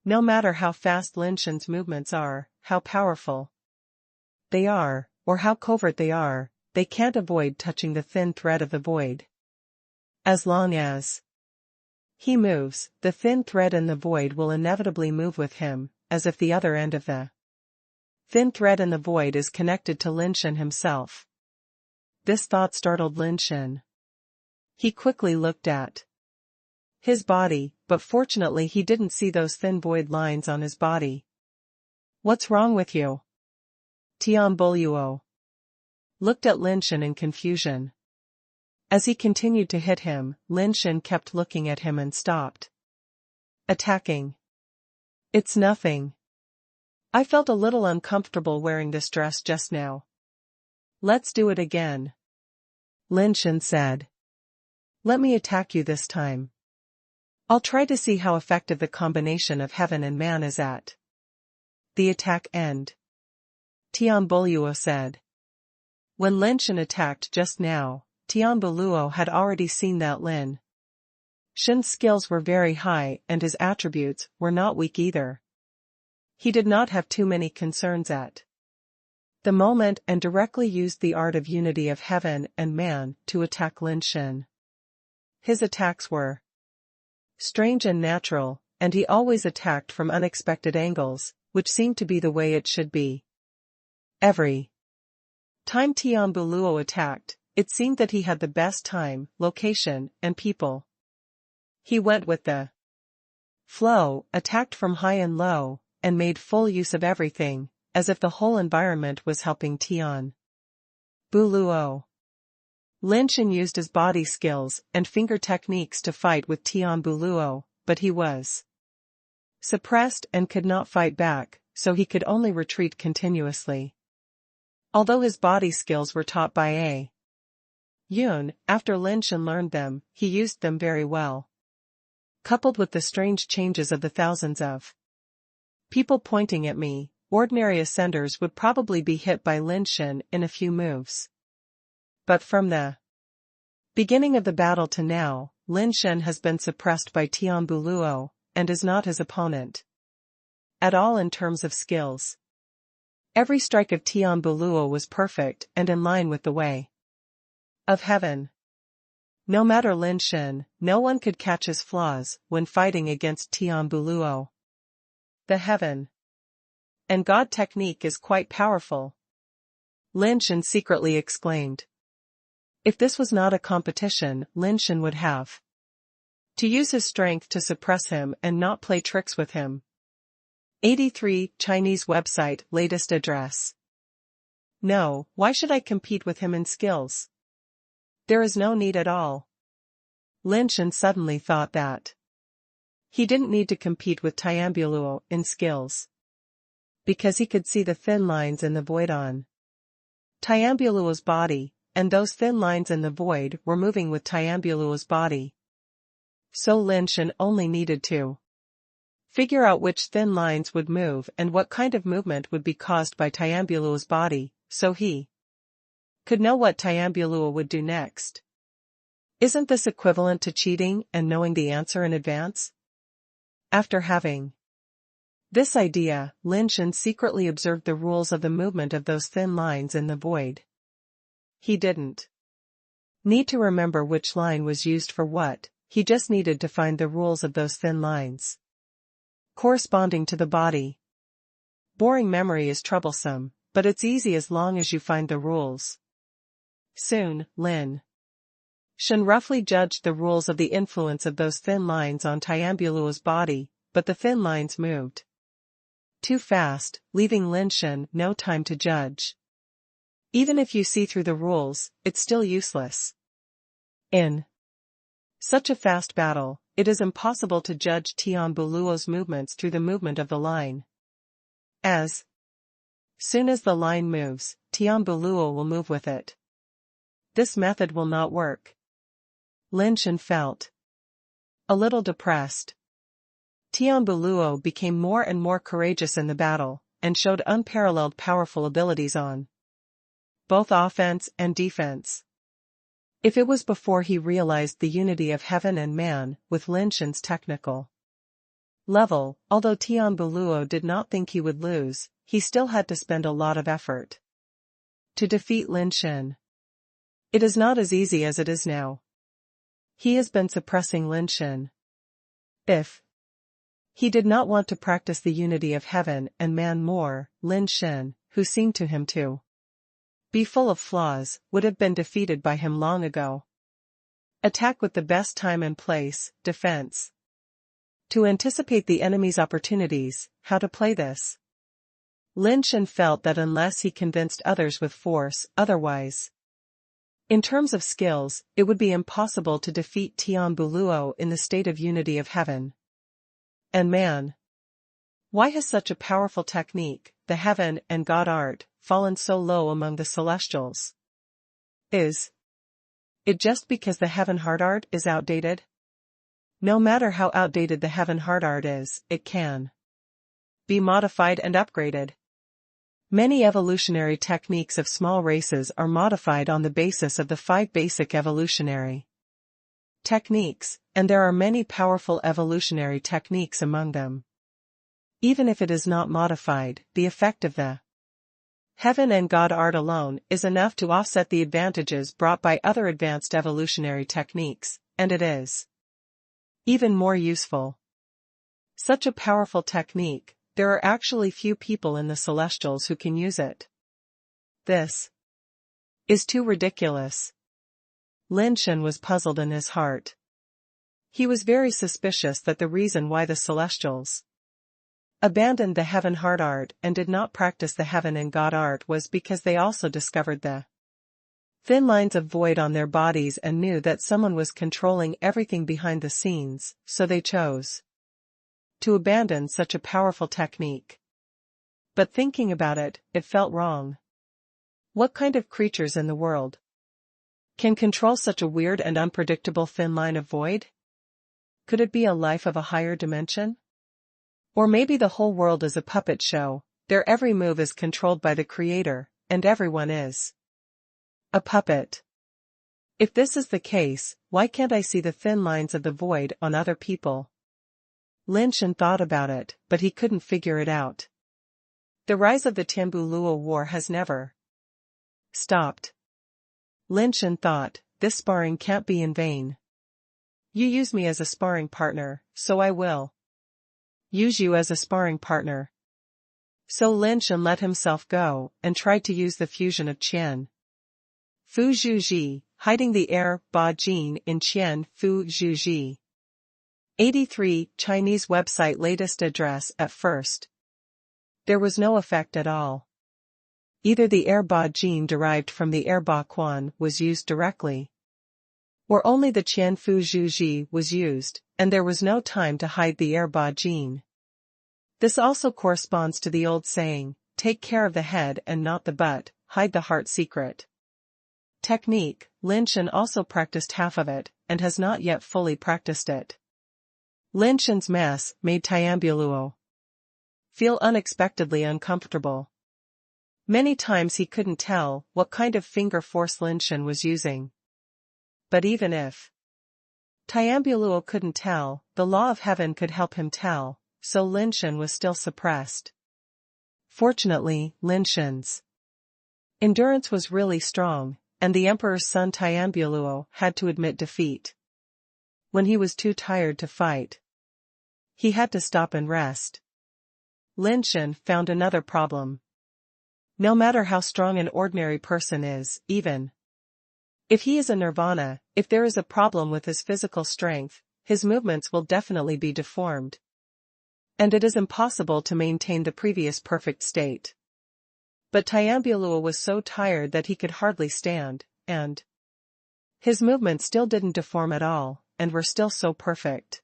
No matter how fast Lin Shen's movements are, how powerful they are, or how covert they can't avoid touching the thin thread of the void. As long as he moves, the thin thread in the void will inevitably move with him, as if the other end of the thin thread in the void is connected to Lin Shen himself. This thought startled Lin Shen. He quickly looked at his body, but fortunately he didn't see those thin void lines on his body. What's wrong with you? Tian Boluo looked at Lin Shen in confusion. As he continued to hit him, Lin Shen kept looking at him and stopped attacking. It's nothing. I felt a little uncomfortable wearing this dress just now. Let's do it again. Lin Shen said. Let me attack you this time. I'll try to see how effective the combination of heaven and man is at the attack end. Tian Buluo said. When Lin Shen attacked just now, Tian Buluo had already seen that Lin Shen's skills were very high and his attributes were not weak either. He did not have too many concerns at the moment and directly used the art of unity of heaven and man to attack Lin Shen. His attacks were strange and natural, and he always attacked from unexpected angles, which seemed to be the way it should be. Every time Tian Buluo attacked, it seemed that he had the best time, location, and people. He went with the flow, attacked from high and low, and made full use of everything, as if the whole environment was helping Tian Buluo. Lin Shen used his body skills and finger techniques to fight with Tian Buluo, but he was suppressed and could not fight back, so he could only retreat continuously. Although his body skills were taught by A. Yun, after Lin Shen learned them, he used them very well. Coupled with the strange changes of the thousands of people pointing at me, ordinary ascenders would probably be hit by Lin Shen in a few moves. But from the beginning of the battle to now, Lin Shen has been suppressed by Tian Buluo, and is not his opponent at all in terms of skills. Every strike of Tian Buluo was perfect and in line with the way of heaven. No matter Lin Shen, no one could catch his flaws when fighting against Tian Buluo. The heaven and God technique is quite powerful, Lin Shen secretly exclaimed. If this was not a competition, Lin Shen would have to use his strength to suppress him and not play tricks with him. 83 Chinese website latest address. No, why should I compete with him in skills? There is no need at all. Lin Shen suddenly thought that he didn't need to compete with Tian Buluo in skills, because he could see the thin lines in the void on Tian Buluo's body, and those thin lines in the void were moving with Tian Buluo's body. So Lin Shen only needed to figure out which thin lines would move and what kind of movement would be caused by Tian Buluo's body, so he could know what Tian Buluo would do next. Isn't this equivalent to cheating and knowing the answer in advance? After having this idea, Lin Shen secretly observed the rules of the movement of those thin lines in the void. He didn't need to remember which line was used for what, he just needed to find the rules of those thin lines corresponding to the body. Boring memory is troublesome, but it's easy as long as you find the rules. Soon, Lin Shen roughly judged the rules of the influence of those thin lines on Tian Buluo's body, but the thin lines moved too fast, leaving Lin Shen no time to judge. Even if you see through the rules, it's still useless. In such a fast battle, it is impossible to judge Tian Buluo's movements through the movement of the line. As soon as the line moves, Tian Buluo will move with it. This method will not work. Lin Shen felt a little depressed. Tian Buluo became more and more courageous in the battle, and showed unparalleled powerful abilities on both offense and defense. If it was before he realized the unity of heaven and man with Lin Shen's technical level, although Tian Buluo did not think he would lose, he still had to spend a lot of effort to defeat Lin Shen. It is not as easy as it is now. He has been suppressing Lin Shen. If he did not want to practice the unity of heaven and man more, Lin Shen, who seemed to him to be full of flaws, would have been defeated by him long ago. Attack with the best time and place, defense. To anticipate the enemy's opportunities, how to play this. Lin Shen felt that unless he convinced others with force, otherwise, in terms of skills, it would be impossible to defeat Tian Buluo in the state of unity of heaven and man. Why has such a powerful technique, the heaven and God art, fallen so low among the celestials? Is it just because the heaven heart art is outdated? No matter how outdated the heaven heart art is, it can be modified and upgraded. Many evolutionary techniques of small races are modified on the basis of the 5 basic evolutionary techniques, and there are many powerful evolutionary techniques among them. Even if it is not modified, the effect of the heaven and God art alone is enough to offset the advantages brought by other advanced evolutionary techniques, and it is even more useful. Such a powerful technique, there are actually few people in the celestials who can use it. This is too ridiculous. Lin Shen was puzzled in his heart. He was very suspicious that the reason why the celestials abandoned the heaven heart art and did not practice the heaven and God art was because they also discovered the thin lines of void on their bodies and knew that someone was controlling everything behind the scenes, so they chose to abandon such a powerful technique. But thinking about it, it felt wrong. What kind of creatures in the world can control such a weird and unpredictable thin line of void? Could it be a life of a higher dimension? Or maybe the whole world is a puppet show, their every move is controlled by the Creator, and everyone is a puppet. If this is the case, why can't I see the thin lines of the void on other people? Lin Shen thought about it, but he couldn't figure it out. The rise of the Tianbu Luo War has never stopped. Lin Shen thought, this sparring can't be in vain. You use me as a sparring partner, so I will use you as a sparring partner. So Lin Shen let himself go, and tried to use the fusion of Tian Fu Zhu Ji, hiding the air Ba Jin in Tian Fu Zhu Ji. 83 Chinese website latest address. At first, there was no effect at all. Either the air Ba Jin derived from the air Ba Quan was used directly, or only the Tian Fu Zhu Ji was used, and there was no time to hide the air Ba Jin. This also corresponds to the old saying, take care of the head and not the butt, hide the heart secret. Technique, Lin Shen also practiced half of it, and has not yet fully practiced it. Lin Shen's mess made Tian Luo feel unexpectedly uncomfortable. Many times he couldn't tell what kind of finger force Lin Shen was using. But even if Tian Luo couldn't tell, the law of heaven could help him tell, so Lin Shen was still suppressed. Fortunately, Lin Shen's endurance was really strong, and the emperor's son Tian Luo had to admit defeat. When he was too tired to fight, he had to stop and rest. Lin Shen found another problem. No matter how strong an ordinary person is, even if he is a nirvana, if there is a problem with his physical strength, his movements will definitely be deformed. And it is impossible to maintain the previous perfect state. But Tian Luo was so tired that he could hardly stand, and his movements still didn't deform at all, and were still so perfect.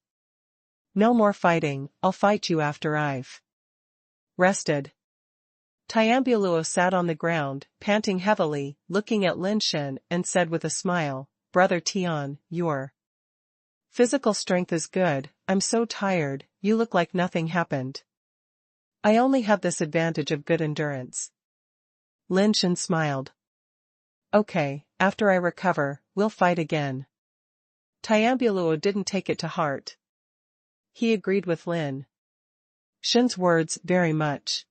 No more fighting, I'll fight you after I've rested. Tian Luo sat on the ground, panting heavily, looking at Lin Shen, and said with a smile, Brother Tian, your physical strength is good, I'm so tired, you look like nothing happened. I only have this advantage of good endurance. Lin Shen smiled. Okay, after I recover, we'll fight again. Tian Luo didn't take it to heart. He agreed with Lin Shen's words very much.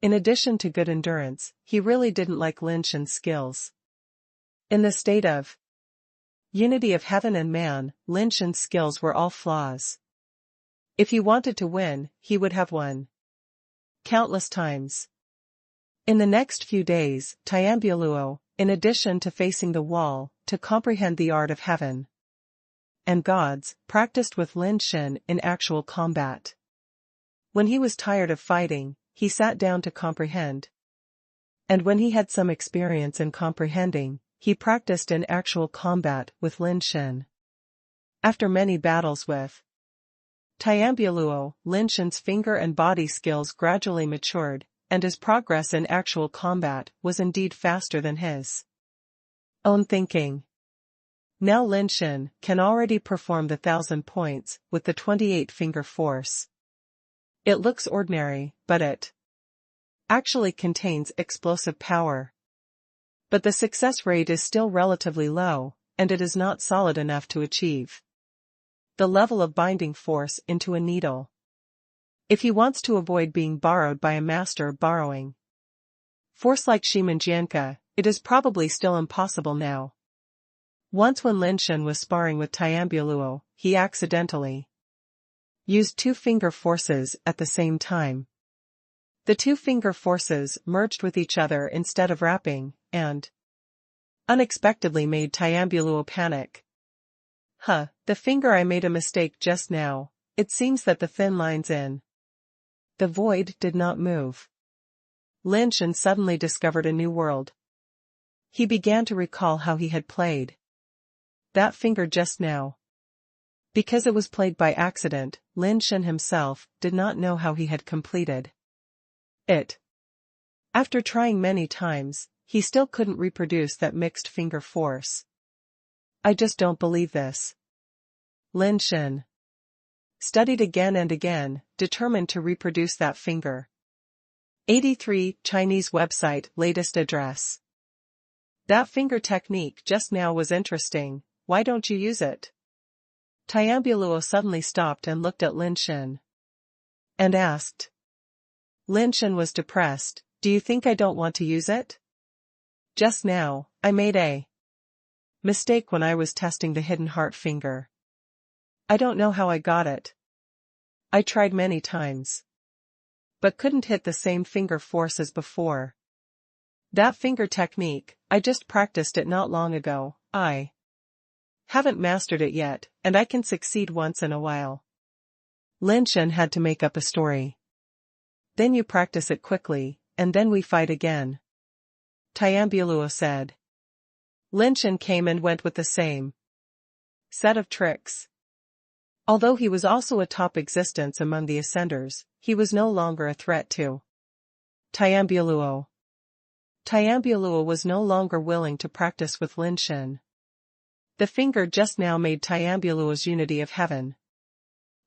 In addition to good endurance, he really didn't like Lin Shen's skills. In the state of unity of heaven and man, Lin Shen's skills were all flaws. If he wanted to win, he would have won countless times. In the next few days, Tian Luo, in addition to facing the wall, to comprehend the art of heaven and gods, practiced with Lin Shen in actual combat. When he was tired of fighting, he sat down to comprehend. And when he had some experience in comprehending, he practiced in actual combat with Lin Shen. After many battles with Tian Luo, Lin Shen's finger and body skills gradually matured, and his progress in actual combat was indeed faster than his own thinking. Now Lin Shen can already perform the 1,000 points with the 28 finger force. It looks ordinary, but it actually contains explosive power. But the success rate is still relatively low, and it is not solid enough to achieve the level of binding force into a needle. If he wants to avoid being borrowed by a master borrowing force like Shimanjianka, it is probably still impossible now. Once when Lin Shen was sparring with Tianbuluo, he accidentally used two-finger forces at the same time. The two-finger forces merged with each other instead of wrapping, and unexpectedly made Tianbuluo panic. The finger, I made a mistake just now. It seems that the thin lines in the void did not move. Lin Shen suddenly discovered a new world. He began to recall how he had played that finger just now. Because it was played by accident, Lin Shen himself did not know how he had completed it. After trying many times, he still couldn't reproduce that mixed finger force. I just don't believe this. Lin Shen studied again and again, determined to reproduce that finger. 83 Chinese website latest address. That finger technique just now was interesting, why don't you use it? Tianbuluo suddenly stopped and looked at Lin Shen and asked. Lin Shen was depressed, do you think I don't want to use it? Just now, I made a mistake when I was testing the hidden heart finger. I don't know how I got it. I tried many times, but couldn't hit the same finger force as before. That finger technique, I just practiced it not long ago. I haven't mastered it yet, and I can succeed once in a while. Lin Shen had to make up a story. Then you practice it quickly, and then we fight again. Tianbuluo said. Lin Shen came and went with the same set of tricks. Although he was also a top existence among the Ascenders, he was no longer a threat to Tianbuluo. Tianbuluo was no longer willing to practice with Lin Shen. The finger just now made Tianbuluo's unity of heaven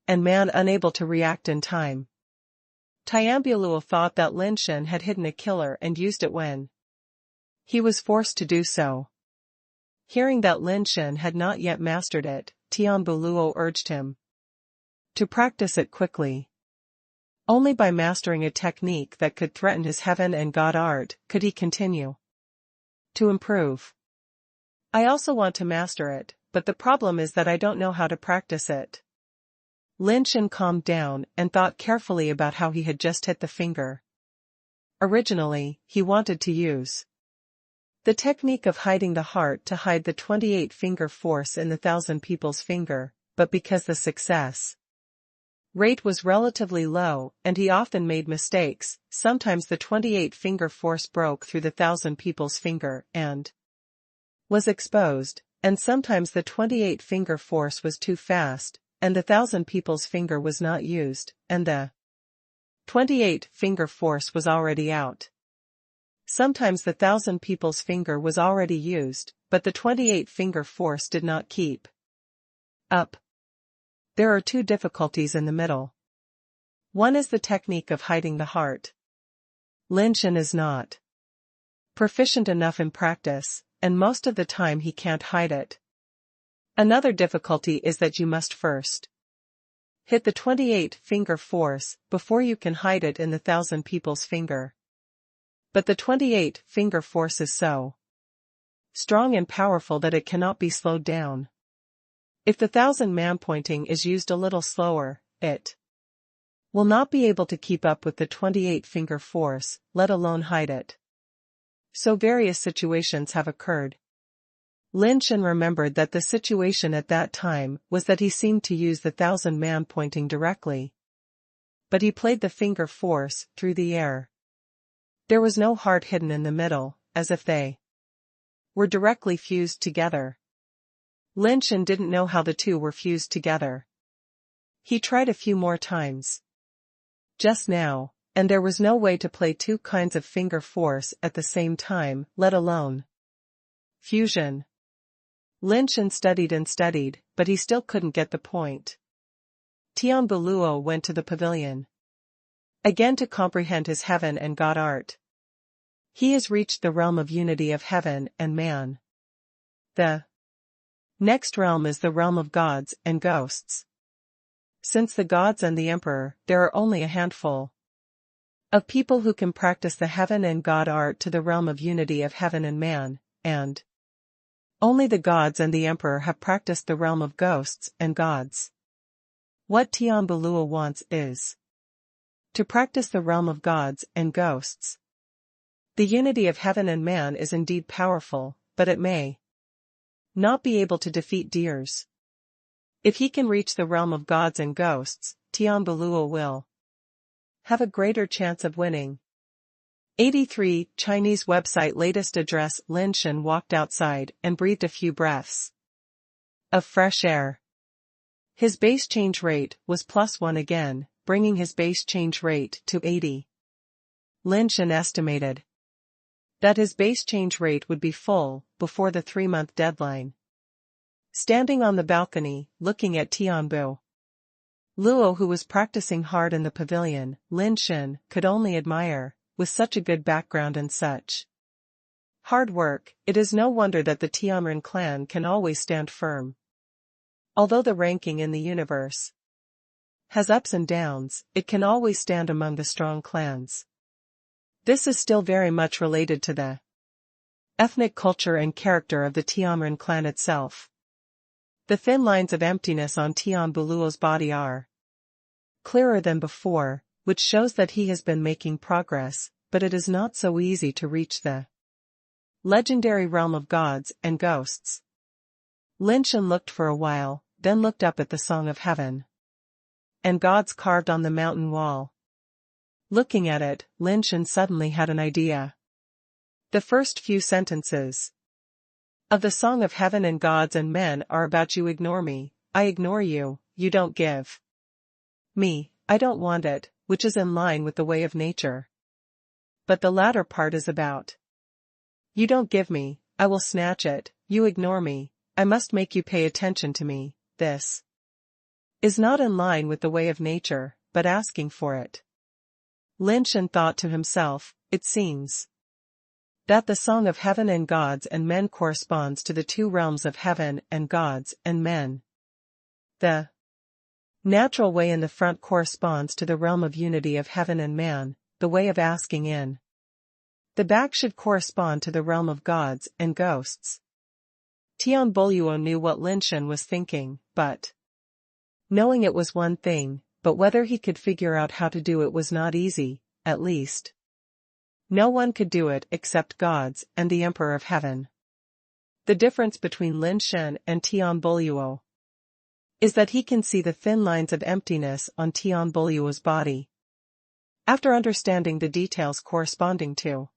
and man unable to react in time. Tianbuluo thought that Lin Shen had hidden a killer and used it when he was forced to do so. Hearing that Lin Shen had not yet mastered it, Tianbuluo urged him to practice it quickly. Only by mastering a technique that could threaten his heaven and God art could he continue to improve. I also want to master it, but the problem is that I don't know how to practice it. Lin Shen calmed down and thought carefully about how he had just hit the finger. Originally, he wanted to use the technique of hiding the heart to hide the 28-finger force in the 1,000 people's finger, but because the success rate was relatively low and he often made mistakes, sometimes the 28-finger force broke through the 1,000 people's finger and was exposed, and sometimes the 28-finger force was too fast, and the 1,000 people's finger was not used, and the 28-finger force was already out. Sometimes the 1,000 people's finger was already used, but the 28-finger force did not keep up. There are two difficulties in the middle. One is the technique of hiding the heart. Lin Shen is not proficient enough in practice, and most of the time he can't hide it. Another difficulty is that you must first hit the 28-finger force before you can hide it in the 1,000 people's finger. But the 28-finger force is so strong and powerful that it cannot be slowed down. If the 1,000-man pointing is used a little slower, it will not be able to keep up with the 28-finger force, let alone hide it. So various situations have occurred. Lin Shen remembered that the situation at that time was that he seemed to use the 1,000-man pointing directly. But he played the finger force through the air. There was no heart hidden in the middle, as if they were directly fused together. Lin Shen didn't know how the two were fused together. He tried a few more times just now, and there was no way to play two kinds of finger force at the same time, let alone fusion. Lin Shen studied and studied, but he still couldn't get the point. Tianbuluo went to the pavilion. again to comprehend his heaven and God art. He has reached the realm of unity of heaven and man. The next realm is the realm of gods and ghosts. Since the gods and the emperor, there are only a handful of people who can practice the heaven and God art to the realm of unity of heaven and man, and only the gods and the emperor have practiced the realm of ghosts and gods. What Tian Buluo wants is to practice the realm of gods and ghosts. The unity of heaven and man is indeed powerful, but it may not be able to defeat deers. If he can reach the realm of gods and ghosts, Tian Buluo will have a greater chance of winning. 83 Chinese website latest address. Lin Shen walked outside and breathed a few breaths of fresh air. His base change rate was +1 again, bringing his base change rate to 80. Lin Shen estimated that his base change rate would be full before the 3-month deadline. Standing on the balcony, looking at Tian Buluo, who was practicing hard in the pavilion, Lin Shen could only admire. With such a good background and such hard work, it is no wonder that the Tianren clan can always stand firm. Although the ranking in the universe has ups and downs, it can always stand among the strong clans. This is still very much related to the ethnic culture and character of the Tianren clan itself. The thin lines of emptiness on Tian Buluo's body are clearer than before, which shows that he has been making progress, but it is not so easy to reach the legendary realm of gods and ghosts. Lin Shen looked for a while, then looked up at the Song of Heaven and gods carved on the mountain wall. Looking at it, Lin Shen suddenly had an idea. The first few sentences of the Song of Heaven and gods and men are about you ignore me, I ignore you, you don't give me, I don't want it, which is in line with the way of nature. But the latter part is about you don't give me, I will snatch it, you ignore me, I must make you pay attention to me. This is not in line with the way of nature, but asking for it. Lin Shen thought to himself, it seems that the Song of Heaven and gods and men corresponds to the two realms of heaven and gods and men. The natural way in the front corresponds to the realm of unity of heaven and man, the way of asking in the back should correspond to the realm of gods and ghosts. Tian Buluo knew what Lin Shen was thinking, but knowing it was one thing, but whether he could figure out how to do it was not easy, at least. No one could do it except gods and the Emperor of Heaven. The difference between Lin Shen and Tian Buluo is that he can see the thin lines of emptiness on Tian Buluo's body. After understanding the details corresponding to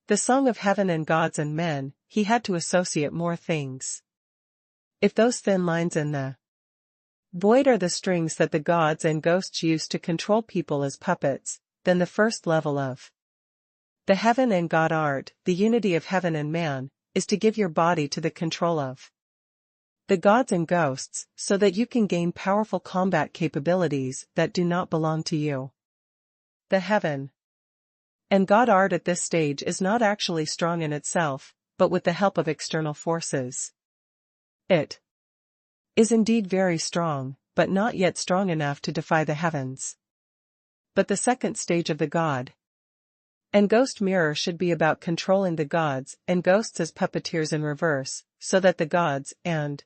the Song of Heaven and gods and men, he had to associate more things. If those thin lines in the void are the strings that the gods and ghosts use to control people as puppets, then the first level of the heaven and God art, the unity of heaven and man, is to give your body to the control of the gods and ghosts, so that you can gain powerful combat capabilities that do not belong to you. The heaven and God art at this stage is not actually strong in itself, but with the help of external forces. It is indeed very strong, but not yet strong enough to defy the heavens. But the second stage of the God and ghost mirror should be about controlling the gods and ghosts as puppeteers in reverse, so that the gods and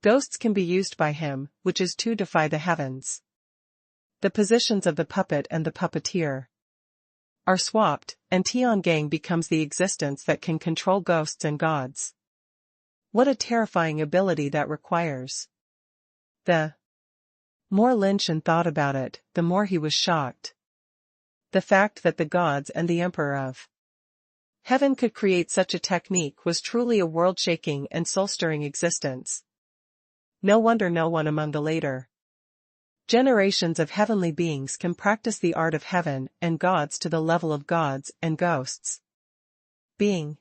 ghosts can be used by him, which is to defy the heavens. The positions of the puppet and the puppeteer are swapped, and Tian Gang becomes the existence that can control ghosts and gods. What a terrifying ability that requires. The more Lin Shen thought about it, the more he was shocked. The fact that the gods and the Emperor of Heaven could create such a technique was truly a world-shaking and soul-stirring existence. No wonder no one among the later generations of heavenly beings can practice the art of heaven and gods to the level of gods and ghosts. Being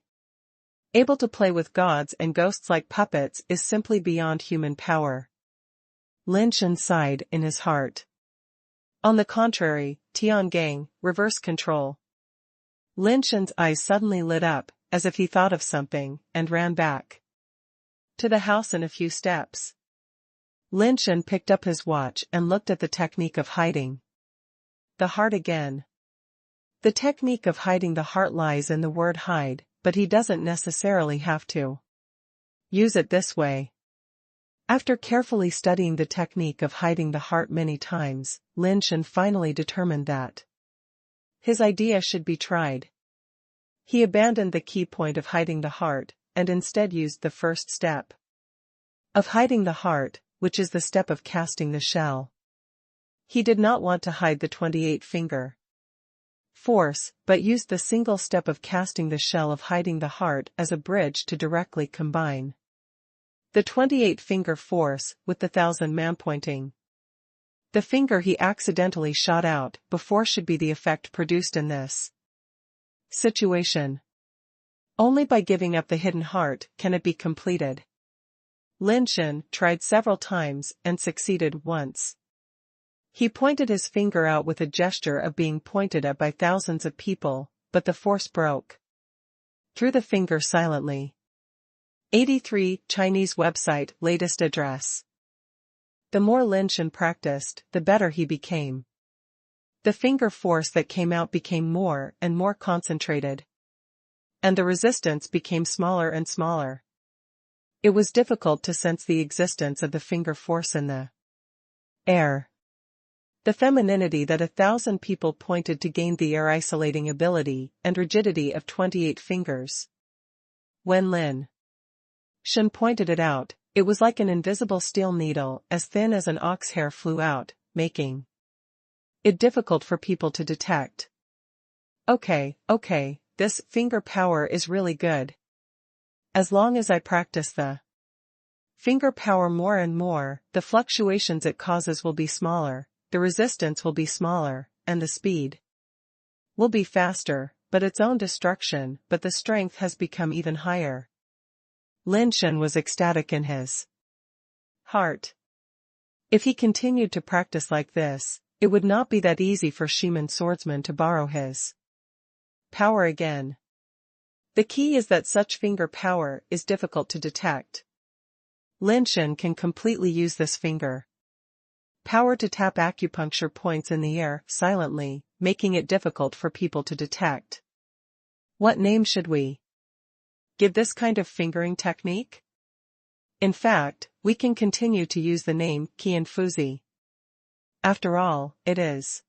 able to play with gods and ghosts like puppets is simply beyond human power. Lin Shen sighed in his heart. On the contrary, Tian gang, reverse control. Lin Shen's eyes suddenly lit up, as if he thought of something, and ran back to the house in a few steps. Lin Shen picked up his watch and looked at the technique of hiding the heart again. The technique of hiding the heart lies in the word hide, but he doesn't necessarily have to use it this way. After carefully studying the technique of hiding the heart many times, Lin Shen finally determined that his idea should be tried. He abandoned the key point of hiding the heart, and instead used the first step of hiding the heart, which is the step of casting the shell. He did not want to hide the 28-finger force, but used the single step of casting the shell of hiding the heart as a bridge to directly combine the 28-finger force with the 1,000-man pointing. The finger he accidentally shot out before should be the effect produced in this situation. Only by giving up the hidden heart can it be completed. Lin Shen tried several times and succeeded once. He pointed his finger out with a gesture of being pointed at by thousands of people, but the force broke through the finger silently. 83 Chinese website latest address. The more Lin Shen practiced, the better he became. The finger force that came out became more and more concentrated, and the resistance became smaller and smaller. It was difficult to sense the existence of the finger force in the air. The femininity that 1,000 people pointed to gained the air isolating ability and rigidity of 28 fingers. When Lin Shen pointed it out, it was like an invisible steel needle as thin as an ox hair flew out, making it difficult for people to detect. Okay, this finger power is really good. As long as I practice the finger power more and more, the fluctuations it causes will be smaller, the resistance will be smaller, and the speed will be faster, but its own destruction, but the strength has become even higher. Lin Shen was ecstatic in his heart. If he continued to practice like this, it would not be that easy for Shiman swordsman to borrow his power again. The key is that such finger power is difficult to detect. Lin Shen can completely use this finger power to tap acupuncture points in the air silently, making it difficult for people to detect. What name should we give this kind of fingering technique? In fact, we can continue to use the name Qianfuzi. After all, it is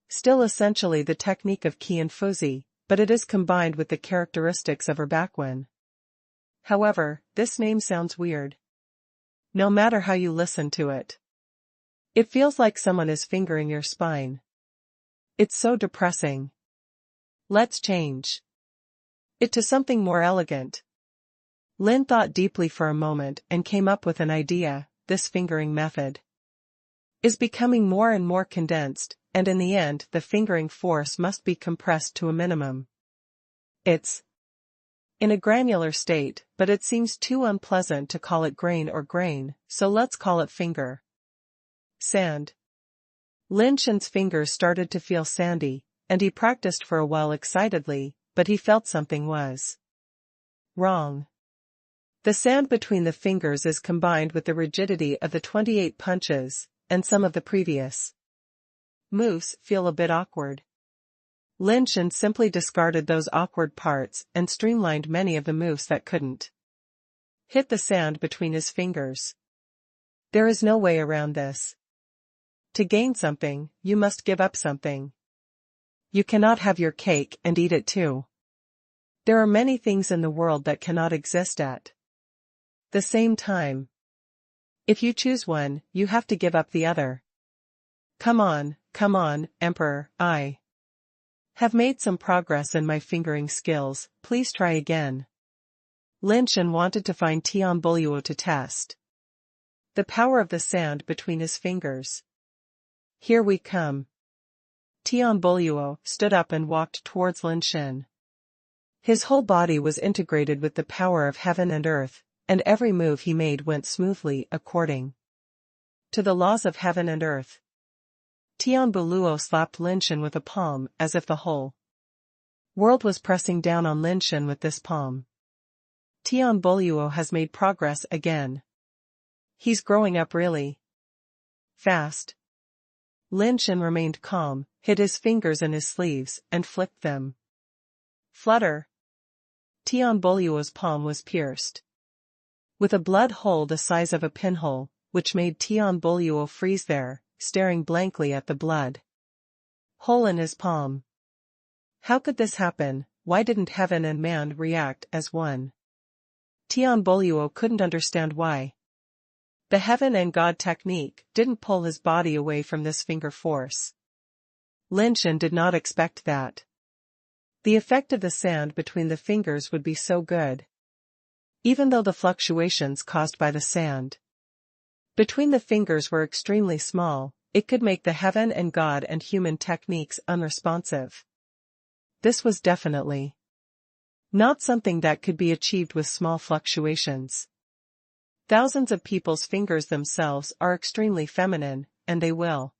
still essentially the technique of Qianfuzi, but it is combined with the characteristics of Erbaquan. However, this name sounds weird. No matter how you listen to it, it feels like someone is fingering your spine. It's so depressing. Let's change it to something more elegant. Lin thought deeply for a moment and came up with an idea. This fingering method is becoming more and more condensed, and in the end the fingering force must be compressed to a minimum. It's in a granular state, but it seems too unpleasant to call it grain or grain, so let's call it finger sand. Lin Shen's fingers started to feel sandy, and he practiced for a while excitedly, but he felt something was wrong. The sand between the fingers is combined with the rigidity of the 28 punches, and some of the previous moves feel a bit awkward. Lin Shen simply discarded those awkward parts and streamlined many of the moves that couldn't hit the sand between his fingers. There is no way around this. To gain something, you must give up something. You cannot have your cake and eat it too. There are many things in the world that cannot exist at the same time. If you choose one, you have to give up the other. Come on, Emperor, I have made some progress in my fingering skills, please try again. Lin Shen wanted to find Tian Boluo to test the power of the sand between his fingers. Here we come. Tian Boluo stood up and walked towards Lin Shen. His whole body was integrated with the power of heaven and earth, and every move he made went smoothly according to the laws of heaven and earth. Tian Boluo slapped Lin Shen with a palm as if the whole world was pressing down on Lin Shen with this palm. Tian Boluo has made progress again. He's growing up really fast. Lin Shen remained calm, hid his fingers in his sleeves, and flicked them. Flutter. Tian Boluo's palm was pierced with a blood hole the size of a pinhole, which made Tian Boluo freeze there, staring blankly at the blood hole in his palm. How could this happen? Why didn't heaven and man react as one? Tian Boluo couldn't understand why. The heaven and God technique didn't pull his body away from this finger force. Lin Shen did not expect that. The effect of the sand between the fingers would be so good. Even though the fluctuations caused by the sand between the fingers were extremely small, it could make the heaven and God and human techniques unresponsive. This was definitely not something that could be achieved with small fluctuations. Thousands of people's fingers themselves are extremely feminine, and they will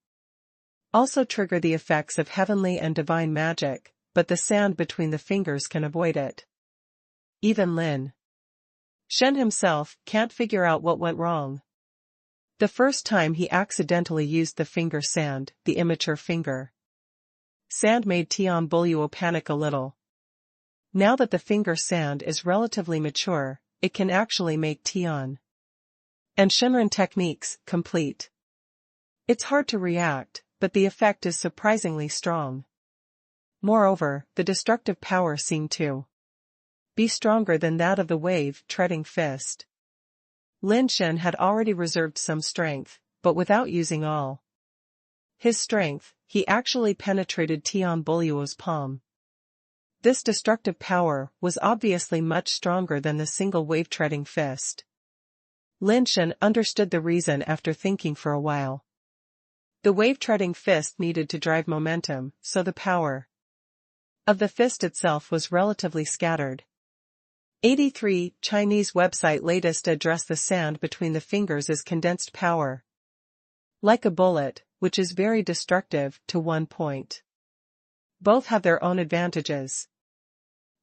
also trigger the effects of heavenly and divine magic, but the sand between the fingers can avoid it. Even Lin Shen himself can't figure out what went wrong. The first time he accidentally used the finger sand, the immature finger sand made Tian Boluo panic a little. Now that the finger sand is relatively mature, it can actually make Tian and Shenren techniques complete. It's hard to react, but the effect is surprisingly strong. Moreover, the destructive power seemed to be stronger than that of the wave-treading fist. Lin Shen had already reserved some strength, but without using all his strength, he actually penetrated Tian Boluo's palm. This destructive power was obviously much stronger than the single wave-treading fist. Lin Shen understood the reason after thinking for a while. The wave-treading fist needed to drive momentum, so the power of the fist itself was relatively scattered. 83 Chinese website latest address. The sand between the fingers is condensed power. Like a bullet, which is very destructive to one point. Both have their own advantages.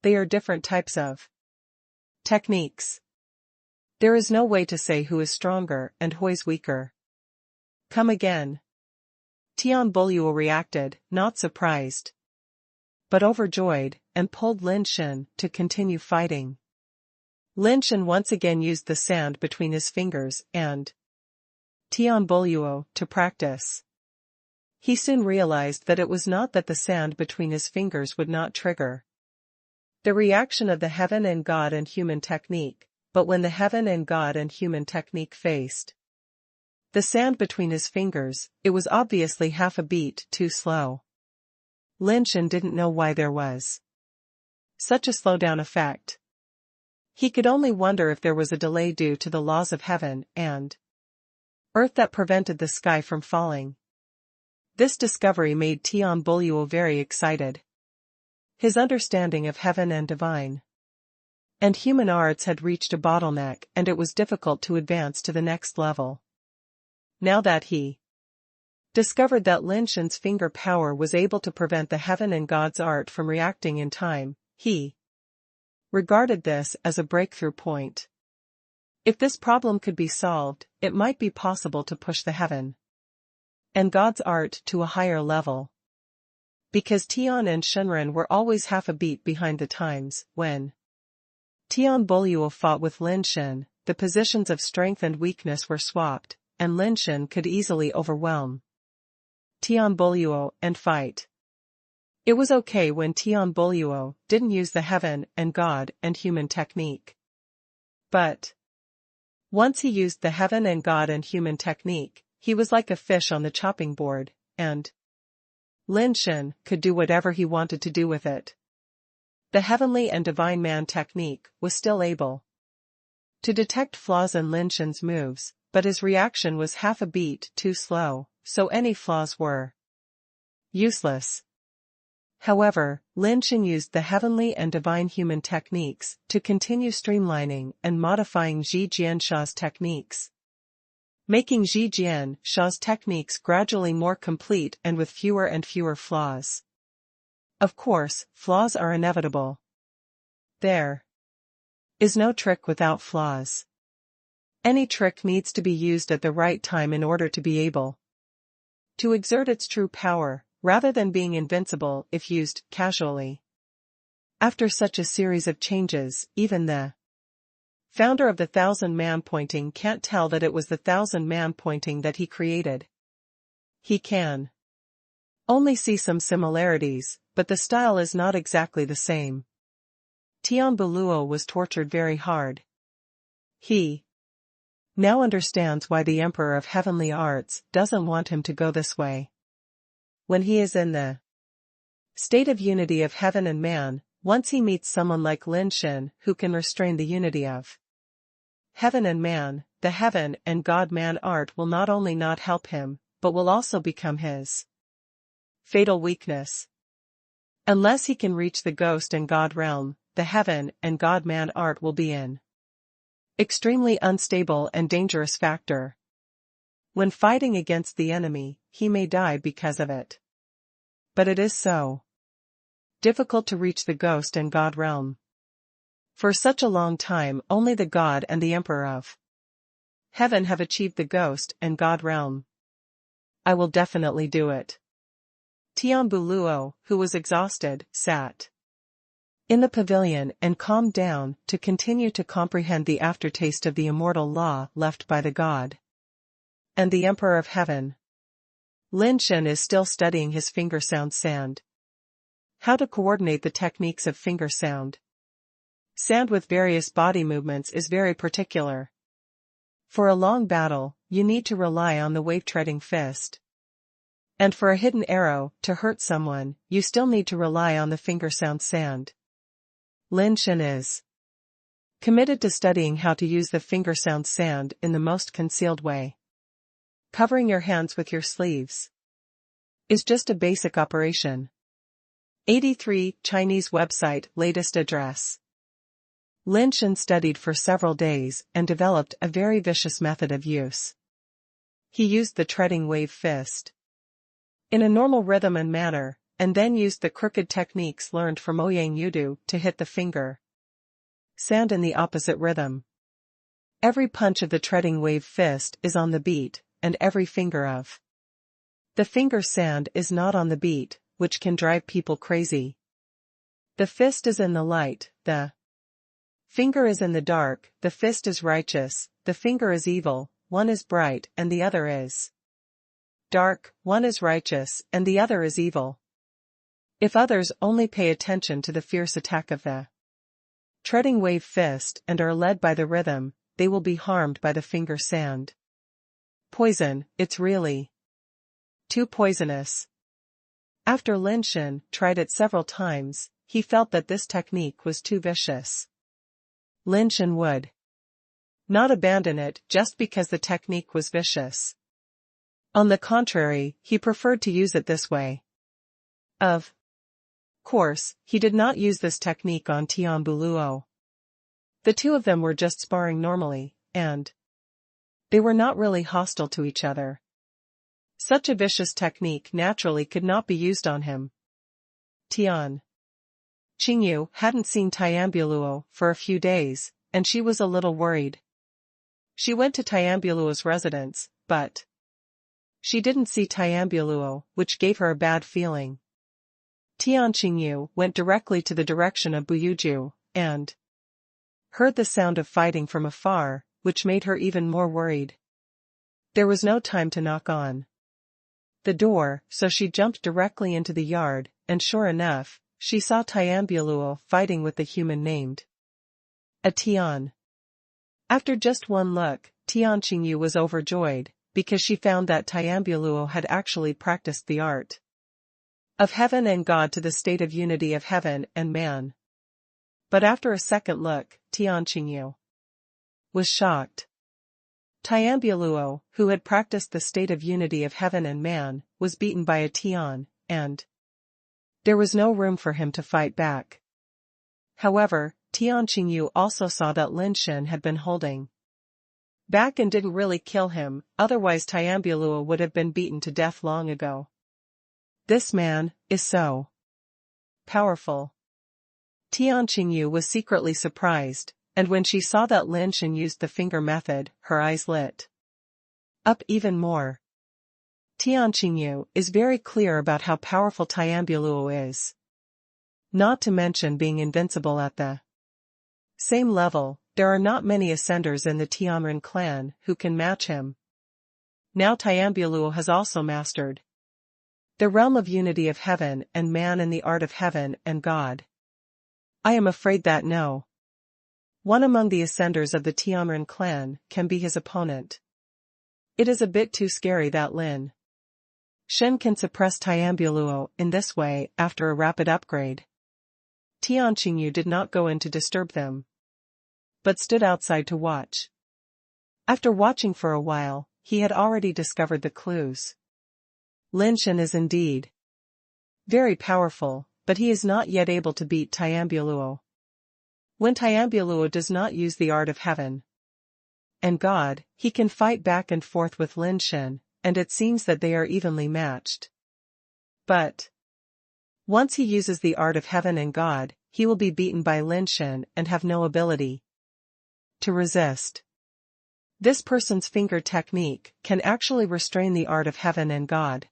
They are different types of techniques. There is no way to say who is stronger and who is weaker. Come again. Tian Boluo reacted, not surprised, but overjoyed, and pulled Lin Shen to continue fighting. Lin Shen once again used the sand between his fingers and Tian Boluo to practice. He soon realized that it was not that the sand between his fingers would not trigger the reaction of the heaven and God and human technique, but when the heaven and God and human technique faced the sand between his fingers, it was obviously half a beat too slow. Lin Shen didn't know why there was such a slowdown effect. He could only wonder if there was a delay due to the laws of heaven and earth that prevented the sky from falling. This discovery made Tian Boluo very excited. His understanding of heaven and divine and human arts had reached a bottleneck, and it was difficult to advance to the next level. Now that he discovered that Lin Shen's finger power was able to prevent the heaven and God's art from reacting in time, he regarded this as a breakthrough point. If this problem could be solved, it might be possible to push the heaven and God's art to a higher level. Because Tian and Shenren were always half a beat behind the times. When Tian Boluo fought with Lin Shen, the positions of strength and weakness were swapped, and Lin Shen could easily overwhelm Tian Boluo and fight. It was okay when Tian Boluo didn't use the heaven and God and human technique. But once he used the heaven and God and human technique, he was like a fish on the chopping board, and Lin Shen could do whatever he wanted to do with it. The heavenly and divine man technique was still able to detect flaws in Lin Shen's moves, but his reaction was half a beat too slow, so any flaws were useless. However, Lin Shen used the heavenly and divine human techniques to continue streamlining and modifying Zhi Jiansha's techniques. making Zhi Jian Sha's techniques gradually more complete and with fewer and fewer flaws. Of course, flaws are inevitable. There is no trick without flaws. Any trick needs to be used at the right time in order to be able to exert its true power, rather than being invincible if used casually. After such a series of changes, even the founder of the 1,000-man pointing can't tell that it was the 1,000-man pointing that he created. He can only see some similarities, but the style is not exactly the same. Tian Buluo was tortured very hard. He now understands why the Emperor of Heavenly Arts doesn't want him to go this way. When he is in the state of unity of heaven and man, once he meets someone like Lin Shen who can restrain the unity of heaven and man, the heaven and God-man art will not only not help him, but will also become his fatal weakness. Unless he can reach the ghost and God realm, the heaven and God-man art will be an extremely unstable and dangerous factor. When fighting against the enemy, he may die because of it. But it is so difficult to reach the ghost and God realm. For such a long time only the God and the Emperor of Heaven have achieved the ghost and God realm. I will definitely do it. Tian Buluo, who was exhausted, sat in the pavilion and calmed down to continue to comprehend the aftertaste of the immortal law left by the God and the Emperor of Heaven. Lin Shen is still studying his finger sound sand. How to coordinate the techniques of finger sound sand with various body movements is very particular. For a long battle, you need to rely on the wave-treading fist. And for a hidden arrow to hurt someone, you still need to rely on the finger sound sand. Lin Shen is committed to studying how to use the finger sound sand in the most concealed way. Covering your hands with your sleeves is just a basic operation. 83 Chinese website latest address. Lin Shen studied for several days and developed a very vicious method of use. He used the treading wave fist in a normal rhythm and manner, and then used the crooked techniques learned from Ouyang Yudu to hit the finger sand in the opposite rhythm. Every punch of the treading wave fist is on the beat, and every finger of the finger sand is not on the beat, which can drive people crazy. The fist is in the light, the finger is in the dark, the fist is righteous, the finger is evil, one is bright and the other is dark, one is righteous and the other is evil. If others only pay attention to the fierce attack of the treading wave fist and are led by the rhythm, they will be harmed by the finger sand. Poison, it's really too poisonous. After Lin Shen tried it several times, he felt that this technique was too vicious. Lin Shen would not abandon it just because the technique was vicious. On the contrary, he preferred to use it this way. Of course, he did not use this technique on Tian Buluo. The two of them were just sparring normally, and they were not really hostile to each other. Such a vicious technique naturally could not be used on him. Tian Qingyu hadn't seen Tian Buluo for a few days, and she was a little worried. She went to Tian Buluo's residence, but she didn't see Tian Buluo, which gave her a bad feeling. Tian Qingyu went directly to the direction of Buyuju, and heard the sound of fighting from afar, which made her even more worried. There was no time to knock on the door, so she jumped directly into the yard, and sure enough, she saw Tian Buluo fighting with the human named Tian. After just one look, Tian Qingyu was overjoyed, because she found that Tian Buluo had actually practiced the art of heaven and God to the state of unity of heaven and man. But after a second look, Tian Qingyu was shocked. Tian Buluo, who had practiced the state of unity of heaven and man, was beaten by a Tian, and there was no room for him to fight back. However, Tian Qingyu also saw that Lin Shen had been holding back and didn't really kill him, otherwise Tiambulua would have been beaten to death long ago. This man is so powerful. Tian Qingyu was secretly surprised, and when she saw that Lin Shen used the finger method, her eyes lit up even more. Tian Qingyu is very clear about how powerful Tiambulua is. Not to mention being invincible at the same level, there are not many ascenders in the Tianren clan who can match him. Now Tiambulua has also mastered the realm of unity of heaven and man and the art of heaven and God. I am afraid that no one among the ascenders of the Tianren clan can be his opponent. It is a bit too scary that Lin Shen can suppress Tiambulua in this way after a rapid upgrade. Tian Qingyu did not go in to disturb them, but stood outside to watch. After watching for a while, he had already discovered the clues. Lin Shen is indeed very powerful, but he is not yet able to beat Tiambulua. When Tiambulua does not use the art of heaven and God, he can fight back and forth with Lin Shen, and it seems that they are evenly matched. But once he uses the art of heaven and God, he will be beaten by Lin Shen and have no ability to resist. This person's finger technique can actually restrain the art of heaven and God.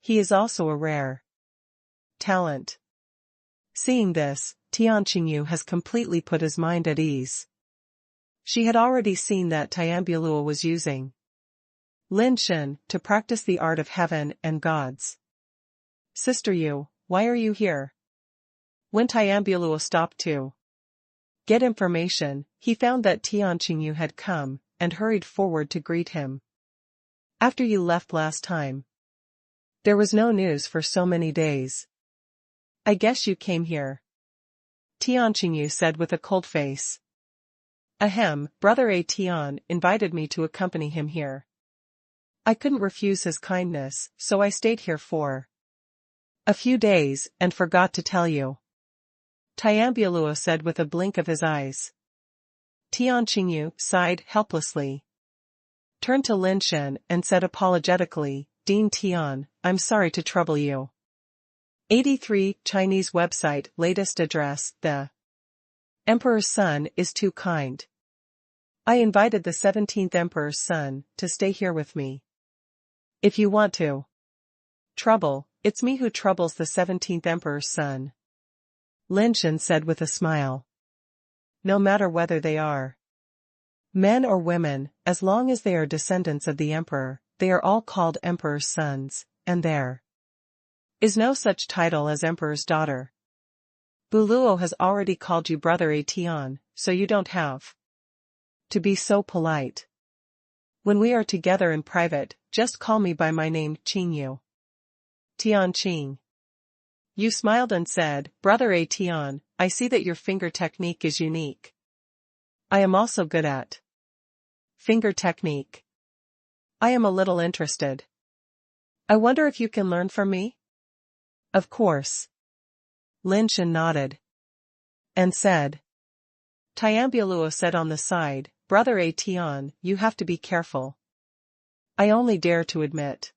He is also a rare talent. Seeing this, Tian Qingyu has completely put his mind at ease. She had already seen that Tiambulua was using Lin Shen to practice the art of heaven and gods. Sister Yu, why are you here? When Tiambulua stopped to get information, he found that Tian Qingyu had come and hurried forward to greet him. After you left last time, there was no news for so many days. I guess you came here. Tian Qingyu said with a cold face. Ahem, Brother A Tian invited me to accompany him here. I couldn't refuse his kindness, so I stayed here for a few days and forgot to tell you. Tiambulua said with a blink of his eyes. Tian Qingyu sighed helplessly, turned to Lin Shen and said apologetically, Dean Tian, I'm sorry to trouble you. 83 Chinese website latest address, the Emperor's son is too kind. I invited the 17th Emperor's son to stay here with me. If you want to trouble, it's me who troubles the 17th Emperor's son. Lin Shen said with a smile. No matter whether they are men or women, as long as they are descendants of the Emperor, they are all called Emperor's sons, and there is no such title as Emperor's daughter. Buluo has already called you Brother A Tian, so you don't have to be so polite. When we are together in private, just call me by my name Qingyu. Tian Qing. You smiled and said, Brother A Tian, I see that your finger technique is unique. I am also good at finger technique. I am a little interested. I wonder if you can learn from me? Of course. Lin Shen nodded and said. Tiambulua said on the side, Brother A Tian, you have to be careful. I only dare to admit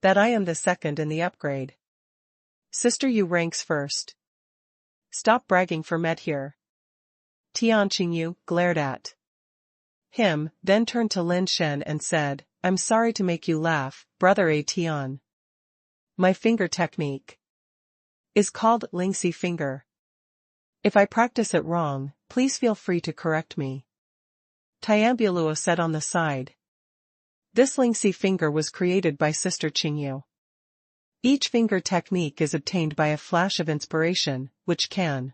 that I am the second in the upgrade. Sister Yu ranks first. Stop bragging for Met here. Tian Qingyu glared at him, then turned to Lin Shen and said, I'm sorry to make you laugh, Brother A Tian. My finger technique is called Lingxi finger. If I practice it wrong, please feel free to correct me. Tiambulua said on the side. This Lingxi finger was created by Sister Qingyu. Each finger technique is obtained by a flash of inspiration, which can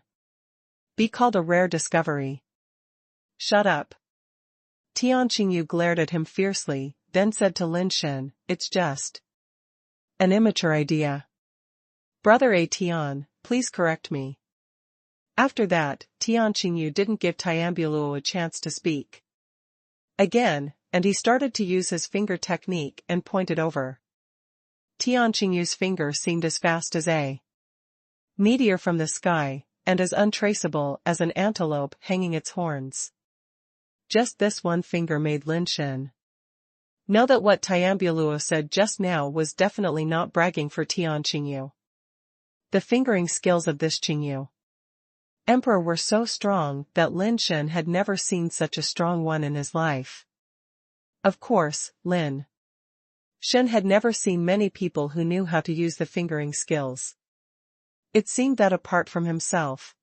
be called a rare discovery. Shut up. Tian Qingyu glared at him fiercely, then said to Lin Shen, it's just an immature idea. Brother A Tian, please correct me. After that, Tian Qingyu didn't give Tiambulua a chance to speak again, and he started to use his finger technique and pointed over. Tian Qingyu's finger seemed as fast as a meteor from the sky, and as untraceable as an antelope hanging its horns. Just this one finger made Lin Shen know that what Tian said just now was definitely not bragging for Tian Qingyu. The fingering skills of this Qingyu emperor were so strong that Lin Shen had never seen such a strong one in his life. Of course, Lin Shen had never seen many people who knew how to use the fingering skills. It seemed that apart from himself,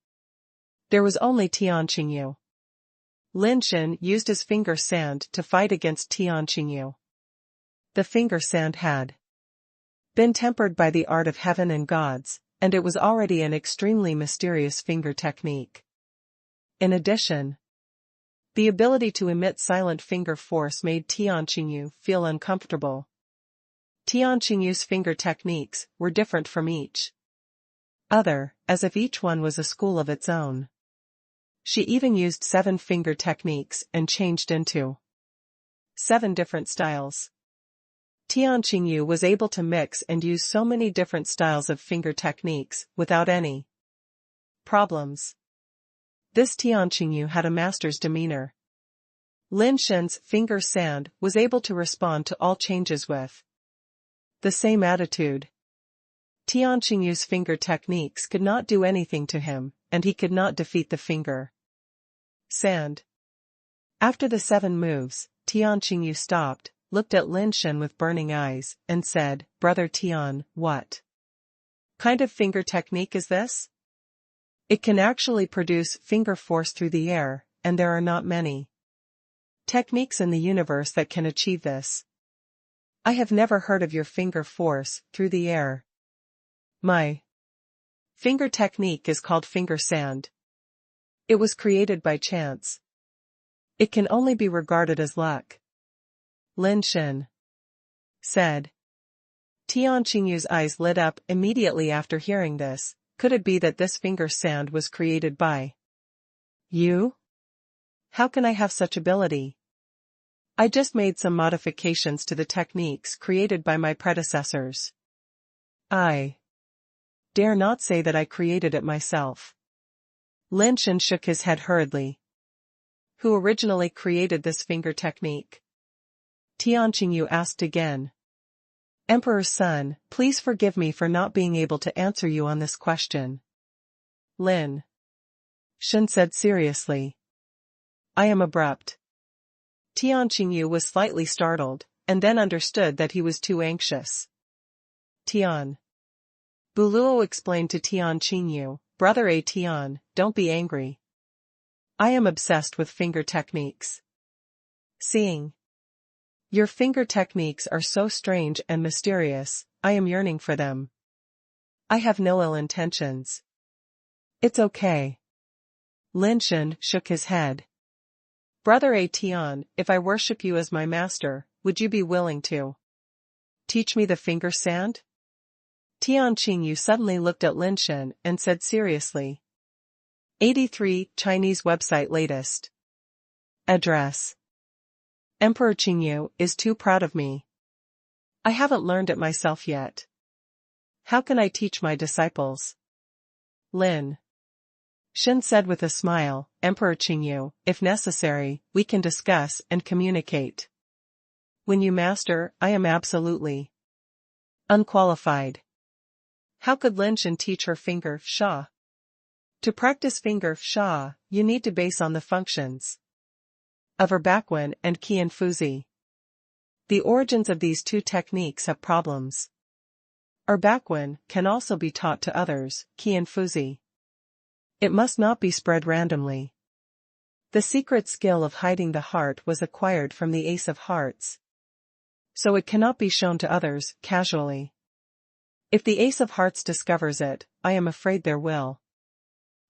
there was only Tian Qingyu. Lin Shen used his finger sand to fight against Tian Qingyu. The finger sand had been tempered by the art of heaven and gods, and it was already an extremely mysterious finger technique. In addition, the ability to emit silent finger force made Tian Qingyu feel uncomfortable. Tian Qingyu's finger techniques were different from each other, as if each one was a school of its own. She even used 7 finger techniques and changed into 7 different styles. Tian Qingyu was able to mix and use so many different styles of finger techniques without any problems. This Tian Qingyu had a master's demeanor. Lin Shen's finger sand was able to respond to all changes with the same attitude. Tian Qingyu's finger techniques could not do anything to him, and he could not defeat the finger sand. After the 7 moves, Tian Qingyu stopped, looked at Lin Shen with burning eyes, and said, "Brother Tian, what kind of finger technique is this? It can actually produce finger force through the air, and there are not many techniques in the universe that can achieve this. I have never heard of your finger force through the air. My finger technique is called finger sand. It was created by chance. It can only be regarded as luck," Lin Shen said. Tian Qingyu's eyes lit up immediately after hearing this. Could it be that this finger sand was created by you? How can I have such ability? I just made some modifications to the techniques created by my predecessors. I dare not say that I created it myself. Lin Shen shook his head hurriedly. Who originally created this finger technique? Tian Qingyu asked again. Emperor's son, please forgive me for not being able to answer you on this question, Lin Shen said seriously. I am abrupt. Tian Qingyu was slightly startled, and then understood that he was too anxious. Tian Buluo explained to Tian Qingyu, Brother Tian, don't be angry. I am obsessed with finger techniques. Seeing your finger techniques are so strange and mysterious, I am yearning for them. I have no ill intentions. It's okay. Lin Shen shook his head. Brother Tian, if I worship you as my master, would you be willing to teach me the finger sand? Tian Qingyu suddenly looked at Lin Shen and said seriously. 83 Chinese website latest address. Emperor Qingyu is too proud of me. I haven't learned it myself yet. How can I teach my disciples? Lin Shen said with a smile, Emperor Qingyu, if necessary, we can discuss and communicate. When you master, I am absolutely unqualified. How could Lin Shen teach her finger sha? To practice finger sha, you need to base on the functions of Erbaquan and Qian Fuzi. The origins of these 2 techniques have problems. Erbaquan can also be taught to others, Qian Fuzi. It must not be spread randomly. The secret skill of hiding the heart was acquired from the Ace of Hearts, so it cannot be shown to others casually. If the Ace of Hearts discovers it, I am afraid there will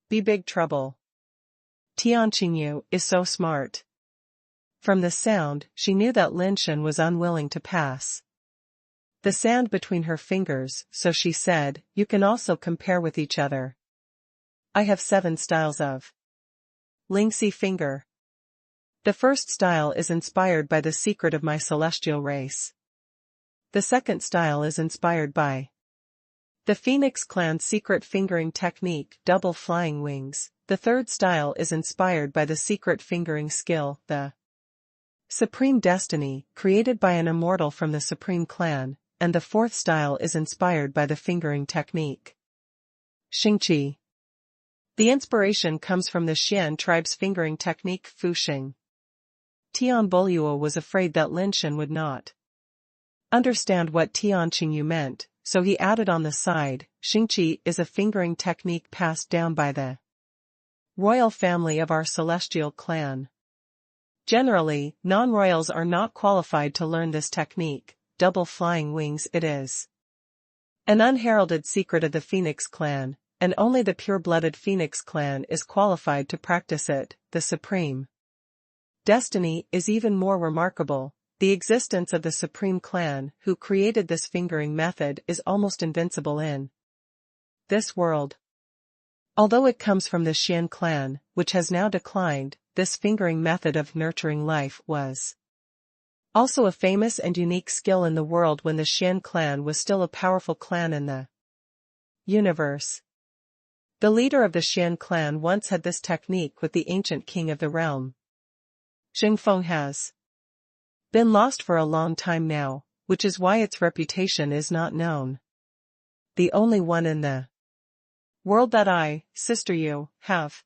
be big trouble. Tian Qingyu is so smart. From the sound, she knew that Lin Shen was unwilling to pass the sand between her fingers, so she said, you can also compare with each other. I have 7 styles of Lingxi finger. The first style is inspired by the secret of my celestial race. The second style is inspired by the Phoenix clan's secret fingering technique, double flying wings, The third style is inspired by the secret fingering skill, the Supreme Destiny, created by an immortal from the Supreme Clan, and the fourth style is inspired by the fingering technique. Xingqi. The inspiration comes from the Xian tribe's fingering technique Fuxing. Tian Boluo was afraid that Lin Shen would not understand what Tian Qingyu meant, so he added on the side, Xingqi is a fingering technique passed down by the royal family of our celestial clan. Generally, non-royals are not qualified to learn this technique. Double flying wings it is an unheralded secret of the Phoenix clan, and only the pure-blooded Phoenix clan is qualified to practice it. The Supreme Destiny is even more remarkable. The existence of the Supreme Clan who created this fingering method is almost invincible in this world. Although it comes from the Xian clan, which has now declined, this fingering method of nurturing life was also a famous and unique skill in the world when the Xian clan was still a powerful clan in the universe. The leader of the Xian clan once had this technique with the ancient king of the realm. Xingfeng has been lost for a long time now, which is why its reputation is not known. The only one in the world that I, Sister Yu, have.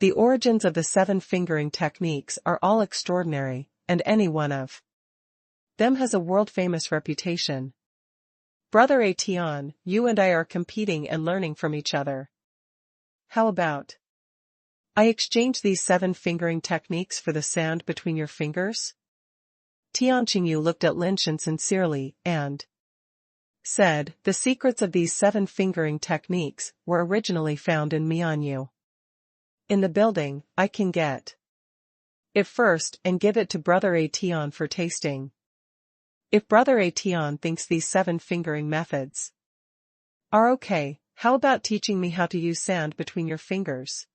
The origins of the 7 fingering techniques are all extraordinary, and any one of them has a world-famous reputation. Brother Tian, you and I are competing and learning from each other. How about I exchange these 7 fingering techniques for the sand between your fingers? Tian Qingyu looked at Lin Shen sincerely, and said, the secrets of these 7 fingering techniques were originally found in Mianyu. In the building, I can get it first and give it to Brother Tian for tasting. If Brother Tian thinks these 7 fingering methods are okay, how about teaching me how to use sand between your fingers?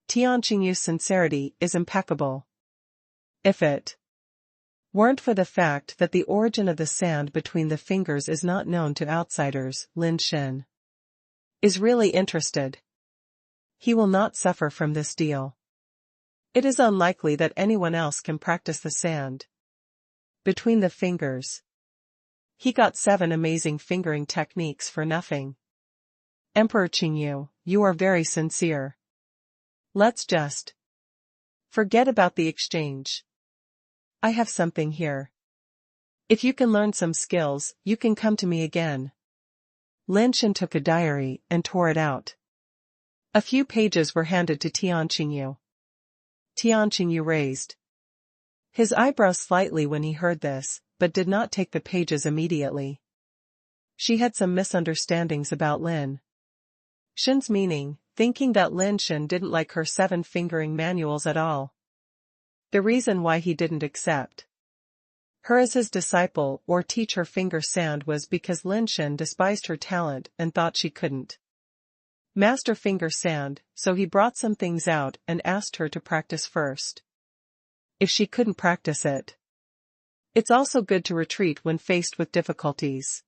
Tian Qingyu's sincerity is impeccable. If it weren't for the fact that the origin of the sand between the fingers is not known to outsiders, Lin Shen is really interested. He will not suffer from this deal. It is unlikely that anyone else can practice the sand between the fingers. He got 7 amazing fingering techniques for nothing. Emperor Qingyu, you are very sincere. Let's just forget about the exchange. I have something here. If you can learn some skills, you can come to me again. Lin Shen took a diary and tore it out. A few pages were handed to Tian Qingyu. Tian Qingyu raised his eyebrows slightly when he heard this, but did not take the pages immediately. She had some misunderstandings about Lin Shen's meaning, thinking that Lin Shen didn't like her 7 fingering manuals at all. The reason why he didn't accept her as his disciple or teach her finger sand was because Lin Shen despised her talent and thought she couldn't master finger sand, so he brought some things out and asked her to practice first. If she couldn't practice it, it's also good to retreat when faced with difficulties.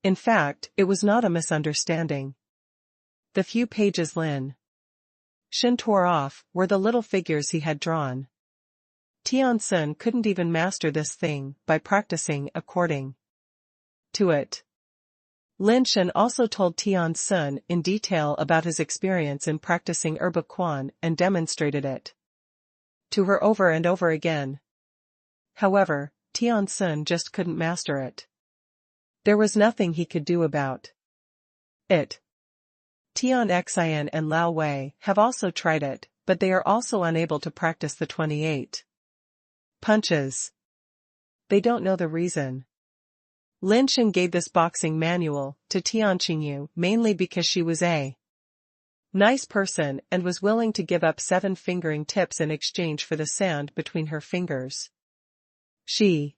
In fact, it was not a misunderstanding. The few pages Lin Shen tore off were the little figures he had drawn. Tian Sun couldn't even master this thing by practicing according to it. Lin Shen also told Tian Sun in detail about his experience in practicing Erba Quan and demonstrated it to her over and over again. However, Tian Sun just couldn't master it. There was nothing he could do about it. Tian Xian and Lao Wei have also tried it, but they are also unable to practice the 28 punches. They don't know the reason. Lin Shen gave this boxing manual to Tian Qingyu mainly because she was a nice person and was willing to give up 7 fingering tips in exchange for the sand between her fingers. She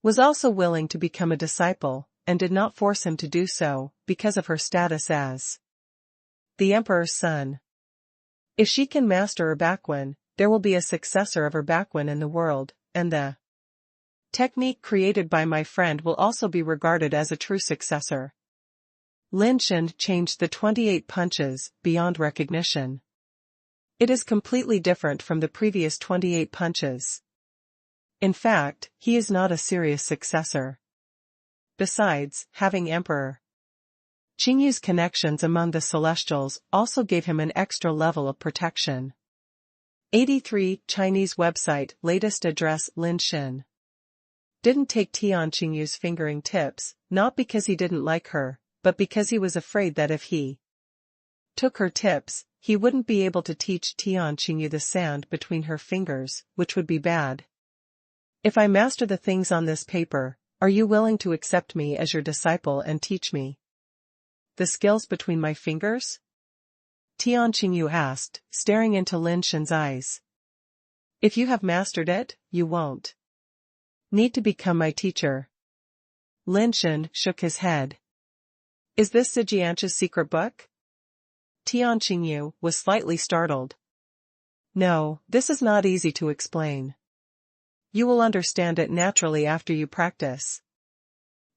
was also willing to become a disciple, and did not force him to do so, because of her status as the Emperor's son. If she can master Erbaquan, there will be a successor of Erbaquan in the world, and the technique created by my friend will also be regarded as a true successor. Lin Shen changed the 28 punches beyond recognition. It is completely different from the previous 28 punches. In fact, he is not a serious successor. Besides, having Emperor Qingyu's connections among the Celestials also gave him an extra level of protection. 83 Chinese website latest address Lin Shen didn't take Tian Qingyu's fingering tips, not because he didn't like her, but because he was afraid that if he took her tips, he wouldn't be able to teach Tian Qingyu the sand between her fingers, which would be bad. If I master the things on this paper, are you willing to accept me as your disciple and teach me the skills between my fingers? Tian Qingyu asked, staring into Lin Shen's eyes. If you have mastered it, you won't need to become my teacher. Lin Shen shook his head. Is this Zhijiancha's secret book? Tian Qingyu was slightly startled. No, this is not easy to explain. You will understand it naturally after you practice.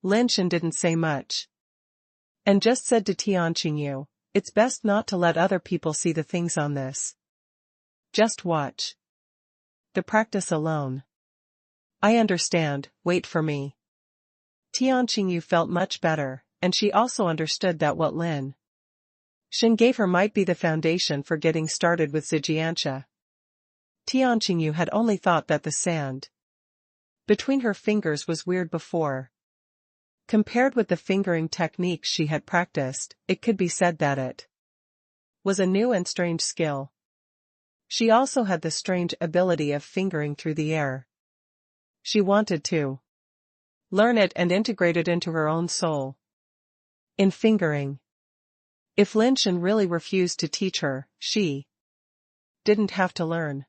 Lin Shen didn't say much. And just said to Tian Qingyu, it's best not to let other people see the things on this. Just watch the practice alone. I understand, wait for me. Tian Qingyu felt much better, and she also understood that what Lin Shen gave her might be the foundation for getting started with Zhijiancha. Tian Qingyu had only thought that the sand between her fingers was weird before. Compared with the fingering techniques she had practiced, it could be said that it was a new and strange skill. She also had the strange ability of fingering through the air. She wanted to learn it and integrate it into her own soul. In fingering, if Lin Shen really refused to teach her, she didn't have to learn.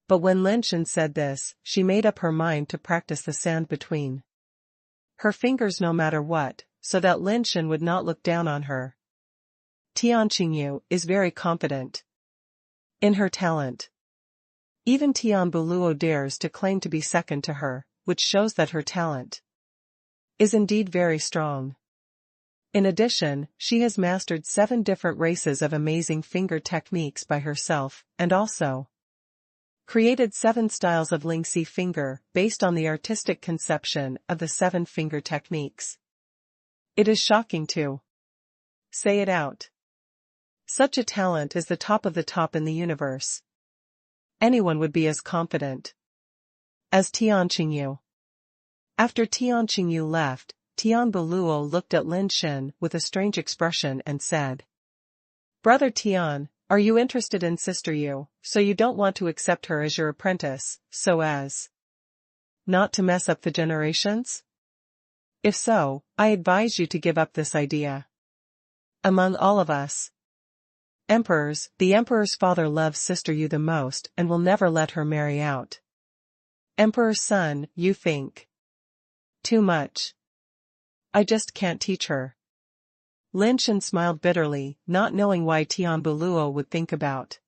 But when Lin Shen said this, she made up her mind to practice the sand between her fingers no matter what, so that Lin Shen would not look down on her. Tian Qingyu is very confident in her talent. Even Tian Buluo dares to claim to be second to her, which shows that her talent is indeed very strong. In addition, she has mastered 7 different races of amazing finger techniques by herself, and also created 7 styles of Lingxi finger based on the artistic conception of the 7 finger techniques. It is shocking to say it out. Such a talent is the top of the top in the universe. Anyone would be as confident as Tian Qingyu. After Tian Qingyu left, Tian Buluo looked at Lin Shen with a strange expression and said, Brother Tian, are you interested in Sister Yu, so you don't want to accept her as your apprentice, so as not to mess up the generations? If so, I advise you to give up this idea. Among all of us emperors, the emperor's father loves Sister Yu the most and will never let her marry out. Emperor's son, you think too much. I just can't teach her. Lin Shen smiled bitterly, not knowing why Tian Buluo would think about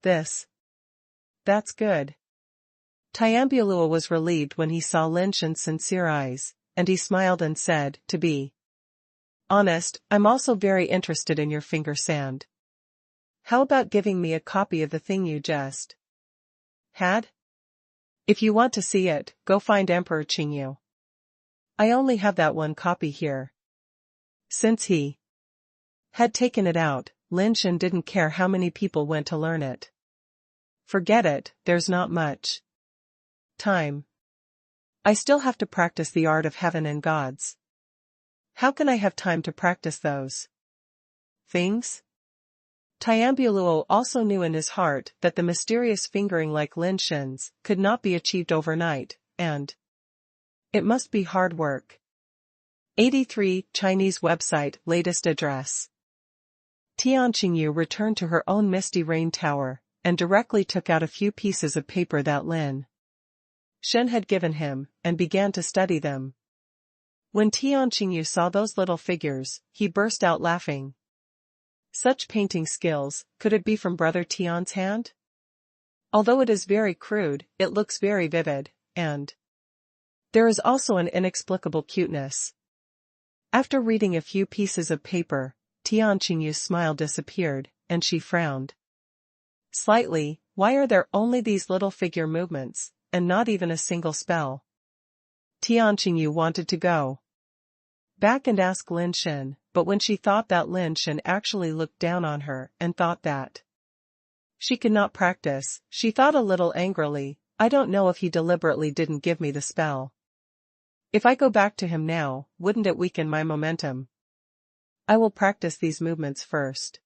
this. That's good. Tian Buluo was relieved when he saw Lin Shen's sincere eyes, and he smiled and said, to be honest, I'm also very interested in your finger sand. How about giving me a copy of the thing you just had? If you want to see it, go find Emperor Qingyu. I only have that one copy here. Since he had taken it out, Lin Shen didn't care how many people went to learn it. Forget it, there's not much time. I still have to practice the art of heaven and gods. How can I have time to practice those things? Tian Buluo also knew in his heart that the mysterious fingering like Lin Shen's could not be achieved overnight, and it must be hard work. 83 Chinese website latest address. Tian Qingyu returned to her own misty rain tower, and directly took out a few pieces of paper that Lin Shen had given him, and began to study them. When Tian Qingyu saw those little figures, he burst out laughing. Such painting skills, could it be from Brother Tian's hand? Although it is very crude, it looks very vivid, and there is also an inexplicable cuteness. After reading a few pieces of paper, Tian Qingyu's smile disappeared, and she frowned slightly. Why are there only these little figure movements, and not even a single spell? Tian Qingyu wanted to go back and ask Lin Shen, but when she thought that Lin Shen actually looked down on her and thought that she could not practice, she thought a little angrily, I don't know if he deliberately didn't give me the spell. If I go back to him now, wouldn't it weaken my momentum? I will practice these movements first.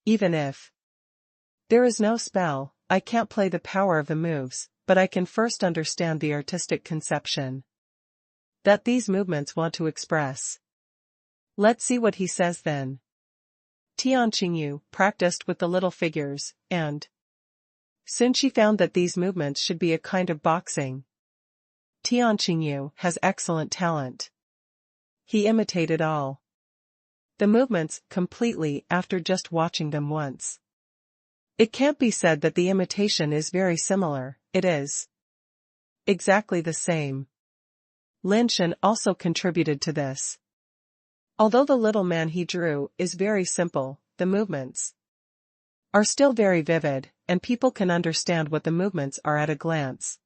Even if there is no spell, I can't play the power of the moves, but I can first understand the artistic conception that these movements want to express. Let's see what he says then. Tian Qingyu practiced with the little figures, and soon she found that these movements should be a kind of boxing. Tian Qingyu has excellent talent. He imitated all the movements completely after just watching them once. It can't be said that the imitation is very similar, it is exactly the same. Lin Shen also contributed to this. Although the little man he drew is very simple, the movements are still very vivid, and people can understand what the movements are at a glance.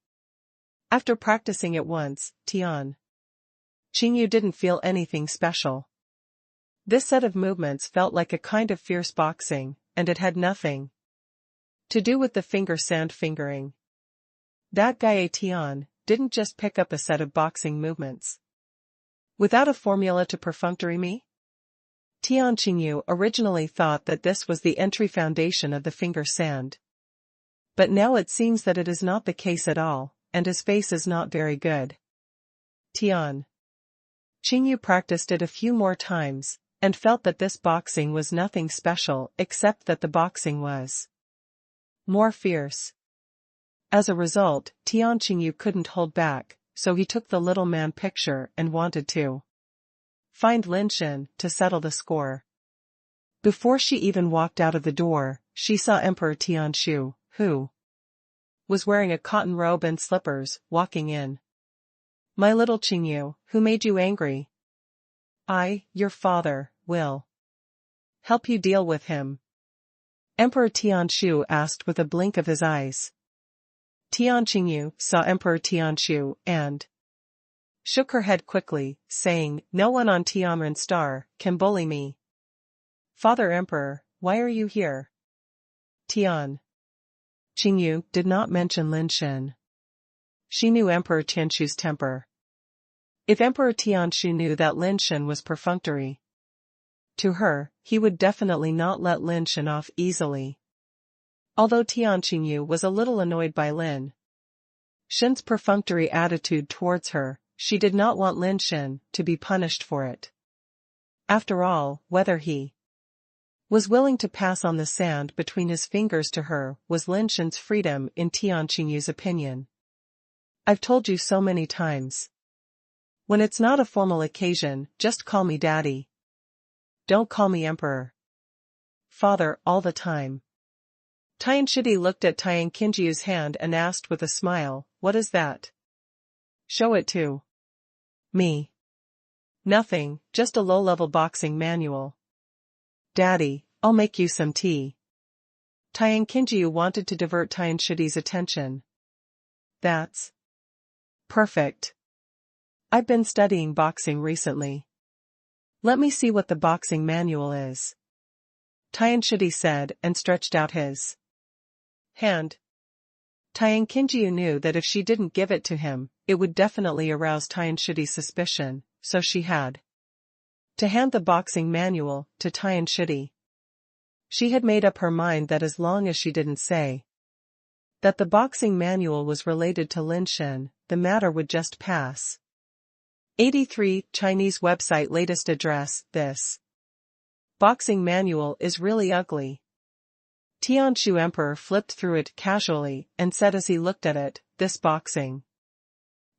After practicing it once, Tian Qingyu didn't feel anything special. This set of movements felt like a kind of fierce boxing, and it had nothing to do with the finger sand fingering. That guy Tian didn't just pick up a set of boxing movements without a formula to perfunctory me? Tian Qingyu originally thought that this was the entry foundation of the finger sand. But now it seems that it is not the case at all, and his face is not very good. Tian Qingyu practiced it a few more times, and felt that this boxing was nothing special except that the boxing was more fierce. As a result, Tian Qingyu couldn't hold back, so he took the little man picture and wanted to find Lin Shen to settle the score. Before she even walked out of the door, she saw Emperor Tianshu, who was wearing a cotton robe and slippers, walking in. My little Qingyu, who made you angry? I, your father, will help you deal with him. Emperor Tianshu asked with a blink of his eyes. Tian Qingyu saw Emperor Tianshu and shook her head quickly, saying, no one on Tianren Star can bully me. Father Emperor, why are you here? Tian Qingyu did not mention Lin Shen. She knew Emperor Tianshu's temper. If Emperor Tianshu knew that Lin Shen was perfunctory to her, he would definitely not let Lin Shen off easily. Although Tian Qingyu was a little annoyed by Lin Shen's perfunctory attitude towards her, she did not want Lin Shen to be punished for it. After all, whether he was willing to pass on the sand between his fingers to her was Lin Shen's freedom in Tian Qingyu's opinion. I've told you so many times. When it's not a formal occasion, just call me Daddy. Don't call me Emperor. Father all the time. Tian Shidi looked at Tian Qingyu's hand and asked with a smile, what is that? Show it to me. Nothing, just a low-level boxing manual. Daddy, I'll make you some tea. Tian Qingyu wanted to divert Tian Shidi's attention. That's perfect. I've been studying boxing recently. Let me see what the boxing manual is. Tian Shidi said and stretched out his hand. Tian Qingyu knew that if she didn't give it to him, it would definitely arouse Tian Shidi's suspicion, so she had to hand the boxing manual to Tian Shidi. She had made up her mind that as long as she didn't say that the boxing manual was related to Lin Shen, the matter would just pass. 83 Chinese website latest address, this boxing manual is really ugly. Tianshu Emperor flipped through it casually and said as he looked at it, this boxing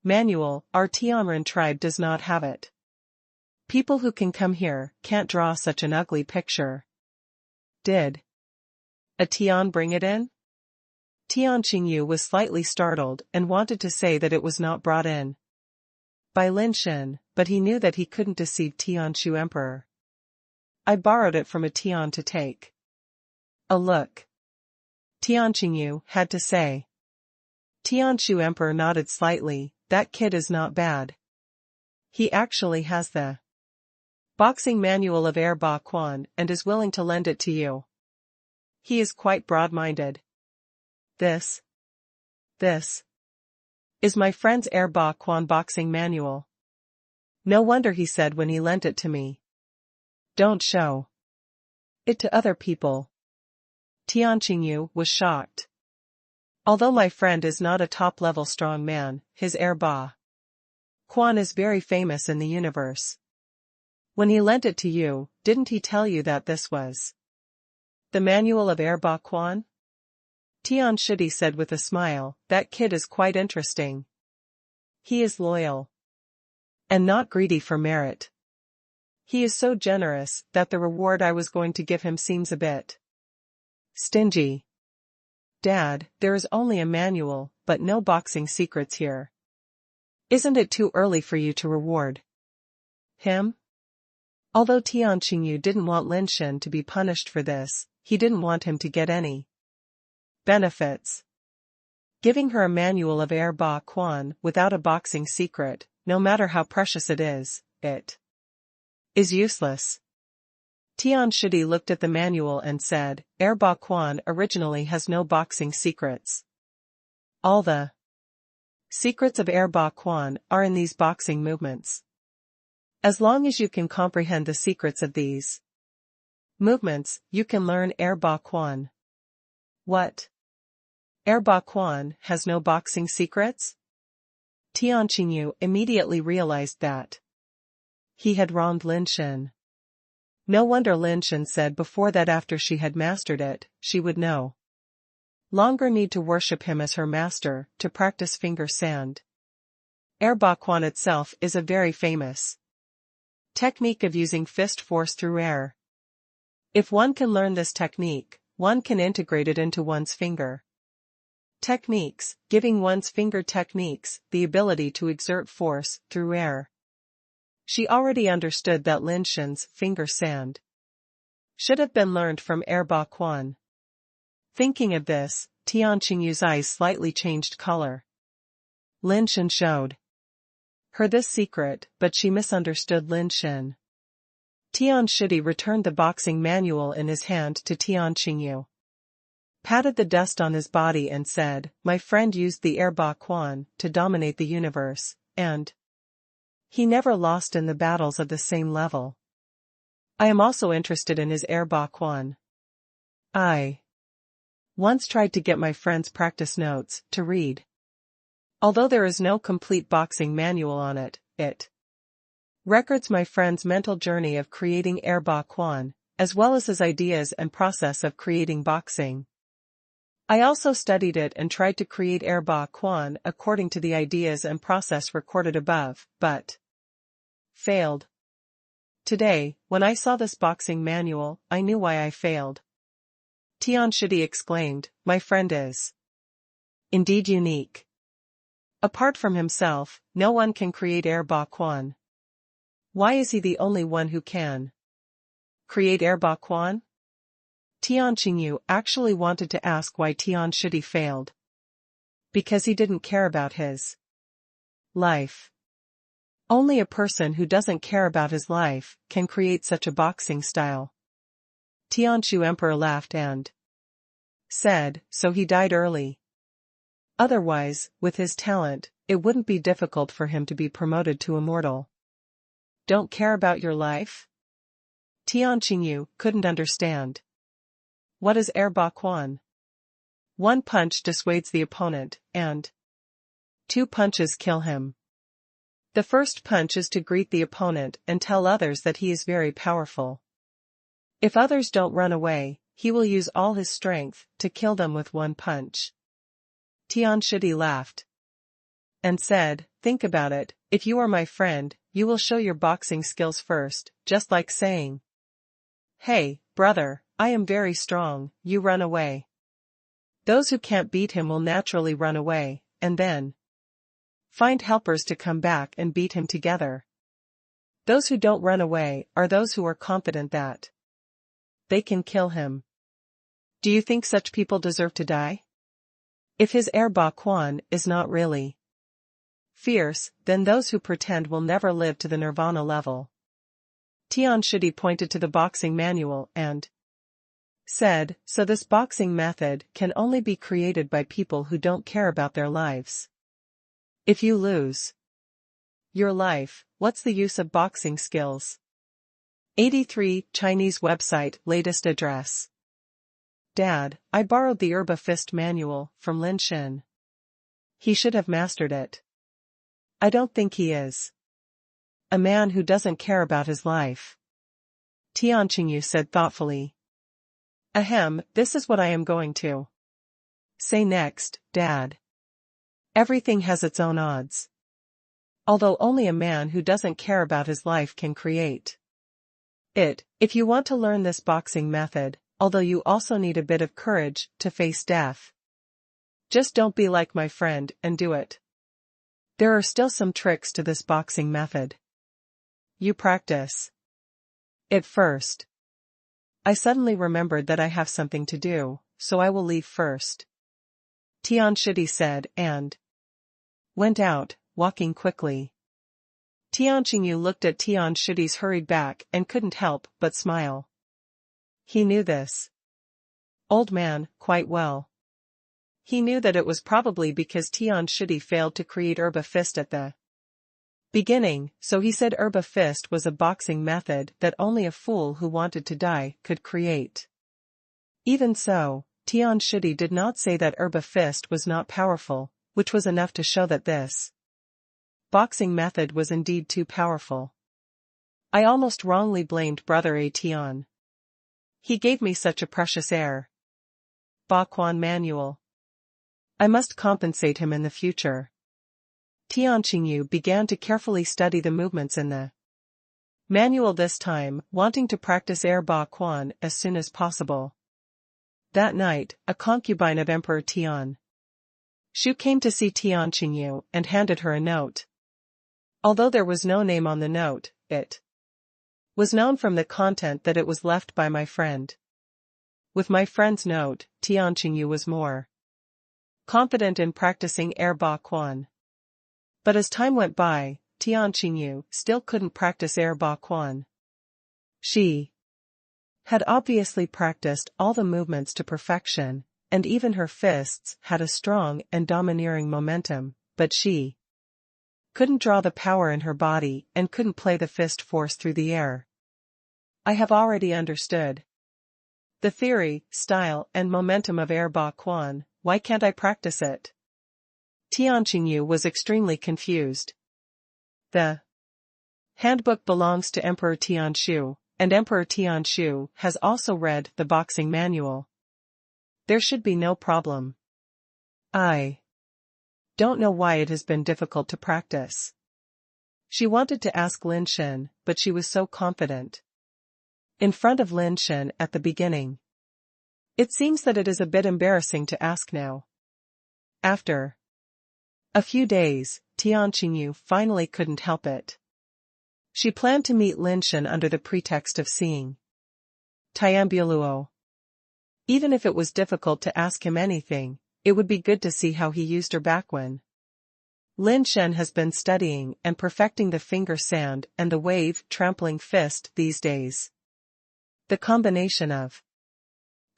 manual, our Tianren tribe does not have it. People who can come here can't draw such an ugly picture. Did a Tian bring it in? Tian Qingyu was slightly startled and wanted to say that it was not brought in. By Lin Shen, but he knew that he couldn't deceive Tian Shu Emperor. I borrowed it from a Tian to take a look. Tian Qingyu had to say. Tian Shu Emperor nodded slightly. That kid is not bad. He actually has the boxing manual of Air Ba Quan and is willing to lend it to you. He is quite broad-minded. This is my friend's Air Ba Quan boxing manual. No wonder he said when he lent it to me. Don't show it to other people. Tian Qingyu was shocked. Although my friend is not a top-level strong man, his Air Ba Quan is very famous in the universe. When he lent it to you, didn't he tell you that this was the manual of Air Ba Quan? Tian Shidi said with a smile, that kid is quite interesting. He is loyal and not greedy for merit. He is so generous that the reward I was going to give him seems a bit stingy. Dad, there is only a manual, but no boxing secrets here. Isn't it too early for you to reward him? Although Tian Qingyu didn't want Lin Shen to be punished for this, he didn't want him to get any benefits. Giving her a manual of Air Ba Quan without a boxing secret, no matter how precious it is useless. Tian Shidi looked at the manual and said, Air Ba Quan originally has no boxing secrets. All the secrets of Air Ba Quan are in these boxing movements. As long as you can comprehend the secrets of these movements, you can learn Air Ba Quan. What? Air Ba Quan has no boxing secrets? Tian Qingyu immediately realized that he had wronged Lin Shen. No wonder Lin Shen said before that after she had mastered it, she would no longer need to worship him as her master, to practice finger sand. Air Ba Quan itself is a very famous technique of using fist force through air. If one can learn this technique, one can integrate it into one's finger techniques, giving one's finger techniques the ability to exert force through air. She already understood that Lin Shen's finger sand should have been learned from Air Ba Quan. Thinking of this, Tian Qingyu's eyes slightly changed color. Lin Shen showed her this secret, but she misunderstood Lin Shen. Tian Shidi returned the boxing manual in his hand to Tian Qingyu, patted the dust on his body and said, my friend used the Air Ba Quan to dominate the universe, and he never lost in the battles of the same level. I am also interested in his Air Ba Quan. I once tried to get my friend's practice notes to read. Although there is no complete boxing manual on it, it records my friend's mental journey of creating Air Ba Quan, as well as his ideas and process of creating boxing. I also studied it and tried to create Air Ba Quan according to the ideas and process recorded above, but failed. Today, when I saw this boxing manual, I knew why I failed. Tian Shidi exclaimed, my friend is indeed unique. Apart from himself, no one can create Air Ba Quan. Why is he the only one who can create Air Ba Quan? Tian Qingyu actually wanted to ask why Tian Shidi failed. Because he didn't care about his life. Only a person who doesn't care about his life can create such a boxing style. Tian Shu Emperor laughed and said, so he died early. Otherwise, with his talent, it wouldn't be difficult for him to be promoted to immortal. Don't care about your life? Tian Qingyu couldn't understand. What is Air Ba Quan? One punch dissuades the opponent, and two punches kill him. The first punch is to greet the opponent and tell others that he is very powerful. If others don't run away, he will use all his strength to kill them with one punch. Tian Shidi laughed and said, think about it, if you are my friend, you will show your boxing skills first, just like saying, hey, brother, I am very strong, you run away. Those who can't beat him will naturally run away, and then find helpers to come back and beat him together. Those who don't run away are those who are confident that they can kill him. Do you think such people deserve to die? If his heir Ba Quan is not really fierce, then those who pretend will never live to the nirvana level. Tian Shidi pointed to the boxing manual and said, so this boxing method can only be created by people who don't care about their lives. If you lose your life, what's the use of boxing skills? 83 Chinese website latest address. Dad, I borrowed the Herba Fist manual from Lin Shen. He should have mastered it. I don't think he is a man who doesn't care about his life. Tian Qingyu said thoughtfully. Ahem, this is what I am going to say next, Dad. Everything has its own odds. Although only a man who doesn't care about his life can create it. If you want to learn this boxing method, although you also need a bit of courage to face death, just don't be like my friend and do it. There are still some tricks to this boxing method. You practice it first. I suddenly remembered that I have something to do, so I will leave first. Tian Shidi said and went out, walking quickly. Tian Qingyu looked at Tian Shidi's hurried back and couldn't help but smile. He knew this old man quite well. He knew that it was probably because Tian Shidi failed to create Herba Fist at the beginning, so he said Herba Fist was a boxing method that only a fool who wanted to die could create. Even so, Tian Shidi did not say that Herba Fist was not powerful, which was enough to show that this boxing method was indeed too powerful. I almost wrongly blamed Brother A Tian. He gave me such a precious heir. Ba Quan manual. I must compensate him in the future. Tian Qingyu began to carefully study the movements in the manual this time, wanting to practice Heir Ba Quan as soon as possible. That night, a concubine of Emperor Tian Shu came to see Tian Qingyu and handed her a note. Although there was no name on the note, it was known from the content that it was left by my friend. With my friend's note, Tian Qingyu was more confident in practicing Heir Ba Quan. But as time went by, Tian Qingyu still couldn't practice Heir Ba Quan. She had obviously practiced all the movements to perfection, and even her fists had a strong and domineering momentum, but she couldn't draw the power in her body and couldn't play the fist force through the air. I have already understood the theory, style, and momentum of Heir Ba Quan. Why can't I practice it? Tian Qingyu was extremely confused. The handbook belongs to Emperor Tian Shu, and Emperor Tian Shu has also read the boxing manual. There should be no problem. I don't know why it has been difficult to practice. She wanted to ask Lin Shen, but she was so confident in front of Lin Shen at the beginning. It seems that it is a bit embarrassing to ask now. After a few days, Tian Qingyu finally couldn't help it. She planned to meet Lin Shen under the pretext of seeing Tian Buluo. Even if it was difficult to ask him anything, it would be good to see how he used her back when Lin Shen has been studying and perfecting the finger sand and the wave trampling fist these days. The combination of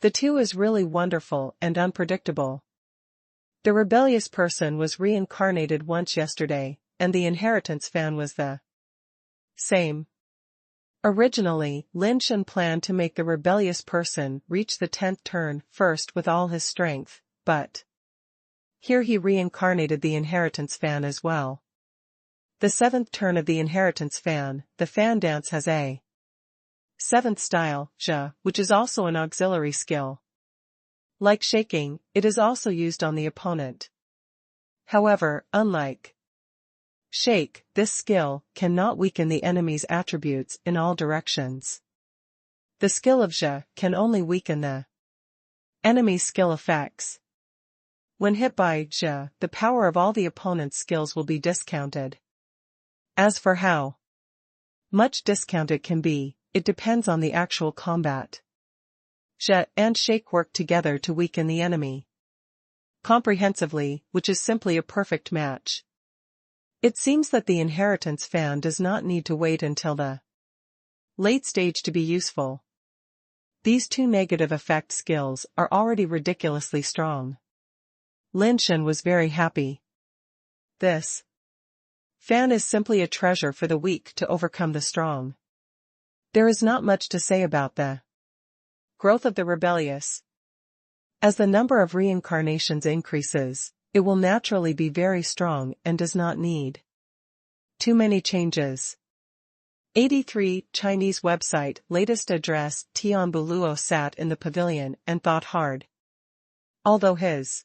the two is really wonderful and unpredictable. The rebellious person was reincarnated once yesterday, and the inheritance fan was the same. Originally, Lin Shen planned to make the rebellious person reach the 10th turn first with all his strength, but here he reincarnated the inheritance fan as well. The 7th turn of the inheritance fan, the fan dance has a 7th style, Zhe, which is also an auxiliary skill. Like shaking, it is also used on the opponent. However, unlike shake, this skill cannot weaken the enemy's attributes in all directions. The skill of Zhe can only weaken the enemy's skill effects. When hit by Zhe, the power of all the opponent's skills will be discounted. As for how much discount it can be, it depends on the actual combat. Zhe and Shake work together to weaken the enemy comprehensively, which is simply a perfect match. It seems that the inheritance fan does not need to wait until the late stage to be useful. These two negative effect skills are already ridiculously strong. Lin Shen was very happy. This fan is simply a treasure for the weak to overcome the strong. There is not much to say about the growth of the rebellious. As the number of reincarnations increases, it will naturally be very strong and does not need too many changes. 83 Chinese website latest address. Tian Buluo sat in the pavilion and thought hard. Although his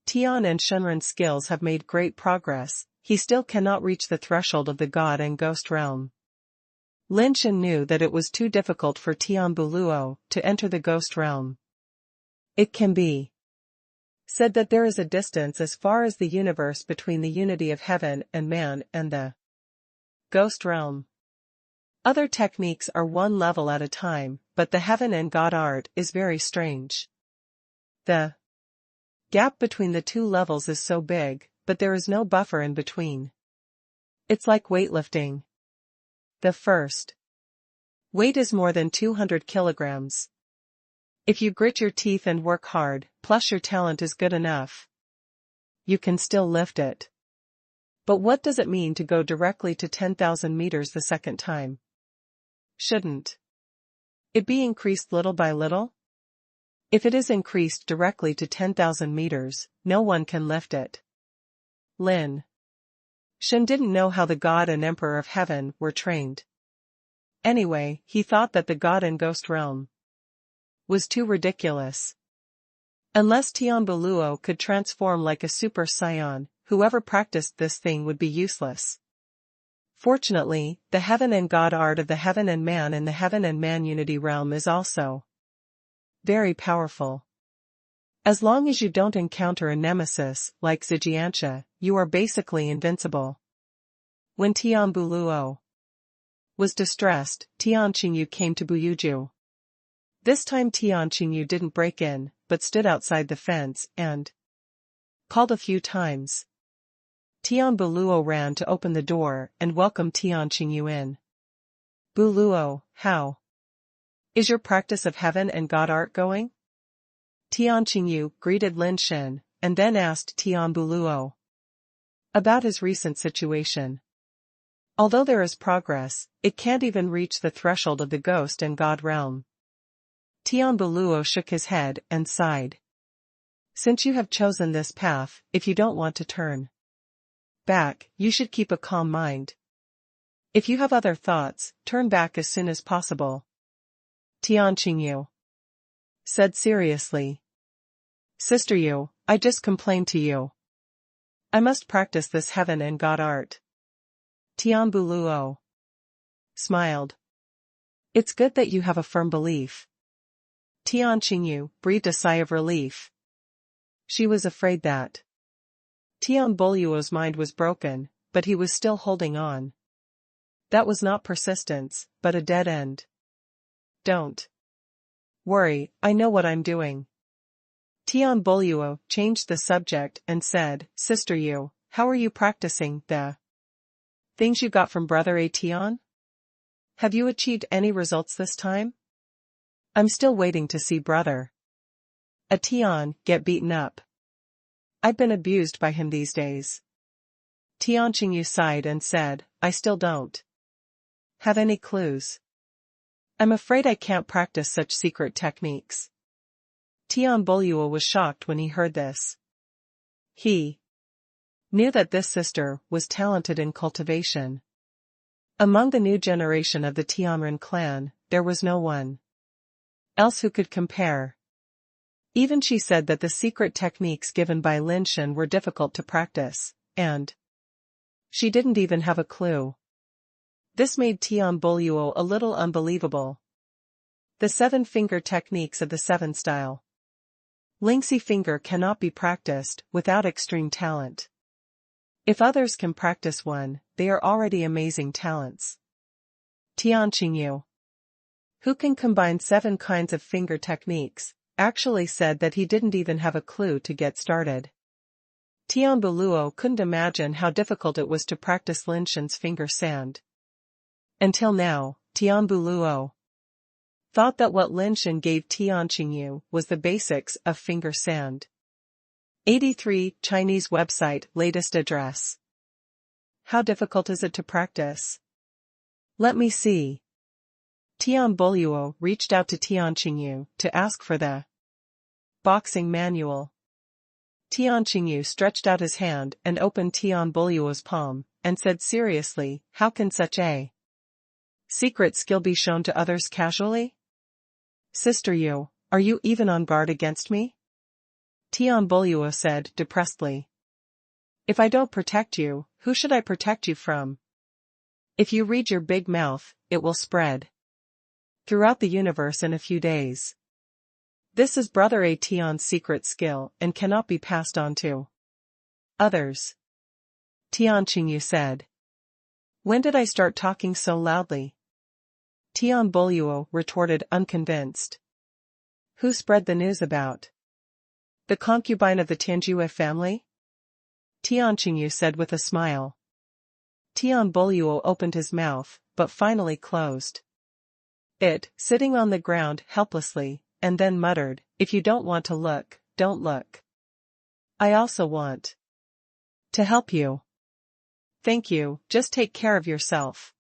Tian and Shenren skills have made great progress, he still cannot reach the threshold of the god and ghost realm. Lin Shen knew that it was too difficult for Tian Buluo to enter the ghost realm. It can be said that there is a distance as far as the universe between the unity of heaven and man and the ghost realm. Other techniques are one level at a time, but the heaven and god art is very strange. The gap between the two levels is so big, but there is no buffer in between. It's like weightlifting. The first weight is more than 200 kilograms. If you grit your teeth and work hard, plus your talent is good enough, you can still lift it. But what does it mean to go directly to 10,000 meters the second time? Shouldn't it be increased little by little? If it is increased directly to 10,000 meters, no one can lift it. Lin Shen didn't know how the god and emperor of heaven were trained. Anyway, he thought that the god and ghost realm was too ridiculous. Unless Tian Buluo could transform like a super scion, whoever practiced this thing would be useless. Fortunately, the heaven and god art of the heaven and man in the heaven and man unity realm is also very powerful. As long as you don't encounter a nemesis like Zhijianxia, you are basically invincible. When Tian Buluo was distressed, Tian Qingyu came to Buyuju. This time Tian Qingyu didn't break in, but stood outside the fence and called a few times. Tian Buluo ran to open the door and welcome Tian Qingyu in. Buluo, how is your practice of heaven and god art going? Tian Qingyu greeted Lin Shen, and then asked Tian Buluo about his recent situation. Although there is progress, it can't even reach the threshold of the ghost and god realm. Tian Buluo shook his head and sighed. Since you have chosen this path, if you don't want to turn back, you should keep a calm mind. If you have other thoughts, turn back as soon as possible. Tian Qingyu said seriously. Sister Yu, I just complained to you. I must practice this heaven and god art. Tian Buluo smiled. It's good that you have a firm belief. Tian Qingyu breathed a sigh of relief. She was afraid that Tian Buluo's mind was broken, but he was still holding on. That was not persistence, but a dead end. Don't worry, I know what I'm doing. Tian Buluo changed the subject and said, Sister Yu, how are you practicing the things you got from Brother Tian? Have you achieved any results this time? I'm still waiting to see Brother Tian get beaten up. I've been abused by him these days. Tian Qingyu sighed and said, I still don't have any clues. I'm afraid I can't practice such secret techniques. Tian Buluo was shocked when he heard this. He knew that this sister was talented in cultivation. Among the new generation of the Tianren clan, there was no one else who could compare. Even she said that the secret techniques given by Lin Shen were difficult to practice, and she didn't even have a clue. This made Tian Buluo a little unbelievable. The 7-finger techniques of the 7 style. Lingxi finger cannot be practiced without extreme talent. If others can practice one, they are already amazing talents. Tian Qingyu, who can combine 7 kinds of finger techniques, actually said that he didn't even have a clue to get started. Tian Buluo couldn't imagine how difficult it was to practice Lin Shen's finger sand. Until now, Tian Buluo thought that what Lin Shen gave Tian Qingyu was the basics of finger sand. 83 Chinese website latest address. How difficult is it to practice? Let me see. Tian Buluo reached out to Tian Qingyu to ask for the boxing manual. Tian Qingyu stretched out his hand and opened Tian Buluo's palm, and said seriously, how can such a secret skill be shown to others casually? Sister Yu, are you even on guard against me? Tian Buluo said depressedly. If I don't protect you, who should I protect you from? If you read your big mouth, it will spread throughout the universe in a few days. This is Brother A Tian's secret skill and cannot be passed on to others. Tian Qingyu said. When did I start talking so loudly? Tian Buluo retorted unconvinced. Who spread the news about? The concubine of the Tianjue family? Tian Qingyu said with a smile. Tian Buluo opened his mouth, but finally closed it, sitting on the ground helplessly, and then muttered, if you don't want to look, don't look. I also want to help you. Thank you, just take care of yourself.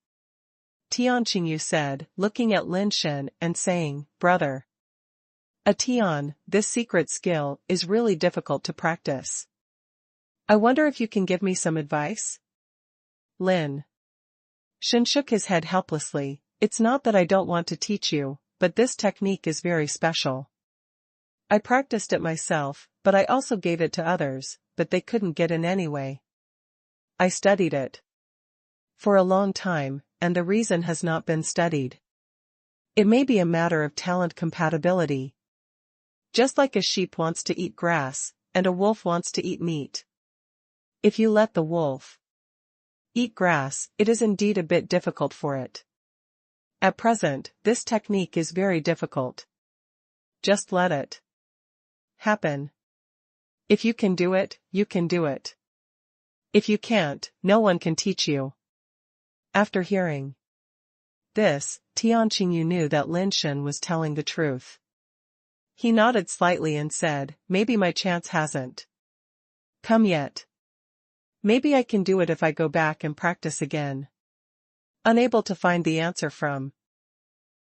Tian Qingyu said, looking at Lin Shen and saying, brother. Tian, this secret skill is really difficult to practice. I wonder if you can give me some advice? Lin Shen shook his head helplessly. It's not that I don't want to teach you, but this technique is very special. I practiced it myself, but I also gave it to others, but they couldn't get in anyway. I studied it for a long time, and the reason has not been studied. It may be a matter of talent compatibility. Just like a sheep wants to eat grass, and a wolf wants to eat meat. If you let the wolf eat grass, it is indeed a bit difficult for it. At present, this technique is very difficult. Just let it happen. If you can do it, you can do it. If you can't, no one can teach you. After hearing this, Tian Qingyu knew that Lin Shen was telling the truth. He nodded slightly and said, maybe my chance hasn't come yet. Maybe I can do it if I go back and practice again. Unable to find the answer from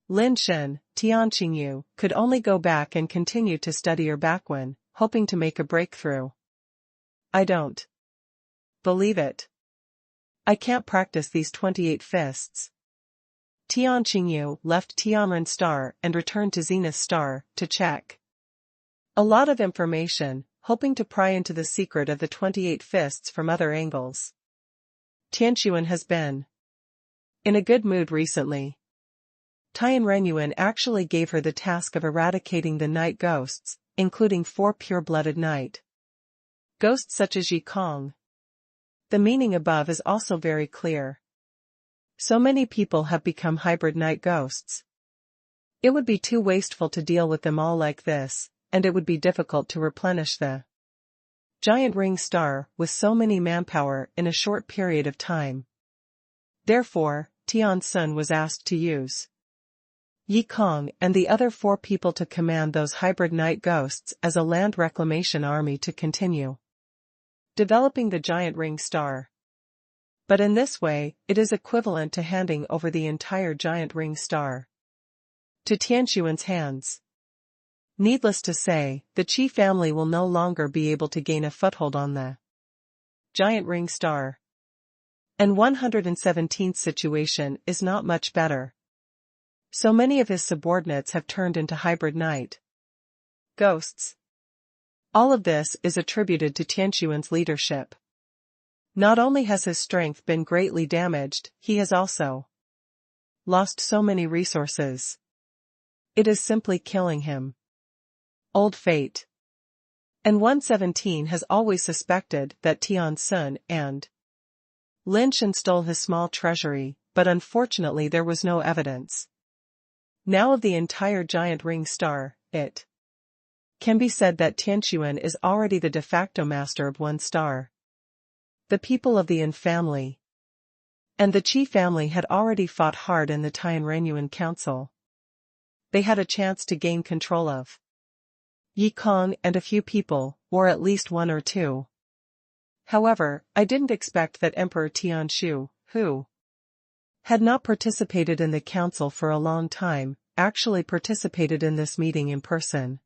Lin Shen, Tian Qingyu could only go back and continue to study Erbakwen, hoping to make a breakthrough. I don't believe it. I can't practice these 28 fists. Tian Qingyu left Tianren Star and returned to Zenith Star to check a lot of information, hoping to pry into the secret of the 28 fists from other angles. Tianquan has been in a good mood recently. Tian Renyuan actually gave her the task of eradicating the night ghosts, including 4 pure-blooded night ghosts such as Yi Kong. The meaning above is also very clear. So many people have become hybrid night ghosts. It would be too wasteful to deal with them all like this, and it would be difficult to replenish the giant ring star with so many manpower in a short period of time. Therefore, Tian Sun was asked to use Yi Kong and the other 4 people to command those hybrid night ghosts as a land reclamation army to continue developing the giant ring star. But in this way, it is equivalent to handing over the entire giant ring star to Tianquan's hands. Needless to say, the Qi family will no longer be able to gain a foothold on the giant ring star. And 117th situation is not much better. So many of his subordinates have turned into hybrid night ghosts. All of this is attributed to Tianquan's leadership. Not only has his strength been greatly damaged, he has also lost so many resources. It is simply killing him. Old fate. And 117 has always suspected that Tian and Lin Shen stole his small treasury, but unfortunately there was no evidence. Now of the entire giant ring star, it can be said that Tian is already the de facto master of one star. The people of the Yin family and the Qi family had already fought hard in the Tian Council. They had a chance to gain control of Yi Kong and a few people, or at least one or two. However, I didn't expect that Emperor Tian, who had not participated in the council for a long time, actually participated in this meeting in person.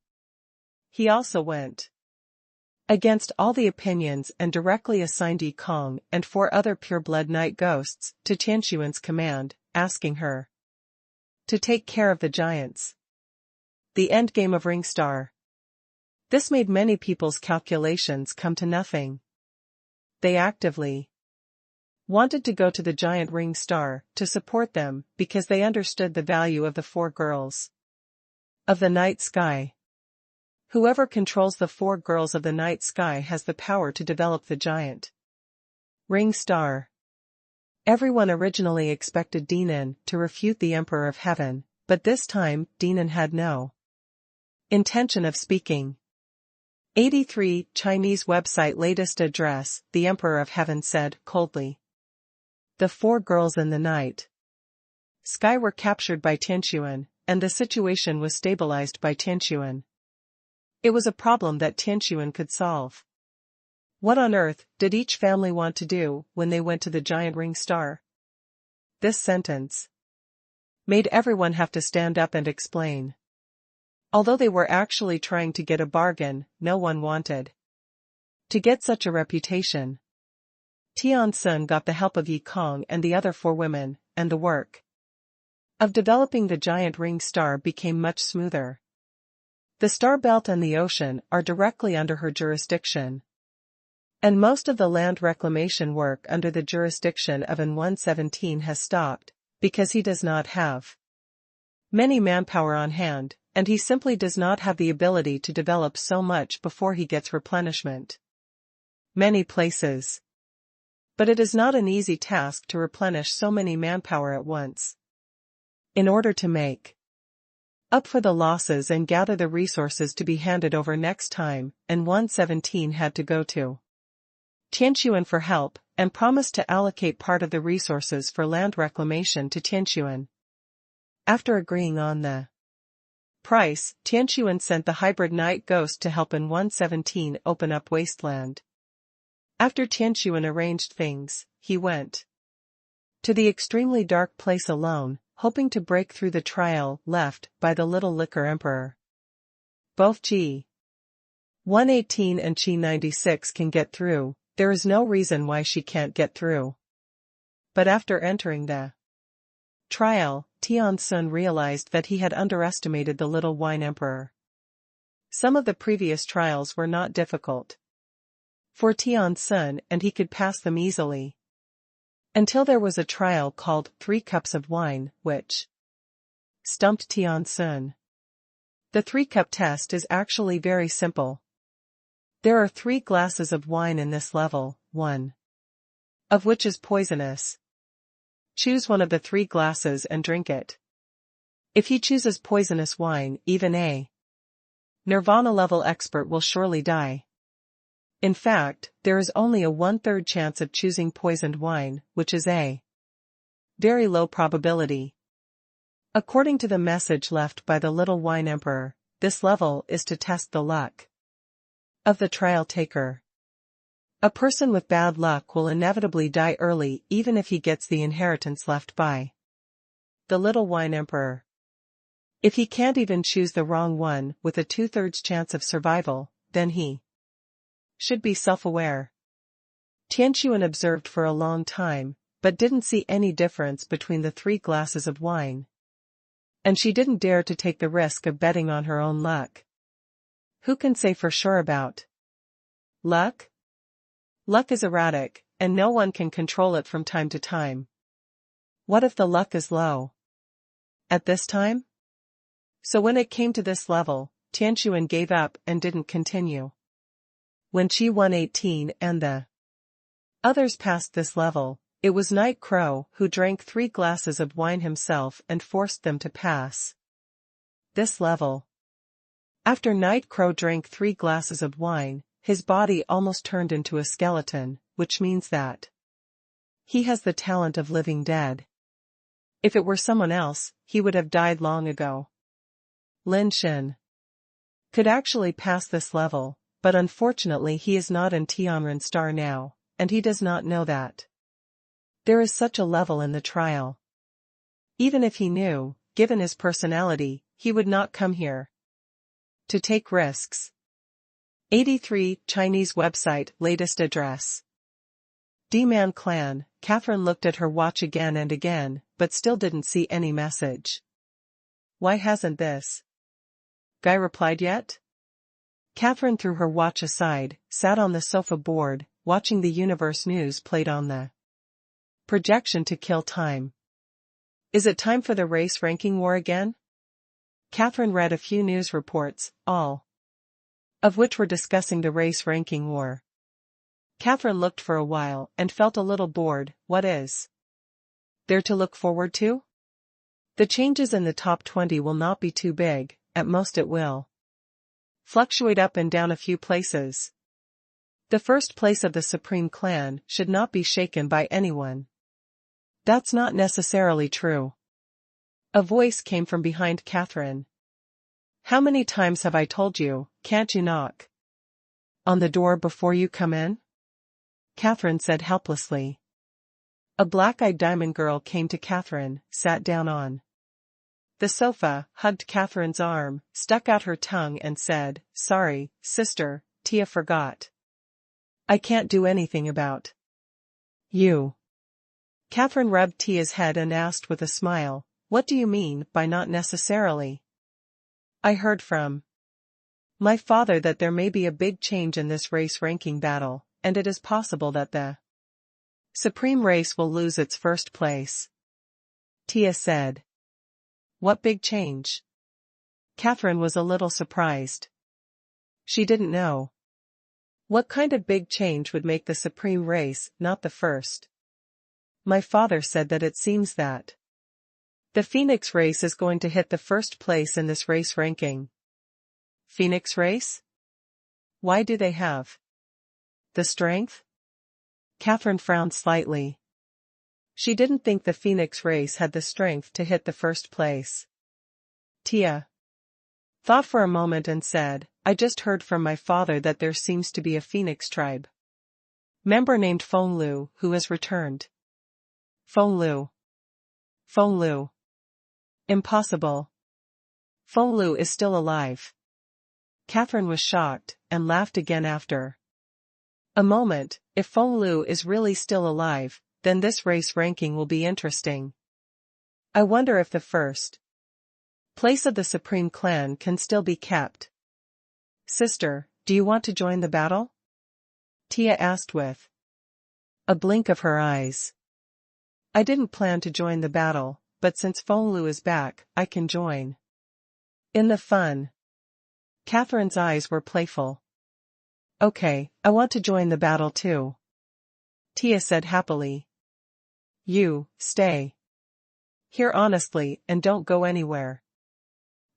He also went against all the opinions and directly assigned Yi Kong and 4 other pure-blood night ghosts to Tianxuan's command, asking her to take care of the giants. The endgame of Ring Star. This made many people's calculations come to nothing. They actively wanted to go to the giant ring star to support them because they understood the value of the 4 girls of the night sky. Whoever controls the 4 girls of the night sky has the power to develop the giant ring star. Everyone originally expected Dinan to refute the Emperor of Heaven, but this time Dinan had no intention of speaking. 83 Chinese website latest address, the Emperor of Heaven said coldly. The 4 girls in the night sky were captured by Tianxuan, and the situation was stabilized by Tianxuan. It was a problem that Tianxuan could solve. What on earth did each family want to do when they went to the giant ring star? This sentence made everyone have to stand up and explain. Although they were actually trying to get a bargain, no one wanted to get such a reputation. Tian got the help of Yi Kong and the other 4 women, and the work of developing the giant ring star became much smoother. The star belt and the ocean are directly under her jurisdiction. And most of the land reclamation work under the jurisdiction of An 117 has stopped, because he does not have many manpower on hand, and he simply does not have the ability to develop so much before he gets replenishment. Many places. But it is not an easy task to replenish so many manpower at once. In order to make up for the losses and gather the resources to be handed over next time, An 117 had to go to Tianxuan for help, and promised to allocate part of the resources for land reclamation to Tianxuan. After agreeing on the price, Tianxuan sent the hybrid night ghost to help An 117 open up wasteland. After Tianxuan arranged things, he went to the extremely dark place alone, hoping to break through the trial left by the little liquor emperor. Both G 118 and Qi 96 can get through, there is no reason why she can't get through. But after entering the trial, Tian realized that he had underestimated the little wine emperor. Some of the previous trials were not difficult for Tian and he could pass them easily. Until there was a trial called 3 Cups of Wine, which stumped Tian. The 3-cup test is actually very simple. There are 3 glasses of wine in this level, one of which is poisonous. Choose one of the 3 glasses and drink it. If he chooses poisonous wine, even a Nirvana level expert will surely die. In fact, there is only a 1/3 chance of choosing poisoned wine, which is a very low probability. According to the message left by the little wine emperor, this level is to test the luck of the trial taker. A person with bad luck will inevitably die early even if he gets the inheritance left by the little wine emperor. If he can't even choose the wrong one with a 2/3 chance of survival, then he should be self-aware. Tianxuan observed for a long time, but didn't see any difference between the 3 glasses of wine. And she didn't dare to take the risk of betting on her own luck. Who can say for sure about luck? Luck is erratic, and no one can control it from time to time. What if the luck is low at this time? So when it came to this level, Tianxuan gave up and didn't continue. When Chi 118 and the others passed this level, it was Night Crow who drank 3 glasses of wine himself and forced them to pass this level. After Night Crow drank 3 glasses of wine, his body almost turned into a skeleton, which means that he has the talent of living dead. If it were someone else, he would have died long ago. Lin Shen could actually pass this level, but unfortunately he is not in Tianren Star now, and he does not know that there is such a level in the trial. Even if he knew, given his personality, he would not come here to take risks. 83 Chinese website latest address. D-Man Clan. Catherine looked at her watch again and again, but still didn't see any message. Why hasn't this guy replied yet? Catherine threw her watch aside, sat on the sofa board, watching the universe news played on the projection to kill time. Is it time for the race ranking war again? Catherine read a few news reports, all of which were discussing the race ranking war. Catherine looked for a while and felt a little bored. What is there to look forward to? The changes in the top 20 will not be too big, at most it will fluctuate up and down a few places. The first place of the Supreme Clan should not be shaken by anyone. That's not necessarily true. A voice came from behind Catherine. How many times have I told you, can't you knock on the door before you come in? Catherine said helplessly. A black-eyed diamond girl came to Catherine, sat down on the sofa, hugged Catherine's arm, stuck out her tongue and said, "Sorry, sister, Tia forgot. I can't do anything about you." Catherine rubbed Tia's head and asked with a smile, "What do you mean by not necessarily?" "I heard from my father that there may be a big change in this race ranking battle, and it is possible that the Supreme Race will lose its first place." Tia said. What big change? Catherine was a little surprised. She didn't know. What kind of big change would make the Supreme Race not the first? My father said that it seems that the Phoenix Race is going to hit the first place in this race ranking. Phoenix Race? Why do they have the strength? Catherine frowned slightly. She didn't think the Phoenix Race had the strength to hit the first place. Tia thought for a moment and said, "I just heard from my father that there seems to be a Phoenix tribe member named Feng Lu who has returned." Feng Lu. Feng Lu. Impossible. Feng Lu is still alive. Catherine was shocked, and laughed again after a moment. If Feng Lu is really still alive, then this race ranking will be interesting. I wonder if the first place of the Supreme Clan can still be kept. Sister, do you want to join the battle? Tia asked with a blink of her eyes. I didn't plan to join the battle, but since Feng Lu is back, I can join in the fun. Catherine's eyes were playful. Okay, I want to join the battle too. Tia said happily. You, stay here honestly and don't go anywhere.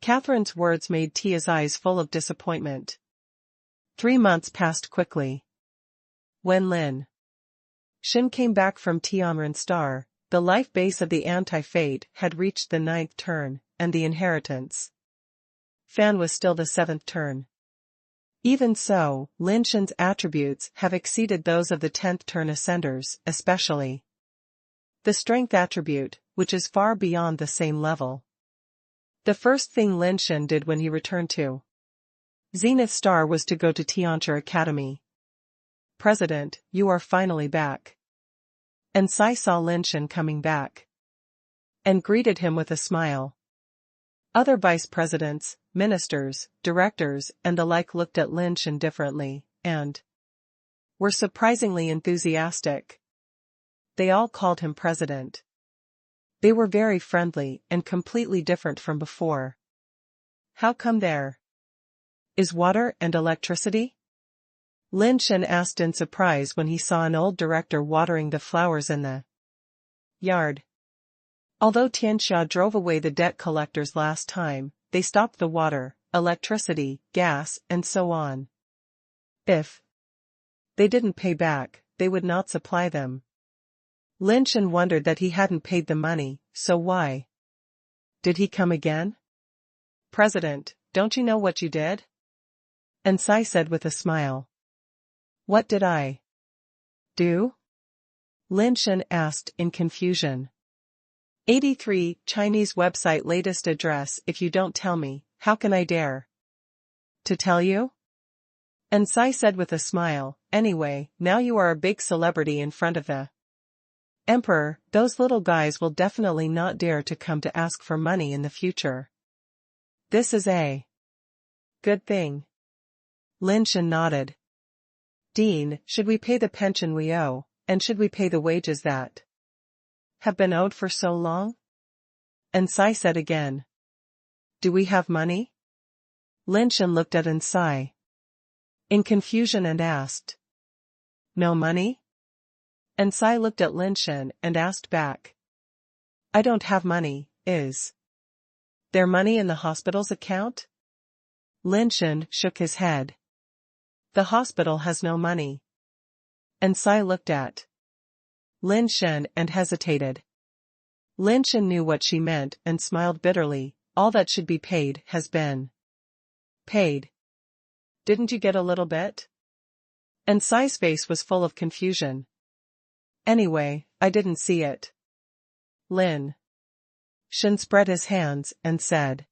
Catherine's words made Tia's eyes full of disappointment. 3 months passed quickly. When Lin Shen came back from Tianren Star, the life base of the anti-fate had reached the 9th turn, and the inheritance fan was still the 7th turn. Even so, Lin Shen's attributes have exceeded those of the 10th turn ascenders, especially the strength attribute, which is far beyond the same level. The first thing Lin Shen did when he returned to Zenith Star was to go to Tianchi Academy. President, you are finally back. And Sai saw Lin Shen coming back and greeted him with a smile. Other vice presidents, ministers, directors, and the like looked at Lin Shen differently, and were surprisingly enthusiastic. They all called him president. They were very friendly and completely different from before. How come there is water and electricity? Lin Shen asked in surprise when he saw an old director watering the flowers in the yard. Although Tian drove away the debt collectors last time, they stopped the water, electricity, gas, and so on. If they didn't pay back, they would not supply them. Lin Shen wondered that he hadn't paid the money, so why did he come again? President, don't you know what you did? And Sai said with a smile. What did I do? Lin Shen asked in confusion. 83 Chinese website latest address. If you don't tell me, how can I dare to tell you? And Sai said with a smile, anyway, now you are a big celebrity in front of the Emperor, those little guys will definitely not dare to come to ask for money in the future. This is a good thing. Lin Shen nodded. Dean, should we pay the pension we owe, and should we pay the wages that have been owed for so long? And Sai said again. Do we have money? Lin Shen looked at Sai in confusion and asked. No money? And Sai looked at Lin Shen and asked back. I don't have money, is there money in the hospital's account? Lin Shen shook his head. The hospital has no money. And Sai looked at Lin Shen and hesitated. Lin Shen knew what she meant and smiled bitterly. All that should be paid has been paid. Didn't you get a little bit? And Sai's face was full of confusion. Anyway, I didn't see it. Lin Shen spread his hands and said.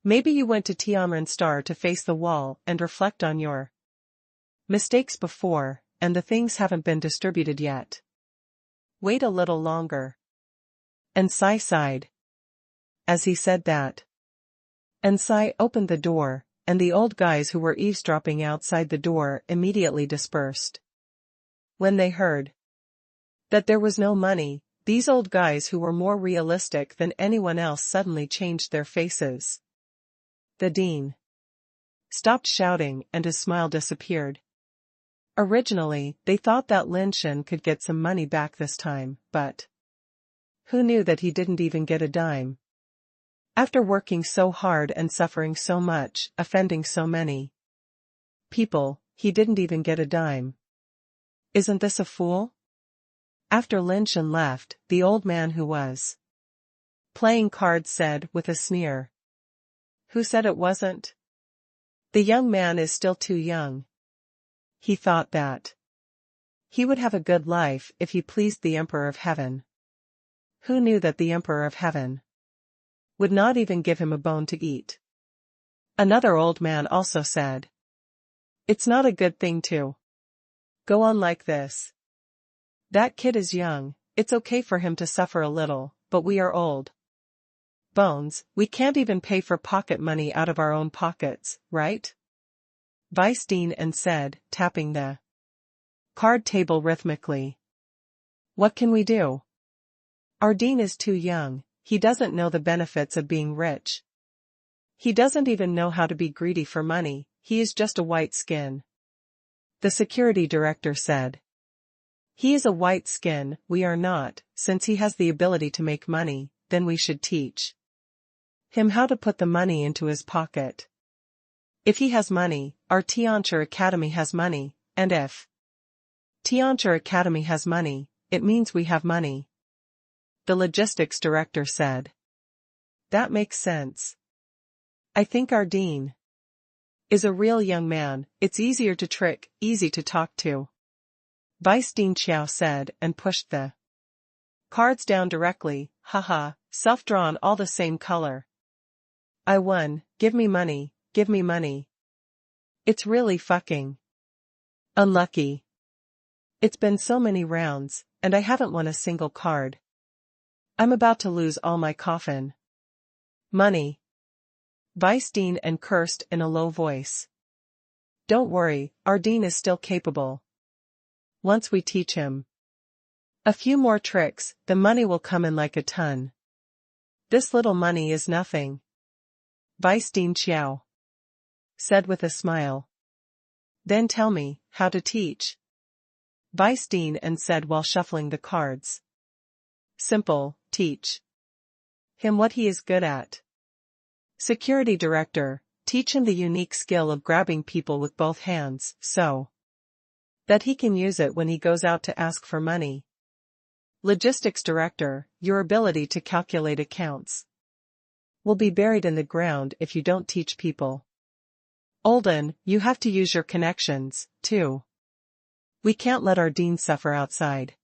Maybe you went to Tianren Star to face the wall and reflect on your mistakes before, and the things haven't been distributed yet. Wait a little longer. And Sai sighed as he said that. And Sai opened the door, and the old guys who were eavesdropping outside the door immediately dispersed. When they heard that there was no money, these old guys who were more realistic than anyone else suddenly changed their faces. The dean stopped shouting and his smile disappeared. Originally, they thought that Lin Shen could get some money back this time, but who knew that he didn't even get a dime? After working so hard and suffering so much, offending so many people, he didn't even get a dime. Isn't this a fool? After Lin Shen left, the old man who was playing cards said with a sneer. Who said it wasn't? The young man is still too young. He thought that he would have a good life if he pleased the Emperor of Heaven. Who knew that the Emperor of Heaven would not even give him a bone to eat? Another old man also said. It's not a good thing to go on like this. That kid is young, it's okay for him to suffer a little, but we are old bones, we can't even pay for pocket money out of our own pockets, right? Vice Dean and said, tapping the card table rhythmically. What can we do? Our dean is too young, he doesn't know the benefits of being rich. He doesn't even know how to be greedy for money, he is just a white skin. The security director said. He is a white skin, we are not, since he has the ability to make money, then we should teach him how to put the money into his pocket. If he has money, our Tianchi Academy has money, and if Tianchi Academy has money, it means we have money. The logistics director said. That makes sense. I think our dean is a real young man, it's easier to trick, easy to talk to. Vice Dean Qiao said and pushed the cards down directly, haha, self-drawn all the same color. I won, give me money, give me money. It's really fucking unlucky. It's been so many rounds, and I haven't won a single card. I'm about to lose all my coffin money. Vice Dean and cursed in a low voice. Don't worry, our dean is still capable. Once we teach him a few more tricks, the money will come in like a ton. This little money is nothing. Vice Dean Qiao said with a smile. Then tell me, how to teach? Vice Dean and said while shuffling the cards. Simple, teach him what he is good at. Security Director, teach him the unique skill of grabbing people with both hands, so that he can use it when he goes out to ask for money. Logistics Director, your ability to calculate accounts will be buried in the ground if you don't teach people. Olden, you have to use your connections, too. We can't let our dean suffer outside.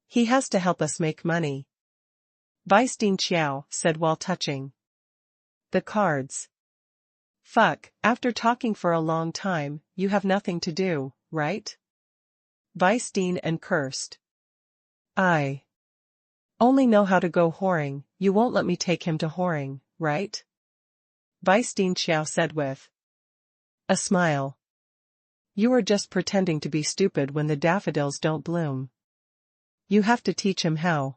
He has to help us make money. Vice Dean Xiao said while touching the cards. Fuck, after talking for a long time, you have nothing to do, right? Vice Dean and cursed. I only know how to go whoring, you won't let me take him to whoring, right? Vice Dean Xiao said with a smile. You are just pretending to be stupid when the daffodils don't bloom. You have to teach him how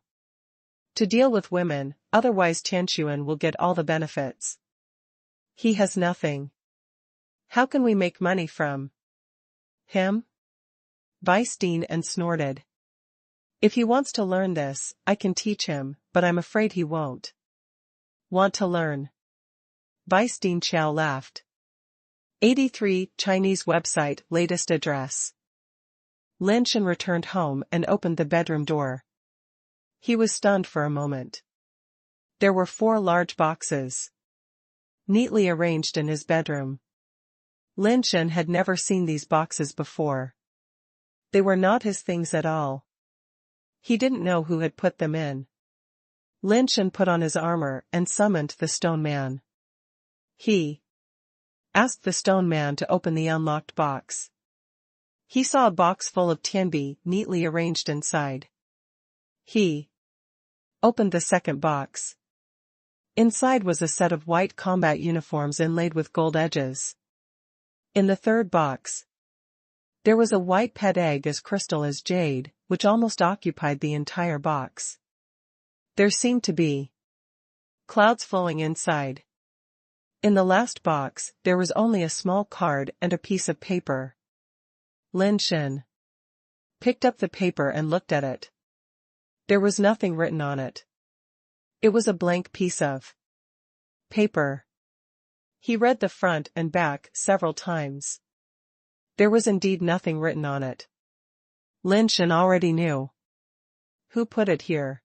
to deal with women, otherwise Tianxuan will get all the benefits. He has nothing. How can we make money from him? Vice Dean and snorted. If he wants to learn this, I can teach him, but I'm afraid he won't want to learn. Vice Dean Xiao laughed. 83 Chinese website latest address. Lin Shen returned home and opened the bedroom door. He was stunned for a moment. There were 4 large boxes neatly arranged in his bedroom. Lin Shen had never seen these boxes before. They were not his things at all. He didn't know who had put them in. Lin Shen put on his armor and summoned the stone man. He asked the stone man to open the unlocked box. He saw a box full of tianbi neatly arranged inside. He opened the second box. Inside was a set of white combat uniforms inlaid with gold edges. In the third box, there was a white pet egg as crystal as jade, which almost occupied the entire box. There seemed to be clouds flowing inside. In the last box, there was only a small card and a piece of paper. Lin Shen picked up the paper and looked at it. There was nothing written on it. It was a blank piece of paper. He read the front and back several times. There was indeed nothing written on it. Lin Shen already knew who put it here.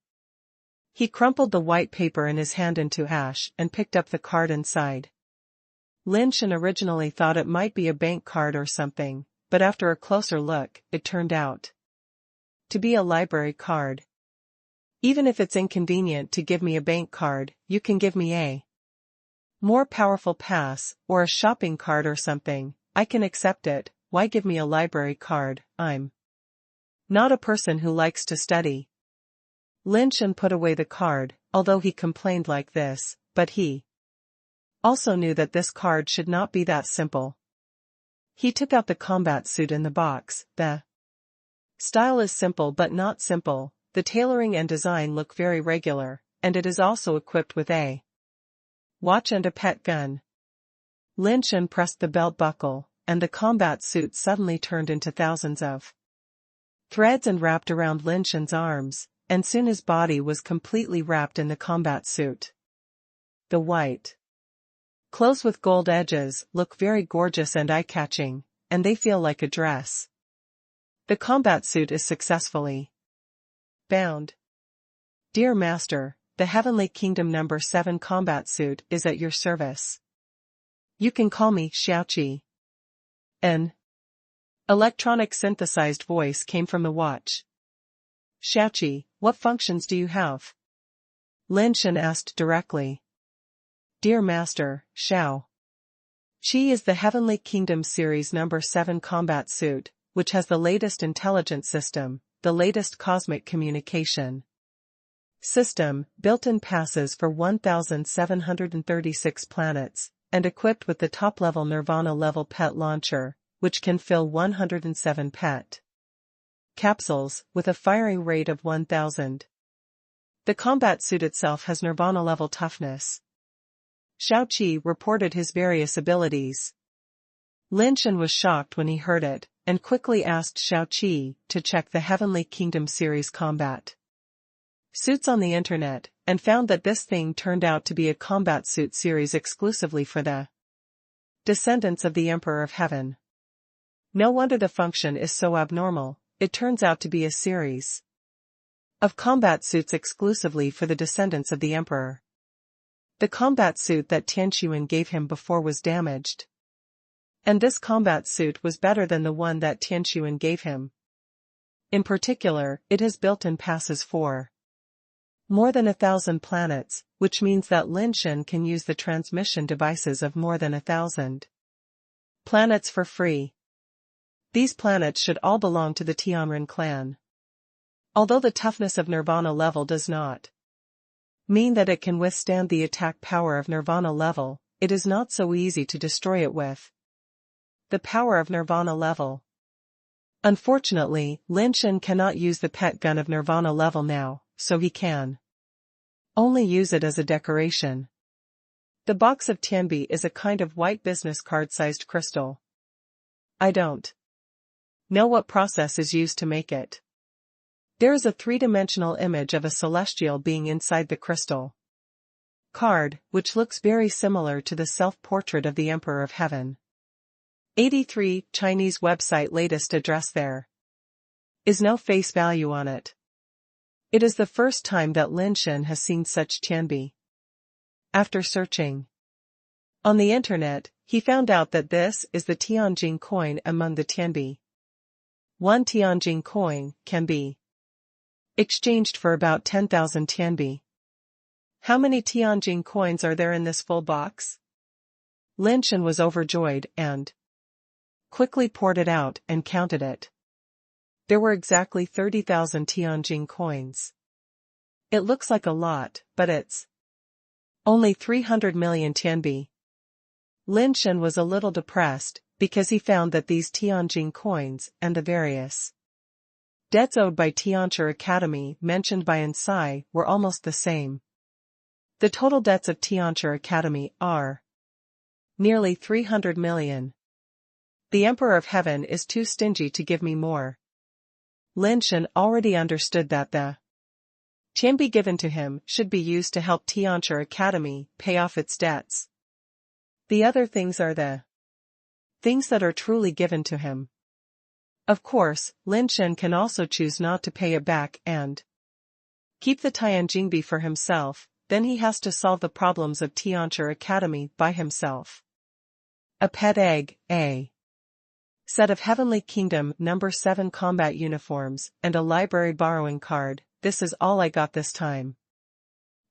He crumpled the white paper in his hand into ash and picked up the card inside. Lin Shen originally thought it might be a bank card or something, but after a closer look, it turned out to be a library card. Even if it's inconvenient to give me a bank card, you can give me a more powerful pass, or a shopping card or something, I can accept it. Why give me a library card? I'm not a person who likes to study. Lin Shen put away the card, although he complained like this, but he also knew that this card should not be that simple. He took out the combat suit in the box. The style is simple but not simple, the tailoring and design look very regular, and it is also equipped with a watch and a pet gun. Lin Shen pressed the belt buckle, and the combat suit suddenly turned into thousands of threads and wrapped around Lin Shen's arms, and soon his body was completely wrapped in the combat suit. The white clothes with gold edges look very gorgeous and eye-catching, and they feel like a dress. The combat suit is successfully bound. Dear Master, the Heavenly Kingdom No. 7 combat suit is at your service. You can call me Xiaoqi. An electronic synthesized voice came from the watch. Xiaoqi, what functions do you have? Lin Shen asked directly. Dear Master, Xiao. She is the Heavenly Kingdom Series No. 7 combat suit, which has the latest intelligence system, the latest cosmic communication system, built-in passes for 1,736 planets, and equipped with the top-level Nirvana-level PET launcher, which can fill 107 PET capsules, with a firing rate of 1,000. The combat suit itself has Nirvana-level toughness. Xiaoqi reported his various abilities. Lin Shen was shocked when he heard it, and quickly asked Xiaoqi to check the Heavenly Kingdom series combat suits on the internet, and found that this thing turned out to be a combat suit series exclusively for the descendants of the Emperor of Heaven. No wonder the function is so abnormal. It turns out to be a series of combat suits exclusively for the descendants of the Emperor. The combat suit that Tian gave him before was damaged, and this combat suit was better than the one that Tian gave him. In particular, it has built-in passes for more than 1,000 planets, which means that Lin Shen can use the transmission devices of more than 1,000 planets for free. These planets should all belong to the Tianren clan. Although the toughness of Nirvana level does not mean that it can withstand the attack power of Nirvana level, it is not so easy to destroy it with the power of Nirvana level. Unfortunately, Lin Shen cannot use the pet gun of Nirvana level now, so he can only use it as a decoration. The box of Tianbi is a kind of white business card-sized crystal. I don't know what process is used to make it. There is a three-dimensional image of a celestial being inside the crystal card, which looks very similar to the self-portrait of the Emperor of Heaven. 83 Chinese website latest address. There is no face value on it. It is the first time that Lin Shen has seen such Tianbi. After searching on the internet, he found out that this is the Tianjin coin among the Tianbi. One Tianjin coin can be exchanged for about 10,000 Tianbi. How many Tianjin coins are there in this full box? Lin Shen was overjoyed and quickly poured it out and counted it. There were exactly 30,000 Tianjin coins. It looks like a lot, but it's only 300 million Tianbi. Lin Shen was a little depressed, because he found that these Tianjin coins and the various debts owed by Tianchi Academy mentioned by Ansai were almost the same. The total debts of Tianchi Academy are nearly 300 million. The Emperor of Heaven is too stingy to give me more. Lin Shen already understood that the Tianbi given to him should be used to help Tianchi Academy pay off its debts. The other things are the things that are truly given to him. Of course, Lin Shen can also choose not to pay it back and keep the Tianjingbi for himself, then he has to solve the problems of Tianchi Academy by himself. A pet egg, a set of Heavenly Kingdom number 7 combat uniforms, and a library borrowing card. This is all I got this time.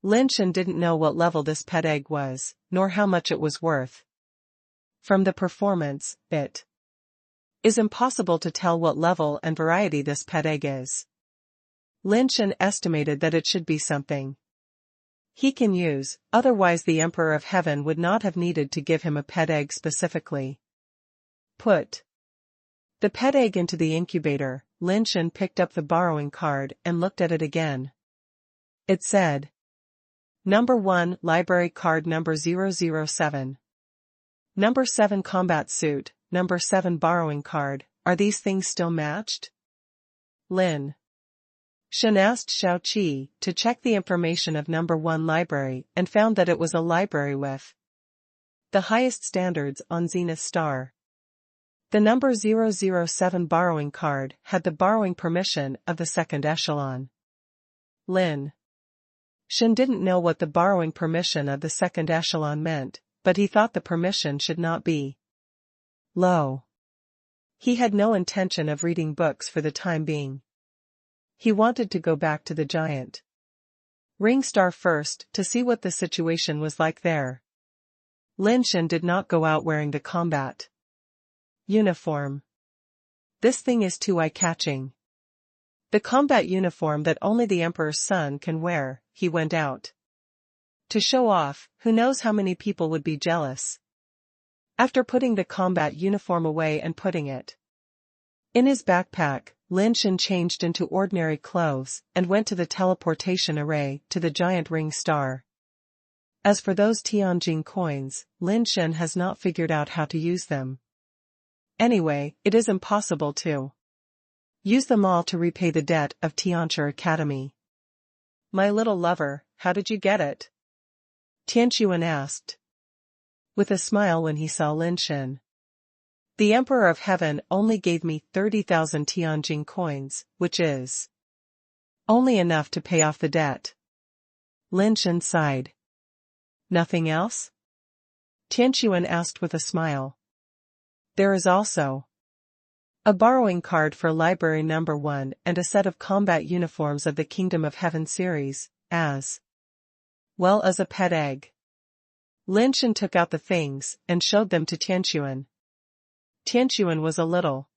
Lin Shen didn't know what level this pet egg was, nor how much it was worth. From the performance, it is impossible to tell what level and variety this pet egg is. Lin Shen estimated that it should be something he can use, otherwise the Emperor of Heaven would not have needed to give him a pet egg specifically. Put the pet egg into the incubator. Lin Shen picked up the borrowing card and looked at it again. It said, Number 1 Library Card Number 007. Number 7 Combat Suit, Number 7 Borrowing Card. Are these things still matched? Lin Shen asked Xiaoqi to check the information of Number 1 library and found that it was a library with the highest standards on Zenith Star. The number 007 borrowing card had the borrowing permission of the second echelon. Lin Shen didn't know what the borrowing permission of the second echelon meant, but he thought the permission should not be low. He had no intention of reading books for the time being. He wanted to go back to the giant ring star first to see what the situation was like there. Lin Shen did not go out wearing the combat uniform. This thing is too eye-catching. The combat uniform that only the Emperor's son can wear. He went out to show off. Who knows how many people would be jealous. After putting the combat uniform away and putting it in his backpack, Lin Shen changed into ordinary clothes and went to the teleportation array to the giant ring star. As for those Tianjin coins, Lin Shen has not figured out how to use them. Anyway, it is impossible to use them all to repay the debt of Tianchi Academy. My little lover, how did you get it? Tianchuan asked, with a smile when he saw Lin Shen. The Emperor of Heaven only gave me 30,000 Tianjing coins, which is only enough to pay off the debt. Lin Shen sighed. Nothing else? Tianchuan asked with a smile. There is also a borrowing card for Library Number 1 and a set of combat uniforms of the Kingdom of Heaven series, as well as a pet egg. Lin Shen took out the things and showed them to Tianchuan. Tianchuan was a little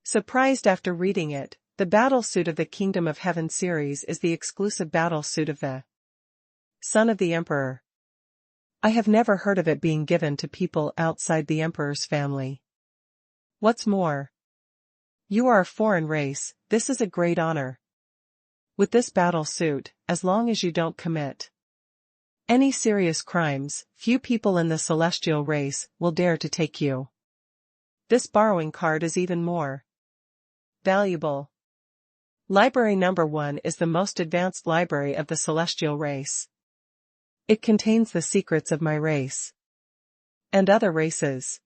surprised after reading it. The battle suit of the Kingdom of Heaven series is the exclusive battle suit of the son of the Emperor. I have never heard of it being given to people outside the Emperor's family. What's more, you are a foreign race, this is a great honor. With this battle suit, as long as you don't commit any serious crimes, few people in the celestial race will dare to take you. This borrowing card is even more valuable. Library Number 1 is the most advanced library of the celestial race. It contains the secrets of my race and other races.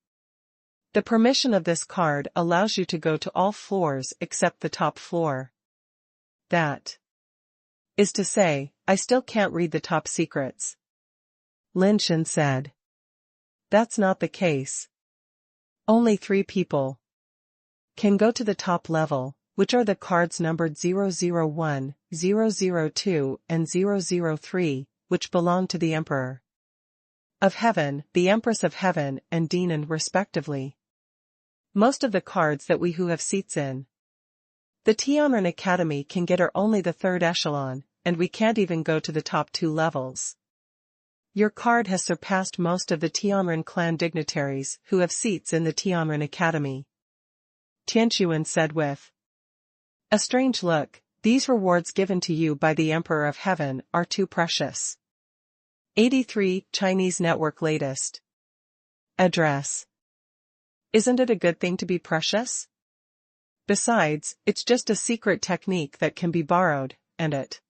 The permission of this card allows you to go to all floors except the top floor. That is to say, I still can't read the top secrets. Lin Shen said. That's not the case. Only 3 people can go to the top level, which are the cards numbered 001, 002, and 003, which belong to the Emperor of Heaven, the Empress of Heaven, and Dinan respectively. Most of the cards that we who have seats in the Tianren Academy can get are only the 3rd echelon, and we can't even go to the top 2 levels. Your card has surpassed most of the Tianren clan dignitaries who have seats in the Tianren Academy. Tianchuan said with a strange look, these rewards given to you by the Emperor of Heaven are too precious. 83 Chinese Network latest address. Isn't it a good thing to be precious? Besides, it's just a secret technique that can be borrowed, and it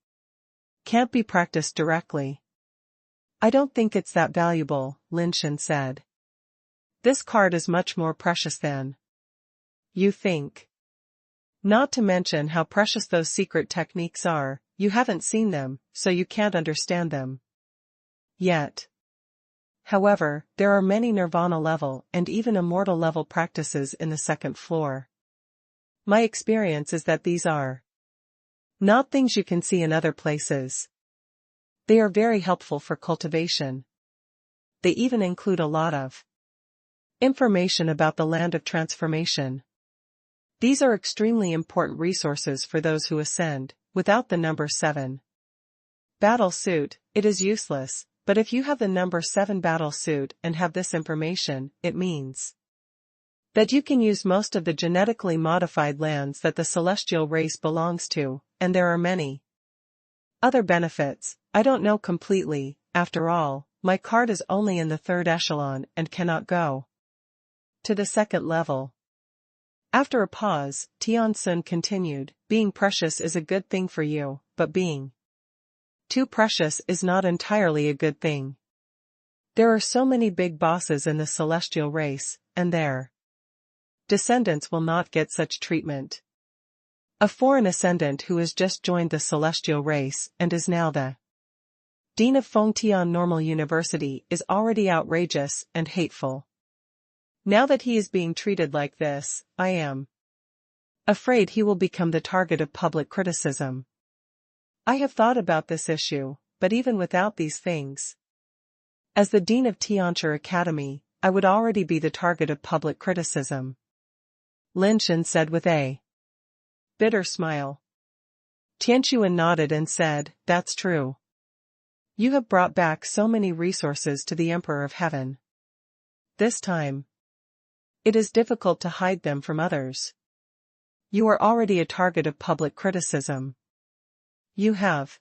can't be practiced directly. I don't think it's that valuable, Lin Shen said. This card is much more precious than you think. Not to mention how precious those secret techniques are, you haven't seen them, so you can't understand them yet. However, there are many Nirvana level and even Immortal level practices in the 2nd floor. My experience is that these are not things you can see in other places. They are very helpful for cultivation. They even include a lot of information about the land of transformation. These are extremely important resources for those who ascend. Without the number 7 battle suit, it is useless, but if you have the number 7 battle suit and have this information, it means that you can use most of the genetically modified lands that the celestial race belongs to, and there are many other benefits. I don't know completely, after all, my card is only in the 3rd echelon and cannot go to the 2nd level. After a pause, Tian Sun continued, being precious is a good thing for you, but being too precious is not entirely a good thing. There are so many big bosses in the celestial race, and their descendants will not get such treatment. A foreign ascendant who has just joined the celestial race and is now the Dean of Fengtian Normal University is already outrageous and hateful. Now that he is being treated like this, I am afraid he will become the target of public criticism. I have thought about this issue, but even without these things, as the Dean of Tianchi Academy, I would already be the target of public criticism. Lin Shen said with a bitter smile. Tianchuan nodded and said, that's true. You have brought back so many resources to the Emperor of Heaven. This time, it is difficult to hide them from others. You are already a target of public criticism. You have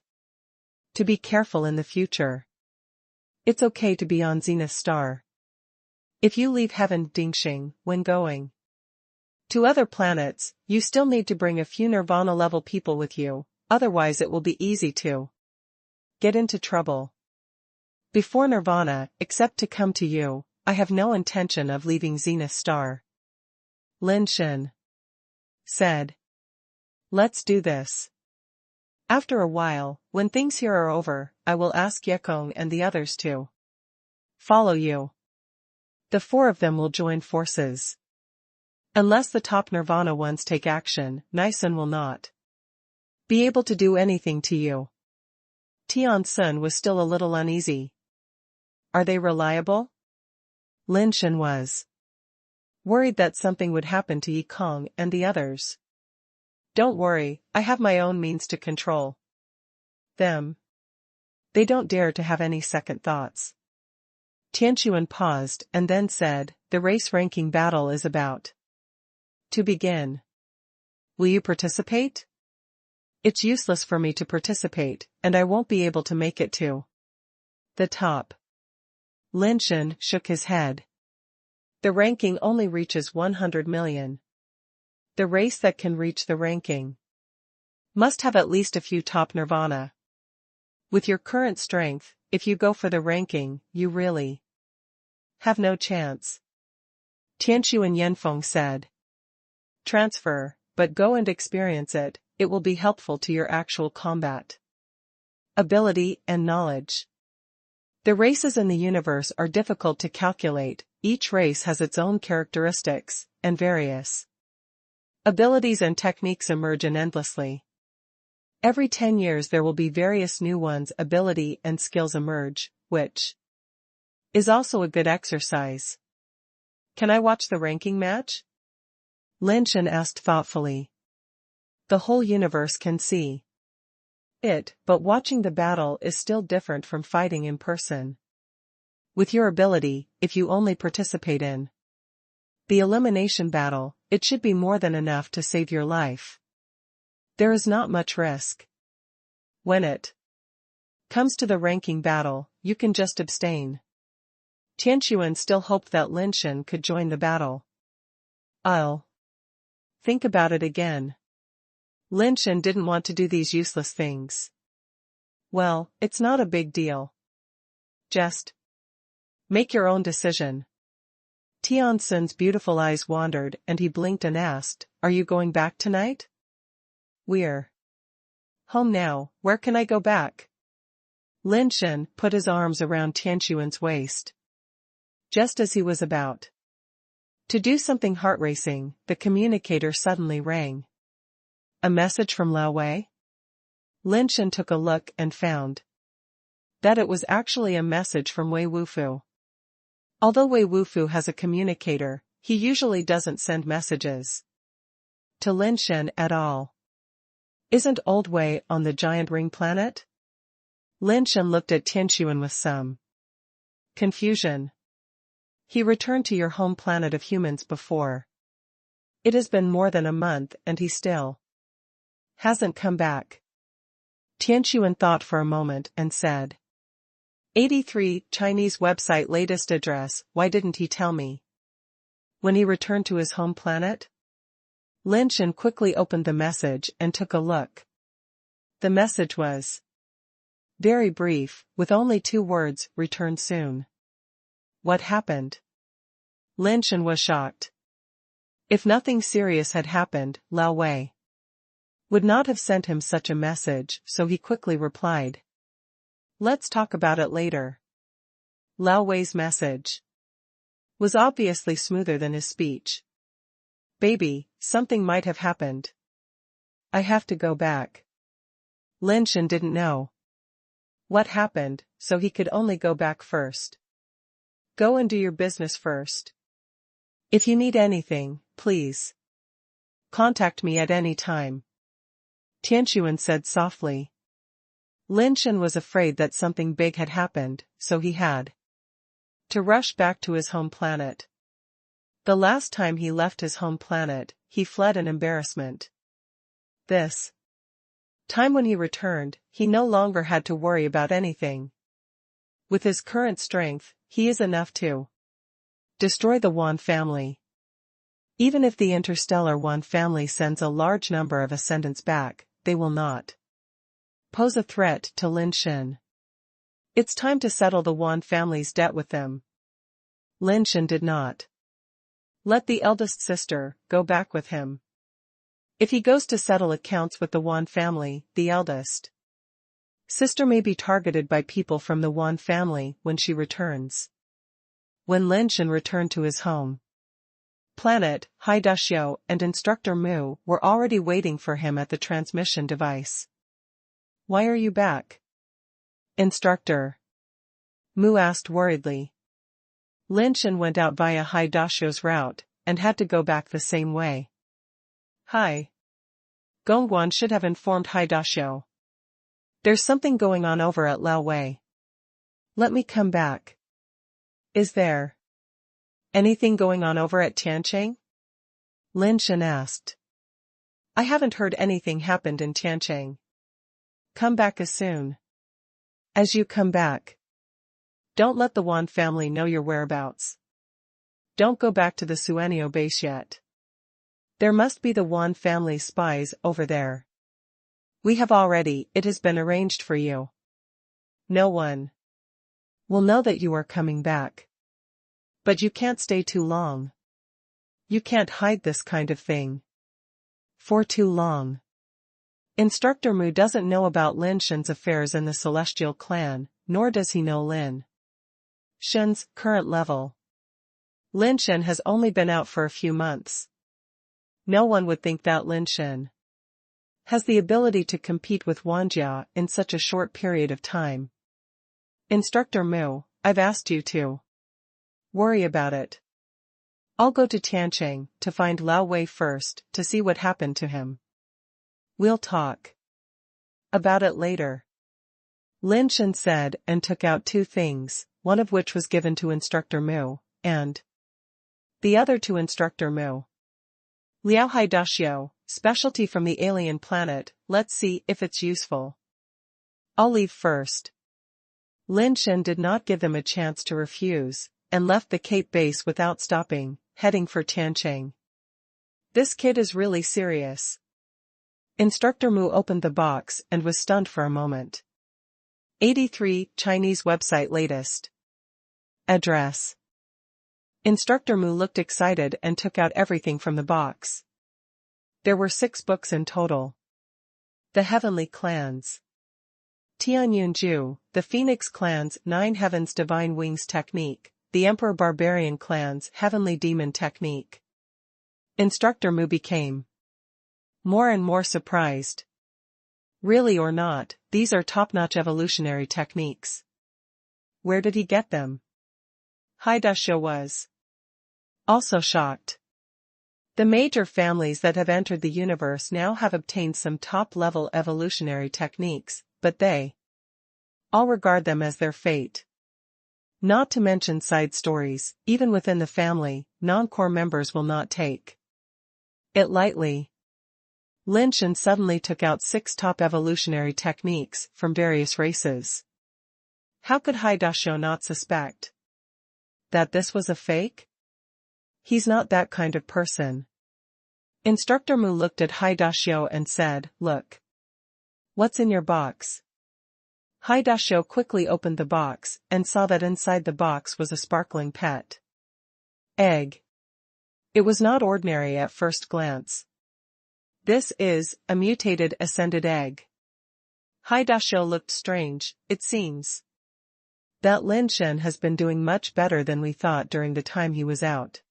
to be careful in the future. It's okay to be on Zenith Star. If you leave heaven Dingxing when going to other planets, you still need to bring a few nirvana-level people with you, otherwise it will be easy to get into trouble. Before nirvana, except to come to you, I have no intention of leaving Zenith Star. Lin Shen said. Let's do this. After a while, when things here are over, I will ask Yekong and the others to follow you. The 4 of them will join forces. Unless the top nirvana ones take action, Nison will not be able to do anything to you. Tian Sun was still a little uneasy. Are they reliable? Lin Shen was worried that something would happen to Yekong and the others. Don't worry, I have my own means to control them. They don't dare to have any second thoughts. Tianquan paused and then said, the race ranking battle is about to begin. Will you participate? It's useless for me to participate, and I won't be able to make it to the top. Lin Shen shook his head. The ranking only reaches 100 million. The race that can reach the ranking must have at least a few top nirvana. With your current strength, if you go for the ranking, you really have no chance. Tianquan Yanfeng said. Transfer, but go and experience it, it will be helpful to your actual combat ability and knowledge. The races in the universe are difficult to calculate, each race has its own characteristics, and various abilities and techniques emerge endlessly. Every 10 years there will be various new ones, ability and skills emerge, which is also a good exercise. Can I watch the ranking match? Lin Shen asked thoughtfully. The whole universe can see it, but watching the battle is still different from fighting in person. With your ability, if you only participate in the elimination battle, it should be more than enough to save your life. There is not much risk. When it comes to the ranking battle, you can just abstain. Tianquan still hoped that Lin Shen could join the battle. I'll think about it again. Lin Shen didn't want to do these useless things. Well, it's not a big deal. Just make your own decision. Tian Sun's beautiful eyes wandered and he blinked and asked, are you going back tonight? We're home now, where can I go back? Lin Shen put his arms around Tianquan's waist. Just as he was about to do something heart-racing, the communicator suddenly rang. A message from Lao Wei? Lin Shen took a look and found that it was actually a message from Wei Wufu. Although Wei Wufu has a communicator, he usually doesn't send messages to Lin Shen at all. Isn't Old Wei on the giant ring planet? Lin Shen looked at Tianquan with some confusion. He returned to your home planet of humans before. It has been more than a month and he still hasn't come back. Tianquan thought for a moment and said. 83 Chinese website latest address, why didn't he tell me? When he returned to his home planet? Lin Shen quickly opened the message and took a look. The message was very brief, with only 2 words, return soon. What happened? Lin Shen was shocked. If nothing serious had happened, Lao Wei would not have sent him such a message, so he quickly replied. Let's talk about it later. Lao Wei's message was obviously smoother than his speech. Baby, something might have happened. I have to go back. Lin Shen didn't know what happened, so he could only go back first. Go and do your business first. If you need anything, please contact me at any time. Tianquan said softly. Lin Shen was afraid that something big had happened, so he had to rush back to his home planet. The last time he left his home planet, he fled in embarrassment. This time when he returned, he no longer had to worry about anything. With his current strength, he is enough to Destroy the Wan family. Even if the interstellar Wan family sends a large number of ascendants back, they will not pose a threat to Lin Shen. It's time to settle the Wan family's debt with them. Lin Shen did not let the eldest sister go back with him. If he goes to settle accounts with the Wan family, the eldest sister may be targeted by people from the Wan family when she returns. When Lin Shen returned to his home planet, Haidashio and Instructor Mu were already waiting for him at the transmission device. Why are you back? Instructor Mu asked worriedly. Lin Shen went out via Haidashio's route, and had to go back the same way. Hi. Gongguan should have informed Haidashio. There's something going on over at Lao Wei. Let me come back. Is there anything going on over at Tiancheng? Lin Shen asked. I haven't heard anything happened in Tiancheng. Come back as soon as you come back. Don't let the Wan family know your whereabouts. Don't go back to the Suanio base yet. There must be the Wan family spies over there. We have already, it has been arranged for you. No one will know that you are coming back. But you can't stay too long. You can't hide this kind of thing for too long. Instructor Mu doesn't know about Lin Shen's affairs in the Celestial Clan, nor does he know Lin Shen's current level. Lin Shen has only been out for a few months. No one would think that Lin Shen has the ability to compete with Wanjia in such a short period of time. Instructor Mu, I've asked you to worry about it. I'll go to Tiancheng to find Lao Wei first to see what happened to him. We'll talk about it later. Lin Shen said and took out 2 things, one of which was given to Instructor Mu, and the other to Instructor Mu. Liao Haidashio, specialty from the alien planet, let's see if it's useful. I'll leave first. Lin Shen did not give them a chance to refuse, and left the Cape base without stopping, heading for Tiancheng. This kid is really serious. Instructor Mu opened the box and was stunned for a moment. 83 Chinese website latest address. Instructor Mu looked excited and took out everything from the box. There were 6 books in total. The Heavenly Clans. Tian Yunju, the Phoenix Clan's 9 Heavens Divine Wings Technique, the Emperor Barbarian Clan's Heavenly Demon Technique. Instructor Mu became more and more surprised. Really or not, these are top-notch evolutionary techniques. Where did he get them? Haidashio was also shocked. The major families that have entered the universe now have obtained some top-level evolutionary techniques, but they all regard them as their fate. Not to mention side stories, even within the family, non-core members will not take it lightly. Lin Shen suddenly took out 6 top evolutionary techniques from various races. How could Haidashio not suspect that this was a fake? He's not that kind of person. Instructor Mu looked at Haidashio and said, Look. What's in your box? Haidashio quickly opened the box and saw that inside the box was a sparkling pet egg. It was not ordinary at first glance. This is a mutated ascended egg. Haidashio looked strange. It seems that Lin Shen has been doing much better than we thought during the time he was out.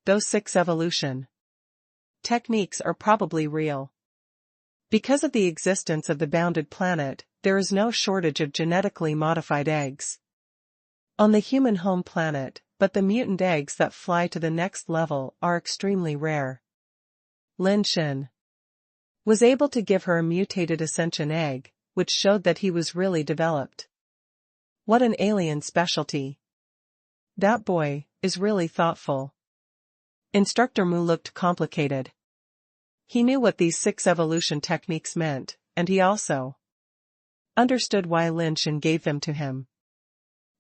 Those 6 evolution techniques are probably real. Because of the existence of the bounded planet, there is no shortage of genetically modified eggs on the human home planet, but the mutant eggs that fly to the next level are extremely rare. Lin Shen was able to give her a mutated ascension egg, which showed that he was really developed. What an alien specialty. That boy is really thoughtful. Instructor Mu looked complicated. He knew what these 6 evolution techniques meant, and he also understood why Lin Shen gave them to him.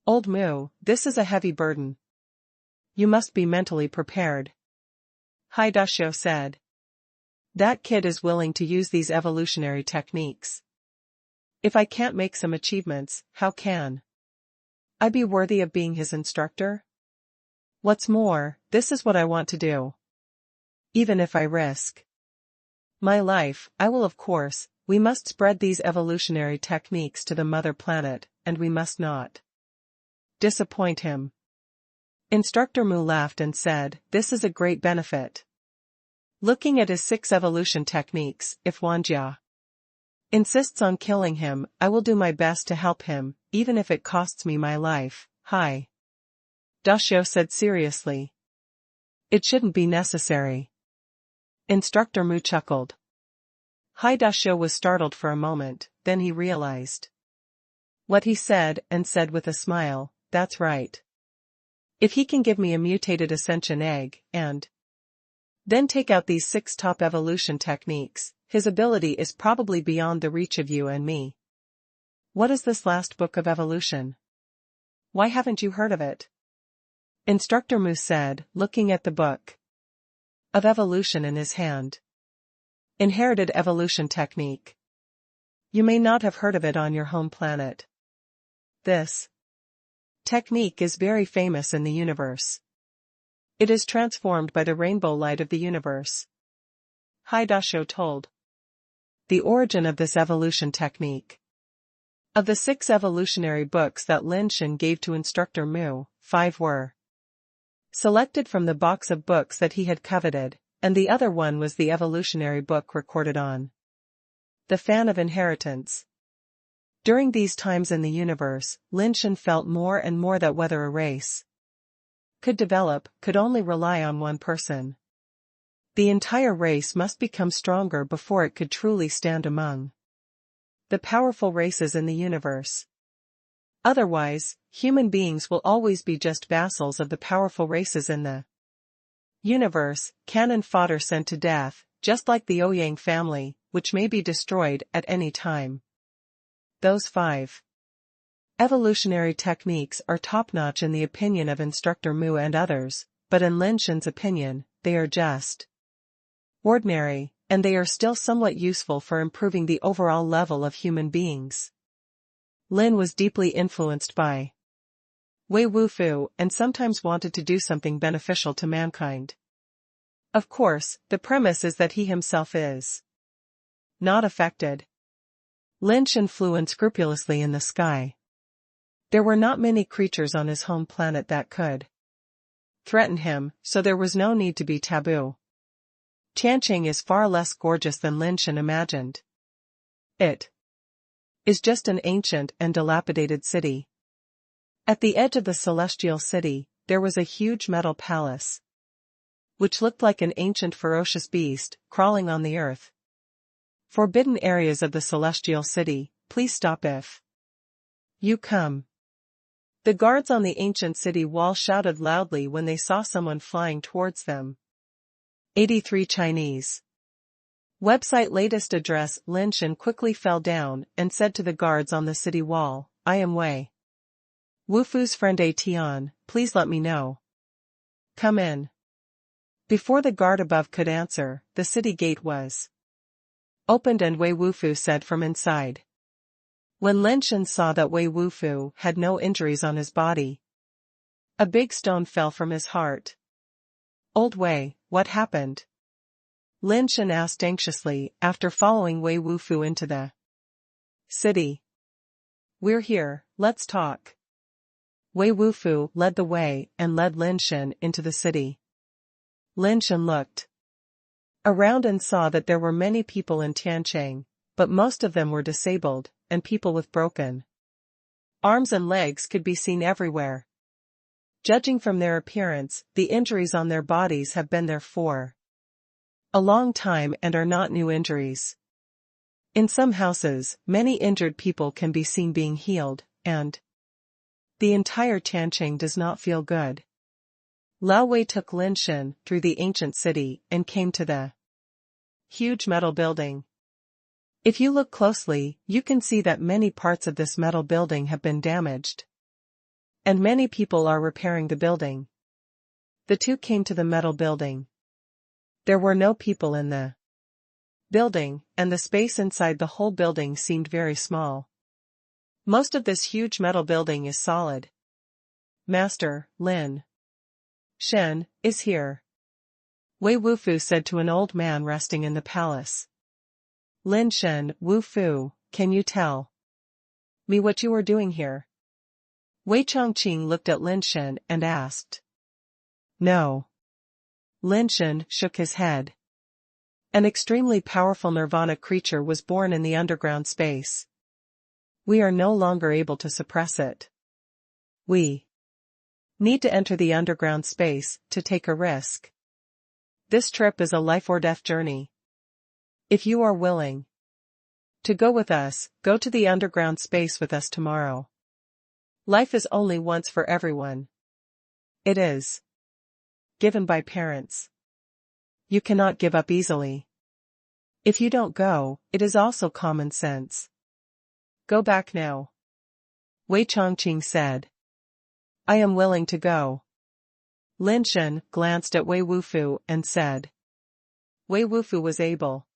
Old Mu, this is a heavy burden. You must be mentally prepared. Haidasho said. That kid is willing to use these evolutionary techniques. If I can't make some achievements, how can I be worthy of being his instructor? What's more, this is what I want to do. Even if I risk my life, I will of course. We must spread these evolutionary techniques to the mother planet, and we must not disappoint him. Instructor Mu laughed and said, this is a great benefit. Looking at his 6 evolution techniques, if Wanjia insists on killing him, I will do my best to help him, even if it costs me my life. Hai Dashio said seriously. It shouldn't be necessary. Instructor Mu chuckled. Haidasho was startled for a moment, then he realized what he said and said with a smile, that's right. If he can give me a mutated ascension egg, and then take out these 6 top evolution techniques, his ability is probably beyond the reach of you and me. What is this last book of evolution? Why haven't you heard of it? Instructor Mu said, looking at the book of evolution in his hand. Inherited evolution technique. You may not have heard of it on your home planet. This technique is very famous in the universe. It is transformed by the rainbow light of the universe. Haidasho told. The origin of this evolution technique. Of the 6 evolutionary books that Lin Shen gave to Instructor Mu, 5 were selected from the box of books that he had coveted, and the other one was the evolutionary book recorded on the fan of inheritance. During these times in the universe, Lin Shen felt more and more that whether a race could develop, could only rely on one person. The entire race must become stronger before it could truly stand among the powerful races in the universe. Otherwise, human beings will always be just vassals of the powerful races in the universe, cannon fodder sent to death, just like the Ouyang family, which may be destroyed at any time. Those 5 evolutionary techniques are top-notch in the opinion of Instructor Mu and others, but in Lin Shen's opinion, they are just ordinary, and they are still somewhat useful for improving the overall level of human beings. Lin was deeply influenced by Wei Wufu and sometimes wanted to do something beneficial to mankind. Of course, the premise is that he himself is not affected. Lin Shen flew unscrupulously in the sky. There were not many creatures on his home planet that could threaten him, so there was no need to be taboo. Tianqing is far less gorgeous than Lin Shen imagined. It is just an ancient and dilapidated city. At the edge of the celestial city, there was a huge metal palace, which looked like an ancient ferocious beast, crawling on the earth. Forbidden areas of the celestial city, please stop if you come. The guards on the ancient city wall shouted loudly when they saw someone flying towards them. 83 Chinese. Website latest address. Lin Shen quickly fell down and said to the guards on the city wall, I am Wei Wufu's friend Tian, please let me know. Come in. Before the guard above could answer, the city gate was opened and Wei Wufu said from inside. When Lin Shen saw that Wei Wufu had no injuries on his body, a big stone fell from his heart. Old Wei, what happened? Lin Shen asked anxiously after following Wei Wufu into the city. We're here, let's talk. Wei Wufu led the way and led Lin Shen into the city. Lin Shen looked around and saw that there were many people in Tiancheng, but most of them were disabled, and people with broken arms and legs could be seen everywhere. Judging from their appearance, the injuries on their bodies have been there for a long time and are not new injuries. In some houses, many injured people can be seen being healed, and the entire Tiancheng does not feel good. Lao Wei took Lin Shen through the ancient city and came to the huge metal building. If you look closely, you can see that many parts of this metal building have been damaged, and many people are repairing the building. The two came to the metal building. There were no people in the building, and the space inside the whole building seemed very small. Most of this huge metal building is solid. Master, Lin Shen, is here. Wei Wufu said to an old man resting in the palace. Lin Shen, Wufu, can you tell me what you are doing here? Wei Chongqing looked at Lin Shen and asked. No. Lin Shen shook his head. An extremely powerful nirvana creature was born in the underground space. We are no longer able to suppress it. We need to enter the underground space to take a risk. This trip is a life-or-death journey. If you are willing to go with us, go to the underground space with us tomorrow. Life is only once for everyone. It is given by parents. You cannot give up easily. If you don't go, it is also common sense. Go back now. Wei Chongqing said. I am willing to go. Lin Shen glanced at Wei Wufu and said. Wei Wufu was able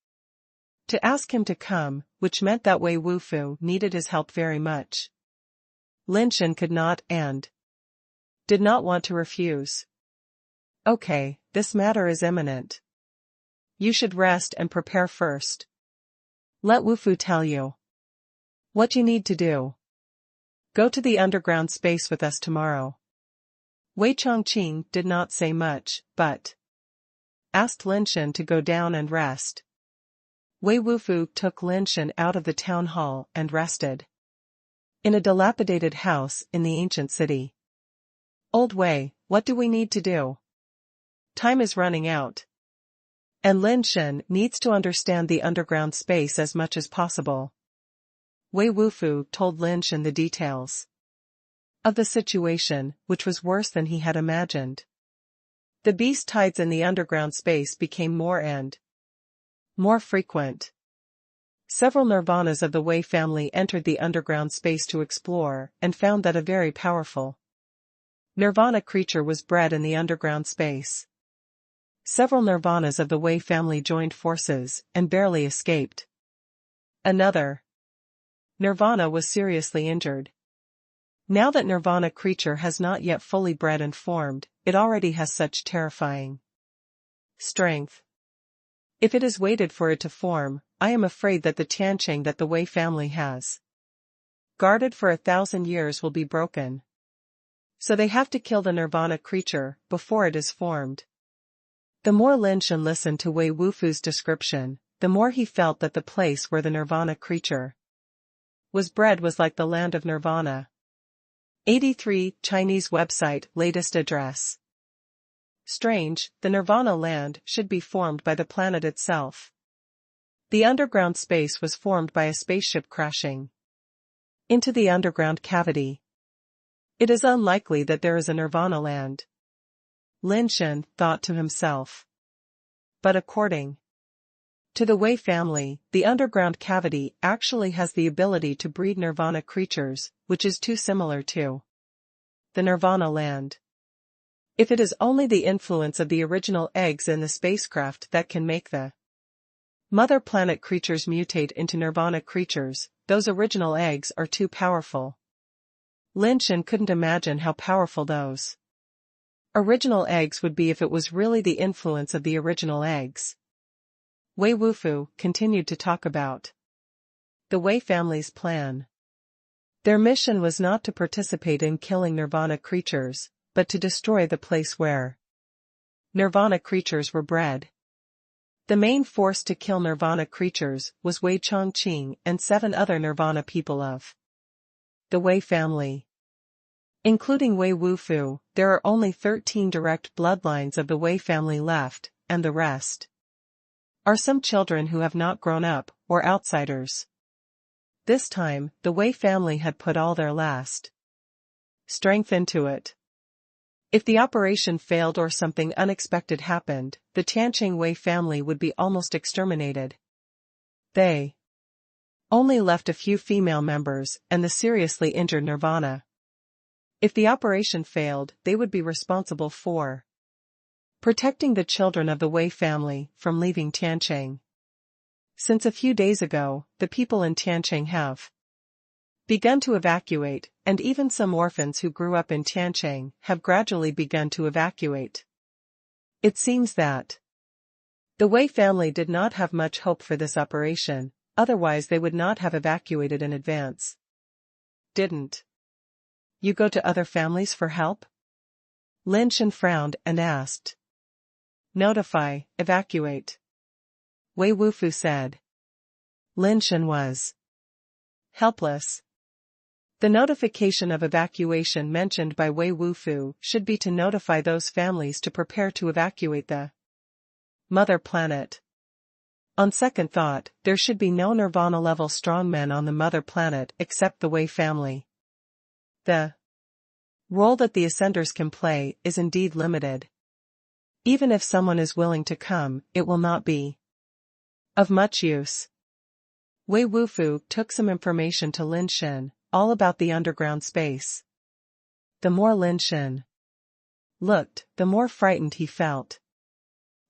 to ask him to come, which meant that Wei Wufu needed his help very much. Lin Shen could not and did not want to refuse. Okay, this matter is imminent. You should rest and prepare first. Let Wufu tell you what you need to do. Go to the underground space with us tomorrow. Wei Chongqing did not say much, but asked Lin Shen to go down and rest. Wei Wufu took Lin Shen out of the town hall and rested in a dilapidated house in the ancient city. Old Wei, what do we need to do? Time is running out. And Lin Shen needs to understand the underground space as much as possible. Wei Wufu told Lin Shen the details of the situation, which was worse than he had imagined. The beast tides in the underground space became more and more frequent. Several nirvanas of the Wei family entered the underground space to explore and found that a very powerful nirvana creature was bred in the underground space. Several nirvanas of the Wei family joined forces and barely escaped. Another nirvana was seriously injured. Now that nirvana creature has not yet fully bred and formed, it already has such terrifying strength. If it is waited for it to form, I am afraid that the Tianqing that the Wei family has guarded for 1,000 years will be broken. So they have to kill the nirvana creature before it is formed. The more Lin Shen listened to Wei Wufu's description, the more he felt that the place where the nirvana creature was bred was like the land of nirvana. 83 Chinese website latest address. Strange, the nirvana land should be formed by the planet itself. The underground space was formed by a spaceship crashing into the underground cavity. It is unlikely that there is a nirvana land. Lin Shen thought to himself. But according to the Wei family, the underground cavity actually has the ability to breed nirvana creatures, which is too similar to the nirvana land. If it is only the influence of the original eggs in the spacecraft that can make the mother planet creatures mutate into nirvana creatures, those original eggs are too powerful. Lin Shen couldn't imagine how powerful those original eggs would be if it was really the influence of the original eggs. Wei Wufu continued to talk about the Wei family's plan. Their mission was not to participate in killing nirvana creatures, but to destroy the place where nirvana creatures were bred. The main force to kill nirvana creatures was Wei Chongqing and 7 other nirvana people of the Wei family. Including Wei Wufu, there are only 13 direct bloodlines of the Wei family left, and the rest are some children who have not grown up, or outsiders. This time, the Wei family had put all their last strength into it. If the operation failed or something unexpected happened, the Tianqing Wei family would be almost exterminated. They only left a few female members and the seriously injured nirvana. If the operation failed, they would be responsible for protecting the children of the Wei family from leaving Tiancheng. Since a few days ago, the people in Tiancheng have begun to evacuate, and even some orphans who grew up in Tiancheng have gradually begun to evacuate. It seems that the Wei family did not have much hope for this operation, otherwise they would not have evacuated in advance. Didn't you go to other families for help? Lin Shen frowned and asked. Notify, evacuate. Wei Wufu said. Lin Shen was helpless. The notification of evacuation mentioned by Wei Wufu should be to notify those families to prepare to evacuate the mother planet. On second thought, there should be no Nirvana-level strongmen on the mother planet except the Wei family. The role that the Ascenders can play is indeed limited. Even if someone is willing to come, it will not be of much use. Wei Wufu took some information to Lin Shen, all about the underground space. The more Lin Shen looked, the more frightened he felt.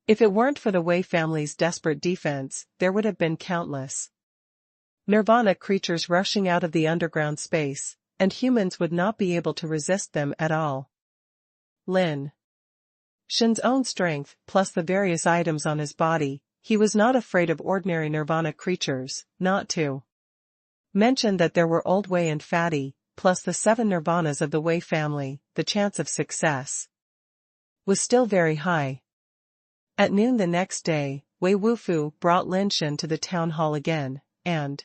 If it weren't for the Wei family's desperate defense, there would have been countless Nirvana creatures rushing out of the underground space, and humans would not be able to resist them at all. Lin Shen's own strength, plus the various items on his body, he was not afraid of ordinary Nirvana creatures, not to mention that there were Old Wei and Fatty, plus the 7 Nirvanas of the Wei family. The chance of success was still very high. At noon the next day, Wei Wufu brought Lin Shen to the town hall again, and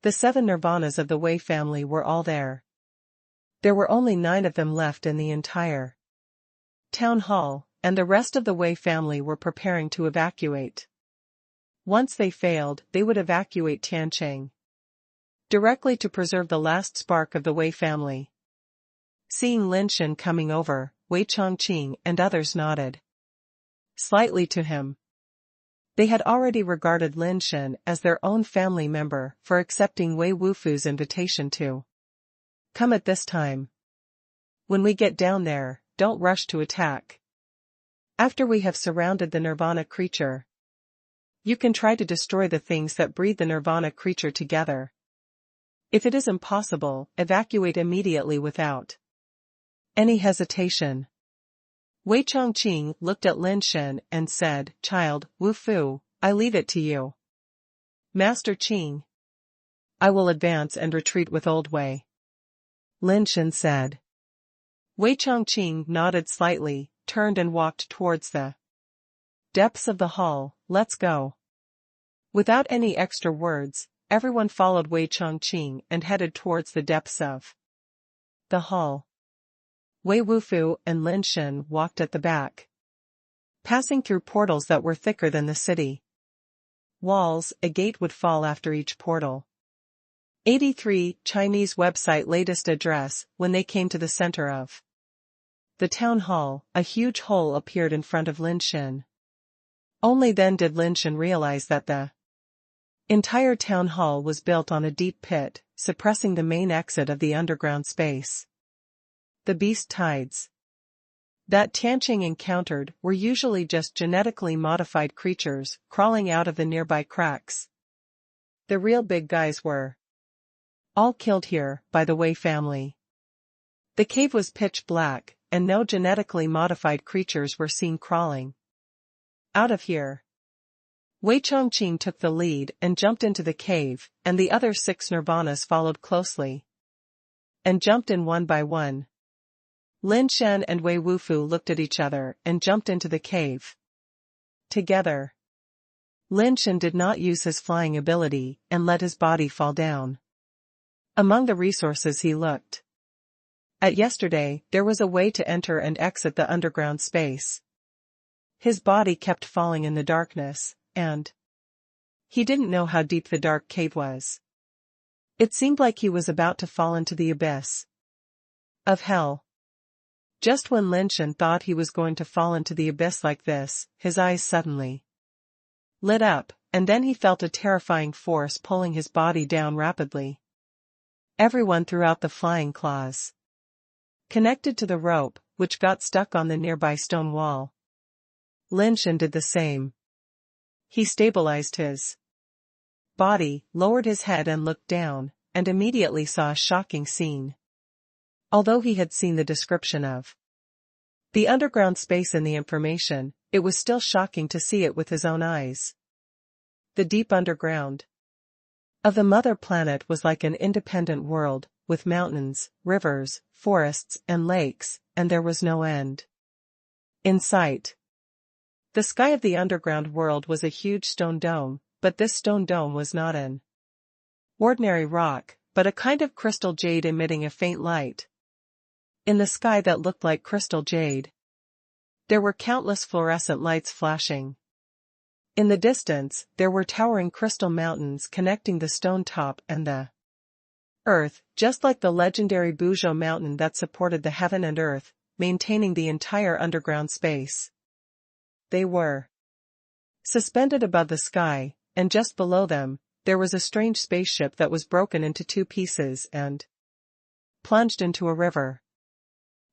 the 7 Nirvanas of the Wei family were all there. There were only 9 of them left in the entire town hall, and the rest of the Wei family were preparing to evacuate. Once they failed, they would evacuate Tiancheng directly to preserve the last spark of the Wei family. Seeing Lin Shen coming over, Wei Chongqing and others nodded slightly to him. They had already regarded Lin Shen as their own family member for accepting Wei Wufu's invitation to come at this time. When we get down there, don't rush to attack. After we have surrounded the Nirvana creature, you can try to destroy the things that breed the Nirvana creature together. If it is impossible, evacuate immediately without any hesitation. Wei Chongqing looked at Lin Shen and said, Child, Wufu, I leave it to you. Master Qing, I will advance and retreat with Old Wei. Lin Shen said. Wei Chongqing nodded slightly, turned and walked towards the depths of the hall. Let's go. Without any extra words, everyone followed Wei Chongqing and headed towards the depths of the hall. Wei Wufu and Lin Shen walked at the back, passing through portals that were thicker than the city walls. A gate would fall after each portal. 83 Chinese website latest address. When they came to the center of the town hall, a huge hole appeared in front of Lin Shen. Only then did Lin Shen realize that the entire town hall was built on a deep pit, suppressing the main exit of the underground space. The beast tides that Tianqing encountered were usually just genetically modified creatures crawling out of the nearby cracks. The real big guys were all killed here by the Wei family. The cave was pitch black, and no genetically modified creatures were seen crawling out of here. Wei Chongqing took the lead and jumped into the cave, and the other 6 Nirvanas followed closely and jumped in one by one. Lin Shen and Wei Wufu looked at each other and jumped into the cave together. Lin Shen did not use his flying ability and let his body fall down. Among the resources he looked at yesterday, there was a way to enter and exit the underground space. His body kept falling in the darkness, and he didn't know how deep the dark cave was. It seemed like he was about to fall into the abyss of hell. Just when Lin Shen thought he was going to fall into the abyss like this, his eyes suddenly lit up, and then he felt a terrifying force pulling his body down rapidly. Everyone threw out the flying claws connected to the rope, which got stuck on the nearby stone wall. Lin Shen did the same. He stabilized his body, lowered his head and looked down, and immediately saw a shocking scene. Although he had seen the description of the underground space in the information, it was still shocking to see it with his own eyes. The deep underground of the mother planet was like an independent world, with mountains, rivers, forests, and lakes, and there was no end in sight. The sky of the underground world was a huge stone dome, but this stone dome was not an ordinary rock, but a kind of crystal jade emitting a faint light. In the sky that looked like crystal jade, there were countless fluorescent lights flashing. In the distance, there were towering crystal mountains connecting the stone top and the earth, just like the legendary Buzhou mountain that supported the heaven and earth, maintaining the entire underground space. They were suspended above the sky, and just below them, there was a strange spaceship that was broken into two pieces and plunged into a river.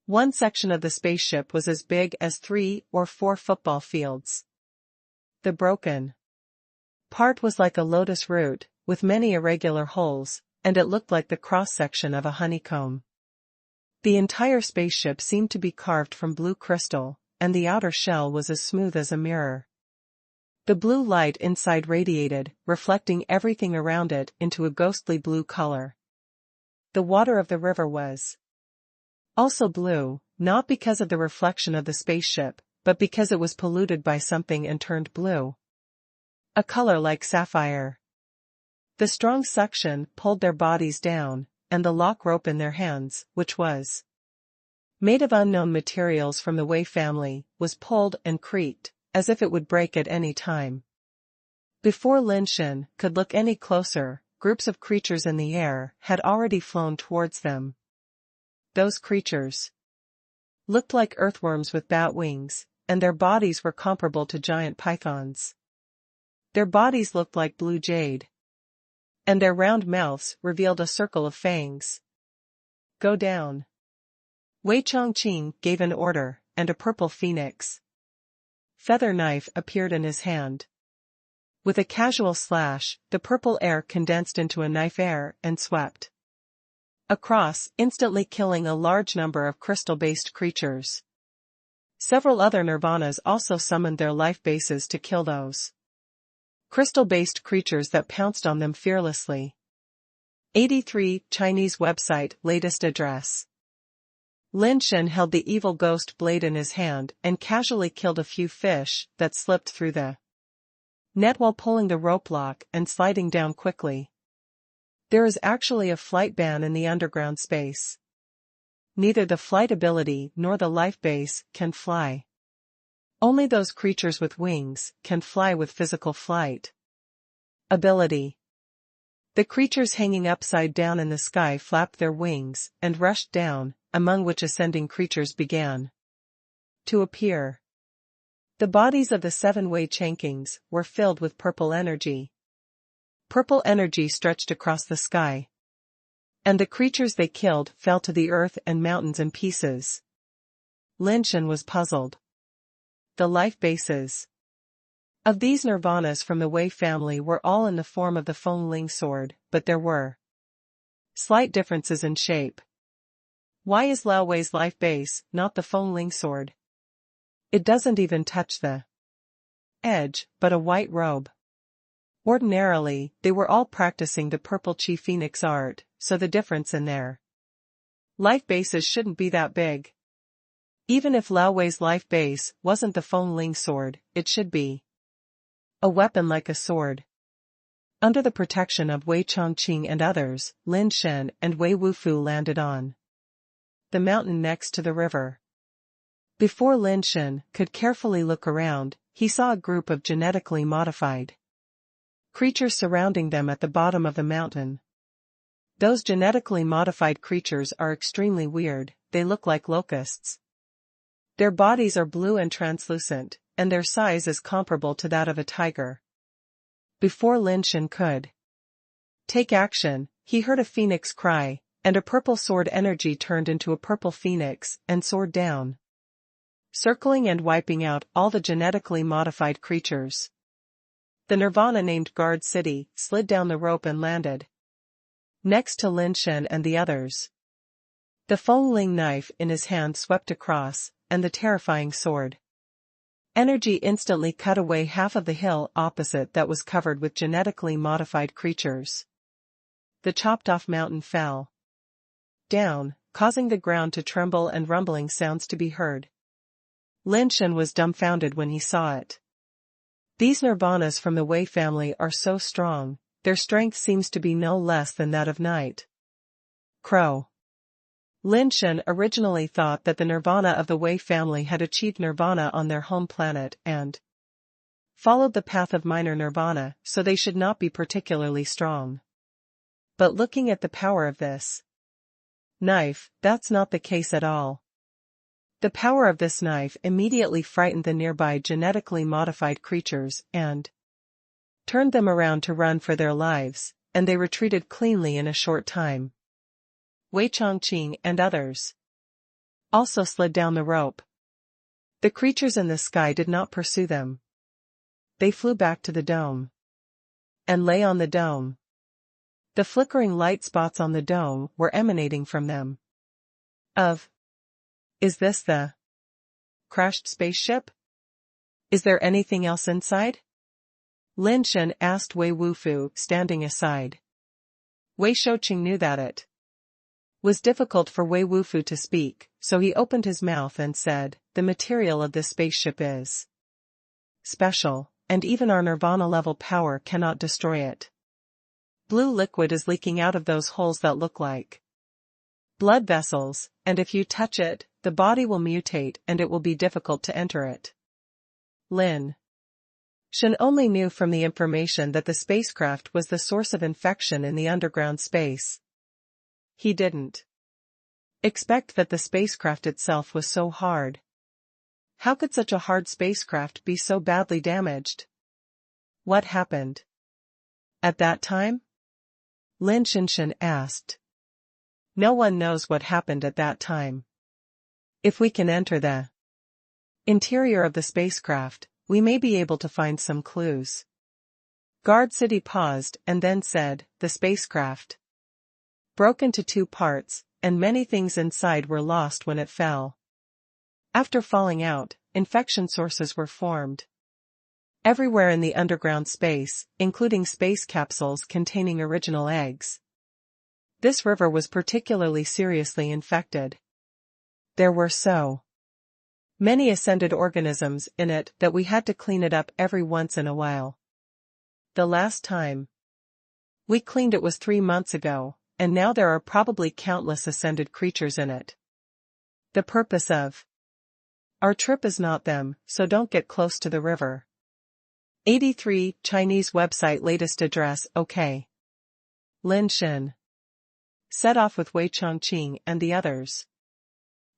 One section of the spaceship was as big as 3 or 4 football fields. The broken part was like a lotus root, with many irregular holes, and it looked like the cross-section of a honeycomb. The entire spaceship seemed to be carved from blue crystal, and the outer shell was as smooth as a mirror. The blue light inside radiated, reflecting everything around it into a ghostly blue color. The water of the river was also blue, not because of the reflection of the spaceship, but because it was polluted by something and turned blue. A color like sapphire. The strong suction pulled their bodies down, and the lock rope in their hands, which was made of unknown materials from the Wei family, was pulled and creaked, as if it would break at any time. Before Lin Shen could look any closer, groups of creatures in the air had already flown towards them. Those creatures looked like earthworms with bat wings, and their bodies were comparable to giant pythons. Their bodies looked like blue jade, and their round mouths revealed a circle of fangs. Go down. Wei Chongqing gave an order, and a purple phoenix feather knife appeared in his hand. With a casual slash, the purple air condensed into a knife air and swept across, instantly killing a large number of crystal-based creatures. Several other nirvanas also summoned their life bases to kill those crystal-based creatures that pounced on them fearlessly. 83 Chinese website latest address. Lin Shen held the evil ghost blade in his hand and casually killed a few fish that slipped through the net while pulling the rope lock and sliding down quickly. There is actually a flight ban in the underground space. Neither the flight ability nor the life base can fly. Only those creatures with wings can fly with physical flight ability. The creatures hanging upside down in the sky flapped their wings and rushed down, among which ascending creatures began to appear. The bodies of the 7 Wei Changqings were filled with purple energy. Purple energy stretched across the sky, and the creatures they killed fell to the earth and mountains in pieces. Lin Shen was puzzled. The life bases of these nirvanas from the Wei family were all in the form of the Feng Ling sword, but there were slight differences in shape. Why is Lao Wei's life base not the Feng Ling sword? It doesn't even touch the edge, but a white robe. Ordinarily, they were all practicing the purple chi phoenix art, so the difference in their life bases shouldn't be that big. Even if Lao Wei's life base wasn't the Feng Ling sword, it should be a weapon like a sword. Under the protection of Wei Chongqing and others, Lin Shen and Wei Wufu landed on the mountain next to the river. Before Lin Shen could carefully look around, he saw a group of genetically modified creatures surrounding them at the bottom of the mountain. Those genetically modified creatures are extremely weird. They look like locusts. Their bodies are blue and translucent, and their size is comparable to that of a tiger. Before Lin Shen could take action, he heard a phoenix cry, and a purple sword energy turned into a purple phoenix and soared down. circling and wiping out all the genetically modified creatures. The Nirvana named Guard City slid down the rope and landed next to Lin Shen and the others. The Feng knife in his hand swept across, and the terrifying sword energy instantly cut away half of the hill opposite that was covered with genetically modified creatures. The chopped-off mountain fell down, causing the ground to tremble and rumbling sounds to be heard. Lin Shen was dumbfounded when he saw it. These Nirvanas from the Wei family are so strong, their strength seems to be no less than that of Night Crow. Lin Shen originally thought that the Nirvana of the Wei family had achieved Nirvana on their home planet and followed the path of minor Nirvana, so they should not be particularly strong. But looking at the power of this knife, that's not the case at all. The power of this knife immediately frightened the nearby genetically modified creatures and turned them around to run for their lives, and they retreated cleanly in a short time. Wei Chongqing and others also slid down the rope. The creatures in the sky did not pursue them. They flew back to the dome and lay on the dome. The flickering light spots on the dome were emanating from them. Is this the crashed spaceship? Is there anything else inside? Lin Shen asked Wei Wufu, standing aside. Wei Shouqing knew that it was difficult for Wei Wufu to speak, so he opened his mouth and said, the material of this spaceship is special, and even our Nirvana-level power cannot destroy it. Blue liquid is leaking out of those holes that look like blood vessels, and if you touch it, the body will mutate and it will be difficult to enter it. Lin Shen only knew from the information that the spacecraft was the source of infection in the underground space. He didn't expect that the spacecraft itself was so hard. How could such a hard spacecraft be so badly damaged? What happened at that time? Lin Shen asked. No one knows what happened at that time. If we can enter the interior of the spacecraft, we may be able to find some clues. Guard City paused and then said, the spacecraft broke into two parts, and many things inside were lost when it fell. After falling out, infection sources were formed everywhere in the underground space, including space capsules containing original eggs. This river was particularly seriously infected. There were so many ascended organisms in it that we had to clean it up every once in a while. The last time we cleaned it was 3 months ago, and now there are probably countless ascended creatures in it. The purpose of our trip is not them, so don't get close to the river. 83 Chinese website latest address okay. Lin Shen set off with Wei Chongqing and the others.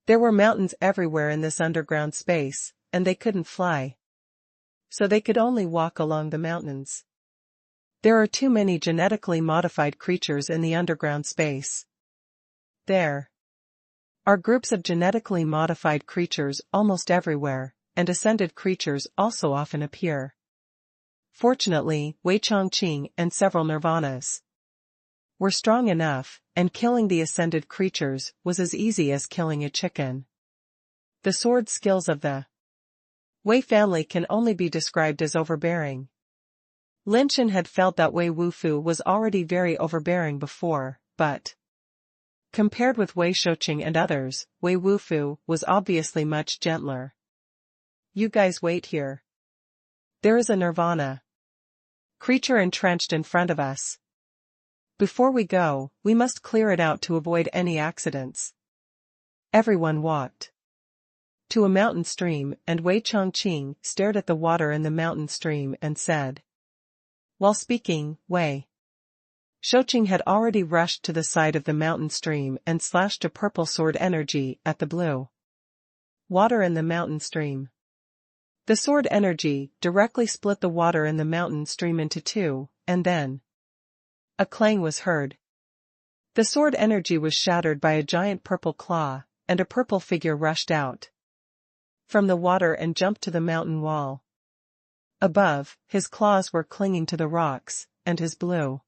There were mountains everywhere in this underground space, and they couldn't fly. So they could only walk along the mountains. There are too many genetically modified creatures in the underground space. There are groups of genetically modified creatures almost everywhere, and ascended creatures also often appear. Fortunately, Wei Chongqing and several Nirvanas were strong enough, and killing the ascended creatures was as easy as killing a chicken. The sword skills of the Wei family can only be described as overbearing. Lin Shen had felt that Wei Wufu was already very overbearing before, but compared with Wei Shouqing and others, Wei Wufu was obviously much gentler. You guys wait here. There is a Nirvana creature entrenched in front of us. Before we go, we must clear it out to avoid any accidents. Everyone walked to a mountain stream, and Wei Chongqing stared at the water in the mountain stream and said. While speaking, Wei Shouqing had already rushed to the side of the mountain stream and slashed a purple sword energy at the blue water in the mountain stream. The sword energy directly split the water in the mountain stream into two, and then a clang was heard. The sword energy was shattered by a giant purple claw, and a purple figure rushed out. from the water and jumped to the mountain wall. Above, his claws were clinging to the rocks, and his blue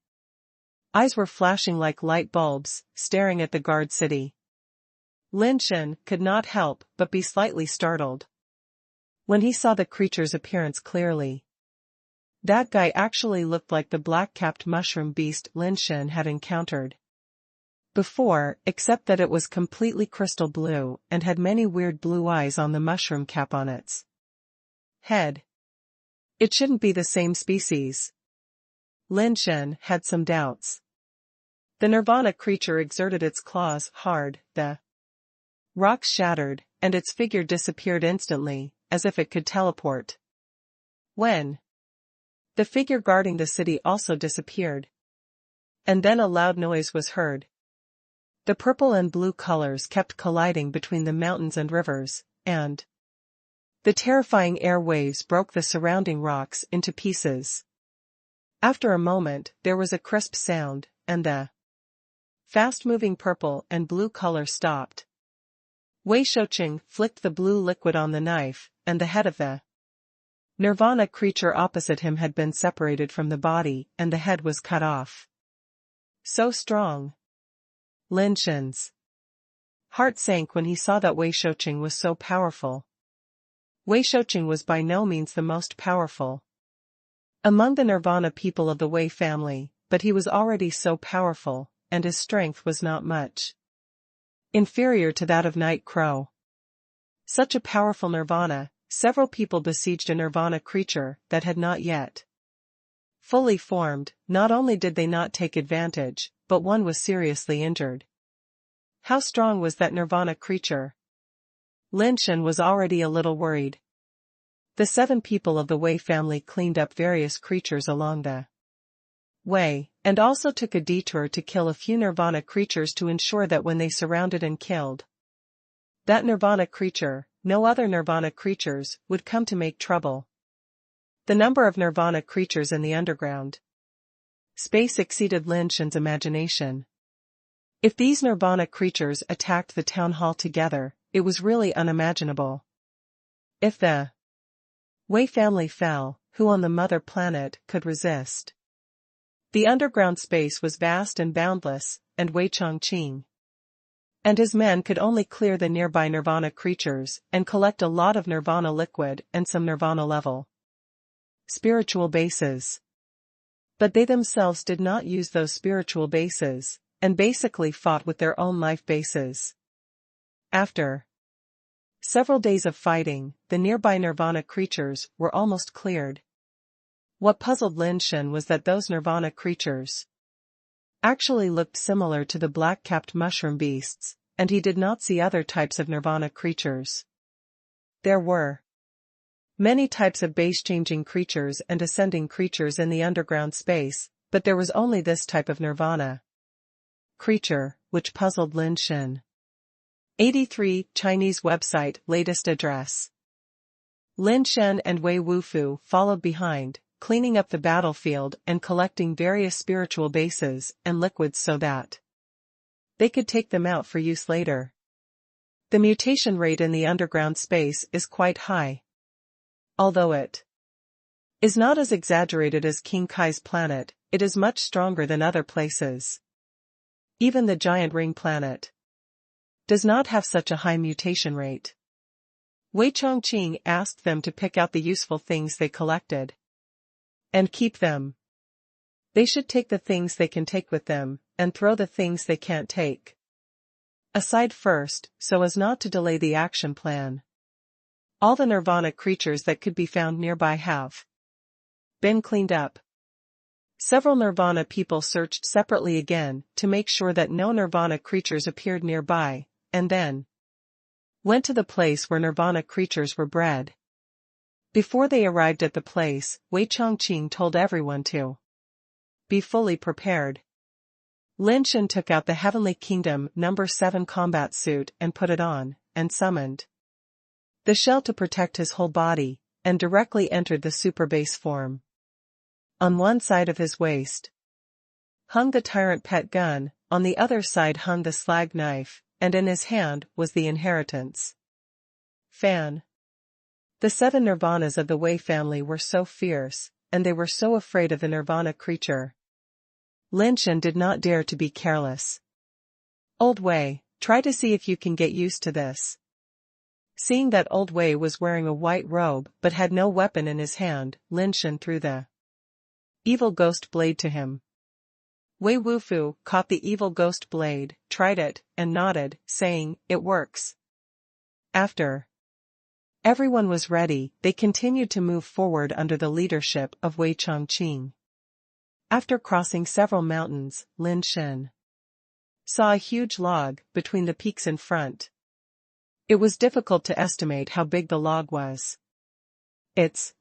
eyes were flashing like light bulbs, staring at the guard city. Lin Shen could not help but be slightly startled when he saw the creature's appearance clearly. That guy actually looked like the black-capped mushroom beast Lin Shen had encountered before, except that it was completely crystal blue and had many weird blue eyes on the mushroom cap on its head. It shouldn't be the same species. Lin Shen had some doubts. The Nirvana creature exerted its claws hard, the rocks shattered, and its figure disappeared instantly, as if it could teleport. When the figure guarding the city also disappeared. And then a loud noise was heard. The purple and blue colors kept colliding between the mountains and rivers, and the terrifying air waves broke the surrounding rocks into pieces. After a moment, there was a crisp sound, and the fast-moving purple and blue color stopped. Wei Shouqing flicked the blue liquid on the knife, and the head of the Nirvana creature opposite him had been separated from the body, and the head was cut off. So strong. Lin Shen's heart sank when he saw that Wei Shouqing was so powerful. Wei Shouqing was by no means the most powerful among the Nirvana people of the Wei family, but he was already so powerful, and his strength was not much inferior to that of Night Crow. Such a powerful Nirvana, several people besieged a Nirvana creature that had not yet fully formed. Not only did they not take advantage, but one was seriously injured. How strong was that Nirvana creature? Lin Shen was already a little worried. The 7 people of the Wei family cleaned up various creatures along the way, and also took a detour to kill a few Nirvana creatures to ensure that when they surrounded and killed that Nirvana creature, no other Nirvana creatures would come to make trouble. The number of Nirvana creatures in the underground space exceeded Lin Shen's imagination. If these Nirvana creatures attacked the town hall together, it was really unimaginable. If the Wei family fell, who on the mother planet could resist? The underground space was vast and boundless, and Wei Chongqing and his men could only clear the nearby Nirvana creatures and collect a lot of Nirvana liquid and some Nirvana level spiritual bases. But they themselves did not use those spiritual bases, and basically fought with their own life bases. After several days of fighting, the nearby Nirvana creatures were almost cleared. What puzzled Lin Shen was that those Nirvana creatures actually looked similar to the black-capped mushroom beasts, and he did not see other types of Nirvana creatures. There were many types of base-changing creatures and ascending creatures in the underground space, but there was only this type of Nirvana creature, which puzzled Lin Shen. 83 Chinese website latest address. Lin Shen and Wei Wufu followed behind, cleaning up the battlefield and collecting various spiritual bases and liquids so that they could take them out for use later. The mutation rate in the underground space is quite high. Although it is not as exaggerated as King Kai's planet, it is much stronger than other places. Even the giant ring planet does not have such a high mutation rate. Wei Chongqing asked them to pick out the useful things they collected and keep them. They should take the things they can take with them, and throw the things they can't take aside first, so as not to delay the action plan. All the Nirvana creatures that could be found nearby have been cleaned up. Several Nirvana people searched separately again to make sure that no Nirvana creatures appeared nearby, and then went to the place where Nirvana creatures were bred. Before they arrived at the place, Wei Chongqing told everyone to be fully prepared. Lin Shen took out the Heavenly Kingdom No. 7 combat suit and put it on, and summoned the shell to protect his whole body, and directly entered the super base form. On one side of his waist hung the Tyrant pet gun, on the other side hung the slag knife, and in his hand was the inheritance fan. The 7 nirvanas of the Wei family were so fierce, and they were so afraid of the nirvana creature. Lin Shen did not dare to be careless. "Old Wei, try to see if you can get used to this." Seeing that Old Wei was wearing a white robe but had no weapon in his hand, Lin Shen threw the evil ghost blade to him. Wei Wufu caught the evil ghost blade, tried it, and nodded, saying, "It works." After everyone was ready, they continued to move forward under the leadership of Wei Chongqing. After crossing several mountains, Lin Shen saw a huge log between the peaks in front. It was difficult to estimate how big the log was. Its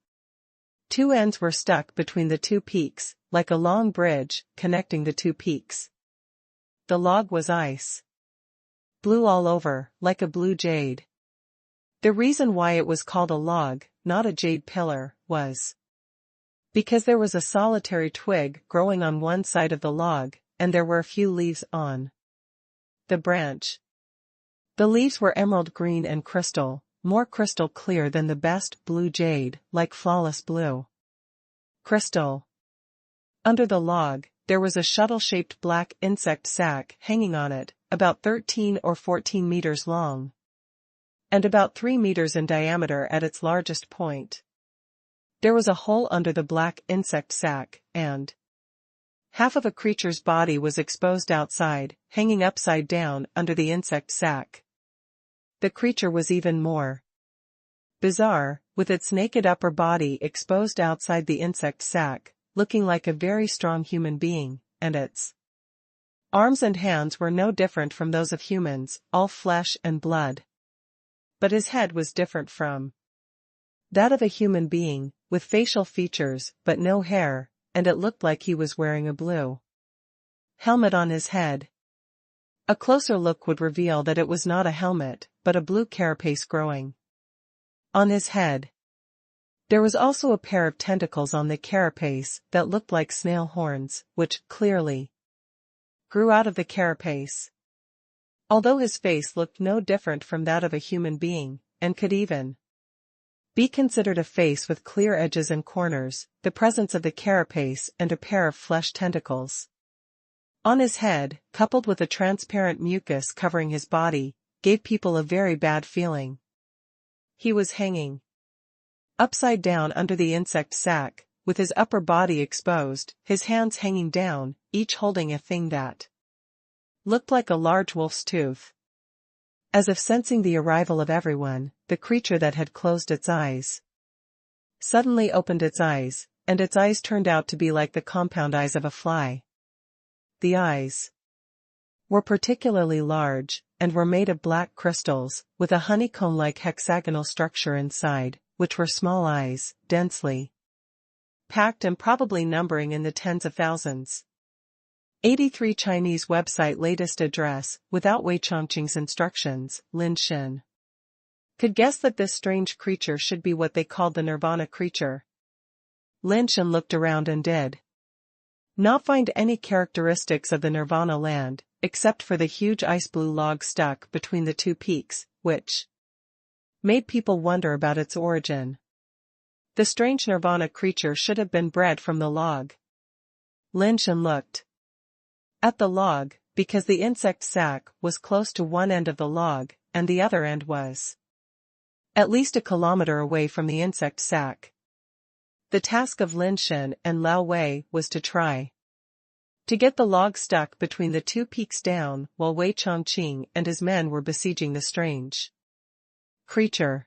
2 ends were stuck between the 2 peaks, like a long bridge connecting the 2 peaks. The log was ice blue all over, like a blue jade. The reason why it was called a log, not a jade pillar, was because there was a solitary twig growing on one side of the log, and there were a few leaves on the branch. The leaves were emerald green and crystal, more crystal clear than the best blue jade, like flawless blue crystal. Under the log, there was a shuttle-shaped black insect sac hanging on it, about 13 or 14 meters long, and about 3 meters in diameter at its largest point. There was a hole under the black insect sac, and half of a creature's body was exposed outside, hanging upside down under the insect sac. The creature was even more bizarre, with its naked upper body exposed outside the insect sac, looking like a very strong human being, and its arms and hands were no different from those of humans, all flesh and blood. But his head was different from that of a human being, with facial features but no hair, and it looked like he was wearing a blue helmet on his head. A closer look would reveal that it was not a helmet, but a blue carapace growing on his head. There was also a pair of tentacles on the carapace that looked like snail horns, which, clearly, grew out of the carapace. Although his face looked no different from that of a human being, and could even be considered a face with clear edges and corners, the presence of the carapace and a pair of flesh tentacles on his head, coupled with a transparent mucus covering his body, gave people a very bad feeling. He was hanging upside down under the insect sac, with his upper body exposed, his hands hanging down, each holding a thing that looked like a large wolf's tooth. As if sensing the arrival of everyone, the creature that had closed its eyes suddenly opened its eyes, and its eyes turned out to be like the compound eyes of a fly. The eyes were particularly large, and were made of black crystals, with a honeycomb-like hexagonal structure inside, which were small eyes, densely packed and probably numbering in the tens of thousands. 83 Chinese website latest address, without Wei Chongqing's instructions, Lin Shen could guess that this strange creature should be what they called the nirvana creature. Lin Shen looked around and did not find any characteristics of the nirvana land, except for the huge ice blue log stuck between the 2 peaks, which made people wonder about its origin. The strange nirvana creature should have been bred from the log. Lin Shen looked at the log, because the insect sac was close to one end of the log, and the other end was at least a kilometer away from the insect sac. The task of Lin Shen and Lao Wei was to try to get the log stuck between the 2 peaks down, while Wei Chongqing and his men were besieging the strange creature.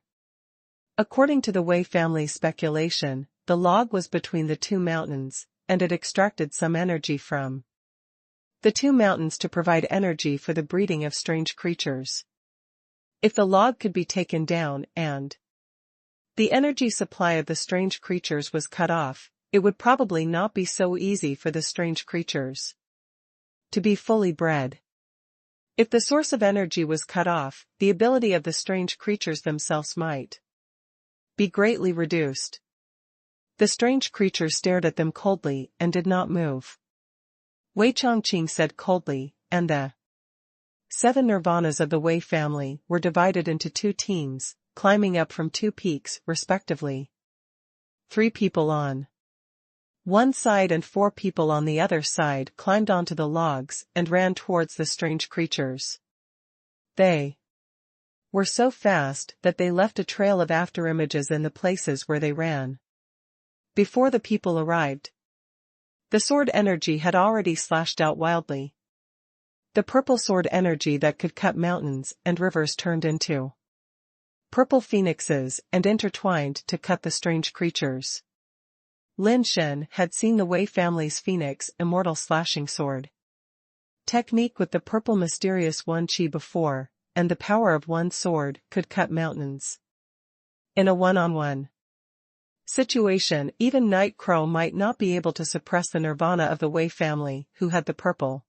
According to the Wei family's speculation, the log was between the 2 mountains, and it extracted some energy from the 2 mountains to provide energy for the breeding of strange creatures. If the log could be taken down and the energy supply of the strange creatures was cut off, it would probably not be so easy for the strange creatures to be fully bred. If the source of energy was cut off, the ability of the strange creatures themselves might be greatly reduced. The strange creatures stared at them coldly and did not move. Wei Chongqing said coldly, and the 7 nirvanas of the Wei family were divided into 2 teams, climbing up from 2 peaks, respectively. 3 people on one side and 4 people on the other side climbed onto the logs and ran towards the strange creatures. They were so fast that they left a trail of afterimages in the places where they ran. Before the people arrived, the sword energy had already slashed out wildly. The purple sword energy that could cut mountains and rivers turned into purple phoenixes and intertwined to cut the strange creatures. Lin Shen had seen the Wei family's phoenix immortal slashing sword technique with the purple mysterious one chi before, and the power of one sword could cut mountains. In a one-on-one situation, even Night Crow might not be able to suppress the nirvana of the Wei family, who had the purple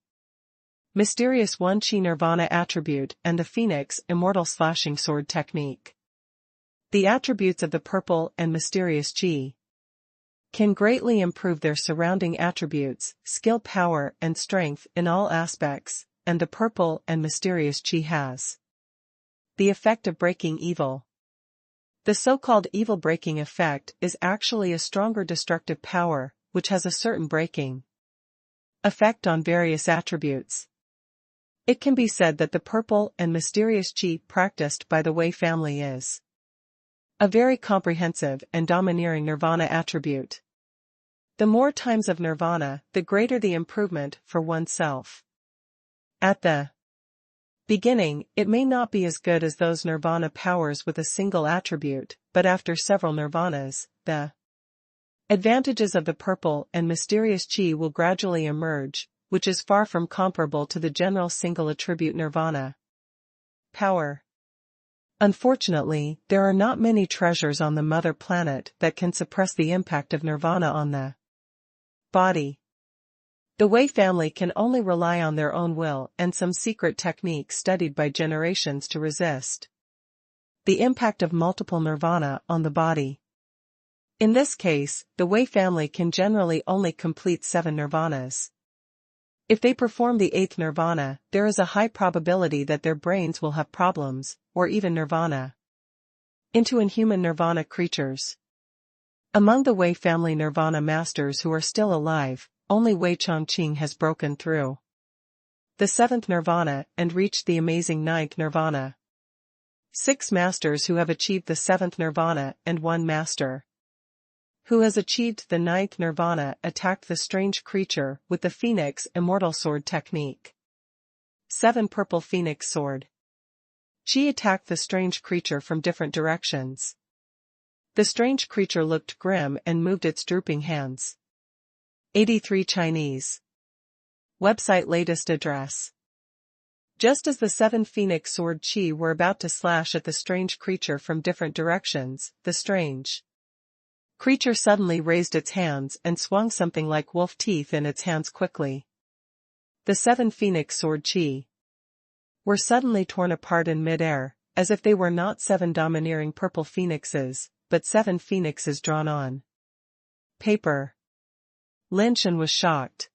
mysterious one chi nirvana attribute and the phoenix immortal slashing sword technique. The attributes of the purple and mysterious chi can greatly improve their surrounding attributes, skill, power, and strength in all aspects, and the purple and mysterious chi has the effect of breaking evil. The so-called evil breaking effect is actually a stronger destructive power, which has a certain breaking effect on various attributes. It can be said that the purple and mysterious chi practiced by the Wei family is a very comprehensive and domineering nirvana attribute. The more times of nirvana, the greater the improvement for oneself. At the beginning, it may not be as good as those nirvana powers with a single attribute, but after several nirvanas, the advantages of the purple and mysterious chi will gradually emerge, which is far from comparable to the general single attribute nirvana power. Unfortunately, there are not many treasures on the mother planet that can suppress the impact of nirvana on the body. The Wei family can only rely on their own will and some secret techniques studied by generations to resist the impact of multiple nirvana on the body. In this case, the Wei family can generally only complete 7 nirvanas. If they perform the 8th nirvana, there is a high probability that their brains will have problems, or even nirvana into inhuman nirvana creatures. Among the Wei family nirvana masters who are still alive, only Wei Chongqing has broken through the 7th nirvana and reached the amazing 9th nirvana. 6 masters who have achieved the 7th nirvana and 1 master who has achieved the 9th nirvana attacked the strange creature with the phoenix immortal sword technique. 7 purple phoenix sword chi attacked the strange creature from different directions. The strange creature looked grim and moved its drooping hands. 83 Chinese website latest address. Just as the 7 phoenix sword chi were about to slash at the strange creature from different directions, the strange creature suddenly raised its hands and swung something like wolf teeth in its hands quickly. The 7 phoenix sword chi were suddenly torn apart in mid-air, as if they were not 7 domineering purple phoenixes, but 7 phoenixes drawn on paper. Lin Shen was shocked.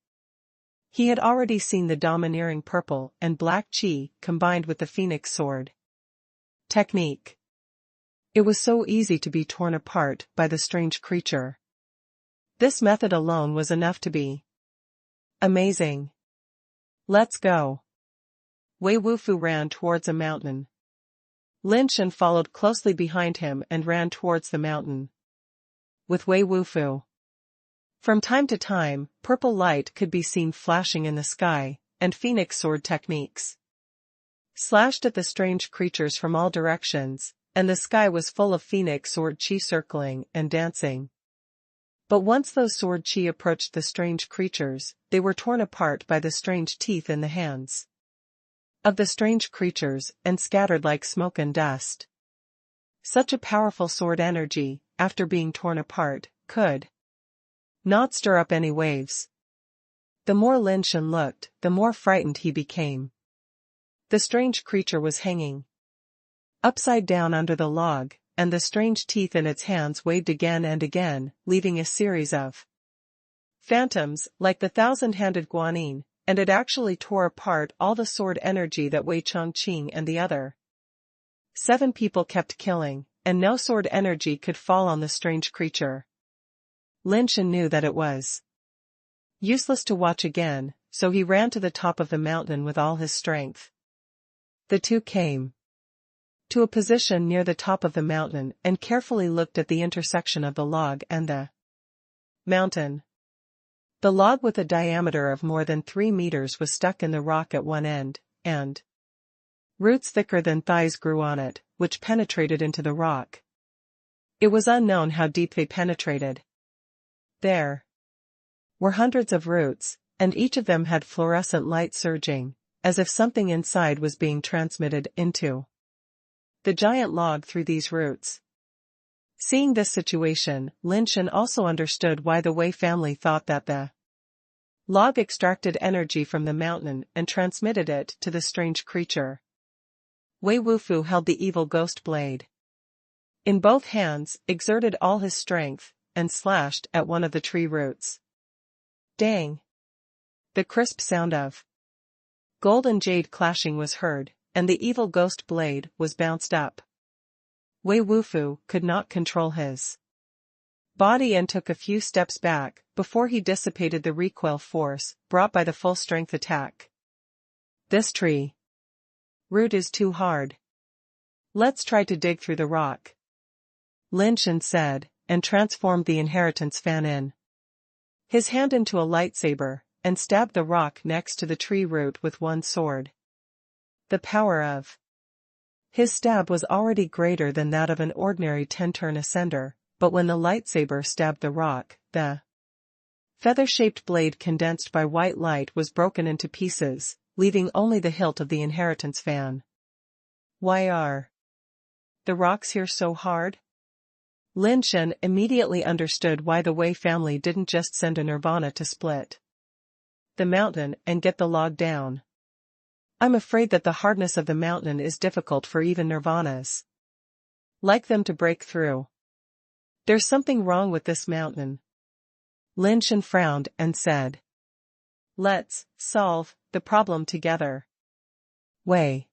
He had already seen the domineering purple and black chi combined with the phoenix sword technique. It was so easy to be torn apart by the strange creature. This method alone was enough to be amazing. Let's go. Wei Wufu ran towards a mountain. Lin Shen followed closely behind him and ran towards the mountain with Wei Wufu. From time to time, purple light could be seen flashing in the sky, and phoenix sword techniques slashed at the strange creatures from all directions, and the sky was full of phoenix sword chi circling and dancing. But once those sword chi approached the strange creatures, they were torn apart by the strange teeth in the hands of the strange creatures and scattered like smoke and dust. Such a powerful sword energy, after being torn apart, could not stir up any waves. The more Lin Shen looked, the more frightened he became. The strange creature was hanging upside down under the log, and the strange teeth in its hands waved again and again, leaving a series of phantoms, like the 1,000-handed guanyin, and it actually tore apart all the sword energy that Wei Chongqing and the other 7 people kept killing, and no sword energy could fall on the strange creature. Lin Shen knew that it was useless to watch again, so he ran to the top of the mountain with all his strength. The two came to a position near the top of the mountain and carefully looked at the intersection of the log and the mountain. The log with a diameter of more than 3 meters was stuck in the rock at one end, and roots thicker than thighs grew on it, which penetrated into the rock. It was unknown how deep they penetrated. There were hundreds of roots, and each of them had fluorescent light surging, as if something inside was being transmitted into the giant log through these roots. Seeing this situation, Lin Shen also understood why the Wei family thought that the log extracted energy from the mountain and transmitted it to the strange creature. Wei Wufu held the evil ghost blade in both hands, exerted all his strength, and slashed at one of the tree roots. Dang! The crisp sound of gold and jade clashing was heard, and the evil ghost blade was bounced up. Wei Wufu could not control his body and took a few steps back, before he dissipated the recoil force brought by the full-strength attack. This tree root is too hard. Let's try to dig through the rock, Lin Shen said, and transformed the inheritance fan in his hand into a lightsaber, and stabbed the rock next to the tree root with one sword. The power of his stab was already greater than that of an ordinary 10-turn ascender, but when the lightsaber stabbed the rock, the feather-shaped blade condensed by white light was broken into pieces, leaving only the hilt of the inheritance fan. Why are the rocks here so hard? Lin Shen immediately understood why the Wei family didn't just send a Nirvana to split the mountain and get the log down. I'm afraid that the hardness of the mountain is difficult for even Nirvanas like them to break through. There's something wrong with this mountain. Lin Shen frowned and said, "Let's solve the problem together." Wei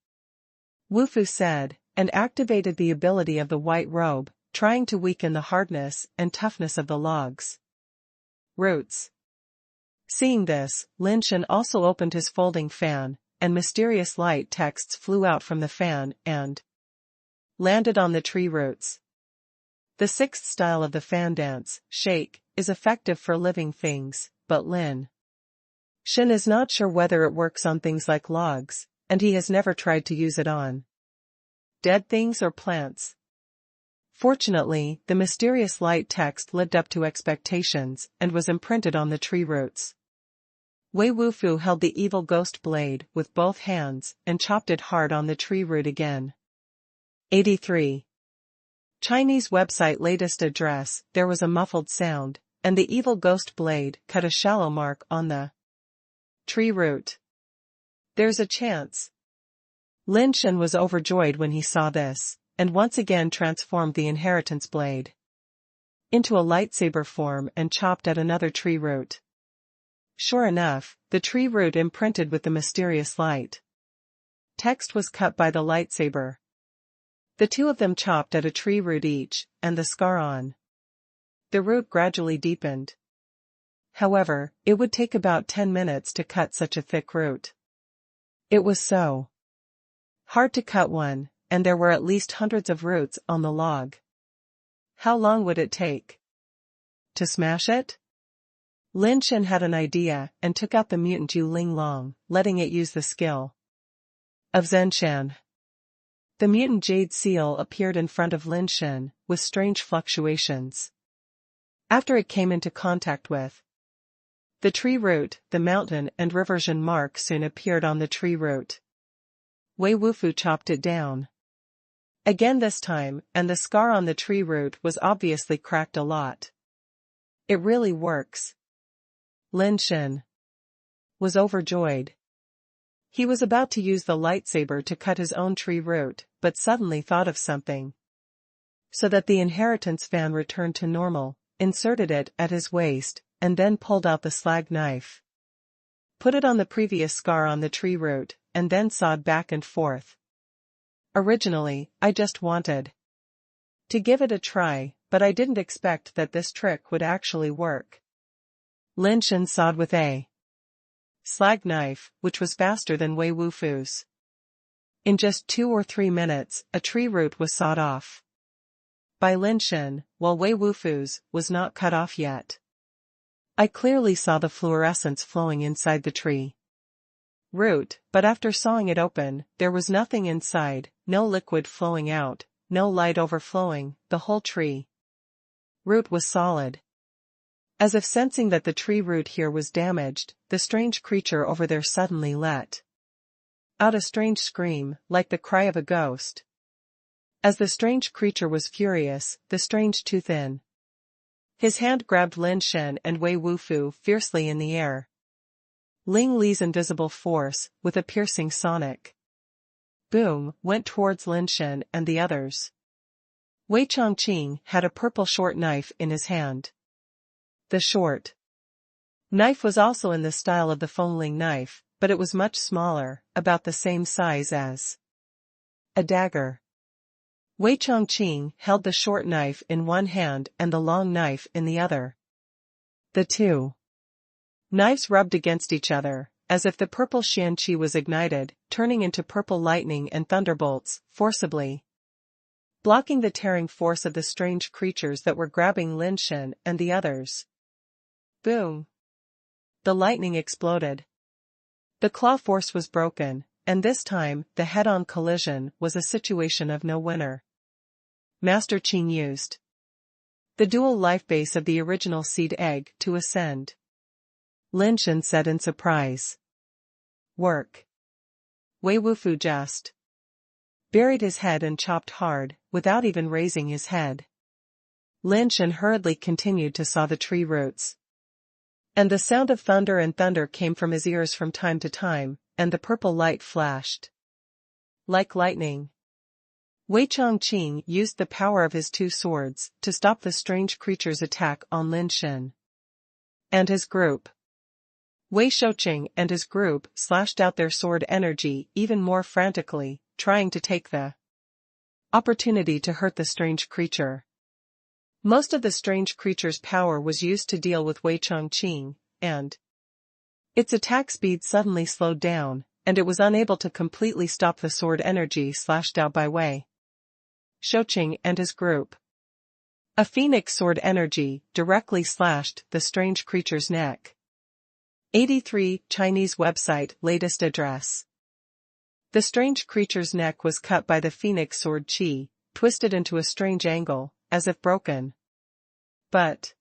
Wufu said, and activated the ability of the white robe, trying to weaken the hardness and toughness of the logs. Roots. Seeing this, Lin Shen also opened his folding fan, and mysterious light texts flew out from the fan and landed on the tree roots. The sixth style of the fan dance, shake, is effective for living things, but Lin Shen is not sure whether it works on things like logs, and he has never tried to use it on dead things or plants. Fortunately, the mysterious light text lived up to expectations and was imprinted on the tree roots. Wei Wufu held the evil ghost blade with both hands and chopped it hard on the tree root again. 83. Chinese website latest address. There was a muffled sound, and the evil ghost blade cut a shallow mark on the tree root. There's a chance. Lin Shen was overjoyed when he saw this, and once again transformed the inheritance blade into a lightsaber form and chopped at another tree root. Sure enough, the tree root imprinted with the mysterious light text was cut by the lightsaber. The two of them chopped at a tree root each, and the scar on the root gradually deepened. However, it would take about 10 minutes to cut such a thick root. It was so hard to cut one, and there were at least hundreds of roots on the log. How long would it take to smash it? Lin Shen had an idea and took out the mutant Yu Ling Long, letting it use the skill of Zenshan. The mutant jade seal appeared in front of Lin Shen, with strange fluctuations. After it came into contact with the tree root, the mountain and reversion mark soon appeared on the tree root. Wei Wufu chopped it down again this time, and the scar on the tree root was obviously cracked a lot. It really works. Lin Shen was overjoyed. He was about to use the lightsaber to cut his own tree root, but suddenly thought of something. So that the inheritance fan returned to normal, inserted it at his waist, and then pulled out the slag knife. Put it on the previous scar on the tree root, and then sawed back and forth. Originally, I just wanted to give it a try, but I didn't expect that this trick would actually work. Lin Shen sawed with a slag knife, which was faster than Wei Wufu's. In just 2 or 3 minutes, a tree root was sawed off by Lin Shen, while Wei Wufu's was not cut off yet. I clearly saw the fluorescence flowing inside the tree root, but after sawing it open, there was nothing inside, no liquid flowing out, no light overflowing, the whole tree root was solid. As if sensing that the tree root here was damaged, the strange creature over there suddenly let out a strange scream, like the cry of a ghost. As the strange creature was furious, the strange tooth in his hand grabbed Lin Shen and Wei Wufu fiercely in the air. Ling Li's invisible force, with a piercing sonic boom, went towards Lin Shen and the others. Wei Chongqing had a purple short knife in his hand. The short knife was also in the style of the Fengling knife, but it was much smaller, about the same size as a dagger. Wei Chongqing held the short knife in one hand and the long knife in the other. The two knives rubbed against each other, as if the purple xianqi was ignited, turning into purple lightning and thunderbolts, forcibly blocking the tearing force of the strange creatures that were grabbing Lin Shen and the others. Boom! The lightning exploded. The claw force was broken, and this time, the head-on collision was a situation of no winner. Master Qing used the dual life base of the original seed egg to ascend. Lin Shen said in surprise. Work. Wei Wufu just buried his head and chopped hard, without even raising his head. Lin Shen hurriedly continued to saw the tree roots. And the sound of thunder and thunder came from his ears from time to time, and the purple light flashed like lightning. Wei Chongqing used the power of his 2 swords to stop the strange creature's attack on Lin Shen and his group. Wei Shouqing and his group slashed out their sword energy even more frantically, trying to take the opportunity to hurt the strange creature. Most of the strange creature's power was used to deal with Wei Chongqing, and its attack speed suddenly slowed down, and it was unable to completely stop the sword energy slashed out by Wei Shouqing and his group. A phoenix sword energy directly slashed the strange creature's neck. 83 Chinese website latest address. The strange creature's neck was cut by the phoenix sword qi, twisted into a strange angle, as if broken. But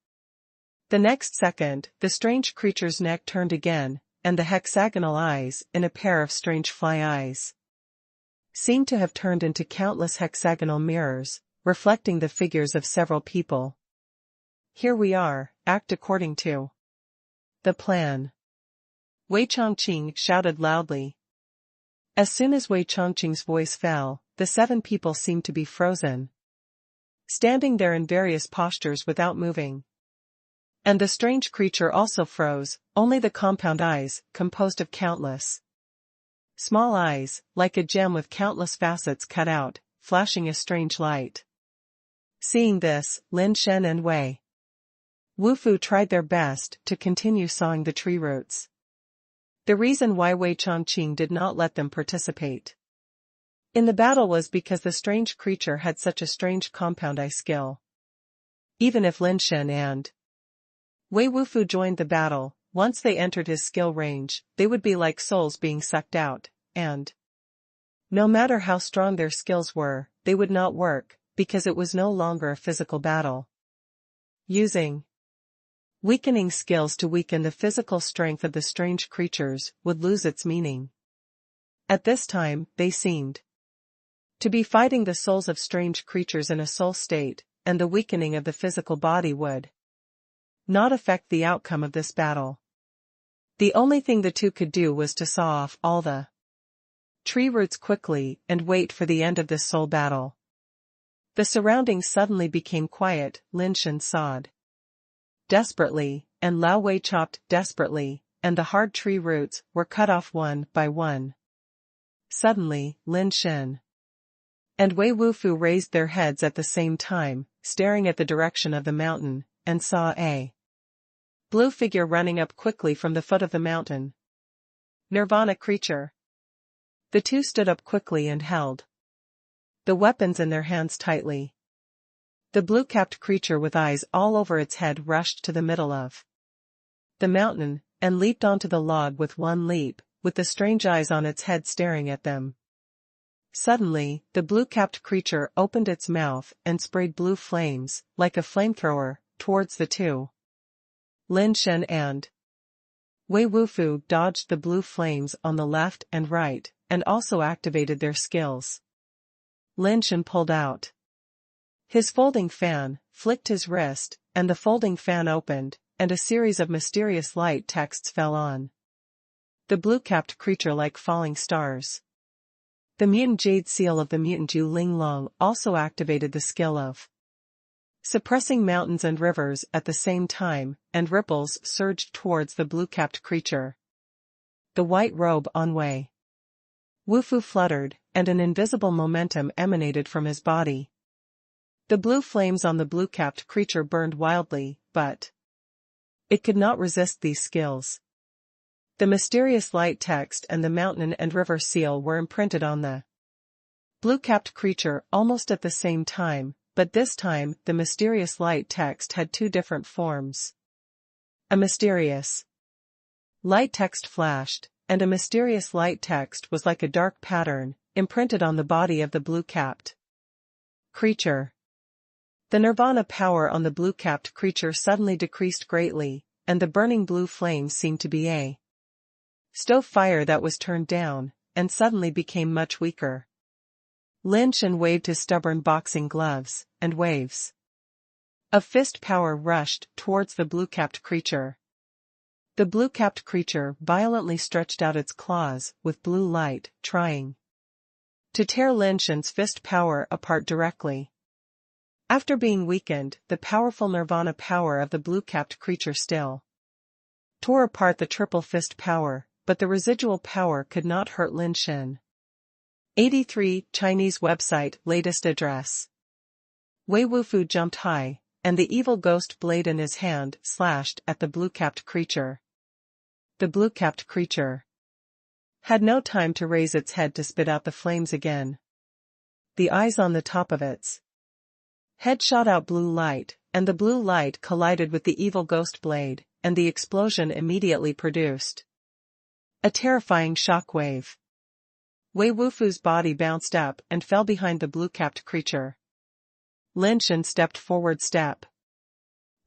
the next second, the strange creature's neck turned again, and the hexagonal eyes, in a pair of strange fly eyes, seemed to have turned into countless hexagonal mirrors, reflecting the figures of several people. Here we are, act according to the plan. Wei Chongqing shouted loudly. As soon as Wei Chongqing's voice fell, the 7 people seemed to be frozen, standing there in various postures without moving. And the strange creature also froze, only the compound eyes, composed of countless small eyes, like a gem with countless facets cut out, flashing a strange light. Seeing this, Lin Shen and Wei Wufu tried their best to continue sawing the tree roots. The reason why Wei Chongqing did not let them participate in the battle was because the strange creature had such a strange compound eye skill. Even if Lin Shen and Wei Wufu joined the battle, once they entered his skill range, they would be like souls being sucked out, and no matter how strong their skills were, they would not work, because it was no longer a physical battle. Using weakening skills to weaken the physical strength of the strange creatures would lose its meaning. At this time, they seemed to be fighting the souls of strange creatures in a soul state, and the weakening of the physical body would not affect the outcome of this battle. The only thing the two could do was to saw off all the tree roots quickly and wait for the end of this soul battle. The surroundings suddenly became quiet. Lin Shen sawed desperately, and Lao Wei chopped desperately, and the hard tree roots were cut off one by one. Suddenly, Lin Shen and Wei Wufu raised their heads at the same time, staring at the direction of the mountain, and saw a blue figure running up quickly from the foot of the mountain. Nirvana creature. The two stood up quickly and held the weapons in their hands tightly. The blue-capped creature with eyes all over its head rushed to the middle of the mountain, and leaped onto the log with one leap, with the strange eyes on its head staring at them. Suddenly, the blue-capped creature opened its mouth and sprayed blue flames, like a flamethrower, towards the two. Lin Shen and Wei Wufu dodged the blue flames on the left and right, and also activated their skills. Lin Shen pulled out his folding fan, flicked his wrist, and the folding fan opened, and a series of mysterious light texts fell on the blue-capped creature like falling stars. The mutant jade seal of the mutant Yu Ling Long also activated the skill of suppressing mountains and rivers at the same time, and ripples surged towards the blue-capped creature. The white robe on Wei Wufu fluttered, and an invisible momentum emanated from his body. The blue flames on the blue-capped creature burned wildly, but it could not resist these skills. The mysterious light text and the mountain and river seal were imprinted on the blue-capped creature almost at the same time, but this time the mysterious light text had two different forms. A mysterious light text flashed, and a mysterious light text was like a dark pattern, imprinted on the body of the blue-capped creature. The nirvana power on the blue-capped creature suddenly decreased greatly, and the burning blue flame seemed to be a stove fire that was turned down, and suddenly became much weaker. Lin Shen waved his stubborn boxing gloves, and waves of fist power rushed towards the blue-capped creature. The blue-capped creature violently stretched out its claws with blue light, trying to tear Lin Shen's fist power apart directly. After being weakened, the powerful nirvana power of the blue-capped creature still tore apart the triple fist power, but the residual power could not hurt Lin Shen. 83 Chinese website latest address. Wei Wufu jumped high, and the evil ghost blade in his hand slashed at the blue-capped creature. The blue-capped creature had no time to raise its head to spit out the flames again. The eyes on the top of its head shot out blue light, and the blue light collided with the evil ghost blade, and the explosion immediately produced a terrifying shock wave. Wei Wufu's body bounced up and fell behind the blue-capped creature. Lin Shen stepped forward step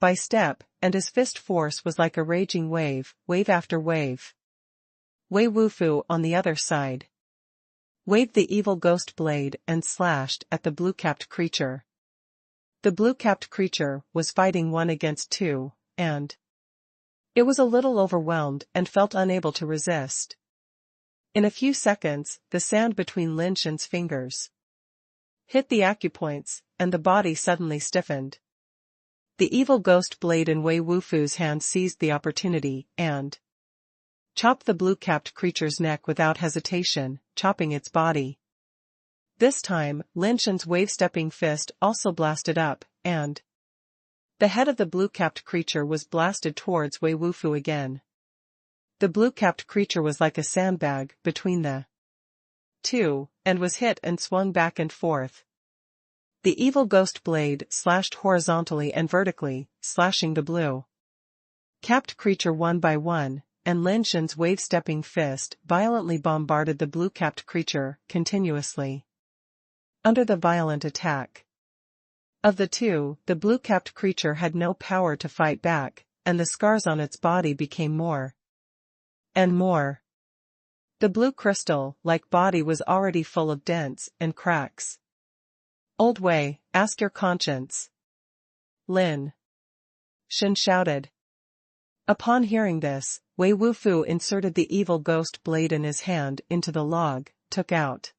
by step, and his fist force was like a raging wave, wave after wave. Wei Wufu, on the other side, waved the evil ghost blade and slashed at the blue-capped creature. The blue-capped creature was fighting 1 against 2, and it was a little overwhelmed and felt unable to resist. In a few seconds, the sand between Lin Shen's fingers hit the acupoints, and the body suddenly stiffened. The evil ghost blade in Wei Wufu's hand seized the opportunity, and chopped the blue-capped creature's neck without hesitation, chopping its body. This time, Lin Shen's wave-stepping fist also blasted up, and the head of the blue-capped creature was blasted towards Wei Wufu again. The blue-capped creature was like a sandbag between the two, and was hit and swung back and forth. The evil ghost blade slashed horizontally and vertically, slashing the blue-capped creature one by one, and Lin Shen's wave-stepping fist violently bombarded the blue-capped creature continuously. Under the violent attack of the two, the blue-capped creature had no power to fight back, and the scars on its body became more and more. The blue crystal-like body was already full of dents and cracks. "Old Wei, ask your conscience," Lin Shen shouted. Upon hearing this, Wei Wufu inserted the evil ghost blade in his hand into the log, took out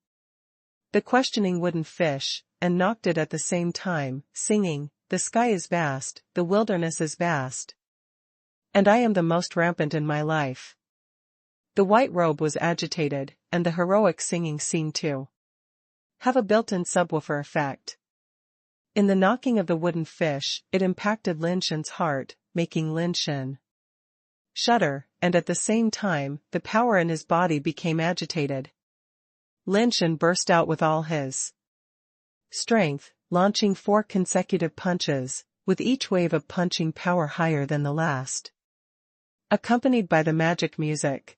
the questioning wooden fish, and knocked it at the same time, singing, "The sky is vast, the wilderness is vast, and I am the most rampant in my life." The white robe was agitated, and the heroic singing seemed to have a built-in subwoofer effect. In the knocking of the wooden fish, it impacted Lin Shen's heart, making Lin Shen shudder, and at the same time, the power in his body became agitated. Lin Shen burst out with all his strength, launching 4 consecutive punches, with each wave of punching power higher than the last. Accompanied by the magic music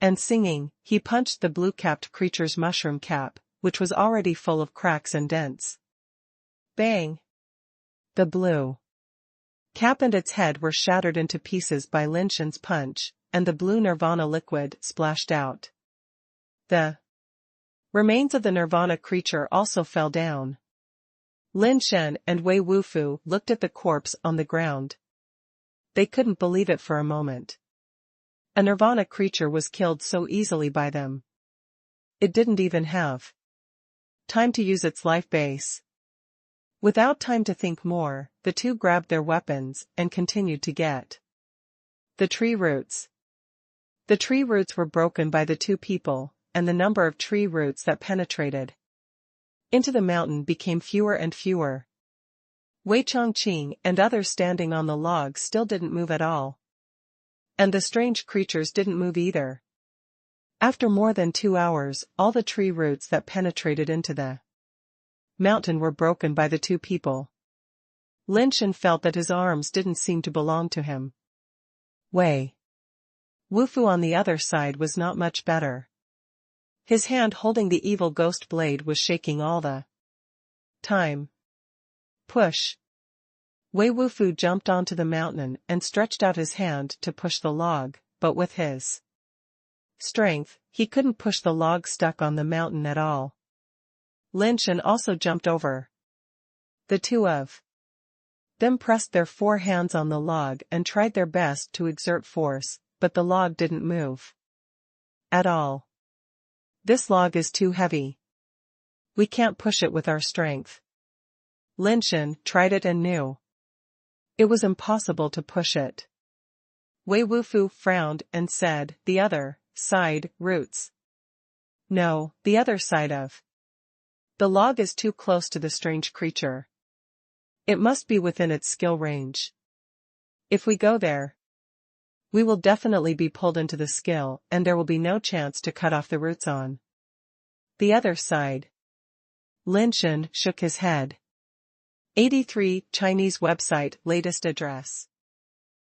and singing, he punched the blue-capped creature's mushroom cap, which was already full of cracks and dents. Bang! The blue cap and its head were shattered into pieces by Lin Shen's punch, and the blue nirvana liquid splashed out. The remains of the nirvana creature also fell down. Lin Shen and Wei Wufu looked at the corpse on the ground. They couldn't believe it for a moment. A nirvana creature was killed so easily by them. It didn't even have time to use its life base. Without time to think more, the two grabbed their weapons and continued to get the tree roots. The tree roots were broken by the two people, and the number of tree roots that penetrated into the mountain became fewer and fewer. Wei Chongqing and others standing on the log still didn't move at all. And the strange creatures didn't move either. After more than 2 hours, all the tree roots that penetrated into the mountain were broken by the two people. Lin Shen felt that his arms didn't seem to belong to him. Wei Wufu on the other side was not much better. His hand holding the evil ghost blade was shaking all the time. Push! Wei Wufu jumped onto the mountain and stretched out his hand to push the log, but with his strength, he couldn't push the log stuck on the mountain at all. Lin Shen also jumped over. The two of them pressed their 4 hands on the log and tried their best to exert force, but the log didn't move at all. This log is too heavy. We can't push it with our strength. Lin Shen tried it and knew it was impossible to push it. Wei Wufu frowned and said, "The other side, roots." "No, the other side of the log is too close to the strange creature. It must be within its skill range. If we go there, we will definitely be pulled into the skill and there will be no chance to cut off the roots on the other side." Lin Shen shook his head. 83 Chinese website latest address.